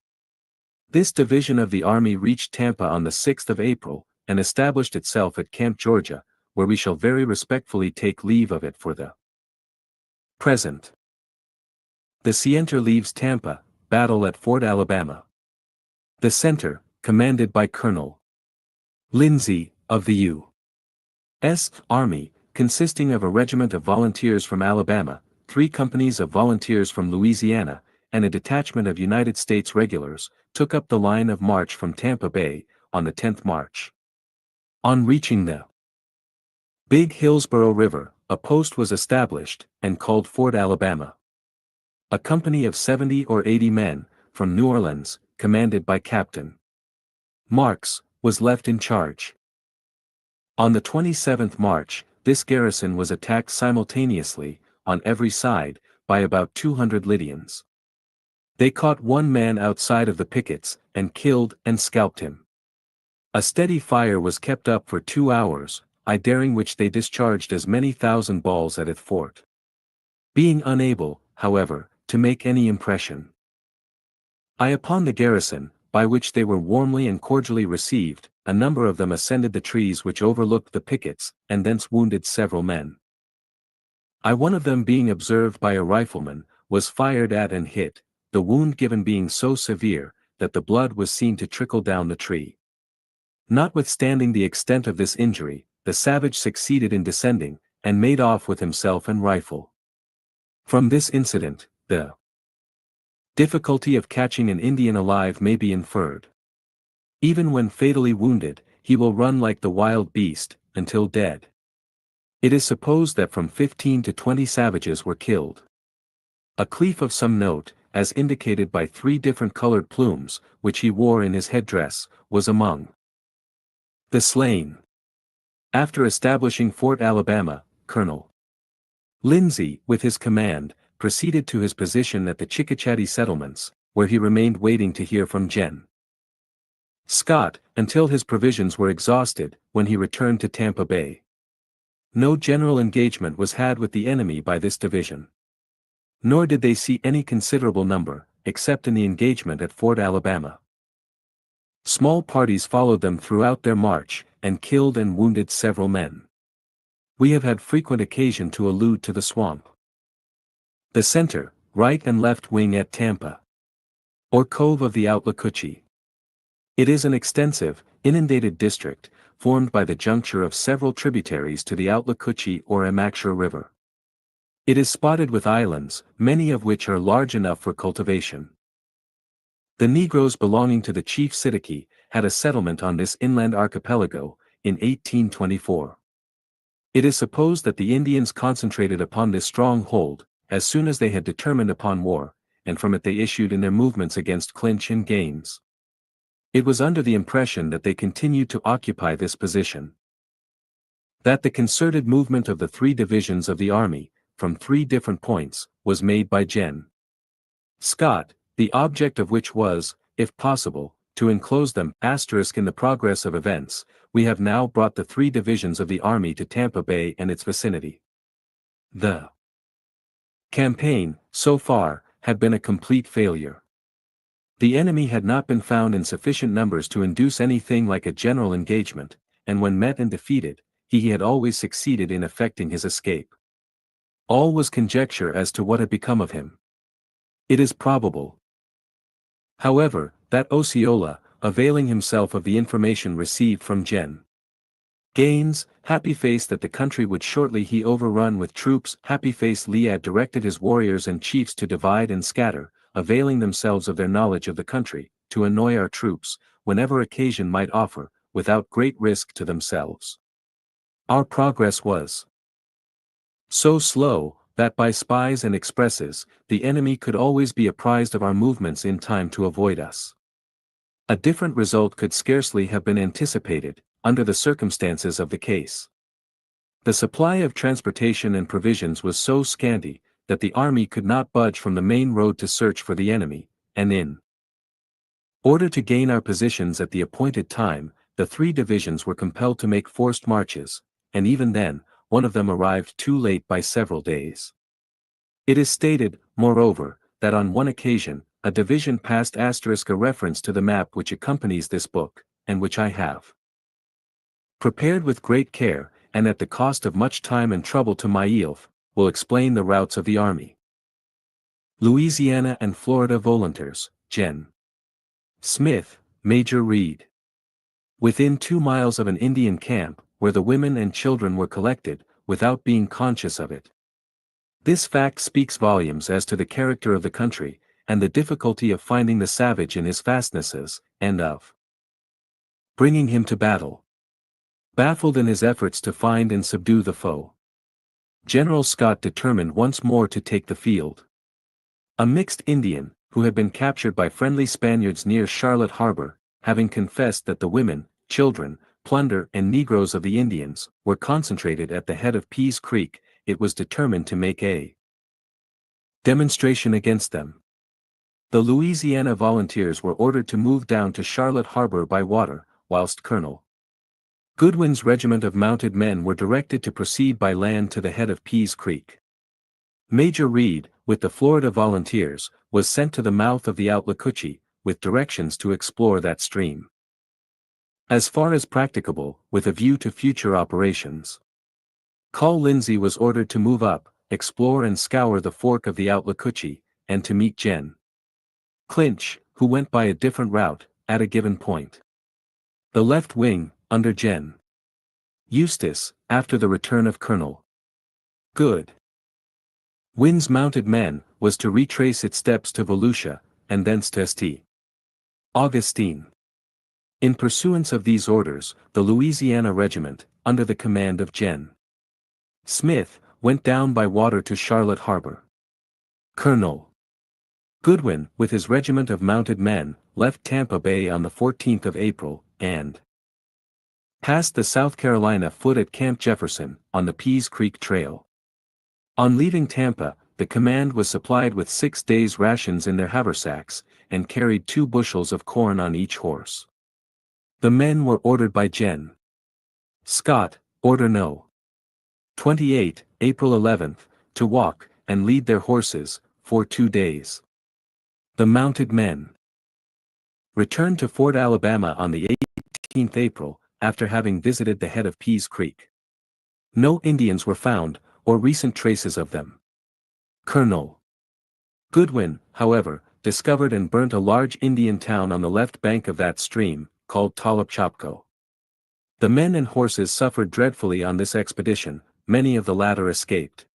This division of the army reached Tampa on the 6th of April, and established itself at Camp Georgia, where we shall very respectfully take leave of it for the present. The Center leaves Tampa, battle at Fort Alabama. The center, commanded by Colonel Lindsay, of the U.S. Army, consisting of a regiment of volunteers from Alabama, 3 companies of volunteers from Louisiana, and a detachment of United States regulars, took up the line of march from Tampa Bay, on the 10th March. On reaching the Big Hillsborough River, a post was established, and called Fort Alabama. A company of 70 or 80 men, from New Orleans, commanded by Captain Marks, was left in charge. On the 27th March, this garrison was attacked simultaneously, on every side, by about 200 Lydians. They caught 1 man outside of the pickets, and killed and scalped him. A steady fire was kept up for 2 hours, during which they discharged as many thousand balls at the fort. Being unable, however, to make any impression upon the garrison, by which they were warmly and cordially received, a number of them ascended the trees which overlooked the pickets, and thence wounded several men. One of them being observed by a rifleman, was fired at and hit, the wound given being so severe, that the blood was seen to trickle down the tree. Notwithstanding the extent of this injury, the savage succeeded in descending, and made off with himself and rifle. From this incident, the difficulty of catching an Indian alive may be inferred. Even when fatally wounded, he will run like the wild beast, until dead. It is supposed that from 15 to 20 savages were killed. A cleaf of some note, as indicated by 3 different colored plumes, which he wore in his headdress, was among the slain. After establishing Fort Alabama, Colonel Lindsay, with his command, proceeded to his position at the Chickachattie settlements, where he remained waiting to hear from Gen. Scott, until his provisions were exhausted, when he returned to Tampa Bay. No general engagement was had with the enemy by this division. Nor did they see any considerable number, except in the engagement at Fort Alabama. Small parties followed them throughout their march, and killed and wounded several men. We have had frequent occasion to allude to the swamp. The center, right and left wing at Tampa, or Cove of the Outlacochee. It is an extensive, inundated district, formed by the juncture of several tributaries to the Outlacochee or Amacshare River. It is spotted with islands, many of which are large enough for cultivation. The Negroes belonging to the chief Sitikee had a settlement on this inland archipelago, in 1824. It is supposed that the Indians concentrated upon this stronghold, as soon as they had determined upon war, and from it they issued in their movements against Clinch and Gaines. It was under the impression that they continued to occupy this position. That the concerted movement of the 3 divisions of the army, from 3 different points, was made by Gen. Scott, the object of which was, if possible, to enclose them, in the progress of events, we have now brought the 3 divisions of the army to Tampa Bay and its vicinity. The campaign, so far, had been a complete failure. The enemy had not been found in sufficient numbers to induce anything like a general engagement, and when met and defeated, he had always succeeded in effecting his escape. All was conjecture as to what had become of him. It is probable, however, that Osceola, availing himself of the information received from Gen. Gaines, happy-faced that the country would shortly he overrun with troops, happy-faced Lee had directed his warriors and chiefs to divide and scatter, availing themselves of their knowledge of the country, to annoy our troops, whenever occasion might offer, without great risk to themselves. Our progress was so slow, that by spies and expresses, the enemy could always be apprised of our movements in time to avoid us. A different result could scarcely have been anticipated, under the circumstances of the case. The supply of transportation and provisions was so scanty, that the army could not budge from the main road to search for the enemy, and in order to gain our positions at the appointed time, the 3 divisions were compelled to make forced marches, and even then, one of them arrived too late by several days. It is stated, moreover, that on one occasion, a division passed a reference to the map which accompanies this book, and which I have prepared with great care, and at the cost of much time and trouble to myself, will explain the routes of the army. Louisiana and Florida Volunteers, Gen. Smith, Major Reed. Within 2 miles of an Indian camp, where the women and children were collected, without being conscious of it. This fact speaks volumes as to the character of the country, and the difficulty of finding the savage in his fastnesses, and of bringing him to battle. Baffled in his efforts to find and subdue the foe, General Scott determined once more to take the field. A mixed Indian, who had been captured by friendly Spaniards near Charlotte Harbor, having confessed that the women, children, plunder and Negroes of the Indians, were concentrated at the head of Pease Creek, it was determined to make a demonstration against them. The Louisiana Volunteers were ordered to move down to Charlotte Harbor by water, whilst Colonel Goodwin's regiment of mounted men were directed to proceed by land to the head of Pease Creek. Major Reed, with the Florida Volunteers, was sent to the mouth of the Outlacochee, with directions to explore that stream as far as practicable, with a view to future operations. Col Lindsey was ordered to move up, explore and scour the fork of the Outlacochee, and to meet Gen. Clinch, who went by a different route, at a given point. The left wing, under Gen. Eustis, after the return of Colonel Goodwin's mounted men, was to retrace its steps to Volusia, and thence to St. Augustine. In pursuance of these orders, the Louisiana Regiment, under the command of Gen. Smith, went down by water to Charlotte Harbor. Colonel Goodwin, with his regiment of mounted men, left Tampa Bay on the 14th of April, and passed the South Carolina foot at Camp Jefferson, on the Pease Creek Trail. On leaving Tampa, the command was supplied with 6 days' rations in their haversacks, and carried 2 bushels of corn on each horse. The men were ordered by Gen. Scott, Order No. 28, April 11th, to walk, and lead their horses, for 2 days. The mounted men returned to Fort Alabama on the 18th April, after having visited the head of Pease Creek. No Indians were found, or recent traces of them. Colonel Goodwin, however, discovered and burnt a large Indian town on the left bank of that stream, called Talopchopco. The men and horses suffered dreadfully on this expedition, many of the latter escaped.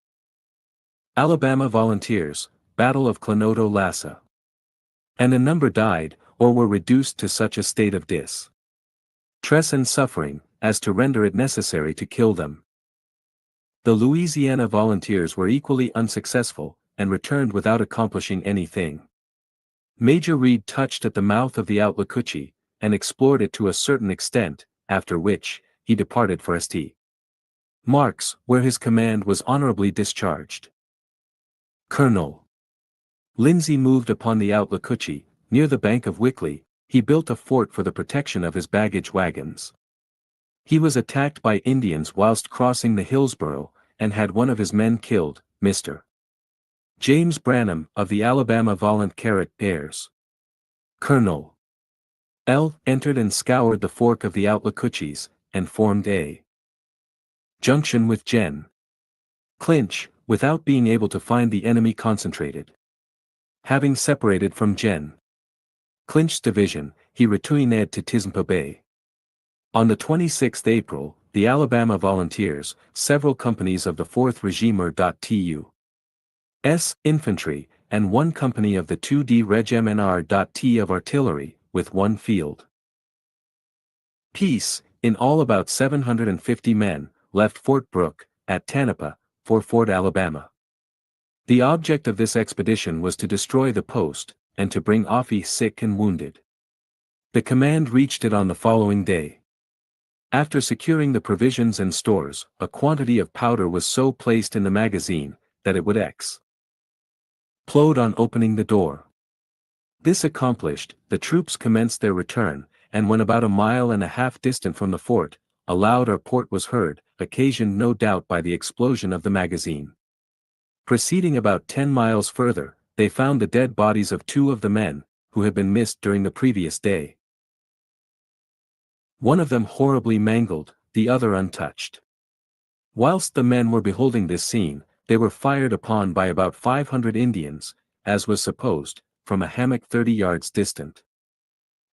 Alabama Volunteers, Battle of Clonoto Lassa. And a number died, or were reduced to such a state of distress and suffering, as to render it necessary to kill them. The Louisiana Volunteers were equally unsuccessful, and returned without accomplishing anything. Major Reed touched at the mouth of the Outlacoochy, and explored it to a certain extent, after which, he departed for St. Marks, where his command was honorably discharged. Colonel Lindsay moved upon the Outlacoochy, near the bank of Wickley. He built a fort for the protection of his baggage wagons. He was attacked by Indians whilst crossing the Hillsborough, and had one of his men killed, Mr. James Branham, of the Alabama Volunteers. Colonel L. entered and scoured the fork of the Outlacoochy's, and formed a junction with Gen. Clinch, without being able to find the enemy concentrated. Having separated from Gen. Clinch's division, he retreated to Tismpa Bay. On the 26th April, the Alabama Volunteers, several companies of the 4th Regiment.TU.S. Infantry, and one company of the 2D Regiment.T of Artillery, with one field piece, in all about 750 men, left Fort Brooke, at Tanapa, for Fort Alabama. The object of this expedition was to destroy the post, and to bring off sick and wounded. The command reached it on the following day. After securing the provisions and stores, a quantity of powder was so placed in the magazine, that it would explode on opening the door. This accomplished, the troops commenced their return, and when about a mile and a half distant from the fort, a loud report was heard, occasioned no doubt by the explosion of the magazine. Proceeding about 10 miles further, they found the dead bodies of 2 of the men, who had been missed during the previous day. One of them horribly mangled, the other untouched. Whilst the men were beholding this scene, they were fired upon by about 500 Indians, as was supposed, from a hammock 30 yards distant.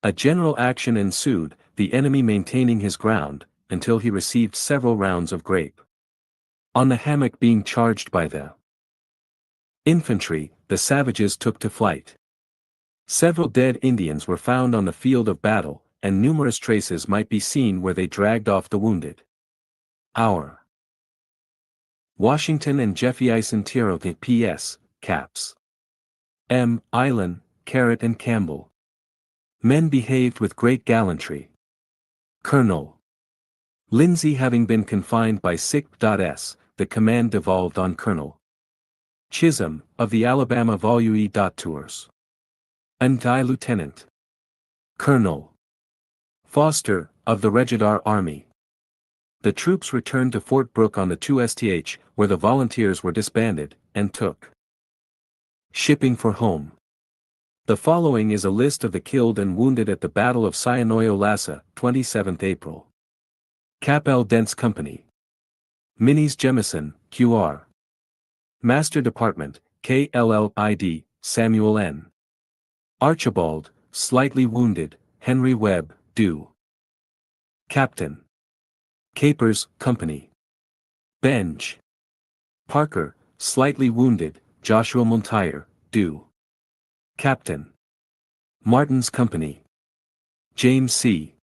A general action ensued, the enemy maintaining his ground, until he received several rounds of grape. On the hammock being charged by the infantry, the savages took to flight. Several dead Indians were found on the field of battle, and numerous traces might be seen where they dragged off the wounded. Our Washington and Jefferson Tiro P.S. Caps. M. Island, Carrot and Campbell. Men behaved with great gallantry. Colonel Lindsay having been confined by sick.s, the command devolved on Colonel Chisholm, of the Alabama Volue.Tours. And Lieutenant Colonel Foster, of the Regular Army. The troops returned to Fort Brooke on the 2th, where the volunteers were disbanded, and took shipping for home. The following is a list of the killed and wounded at the Battle of Sionoyo Lassa, 27th April. Cap L. Dent's Company. Minis Jemison, Q.R. Master Department, KLLID, Samuel N. Archibald, slightly wounded, Henry Webb, Do. Captain. Capers, Company. Benj. Parker, slightly wounded, Joshua Montier, Do. Captain. Martin's Company. James C.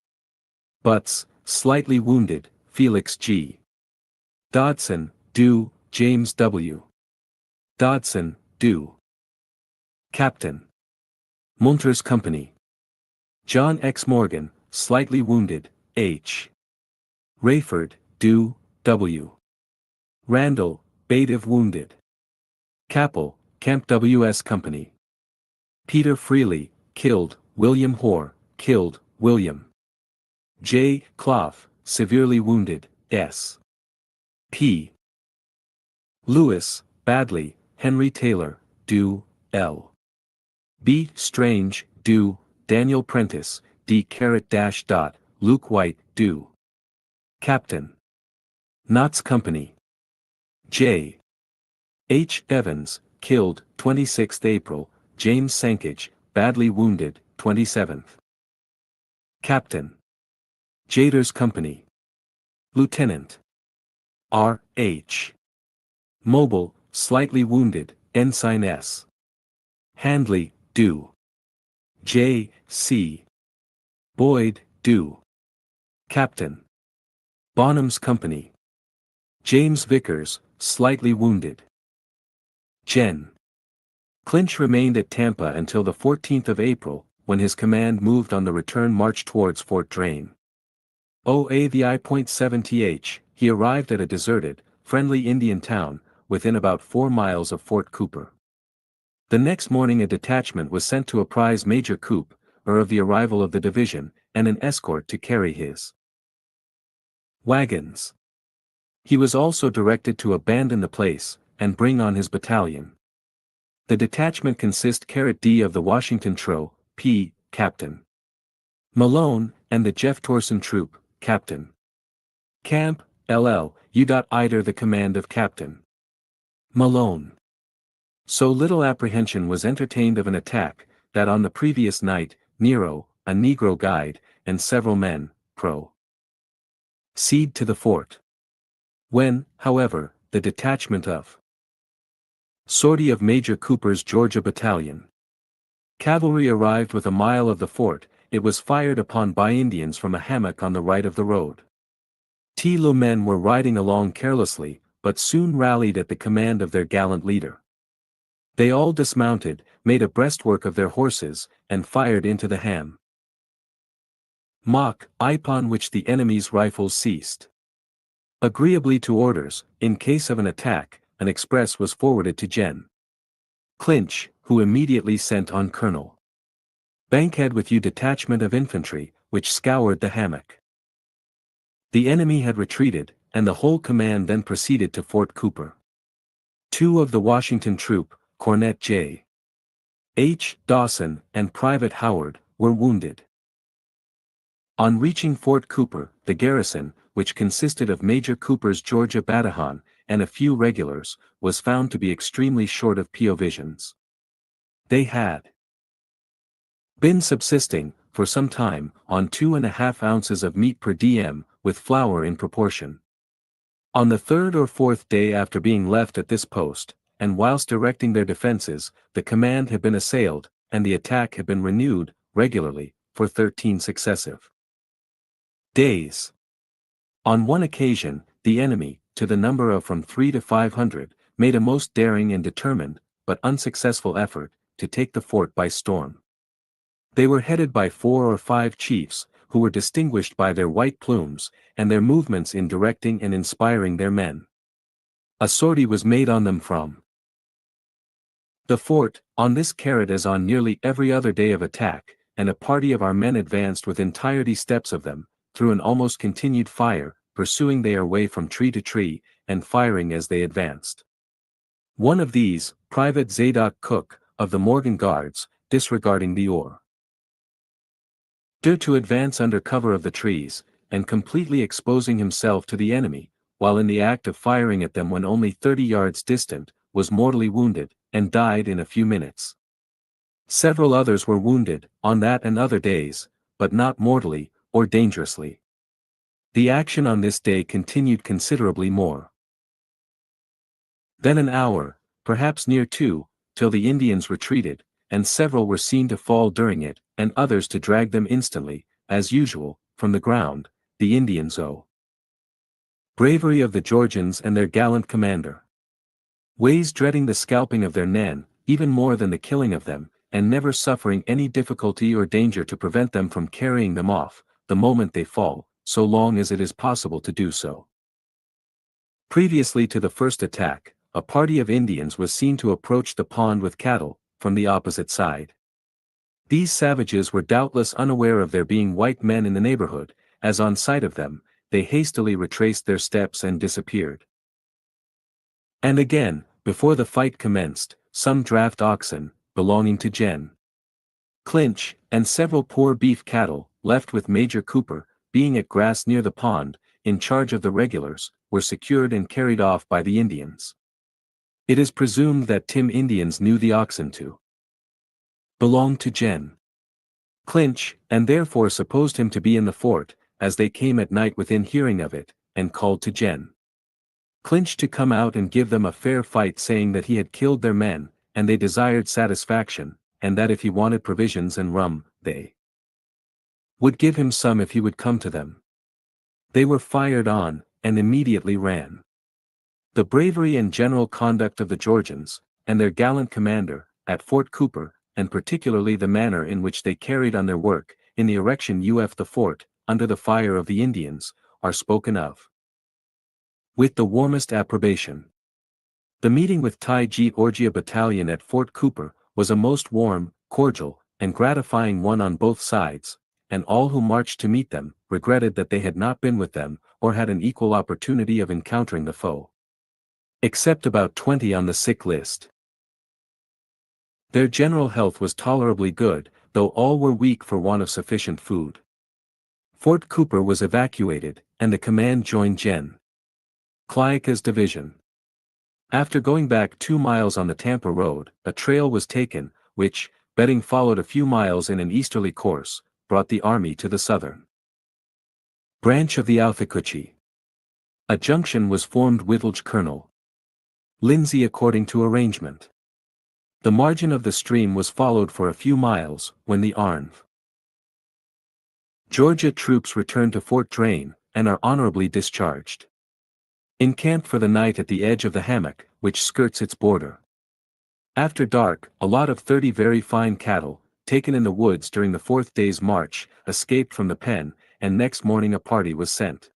Butts, slightly wounded, Felix G. Dodson, Do. James W. Dodson, Do. Captain. Munter's Company. John X. Morgan, slightly wounded, H. Rayford, Do. W. Randall, Bative wounded. Capel, Camp W.S. Company. Peter Freely, killed, William Hoare, killed, William. J. Clough, severely wounded, S. P. Lewis, badly, Henry Taylor, Do. L. B. Strange, do, Daniel Prentice, D. Luke White, do. Captain. Knott's Company. J. H. Evans, killed, 26th April, James Sankage, badly wounded, 27th. Captain. Jaders Company. Lieutenant. R. H. Mobile, slightly wounded, Ensign S. Handley, do. J. C. Boyd, do. Captain. Bonham's Company. James Vickers, slightly wounded. Gen. Clinch remained at Tampa until the 14th of April, when his command moved on the return march towards Fort Drane. The I.7th, he arrived at a deserted, friendly Indian town, within about 4 miles of Fort Cooper. The next morning a detachment was sent to apprise Major Coop, of the arrival of the division, and an escort to carry his wagons. He was also directed to abandon the place, and bring on his battalion. The detachment consist D of the Washington Tro, P. Captain Malone, and the Jeff Torson Troop, Captain Camp, LL, U. the command of Captain Malone. So little apprehension was entertained of an attack, that on the previous night, Nero, a Negro guide, and several men, proceeded to the fort. When, however, the detachment of sortie of Major Cooper's Georgia Battalion cavalry arrived within a mile of the fort, it was fired upon by Indians from a hammock on the right of the road. The men were riding along carelessly, but soon rallied at the command of their gallant leader. They all dismounted, made a breastwork of their horses, and fired into the hammock, upon which the enemy's rifles ceased. Agreeably to orders, in case of an attack, an express was forwarded to Gen. Clinch, who immediately sent on Colonel Bankhead with a detachment of infantry, which scoured the hammock. The enemy had retreated, and the whole command then proceeded to Fort Cooper. 2 of the Washington troop, Cornet J. H. Dawson, and Private Howard, were wounded. On reaching Fort Cooper, the garrison, which consisted of Major Cooper's Georgia Battalion, and a few regulars, was found to be extremely short of provisions. They had been subsisting, for some time, on 2½ ounces of meat per diem, with flour in proportion. On the 3rd or 4th day after being left at this post, and whilst directing their defences, the command had been assailed, and the attack had been renewed, regularly, for 13 successive days. On one occasion, the enemy, to the number of from 300 to 500, made a most daring and determined, but unsuccessful effort, to take the fort by storm. They were headed by 4 or 5 chiefs, who were distinguished by their white plumes, and their movements in directing and inspiring their men. A sortie was made on them from the fort, on this carrot as on nearly every other day of attack, and a party of our men advanced within 30 steps of them, through an almost continued fire, pursuing their way from tree to tree, and firing as they advanced. One of these, Private Zadok Cook, of the Morgan Guards, disregarding the order to advance under cover of the trees, and completely exposing himself to the enemy, while in the act of firing at them when only 30 yards distant, was mortally wounded, and died in a few minutes. Several others were wounded, on that and other days, but not mortally, or dangerously. The action on this day continued considerably more than an hour, perhaps near 2, till the Indians retreated, and several were seen to fall during it, and others to drag them instantly, as usual, from the ground. The Indians bravery of the Georgians and their gallant commander ways dreading the scalping of their men, even more than the killing of them, and never suffering any difficulty or danger to prevent them from carrying them off, the moment they fall, so long as it is possible to do so. Previously to the first attack, a party of Indians was seen to approach the pond with cattle, from the opposite side. These savages were doubtless unaware of there being white men in the neighborhood, as on sight of them, they hastily retraced their steps and disappeared. And again, before the fight commenced, some draft oxen, belonging to Gen. Clinch, and several poor beef cattle, left with Major Cooper, being at grass near the pond, in charge of the regulars, were secured and carried off by the Indians. It is presumed that Tim Indians knew the oxen to belong to Gen. Clinch, and therefore supposed him to be in the fort, as they came at night within hearing of it, and called to Gen. Clinch to come out and give them a fair fight, saying that he had killed their men, and they desired satisfaction, and that if he wanted provisions and rum, they would give him some if he would come to them. They were fired on, and immediately ran. The bravery and general conduct of the Georgians, and their gallant commander, at Fort Cooper, and particularly the manner in which they carried on their work, in the erection of the fort, under the fire of the Indians, are spoken of with the warmest approbation. The meeting with Thai Georgia Battalion at Fort Cooper was a most warm, cordial, and gratifying one on both sides, and all who marched to meet them regretted that they had not been with them, or had an equal opportunity of encountering the foe. Except about 20 on the sick list. Their general health was tolerably good, though all were weak for want of sufficient food. Fort Cooper was evacuated, and the command joined Gen. Clyacca's division. After going back 2 miles on the Tampa Road, a trail was taken, which, bedding followed a few miles in an easterly course, brought the army to the southern branch of the Alphacuchi. A junction was formed with Colonel Lindsay according to arrangement. The margin of the stream was followed for a few miles, when the Arv. Georgia troops returned to Fort Drane, and are honorably discharged. Encamped for the night at the edge of the hammock, which skirts its border. After dark, a lot of 30 very fine cattle, taken in the woods during the 4th day's march, escaped from the pen, and next morning a party was sent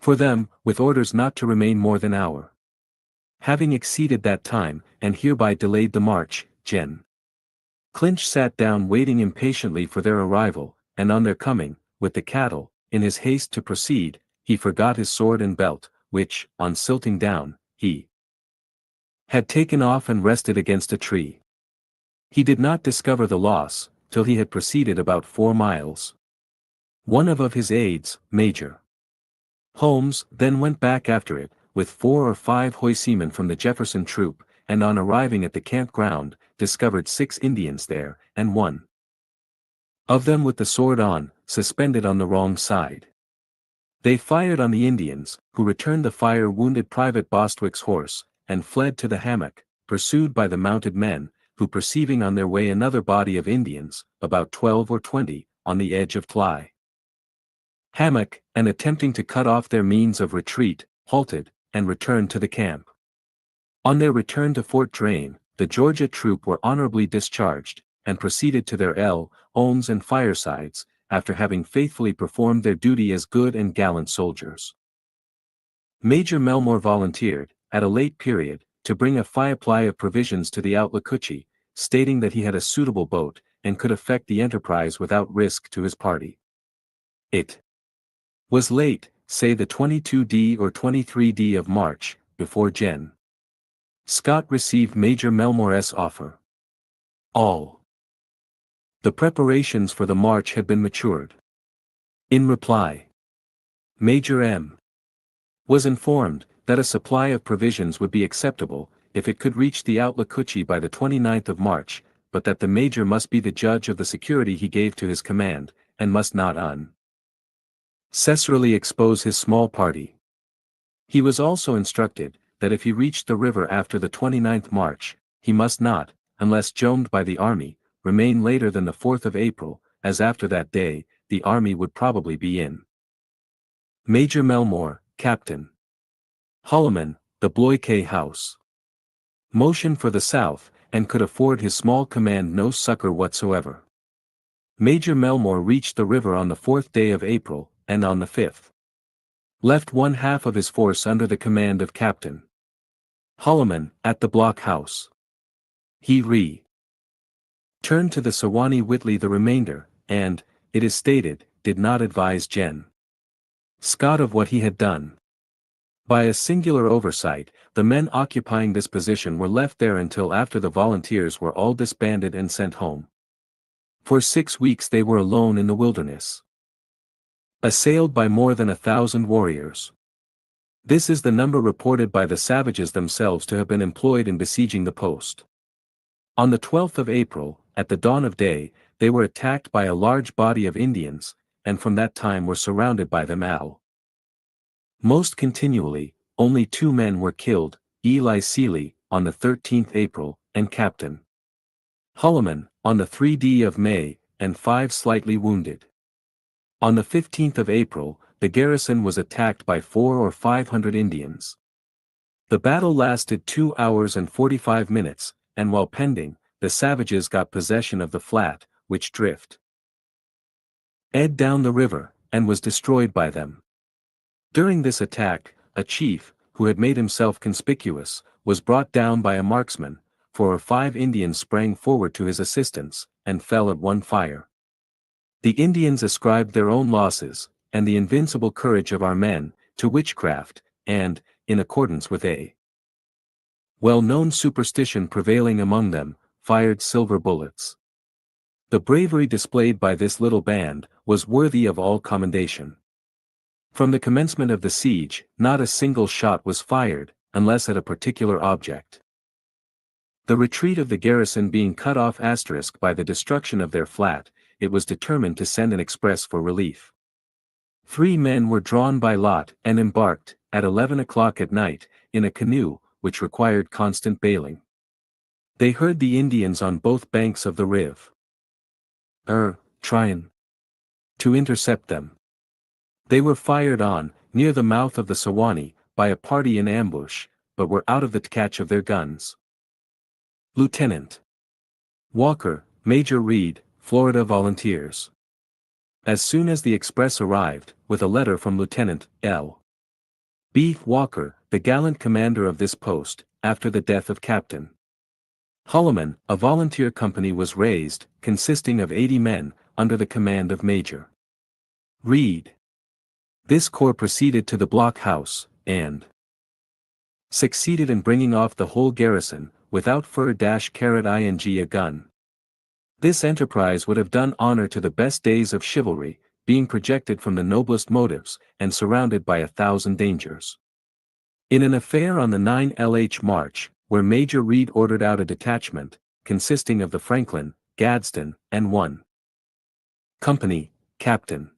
for them, with orders not to remain more than an hour. Having exceeded that time, and hereby delayed the march, Gen. Clinch sat down waiting impatiently for their arrival, and on their coming, with the cattle, in his haste to proceed, he forgot his sword and belt, which, on silting down, he had taken off and rested against a tree. He did not discover the loss, till he had proceeded about 4 miles. One of his aides, Major Holmes, then went back after it, with 4 or 5 Hoyseamen from the Jefferson troop, and on arriving at the campground, discovered 6 Indians there, and one of them with the sword on, suspended on the wrong side. They fired on the Indians, who returned the fire, wounded Private Bostwick's horse, and fled to the hammock, pursued by the mounted men, who perceiving on their way another body of Indians, about 12 or 20, on the edge of Tly hammock, and attempting to cut off their means of retreat, halted, and returned to the camp. On their return to Fort Drane, the Georgia troop were honorably discharged, and proceeded to their owns and firesides, after having faithfully performed their duty as good and gallant soldiers. Major Melmore volunteered, at a late period, to bring a supply of provisions to the Outlacuchy, stating that he had a suitable boat, and could effect the enterprise without risk to his party. It was late, say the 22d or 23d of March, before Gen. Scott received Major Melmore's offer. All the preparations for the march had been matured. In reply, Major M. was informed that a supply of provisions would be acceptable if it could reach the Outlacuchy by the 29th of March, but that the Major must be the judge of the security he gave to his command, and must not unnecessarily expose his small party. He was also instructed that if he reached the river after the 29th March, he must not, unless joined by the army, remain later than the 4th of April, as after that day, the army would probably be in. Major Melmore, Captain Holloman, the Blois House. Motion for the south, and could afford his small command no succor whatsoever. Major Melmore reached the river on the 4th day of April, and on the 5th left 1/2 of his force under the command of Captain Holloman, at the Block House. He turned to the Sewanee Whitley the remainder, and, it is stated, did not advise Gen. Scott of what he had done. By a singular oversight, the men occupying this position were left there until after the volunteers were all disbanded and sent home. For 6 weeks they were alone in the wilderness, assailed by more than 1,000 warriors. This is the number reported by the savages themselves to have been employed in besieging the post. On the 12th of April, at the dawn of day, they were attacked by a large body of Indians, and from that time were surrounded by them most continually. Only 2 men were killed, Eli Seeley, on the 13th April, and Captain Hulliman, on the 3d of May, and 5 slightly wounded. On the 15th of April, the garrison was attacked by 400 or 500 Indians. The battle lasted 2 hours and 45 minutes, and while pending, the savages got possession of the flat, which drifted down the river, and was destroyed by them. During this attack, a chief, who had made himself conspicuous, was brought down by a marksman, 4 or 5 Indians sprang forward to his assistance, and fell at one fire. The Indians ascribed their own losses, and the invincible courage of our men, to witchcraft, and, in accordance with a well-known superstition prevailing among them, fired silver bullets. The bravery displayed by this little band was worthy of all commendation. From the commencement of the siege, not a single shot was fired, unless at a particular object. The retreat of the garrison being cut off by the destruction of their flat, it was determined to send an express for relief. 3 men were drawn by lot and embarked, at 11 o'clock at night, in a canoe, which required constant bailing. They heard the Indians on both banks of the river trying to intercept them. They were fired on, near the mouth of the Sewanee, by a party in ambush, but were out of the catch of their guns. Lieutenant Walker, Major Reed, Florida Volunteers. As soon as the express arrived, with a letter from Lieutenant L. B. Walker, the gallant commander of this post, after the death of Captain Hulliman, a volunteer company was raised, consisting of 80 men, under the command of Major Reed. This corps proceeded to the blockhouse, and succeeded in bringing off the whole garrison, without ing a gun. This enterprise would have done honor to the best days of chivalry, being projected from the noblest motives, and surrounded by 1,000 dangers. In an affair on the 9th March, where Major Reed ordered out a detachment, consisting of the Franklin, Gadsden, and 1 company, Captain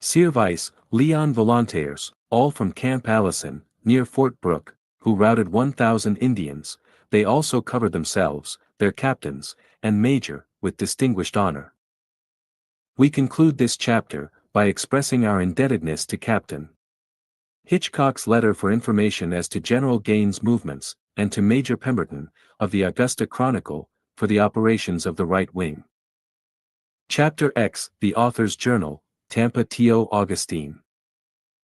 Searvice, Leon Volontaires, all from Camp Allison, near Fort Brooke, who routed 1,000 Indians, they also covered themselves, their captains, and major, with distinguished honor. We conclude this chapter, by expressing our indebtedness to Captain Hitchcock's letter for information as to General Gaines' movements, and to Major Pemberton, of the Augusta Chronicle, for the operations of the right wing. Chapter X, The Author's Journal, Tampa T.O. Augustine.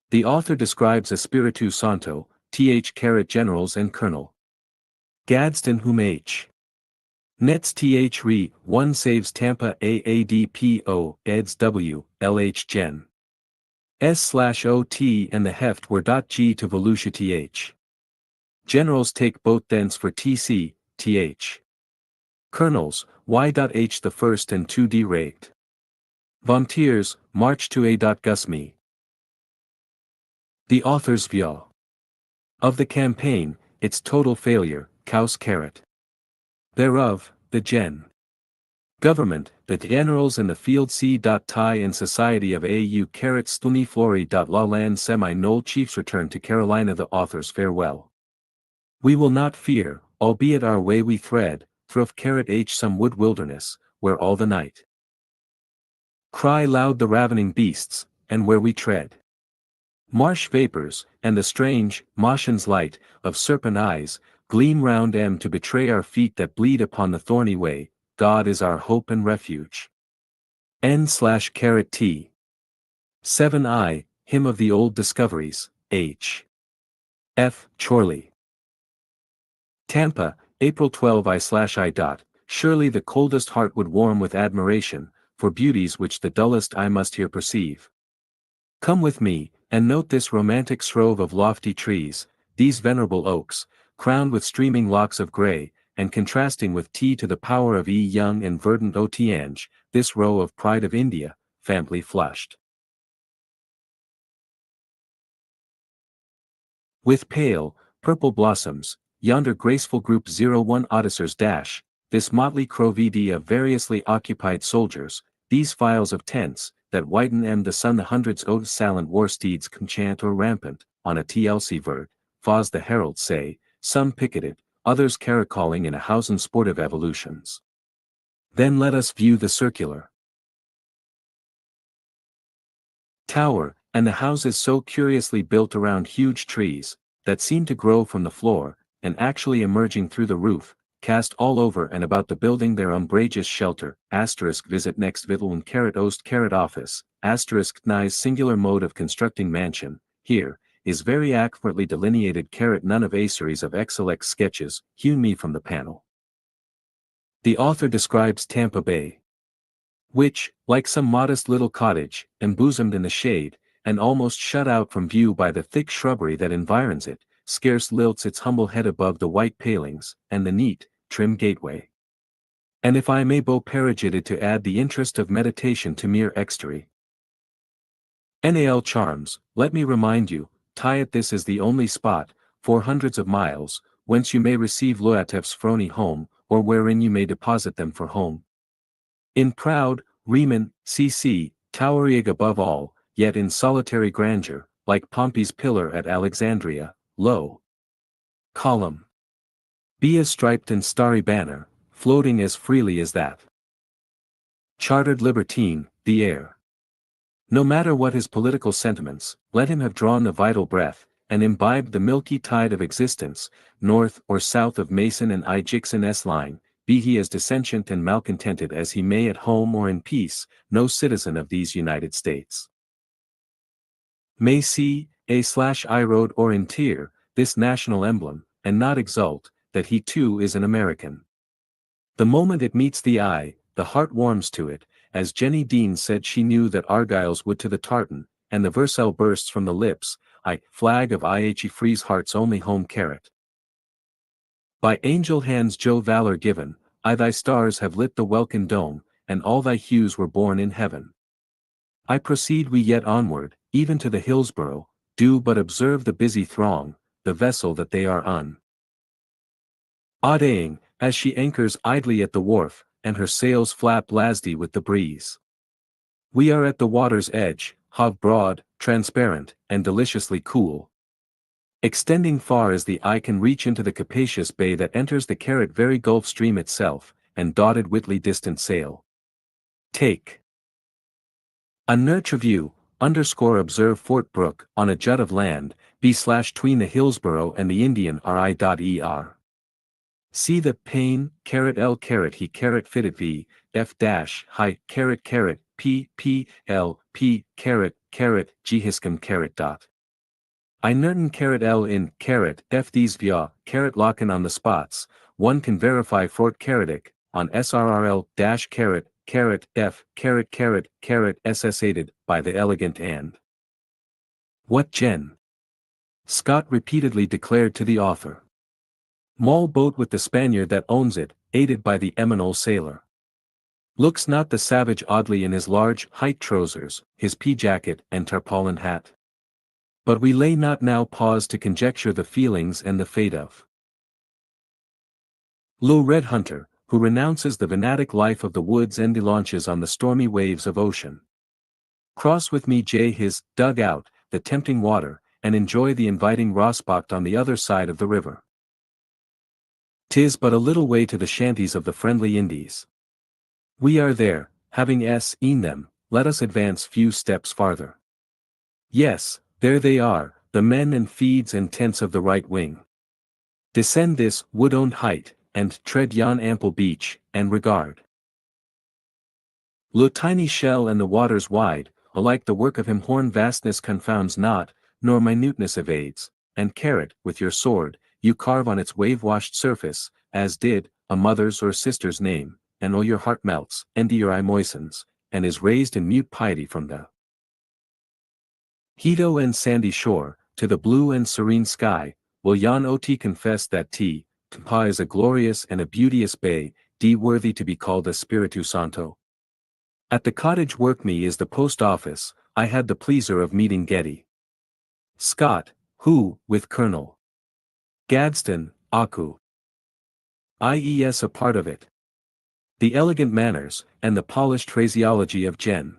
The author describes Espiritu Santo, Th. Generals and Colonel Gadsden whom H. Nets Th. Re. 1 saves Tampa AADPO, eds W. LH Gen. S/OT and the heft were .G to Volusia Th. Generals take boat thence for TC, Th. Colonels, Y.H the first and 2D raked. Volunteers, march to A. Gusme. The author's view of the campaign, its total failure, Caus Carrot. Thereof, the Gen. Government, the Generals and the Field C.Tie and Society of A.U. Stuniflori. La Land Semi-Knoll Chiefs return to Carolina. The author's farewell. We will not fear, albeit our way we thread, through H some wood wilderness, where all the night cry loud the ravening beasts, and where we tread marsh vapors, and the strange, Martian's light, of serpent eyes, gleam round to betray our feet that bleed upon the thorny way. God is our hope and refuge. N/T. 7I, Hymn of the Old Discoveries, H. F. Chorley. Tampa, April 12 I/I. Surely the coldest heart would warm with admiration, for beauties which the dullest eye must here perceive. Come with me, and note this romantic shrove of lofty trees, these venerable oaks, crowned with streaming locks of grey, and contrasting with T to the power of E young and verdant Otiange, this row of Pride of India, family flushed. With pale, purple blossoms, yonder graceful group 01 Officers dash, this motley crovidy of variously occupied soldiers, these files of tents, that whiten the sun the hundreds o' silent war steeds conchant or rampant, on a TLC vert, fas the heralds say, some picketed, others caracoling in a thousand sportive evolutions. Then let us view the circular tower, and the houses so curiously built around huge trees, that seem to grow from the floor, and actually emerging through the roof, cast all over and about the building their umbrageous shelter, visit next Vitteln ost office, nice singular mode of constructing mansion, here, is very accurately delineated none of a series of excellent sketches, hewn me from the panel. The author describes Tampa Bay, which, like some modest little cottage, embosomed in the shade, and almost shut out from view by the thick shrubbery that environs it, scarce lilts its humble head above the white palings, and the neat, trim gateway. And if I may bo paragitted to add the interest of meditation to mere extery, NAL charms, let me remind you, Tyat this is the only spot, for hundreds of miles, whence you may receive Loatev's Froni home, or wherein you may deposit them for home. In proud, Riemann, CC, towering above all, yet in solitary grandeur, like Pompey's pillar at Alexandria, lo! Column. Be a striped and starry banner, floating as freely as that chartered libertine, the air. No matter what his political sentiments, let him have drawn the vital breath, and imbibed the milky tide of existence, north or south of Mason and I. Jackson's line, be he as dissentient and malcontented as he may at home or in peace, no citizen of these United States may see, /I road or in tear, this national emblem, and not exult, that he too is an American. The moment it meets the eye, the heart warms to it, as Jenny Dean said she knew that Argyle's would to the tartan, and the Versailles bursts from the lips, flag of IHE Free's heart's only home carrot. By angel hands Joe valor given, thy stars have lit the welkin dome, and all thy hues were born in heaven. I proceed we yet onward, even to the Hillsborough, do but observe the busy throng, the vessel that they are on. Oddaying, as she anchors idly at the wharf, and her sails flap lasdy with the breeze. We are at the water's edge, hog broad, transparent, and deliciously cool, extending far as the eye can reach into the capacious bay that enters the very Gulf Stream itself, and dotted witly distant sail. Take a nurture view, observe Fort Brooke, on a jut of land, /tween the Hillsborough and the Indian RI.ER. See the pane, L he fitted v, f dash, high, p, l, p, g hiscum dot. I nerten L in, f these via, locken on the spots, one can verify Fort Carrick, on SRRL dash f, ss by the elegant and. What Gen. Scott repeatedly declared to the author. Mall boat with the Spaniard that owns it, aided by the Eminole sailor. Looks not the savage oddly in his large, height trousers, his pea-jacket and tarpaulin hat? But we lay not now pause to conjecture the feelings and the fate of Low Red Hunter, who renounces the venatic life of the woods and launches on the stormy waves of ocean. Cross with me his dug out, the tempting water, and enjoy the inviting Rossbach on the other side of the river. 'Tis but a little way to the shanties of the friendly Indies. We are there, having seen them, let us advance few steps farther. Yes, there they are, the men and feeds and tents of the right wing. Descend this wood-owned height, and tread yon ample beach, and regard. Lo tiny shell and the waters wide, alike the work of him horn vastness confounds not, nor minuteness evades, and with your sword, you carve on its wave-washed surface, as did a mother's or sister's name, and all your heart melts, and your eye moistens, and is raised in mute piety from the Hedo and sandy shore, to the blue and serene sky, will yon ot confess that Tampa is a glorious and a beauteous bay, worthy to be called a Spiritu Santo. At the cottage work me is the post office, I had the pleasure of meeting Getty Scott, who, with Colonel Gadsden, Aku, IES a part of it. The elegant manners, and the polished phraseology of Gen.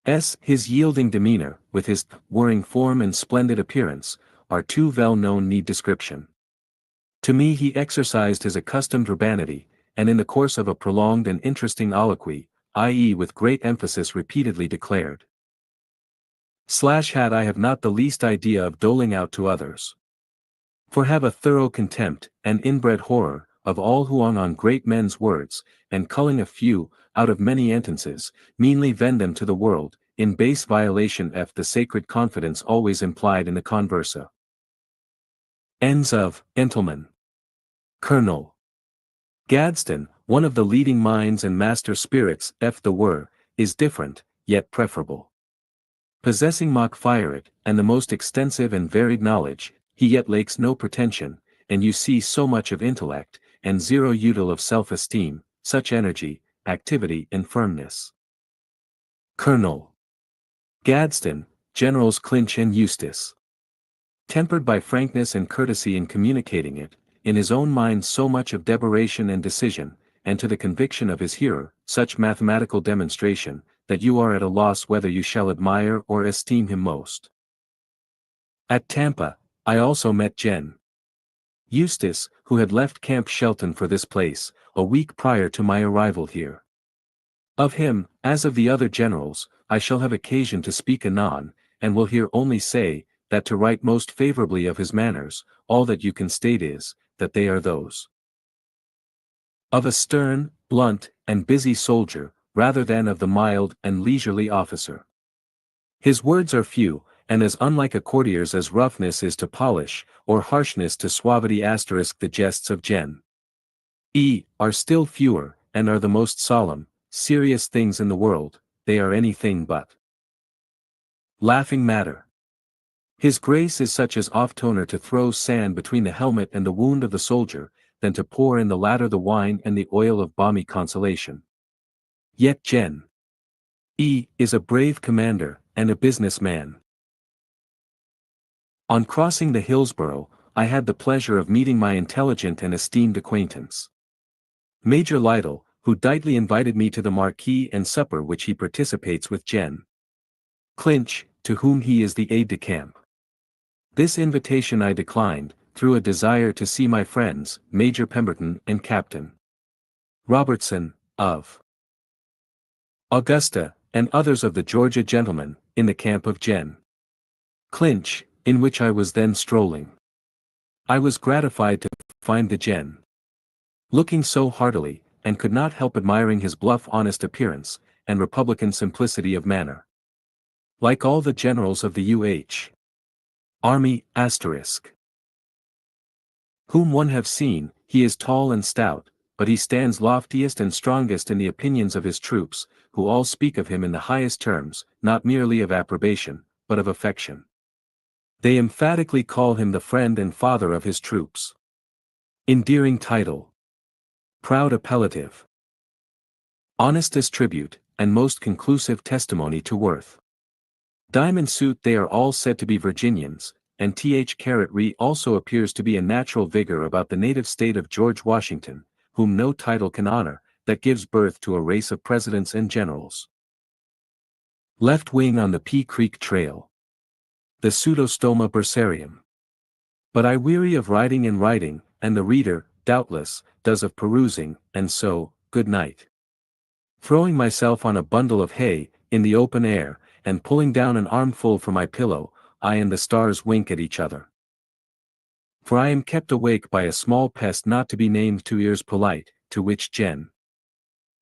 S. His yielding demeanor, with his whirring form and splendid appearance, are too well-known need description. To me he exercised his accustomed urbanity, and in the course of a prolonged and interesting colloquy, i.e. with great emphasis repeatedly declared, / I have not the least idea of doling out to others. For have a thorough contempt, and inbred horror, of all who on great men's words, and culling a few, out of many sentences, meanly vend them to the world, in base violation of the sacred confidence always implied in the conversa. Ends of, Gentleman. Colonel Gadsden, one of the leading minds and master spirits, the were, is different, yet preferable. Possessing mock firet, and the most extensive and varied knowledge, he yet lacks no pretension, and you see so much of intellect, and zero util of self-esteem, such energy, activity and firmness. Colonel Gadsden, Generals Clinch and Eustace. Tempered by frankness and courtesy in communicating it, in his own mind so much of deliberation and decision, and to the conviction of his hearer, such mathematical demonstration, that you are at a loss whether you shall admire or esteem him most. At Tampa, I also met Gen. Eustace, who had left Camp Shelton for this place, a week prior to my arrival here. Of him, as of the other generals, I shall have occasion to speak anon, and will here only say, that to write most favorably of his manners, all that you can state is, that they are those of a stern, blunt, and busy soldier, rather than of the mild and leisurely officer. His words are few, and as unlike a courtier's as roughness is to polish, or harshness to suavity. The jests of Gen. E. are still fewer, and are the most solemn, serious things in the world, they are anything but laughing matter. His grace is such as oft-toner to throw sand between the helmet and the wound of the soldier, than to pour in the latter the wine and the oil of balmy consolation. Yet Gen. E. is a brave commander, and a business man. On crossing the Hillsborough, I had the pleasure of meeting my intelligent and esteemed acquaintance, Major Lytle, who dightly invited me to the marquee and supper which he participates with Gen. Clinch, to whom he is the aide-de-camp. This invitation I declined, through a desire to see my friends, Major Pemberton and Captain Robertson, of Augusta, and others of the Georgia gentlemen, in the camp of Gen. Clinch, in which I was then strolling. I was gratified to find the Gen. looking so heartily, and could not help admiring his bluff honest appearance, and republican simplicity of manner. Like all the generals of the U.H. Army, whom one have seen, he is tall and stout, but he stands loftiest and strongest in the opinions of his troops, who all speak of him in the highest terms, not merely of approbation, but of affection. They emphatically call him the friend and father of his troops. Endearing title. Proud appellative. Honestest tribute, and most conclusive testimony to worth. Diamond suit. They are all said to be Virginians, and Th. Carrot also appears to be a natural vigor about the native state of George Washington, whom no title can honor, that gives birth to a race of presidents and generals. Left wing on the Pea Creek Trail. The Pseudostoma bursarium. But I weary of writing and writing, and the reader, doubtless, does of perusing, and so, good night. Throwing myself on a bundle of hay, in the open air, and pulling down an armful for my pillow, I and the stars wink at each other. For I am kept awake by a small pest not to be named 2 ears polite, to which Gen.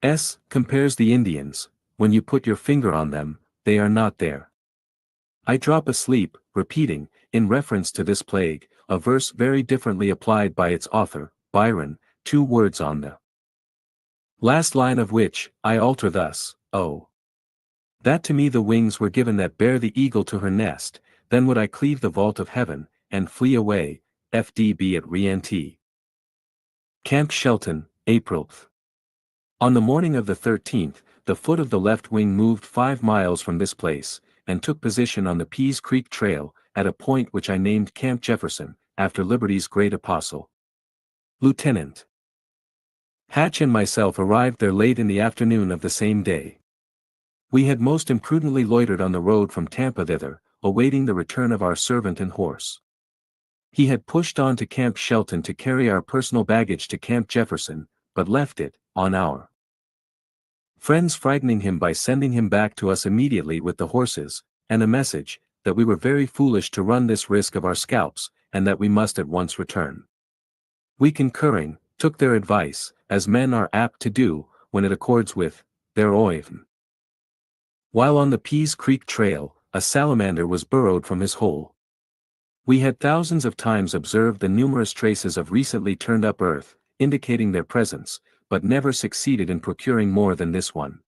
S. compares the Indians, when you put your finger on them, they are not there. I drop asleep, repeating, in reference to this plague, a verse very differently applied by its author, Byron, 2 words on the last line of which, I alter thus, oh, that to me the wings were given that bear the eagle to her nest, then would I cleave the vault of heaven, and flee away, FDB at Rienty. Camp Shelton, April. On the morning of the 13th, the foot of the left wing moved 5 miles from this place, and took position on the Pease Creek Trail, at a point which I named Camp Jefferson, after Liberty's great apostle. Lieutenant Hatch and myself arrived there late in the afternoon of the same day. We had most imprudently loitered on the road from Tampa thither, awaiting the return of our servant and horse. He had pushed on to Camp Shelton to carry our personal baggage to Camp Jefferson, but left it, on our friends frightening him by sending him back to us immediately with the horses, and a message, that we were very foolish to run this risk of our scalps, and that we must at once return. We concurring, took their advice, as men are apt to do, when it accords with their oath. While on the Pease Creek Trail, a salamander was burrowed from his hole. We had thousands of times observed the numerous traces of recently turned up earth, indicating their presence, but never succeeded in procuring more than this one.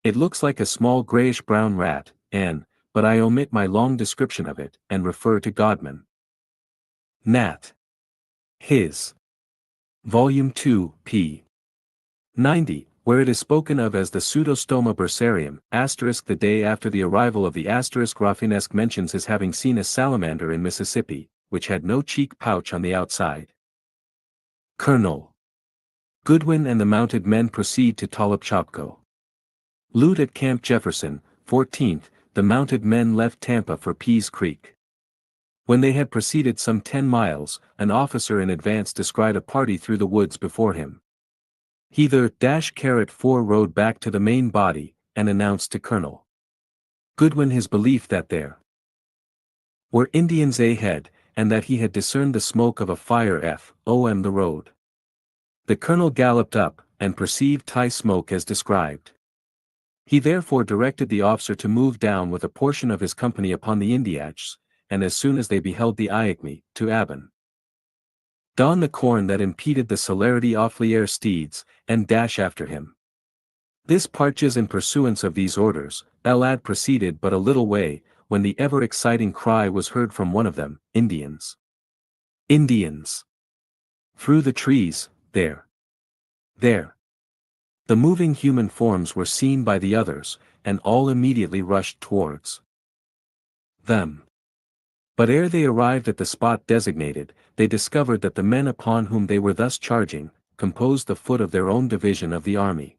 It looks like a small grayish-brown rat, but I omit my long description of it, and refer to Godman. Nat. His. Volume 2, p. 90, where it is spoken of as the Pseudostoma bursarium, the day after the arrival of the Raffinesque mentions his having seen a salamander in Mississippi, which had no cheek pouch on the outside. Colonel Goodwin and the mounted men proceed to Tolopchopko. Loot at Camp Jefferson, 14th, the mounted men left Tampa for Pease Creek. When they had proceeded some 10 miles, an officer in advance descried a party through the woods before him. He -4 rode back to the main body, and announced to Colonel Goodwin his belief that there were Indians ahead, and that he had discerned the smoke of a fire on the road. The colonel galloped up, and perceived Thai smoke as described. He therefore directed the officer to move down with a portion of his company upon the Indiachs, and as soon as they beheld the Iagmi, to Aben don the corn that impeded the celerity Offlier steeds, and dash after him. This parches in pursuance of these orders, Elad proceeded but a little way, when the ever-exciting cry was heard from one of them, Indians! Indians! Through the trees, there! There! The moving human forms were seen by the others, and all immediately rushed towards them. But ere they arrived at the spot designated, they discovered that the men upon whom they were thus charging, composed the foot of their own division of the army.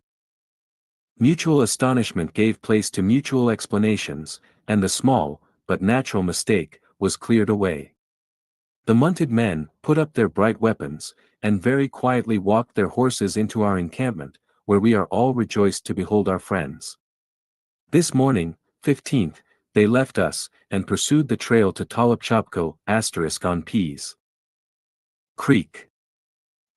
Mutual astonishment gave place to mutual explanations, and the small, but natural mistake, was cleared away. The mounted men put up their bright weapons, and very quietly walked their horses into our encampment, where we are all rejoiced to behold our friends. This morning, 15th, they left us, and pursued the trail to Tolopchopko, on Pease Creek.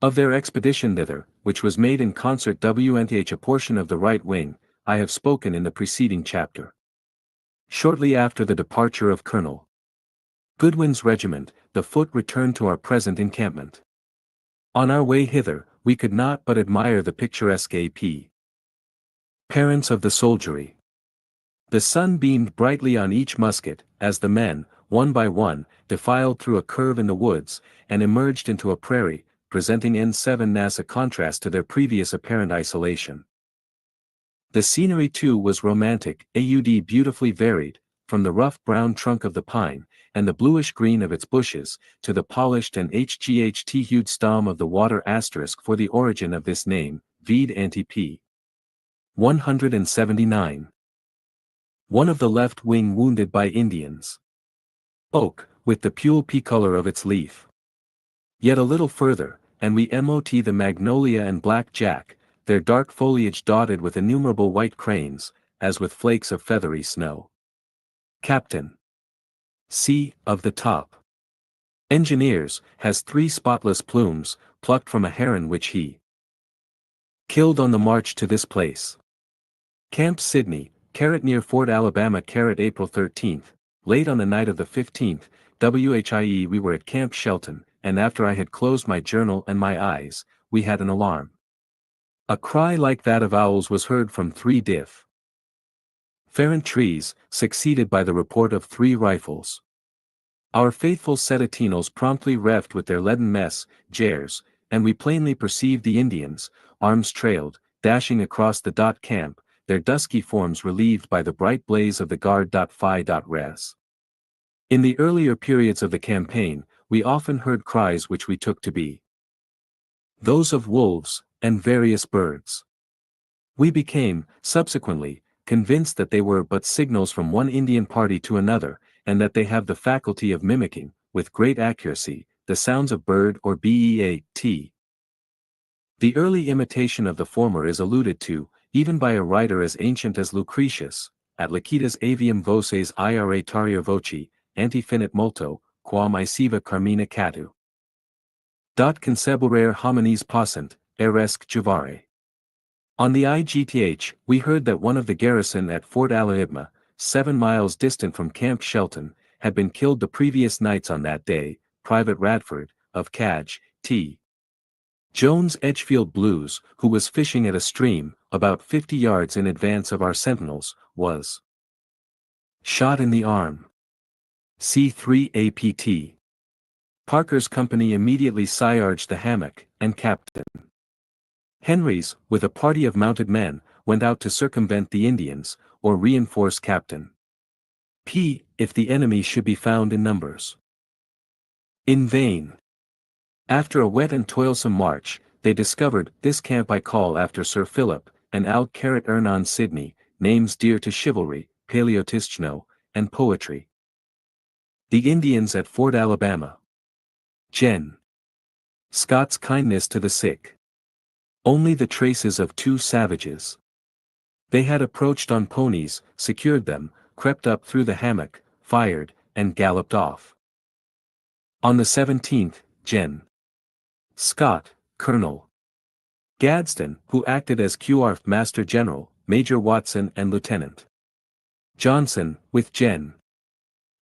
Of their expedition thither, which was made in concert with a portion of the right wing, I have spoken in the preceding chapter. Shortly after the departure of Colonel Goodwin's regiment, the foot returned to our present encampment. On our way hither, we could not but admire the picturesque appearance of the soldiery. The sun beamed brightly on each musket, as the men, one by one, defiled through a curve in the woods, and emerged into a prairie, presenting a contrast to their previous apparent isolation. The scenery too was romantic, beautifully varied, from the rough brown trunk of the pine, and the bluish green of its bushes, to the polished and hued stem of the water for the origin of this name, vide ante p. 179. One of the left wing wounded by Indians. Oak, with the pule pea color of its leaf. Yet a little further, and we mot the magnolia and black jack, their dark foliage dotted with innumerable white cranes, as with flakes of feathery snow. Captain C. of the top Engineers has 3 spotless plumes, plucked from a heron which he killed on the march to this place. Camp Sidney, near Fort Alabama, April 13th, late on the night of the 15th, we were at Camp Shelton, and after I had closed my journal and my eyes, we had an alarm. A cry like that of owls was heard from 3 different trees, succeeded by the report of 3 rifles. Our faithful Sentinels promptly reffed with their leaden jares, and we plainly perceived the Indians, arms trailed, dashing across the camp, their dusky forms relieved by the bright blaze of the guard.fi.res. In the earlier periods of the campaign, we often heard cries which we took to be those of wolves, and various birds. We became, subsequently, convinced that they were but signals from one Indian party to another, and that they have the faculty of mimicking, with great accuracy, the sounds of bird or beat. The early imitation of the former is alluded to, even by a writer as ancient as Lucretius, at Lacetas avium voces ira tarir voci, anti finit multo, quam aesiva carmina catu. Conceburare homines passant, eresque juvare. On the IGTH, we heard that one of the garrison at Fort Alaibma, 7 miles distant from Camp Shelton, had been killed the previous nights on that day. Private Radford, of Cadge, T. Jones Edgefield Blues, who was fishing at a stream, about 50 yards in advance of our sentinels, was shot in the arm. C3 APT. Parker's company immediately charged the hammock, and Captain Henry's, with a party of mounted men, went out to circumvent the Indians, or reinforce Captain P. if the enemy should be found in numbers. In vain. After a wet and toilsome march, they discovered this camp I call after Sir Philip, and Al Ernan Sidney, names dear to chivalry, patriotismo, and poetry. The Indians at Fort Alabama. Gen. Scott's kindness to the sick. Only the traces of 2 savages. They had approached on ponies, secured them, crept up through the hammock, fired, and galloped off. On the 17th, Gen. Scott, Colonel Gadsden, who acted as QRF Master General, Major Watson and Lieutenant Johnson, with Gen.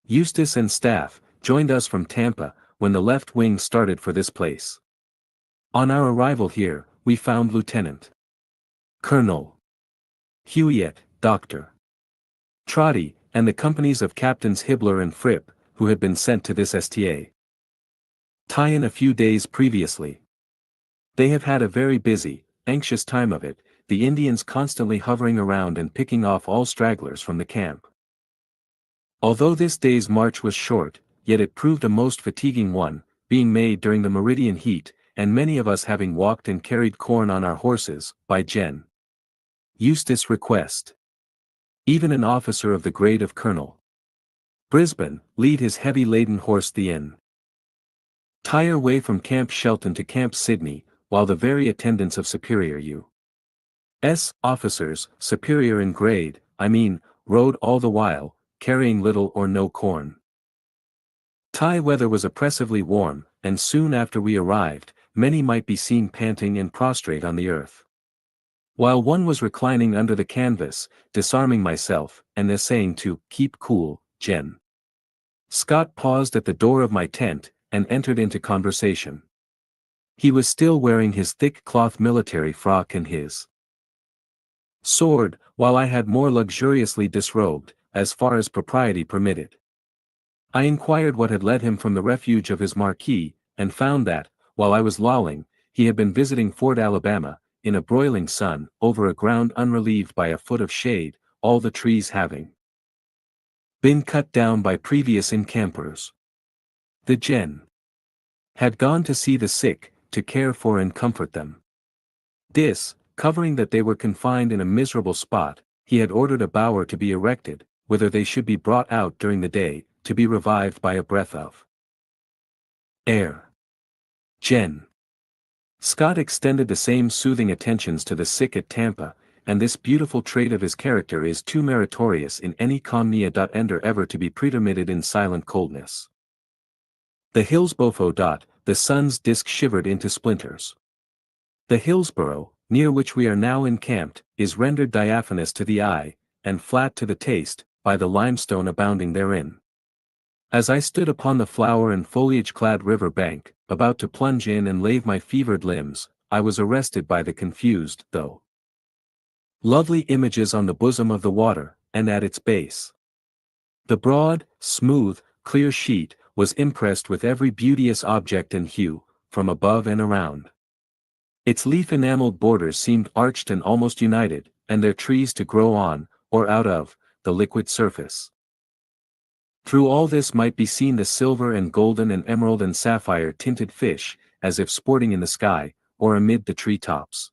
Eustace and staff, joined us from Tampa, when the left wing started for this place. On our arrival here, we found Lieutenant Colonel Huiet, Dr. Trotty, and the companies of Captains Hibbler and Fripp, who had been sent to this STA tie-in a few days previously. They have had a very busy, anxious time of it, the Indians constantly hovering around and picking off all stragglers from the camp. Although this day's march was short, yet it proved a most fatiguing one, being made during the meridian heat, and many of us having walked and carried corn on our horses, by Gen. Eustace request. Even an officer of the grade of Colonel Brisbane, lead his heavy laden horse the entire way from Camp Shelton to Camp Sidney, while the very attendants of superior U.S. officers, superior in grade, I mean, rode all the while, carrying little or no corn. Thai weather was oppressively warm, and soon after we arrived, many might be seen panting and prostrate on the earth. While one was reclining under the canvas, disarming myself, and essaying to keep cool, Gen. Scott paused at the door of my tent, and entered into conversation. He was still wearing his thick cloth military frock and his sword, while I had more luxuriously disrobed, as far as propriety permitted. I inquired what had led him from the refuge of his marquee, and found that, while I was lolling, he had been visiting Fort Alabama, in a broiling sun, over a ground unrelieved by a foot of shade, all the trees having been cut down by previous encampers. The Gen. had gone to see the sick, to care for and comfort them. This, covering that they were confined in a miserable spot, he had ordered a bower to be erected, whither they should be brought out during the day, to be revived by a breath of air. Gen. Scott extended the same soothing attentions to the sick at Tampa, and this beautiful trait of his character is too meritorious in any comnia. Ever to be pretermitted in silent coldness. The Hillsborough. The sun's disk shivered into splinters. The Hillsborough, near which we are now encamped, is rendered diaphanous to the eye, and flat to the taste, by the limestone abounding therein. As I stood upon the flower and foliage-clad river bank, about to plunge in and lave my fevered limbs, I was arrested by the confused, though lovely images on the bosom of the water, and at its base. The broad, smooth, clear sheet, was impressed with every beauteous object and hue, from above and around. Its leaf-enameled borders seemed arched and almost united, and their trees to grow on, or out of, the liquid surface. Through all this might be seen the silver and golden and emerald and sapphire tinted fish, as if sporting in the sky, or amid the tree tops.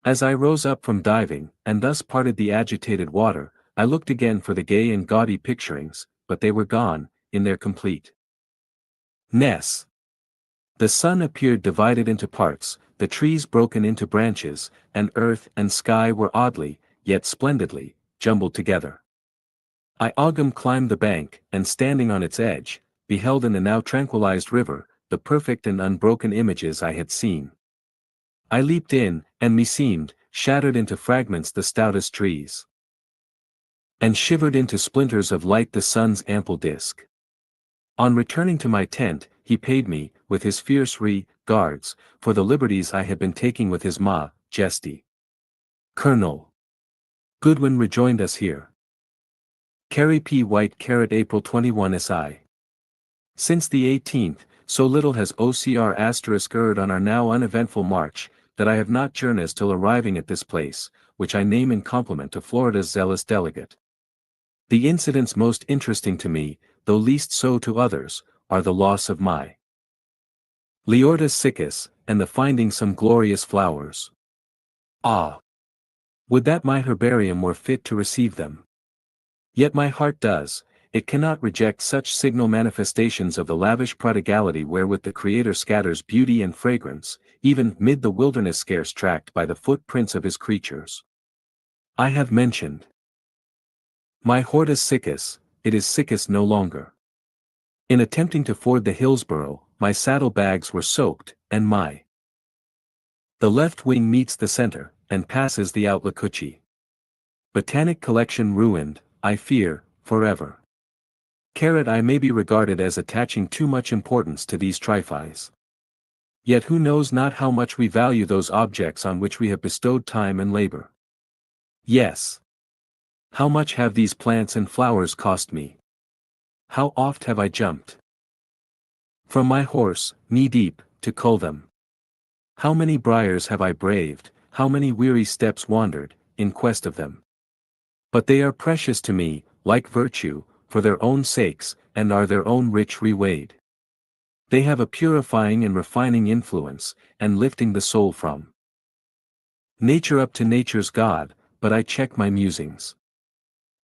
As I rose up from diving, and thus parted the agitated water, I looked again for the gay and gaudy picturings, but they were gone, in their complete ness. The sun appeared divided into parts, the trees broken into branches, and earth and sky were oddly, yet splendidly, jumbled together. I climbed the bank, and standing on its edge, beheld in the now tranquilized river, the perfect and unbroken images I had seen. I leaped in, and meseemed, shattered into fragments the stoutest trees, and shivered into splinters of light the sun's ample disk. On returning to my tent, he paid me, with his fierce guards, for the liberties I had been taking with his majesty. Colonel Goodwin rejoined us here. Carrie P. White. April 21 SI. Since the 18th, so little has OCR erred on our now uneventful march, that I have not journeyed till arriving at this place, which I name in compliment to Florida's zealous delegate. The incidents most interesting to me, though least so to others, are the loss of my Leortus siccus, and the finding some glorious flowers. Ah! Would that my herbarium were fit to receive them! Yet my heart does, it cannot reject such signal manifestations of the lavish prodigality wherewith the Creator scatters beauty and fragrance, even mid the wilderness scarce tracked by the footprints of his creatures. I have mentioned my Hortus siccus, it is siccus no longer. In attempting to ford the Hillsborough, my saddle bags were soaked, and the left wing meets the center, and passes the Outlacucci. Botanic collection ruined, I fear, forever. I may be regarded as attaching too much importance to these trifles. Yet who knows not how much we value those objects on which we have bestowed time and labor? Yes. How much have these plants and flowers cost me? How oft have I jumped from my horse, knee-deep, to cull them? How many briars have I braved, how many weary steps wandered, in quest of them? But they are precious to me, like virtue, for their own sakes, and are their own rich reweighed. They have a purifying and refining influence, and lifting the soul from nature up to nature's God, but I check my musings.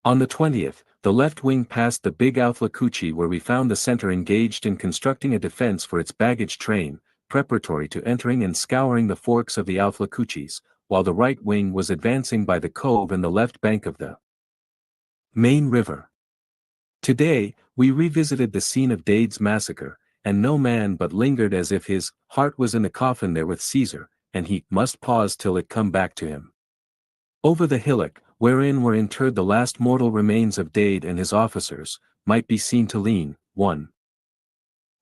On the 20th, the left wing passed the big Outlacucci where we found the center engaged in constructing a defense for its baggage train, preparatory to entering and scouring the forks of the Outlacuccis, while the right wing was advancing by the cove and the left bank of the main river. Today, we revisited the scene of Dade's massacre, and no man but lingered as if his heart was in the coffin there with Caesar, and he must pause till it come back to him. Over the hillock, wherein were interred the last mortal remains of Dade and his officers, might be seen to lean, one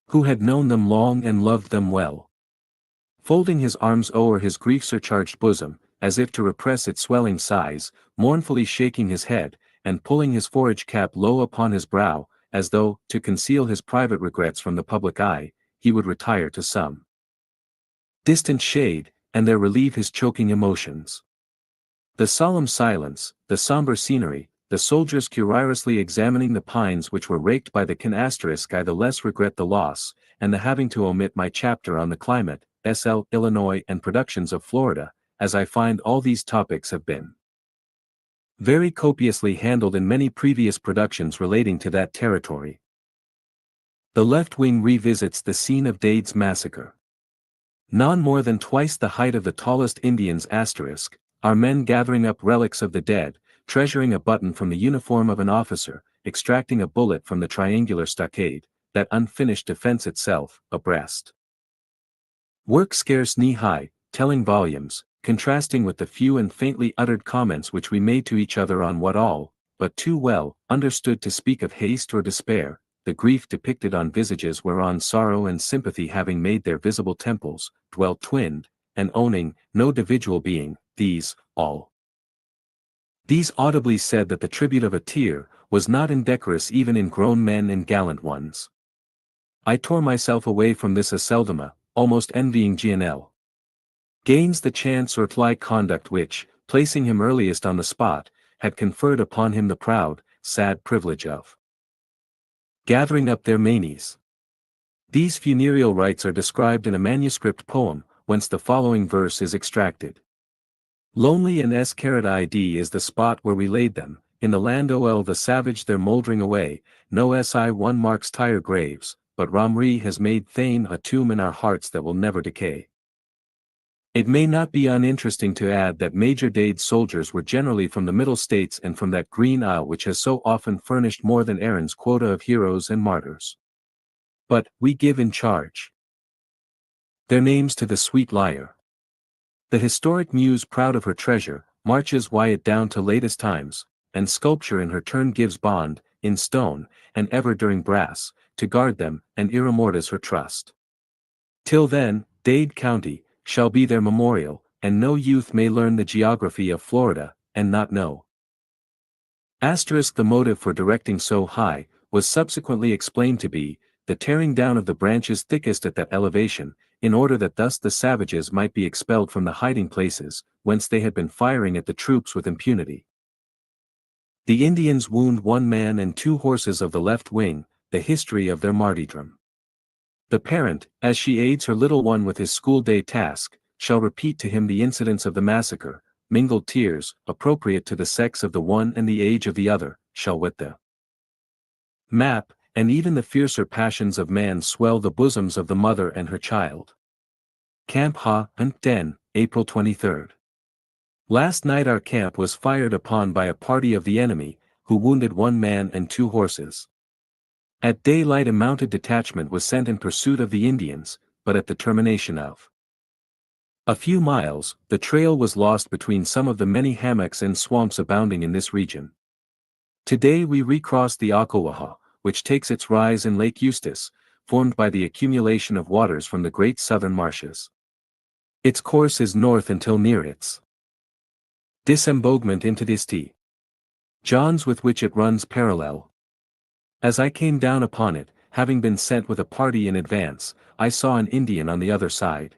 who had known them long and loved them well, folding his arms o'er his grief-surcharged bosom, as if to repress its swelling sighs, mournfully shaking his head, and pulling his forage cap low upon his brow, as though, to conceal his private regrets from the public eye, he would retire to some distant shade, and there relieve his choking emotions. The solemn silence, the somber scenery, the soldiers curiously examining the pines which were raked by the I the less regret the loss, and the having to omit my chapter on the climate, SL, Illinois and productions of Florida, as I find all these topics have been very copiously handled in many previous productions relating to that territory. The left wing revisits the scene of Dade's massacre. None more than twice the height of the tallest Indians *, are men gathering up relics of the dead, treasuring a button from the uniform of an officer, extracting a bullet from the triangular stockade, that unfinished defense itself, abreast. Work scarce knee-high, telling volumes, contrasting with the few and faintly uttered comments which we made to each other on what all, but too well, understood to speak of haste or despair, the grief depicted on visages whereon sorrow and sympathy having made their visible temples, dwelt twinned, and owning no individual being, these audibly said that the tribute of a tear, was not indecorous even in grown men and gallant ones. I tore myself away from this Aceldama, almost envying Gnl. Gains the chance or tly conduct which, placing him earliest on the spot, had conferred upon him the proud, sad privilege of gathering up their manes. These funereal rites are described in a manuscript poem, whence the following verse is extracted. Lonely and id is the spot where we laid them, in the land ol the savage they're mouldering away, no si1 marks tire graves, but Ramri has made Thane a tomb in our hearts that will never decay. It may not be uninteresting to add that Major Dade's soldiers were generally from the Middle States and from that Green Isle which has so often furnished more than Aaron's quota of heroes and martyrs. But, we give in charge their names to the sweet lyre. The historic muse proud of her treasure, marches it down to latest times, and sculpture in her turn gives bond, in stone, and ever during brass, to guard them, and immortis her trust. Till then, Dade County, shall be their memorial, and no youth may learn the geography of Florida, and not know. The motive for directing so high, was subsequently explained to be, the tearing down of the branches thickest at that elevation, in order that thus the savages might be expelled from the hiding places, whence they had been firing at the troops with impunity. The Indians wound 1 man and 2 horses of the left wing, the history of their martyrdom. The parent, as she aids her little one with his school day task, shall repeat to him the incidents of the massacre, mingled tears, appropriate to the sex of the one and the age of the other, shall wet the map, and even the fiercer passions of man swell the bosoms of the mother and her child. Camp Ha and Den, April 23. Last night our camp was fired upon by a party of the enemy, who wounded 1 man and 2 horses. At daylight a mounted detachment was sent in pursuit of the Indians, but at the termination of a few miles, the trail was lost between some of the many hammocks and swamps abounding in this region. Today we recrossed the Ocklawaha, which takes its rise in Lake Eustis, formed by the accumulation of waters from the great southern marshes. Its course is north until near its disembogement into the St. John's with which it runs parallel. As I came down upon it, having been sent with a party in advance, I saw an Indian on the other side.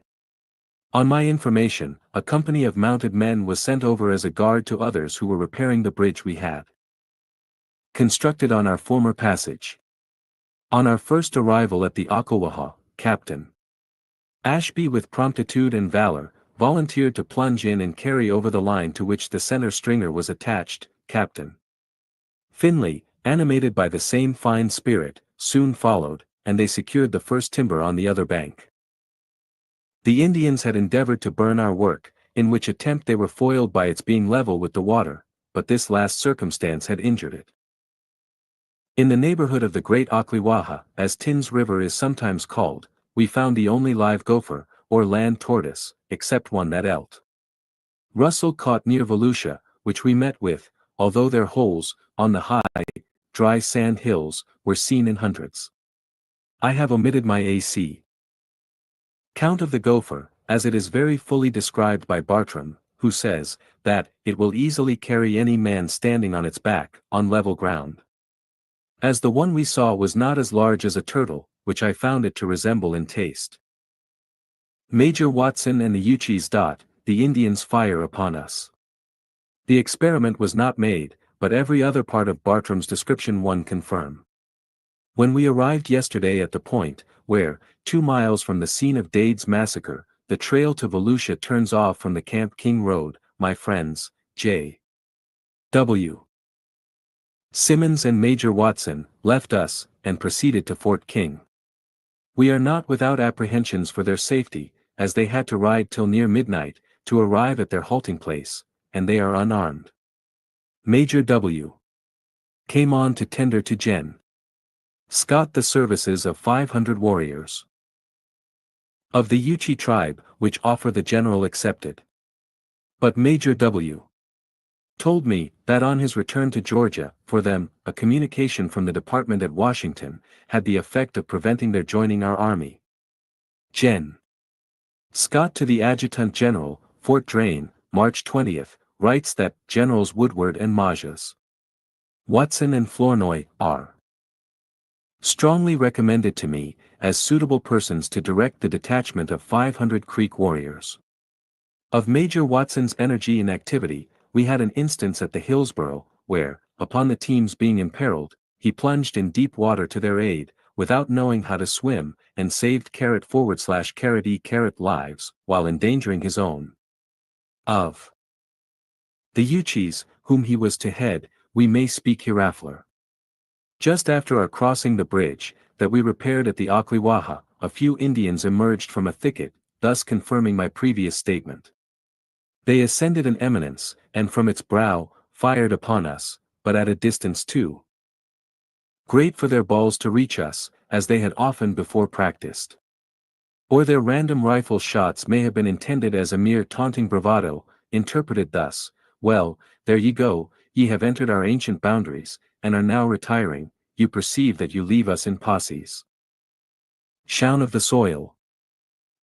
On my information, a company of mounted men was sent over as a guard to others who were repairing the bridge we had constructed on our former passage. On our first arrival at the Ocklawaha, Captain Ashby with promptitude and valor, volunteered to plunge in and carry over the line to which the center stringer was attached. Captain Finley, animated by the same fine spirit, soon followed, and they secured the first timber on the other bank. The Indians had endeavored to burn our work, in which attempt they were foiled by its being level with the water, but this last circumstance had injured it. In the neighborhood of the Great Ocklawaha, as Tins River is sometimes called, we found the only live gopher, or land tortoise, except one that Elt. Russell caught near Volusia, which we met with, although their holes, on the high, dry sand hills, were seen in hundreds. I have omitted my AC count of the gopher, as it is very fully described by Bartram, who says, that, it will easily carry any man standing on its back, on level ground. As the one we saw was not as large as a turtle, which I found it to resemble in taste. Major Watson and the Uchis. The Indians fire upon us. The experiment was not made, but every other part of Bartram's description one confirm. When we arrived yesterday at the point, where, 2 miles from the scene of Dade's massacre, the trail to Volusia turns off from the Camp King Road, my friends, J. W. Simmons and Major Watson, left us, and proceeded to Fort King. We are not without apprehensions for their safety, as they had to ride till near midnight, to arrive at their halting place, and they are unarmed. Major W. came on to tender to Gen. Scott the services of 500 warriors of the Uchi tribe, which offer the general accepted. But Major W. told me, that on his return to Georgia, for them, a communication from the department at Washington, had the effect of preventing their joining our army. Gen. Scott to the Adjutant General, Fort Drane, March 20th, writes that, Generals Woodward and Majas, Watson and Flournoy, are strongly recommended to me, as suitable persons to direct the detachment of 500 Creek warriors. Of Major Watson's energy and activity, we had an instance at the Hillsborough, where, upon the team's being imperiled, he plunged in deep water to their aid, without knowing how to swim, and saved *E lives, while endangering his own. Of the Uchis, whom he was to head, we may speak hereafter. Just after our crossing the bridge, that we repaired at the Ocklawaha, a few Indians emerged from a thicket, thus confirming my previous statement. They ascended an eminence, and from its brow, fired upon us, but at a distance too great for their balls to reach us, as they had often before practiced. Or their random rifle shots may have been intended as a mere taunting bravado, interpreted thus: well, there ye go, ye have entered our ancient boundaries, and are now retiring, you perceive that you leave us in posses. Shown of the soil.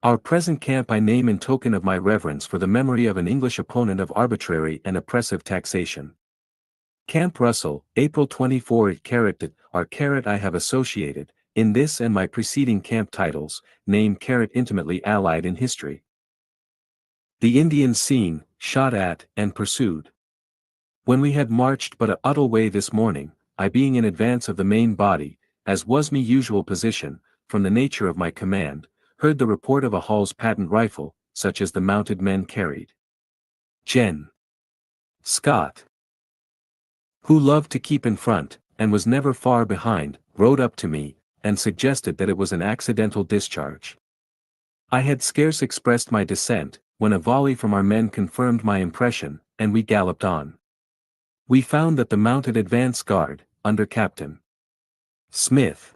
Our present camp I name in token of my reverence for the memory of an English opponent of arbitrary and oppressive taxation. Camp Russell, April 24. I have associated, in this and my preceding camp titles, name intimately allied in history. The Indians seen, shot at, and pursued. When we had marched but a little way this morning, I being in advance of the main body, as was me usual position, from the nature of my command, heard the report of a Hall's patent rifle, such as the mounted men carried. Gen. Scott, who loved to keep in front, and was never far behind, rode up to me, and suggested that it was an accidental discharge. I had scarce expressed my dissent, when a volley from our men confirmed my impression, and we galloped on. We found that the mounted advance guard, under Captain Smith,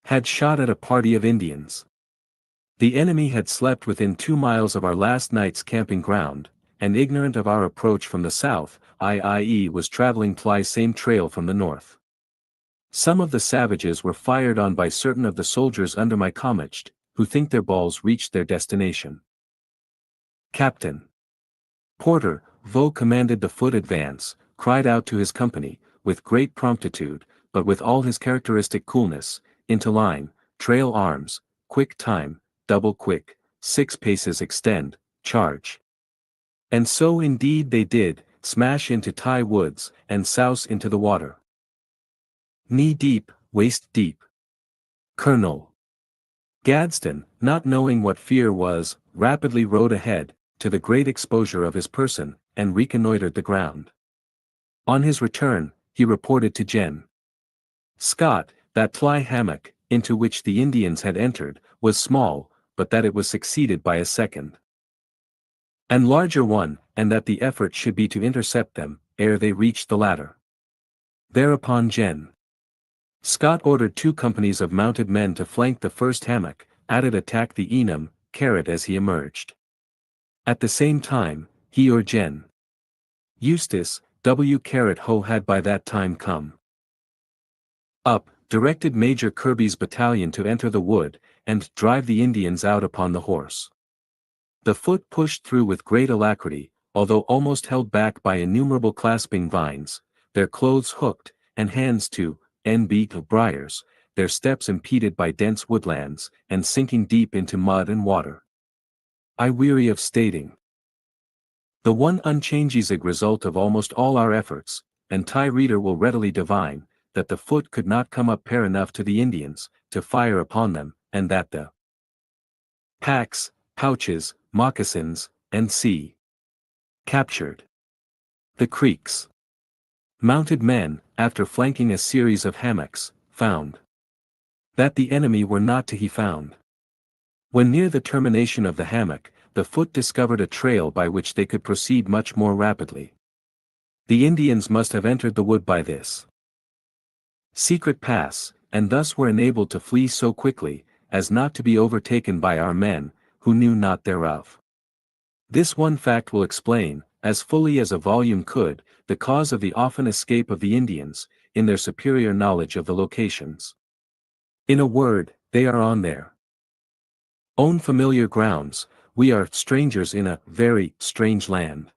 had shot at a party of Indians. The enemy had slept within 2 miles of our last night's camping ground, and ignorant of our approach from the south, i.e. was traveling same trail from the north. Some of the savages were fired on by certain of the soldiers under my command, who think their balls reached their destination. Captain Porter, who commanded the foot advance, cried out to his company, with great promptitude, but with all his characteristic coolness, into line, trail arms, quick time, double quick, 6 paces extend, charge. And so indeed they did, smash into Thai woods, and souse into the water. Knee deep, waist deep. Colonel Gadsden, not knowing what fear was, rapidly rode ahead, to the great exposure of his person, and reconnoitered the ground. On his return, he reported to Gen. Scott, that fly hammock, into which the Indians had entered, was small, but that it was succeeded by a second and larger one, and that the effort should be to intercept them, ere they reached the latter. Thereupon Gen. Scott ordered 2 companies of mounted men to flank the first hammock, attack the Enum, as he emerged. At the same time, he or Gen. Eustace, W. Ho had by that time come up, directed Major Kirby's battalion to enter the wood, and drive the Indians out upon the horse. The foot pushed through with great alacrity, although almost held back by innumerable clasping vines, their clothes hooked, and hands to briars, their steps impeded by dense woodlands, and sinking deep into mud and water. I weary of stating the one unchanging result of almost all our efforts, and Thai reader will readily divine, that the foot could not come up pair enough to the Indians, to fire upon them, and that the packs, pouches, moccasins, and captured the creeks. Mounted men, after flanking a series of hammocks, found that the enemy were not to be found. When near the termination of the hammock, the foot discovered a trail by which they could proceed much more rapidly. The Indians must have entered the wood by this secret pass, and thus were enabled to flee so quickly, as not to be overtaken by our men, who knew not thereof. This one fact will explain, as fully as a volume could, the cause of the often escape of the Indians, in their superior knowledge of the locations. In a word, they are on their own familiar grounds, we are strangers in a very strange land.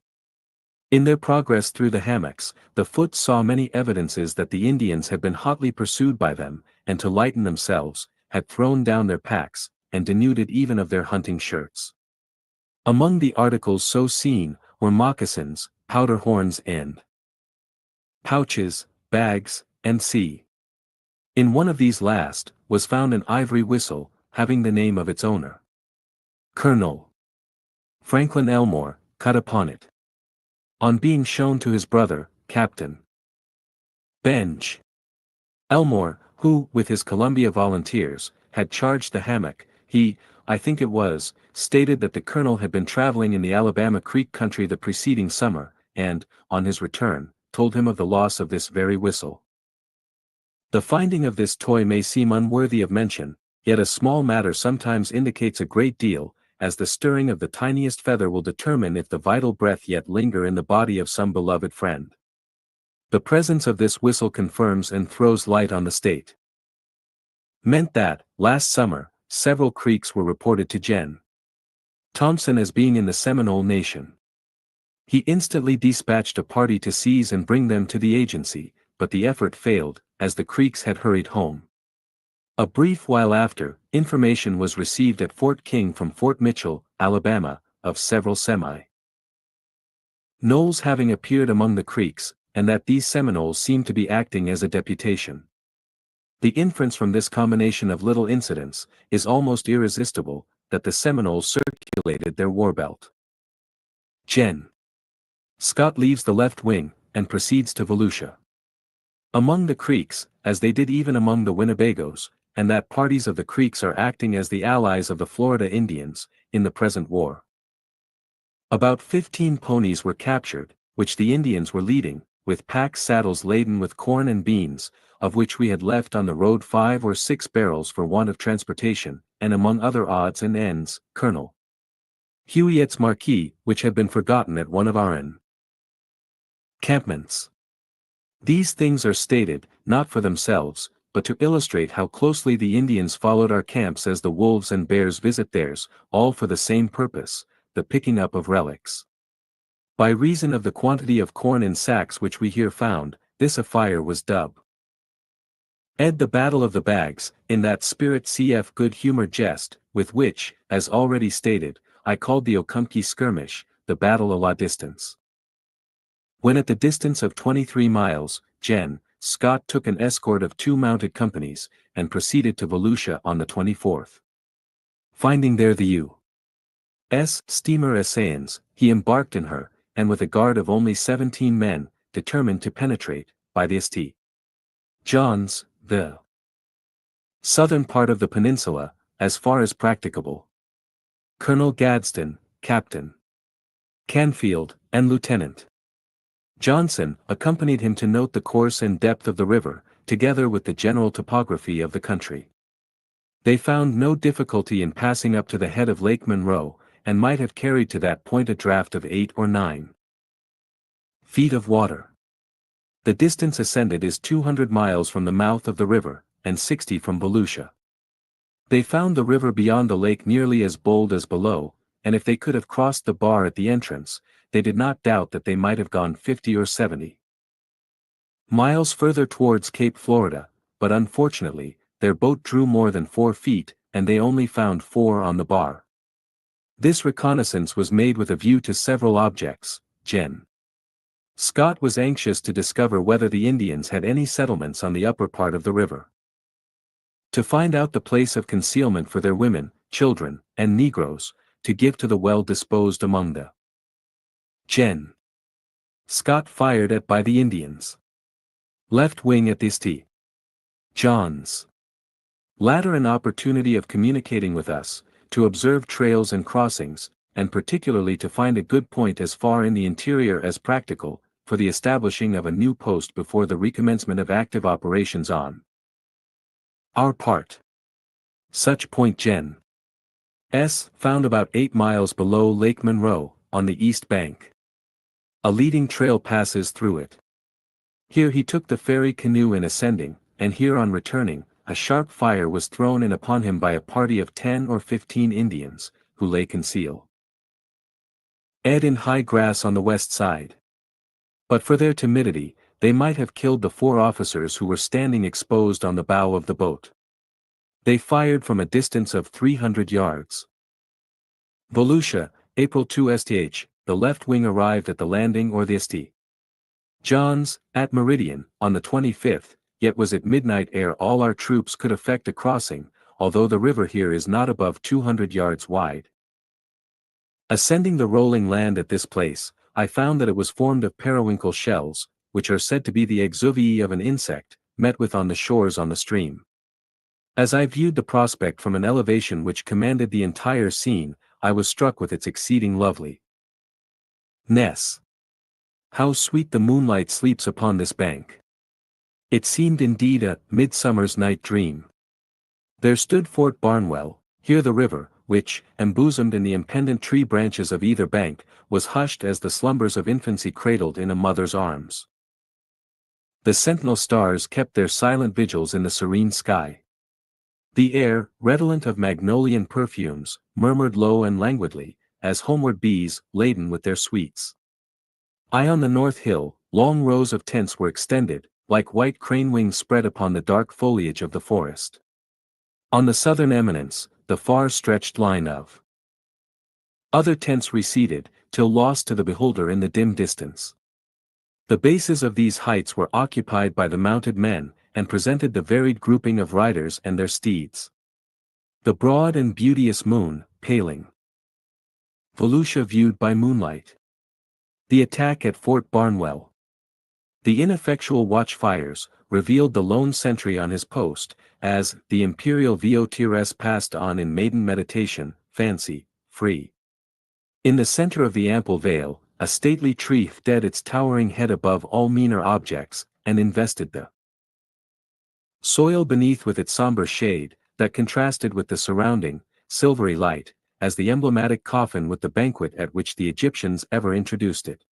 In their progress through the hammocks, the foot saw many evidences that the Indians had been hotly pursued by them, and to lighten themselves, had thrown down their packs, and denuded even of their hunting shirts. Among the articles so seen were moccasins, powder horns and pouches, bags, and c. In one of these last, was found an ivory whistle, having the name of its owner. Colonel Franklin Elmore, cut upon it. On being shown to his brother, Captain Benj Elmore, who, with his Columbia volunteers, had charged the hammock, he, I think it was, stated that the colonel had been traveling in the Alabama Creek country the preceding summer, and, on his return, told him of the loss of this very whistle. The finding of this toy may seem unworthy of mention, yet a small matter sometimes indicates a great deal, as the stirring of the tiniest feather will determine if the vital breath yet linger in the body of some beloved friend. The presence of this whistle confirms and throws light on the state. Meant that, last summer, several creeks were reported to Gen. Thompson as being in the Seminole Nation. He instantly dispatched a party to seize and bring them to the agency, but the effort failed, as the creeks had hurried home. A brief while after, information was received at Fort King from Fort Mitchell, Alabama, of several Seminoles having appeared among the creeks, and that these Seminoles seemed to be acting as a deputation. The inference from this combination of little incidents is almost irresistible, that the Seminoles circulated their war belt. Gen. Scott leaves the left wing, and proceeds to Volusia. Among the Creeks, as they did even among the Winnebagoes, and that parties of the Creeks are acting as the allies of the Florida Indians, in the present war. About 15 ponies were captured, which the Indians were leading, with pack saddles laden with corn and beans, of which we had left on the road 5 or 6 barrels for want of transportation, and among other odds and ends, Colonel Huyett's marquee, which had been forgotten at one of our encampments. These things are stated, not for themselves, but to illustrate how closely the Indians followed our camps as the wolves and bears visit theirs, all for the same purpose, the picking up of relics. By reason of the quantity of corn in sacks which we here found, this affair was dubbed the Battle of the Bags, in that spirit cf. Good-humored jest, with which, as already stated, I called the Ocompee skirmish, the battle a la distance. When at the distance of 23 miles, Gen. Scott took an escort of 2 mounted companies, and proceeded to Volusia on the 24th. Finding there the U.S. steamer Essayans, he embarked in her, and with a guard of only 17 men, determined to penetrate, by the St. John's, the southern part of the peninsula, as far as practicable. Colonel Gadsden, Captain Canfield, and Lieutenant Johnson accompanied him to note the course and depth of the river, together with the general topography of the country. They found no difficulty in passing up to the head of Lake Monroe, and might have carried to that point a draft of 8 or 9 feet of water. The distance ascended is 200 miles from the mouth of the river, and 60 from Volusia. They found the river beyond the lake nearly as bold as below, and if they could have crossed the bar at the entrance, they did not doubt that they might have gone 50 or 70 miles further towards Cape Florida, but unfortunately, their boat drew more than 4 feet, and they only found 4 on the bar. This reconnaissance was made with a view to several objects. Gen. Scott was anxious to discover whether the Indians had any settlements on the upper part of the river. To find out the place of concealment for their women, children, and Negroes, to give to the well-disposed among the Gen. Scott fired at by the Indians. Left wing at the St. John's. Latter an opportunity of communicating with us, to observe trails and crossings, and particularly to find a good point as far in the interior as practical, for the establishing of a new post before the recommencement of active operations on our part. Such point Gen. S. found about 8 miles below Lake Monroe, on the east bank. A leading trail passes through it. Here he took the ferry canoe in ascending, and here on returning, a sharp fire was thrown in upon him by a party of 10 or 15 Indians, who lay concealed in high grass on the west side. But for their timidity, they might have killed the 4 officers who were standing exposed on the bow of the boat. They fired from a distance of 300 yards. Volusia, April 2 Sth, the left wing arrived at the landing or the St. John's, at Meridian, on the 25th, yet was at midnight ere all our troops could effect a crossing, although the river here is not above 200 yards wide. Ascending the rolling land at this place, I found that it was formed of periwinkle shells, which are said to be the exuvii of an insect, met with on the shores on the stream. As I viewed the prospect from an elevation which commanded the entire scene, I was struck with its exceeding loveliness. How sweet the moonlight sleeps upon this bank! It seemed indeed a midsummer's night dream. There stood Fort Barnwell, here the river, which, embosomed in the impendent tree branches of either bank, was hushed as the slumbers of infancy cradled in a mother's arms. The sentinel stars kept their silent vigils in the serene sky. The air, redolent of magnolian perfumes, murmured low and languidly, as homeward bees, laden with their sweets. On the north hill, long rows of tents were extended, like white crane wings spread upon the dark foliage of the forest. On the southern eminence, the far-stretched line of other tents receded, till lost to the beholder in the dim distance. The bases of these heights were occupied by the mounted men, and presented the varied grouping of riders and their steeds. The broad and beauteous moon, paling. Volusia viewed by moonlight. The attack at Fort Barnwell. The ineffectual watchfires, revealed the lone sentry on his post, as the imperial votaress passed on in maiden meditation, fancy, free. In the center of the ample vale, a stately tree lifted its towering head above all meaner objects, and invested the soil beneath with its somber shade, that contrasted with the surrounding, silvery light, as the emblematic coffin with the banquet at which the Egyptians ever introduced it.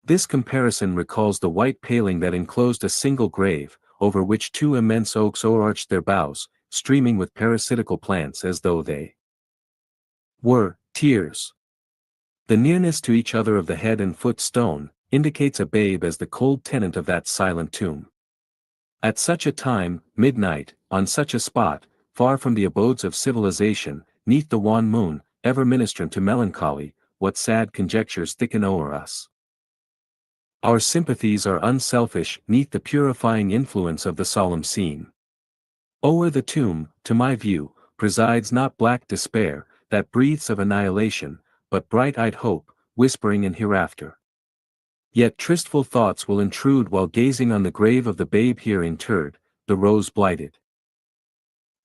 This comparison recalls the white paling that enclosed a single grave, over which two immense oaks o'erarched their boughs, streaming with parasitical plants as though they were tears. The nearness to each other of the head and foot stone, indicates a babe as the cold tenant of that silent tomb. At such a time, midnight, on such a spot, far from the abodes of civilization, neath the wan moon, ever ministrant to melancholy, what sad conjectures thicken o'er us. Our sympathies are unselfish neath the purifying influence of the solemn scene. O'er the tomb, to my view, presides not black despair, that breathes of annihilation, but bright-eyed hope, whispering in hereafter. Yet tristful thoughts will intrude while gazing on the grave of the babe here interred, the rose blighted,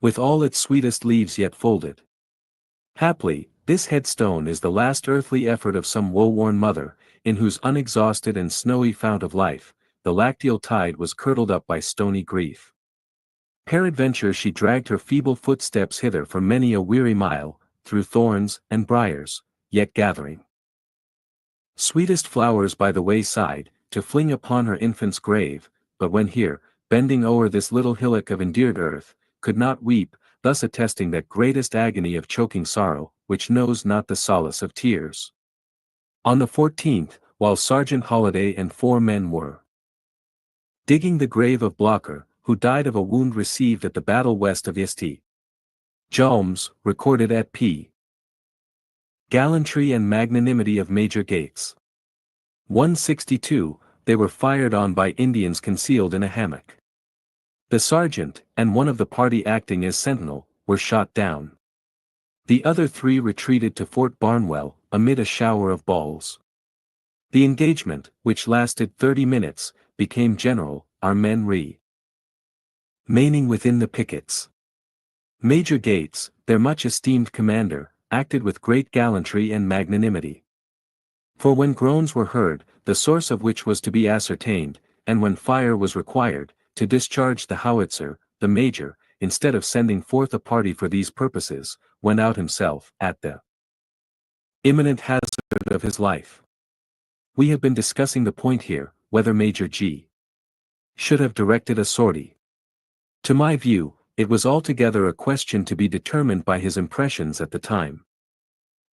with all its sweetest leaves yet folded. Haply, this headstone is the last earthly effort of some woe-worn mother, in whose unexhausted and snowy fount of life, the lacteal tide was curdled up by stony grief. Peradventure she dragged her feeble footsteps hither for many a weary mile, through thorns and briars, yet gathering sweetest flowers by the wayside, to fling upon her infant's grave, but when here, bending o'er this little hillock of endeared earth, could not weep, thus attesting that greatest agony of choking sorrow, which knows not the solace of tears. On the 14th, while Sergeant Holliday and 4 men were digging the grave of Blocker, who died of a wound received at the battle west of St. John's, recorded at p. Gallantry and magnanimity of Major Gates. 162, they were fired on by Indians concealed in a hammock. The sergeant, and one of the party acting as sentinel, were shot down. The other 3 retreated to Fort Barnwell, amid a shower of balls. The engagement, which lasted 30 minutes, became general, our men remaining within the pickets. Major Gates, their much esteemed commander, acted with great gallantry and magnanimity. For when groans were heard, the source of which was to be ascertained, and when fire was required, to discharge the howitzer, the major, instead of sending forth a party for these purposes, went out himself, at the imminent hazard of his life. We have been discussing the point here, whether Major G. should have directed a sortie. To my view, it was altogether a question to be determined by his impressions at the time.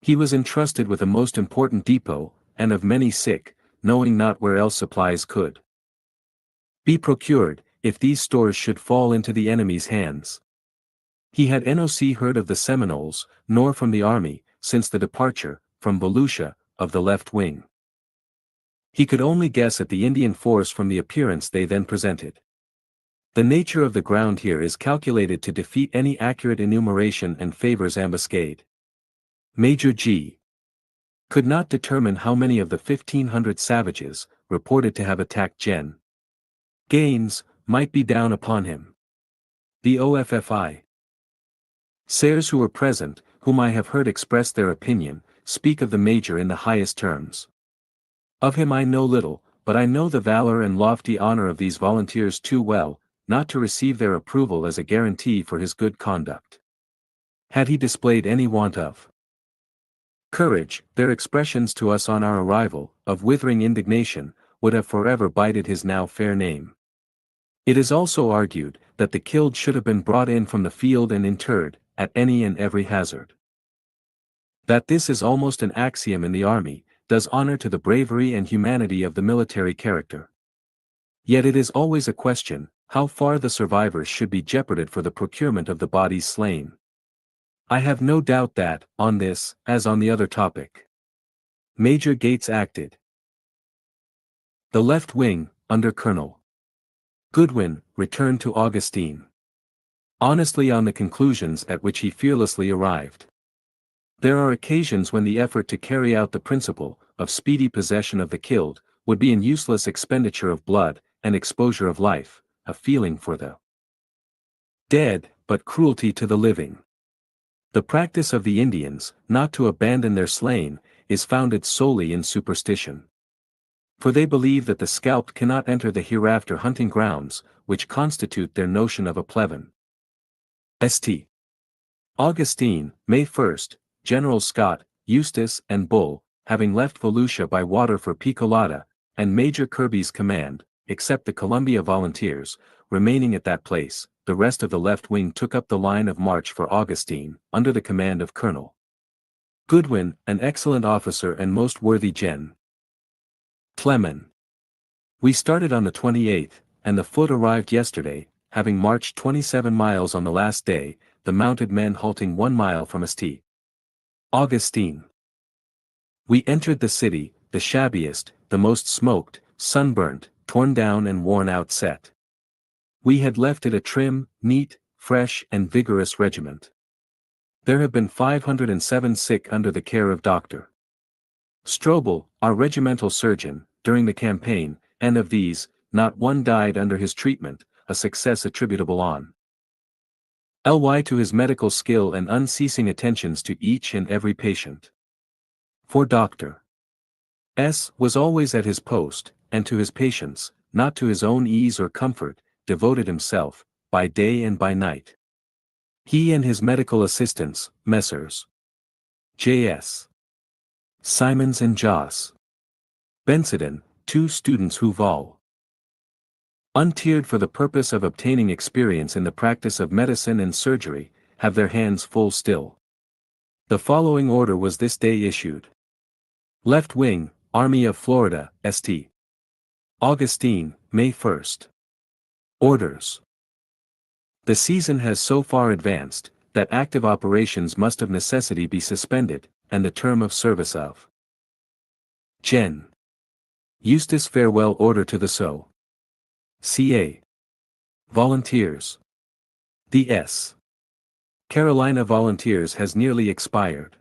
He was entrusted with a most important depot, and of many sick, knowing not where else supplies could be procured, if these stores should fall into the enemy's hands. He had not heard of the Seminoles, nor from the army, since the departure, from Volusia, of the left wing. He could only guess at the Indian force from the appearance they then presented. The nature of the ground here is calculated to defeat any accurate enumeration and favors ambuscade. Major G. could not determine how many of the 1,500 savages, reported to have attacked Gen. Gaines, might be down upon him. The OFFI. Sayers who were present, whom I have heard express their opinion, speak of the Major in the highest terms. Of him I know little, but I know the valor and lofty honor of these volunteers too well, not to receive their approval as a guarantee for his good conduct. Had he displayed any want of courage, their expressions to us on our arrival, of withering indignation, would have forever blighted his now fair name. It is also argued, that the killed should have been brought in from the field and interred, at any and every hazard. That this is almost an axiom in the army, does honor to the bravery and humanity of the military character. Yet it is always a question, how far the survivors should be jeoparded for the procurement of the bodies slain. I have no doubt that, on this, as on the other topic, Major Gates acted. The left wing, under Colonel Goodwin, returned to Augustine honestly on the conclusions at which he fearlessly arrived. There are occasions when the effort to carry out the principle, of speedy possession of the killed, would be an useless expenditure of blood, and exposure of life, a feeling for the dead, but cruelty to the living. The practice of the Indians, not to abandon their slain, is founded solely in superstition. For they believe that the scalped cannot enter the hereafter hunting grounds, which constitute their notion of a plebon. St. Augustine, May 1st, General Scott, Eustis and Bull, having left Volusia by water for Picolata, and Major Kirby's command, except the Columbia Volunteers, remaining at that place, the rest of the left wing took up the line of march for Augustine, under the command of Colonel Goodwin, an excellent officer and most worthy Gen. Clemen. We started on the 28th, and the foot arrived yesterday, having marched 27 miles on the last day, the mounted men halting 1 mile from St. Augustine. We entered the city, the shabbiest, the most smoked, sunburnt, torn down and worn out set. We had left it a trim, neat, fresh and vigorous regiment. There have been 507 sick under the care of Dr. Strobel, our regimental surgeon, during the campaign, and of these, not one died under his treatment, a success attributable on ly to his medical skill and unceasing attentions to each and every patient. For Dr. S. was always at his post, and to his patients, not to his own ease or comfort, devoted himself, by day and by night. He and his medical assistants, Messrs. J.S. Simons and Joss Bensidon, 2 students who vol. Untiered for the purpose of obtaining experience in the practice of medicine and surgery, have their hands full still. The following order was this day issued. Left Wing, Army of Florida, St. Augustine, May 1st. Orders. The season has so far advanced, that active operations must of necessity be suspended, and the term of service of Gen. Eustis farewell order to the So. Ca. Volunteers. The S. Carolina Volunteers has nearly expired.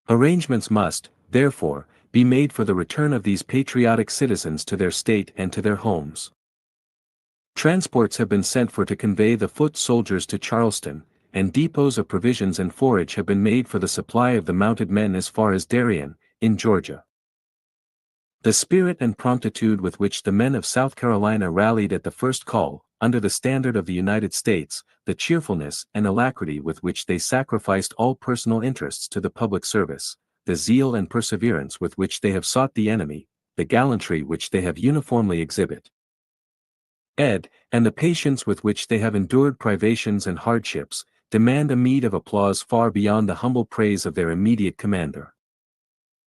Arrangements must, therefore, be made for the return of these patriotic citizens to their state and to their homes. Transports have been sent for to convey the foot soldiers to Charleston, and depots of provisions and forage have been made for the supply of the mounted men as far as Darien, in Georgia. The spirit and promptitude with which the men of South Carolina rallied at the first call, under the standard of the United States, the cheerfulness and alacrity with which they sacrificed all personal interests to the public service, the zeal and perseverance with which they have sought the enemy, the gallantry which they have uniformly exhibit, and the patience with which they have endured privations and hardships, demand a meed of applause far beyond the humble praise of their immediate commander.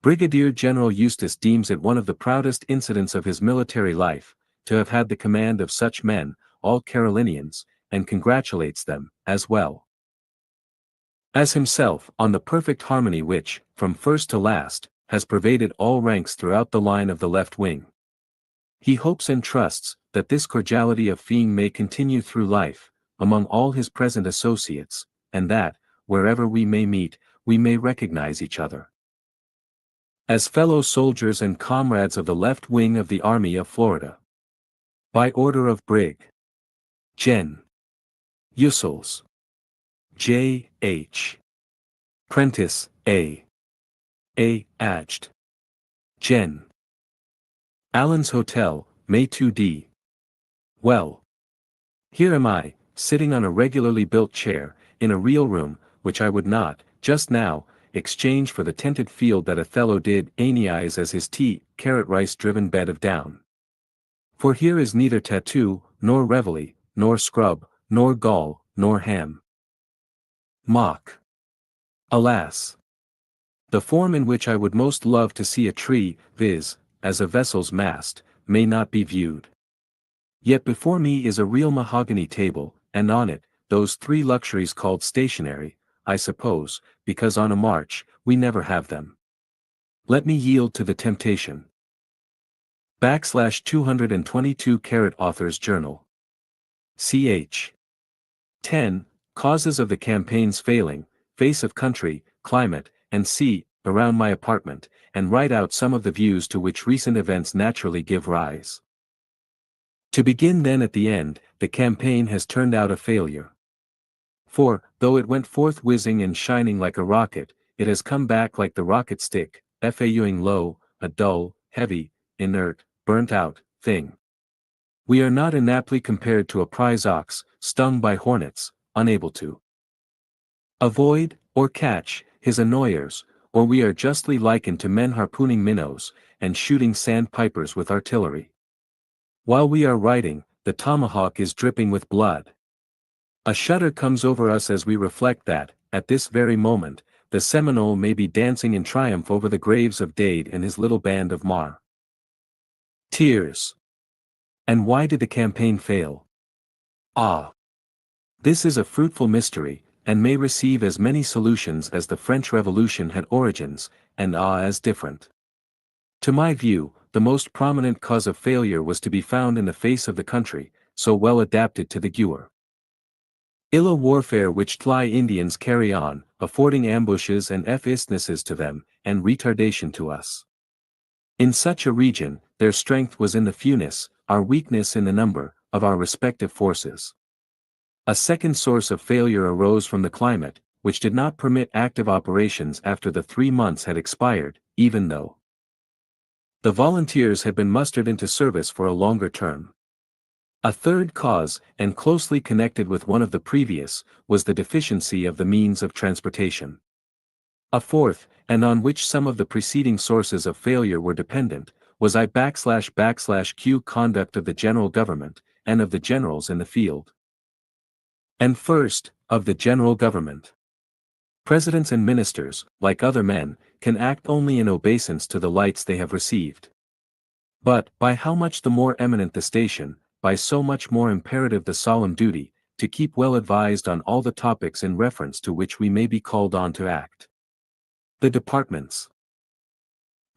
Brigadier General Eustis deems it one of the proudest incidents of his military life, to have had the command of such men, all Carolinians, and congratulates them, as well. as himself on the perfect harmony which, from first to last, has pervaded all ranks throughout the line of the left wing. He hopes and trusts that this cordiality of feeling may continue through life, among all his present associates, and that, wherever we may meet, we may recognize each other as fellow soldiers and comrades of the left wing of the Army of Florida. By order of Brig. Gen. Yusels. J. H. Prentice, A. Aged. Gen. Allen's Hotel, May 2d. Well. Here am I, sitting on a regularly built chair, in a real room, which I would not, just now, exchange for the tented field that Othello did Aeneas as his rice-driven bed of down. For here is neither tattoo, nor reveille, nor scrub, nor gall, nor ham. Mock. Alas! The form in which I would most love to see a tree, viz., as a vessel's mast, may not be viewed. Yet before me is a real mahogany table, and on it, those three luxuries called stationery, I suppose, because on a march, we never have them. Let me yield to the temptation. /222 Author's Journal. Ch. 10. Causes of the campaign's failing, face of country, climate, and sea, around my apartment, and write out some of the views to which recent events naturally give rise. To begin then at the end, the campaign has turned out a failure. For, though it went forth whizzing and shining like a rocket, it has come back like the rocket stick, fauing low, a dull, heavy, inert, burnt-out thing. We are not inaptly compared to a prize ox, stung by hornets, unable to avoid, or catch, his annoyers, or we are justly likened to men harpooning minnows, and shooting sandpipers with artillery. While we are writing, the tomahawk is dripping with blood. A shudder comes over us as we reflect that, at this very moment, the Seminole may be dancing in triumph over the graves of Dade and his little band of Tears. And why did the campaign fail? Ah! This is a fruitful mystery, and may receive as many solutions as the French Revolution had origins, and as different. To my view, the most prominent cause of failure was to be found in the face of the country, so well adapted to the guerrilla warfare which Tly Indians carry on, affording ambushes and isthmuses to them, and retardation to us. In such a region, their strength was in the fewness, our weakness in the number, of our respective forces. A second source of failure arose from the climate, which did not permit active operations after the 3 months had expired, even though the volunteers had been mustered into service for a longer term. A third cause, and closely connected with one of the previous, was the deficiency of the means of transportation. A fourth, and on which some of the preceding sources of failure were dependent, was /Q conduct of the general government, and of the generals in the field. And first, of the general government. Presidents and ministers, like other men, can act only in obeisance to the lights they have received. But, by how much the more eminent the station, by so much more imperative the solemn duty, to keep well advised on all the topics in reference to which we may be called on to act. The departments.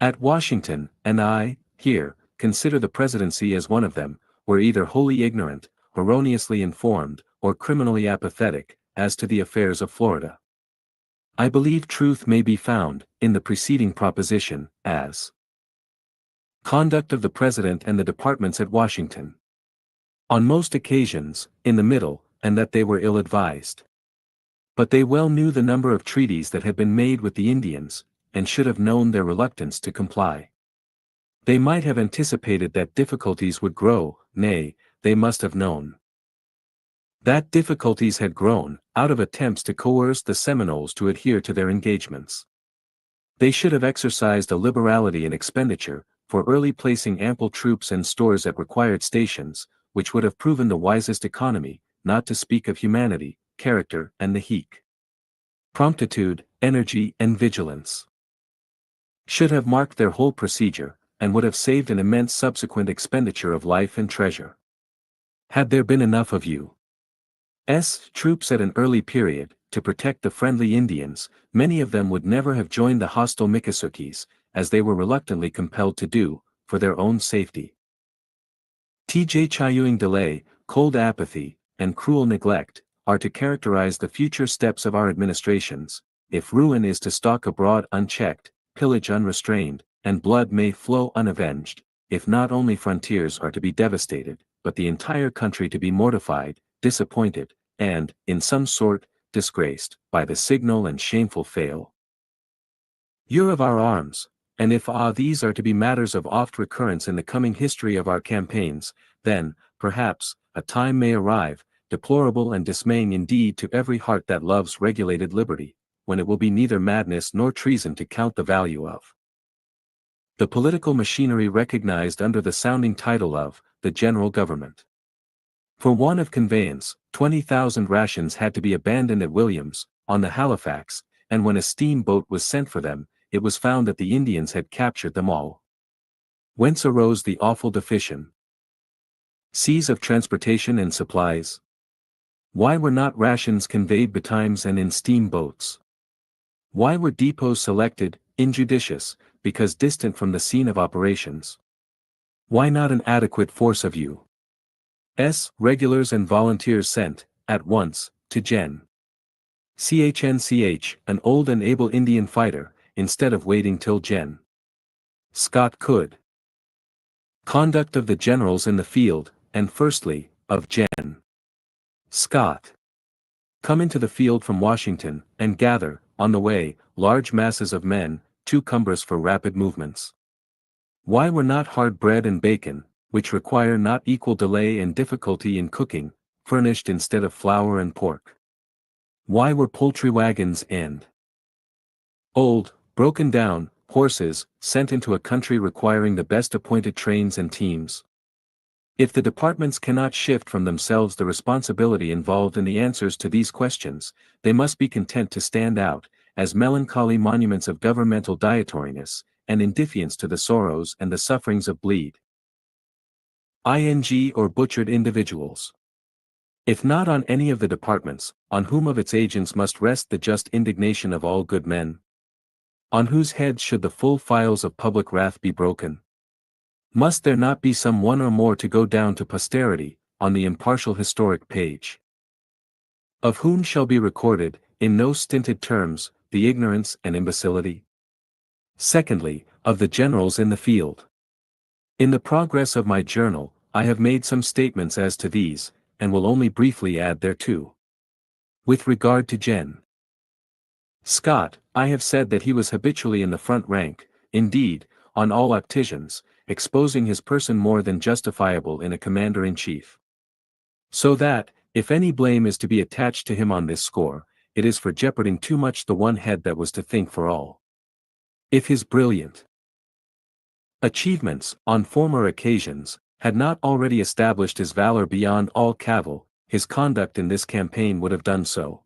At Washington, and I, here, consider the presidency as one of them, were either wholly ignorant, erroneously informed, or criminally apathetic, as to the affairs of Florida. I believe truth may be found, in the preceding proposition, as conduct of the President and the departments at Washington. On most occasions, in the middle, and that they were ill-advised. But they well knew the number of treaties that had been made with the Indians, and should have known their reluctance to comply. They might have anticipated that difficulties would grow, nay, they must have known that difficulties had grown, out of attempts to coerce the Seminoles to adhere to their engagements. They should have exercised a liberality in expenditure, for early placing ample troops and stores at required stations, which would have proven the wisest economy, not to speak of humanity, character, and the promptitude, energy, and vigilance. Should have marked their whole procedure, and would have saved an immense subsequent expenditure of life and treasure. Had there been enough of U.S. troops at an early period, to protect the friendly Indians. Many of them would never have joined the hostile Micosukes, as they were reluctantly compelled to do, for their own safety. T.J. Chiuing delay, cold apathy, and cruel neglect, are to characterize the future steps of our administrations. If ruin is to stalk abroad unchecked, pillage unrestrained, and blood may flow unavenged, if not only frontiers are to be devastated, but the entire country to be mortified, disappointed, and, in some sort, disgraced, by the signal and shameful fail year of our arms, and if these are to be matters of oft recurrence in the coming history of our campaigns, then, perhaps, a time may arrive, deplorable and dismaying indeed to every heart that loves regulated liberty, when it will be neither madness nor treason to count the value of the political machinery recognized under the sounding title of the general government. For want of conveyance, 20,000 rations had to be abandoned at Williams, on the Halifax, and when a steamboat was sent for them, it was found that the Indians had captured them all. Whence arose the awful deficiencies of transportation and supplies? Why were not rations conveyed betimes and in steamboats? Why were depots selected, injudicious, because distant from the scene of operations? Why not an adequate force of U.S. regulars and volunteers sent, at once, to Gen. Ch, an old and able Indian fighter, instead of waiting till Gen. Scott could conduct of the generals in the field, and firstly, of Gen. Scott come into the field from Washington, and gather, on the way, large masses of men, too cumbrous for rapid movements? Why were not hard bread and bacon, which require not equal delay and difficulty in cooking, furnished instead of flour and pork? Why were poultry wagons and old, broken down, horses, sent into a country requiring the best appointed trains and teams? If the departments cannot shift from themselves the responsibility involved in the answers to these questions, they must be content to stand out, as melancholy monuments of governmental dilatoriness, and indifference to the sorrows and the sufferings of or butchered individuals. If not on any of the departments, on whom of its agents must rest the just indignation of all good men? On whose heads should the full files of public wrath be broken? Must there not be some one or more to go down to posterity, on the impartial historic page? Of whom shall be recorded, in no stinted terms, the ignorance and imbecility? Secondly, of the generals in the field. In the progress of my journal, I have made some statements as to these, and will only briefly add thereto. With regard to Gen. Scott, I have said that he was habitually in the front rank, indeed, on all occasions, exposing his person more than justifiable in a commander-in-chief. So that, if any blame is to be attached to him on this score, it is for jeoparding too much the one head that was to think for all. If his brilliant achievements, on former occasions, had not already established his valor beyond all cavil, his conduct in this campaign would have done so.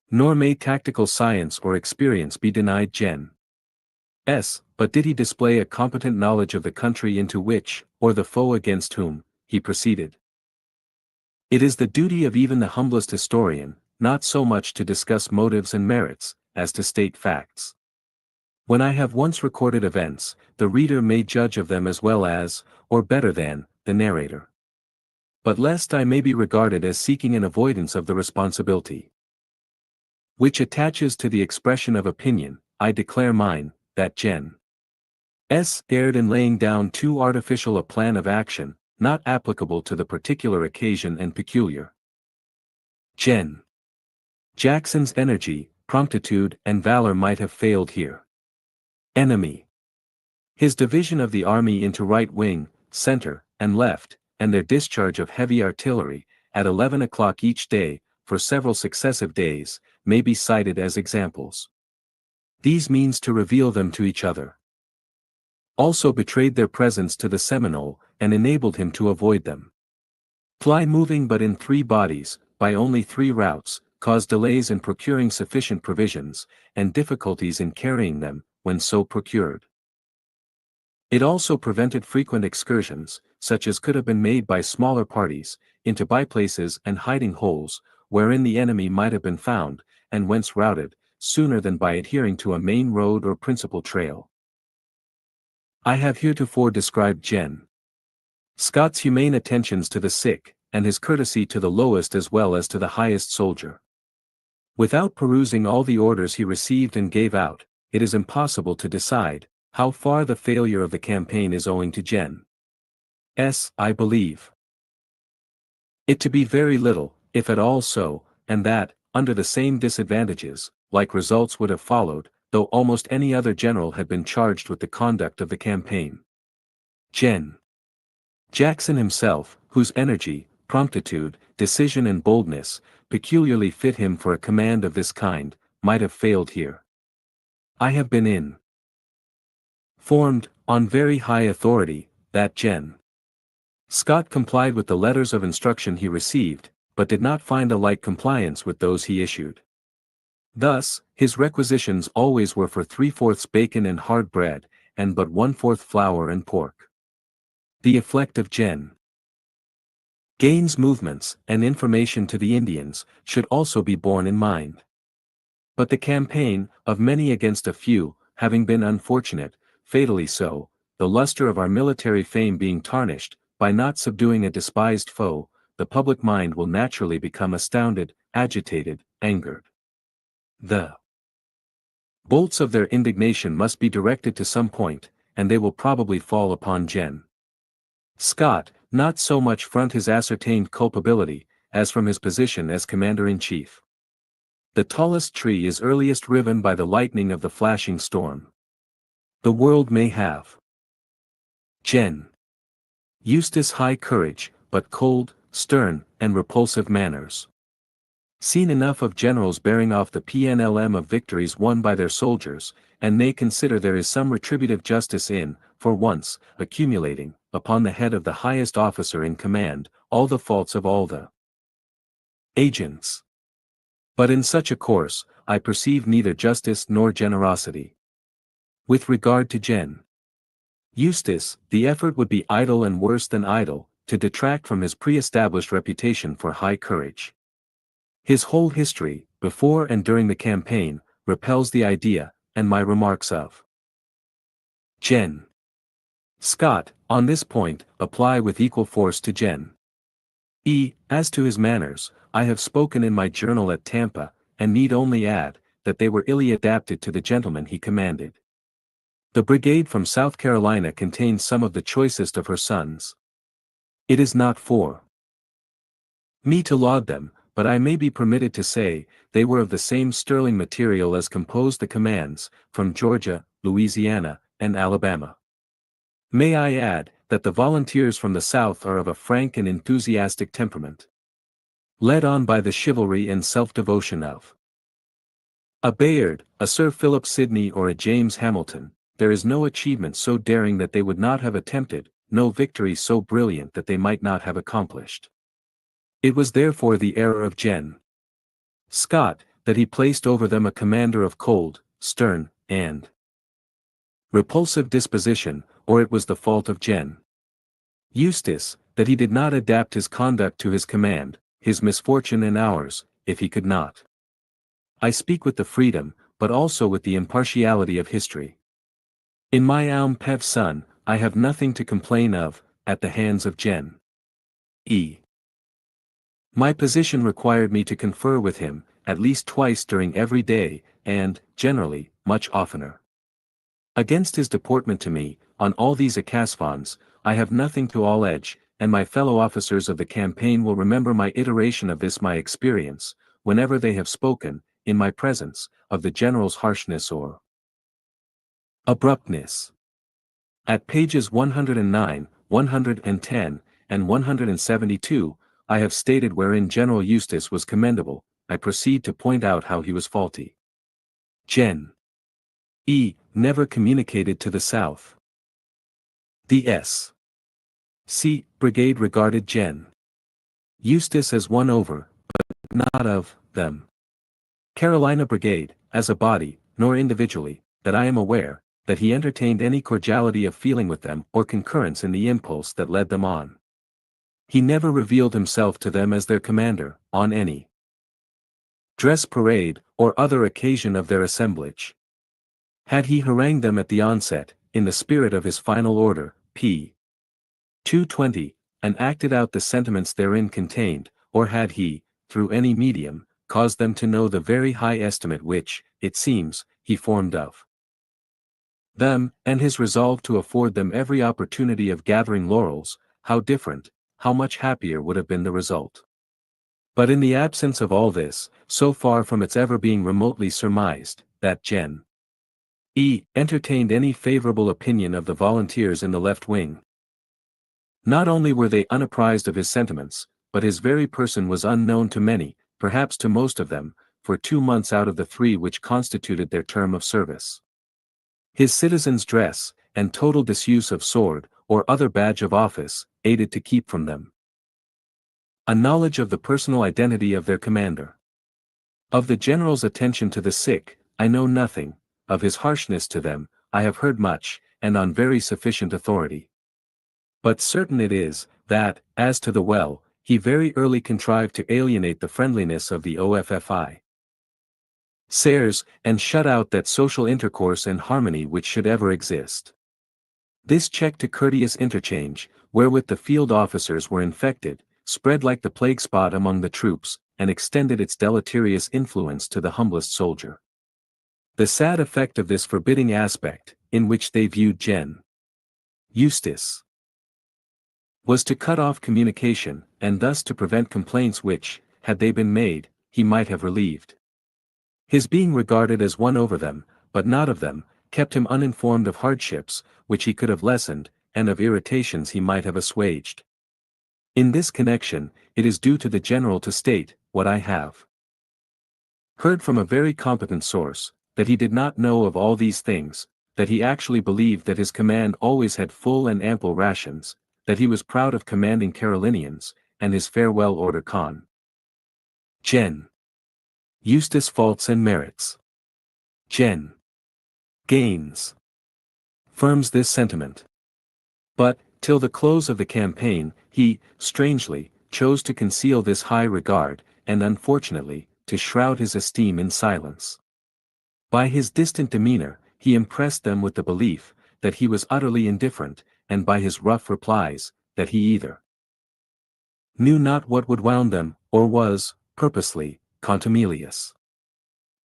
Nor may tactical science or experience be denied Gen. But did he display a competent knowledge of the country into which, or the foe against whom, he proceeded? It is the duty of even the humblest historian, not so much to discuss motives and merits, as to state facts. When I have once recorded events, the reader may judge of them as well as, or better than, the narrator. But lest I may be regarded as seeking an avoidance of the responsibility which attaches to the expression of opinion, I declare mine, that Gen. erred in laying down too artificial a plan of action, not applicable to the particular occasion and peculiar. Gen. Jackson's energy, promptitude and valor might have failed here. Enemy. His division of the army into right wing, center, and left, and their discharge of heavy artillery, at 11 o'clock each day, for several successive days, may be cited as examples. These means to reveal them to each other. Also betrayed their presence to the Seminole, and enabled him to avoid them. Fly moving but in 3 bodies, by only 3 routes, caused delays in procuring sufficient provisions, and difficulties in carrying them, when so procured. It also prevented frequent excursions, such as could have been made by smaller parties, into byplaces and hiding holes, wherein the enemy might have been found, and whence routed, sooner than by adhering to a main road or principal trail. I have heretofore described Gen. Scott's humane attentions to the sick, and his courtesy to the lowest as well as to the highest soldier. Without perusing all the orders he received and gave out, it is impossible to decide how far the failure of the campaign is owing to Gen. I believe it to be very little, if at all so, and that, under the same disadvantages, like results would have followed, though almost any other general had been charged with the conduct of the campaign. Gen. Jackson himself, whose energy, promptitude, decision and boldness, peculiarly fit him for a command of this kind, might have failed here. I have been informed, on very high authority, that Gen. Scott complied with the letters of instruction he received, but did not find a like compliance with those he issued. Thus, his requisitions always were for 3/4 bacon and hard bread, and but 1/4 flour and pork. The effect of Gen. Gaines' movements, and information to the Indians, should also be borne in mind. But the campaign, of many against a few, having been unfortunate, fatally so, the luster of our military fame being tarnished, by not subduing a despised foe, the public mind will naturally become astounded, agitated, angered. The bolts of their indignation must be directed to some point, and they will probably fall upon Gen. Scott, not so much from his ascertained culpability, as from his position as commander-in-chief. The tallest tree is earliest riven by the lightning of the flashing storm. The world may have Gen. Eustis high courage, but cold, stern, and repulsive manners. Seen enough of generals bearing off the PNLM of victories won by their soldiers, and may consider there is some retributive justice in, for once, accumulating, upon the head of the highest officer in command, all the faults of all the agents. But in such a course, I perceive neither justice nor generosity. With regard to Gen. Eustis, the effort would be idle and worse than idle, to detract from his pre-established reputation for high courage. His whole history, before and during the campaign, repels the idea, and my remarks of Gen. Scott, on this point, apply with equal force to Gen. As to his manners, I have spoken in my journal at Tampa, and need only add, that they were illy adapted to the gentleman he commanded. The brigade from South Carolina contains some of the choicest of her sons. It is not for me to laud them, but I may be permitted to say, they were of the same sterling material as composed the commands, from Georgia, Louisiana, and Alabama. May I add, that the volunteers from the South are of a frank and enthusiastic temperament, led on by the chivalry and self-devotion of a Bayard, a Sir Philip Sidney or a James Hamilton. There is no achievement so daring that they would not have attempted, no victory so brilliant that they might not have accomplished. It was therefore the error of Gen. Scott, that he placed over them a commander of cold, stern, and repulsive disposition, or it was the fault of Gen. Eustis, that he did not adapt his conduct to his command, his misfortune and ours, if he could not. I speak with the freedom, but also with the impartiality of history. In my Aum Pev son, I have nothing to complain of, at the hands of Gen. My position required me to confer with him, at least twice during every day, and, generally, much oftener. Against his deportment to me, on all these acasphons, I have nothing to allege, and my fellow officers of the campaign will remember my iteration of this my experience, whenever they have spoken, in my presence, of the general's harshness or abruptness. At pages 109, 110, and 172, I have stated wherein General Eustis was commendable. I proceed to point out how he was faulty. Gen. Never communicated to the South. The S.C. Brigade regarded Gen. Eustis as won over, but not of them. Carolina Brigade, as a body, nor individually, that I am aware, that he entertained any cordiality of feeling with them or concurrence in the impulse that led them on. He never revealed himself to them as their commander, on any dress parade, or other occasion of their assemblage. Had he harangued them at the onset, in the spirit of his final order, p. 220, and acted out the sentiments therein contained, or had he, through any medium, caused them to know the very high estimate which, it seems, he formed of them, and his resolve to afford them every opportunity of gathering laurels, how different, how much happier would have been the result. But in the absence of all this, so far from its ever being remotely surmised, that Gen. Entertained any favorable opinion of the volunteers in the left wing. Not only were they unapprised of his sentiments, but his very person was unknown to many, perhaps to most of them, for 2 months out of the 3 which constituted their term of service. His citizen's dress, and total disuse of sword, or other badge of office, aided to keep from them a knowledge of the personal identity of their commander. Of the general's attention to the sick, I know nothing; of his harshness to them, I have heard much, and on very sufficient authority. But certain it is, that, as to the well, he very early contrived to alienate the friendliness of the OFFI. Sers, and shut out that social intercourse and harmony which should ever exist. This check to courteous interchange, wherewith the field officers were infected, spread like the plague spot among the troops, and extended its deleterious influence to the humblest soldier. The sad effect of this forbidding aspect, in which they viewed Gen. Eustace, was to cut off communication, and thus to prevent complaints which, had they been made, he might have relieved. His being regarded as one over them, but not of them, kept him uninformed of hardships, which he could have lessened, and of irritations he might have assuaged. In this connection, it is due to the general to state, what I have heard from a very competent source, that he did not know of all these things, that he actually believed that his command always had full and ample rations, that he was proud of commanding Carolinians, and his farewell order con. Gen. Eustace faults and merits. Gen. Gaines firms this sentiment. But, till the close of the campaign, he, strangely, chose to conceal this high regard, and unfortunately, to shroud his esteem in silence. By his distant demeanor, he impressed them with the belief, that he was utterly indifferent, and by his rough replies, that he either knew not what would wound them, or was, purposely, contumelious.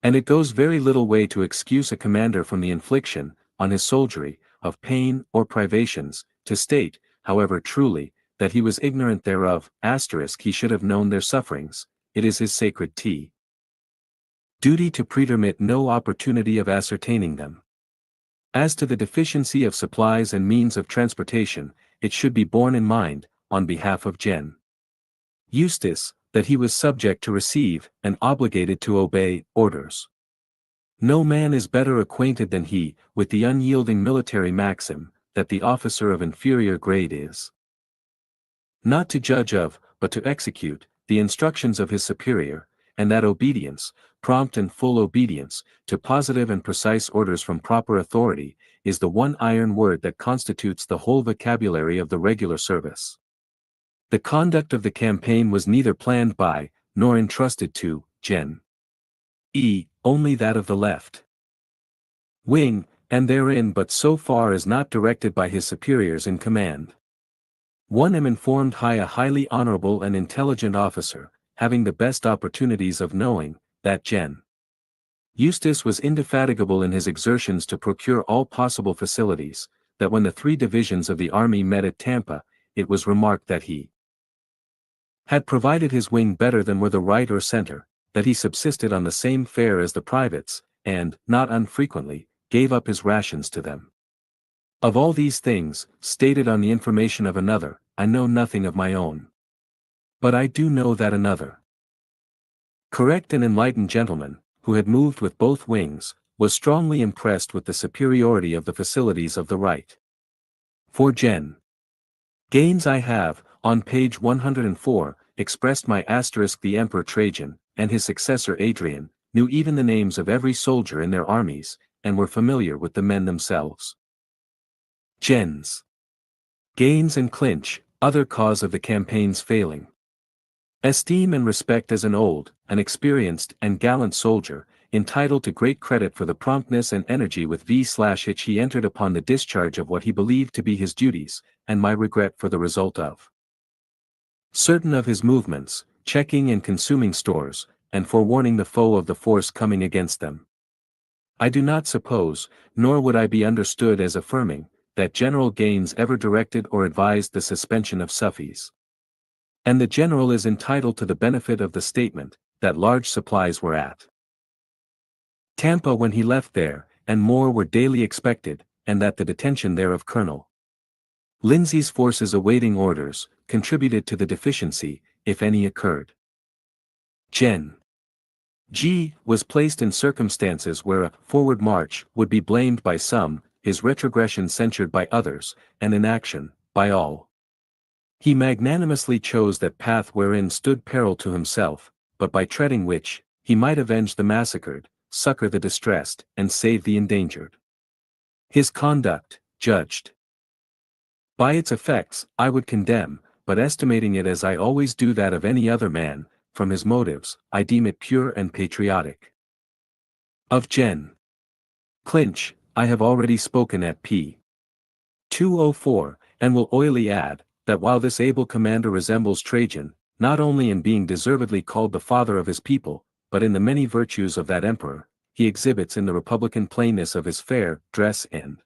And it goes very little way to excuse a commander from the infliction, on his soldiery, of pain or privations, to state, however truly, that he was ignorant thereof, he should have known their sufferings, it is his sacred duty to pretermit no opportunity of ascertaining them. As to the deficiency of supplies and means of transportation, it should be borne in mind, on behalf of Gen. Eustace, that he was subject to receive, and obligated to obey, orders. No man is better acquainted than he, with the unyielding military maxim, that the officer of inferior grade is not to judge of, but to execute, the instructions of his superior, and that obedience, prompt and full obedience, to positive and precise orders from proper authority, is the one iron word that constitutes the whole vocabulary of the regular service. The conduct of the campaign was neither planned by, nor entrusted to, Gen. Only that of the left wing, and therein but so far as not directed by his superiors in command. One am informed a highly honorable and intelligent officer, having the best opportunities of knowing, that Gen. Eustace was indefatigable in his exertions to procure all possible facilities, that when the 3 divisions of the army met at Tampa, it was remarked that he had provided his wing better than were the right or center, that he subsisted on the same fare as the privates, and, not unfrequently, gave up his rations to them. Of all these things, stated on the information of another, I know nothing of my own. But I do know that another correct and enlightened gentleman, who had moved with both wings, was strongly impressed with the superiority of the facilities of the right. For Gen. Gaines I have, on page 104, expressed my the Emperor Trajan, and his successor Adrian, knew even the names of every soldier in their armies, and were familiar with the men themselves. Gens. Gaines and Clinch, other cause of the campaign's failing. Esteem and respect as an old, an experienced and gallant soldier, entitled to great credit for the promptness and energy with which he entered upon the discharge of what he believed to be his duties, and my regret for the result of certain of his movements, checking and consuming stores, and forewarning the foe of the force coming against them. I do not suppose, nor would I be understood as affirming, that General Gaines ever directed or advised the suspension of Suffees. And the general is entitled to the benefit of the statement, that large supplies were at Tampa when he left there, and more were daily expected, and that the detention there of Colonel Lindsay's forces awaiting orders, contributed to the deficiency, if any occurred. Gen. G. was placed in circumstances where a forward march would be blamed by some, his retrogression censured by others, and inaction, by all. He magnanimously chose that path wherein stood peril to himself, but by treading which, he might avenge the massacred, succor the distressed, and save the endangered. His conduct, judged by its effects, I would condemn, but estimating it as I always do that of any other man, from his motives, I deem it pure and patriotic. Of Gen. Clinch, I have already spoken at p. 204, and will oily add, that while this able commander resembles Trajan, not only in being deservedly called the father of his people, but in the many virtues of that emperor, he exhibits in the republican plainness of his fare, dress and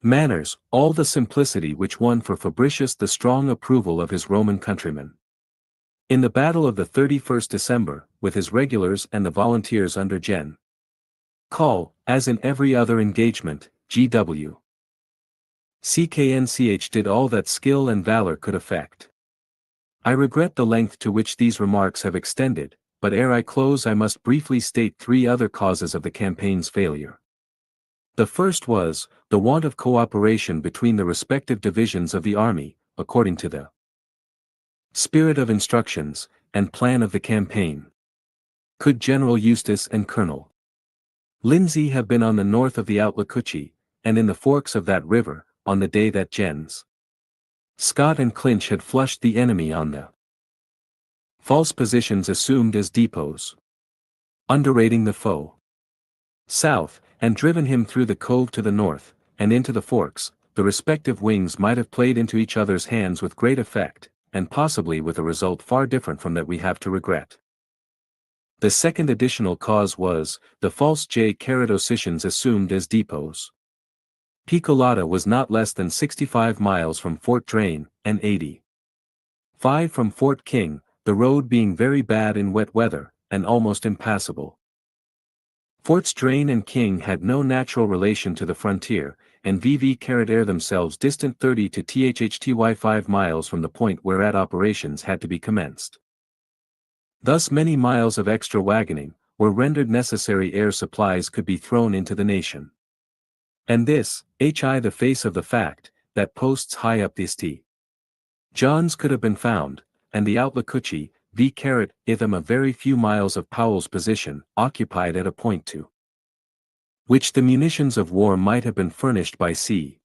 manners, all the simplicity which won for Fabricius the strong approval of his Roman countrymen. In the battle of the 31st December, with his regulars and the volunteers under Gen. Call, as in every other engagement, G.W. CKNCH did all that skill and valor could effect. I regret the length to which these remarks have extended, but ere I close I must briefly state three other causes of the campaign's failure. The first was, the want of cooperation between the respective divisions of the army, according to the spirit of instructions, and plan of the campaign. Could General Eustis and Colonel Lindsay have been on the north of the Outlacuchy, and in the forks of that river, on the day that Gens. Scott and Clinch had flushed the enemy on the false positions assumed as depots, underrating the foe south, and driven him through the cove to the north, and into the forks, the respective wings might have played into each other's hands with great effect, and possibly with a result far different from that we have to regret. The second additional cause was, the false Caradocians assumed as depots. Picolata was not less than 65 miles from Fort Drane, and 85 from Fort King, the road being very bad in wet weather, and almost impassable. Forts Drane and King had no natural relation to the frontier, and Caradair themselves distant 30 to thty 5 miles from the point whereat operations had to be commenced. Thus many miles of extra wagoning were rendered necessary ere supplies could be thrown into the nation. And this, the face of the fact, that posts high up the St. John's could have been found, and the Outlacuchy, itham a very few miles of Powell's position, occupied at a point to which the munitions of war might have been furnished by sea.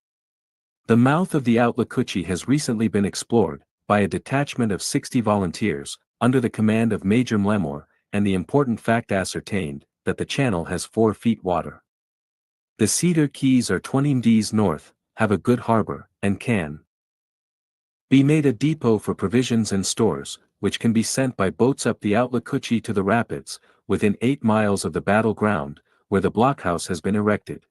The mouth of the Outlacuchy has recently been explored, by a detachment of 60 volunteers, under the command of Major Mlemore, and the important fact ascertained, that the channel has 4 feet water. The Cedar Keys are 20 mds north, have a good harbor, and can be made a depot for provisions and stores, which can be sent by boats up the Outlacuchy to the rapids, within 8 miles of the battle ground, where the blockhouse has been erected.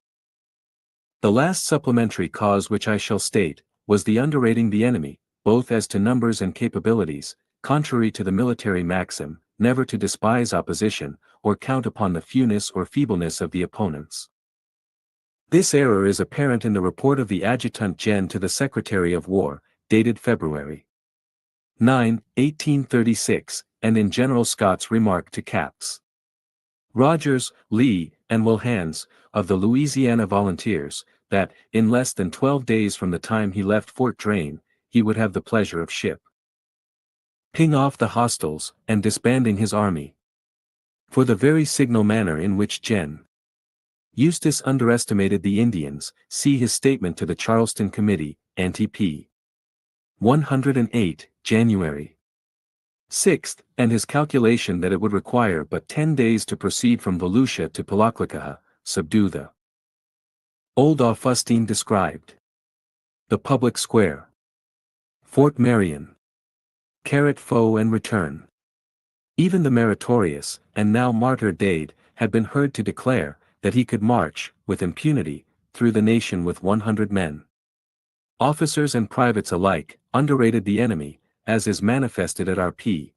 The last supplementary cause which I shall state, was the underrating the enemy, both as to numbers and capabilities, contrary to the military maxim, never to despise opposition, or count upon the fewness or feebleness of the opponents. This error is apparent in the report of the Adjutant Gen to the Secretary of War, dated February 9, 1836, and in General Scott's remark to Caps. Rogers, Lee, and Wilhans, of the Louisiana Volunteers, that, in less than 12 days from the time he left Fort Drane, he would have the pleasure of ping off the hostiles, and disbanding his army. For the very signal manner in which Gen. Eustis underestimated the Indians, see his statement to the Charleston Committee, Ante p. 108, January Sixth, and his calculation that it would require but 10 days to proceed from Volusia to Palaklikaha, subdue the old Augustine described. The public square. Fort Marion. Carrot foe and return. Even the meritorious, and now martyr Dade, had been heard to declare, that he could march, with impunity, through the nation with 100 men. Officers and privates alike, underrated the enemy, as is manifested at our p.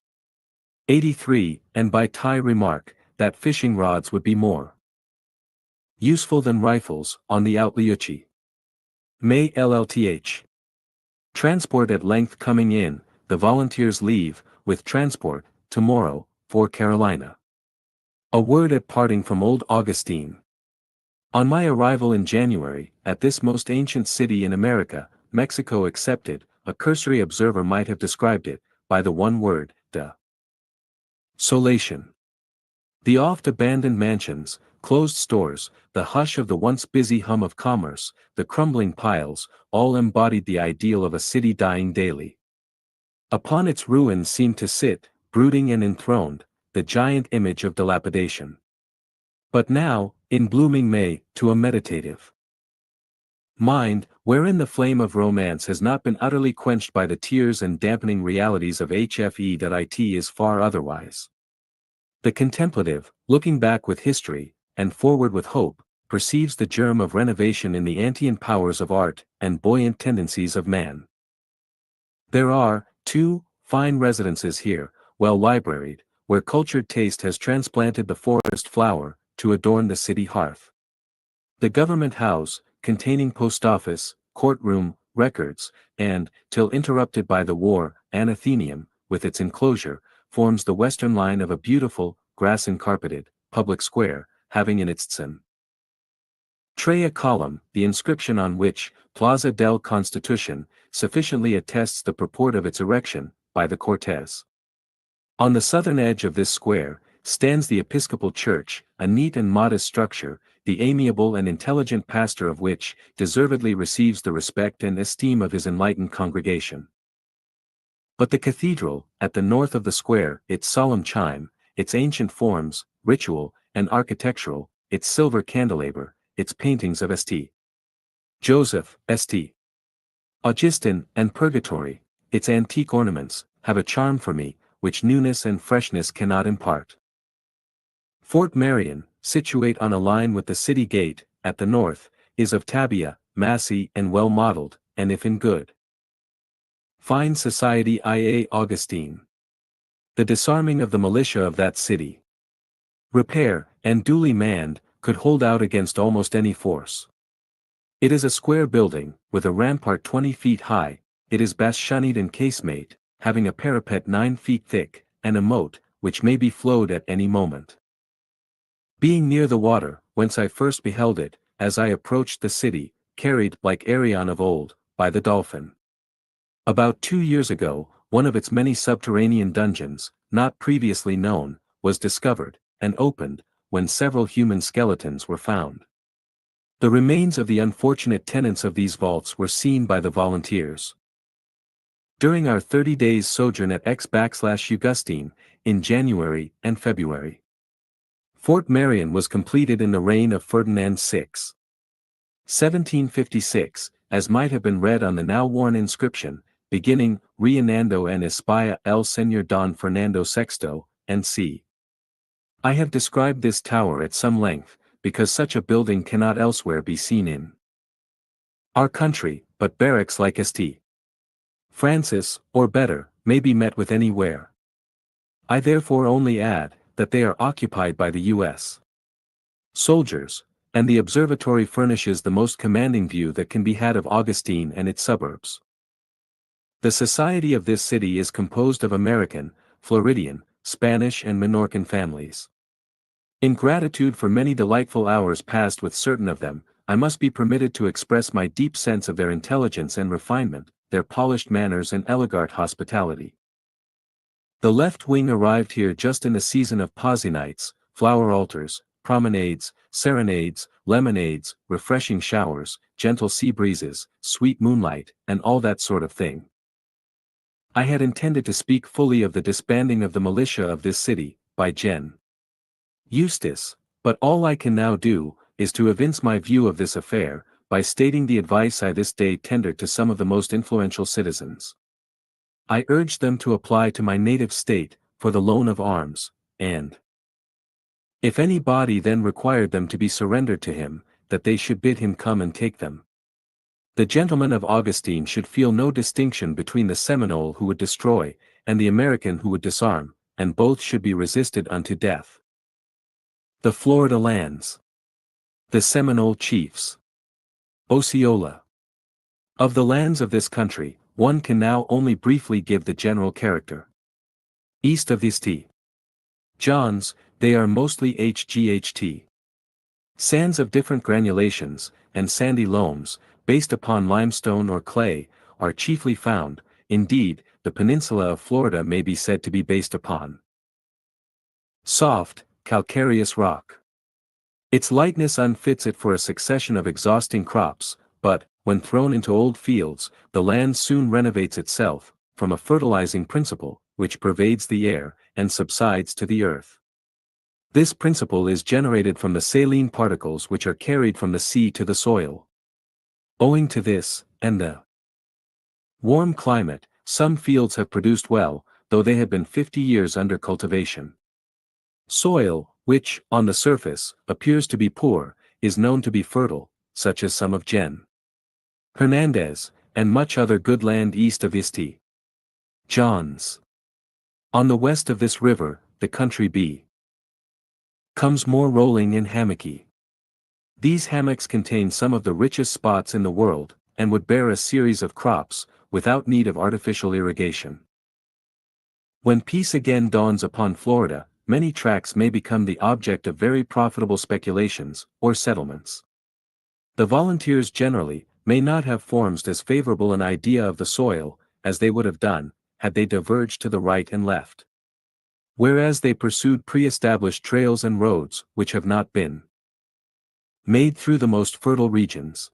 83, and by Ty remark, that fishing rods would be more useful than rifles, on the Outliuchi. May LLTH. Transport at length coming in, the volunteers leave, with transport, tomorrow, for Carolina. A word at parting from old Augustine. On my arrival in January, at this most ancient city in America, Mexico excepted, a cursory observer might have described it, by the one word, desolation. The oft-abandoned mansions, closed stores, the hush of the once busy hum of commerce, the crumbling piles, all embodied the ideal of a city dying daily. Upon its ruins seemed to sit, brooding and enthroned, the giant image of dilapidation. But now, in blooming May, to a meditative mind, wherein the flame of romance has not been utterly quenched by the tears and dampening realities of HFE.it is far otherwise. The contemplative, looking back with history, and forward with hope, perceives the germ of renovation in the antient powers of art, and buoyant tendencies of man. There are, too, fine residences here, well libraried, where cultured taste has transplanted the forest flower, to adorn the city hearth. The government house, containing post office, courtroom, records, and, till interrupted by the war, an Athenaeum, with its enclosure, forms the western line of a beautiful, grass-encarpeted, public square, having in its tray a column, the inscription on which, Plaza del Constitution, sufficiently attests the purport of its erection, by the Cortes. On the southern edge of this square, stands the Episcopal Church, a neat and modest structure, the amiable and intelligent pastor of which, deservedly receives the respect and esteem of his enlightened congregation. But the cathedral, at the north of the square, its solemn chime, its ancient forms, ritual, and architectural, its silver candelabra, its paintings of St. Joseph, St. Augustine, and Purgatory, its antique ornaments, have a charm for me, which newness and freshness cannot impart. Fort Marion, situate on a line with the city gate, at the north, is of tabia, massy and well modeled, and if in good fine society ia Augustine. The disarming of the militia of that city, repair, and duly manned, could hold out against almost any force. It is a square building, with a rampart 20 feet high, it is bastioned and casemate, having a parapet 9 feet thick, and a moat, which may be flowed at any moment. Being near the water, whence I first beheld it, as I approached the city, carried, like Arion of old, by the dolphin. About 2 years ago, one of its many subterranean dungeons, not previously known, was discovered, and opened, when several human skeletons were found. The remains of the unfortunate tenants of these vaults were seen by the volunteers. During our 30 days sojourn at X/Augustine, in January and February. Fort Marion was completed in the reign of Ferdinand VI. 1756, as might have been read on the now worn inscription, beginning, Reinando en España el Señor Don Fernando VI, N.C. I have described this tower at some length, because such a building cannot elsewhere be seen in our country, but barracks like St. Francis, or better, may be met with anywhere. I therefore only add, that they are occupied by the U.S. soldiers, and the observatory furnishes the most commanding view that can be had of Augustine and its suburbs. The society of this city is composed of American, Floridian, Spanish and Minorcan families. In gratitude for many delightful hours passed with certain of them, I must be permitted to express my deep sense of their intelligence and refinement, their polished manners and elegant hospitality. The left wing arrived here just in the season of posy nights, flower altars, promenades, serenades, lemonades, refreshing showers, gentle sea breezes, sweet moonlight, and all that sort of thing. I had intended to speak fully of the disbanding of the militia of this city, by Gen. Eustace, but all I can now do, is to evince my view of this affair, by stating the advice I this day tendered to some of the most influential citizens. I urged them to apply to my native state, for the loan of arms, and if any body then required them to be surrendered to him, that they should bid him come and take them. The gentlemen of Augustine should feel no distinction between the Seminole who would destroy, and the American who would disarm, and both should be resisted unto death. The Florida lands. The Seminole chiefs. Osceola. Of the lands of this country, one can now only briefly give the general character. East of these T. Johns, they are mostly HGHT. Sands of different granulations, and sandy loams, based upon limestone or clay, are chiefly found. Indeed, the peninsula of Florida may be said to be based upon soft, calcareous rock. Its lightness unfits it for a succession of exhausting crops, but, when thrown into old fields, the land soon renovates itself, from a fertilizing principle, which pervades the air, and subsides to the earth. This principle is generated from the saline particles which are carried from the sea to the soil. Owing to this, and the warm climate, some fields have produced well, though they had been 50 years under cultivation. Soil, which, on the surface, appears to be poor, is known to be fertile, such as some of Gen. Hernandez, and much other good land east of St. John's. On the west of this river, the country comes more rolling and hammocky. These hammocks contain some of the richest spots in the world, and would bear a series of crops, without need of artificial irrigation. When peace again dawns upon Florida, many tracts may become the object of very profitable speculations, or settlements. The volunteers generally, may not have formed as favorable an idea of the soil, as they would have done, had they diverged to the right and left. Whereas they pursued pre-established trails and roads, which have not been made through the most fertile regions.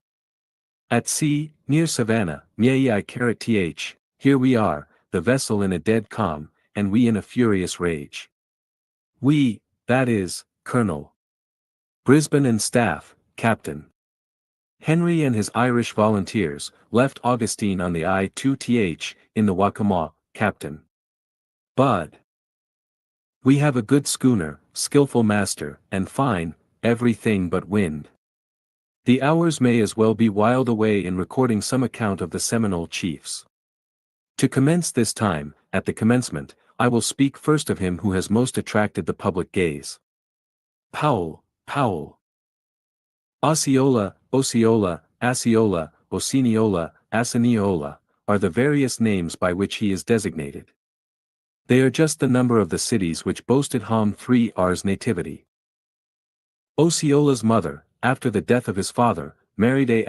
At sea, near Savannah, th, here we are, the vessel in a dead calm, and we in a furious rage. We, that is, Colonel Brisbane and staff, Captain Henry and his Irish volunteers, left Augustine on the I-2th, in the Waccamaw, Captain Budd. We have a good schooner, skillful master, and fine, everything but wind. The hours may as well be whiled away in recording some account of the Seminole chiefs. To commence this time, at the commencement, I will speak first of him who has most attracted the public gaze. Powell, Osceola, Osceola, Assiniola, are the various names by which he is designated. They are just the number of the cities which boasted hom 3 R's nativity. Osceola's mother, after the death of his father, married a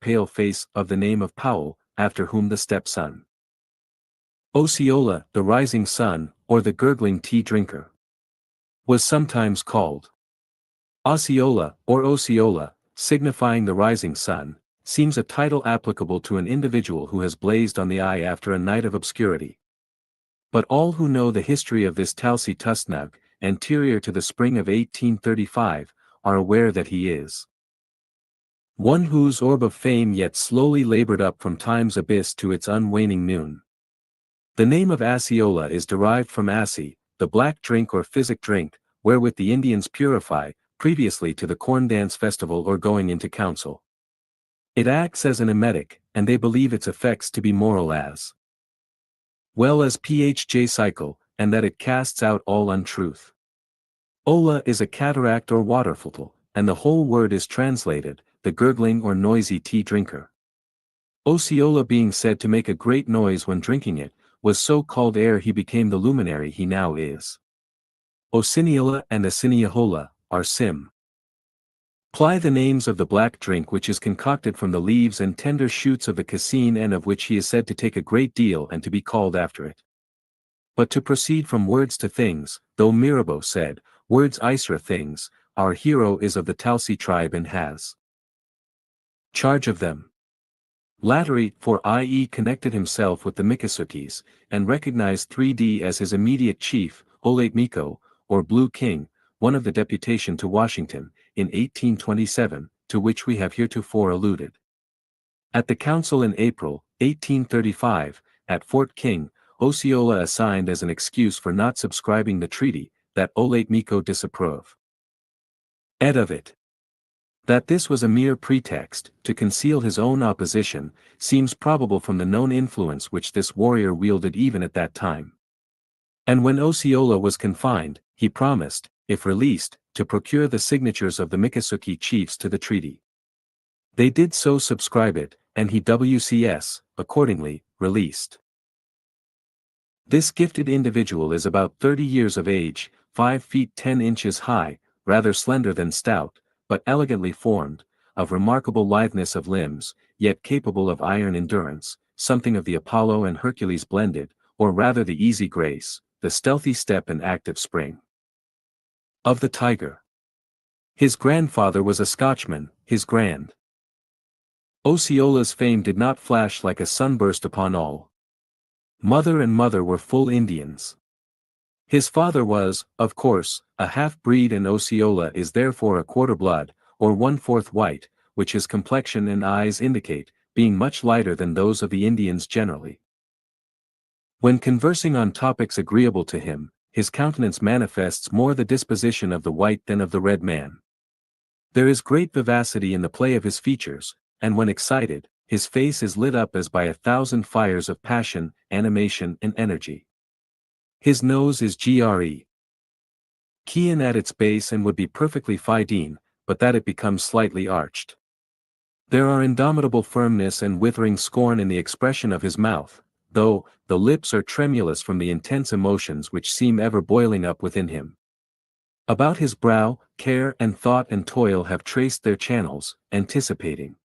pale face of the name of Powell, after whom the stepson Osceola, the rising sun, or the gurgling tea drinker, was sometimes called. Osceola, or Osceola, signifying the rising sun, seems a title applicable to an individual who has blazed on the eye after a night of obscurity. But all who know the history of this Talsi Tusnug, anterior to the spring of 1835, are aware that he is one whose orb of fame yet slowly labored up from time's abyss to its unwaning noon. The name of Osceola is derived from assi, the black drink or physic drink, wherewith the Indians purify, previously to the corn dance festival or going into council. It acts as an emetic, and they believe its effects to be moral as well as phj cycle, and that it casts out all untruth. Ola is a cataract or waterfall, and the whole word is translated, the gurgling or noisy tea drinker. Osceola being said to make a great noise when drinking it, was so called ere he became the luminary he now is. Osiniola and Assiniola, are ply the names of the black drink which is concocted from the leaves and tender shoots of the cassine and of which he is said to take a great deal and to be called after it. But to proceed from words to things, though Mirabeau said, words Isra things, our hero is of the Talsi tribe and has charge of them. Lattery, for i.e. connected himself with the Miccosukes, and recognized 3D as his immediate chief, Olathe Miko, or Blue King, one of the deputation to Washington, in 1827, to which we have heretofore alluded. At the council in April, 1835, at Fort King, Osceola assigned as an excuse for not subscribing the treaty, that Olathe Miko disapprove. Ed of it. That this was a mere pretext, to conceal his own opposition, seems probable from the known influence which this warrior wielded even at that time. And when Osceola was confined, he promised, if released, to procure the signatures of the Miccosukee chiefs to the treaty. They did so subscribe it, and he WCS, accordingly, released. This gifted individual is about 30 years of age, 5 feet 10 inches high, rather slender than stout, but elegantly formed, of remarkable litheness of limbs, yet capable of iron endurance, something of the Apollo and Hercules blended, or rather the easy grace, the stealthy step and active spring of the tiger. His grandfather was a Scotchman, his Osceola's fame did not flash like a sunburst upon all. Mother and mother were full Indians. His father was, of course, a half-breed, and Osceola is therefore a quarter-blood, or one-fourth white, which his complexion and eyes indicate, being much lighter than those of the Indians generally. When conversing on topics agreeable to him, his countenance manifests more the disposition of the white than of the red man. There is great vivacity in the play of his features, and when excited, his face is lit up as by 1,000 fires of passion, animation and energy. His nose is gre. Keen at its base and would be perfectly fidene, but that it becomes slightly arched. There are indomitable firmness and withering scorn in the expression of his mouth, though the lips are tremulous from the intense emotions which seem ever boiling up within him. About his brow, care and thought and toil have traced their channels, anticipating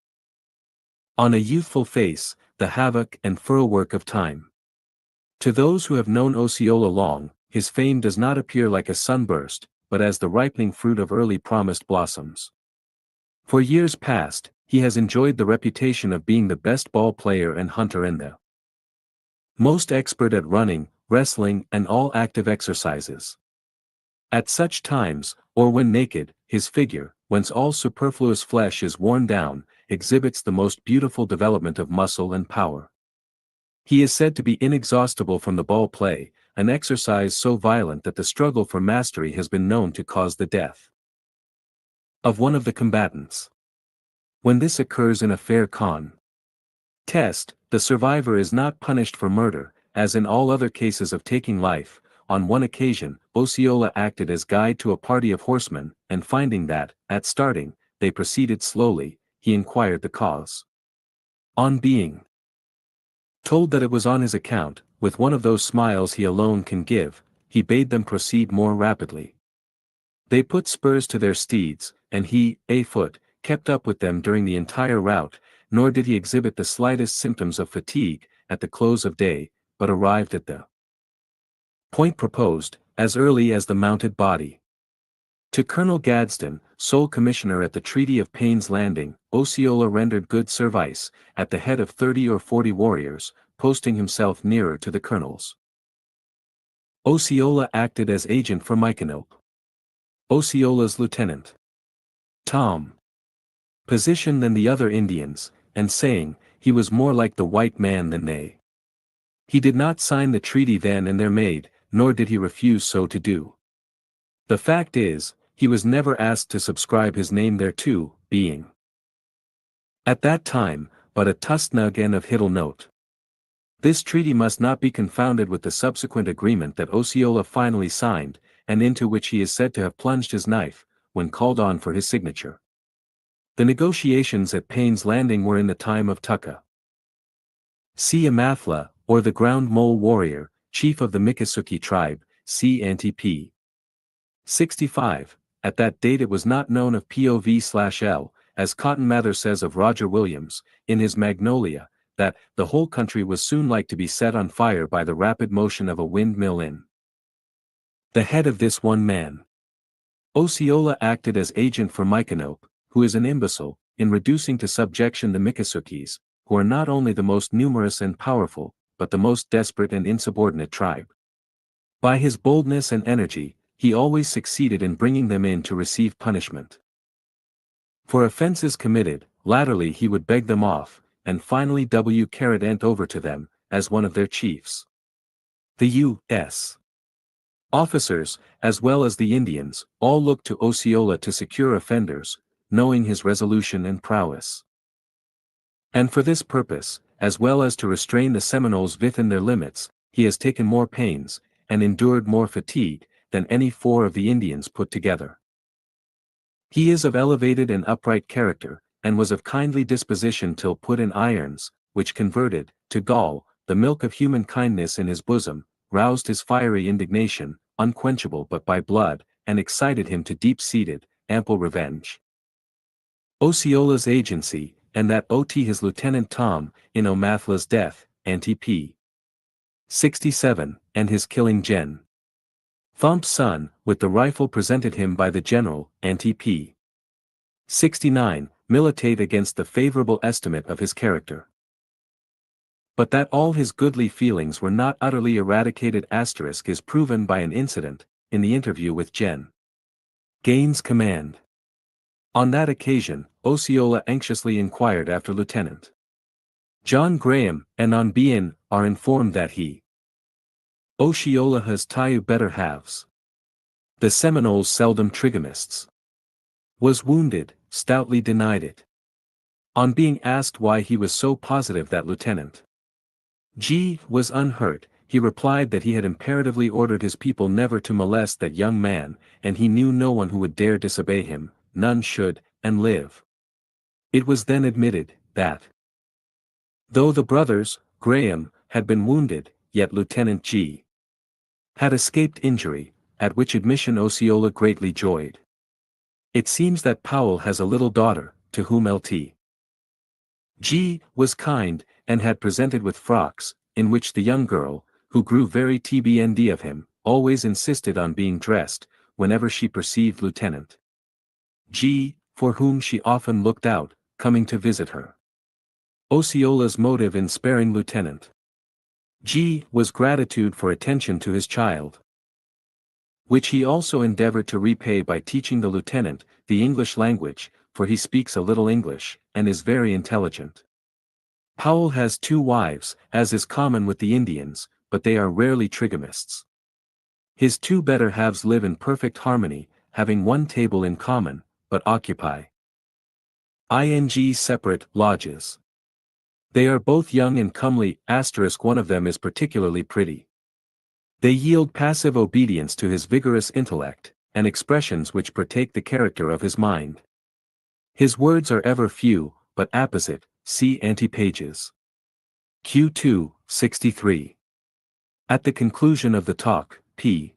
on a youthful face, the havoc and furrow-work of time. To those who have known Osceola long, his fame does not appear like a sunburst, but as the ripening fruit of early promised blossoms. For years past, he has enjoyed the reputation of being the best ball player and hunter and the most expert at running, wrestling and all active exercises. At such times, or when naked, his figure, whence all superfluous flesh is worn down, exhibits the most beautiful development of muscle and power. He is said to be inexhaustible from the ball play, an exercise so violent that the struggle for mastery has been known to cause the death of one of the combatants. When this occurs in a fair contest, the survivor is not punished for murder, as in all other cases of taking life. On one occasion, Osceola acted as guide to a party of horsemen, and finding that, at starting, they proceeded slowly, he inquired the cause. On being told that it was on his account, with one of those smiles he alone can give, he bade them proceed more rapidly. They put spurs to their steeds, and he, afoot, kept up with them during the entire route, nor did he exhibit the slightest symptoms of fatigue, at the close of day, but arrived at the point proposed, as early as the mounted body. To Colonel Gadsden, sole commissioner at the Treaty of Payne's Landing, Osceola rendered good service, at the head of 30 or 40 warriors, posting himself nearer to the colonels. Osceola acted as agent for Micanopy. Osceola's lieutenant, Tom, position than the other Indians, and saying, he was more like the white man than they. He did not sign the treaty then and there made, nor did he refuse so to do. The fact is, he was never asked to subscribe his name thereto, being at that time, but a Tusnuggen of Hiddle note. This treaty must not be confounded with the subsequent agreement that Osceola finally signed, and into which he is said to have plunged his knife, when called on for his signature. The negotiations at Payne's Landing were in the time of Tucka C. Amathla, or the Ground Mole Warrior, chief of the Miccosukee tribe, c. Ante-p. 65. At that date it was not known of POV/L, as Cotton Mather says of Roger Williams, in his Magnolia, that the whole country was soon like to be set on fire by the rapid motion of a windmill in the head of this one man. Osceola acted as agent for Micanopy, who is an imbecile, in reducing to subjection the Miccosukes, who are not only the most numerous and powerful, but the most desperate and insubordinate tribe. By his boldness and energy, he always succeeded in bringing them in to receive punishment. For offenses committed, latterly he would beg them off, and finally w-ent over to them, as one of their chiefs. The U.S. officers, as well as the Indians, all looked to Osceola to secure offenders, knowing his resolution and prowess. And for this purpose, as well as to restrain the Seminoles within their limits, he has taken more pains, and endured more fatigue, than any four of the Indians put together. He is of elevated and upright character, and was of kindly disposition till put in irons, which converted, to gall, the milk of human kindness in his bosom, roused his fiery indignation, unquenchable but by blood, and excited him to deep-seated, ample revenge. Osceola's agency, and that ot his Lieutenant Tom, in O'Mathla's death, ante p. 67, and his killing Gen. Thump's son, with the rifle presented him by the general, ante p. 69, militate against the favorable estimate of his character. But that all his goodly feelings were not utterly eradicated is proven by an incident, in the interview with Gen. Gaines' command. On that occasion, Osceola anxiously inquired after Lieutenant John Graham, and on being are informed that he, Osceola has two better halves. The Seminoles seldom trigamists. Was wounded, stoutly denied it. On being asked why he was so positive that Lieutenant G. was unhurt, he replied that he had imperatively ordered his people never to molest that young man, and he knew no one who would dare disobey him, none should, and live. It was then admitted, that though the brothers, Graham, had been wounded, yet Lieutenant G. had escaped injury, at which admission Osceola greatly joyed. It seems that Powell has a little daughter, to whom Lt. G. was kind, and had presented with frocks, in which the young girl, who grew very tbnd of him, always insisted on being dressed, whenever she perceived Lieutenant G., for whom she often looked out, coming to visit her. Osceola's motive in sparing Lieutenant G. was gratitude for attention to his child, which he also endeavored to repay by teaching the lieutenant the English language, for he speaks a little English, and is very intelligent. Powell has 2 wives, as is common with the Indians, but they are rarely trigamists. His 2 better halves live in perfect harmony, having 1 table in common, but occupy separate lodges. They are both young and comely, one of them is particularly pretty. They yield passive obedience to his vigorous intellect, and expressions which partake the character of his mind. His words are ever few, but apposite, see ante pages. Q2, 63. At the conclusion of the talk, p.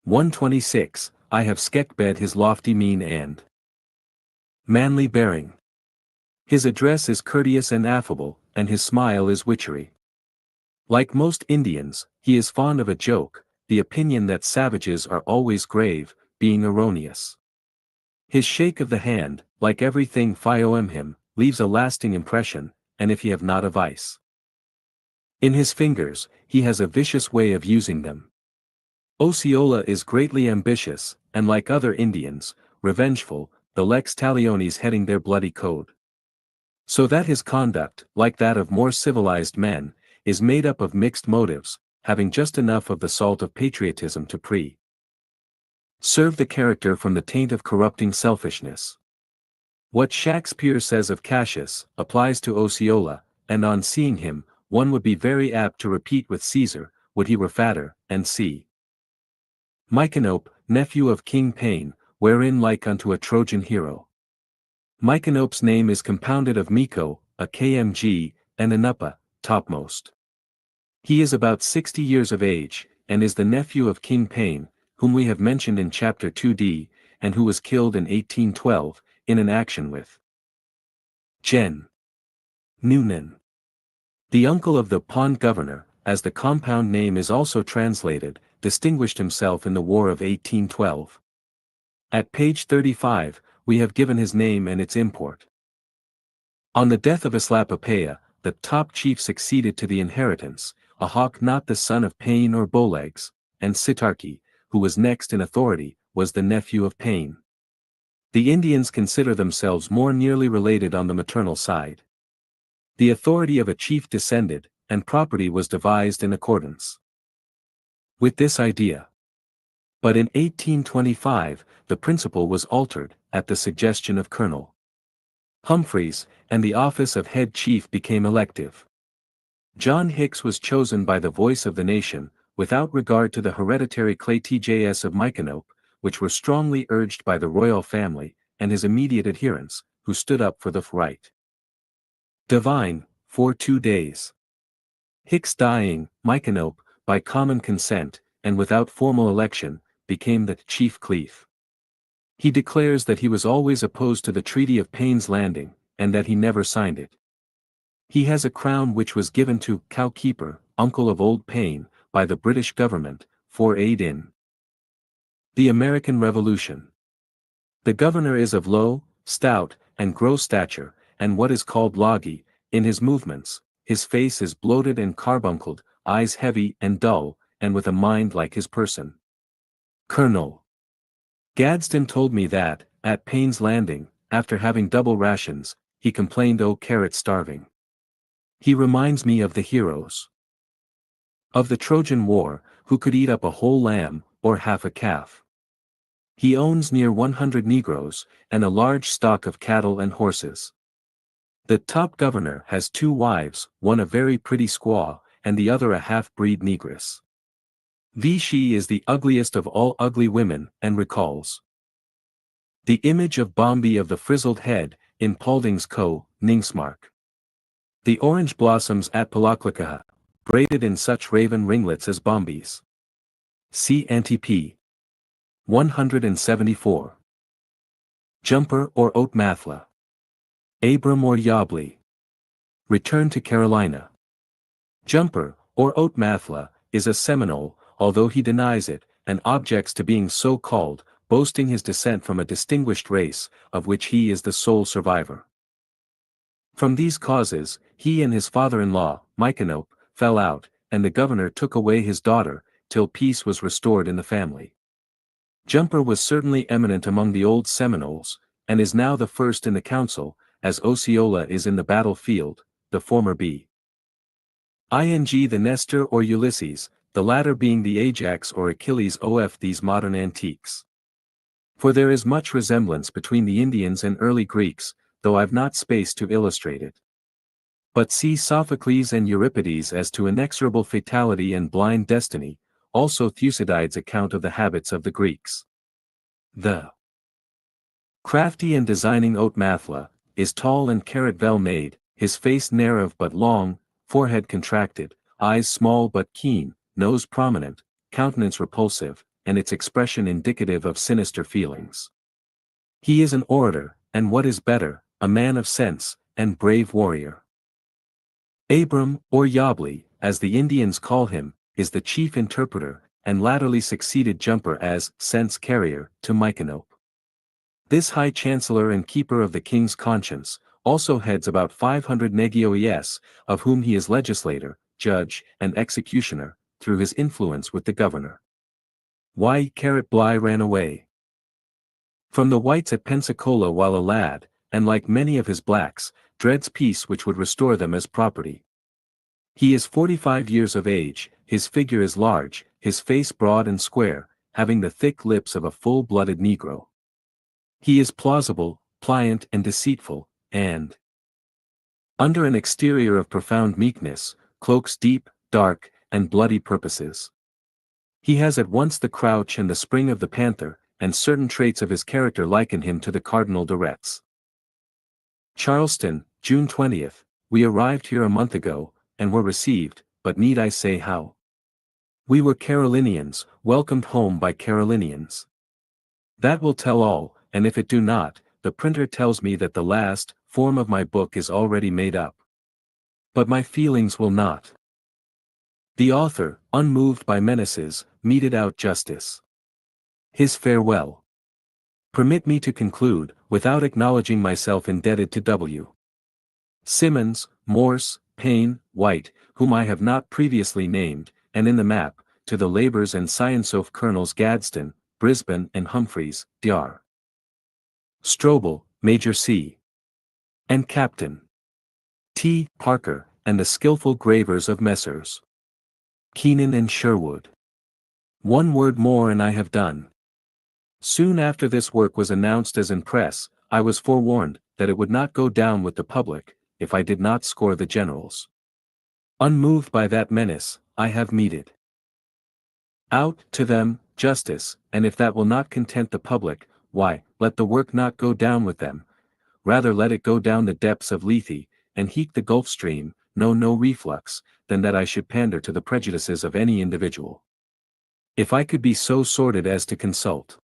126, I have sketched his lofty mien and manly bearing. His address is courteous and affable, and his smile is witchery. Like most Indians, he is fond of a joke, the opinion that savages are always grave, being erroneous. His shake of the hand, like everything Phiom him, leaves a lasting impression, and if he have not a vice in his fingers, he has a vicious way of using them. Osceola is greatly ambitious, and like other Indians, revengeful, the lex talionis heading their bloody code. So that his conduct, like that of more civilized men, is made up of mixed motives, having just enough of the salt of patriotism to serve the character from the taint of corrupting selfishness. What Shakespeare says of Cassius, applies to Osceola, and on seeing him, one would be very apt to repeat with Caesar, would he were fatter, and see Mycanope, nephew of King Payne, wherein like unto a Trojan hero. Mycanope's name is compounded of Miko, a kmg, and Anupa, topmost. He is about 60 years of age, and is the nephew of King Payne, whom we have mentioned in chapter 2d, and who was killed in 1812, in an action with Gen. Noonan. The uncle of the Pond Governor, as the compound name is also translated, distinguished himself in the War of 1812. At page 35, we have given his name and its import. On the death of Aslapapeya, the top chief succeeded to the inheritance, a hawk not the son of Pain or Bowlegs, and Sitarki, who was next in authority, was the nephew of Pain. The Indians consider themselves more nearly related on the maternal side. The authority of a chief descended, and property was devised in accordance with this idea. But in 1825, the principle was altered, at the suggestion of Colonel Humphreys, and the office of head chief became elective. John Hicks was chosen by the voice of the nation, without regard to the hereditary Claytjs of Micanopy, which were strongly urged by the royal family, and his immediate adherents, who stood up for the right divine, for 2 days. Hicks dying, Micanopy, by common consent, and without formal election, became the chief cleef. He declares that he was always opposed to the Treaty of Payne's Landing, and that he never signed it. He has a crown which was given to Cowkeeper, uncle of Old Payne, by the British government, for aid in the American Revolution. The governor is of low, stout, and gross stature, and what is called loggy, in his movements. His face is bloated and carbuncled, eyes heavy and dull, and with a mind like his person. Colonel Gadsden told me that, at Payne's Landing, after having double rations, he complained carrot starving. He reminds me of the heroes of the Trojan War, who could eat up a whole lamb, or half a calf. He owns near 100 Negroes, and a large stock of cattle and horses. The top governor has 2 wives, one a very pretty squaw, and the other a half-breed negress. She is the ugliest of all ugly women, and recalls the image of Bombi of the frizzled head, in Paulding's Ningsmark. The orange blossoms at Palaclicaha, braided in such raven ringlets as Bombi's. See Ante-P. 174. Jumper or Oatmathla. Abram or Yabli. Return to Carolina. Jumper, or Oatmathla, is a Seminole, although he denies it, and objects to being so called, boasting his descent from a distinguished race, of which he is the sole survivor. From these causes, he and his father-in-law, Micanopy, fell out, and the governor took away his daughter, till peace was restored in the family. Jumper was certainly eminent among the old Seminoles, and is now the first in the council, as Osceola is in the battlefield, the former be the Nestor or Ulysses, the latter being the Ajax or Achilles of these modern antiques. For there is much resemblance between the Indians and early Greeks, though I've not space to illustrate it. But see Sophocles and Euripides as to inexorable fatality and blind destiny, also Thucydides' account of the habits of the Greeks. The crafty and designing Oatmathla is tall and carrot well made, his face narrow but long, forehead contracted, eyes small but keen, nose prominent, countenance repulsive, and its expression indicative of sinister feelings. He is an orator, and what is better, a man of sense, and brave warrior. Abram, or Yabli, as the Indians call him, is the chief interpreter, and latterly succeeded Jumper as sense carrier to Micanopy. This high chancellor and keeper of the king's conscience, also heads about 500 Negroes, of whom he is legislator, judge, and executioner, through his influence with the governor. Why Carrot Bly ran away from the whites at Pensacola while a lad, and like many of his blacks, dreads peace which would restore them as property. He is 45 years of age, his figure is large, his face broad and square, having the thick lips of a full-blooded Negro. He is plausible, pliant and deceitful, and under an exterior of profound meekness, cloaks deep, dark, and bloody purposes. He has at once the crouch and the spring of the panther, and certain traits of his character liken him to the Cardinal de Retz. Charleston, June 20th, we arrived here a month ago, and were received, but need I say how? We were Carolinians, welcomed home by Carolinians. That will tell all, and if it do not, the printer tells me that the last form of my book is already made up. But my feelings will not. The author, unmoved by menaces, meted out justice. His farewell. Permit me to conclude, without acknowledging myself indebted to W. Simmons, Morse, Payne, White, whom I have not previously named, and in the map, to the Labours and Science of Colonels Gadsden, Brisbane and Humphreys, Dr. Strobel, Major C. and Captain T. Parker, and the skilful gravers of Messrs. Keenan and Sherwood. One word more and I have done. Soon after this work was announced as in press, I was forewarned that it would not go down with the public, if I did not score the generals. Unmoved by that menace, I have meted out to them justice, and if that will not content the public, why, let the work not go down with them, rather let it go down the depths of Lethe, and heat the Gulf Stream, no reflux, than that I should pander to the prejudices of any individual. If I could be so sordid as to consult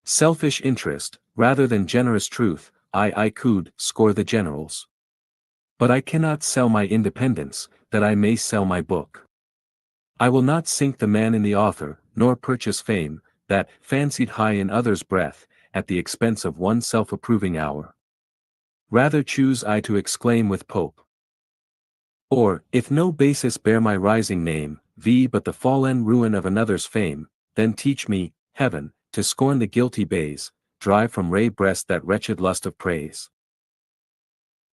selfish interest, rather than generous truth, I could score the generals. But I cannot sell my independence, that I may sell my book. I will not sink the man in the author, nor purchase fame, that, fancied high in others' breath, at the expense of one self-approving hour. Rather choose I to exclaim with Pope. Or, if no basis bear my rising name, but the fall and ruin of another's fame, then teach me, Heaven, to scorn the guilty bays, drive from ray breast that wretched lust of praise.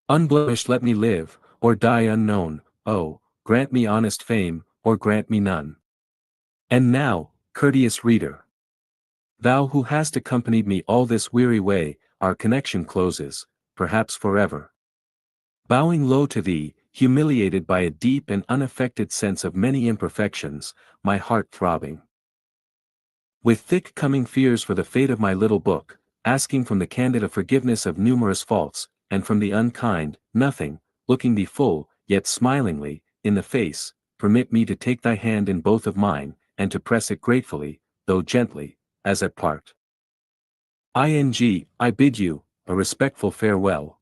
Unblemished let me live, or die unknown, oh, grant me honest fame, or grant me none. And now, courteous reader, thou who hast accompanied me all this weary way, our connection closes, perhaps forever. Bowing low to thee, humiliated by a deep and unaffected sense of many imperfections, my heart throbbing with thick coming fears for the fate of my little book, asking from the candid a forgiveness of numerous faults, and from the unkind, nothing, looking thee full, yet smilingly, in the face, permit me to take thy hand in both of mine, and to press it gratefully, though gently, as at part. I bid you a respectful farewell.